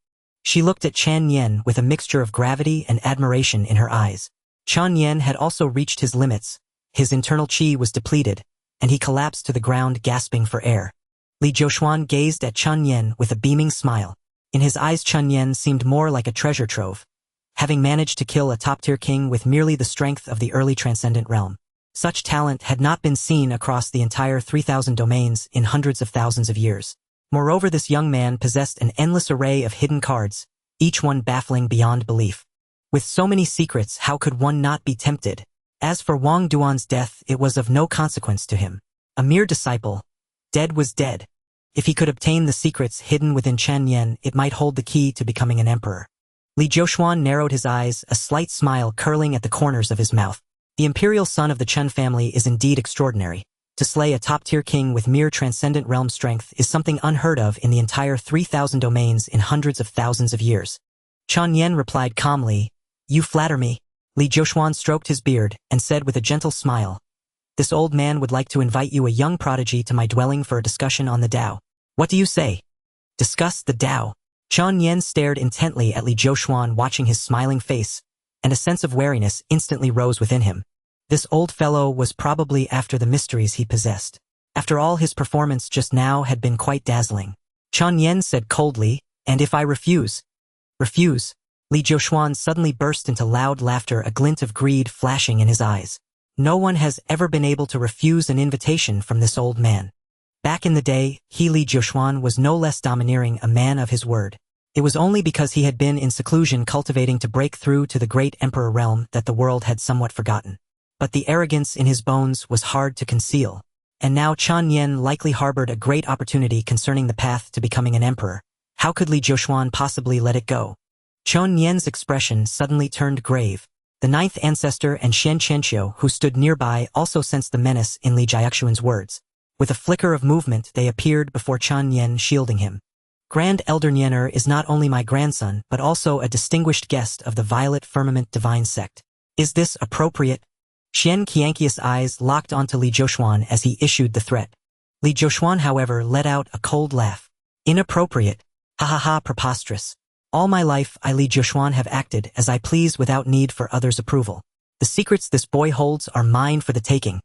She looked at Chen Nian with a mixture of gravity and admiration in her eyes. Chen Nian had also reached his limits. His internal qi was depleted, and he collapsed to the ground, gasping for air. Li Jiushuan gazed at Chen Nian with a beaming smile. In his eyes, Chen Nian seemed more like a treasure trove, having managed to kill a top-tier king with merely the strength of the early transcendent realm. Such talent had not been seen across the entire 3,000 domains in hundreds of thousands of years. Moreover, this young man possessed an endless array of hidden cards, each one baffling beyond belief. With so many secrets, how could one not be tempted? As for Wang Duan's death, it was of no consequence to him. A mere disciple. Dead was dead. If he could obtain the secrets hidden within Chen Nian, it might hold the key to becoming an emperor. Li Jiushuan narrowed his eyes, a slight smile curling at the corners of his mouth. The imperial son of the Chen family is indeed extraordinary. To slay a top-tier king with mere transcendent realm strength is something unheard of in the entire 3,000 domains in hundreds of thousands of years. Chen Nian replied calmly, "You flatter me." Li Jiushuan stroked his beard and said with a gentle smile, "This old man would like to invite you, a young prodigy, to my dwelling for a discussion on the Tao. What do you say?" Discuss the Tao? Chen Nian stared intently at Li Jiushuan, watching his smiling face, and a sense of wariness instantly rose within him. This old fellow was probably after the mysteries he possessed. After all, his performance just now had been quite dazzling. Chen Nian said coldly, "And if I refuse?" "Refuse?" Li Jiushuan suddenly burst into loud laughter, a glint of greed flashing in his eyes. No one has ever been able to refuse an invitation from this old man. Back in the day, Li Jiushuan was no less domineering, a man of his word. It was only because he had been in seclusion cultivating to break through to the great emperor realm that the world had somewhat forgotten. But the arrogance in his bones was hard to conceal. And now Chen Nian likely harbored a great opportunity concerning the path to becoming an emperor. How could Li Jiushuan possibly let it go? Chen Nian's expression suddenly turned grave. The ninth ancestor and Shen Chenqiu, who stood nearby, also sensed the menace in Li Jiaxuan's words. With a flicker of movement, they appeared before Chen Nian, shielding him. Grand Elder Nianer is not only my grandson, but also a distinguished guest of the Violet Firmament Divine Sect. Is this appropriate? Xian Qianqius' eyes locked onto Li Jiushuan as he issued the threat. Li Jiushuan, however, let out a cold laugh. Inappropriate? Ha ha ha, preposterous. All my life I, Li Jiushuan, have acted as I please without need for others' approval. The secrets this boy holds are mine for the taking.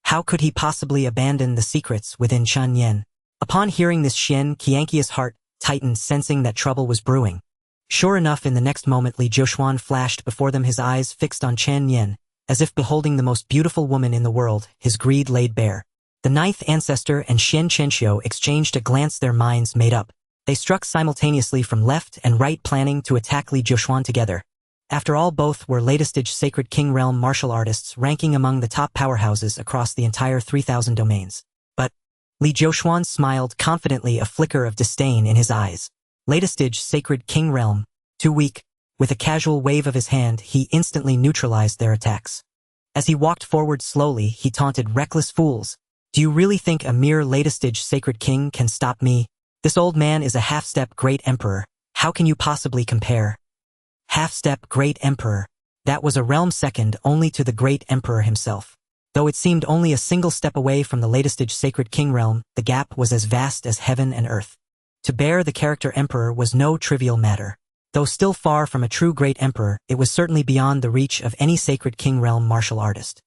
How could he possibly abandon the secrets within Chen Nian? Upon hearing this, Xian Qianqius' heart tightened, sensing that trouble was brewing. Sure enough, in the next moment Li Jiushuan flashed before them, his eyes fixed on Chen Nian. As if beholding the most beautiful woman in the world, his greed laid bare. The ninth ancestor and Shen Chenqiu exchanged a glance, their minds made up. They struck simultaneously from left and right, planning to attack Li Jiushuan together. After all, both were latest-stage Sacred King Realm martial artists ranking among the top powerhouses across the entire 3,000 domains. But Li Jiuxuan smiled confidently, a flicker of disdain in his eyes. Latest-stage Sacred King Realm, too weak. With a casual wave of his hand, he instantly neutralized their attacks. As he walked forward slowly, he taunted, "Reckless fools! Do you really think a mere latest-stage Sacred King can stop me? This old man is a half-step Great Emperor. How can you possibly compare?" Half-step Great Emperor. That was a realm second only to the Great Emperor himself. Though it seemed only a single step away from the latest-stage Sacred King Realm, the gap was as vast as heaven and earth. To bear the character Emperor was no trivial matter. Though still far from a true Great Emperor, it was certainly beyond the reach of any Sacred King Realm martial artist.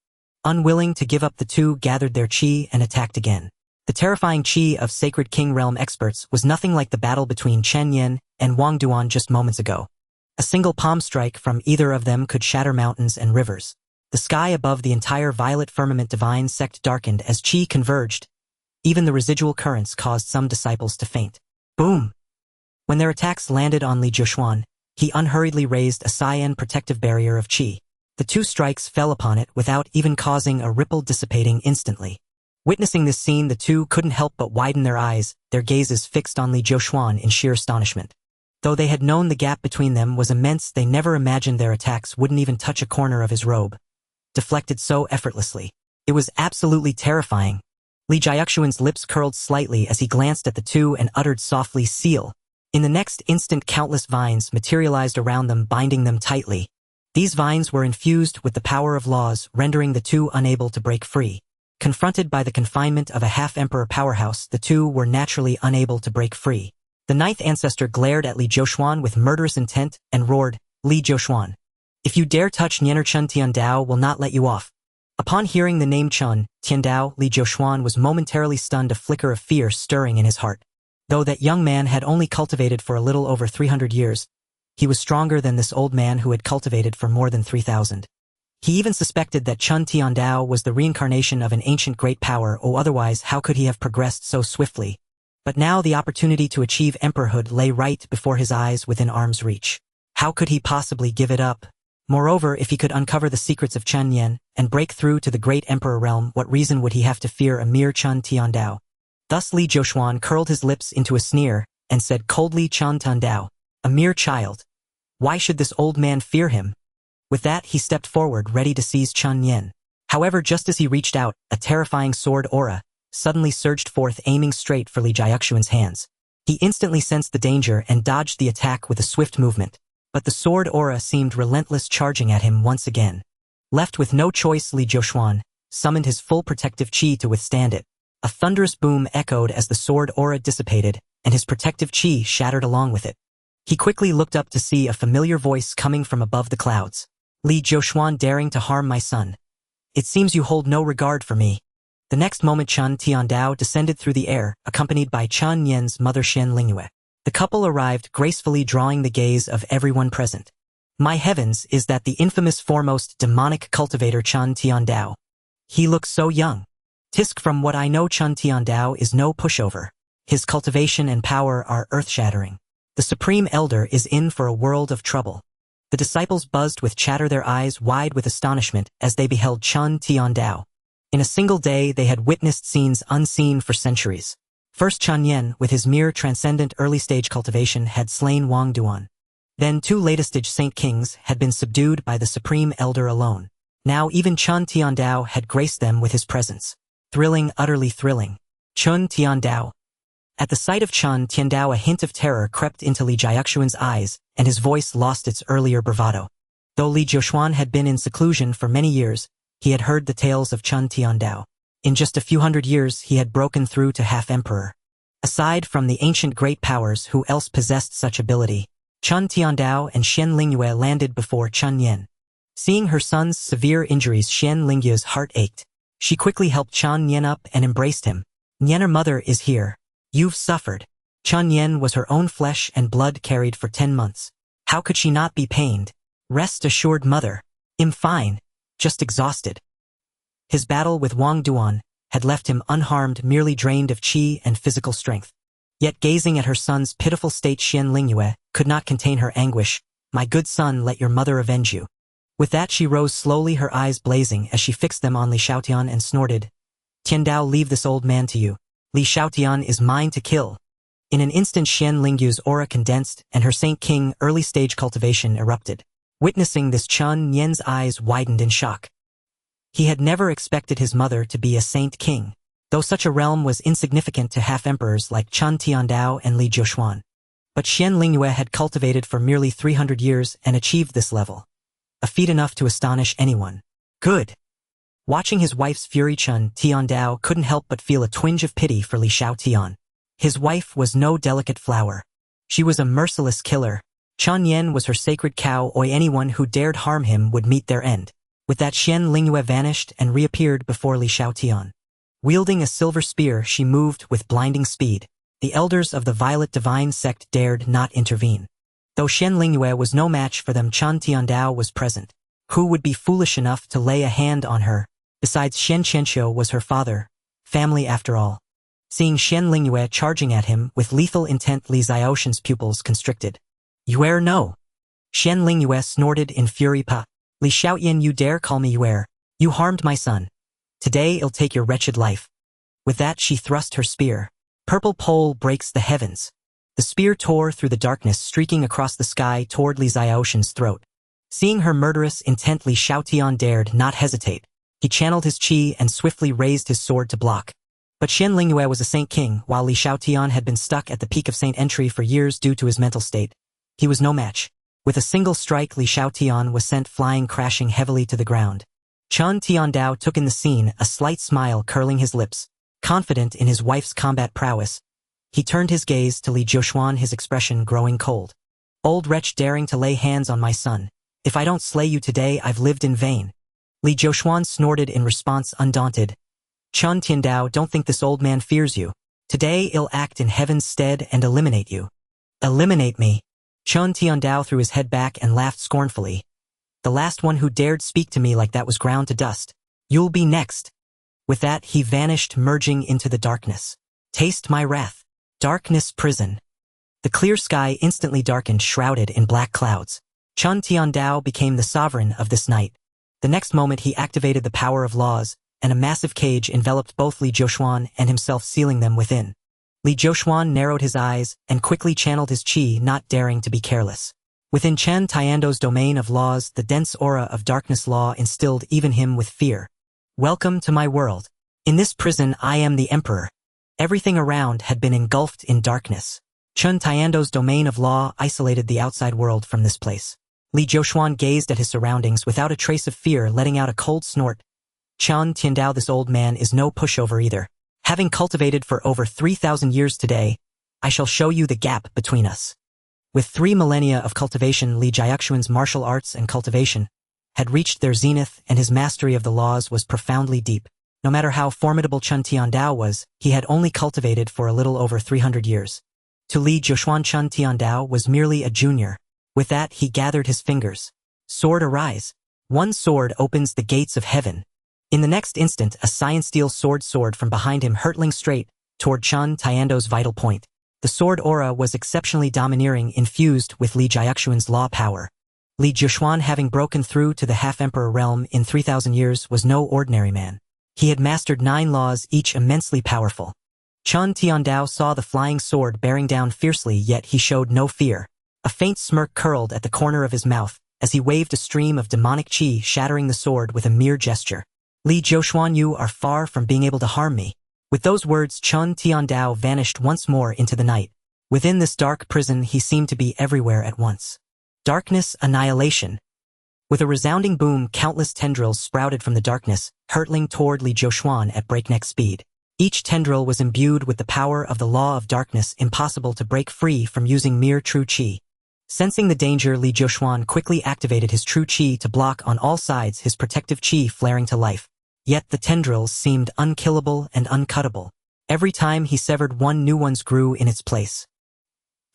Unwilling to give up, the two gathered their qi and attacked again. The terrifying qi of Sacred King Realm experts was nothing like the battle between Chen Nian and Wang Duan just moments ago. A single palm strike from either of them could shatter mountains and rivers. The sky above the entire violet firmament divine sect darkened as qi converged. Even the residual currents caused some disciples to faint. Boom! When their attacks landed on Li Jiuxuan, he unhurriedly raised a cyan protective barrier of qi. The two strikes fell upon it without even causing a ripple, dissipating instantly. Witnessing this scene, the two couldn't help but widen their eyes, their gazes fixed on Li Jiuxuan in sheer astonishment. Though they had known the gap between them was immense, they never imagined their attacks wouldn't even touch a corner of his robe. Deflected so effortlessly. It was absolutely terrifying. Li Jiuxuan's lips curled slightly as he glanced at the two and uttered softly, "Seal." In the next instant, countless vines materialized around them, binding them tightly. These vines were infused with the power of laws, rendering the two unable to break free. Confronted by the confinement of a half-emperor powerhouse, the two were naturally unable to break free. The ninth ancestor glared at Li Jiuxuan with murderous intent and roared, "Li Jiuxuan, if you dare touch Nian, Chen Tiandao will not let you off." Upon hearing the name Chen Tiandao, Li Jiuxuan was momentarily stunned, a flicker of fear stirring in his heart. Though that young man had only cultivated for a little over 300 years, he was stronger than this old man who had cultivated for more than 3,000. He even suspected that Chen Tiandao was the reincarnation of an ancient great power, or otherwise how could he have progressed so swiftly? But now the opportunity to achieve emperorhood lay right before his eyes, within arm's reach. How could he possibly give it up? Moreover, if he could uncover the secrets of Chen Nian and break through to the great emperor realm, what reason would he have to fear a mere Chen Tiandao? Thus Li Jiuxuan curled his lips into a sneer and said coldly, "Chen Tiandao, a mere child. Why should this old man fear him?" With that, he stepped forward, ready to seize Chen Nian. However, just as he reached out, a terrifying sword aura suddenly surged forth, aiming straight for Li Jiuxuan's hands. He instantly sensed the danger and dodged the attack with a swift movement. But the sword aura seemed relentless, charging at him once again. Left with no choice, Li Jiuxuan summoned his full protective qi to withstand it. A thunderous boom echoed as the sword aura dissipated, and his protective qi shattered along with it. He quickly looked up to see a familiar voice coming from above the clouds. "Li Jiuxuan, daring to harm my son. It seems you hold no regard for me." The next moment, Chen Tiandao descended through the air, accompanied by Chen Nian's mother Chen Lingyue. The couple arrived gracefully, drawing the gaze of everyone present. My heavens, is that the infamous foremost demonic cultivator Chen Tiandao? He looks so young. Tisk, from what I know, Chen Tiandao is no pushover. His cultivation and power are earth-shattering. The Supreme Elder is in for a world of trouble. The disciples buzzed with chatter, their eyes wide with astonishment as they beheld Chen Tiandao. In a single day, they had witnessed scenes unseen for centuries. First, Chen Nian, with his mere transcendent early-stage cultivation, had slain Wang Duan. Then 2 latest-stage Saint Kings had been subdued by the Supreme Elder alone. Now even Chen Tiandao had graced them with his presence. Thrilling, utterly thrilling. Chen Tiandao. At the sight of Chen Tiandao, a hint of terror crept into Li Jiuxuan's eyes, and his voice lost its earlier bravado. Though Li Jiuxuan had been in seclusion for many years, he had heard the tales of Chen Tiandao. In just a few hundred years, he had broken through to half-emperor. Aside from the ancient great powers, who else possessed such ability? Chen Tiandao and Chen Lingyue landed before Chen Nian. Seeing her son's severe injuries, Chen Lingyue's heart ached. She quickly helped Chen Nian up and embraced him. "Nian, her mother is here. You've suffered." Chen Nian was her own flesh and blood, carried for 10 months. How could she not be pained? "Rest assured, mother. I'm fine. Just exhausted." His battle with Wang Duan had left him unharmed, merely drained of qi and physical strength. Yet gazing at her son's pitiful state, Chen Lingyue could not contain her anguish. My good son, let your mother avenge you. With that she rose slowly, her eyes blazing as she fixed them on Li Xiaotian and snorted. Tiandao, leave this old man to you. Li Xiaotian is mine to kill. In an instant Xian Lingyu's aura condensed and her Saint King early-stage cultivation erupted. Witnessing this, Chen Nian's eyes widened in shock. He had never expected his mother to be a Saint King, though such a realm was insignificant to half-emperors like Chen Tiandao and Li Jiushuan. But Xian Lingyue had cultivated for merely 300 years and achieved this level. A feat enough to astonish anyone. Good. Watching his wife's fury, Chen Tiandao couldn't help but feel a twinge of pity for Li Xiaotian. His wife was no delicate flower. She was a merciless killer. Chen Nian was her sacred cow. Anyone who dared harm him would meet their end. With that, Xian Lingyue vanished and reappeared before Li Xiaotian. Wielding a silver spear, she moved with blinding speed. The elders of the Violet Divine Sect dared not intervene. Though Xian Lingyue was no match for them, Chen Tiandao was present. Who would be foolish enough to lay a hand on her? Besides, Xian Qianqiu was her father. Family after all. Seeing Xian Lingyue charging at him with lethal intent, Li Xiaoshan's pupils constricted. Yuer, no. Xian Lingyue snorted in fury. Pa. Li Xiaotian, you dare call me Yuer? You harmed my son. Today I'll take your wretched life. With that she thrust her spear. Purple pole breaks the heavens. The spear tore through the darkness, streaking across the sky toward Li Xiaoshan's throat. Seeing her murderous intent, Li Xiaotian dared not hesitate. He channeled his qi and swiftly raised his sword to block. But Xian Lingyue was a Saint King, while Li Xiaotian had been stuck at the peak of Saint Entry for years due to his mental state. He was no match. With a single strike, Li Xiaotian was sent flying, crashing heavily to the ground. Chen Tiandao took in the scene, a slight smile curling his lips. Confident in his wife's combat prowess, he turned his gaze to Li Jiushuan, his expression growing cold. Old wretch, daring to lay hands on my son. If I don't slay you today, I've lived in vain. Li Jiushuan snorted in response, undaunted. Chen Tiandao, don't think this old man fears you. Today I'll act in heaven's stead and eliminate you. Eliminate me? Chen Tiandao threw his head back and laughed scornfully. The last one who dared speak to me like that was ground to dust. You'll be next. With that, he vanished, merging into the darkness. Taste my wrath. Darkness prison. The clear sky instantly darkened, shrouded in black clouds. Chen Tiandao became the sovereign of this night. The next moment he activated the power of laws, and a massive cage enveloped both Li Jiushuan and himself, sealing them within. Li Jiushuan narrowed his eyes and quickly channeled his qi, not daring to be careless. Within Chen Tiandao's domain of laws, the dense aura of darkness law instilled even him with fear. Welcome to my world. In this prison I am the emperor. Everything around had been engulfed in darkness. Chen Tiandao's domain of law isolated the outside world from this place. Li Jiushuan gazed at his surroundings without a trace of fear, letting out a cold snort. Chen Tiandao, this old man is no pushover either. Having cultivated for over 3,000 years today, I shall show you the gap between us. With 3 millennia of cultivation, Li Jiaxuan's martial arts and cultivation had reached their zenith, and his mastery of the laws was profoundly deep. No matter how formidable Chen Tiandao was, he had only cultivated for a little over 300 years. To Li Jiushuan, Chen Tiandao was merely a junior. With that, he gathered his fingers. Sword, arise. One sword opens the gates of heaven. In the next instant, a cyan steel sword soared from behind him, hurtling straight toward Chen Tiandao's vital point. The sword aura was exceptionally domineering, infused with Li Jiaxuan's law power. Li Jiushuan, having broken through to the half-emperor realm in 3,000 years, was no ordinary man. He had mastered 9 laws, each immensely powerful. Chen Tiandao saw the flying sword bearing down fiercely, yet he showed no fear. A faint smirk curled at the corner of his mouth as he waved a stream of demonic qi, shattering the sword with a mere gesture. Li Jiushuan, you are far from being able to harm me. With those words, Chen Tiandao vanished once more into the night. Within this dark prison, he seemed to be everywhere at once. Darkness, annihilation. With a resounding boom, countless tendrils sprouted from the darkness, hurtling toward Li Jiushuan at breakneck speed. Each tendril was imbued with the power of the law of darkness, impossible to break free from using mere true qi. Sensing the danger, Li Jiushuan quickly activated his true qi to block on all sides, his protective qi flaring to life. Yet the tendrils seemed unkillable and uncuttable. Every time he severed one, new ones grew in its place.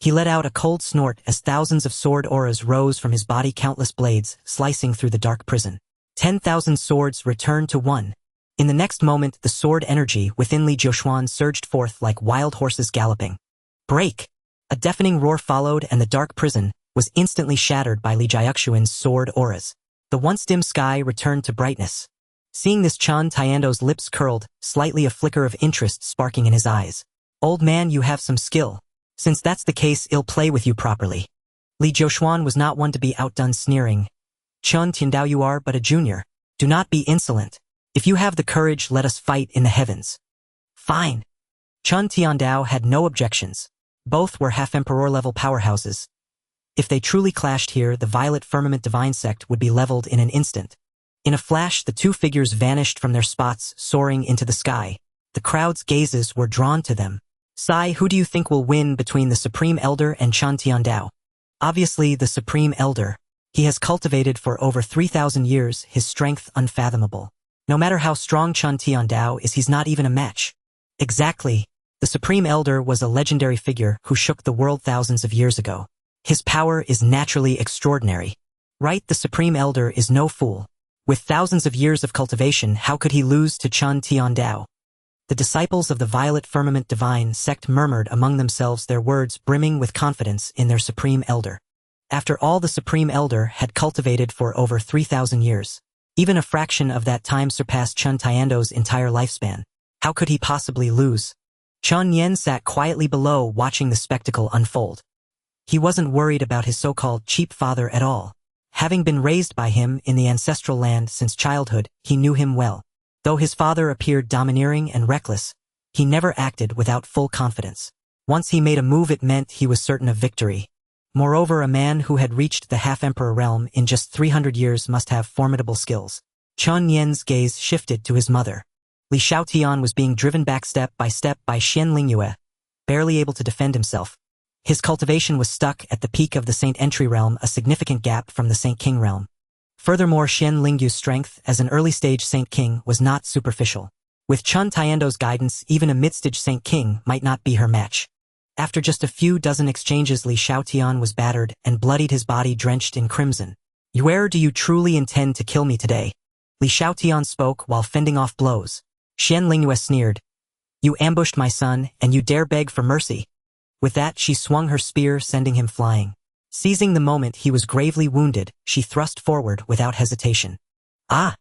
He let out a cold snort as thousands of sword auras rose from his body, countless blades slicing through the dark prison. 10,000 swords returned to one. In the next moment, the sword energy within Li Jiushuan surged forth like wild horses galloping. Break! A deafening roar followed, and the dark prison, was instantly shattered by Li Jiaxuan's sword auras. The once dim sky returned to brightness. Seeing this, Chen Tiando's lips curled, slightly a flicker of interest sparking in his eyes. Old man, you have some skill. Since that's the case, I'll play with you properly. Li Jiaxuan was not one to be outdone, sneering. Chen Tiandao, you are but a junior. Do not be insolent. If you have the courage, let us fight in the heavens. Fine. Chen Tiandao had no objections. Both were half-emperor-level powerhouses. If they truly clashed here, the Violet Firmament Divine Sect would be leveled in an instant. In a flash, the two figures vanished from their spots, soaring into the sky. The crowd's gazes were drawn to them. Sai, who do you think will win between the Supreme Elder and Chen Tiandao? Obviously, the Supreme Elder. He has cultivated for over 3,000 years, his strength unfathomable. No matter how strong Chen Tiandao is, he's not even a match. Exactly. The Supreme Elder was a legendary figure who shook the world thousands of years ago. His power is naturally extraordinary. Right, the Supreme Elder is no fool. With thousands of years of cultivation, how could he lose to Chen Tiandao? The disciples of the Violet Firmament Divine Sect murmured among themselves, their words brimming with confidence in their Supreme Elder. After all, the Supreme Elder had cultivated for over 3,000 years. Even a fraction of that time surpassed Chen Tiando's entire lifespan. How could he possibly lose? Chen Nian sat quietly below, watching the spectacle unfold. He wasn't worried about his so-called cheap father at all. Having been raised by him in the ancestral land since childhood, he knew him well. Though his father appeared domineering and reckless, he never acted without full confidence. Once he made a move, it meant he was certain of victory. Moreover, a man who had reached the half-emperor realm in just 300 years must have formidable skills. Chen Nian's gaze shifted to his mother. Li Xiaotian was being driven back step by Xian Lingyue, barely able to defend himself. His cultivation was stuck at the peak of the Saint Entry realm, a significant gap from the Saint King realm. Furthermore, Xian Lingyu's strength as an early-stage Saint King was not superficial. With Chen Tiando's guidance, even a mid-stage Saint King might not be her match. After just a few dozen exchanges, Li Xiaotian was battered and bloodied, his body drenched in crimson. Where do you truly intend to kill me today? Li Xiaotian spoke while fending off blows. Xian Lingyue sneered. You ambushed my son, and you dare beg for mercy? With that, she swung her spear, sending him flying. Seizing the moment he was gravely wounded, she thrust forward without hesitation. Ah!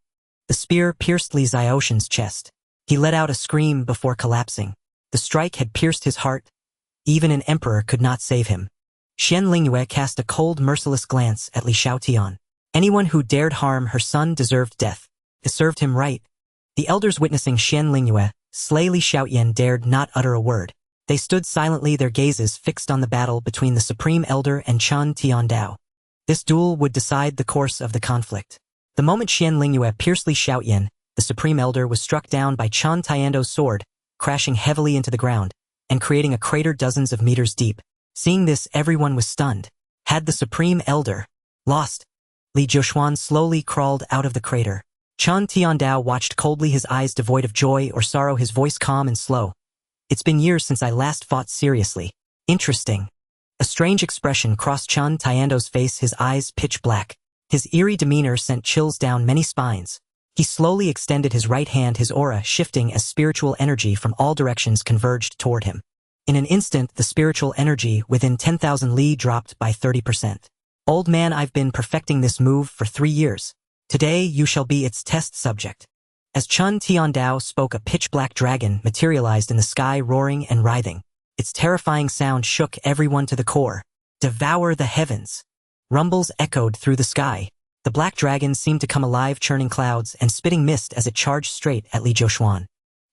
The spear pierced Li Xiaotian's chest. He let out a scream before collapsing. The strike had pierced his heart. Even an emperor could not save him. Xian Lingyue cast a cold, merciless glance at Li Xiaotian. Anyone who dared harm her son deserved death. It served him right. The elders, witnessing Xian Lingyue slay Li Xiaotian, dared not utter a word. They stood silently, their gazes fixed on the battle between the Supreme Elder and Chen Tiandao. This duel would decide the course of the conflict. The moment Xian Lingyue pierced Li Xiaotian, the Supreme Elder was struck down by Chen Tiando's sword, crashing heavily into the ground, and creating a crater dozens of meters deep. Seeing this, everyone was stunned. Had the Supreme Elder lost? Li Jiaxuan slowly crawled out of the crater. Chen Tiandao watched coldly, his eyes devoid of joy or sorrow, his voice calm and slow. It's been years since I last fought seriously. Interesting. A strange expression crossed Chen Tiando's face, his eyes pitch black. His eerie demeanor sent chills down many spines. He slowly extended his right hand, his aura shifting as spiritual energy from all directions converged toward him. In an instant, the spiritual energy within 10,000 li dropped by 30%. Old man, I've been perfecting this move for 3 years. Today you shall be its test subject. As Chen Tiandao spoke, a pitch-black dragon materialized in the sky, roaring and writhing. Its terrifying sound shook everyone to the core. Devour the heavens. Rumbles echoed through the sky. The black dragon seemed to come alive, churning clouds and spitting mist as it charged straight at Li Jiaxuan.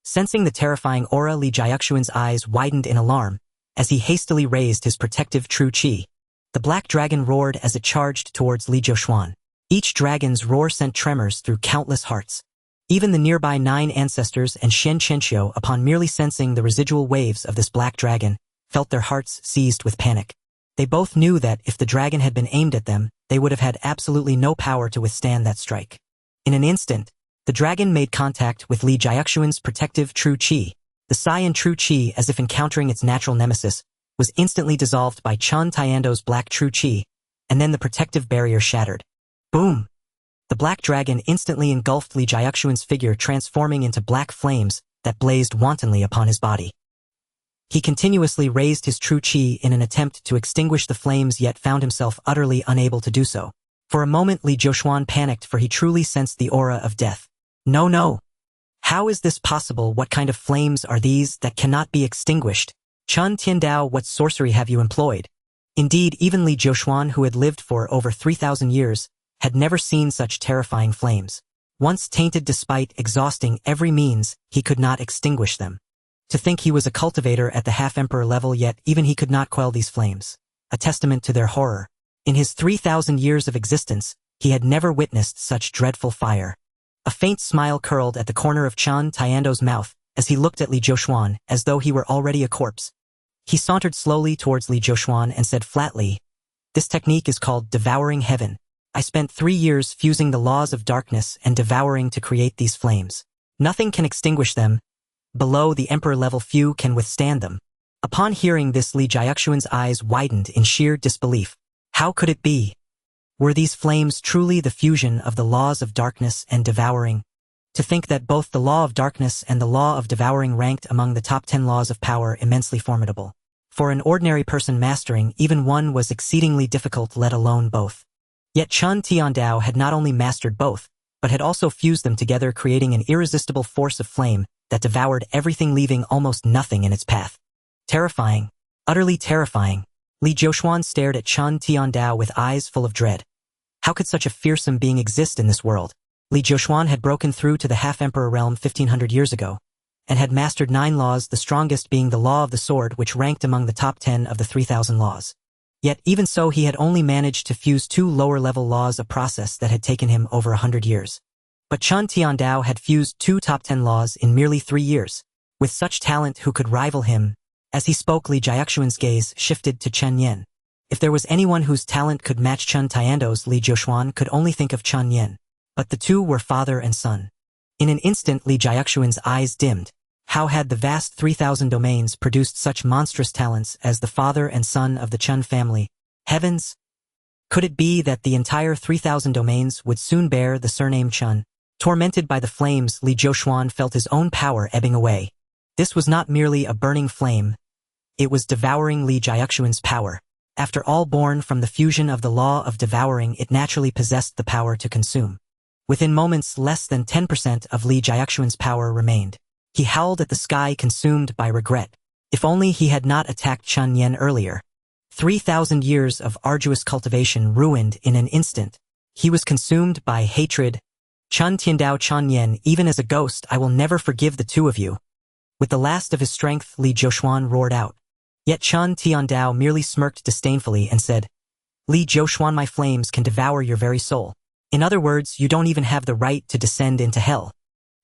Sensing the terrifying aura, Li Jiaxuan's eyes widened in alarm as he hastily raised his protective true qi. The black dragon roared as it charged towards Li Jiaxuan. Each dragon's roar sent tremors through countless hearts. Even the nearby 9 ancestors and Shen Chenxiu, upon merely sensing the residual waves of this black dragon, felt their hearts seized with panic. They both knew that if the dragon had been aimed at them, they would have had absolutely no power to withstand that strike. In an instant, the dragon made contact with Li Jiaxuan's protective true qi. The Saiyan true qi, as if encountering its natural nemesis, was instantly dissolved by Chen Tiando's black true qi, and then the protective barrier shattered. Boom! The black dragon instantly engulfed Li Jiaxuan's figure, transforming into black flames that blazed wantonly upon his body. He continuously raised his true qi in an attempt to extinguish the flames, yet found himself utterly unable to do so. For a moment Li Jiuxuan panicked, for he truly sensed the aura of death. No, no! How is this possible? What kind of flames are these that cannot be extinguished? Chen Tiandao, what sorcery have you employed? Indeed, even Li Jiuxuan, who had lived for over 3,000 years, had never seen such terrifying flames. Once tainted, despite exhausting every means, he could not extinguish them. To think he was a cultivator at the half-emperor level, yet even he could not quell these flames. A testament to their horror. In his 3,000 years of existence, he had never witnessed such dreadful fire. A faint smile curled at the corner of Chen Tiando's mouth as he looked at Li Jiuxuan, as though he were already a corpse. He sauntered slowly towards Li Jiuxuan and said flatly, "This technique is called devouring heaven. I spent 3 years fusing the laws of darkness and devouring to create these flames. Nothing can extinguish them. Below the emperor level, few can withstand them." Upon hearing this, Li Jiaxuan's eyes widened in sheer disbelief. How could it be? Were these flames truly the fusion of the laws of darkness and devouring? To think that both the law of darkness and the law of devouring ranked among the top 10 laws of power, immensely formidable. For an ordinary person, mastering even one was exceedingly difficult, let alone both. Yet Chen Tiandao had not only mastered both, but had also fused them together, creating an irresistible force of flame that devoured everything, leaving almost nothing in its path. Terrifying. Utterly terrifying. Li Jiuxuan stared at Chen Tiandao with eyes full of dread. How could such a fearsome being exist in this world? Li Jiuxuan had broken through to the half-emperor realm 1,500 years ago, and had mastered 9 laws, the strongest being the law of the sword, which ranked among the top 10 of the 3,000 laws. Yet even so, he had only managed to fuse 2 lower-level laws, a process that had taken him over 100 years. But Chen Tiandao had fused 2 top 10 laws in merely 3 years. With such talent, who could rival him? As he spoke, Li Jiaxuan's gaze shifted to Chen Nian. If there was anyone whose talent could match Chen Tiando's, Li Jiuxuan could only think of Chen Nian. But the two were father and son. In an instant, Li Jiaxuan's eyes dimmed. How had the vast 3,000 domains produced such monstrous talents as the father and son of the Chen family? Heavens! Could it be that the entire 3,000 domains would soon bear the surname Chen? Tormented by the flames, Li Jiuxuan felt his own power ebbing away. This was not merely a burning flame. It was devouring Li Jiaxuan's power. After all, born from the fusion of the law of devouring, it naturally possessed the power to consume. Within moments, less than 10% of Li Jiaxuan's power remained. He howled at the sky, consumed by regret. If only he had not attacked Chen Nian earlier. 3,000 years of arduous cultivation ruined in an instant. He was consumed by hatred. Chen Tiandao, Chen Nian, even as a ghost, I will never forgive the two of you. With the last of his strength, Li Jiuxuan roared out. Yet Chen Tiandao merely smirked disdainfully and said, Li Jiuxuan, my flames can devour your very soul. In other words, you don't even have the right to descend into hell.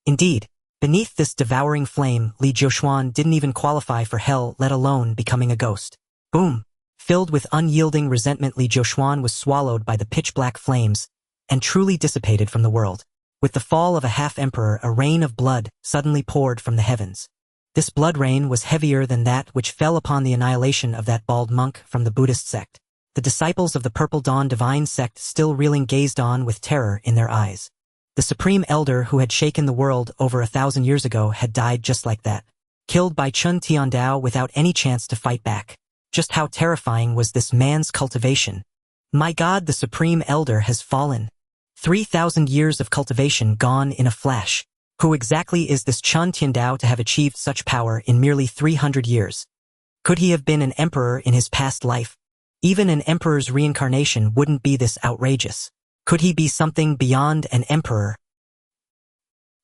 Indeed, beneath this devouring flame, Li Jiuxuan didn't even qualify for hell, let alone becoming a ghost. Boom! Filled with unyielding resentment, Li Jiuxuan was swallowed by the pitch-black flames and truly dissipated from the world. With the fall of a half-emperor, a rain of blood suddenly poured from the heavens. This blood rain was heavier than that which fell upon the annihilation of that bald monk from the Buddhist sect. The disciples of the Purple Dawn divine sect, still reeling, gazed on with terror in their eyes. The supreme elder who had shaken the world over 1,000 years ago had died just like that, killed by Chen Tiandao without any chance to fight back. Just how terrifying was this man's cultivation? My God, the supreme elder has fallen. 3,000 years of cultivation gone in a flash. Who exactly is this Chen Tiandao to have achieved such power in merely 300 years? Could he have been an emperor in his past life? Even an emperor's reincarnation wouldn't be this outrageous. Could he be something beyond an emperor?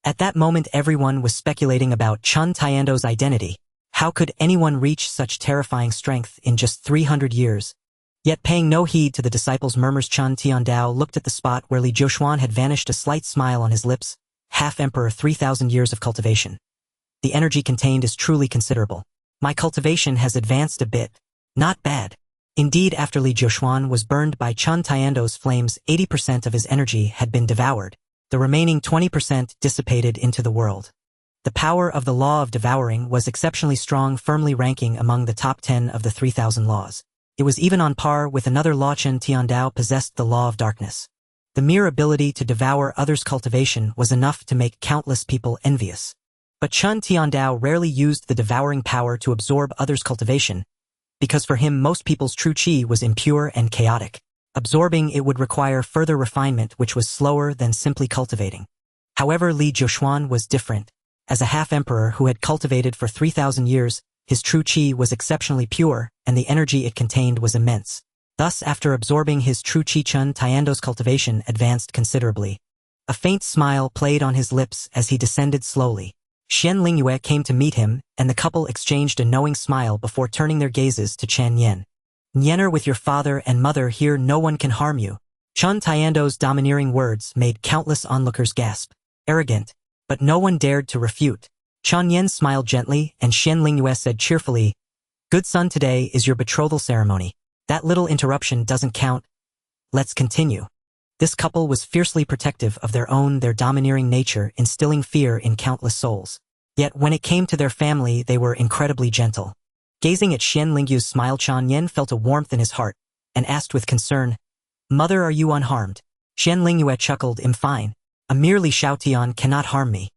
At that moment, everyone was speculating about Chen Tiando's identity. How could anyone reach such terrifying strength in just 300 years? Yet paying no heed to the disciples' murmurs, Chen Tiandao looked at the spot where Li Jiuxuan had vanished, a slight smile on his lips. Half-emperor, 3,000 years of cultivation. The energy contained is truly considerable. My cultivation has advanced a bit. Not bad. Indeed, after Li Jiuxuan was burned by Chen Tiando's flames, 80% of his energy had been devoured. The remaining 20% dissipated into the world. The power of the law of devouring was exceptionally strong, firmly ranking among the top 10 of the 3,000 laws. It was even on par with another law. Chen Tiandao possessed the law of darkness. The mere ability to devour others' cultivation was enough to make countless people envious. But Chen Tiandao rarely used the devouring power to absorb others' cultivation, because for him most people's true qi was impure and chaotic. Absorbing it would require further refinement, which was slower than simply cultivating. However, Li Jiushuan was different. As a half-emperor who had cultivated for 3,000 years, his true qi was exceptionally pure, and the energy it contained was immense. Thus, after absorbing his true qi, Chen Tiandao's cultivation advanced considerably. A faint smile played on his lips as he descended slowly. Xian Lingyue came to meet him, and the couple exchanged a knowing smile before turning their gazes to Chen Nian. "Nianer, with your father and mother here, no one can harm you." Chen Tiandao's domineering words made countless onlookers gasp. Arrogant, but no one dared to refute. Chen Nian smiled gently, and Xian Lingyue said cheerfully, "Good son, today is your betrothal ceremony. That little interruption doesn't count. Let's continue." This couple was fiercely protective of their domineering nature, instilling fear in countless souls. Yet when it came to their family, they were incredibly gentle. Gazing at Xian Lingyue's smile, Chen Nian felt a warmth in his heart, and asked with concern, "Mother, are you unharmed?" Xian Lingyue chuckled, "I'm fine. A mere Li Shaotian cannot harm me."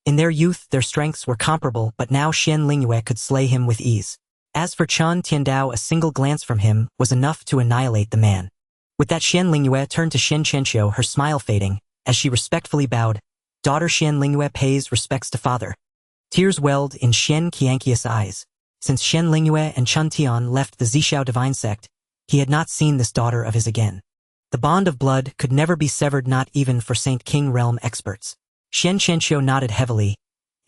In their youth, their strengths were comparable, but now Xian Lingyue could slay him with ease. As for Chen Tiandao, a single glance from him was enough to annihilate the man. With that, Xian Lingyue turned to Shen Chenxiu, her smile fading, as she respectfully bowed. "Daughter Xian Lingyue pays respects to father." Tears welled in Xian Qianqius' eyes. Since Xian Lingyue and Chen Tian left the Zixiao divine sect, he had not seen this daughter of his again. The bond of blood could never be severed, not even for Saint King realm experts. Shen Chenxiu nodded heavily.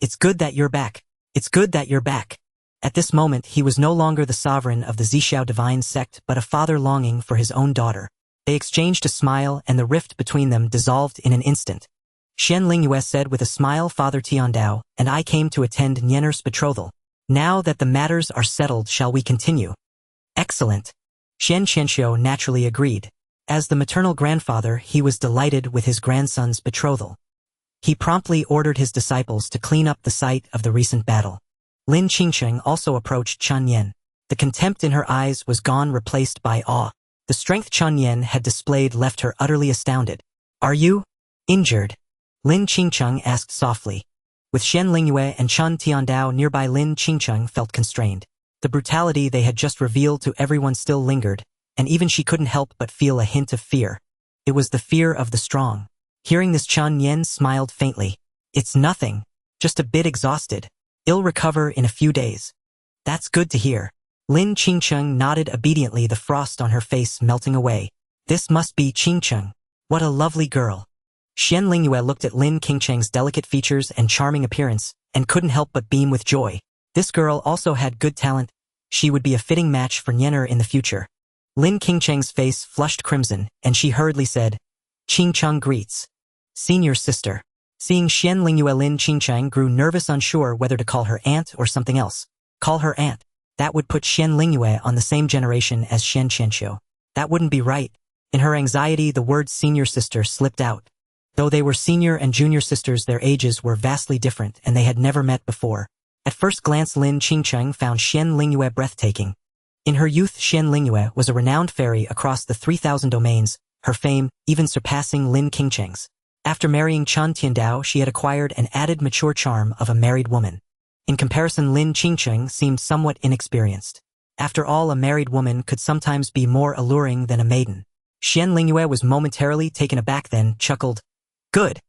"It's good that you're back. It's good that you're back." At this moment, he was no longer the sovereign of the Zixiao divine sect, but a father longing for his own daughter. They exchanged a smile, and the rift between them dissolved in an instant. Xian Lingyue said with a smile, "Father Tiandao, and I came to attend Nianer's betrothal. Now that the matters are settled, shall we continue?" "Excellent." Chen Chenxiu naturally agreed. As the maternal grandfather, he was delighted with his grandson's betrothal. He promptly ordered his disciples to clean up the site of the recent battle. Lin Qingcheng also approached Chen Nian. The contempt in her eyes was gone, replaced by awe. The strength Chen Nian had displayed left her utterly astounded. "Are you injured?" Lin Qingcheng asked softly. With Xian Lingyue and Chen Tiandao nearby, Lin Qingcheng felt constrained. The brutality they had just revealed to everyone still lingered, and even she couldn't help but feel a hint of fear. It was the fear of the strong. Hearing this, Chen Nian smiled faintly. "It's nothing. Just a bit exhausted. I'll recover in a few days." "That's good to hear." Lin Qingcheng nodded obediently, the frost on her face melting away. "This must be Qingcheng. What a lovely girl." Xian Lingyue looked at Lin Qingcheng's delicate features and charming appearance, and couldn't help but beam with joy. This girl also had good talent. She would be a fitting match for Nianer in the future. Lin Qingcheng's face flushed crimson, and she hurriedly said, "Qingcheng greets. Senior sister." Seeing Xian Lingyue, Lin Qingcheng grew nervous, unsure whether to call her aunt or something else. Call her aunt. That would put Xian Lingyue on the same generation as Shen Chenxiu. That wouldn't be right. In her anxiety, the word senior sister slipped out. Though they were senior and junior sisters, their ages were vastly different, and they had never met before. At first glance, Lin Qingcheng found Xian Lingyue breathtaking. In her youth, Xian Lingyue was a renowned fairy across the 3,000 domains, her fame even surpassing Lin Qingcheng's. After marrying Chen Tiandao, she had acquired an added mature charm of a married woman. In comparison, Lin Qingcheng seemed somewhat inexperienced. After all, a married woman could sometimes be more alluring than a maiden. Xian Lingyue was momentarily taken aback, then chuckled. "Good."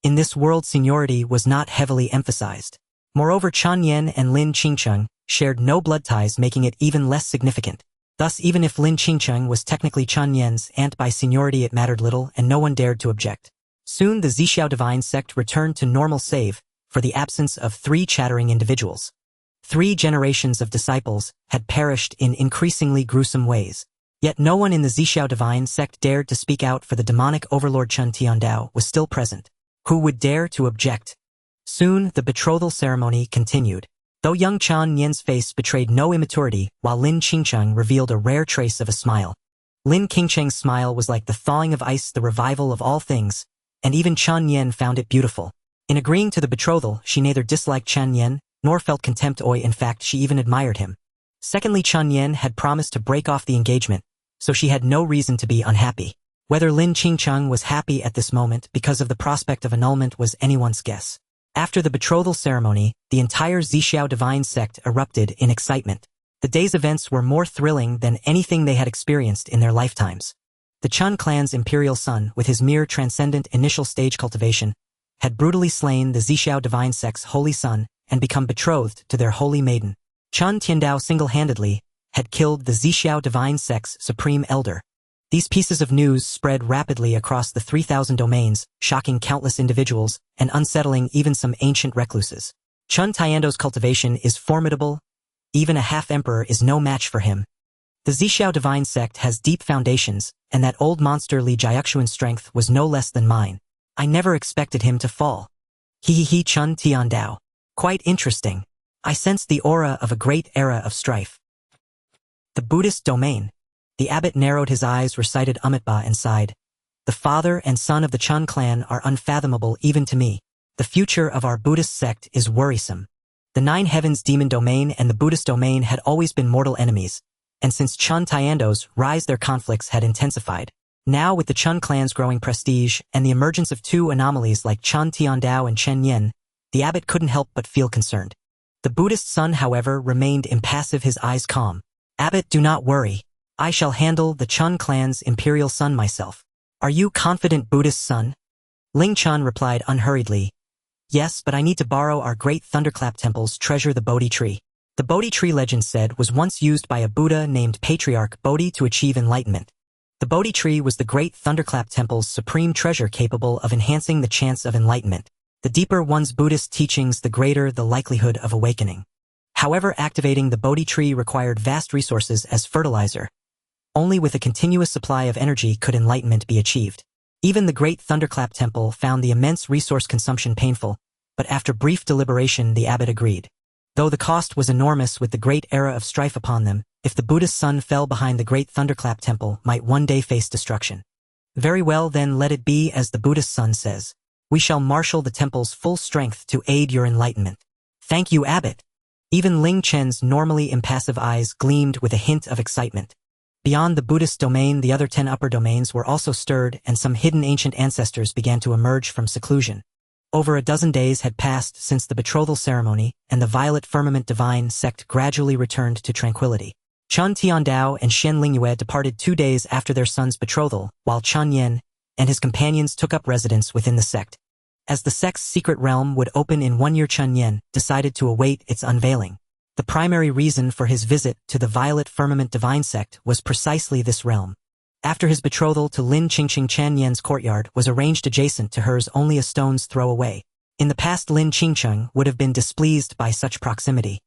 In this world, seniority was not heavily emphasized. Moreover, Chen Nian and Lin Qingcheng shared no blood ties, making it even less significant. Thus, even if Lin Qingcheng was technically Chen Nian's aunt by seniority, it mattered little, and no one dared to object. Soon the Zixiao divine sect returned to normal, save for the absence of 3 chattering individuals. 3 generations of disciples had perished in increasingly gruesome ways. Yet no one in the Zixiao divine sect dared to speak out, for the demonic overlord Chen Tiandao was still present. Who would dare to object? Soon the betrothal ceremony continued. Though young Chen Nian's face betrayed no immaturity, while Lin Qingcheng revealed a rare trace of a smile. Lin Qingcheng's smile was like the thawing of ice, the revival of all things, and even Chen Nian found it beautiful. In agreeing to the betrothal, she neither disliked Chen Nian, nor felt contempt, in fact she even admired him. Secondly, Chen Nian had promised to break off the engagement, so she had no reason to be unhappy. Whether Lin Qingcheng was happy at this moment because of the prospect of annulment was anyone's guess. After the betrothal ceremony, the entire Zixiao divine sect erupted in excitement. The day's events were more thrilling than anything they had experienced in their lifetimes. The Chen Clan's imperial son, with his mere transcendent initial stage cultivation, had brutally slain the Zixiao divine sect's holy son and become betrothed to their holy maiden. Chen Tiandao single-handedly had killed the Zixiao divine sect's supreme elder. These pieces of news spread rapidly across the 3,000 domains, shocking countless individuals and unsettling even some ancient recluses. Chen Tiandao's cultivation is formidable. Even a half-emperor is no match for him. The Zixiao divine sect has deep foundations, and that old monster Li Jiaxuan's strength was no less than mine. I never expected him to fall. Chen Tiandao. Quite interesting. I sensed the aura of a great era of strife. The Buddhist domain. The abbot narrowed his eyes, recited Amitabha, and sighed. The father and son of the Chen clan are unfathomable even to me. The future of our Buddhist sect is worrisome. The Nine Heavens demon domain and the Buddhist domain had always been mortal enemies, and since Chen Tiandao's rise their conflicts had intensified. Now with the Chen clan's growing prestige and the emergence of two anomalies like Chen Tiandao and Chen Nian, the abbot couldn't help but feel concerned. The Buddhist son, however, remained impassive, his eyes calm. Abbot, do not worry. I shall handle the Chen clan's imperial son myself. Are you confident, Buddhist son? Ling Chen replied unhurriedly. Yes, but I need to borrow our great Thunderclap temple's treasure, the Bodhi tree. The Bodhi tree, legend said, was once used by a Buddha named Patriarch Bodhi to achieve enlightenment. The Bodhi tree was the great Thunderclap temple's supreme treasure, capable of enhancing the chance of enlightenment. The deeper one's Buddhist teachings, the greater the likelihood of awakening. However, activating the Bodhi tree required vast resources as fertilizer. Only with a continuous supply of energy could enlightenment be achieved. Even the great Thunderclap temple found the immense resource consumption painful, but after brief deliberation the abbot agreed. Though the cost was enormous with the great era of strife upon them, if the Buddhist son fell behind, the great Thunderclap temple might one day face destruction. Very well, then let it be as the Buddhist son says. We shall marshal the temple's full strength to aid your enlightenment. Thank you, abbot. Even Ling Chen's normally impassive eyes gleamed with a hint of excitement. Beyond the Buddhist domain, the other 10 upper domains were also stirred, and some hidden ancient ancestors began to emerge from seclusion. Over a dozen days had passed since the betrothal ceremony, and the Violet Firmament Divine sect gradually returned to tranquility. Chen Tiandao and Shen Lingyue departed 2 days after their son's betrothal, while Chen Nian and his companions took up residence within the sect. As the sect's secret realm would open in 1 year, Chen Nian decided to await its unveiling. The primary reason for his visit to the Violet Firmament Divine sect was precisely this realm. After his betrothal to Lin Qingqing, Chen Nian's courtyard was arranged adjacent to hers, only a stone's throw away. In the past, Lin Qingqing would have been displeased by such proximity.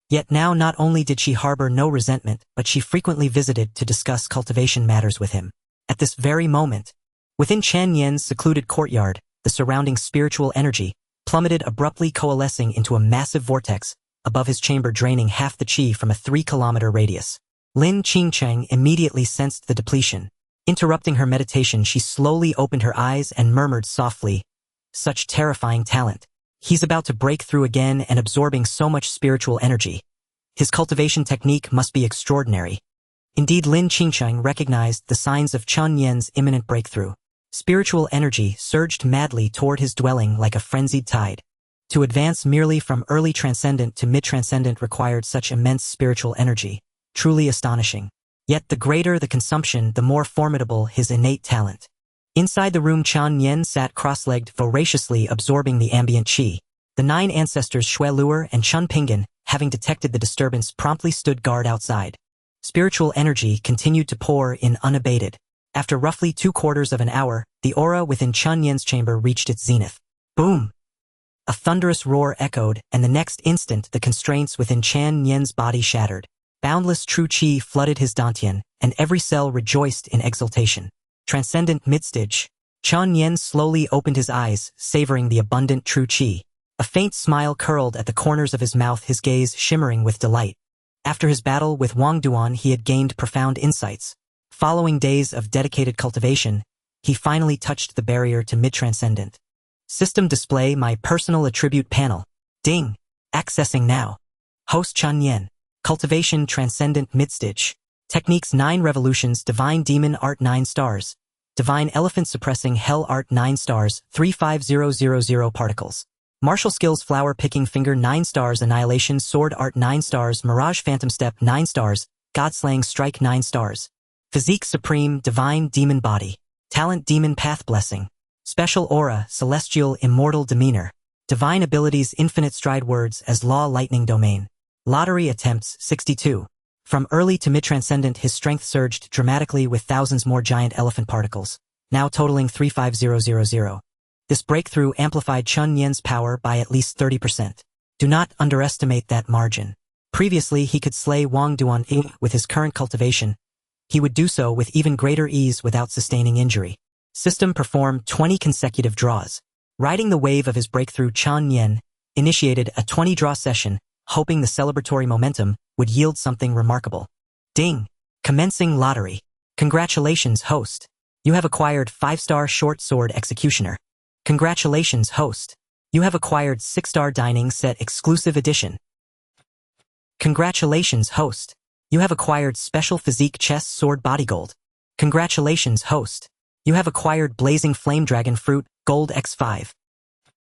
Yet now not only did she harbor no resentment, but she frequently visited to discuss cultivation matters with him. At this very moment, within Chen Nian's secluded courtyard, the surrounding spiritual energy plummeted, abruptly coalescing into a massive vortex above his chamber, draining half the qi from a 3-kilometer radius. Lin Qingqing immediately sensed the depletion. Interrupting her meditation, she slowly opened her eyes and murmured softly, "Such terrifying talent. He's about to break through again and absorbing so much spiritual energy. His cultivation technique must be extraordinary." Indeed, Lin Qingqing recognized the signs of Chen Nian's imminent breakthrough. Spiritual energy surged madly toward his dwelling like a frenzied tide. To advance merely from early transcendent to mid-transcendent required such immense spiritual energy. Truly astonishing. Yet the greater the consumption, the more formidable his innate talent. Inside the room, Chen Nian sat cross-legged, voraciously absorbing the ambient qi. The 9 ancestors Shui Luer and Chun Pinggan, having detected the disturbance, promptly stood guard outside. Spiritual energy continued to pour in unabated. After roughly 2/4 of an hour, the aura within Chen Nian's chamber reached its zenith. Boom! A thunderous roar echoed, and the next instant the constraints within Chen Nian's body shattered. Boundless true qi flooded his dantian, and every cell rejoiced in exultation. Transcendent midstage. Chen Nian slowly opened his eyes, savoring the abundant true qi. A faint smile curled at the corners of his mouth, his gaze shimmering with delight. After his battle with Wang Duan, he had gained profound insights. Following days of dedicated cultivation, he finally touched the barrier to mid-transcendent. System display, my personal attribute panel. Ding! Accessing now. Host Chen Nian. Cultivation transcendent midstage. Techniques 9 revolutions, divine demon art 9 stars. Divine elephant suppressing hell art 9 stars, 35000 particles. Martial skills flower picking finger 9 stars, annihilation sword art 9 stars, mirage phantom step 9 stars, godslaying strike 9 stars. Physique supreme divine demon body. Talent demon path blessing. Special aura celestial immortal demeanor. Divine abilities infinite stride words as law lightning domain. Lottery attempts 62. From early to mid-transcendent his strength surged dramatically with thousands more giant elephant particles, now totaling 35000. This breakthrough amplified Chen Nian's power by at least 30%. Do not underestimate that margin. Previously he could slay Wang Duan with his current cultivation. He would do so with even greater ease without sustaining injury. System performed 20 consecutive draws. Riding the wave of his breakthrough, Chen Nian initiated a 20-draw session, hoping the celebratory momentum would yield something remarkable. Ding! Commencing lottery. Congratulations, host. You have acquired 5-star short sword executioner. Congratulations, host. You have acquired 6-star dining set exclusive edition. Congratulations, host. You have acquired special physique chest sword body gold. Congratulations, host. You have acquired blazing flame dragon fruit gold x5.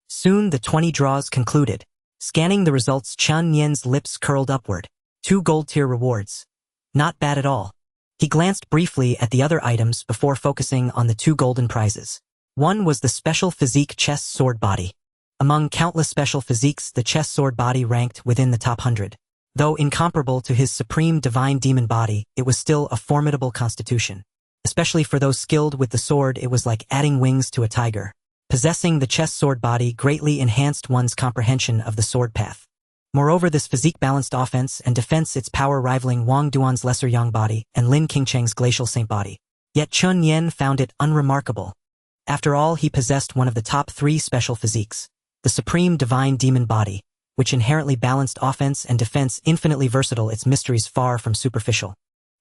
Soon the 20 draws concluded. Scanning the results, Chen Nian's lips curled upward. 2 gold tier rewards. Not bad at all. He glanced briefly at the other items before focusing on the 2 golden prizes. One was the special physique chest sword body. Among countless special physiques, the chest sword body ranked within the top 100. Though incomparable to his supreme divine demon body, it was still a formidable constitution. Especially for those skilled with the sword, it was like adding wings to a tiger. Possessing the chest sword body greatly enhanced one's comprehension of the sword path. Moreover, this physique balanced offense and defense, its power rivaling Wang Duan's lesser yang body and Lin Qingcheng's glacial saint body. Yet Chen Nian found it unremarkable. After all, he possessed one of the top 3 special physiques, the supreme divine demon body, which inherently balanced offense and defense, infinitely versatile, its mysteries far from superficial.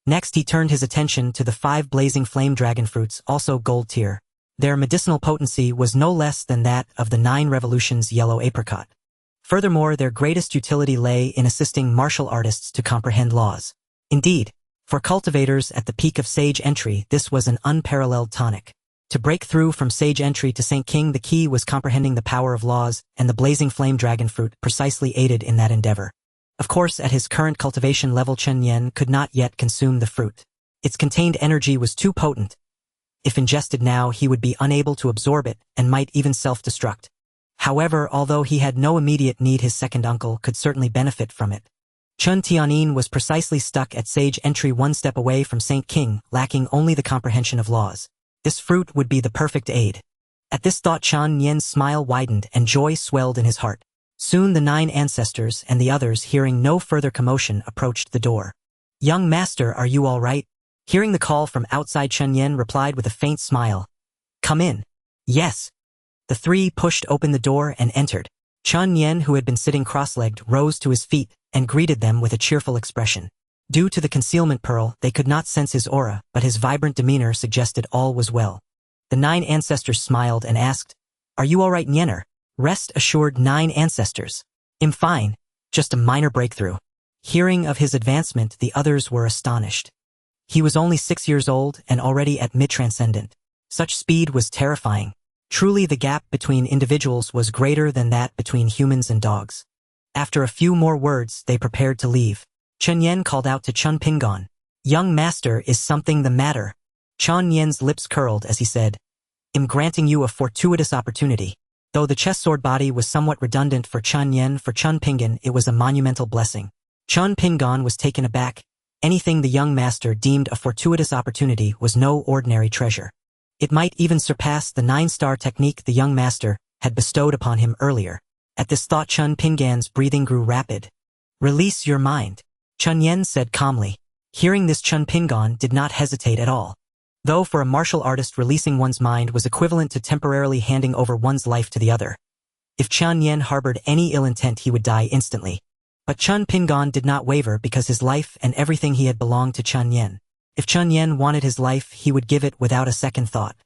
Next he turned his attention to the 5 blazing flame dragon fruits, also gold tier. Their medicinal potency was no less than that of the 9 revolutions yellow apricot. Furthermore, their greatest utility lay in assisting martial artists to comprehend laws. Indeed, for cultivators at the peak of sage entry, this was an unparalleled tonic. To break through from sage entry to Saint King, the key was comprehending the power of laws, and the blazing flame dragon fruit precisely aided in that endeavor. Of course, at his current cultivation level, Chen Nian could not yet consume the fruit. Its contained energy was too potent. If ingested now, he would be unable to absorb it and might even self-destruct. However, although he had no immediate need, his second uncle could certainly benefit from it. Chen Tianin was precisely stuck at sage entry, 1 step away from Saint King, lacking only the comprehension of laws. This fruit would be the perfect aid. At this thought, Chen Nian's smile widened and joy swelled in his heart. Soon the 9 ancestors and the others, hearing no further commotion, approached the door. "Young master, are you all right?" Hearing the call from outside, Chen Nian replied with a faint smile. "Come in." "Yes." The 3 pushed open the door and entered. Chen Nian, who had been sitting cross-legged, rose to his feet and greeted them with a cheerful expression. Due to the concealment pearl, they could not sense his aura, but his vibrant demeanor suggested all was well. The 9 ancestors smiled and asked, "Are you all right, Nianer?" Rest assured, 9 ancestors. "I'm fine, just a minor breakthrough." Hearing of his advancement, the others were astonished. He was only 6 years old and already at mid-transcendent. Such speed was terrifying. Truly, the gap between individuals was greater than that between humans and dogs. After a few more words, they prepared to leave. Chen Nian called out to Chen Pingon, "Young master, is something the matter?" Chen Nian's lips curled as he said, "I'm granting you a fortuitous opportunity." Though the chest sword body was somewhat redundant for Chen Nian, for Chen Pingon it was a monumental blessing. Chen Pingon was taken aback. Anything the young master deemed a fortuitous opportunity was no ordinary treasure. It might even surpass the 9-star technique the young master had bestowed upon him earlier. At this thought, Chen Pingan's breathing grew rapid. "Release your mind," Chen Nian said calmly. Hearing this, Chen Pingon did not hesitate at all. Though for a martial artist, releasing one's mind was equivalent to temporarily handing over one's life to the other. If Chen Nian harbored any ill intent, he would die instantly. But Chen Pingon did not waver, because his life and everything he had belonged to Chen Nian. If Chen Nian wanted his life, he would give it without a second thought.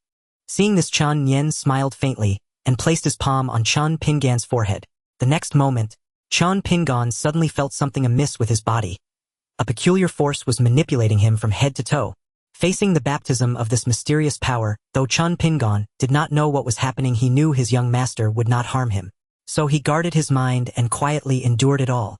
Seeing this, Chen Nian smiled faintly and placed his palm on Chen Pingan's forehead. The next moment, Chen Pingon suddenly felt something amiss with his body. A peculiar force was manipulating him from head to toe. Facing the baptism of this mysterious power, though Chen Pingon did not know what was happening, he knew his young master would not harm him. So he guarded his mind and quietly endured it all.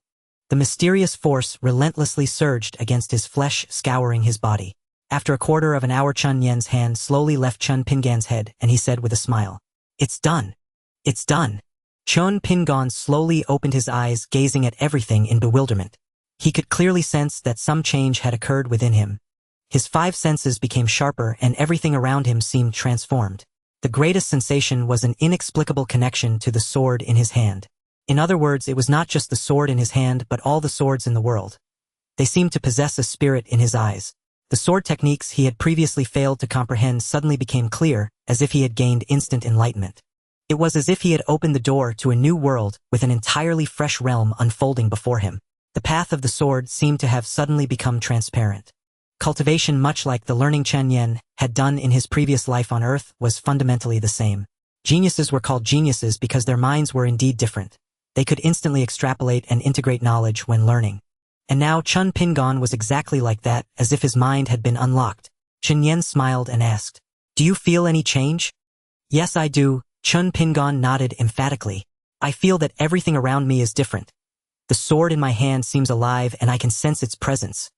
The mysterious force relentlessly surged against his flesh, scouring his body. After a quarter of an hour, Chen Nian's hand slowly left Chen Pingan's head, and he said with a smile, "It's done. It's done." Chen Pingan slowly opened his eyes, gazing at everything in bewilderment. He could clearly sense that some change had occurred within him. His 5 senses became sharper and everything around him seemed transformed. The greatest sensation was an inexplicable connection to the sword in his hand. In other words, it was not just the sword in his hand but all the swords in the world. They seemed to possess a spirit in his eyes. The sword techniques he had previously failed to comprehend suddenly became clear, as if he had gained instant enlightenment. It was as if he had opened the door to a new world with an entirely fresh realm unfolding before him. The path of the sword seemed to have suddenly become transparent. Cultivation, much like the learning Chen Nian had done in his previous life on Earth, was fundamentally the same. Geniuses were called geniuses because their minds were indeed different. They could instantly extrapolate and integrate knowledge when learning. And now Chen Pingan was exactly like that, as if his mind had been unlocked. Chen Nian smiled and asked, "Do you feel any change?" "Yes, I do." Chen Pingan nodded emphatically. "I feel that everything around me is different. The sword in my hand seems alive and I can sense its presence.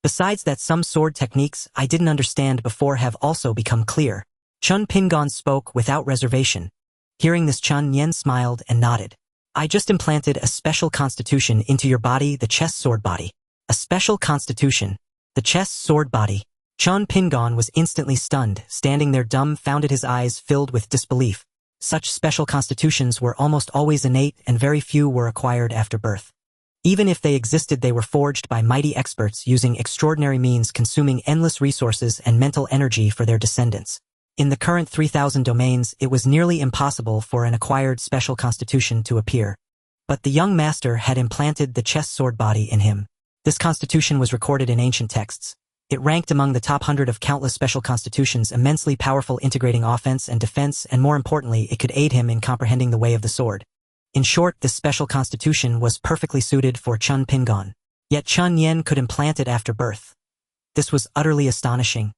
Besides that, some sword techniques I didn't understand before have also become clear." Chen Pingan spoke without reservation. Hearing this, Chen Nian smiled and nodded. "I just implanted a special constitution into your body, the chess sword body." A special constitution? The chess sword body? Chen Pingan was instantly stunned, standing there dumbfounded, his eyes filled with disbelief. Such special constitutions were almost always innate and very few were acquired after birth. Even if they existed, they were forged by mighty experts using extraordinary means, consuming endless resources and mental energy for their descendants. In the current 3,000 domains, it was nearly impossible for an acquired special constitution to appear. But the young master had implanted the chess sword body in him. This constitution was recorded in ancient texts. It ranked among the top 100 of countless special constitutions, immensely powerful, integrating offense and defense, and more importantly, it could aid him in comprehending the way of the sword. In short, this special constitution was perfectly suited for Chen Pingan. Yet Chen Nian could implant it after birth. This was utterly astonishing.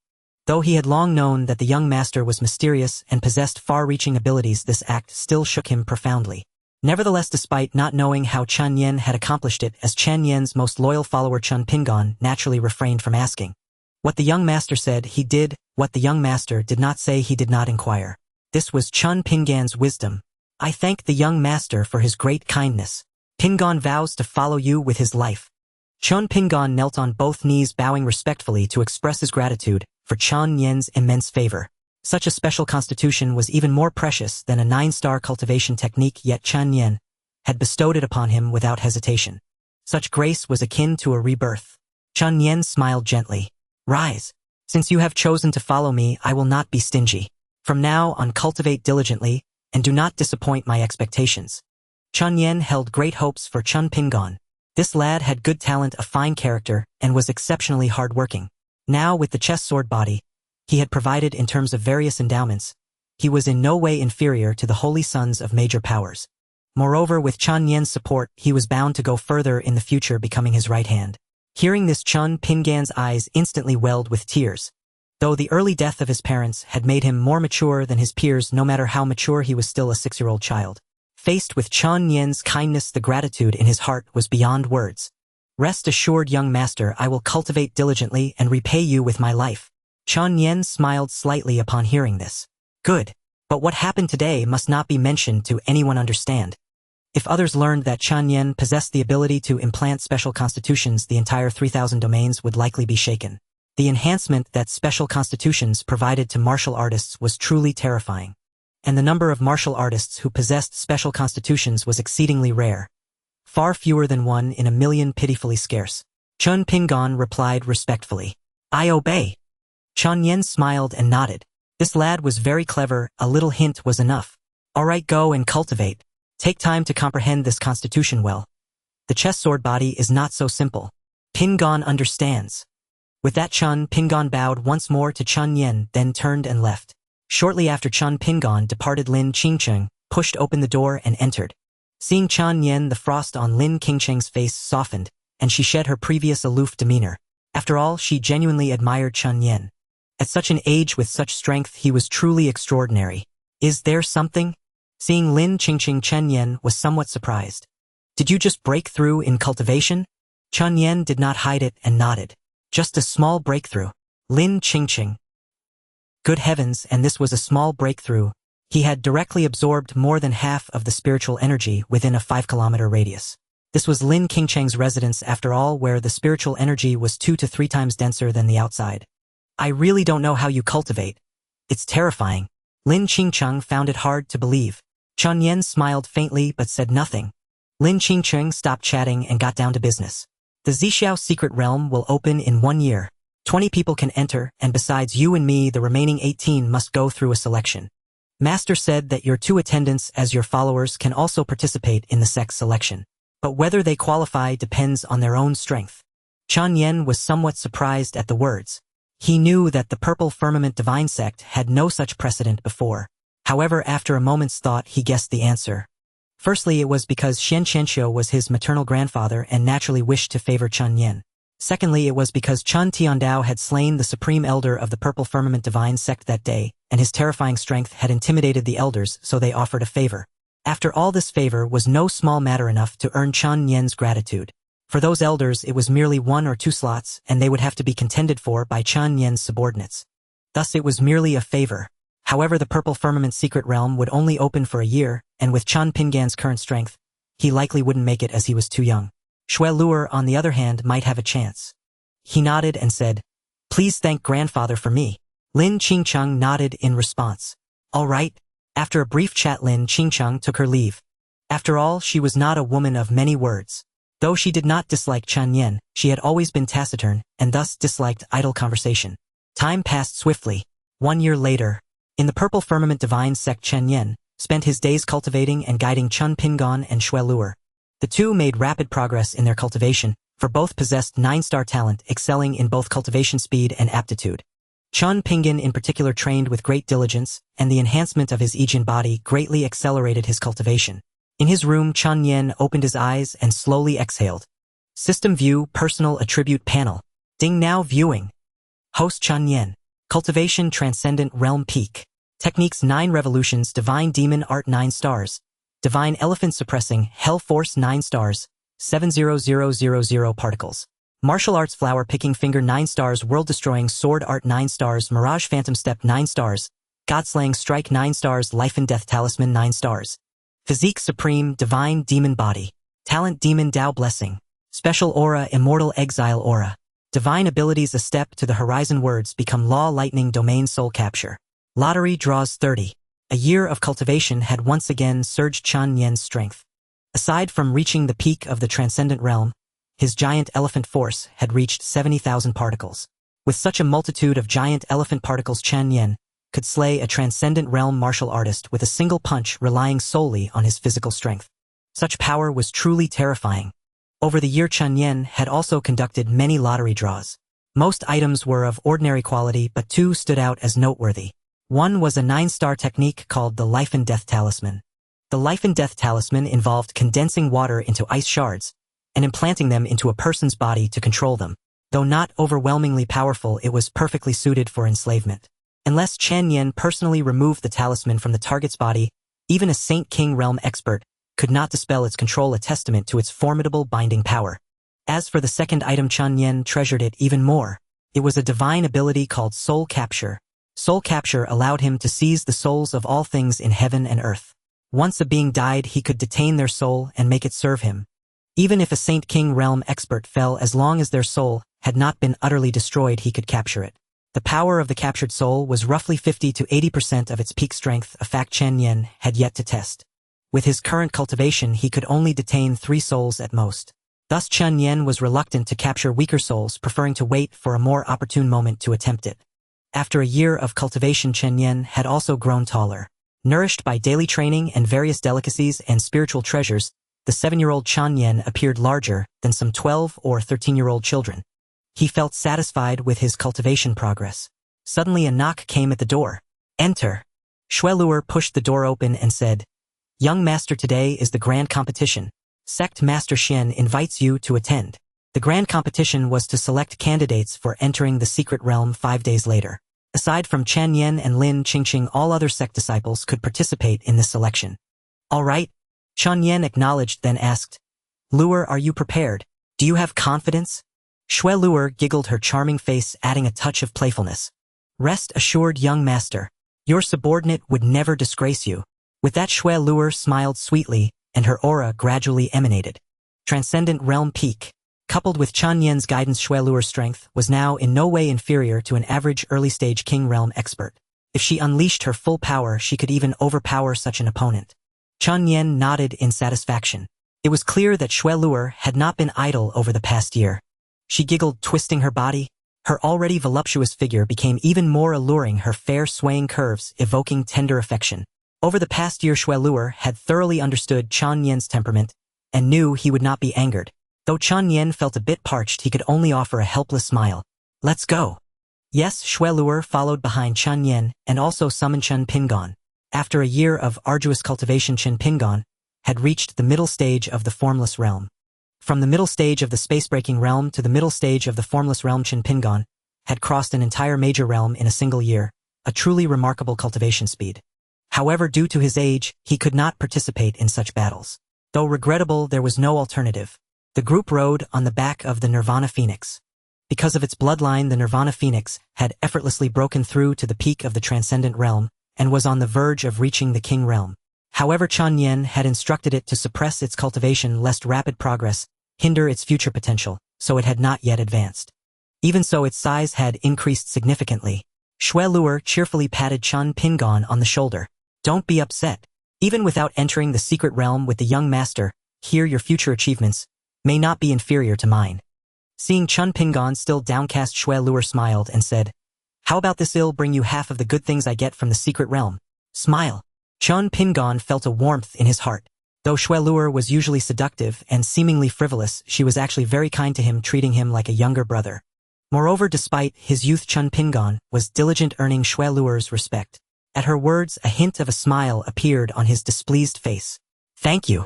Though he had long known that the young master was mysterious and possessed far-reaching abilities, this act still shook him profoundly. Nevertheless, despite not knowing how Chen Nian had accomplished it, as Chen Nian's most loyal follower Chen Pingan naturally refrained from asking. What the young master said, he did. What the young master did not say, he did not inquire. This was Chen Pingan's wisdom. "I thank the young master for his great kindness. Pingan vows to follow you with his life." Chen Pingan knelt on both knees, bowing respectfully to express his gratitude for Chen Nian's immense favor. Such a special constitution was even more precious than a 9-star cultivation technique, yet Chen Nian had bestowed it upon him without hesitation. Such grace was akin to a rebirth. Chen Nian smiled gently. "Rise. Since you have chosen to follow me, I will not be stingy. From now on, cultivate diligently, and do not disappoint my expectations." Chen Nian held great hopes for Chen Pingan. This lad had good talent, a fine character, and was exceptionally hard-working. Now, with the chess sword body he had provided in terms of various endowments, he was in no way inferior to the holy sons of major powers. Moreover, with Chen Nian's support, he was bound to go further in the future, becoming his right hand. Hearing this, Chen Pingan's eyes instantly welled with tears. Though the early death of his parents had made him more mature than his peers, no matter how mature, he was still a 6-year-old child. Faced with Chen Nian's kindness, the gratitude in his heart was beyond words. "Rest assured, young master, I will cultivate diligently and repay you with my life." Chen Nian smiled slightly upon hearing this. "Good. But what happened today must not be mentioned to anyone, understand? If others learned that Chen Nian possessed the ability to implant special constitutions, the entire 3,000 domains would likely be shaken. The enhancement that special constitutions provided to martial artists was truly terrifying. And the number of martial artists who possessed special constitutions was exceedingly rare. Far fewer than 1 in a million, pitifully scarce. Chen Pingan replied respectfully. "I obey." Chen Nian smiled and nodded. This lad was very clever, a little hint was enough. "All right, go and cultivate. Take time to comprehend this constitution well. The chess sword body is not so simple. Pingan understands." With that, Chen Pingan bowed once more to Chen Nian, then turned and left. Shortly after Chen Pingan departed, Lin Qingcheng pushed open the door and entered. Seeing Chen Nian, the frost on Lin Qingcheng's face softened, and she shed her previous aloof demeanor. After all, she genuinely admired Chen Nian. At such an age with such strength, he was truly extraordinary. "Is there something?" Seeing Lin Qingqing, Chen Nian was somewhat surprised. Did you just break through in cultivation? Chen Nian did not hide it and nodded. Just a small breakthrough. Lin Qingqing. Good heavens, and this was a small breakthrough. He had directly absorbed more than half of the spiritual energy within a 5-kilometer radius. This was Lin Qingqing's residence after all, where the spiritual energy was 2 to 3 times denser than the outside. I really don't know how you cultivate. It's terrifying. Lin Qingqing found it hard to believe. Chen Nian smiled faintly but said nothing. Lin Qingqing stopped chatting and got down to business. The Zixiao secret realm will open in 1 year. 20 people can enter, and besides you and me, the remaining 18 must go through a selection. Master said that your 2 attendants as your followers can also participate in the sect selection. But whether they qualify depends on their own strength. Chen Nian was somewhat surprised at the words. He knew that the Purple Firmament Divine Sect had no such precedent before. However, after a moment's thought, he guessed the answer. Firstly, it was because Xian Qianxiu was his maternal grandfather and naturally wished to favor Chen Nian. Secondly, it was because Chen Tiandao had slain the supreme elder of the Purple Firmament Divine Sect that day, and his terrifying strength had intimidated the elders, so they offered a favor. After all, this favor was no small matter enough to earn Chen Nian's gratitude. For those elders, it was merely 1 or 2 slots, and they would have to be contended for by Chen Nian's subordinates. Thus it was merely a favor. However, the Purple Firmament secret realm would only open for a year, and with Chen Pingan's current strength, he likely wouldn't make it as he was too young. Xue Luer, on the other hand, might have a chance. He nodded and said, "Please thank grandfather for me." Lin Qingqing nodded in response. All right. After a brief chat, Lin Qingqing took her leave. After all, she was not a woman of many words. Though she did not dislike Chen Nian, she had always been taciturn, and thus disliked idle conversation. Time passed swiftly. 1 year later, in the Purple Firmament Divine Sect, Chen Nian spent his days cultivating and guiding Chen Pingan and Xue Luer. The two made rapid progress in their cultivation, for both possessed 9-star talent, excelling in both cultivation speed and aptitude. Chen Pingan in particular trained with great diligence, and the enhancement of his Yijin body greatly accelerated his cultivation. In his room, Chen Nian opened his eyes and slowly exhaled. System View Personal Attribute Panel. Ding Now Viewing. Host Chen Nian. Cultivation Transcendent Realm Peak. Techniques 9 Revolutions Divine Demon Art 9 stars. Divine Elephant Suppressing Hell Force 9 stars. 70000 particles. Martial Arts Flower Picking Finger 9 stars. World Destroying Sword Art 9 stars. Mirage Phantom Step 9 stars. Godslaying Strike 9 stars. Life and Death Talisman 9 stars. Physique Supreme Divine Demon Body. Talent Demon Dao Blessing. Special Aura Immortal Exile Aura. Divine Abilities A Step to the Horizon Words Become Law Lightning Domain Soul Capture. Lottery Draws 30. A year of cultivation had once again surged Chen Nian's strength. Aside from reaching the peak of the Transcendent Realm, his giant elephant force had reached 70,000 particles. With such a multitude of giant elephant particles, Chen Nian could slay a Transcendent Realm martial artist with a single punch, relying solely on his physical strength. Such power was truly terrifying. Over the year, Chen Nian had also conducted many lottery draws. Most items were of ordinary quality, but 2 stood out as noteworthy. One was a 9-star technique called the Life and Death Talisman. The Life and Death Talisman involved condensing water into ice shards and implanting them into a person's body to control them. Though not overwhelmingly powerful, it was perfectly suited for enslavement. Unless Chen Nian personally removed the talisman from the target's body, even a Saint King Realm expert could not dispel its control, a testament to its formidable binding power. As for the second item, Chen Nian treasured it even more. It was a divine ability called Soul Capture. Soul Capture allowed him to seize the souls of all things in heaven and earth. Once a being died, he could detain their soul and make it serve him. Even if a Saint King Realm expert fell, as long as their soul had not been utterly destroyed, he could capture it. The power of the captured soul was roughly 50 to 80% of its peak strength, a fact Chen Nian had yet to test. With his current cultivation, he could only detain 3 souls at most. Thus Chen Nian was reluctant to capture weaker souls, preferring to wait for a more opportune moment to attempt it. After a year of cultivation, Chen Nian had also grown taller. Nourished by daily training and various delicacies and spiritual treasures, the 7-year-old Chen Nian appeared larger than some 12 or 13-year-old children. He felt satisfied with his cultivation progress. Suddenly a knock came at the door. Enter. Xue Luer pushed the door open and said, "Young master, today is the grand competition. Sect Master Xian invites you to attend." The grand competition was to select candidates for entering the secret realm 5 days later. Aside from Chen Nian and Lin Qingqing, all other sect disciples could participate in this selection. All right. Chen Nian acknowledged, then asked, Luer, are you prepared? Do you have confidence? Shui Luer giggled, her charming face adding a touch of playfulness. Rest assured, young master. Your subordinate would never disgrace you. With that, Shui Luer smiled sweetly, and her aura gradually emanated. Transcendent realm peak. Coupled with Chen Nian's guidance, Shui Luer's strength was now in no way inferior to an average early-stage king realm expert. If she unleashed her full power, she could even overpower such an opponent. Chen Nian nodded in satisfaction. It was clear that Shui Luer had not been idle over the past year. She giggled, twisting her body. Her already voluptuous figure became even more alluring, her fair swaying curves evoking tender affection. Over the past year, Shui Luer had thoroughly understood Chen Nian's temperament and knew he would not be angered. Though Chen Nian felt a bit parched, he could only offer a helpless smile. Let's go. Yes, Shui Luer followed behind Chen Nian and also summoned Chen Pingon. After a year of arduous cultivation, Chen Pingon had reached the middle stage of the formless realm. From the middle stage of the space-breaking realm to the middle stage of the formless realm, Chen Pingon had crossed an entire major realm in a single year, a truly remarkable cultivation speed. However, due to his age, he could not participate in such battles. Though regrettable, there was no alternative. The group rode on the back of the Nirvana Phoenix. Because of its bloodline, the Nirvana Phoenix had effortlessly broken through to the peak of the transcendent realm and was on the verge of reaching the king realm. However, Chen Nian had instructed it to suppress its cultivation lest rapid progress hinder its future potential, so it had not yet advanced. Even so, its size had increased significantly. Shui Luer cheerfully patted Chen Pingon on the shoulder. Don't be upset. Even without entering the secret realm with the young master, here your future achievements may not be inferior to mine. Seeing Chen Pingon still downcast, Shui Luer smiled and said, How about this? I'll bring you half of the good things I get from the secret realm. Smile. Chen Pingon felt a warmth in his heart. Though Shui Luer was usually seductive and seemingly frivolous, she was actually very kind to him, treating him like a younger brother. Moreover, despite his youth, Chen Pingon was diligent, earning Shui Luer's respect. At her words, a hint of a smile appeared on his displeased face. Thank you.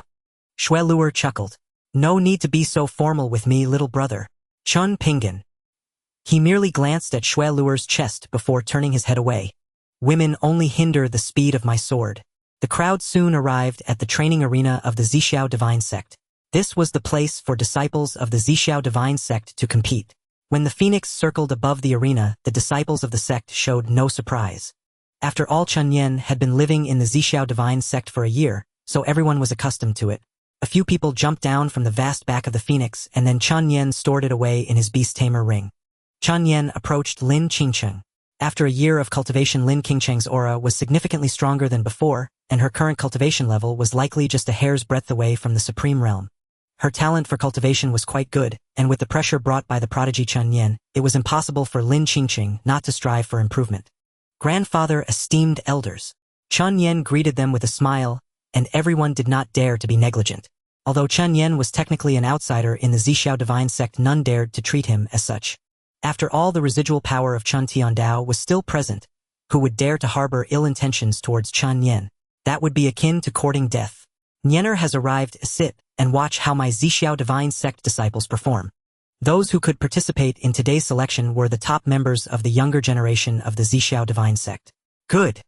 Shui Luer chuckled. No need to be so formal with me, little brother. Chen Pingon. He merely glanced at Shui Luer's chest before turning his head away. Women only hinder the speed of my sword. The crowd soon arrived at the training arena of the Zixiao Divine Sect. This was the place for disciples of the Zixiao Divine Sect to compete. When the phoenix circled above the arena, the disciples of the sect showed no surprise. After all, Chen Nian had been living in the Zixiao Divine Sect for a year, so everyone was accustomed to it. A few people jumped down from the vast back of the phoenix, and then Chen Nian stored it away in his beast tamer ring. Chen Nian approached Lin Qingcheng. After a year of cultivation, Lin Qingcheng's aura was significantly stronger than before, and her current cultivation level was likely just a hair's breadth away from the supreme realm. Her talent for cultivation was quite good, and with the pressure brought by the prodigy Chen Nian, it was impossible for Lin Qingcheng not to strive for improvement. Grandfather, esteemed elders. Chen Nian greeted them with a smile, and everyone did not dare to be negligent. Although Chen Nian was technically an outsider in the Zixiao Divine Sect, none dared to treat him as such. After all, the residual power of Chen Tiandao was still present. Who would dare to harbor ill intentions towards Chen Nian? That would be akin to courting death. Nianer has arrived. Sit and watch how my Zixiao Divine Sect disciples perform. Those who could participate in today's selection were the top members of the younger generation of the Zixiao Divine Sect. Good.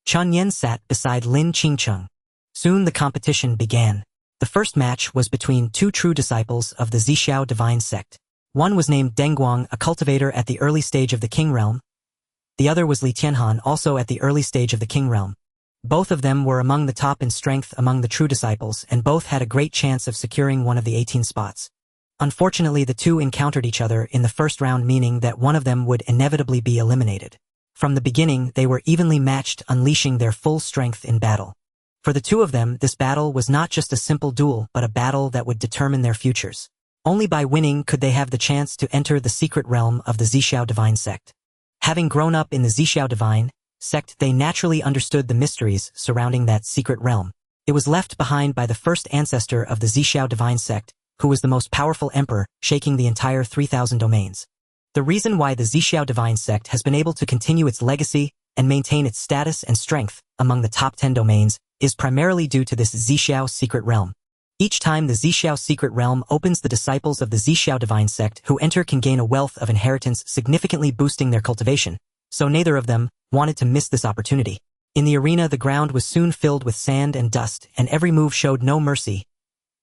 Chen Nian sat beside Lin Qingcheng. Soon the competition began. The first match was between two true disciples of the Zixiao Divine Sect. One was named Deng Guang, a cultivator at the early stage of the King Realm. The other was Li Tianhan, also at the early stage of the King Realm. Both of them were among the top in strength among the true disciples, and both had a great chance of securing one of the 18 spots. Unfortunately, the two encountered each other in the first round, meaning that one of them would inevitably be eliminated. From the beginning, they were evenly matched, unleashing their full strength in battle. For the two of them, this battle was not just a simple duel, but a battle that would determine their futures. Only by winning could they have the chance to enter the secret realm of the Zixiao Divine Sect. Having grown up in the Zixiao Divine Sect, they naturally understood the mysteries surrounding that secret realm. It was left behind by the first ancestor of the Zixiao Divine Sect, who was the most powerful emperor, shaking the entire 3,000 domains. The reason why the Zixiao Divine Sect has been able to continue its legacy and maintain its status and strength among the top 10 domains is primarily due to this Zixiao secret realm. Each time the Zixiao secret realm opens, the disciples of the Zixiao Divine Sect who enter can gain a wealth of inheritance, significantly boosting their cultivation, so neither of them wanted to miss this opportunity. In the arena, the ground was soon filled with sand and dust, and every move showed no mercy.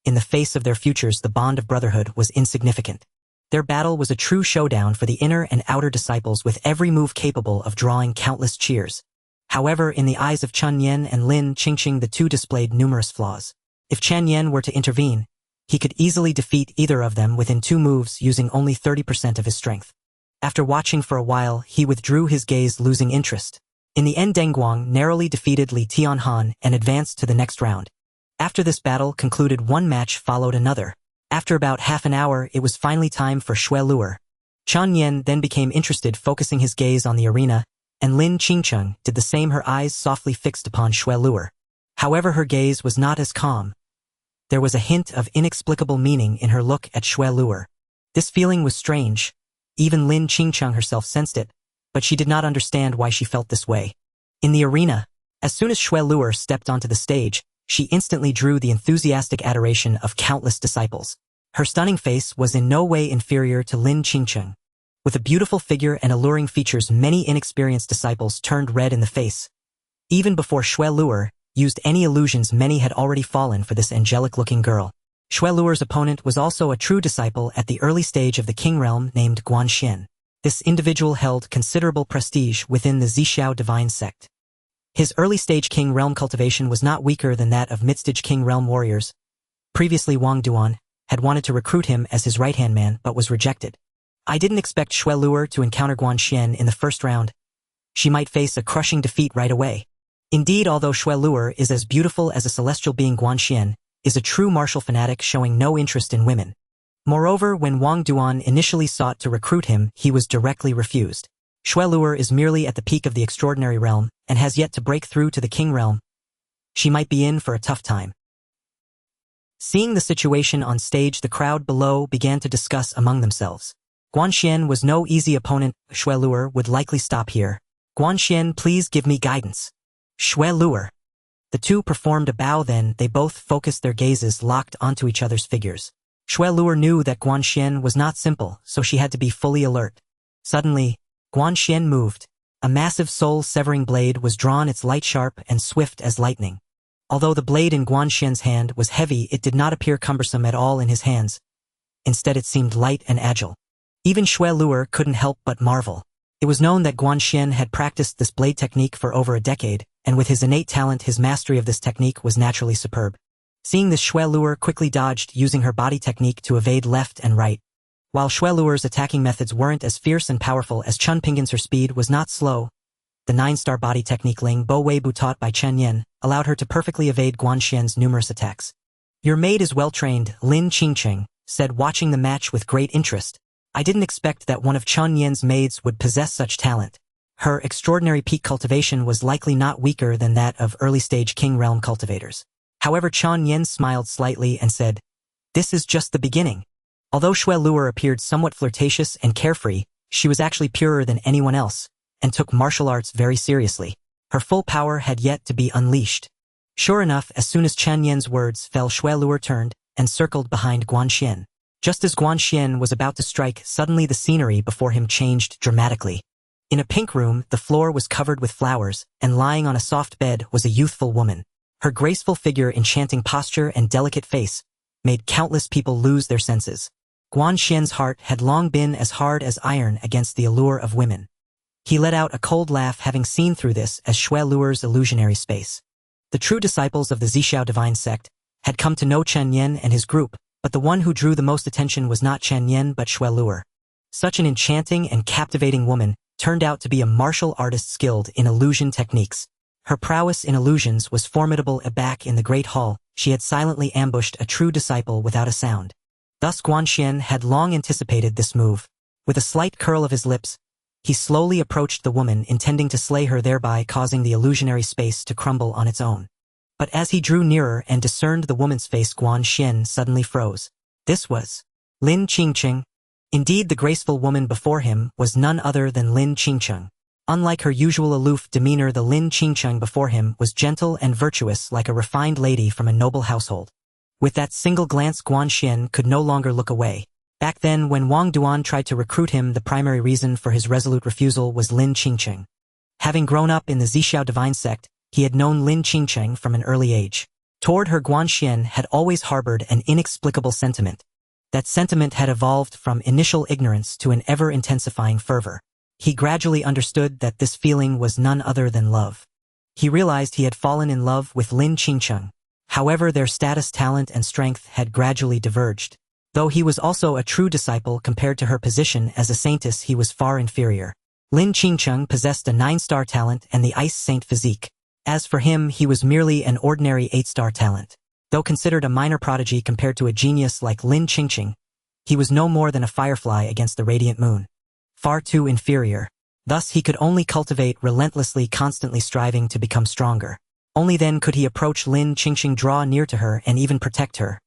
In the face of their futures, the bond of brotherhood was insignificant. Their battle was a true showdown for the inner and outer disciples, with every move capable of drawing countless cheers. However, in the eyes of Chen Nian and Lin Qingqing, the two displayed numerous flaws. If Chen Nian were to intervene, he could easily defeat either of them within 2 moves using only 30% of his strength. After watching for a while, he withdrew his gaze, losing interest. In the end, Deng Guang narrowly defeated Li Tianhan and advanced to the next round. After this battle concluded, one match followed another. After about half an hour, it was finally time for Xue Luer. Chen Nian then became interested, focusing his gaze on the arena, and Lin Qingqing did the same, her eyes softly fixed upon Xue Luer. However, her gaze was not as calm. There was a hint of inexplicable meaning in her look at Xue Luer. This feeling was strange. Even Lin Qingqing herself sensed it, but she did not understand why she felt this way. In the arena, as soon as Xue Luer stepped onto the stage, she instantly drew the enthusiastic adoration of countless disciples. Her stunning face was in no way inferior to Lin Qingqing. With a beautiful figure and alluring features, many inexperienced disciples turned red in the face. Even before Xue Luer used any illusions, many had already fallen for this angelic-looking girl. Xue Luer's opponent was also a true disciple at the early stage of the King realm named Guanxian. This individual held considerable prestige within the Zixiao divine sect. His early-stage King realm cultivation was not weaker than that of mid-stage King realm warriors. Previously, Wang Duan had wanted to recruit him as his right-hand man but was rejected. I didn't expect Xue Luer to encounter Guanxian in the first round. She might face a crushing defeat right away. Indeed, although Xue Luer is as beautiful as a celestial being, Guanxian is a true martial fanatic showing no interest in women. Moreover, when Wang Duan initially sought to recruit him, he was directly refused. Xue Luer is merely at the peak of the extraordinary realm and has yet to break through to the King realm. She might be in for a tough time. Seeing the situation on stage, the crowd below began to discuss among themselves. Guanxian was no easy opponent. Xue Luer would likely stop here. Guanxian, please give me guidance. Xue Luer. The two performed a bow, then they both focused their gazes locked onto each other's figures. Xue Luer knew that Guanxian was not simple, so she had to be fully alert. Suddenly, Guanxian moved. A massive soul-severing blade was drawn, its light sharp and swift as lightning. Although the blade in Guanxian's hand was heavy, it did not appear cumbersome at all in his hands. Instead, it seemed light and agile. Even Xue Luer couldn't help but marvel. It was known that Guanxian had practiced this blade technique for over a decade, and with his innate talent, his mastery of this technique was naturally superb. Seeing this, Xue Luer quickly dodged, using her body technique to evade left and right. While Xue Luer's attacking methods weren't as fierce and powerful as Chen Pinggan's, her speed was not slow. The 9-star body technique Ling Bo Wei Bu taught by Chen Nian allowed her to perfectly evade Guanxian's numerous attacks. Your maid is well trained, Lin Qingqing said, watching the match with great interest. I didn't expect that one of Chen Nian's maids would possess such talent. Her extraordinary peak cultivation was likely not weaker than that of early-stage King realm cultivators. However, Chen Nian smiled slightly and said, "This is just the beginning." Although Xue Luer appeared somewhat flirtatious and carefree, she was actually purer than anyone else, and took martial arts very seriously. Her full power had yet to be unleashed. Sure enough, as soon as Chen Nian's words fell, Xue Luer turned and circled behind Guanxian. Just as Guanxian was about to strike, suddenly the scenery before him changed dramatically. In a pink room, the floor was covered with flowers, and lying on a soft bed was a youthful woman. Her graceful figure, enchanting posture, and delicate face made countless people lose their senses. Guanxian's heart had long been as hard as iron against the allure of women. He let out a cold laugh, having seen through this as Xue Luer's illusionary space. The true disciples of the Zixiao divine sect had come to know Chen Nian and his group, but the one who drew the most attention was not Chen Nian but Xue Luer. Such an enchanting and captivating woman turned out to be a martial artist skilled in illusion techniques. Her prowess in illusions was formidable. Back in the Great Hall, she had silently ambushed a true disciple without a sound. Thus Guanxian had long anticipated this move. With a slight curl of his lips, he slowly approached the woman, intending to slay her, thereby causing the illusionary space to crumble on its own. But as he drew nearer and discerned the woman's face, Guanxian suddenly froze. This was Lin Qingqing. Indeed, the graceful woman before him was none other than Lin Qingqing. Unlike her usual aloof demeanor, the Lin Qingqing before him was gentle and virtuous, like a refined lady from a noble household. With that single glance, Guanxian could no longer look away. Back then, when Wang Duan tried to recruit him, the primary reason for his resolute refusal was Lin Qingqing. Having grown up in the Zixiao divine sect, He had known Lin Qingcheng from an early age. Toward her, Guanxian had always harbored an inexplicable sentiment. That sentiment had evolved from initial ignorance to an ever-intensifying fervor. He gradually understood that this feeling was none other than love. He realized he had fallen in love with Lin Qingcheng. However, their status, talent, and strength had gradually diverged. Though he was also a true disciple compared to her position as a saintess, he was far inferior. Lin Qingcheng possessed a 9-star talent and the Ice Saint physique. As for him, he was merely an ordinary 8-star talent. Though considered a minor prodigy compared to a genius like Lin Qingcheng, he was no more than a firefly against the radiant moon. Far too inferior. Thus he could only cultivate relentlessly, constantly striving to become stronger. Only then could he approach Lin Qingcheng, draw near to her, and even protect her.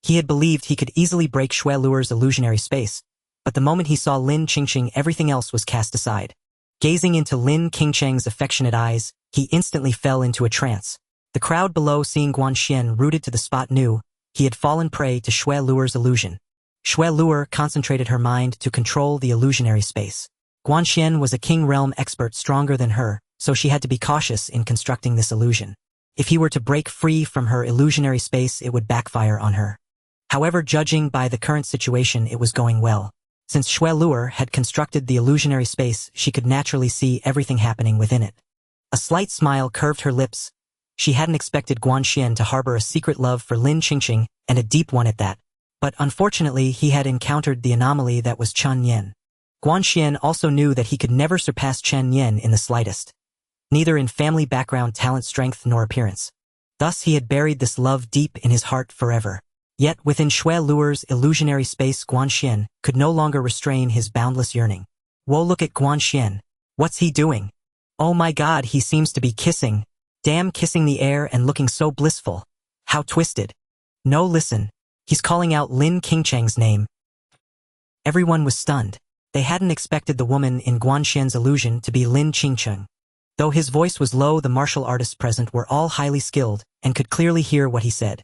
He had believed he could easily break Xue Luer's illusionary space, but the moment he saw Lin Qingcheng, everything else was cast aside. Gazing into Lin Qingcheng's affectionate eyes, he instantly fell into a trance. The crowd below, seeing Guanxian rooted to the spot, knew he had fallen prey to Xue Luer's illusion. Xue Luer concentrated her mind to control the illusionary space. Guanxian was a king realm expert stronger than her, so she had to be cautious in constructing this illusion. If he were to break free from her illusionary space, it would backfire on her. However, judging by the current situation, it was going well. Since Xue Luer had constructed the illusionary space, she could naturally see everything happening within it. A slight smile curved her lips. She hadn't expected Guanxian to harbor a secret love for Lin Qingcheng, and a deep one at that. But unfortunately, he had encountered the anomaly that was Chen Nian. Guanxian also knew that he could never surpass Chen Nian in the slightest. Neither in family background, talent, strength, nor appearance. Thus he had buried this love deep in his heart forever. Yet within Xue Luer's illusionary space, Guanxian could no longer restrain his boundless yearning. Whoa, look at Guanxian. What's he doing? Oh my god, he seems to be kissing. Damn, kissing the air and looking so blissful. How twisted. No, listen. He's calling out Lin Qingcheng's name. Everyone was stunned. They hadn't expected the woman in Guanxian's illusion to be Lin Qingcheng. Though his voice was low, the martial artists present were all highly skilled and could clearly hear what he said.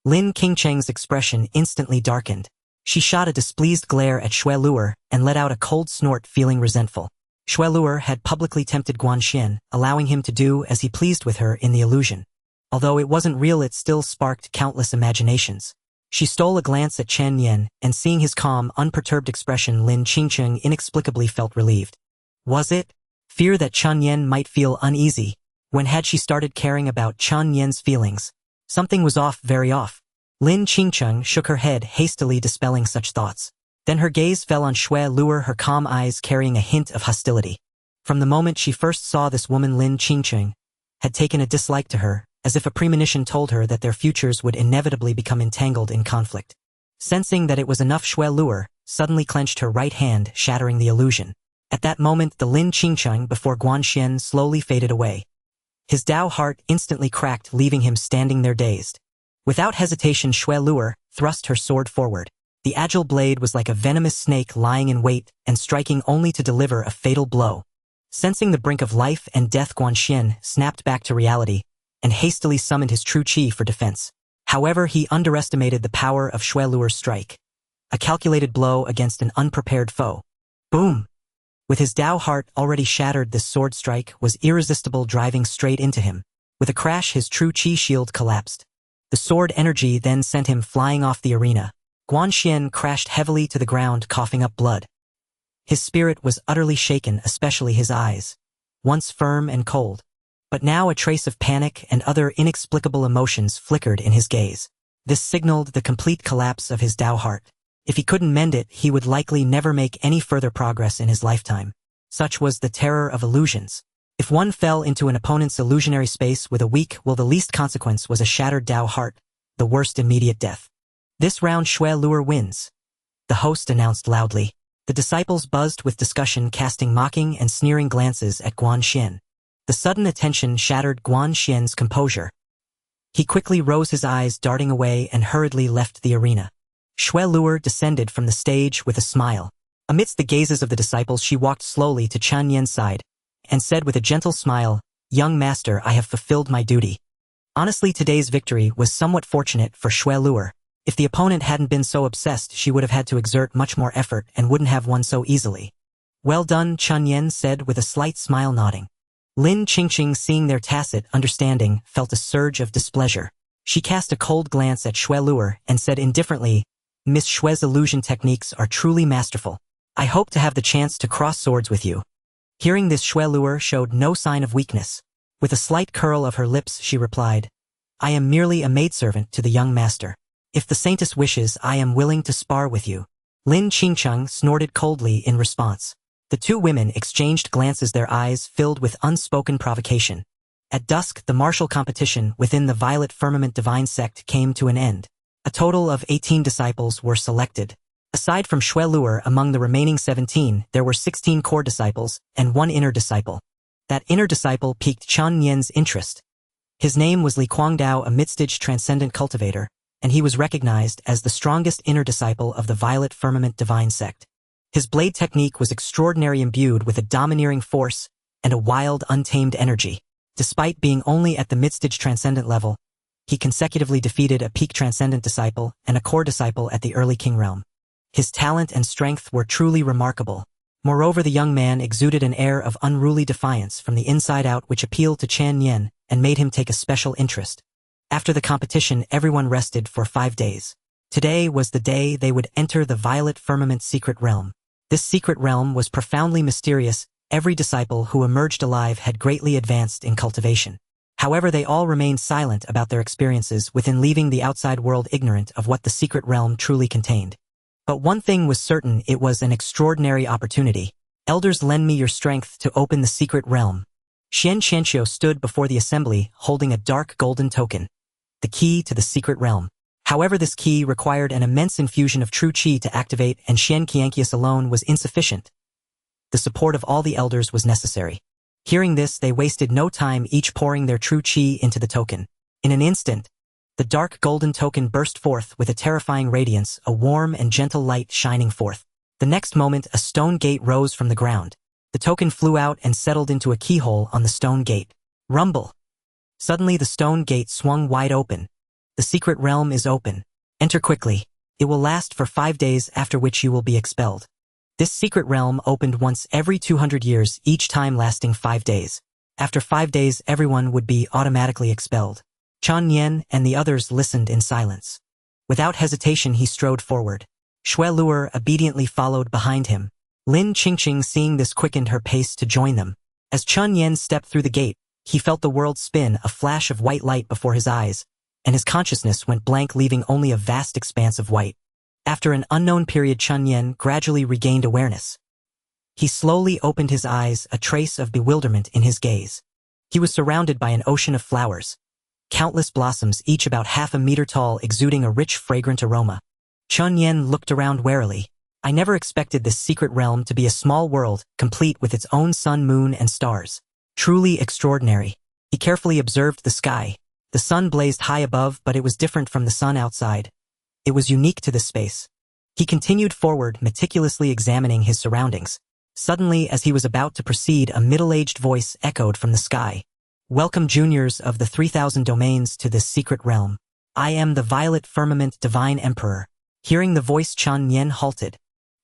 Lin Qingcheng's expression instantly darkened. She shot a displeased glare at Xue Luer and let out a cold snort, feeling resentful. Xue Luer had publicly tempted Guanxian, allowing him to do as he pleased with her in the illusion. Although it wasn't real, it still sparked countless imaginations. She stole a glance at Chen Nian, and seeing his calm, unperturbed expression, Lin Qingcheng inexplicably felt relieved. Was it fear that Chen Nian might feel uneasy? When had she started caring about Chen Nian's feelings? Something was off, very off. Lin Qingcheng shook her head, hastily dispelling such thoughts. Then her gaze fell on Xue Luer, her calm eyes carrying a hint of hostility. From the moment she first saw this woman, Lin Qingcheng had taken a dislike to her, as if a premonition told her that their futures would inevitably become entangled in conflict. Sensing that it was enough, Xue Luer suddenly clenched her right hand, shattering the illusion. At that moment, the Lin Qingcheng before Guanxian slowly faded away. His Dao heart instantly cracked, leaving him standing there dazed. Without hesitation, Xue Luer thrust her sword forward. The agile blade was like a venomous snake, lying in wait and striking only to deliver a fatal blow. Sensing the brink of life and death, Guanxian snapped back to reality and hastily summoned his true chi for defense. However, he underestimated the power of Xue Luer's strike. A calculated blow against an unprepared foe. Boom! With his Dao heart already shattered, this sword strike was irresistible, driving straight into him. With a crash, his true chi shield collapsed. The sword energy then sent him flying off the arena. Guanxian crashed heavily to the ground, coughing up blood. His spirit was utterly shaken, especially his eyes. Once firm and cold. But now a trace of panic and other inexplicable emotions flickered in his gaze. This signaled the complete collapse of his Dao heart. If he couldn't mend it, he would likely never make any further progress in his lifetime. Such was the terror of illusions. If one fell into an opponent's illusionary space with a weak will, the least consequence was a shattered Dao heart, the worst immediate death. This round Xue Luer wins, the host announced loudly. The disciples buzzed with discussion, casting mocking and sneering glances at Guanxian. The sudden attention shattered Guanxian's composure. He quickly rose, his eyes darting away, and hurriedly left the arena. Xue Luer descended from the stage with a smile. Amidst the gazes of the disciples, she walked slowly to Chen Nian's side and said with a gentle smile, "Young master, I have fulfilled my duty." Honestly, today's victory was somewhat fortunate for Xue Luer. If the opponent hadn't been so obsessed, she would have had to exert much more effort and wouldn't have won so easily. "Well done," Chen Nian said with a slight smile, nodding. Lin Qingqing, seeing their tacit understanding, felt a surge of displeasure. She cast a cold glance at Xue Luer and said indifferently, "Miss Xue's illusion techniques are truly masterful. I hope to have the chance to cross swords with you." Hearing this, Xue Luer showed no sign of weakness. With a slight curl of her lips, she replied, "I am merely a maidservant to the young master. If the saintess wishes, I am willing to spar with you." Lin Qingqing snorted coldly in response. The two women exchanged glances, their eyes filled with unspoken provocation. At dusk, the martial competition within the Violet Firmament Divine Sect came to an end. A total of 18 disciples were selected. Aside from Xue Luer, among the remaining 17, there were 16 core disciples and 1 inner disciple. That inner disciple piqued Chen Nian's interest. His name was Li Guangdao, a mid-stage transcendent cultivator, and he was recognized as the strongest inner disciple of the Violet Firmament Divine Sect. His blade technique was extraordinary, imbued with a domineering force and a wild, untamed energy. Despite being only at the mid-stage transcendent level, he consecutively defeated a peak transcendent disciple and a core disciple at the early king realm. His talent and strength were truly remarkable. Moreover, the young man exuded an air of unruly defiance from the inside out, which appealed to Chen Nian and made him take a special interest. After the competition, everyone rested for 5 days. Today was the day they would enter the Violet Firmament secret realm. This secret realm was profoundly mysterious. Every disciple who emerged alive had greatly advanced in cultivation. However, they all remained silent about their experiences within, leaving the outside world ignorant of what the secret realm truly contained. But one thing was certain: it was an extraordinary opportunity. "Elders, lend me your strength to open the secret realm." Xian Qianxiu stood before the assembly holding a dark golden token, the key to the secret realm. However, this key required an immense infusion of true qi to activate, and Xian Qianqius alone was insufficient. The support of all the elders was necessary. Hearing this, they wasted no time, each pouring their true qi into the token. In an instant, the dark golden token burst forth with a terrifying radiance, a warm and gentle light shining forth. The next moment, a stone gate rose from the ground. The token flew out and settled into a keyhole on the stone gate. Rumble! Suddenly the stone gate swung wide open. "The secret realm is open. Enter quickly. It will last for 5 days, after which you will be expelled." This secret realm opened once every 200 years, each time lasting 5 days. After 5 days, everyone would be automatically expelled. Chen Nian and the others listened in silence. Without hesitation, he strode forward. Xue Luer obediently followed behind him. Lin Qingqing, seeing this, quickened her pace to join them. As Chen Nian stepped through the gate, he felt the world spin, a flash of white light before his eyes, and his consciousness went blank, leaving only a vast expanse of white. After an unknown period, Chen Nian gradually regained awareness. He slowly opened his eyes, a trace of bewilderment in his gaze. He was surrounded by an ocean of flowers. Countless blossoms, each about half a meter tall, exuding a rich, fragrant aroma. Chen Nian looked around warily. "I never expected this secret realm to be a small world, complete with its own sun, moon, and stars. Truly extraordinary." He carefully observed the sky. The sun blazed high above, but it was different from the sun outside. It was unique to this space. He continued forward, meticulously examining his surroundings. Suddenly, as he was about to proceed, a middle-aged voice echoed from the sky. "Welcome, juniors of the 3,000 domains, to this secret realm. I am the Violet Firmament Divine Emperor." Hearing the voice, Chen Nian halted.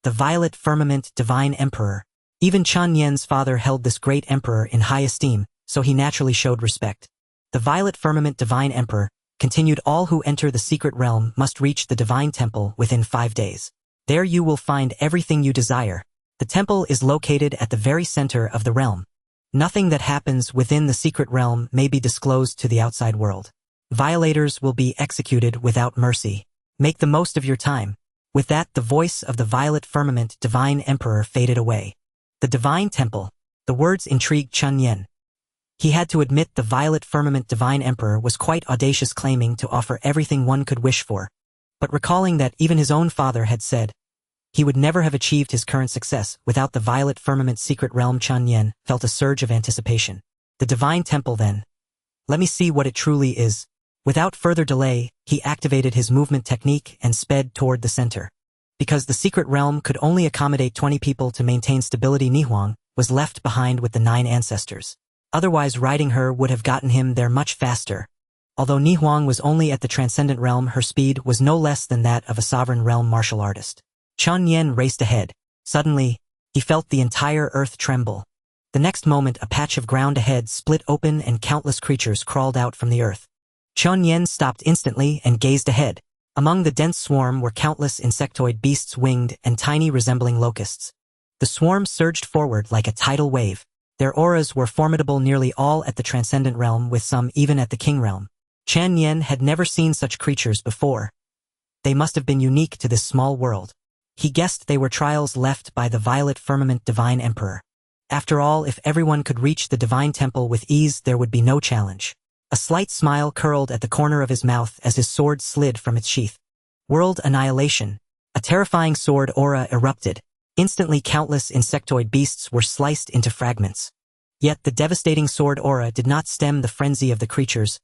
The Violet Firmament Divine Emperor. Even Chen Nian's father held this great emperor in high esteem, so he naturally showed respect. "The Violet Firmament Divine Emperor," continued, "all who enter the secret realm must reach the Divine Temple within 5 days. There you will find everything you desire. The temple is located at the very center of the realm. Nothing that happens within the secret realm may be disclosed to the outside world. Violators will be executed without mercy. Make the most of your time." With that, the voice of the Violet Firmament Divine Emperor faded away. The Divine Temple. The words intrigued Chen Nian. He had to admit the Violet Firmament Divine Emperor was quite audacious, claiming to offer everything one could wish for. But recalling that even his own father had said he would never have achieved his current success without the Violet Firmament secret realm, Chen Nian felt a surge of anticipation. The Divine Temple, then. Let me see what it truly is. Without further delay, he activated his movement technique and sped toward the center. Because the secret realm could only accommodate 20 people to maintain stability, Nihuang was left behind with the 9 ancestors. Otherwise, riding her would have gotten him there much faster. Although Nihuang was only at the transcendent realm, her speed was no less than that of a sovereign realm martial artist. Chen Nian raced ahead. Suddenly, he felt the entire earth tremble. The next moment, a patch of ground ahead split open and countless creatures crawled out from the earth. Chen Nian stopped instantly and gazed ahead. Among the dense swarm were countless insectoid beasts, winged and tiny, resembling locusts. The swarm surged forward like a tidal wave. Their auras were formidable, nearly all at the transcendent realm, with some even at the king realm. Chen Nian had never seen such creatures before. They must have been unique to this small world. He guessed they were trials left by the violet firmament divine emperor. After all, if everyone could reach the divine temple with ease, there would be no challenge. A slight smile curled at the corner of his mouth as his sword slid from its sheath. World annihilation. A terrifying sword aura erupted. Instantly, countless insectoid beasts were sliced into fragments. Yet the devastating sword aura did not stem the frenzy of the creatures.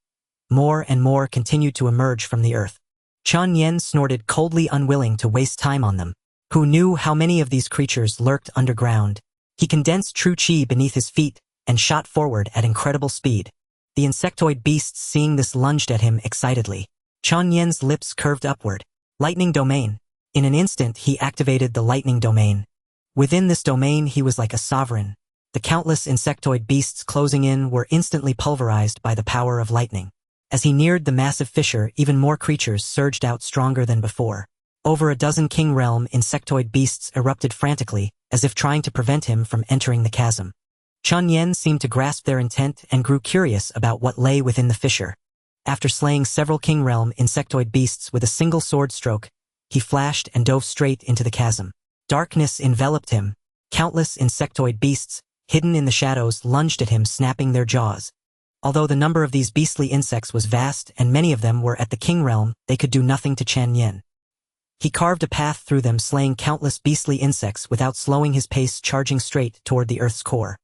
More and more continued to emerge from the earth. Chen Nian snorted coldly, unwilling to waste time on them. Who knew how many of these creatures lurked underground? He condensed true chi beneath his feet and shot forward at incredible speed. The insectoid beasts, seeing this, lunged at him excitedly. Chen Nian's lips curved upward. Lightning domain. In an instant, he activated the lightning domain. Within this domain, he was like a sovereign. The countless insectoid beasts closing in were instantly pulverized by the power of lightning. As he neared the massive fissure, even more creatures surged out stronger than before. Over a dozen king realm insectoid beasts erupted frantically, as if trying to prevent him from entering the chasm. Chen Nian seemed to grasp their intent and grew curious about what lay within the fissure. After slaying several king realm insectoid beasts with a single sword stroke, he flashed and dove straight into the chasm. Darkness enveloped him. Countless insectoid beasts, hidden in the shadows, lunged at him, snapping their jaws. Although the number of these beastly insects was vast and many of them were at the king realm, they could do nothing to Chen Nian. He carved a path through them, slaying countless beastly insects without slowing his pace, charging straight toward the earth's core.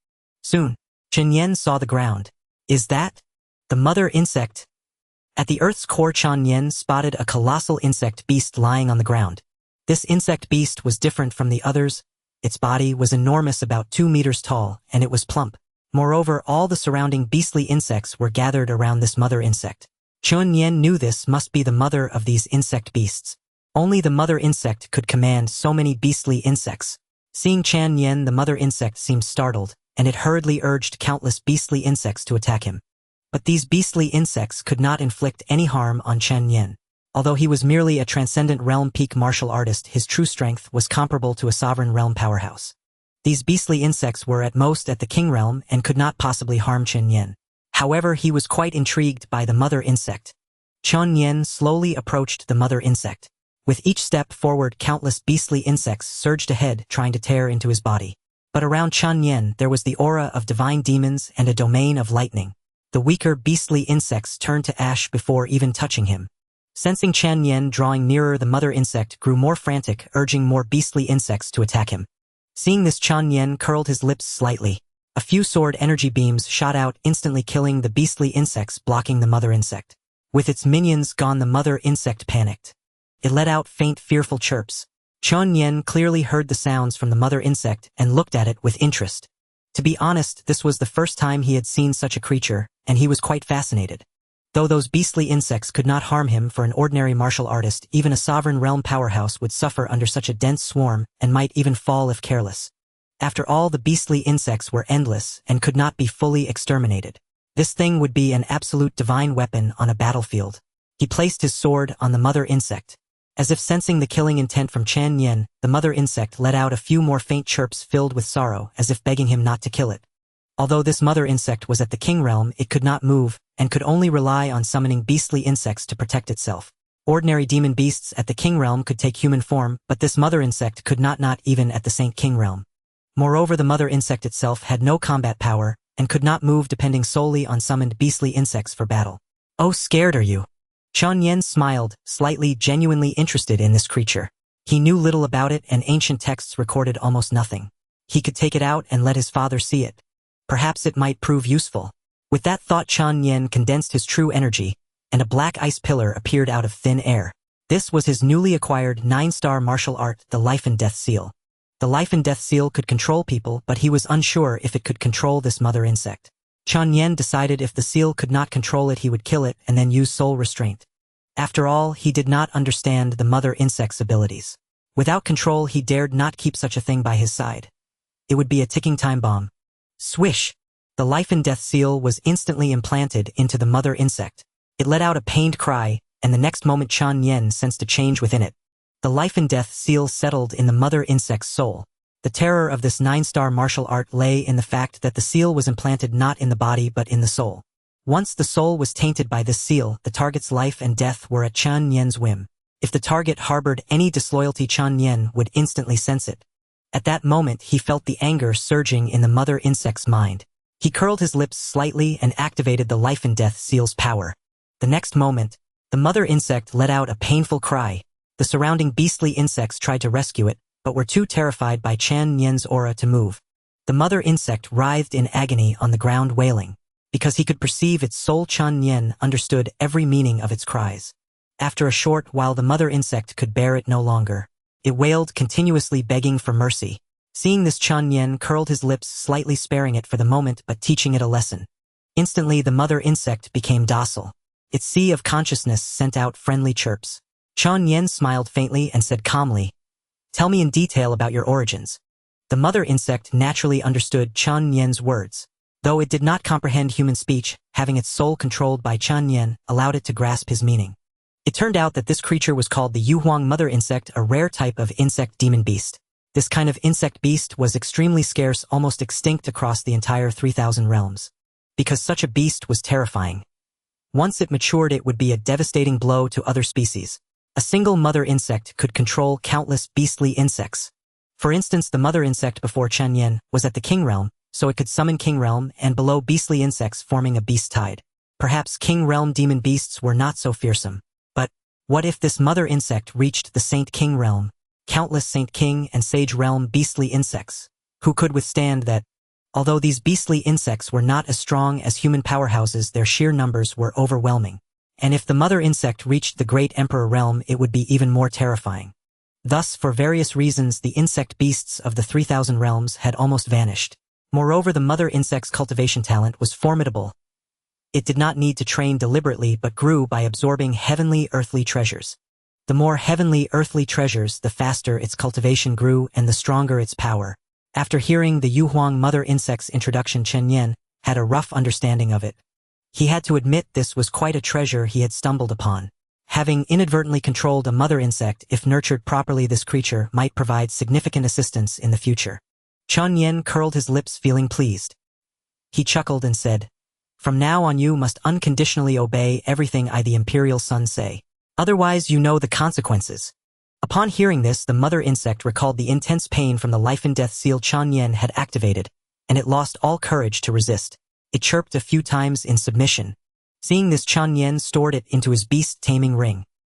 Soon, Chen Nian saw the ground. Is that the mother insect? At the earth's core, Chen Nian spotted a colossal insect beast lying on the ground. This insect beast was different from the others. Its body was enormous, about 2 meters tall, and it was plump. Moreover, all the surrounding beastly insects were gathered around this mother insect. Chen Nian knew this must be the mother of these insect beasts. Only the mother insect could command so many beastly insects. Seeing Chen Nian, the mother insect seemed startled, and it hurriedly urged countless beastly insects to attack him. But these beastly insects could not inflict any harm on Chen Nian. Although he was merely a transcendent realm peak martial artist, his true strength was comparable to a sovereign realm powerhouse. These beastly insects were at most at the king realm and could not possibly harm Chen Nian. However, he was quite intrigued by the mother insect. Chen Nian slowly approached the mother insect. With each step forward, countless beastly insects surged ahead, trying to tear into his body. But around Chen Nian there was the aura of divine demons and a domain of lightning. The weaker beastly insects turned to ash before even touching him. Sensing Chen Nian drawing nearer, the mother insect grew more frantic, urging more beastly insects to attack him. Seeing this, Chen Nian curled his lips slightly. A few sword energy beams shot out, instantly killing the beastly insects blocking the mother insect. With its minions gone, the mother insect panicked. It let out faint, fearful chirps. Chen Nian clearly heard the sounds from the mother insect and looked at it with interest. To be honest, this was the first time he had seen such a creature, and he was quite fascinated. Though those beastly insects could not harm him, for an ordinary martial artist, even a sovereign realm powerhouse would suffer under such a dense swarm and might even fall if careless. After all, the beastly insects were endless and could not be fully exterminated. This thing would be an absolute divine weapon on a battlefield. He placed his sword on the mother insect. As if sensing the killing intent from Chen Nian, the mother insect let out a few more faint chirps filled with sorrow, as if begging him not to kill it. Although this mother insect was at the king realm, it could not move, and could only rely on summoning beastly insects to protect itself. Ordinary demon beasts at the king realm could take human form, but this mother insect could not even at the Saint King realm. Moreover, the mother insect itself had no combat power, and could not move, depending solely on summoned beastly insects for battle. "Oh, scared are you?" Chen Nian smiled, slightly genuinely interested in this creature. He knew little about it, and ancient texts recorded almost nothing. He could take it out and let his father see it. Perhaps it might prove useful. With that thought, Chen Nian condensed his true energy, and a black ice pillar appeared out of thin air. This was his newly acquired 9-star martial art, the Life and Death Seal. The Life and Death Seal could control people, but he was unsure if it could control this mother insect. Chen Nian decided if the seal could not control it, he would kill it and then use soul restraint. After all, he did not understand the mother insect's abilities. Without control, he dared not keep such a thing by his side. It would be a ticking time bomb. Swish! The life and death seal was instantly implanted into the mother insect. It let out a pained cry, and the next moment Chen Nian sensed a change within it. The life and death seal settled in the mother insect's soul. The terror of this 9-star martial art lay in the fact that the seal was implanted not in the body but in the soul. Once the soul was tainted by this seal, the target's life and death were at Chen Nian's whim. If the target harbored any disloyalty, Chen Nian would instantly sense it. At that moment, he felt the anger surging in the mother insect's mind. He curled his lips slightly and activated the life and death seal's power. The next moment, the mother insect let out a painful cry. The surrounding beastly insects tried to rescue it, but were too terrified by Chen Nian's aura to move. The mother insect writhed in agony on the ground, wailing. Because he could perceive its soul, Chen Nian understood every meaning of its cries. After a short while, the mother insect could bear it no longer. It wailed, continuously begging for mercy. Seeing this, Chen Nian curled his lips, slightly sparing it for the moment but teaching it a lesson. Instantly, the mother insect became docile. Its sea of consciousness sent out friendly chirps. Chen Nian smiled faintly and said calmly, "Tell me in detail about your origins." The mother insect naturally understood Chen Nian's words. Though it did not comprehend human speech, having its soul controlled by Chen Nian allowed it to grasp his meaning. It turned out that this creature was called the Yuhuang mother insect, a rare type of insect demon beast. This kind of insect beast was extremely scarce, almost extinct across the entire 3,000 realms. Because such a beast was terrifying. Once it matured, it would be a devastating blow to other species. A single mother insect could control countless beastly insects. For instance, the mother insect before Chen Nian was at the king realm, so it could summon king realm and below beastly insects, forming a beast tide. Perhaps king realm demon beasts were not so fearsome. But what if this mother insect reached the saint king realm? Countless saint king and sage realm beastly insects. Who could withstand that? Although these beastly insects were not as strong as human powerhouses, their sheer numbers were overwhelming. And if the mother insect reached the great emperor realm, it would be even more terrifying. Thus, for various reasons, the insect beasts of the 3,000 realms had almost vanished. Moreover, the mother insect's cultivation talent was formidable. It did not need to train deliberately but grew by absorbing heavenly earthly treasures. The more heavenly earthly treasures, the faster its cultivation grew and the stronger its power. After hearing the Yuhuang mother insect's introduction, Chen Nian had a rough understanding of it. He had to admit this was quite a treasure he had stumbled upon. Having inadvertently controlled a mother insect, if nurtured properly, this creature might provide significant assistance in the future. Chen Nian curled his lips, feeling pleased. He chuckled and said, "From now on you must unconditionally obey everything I, the Imperial Sun, say. Otherwise you know the consequences." Upon hearing this, the mother insect recalled the intense pain from the life and death seal Chen Nian had activated, and it lost all courage to resist. It chirped a few times in submission. Seeing this, Chen Nian stored it into his beast-taming ring.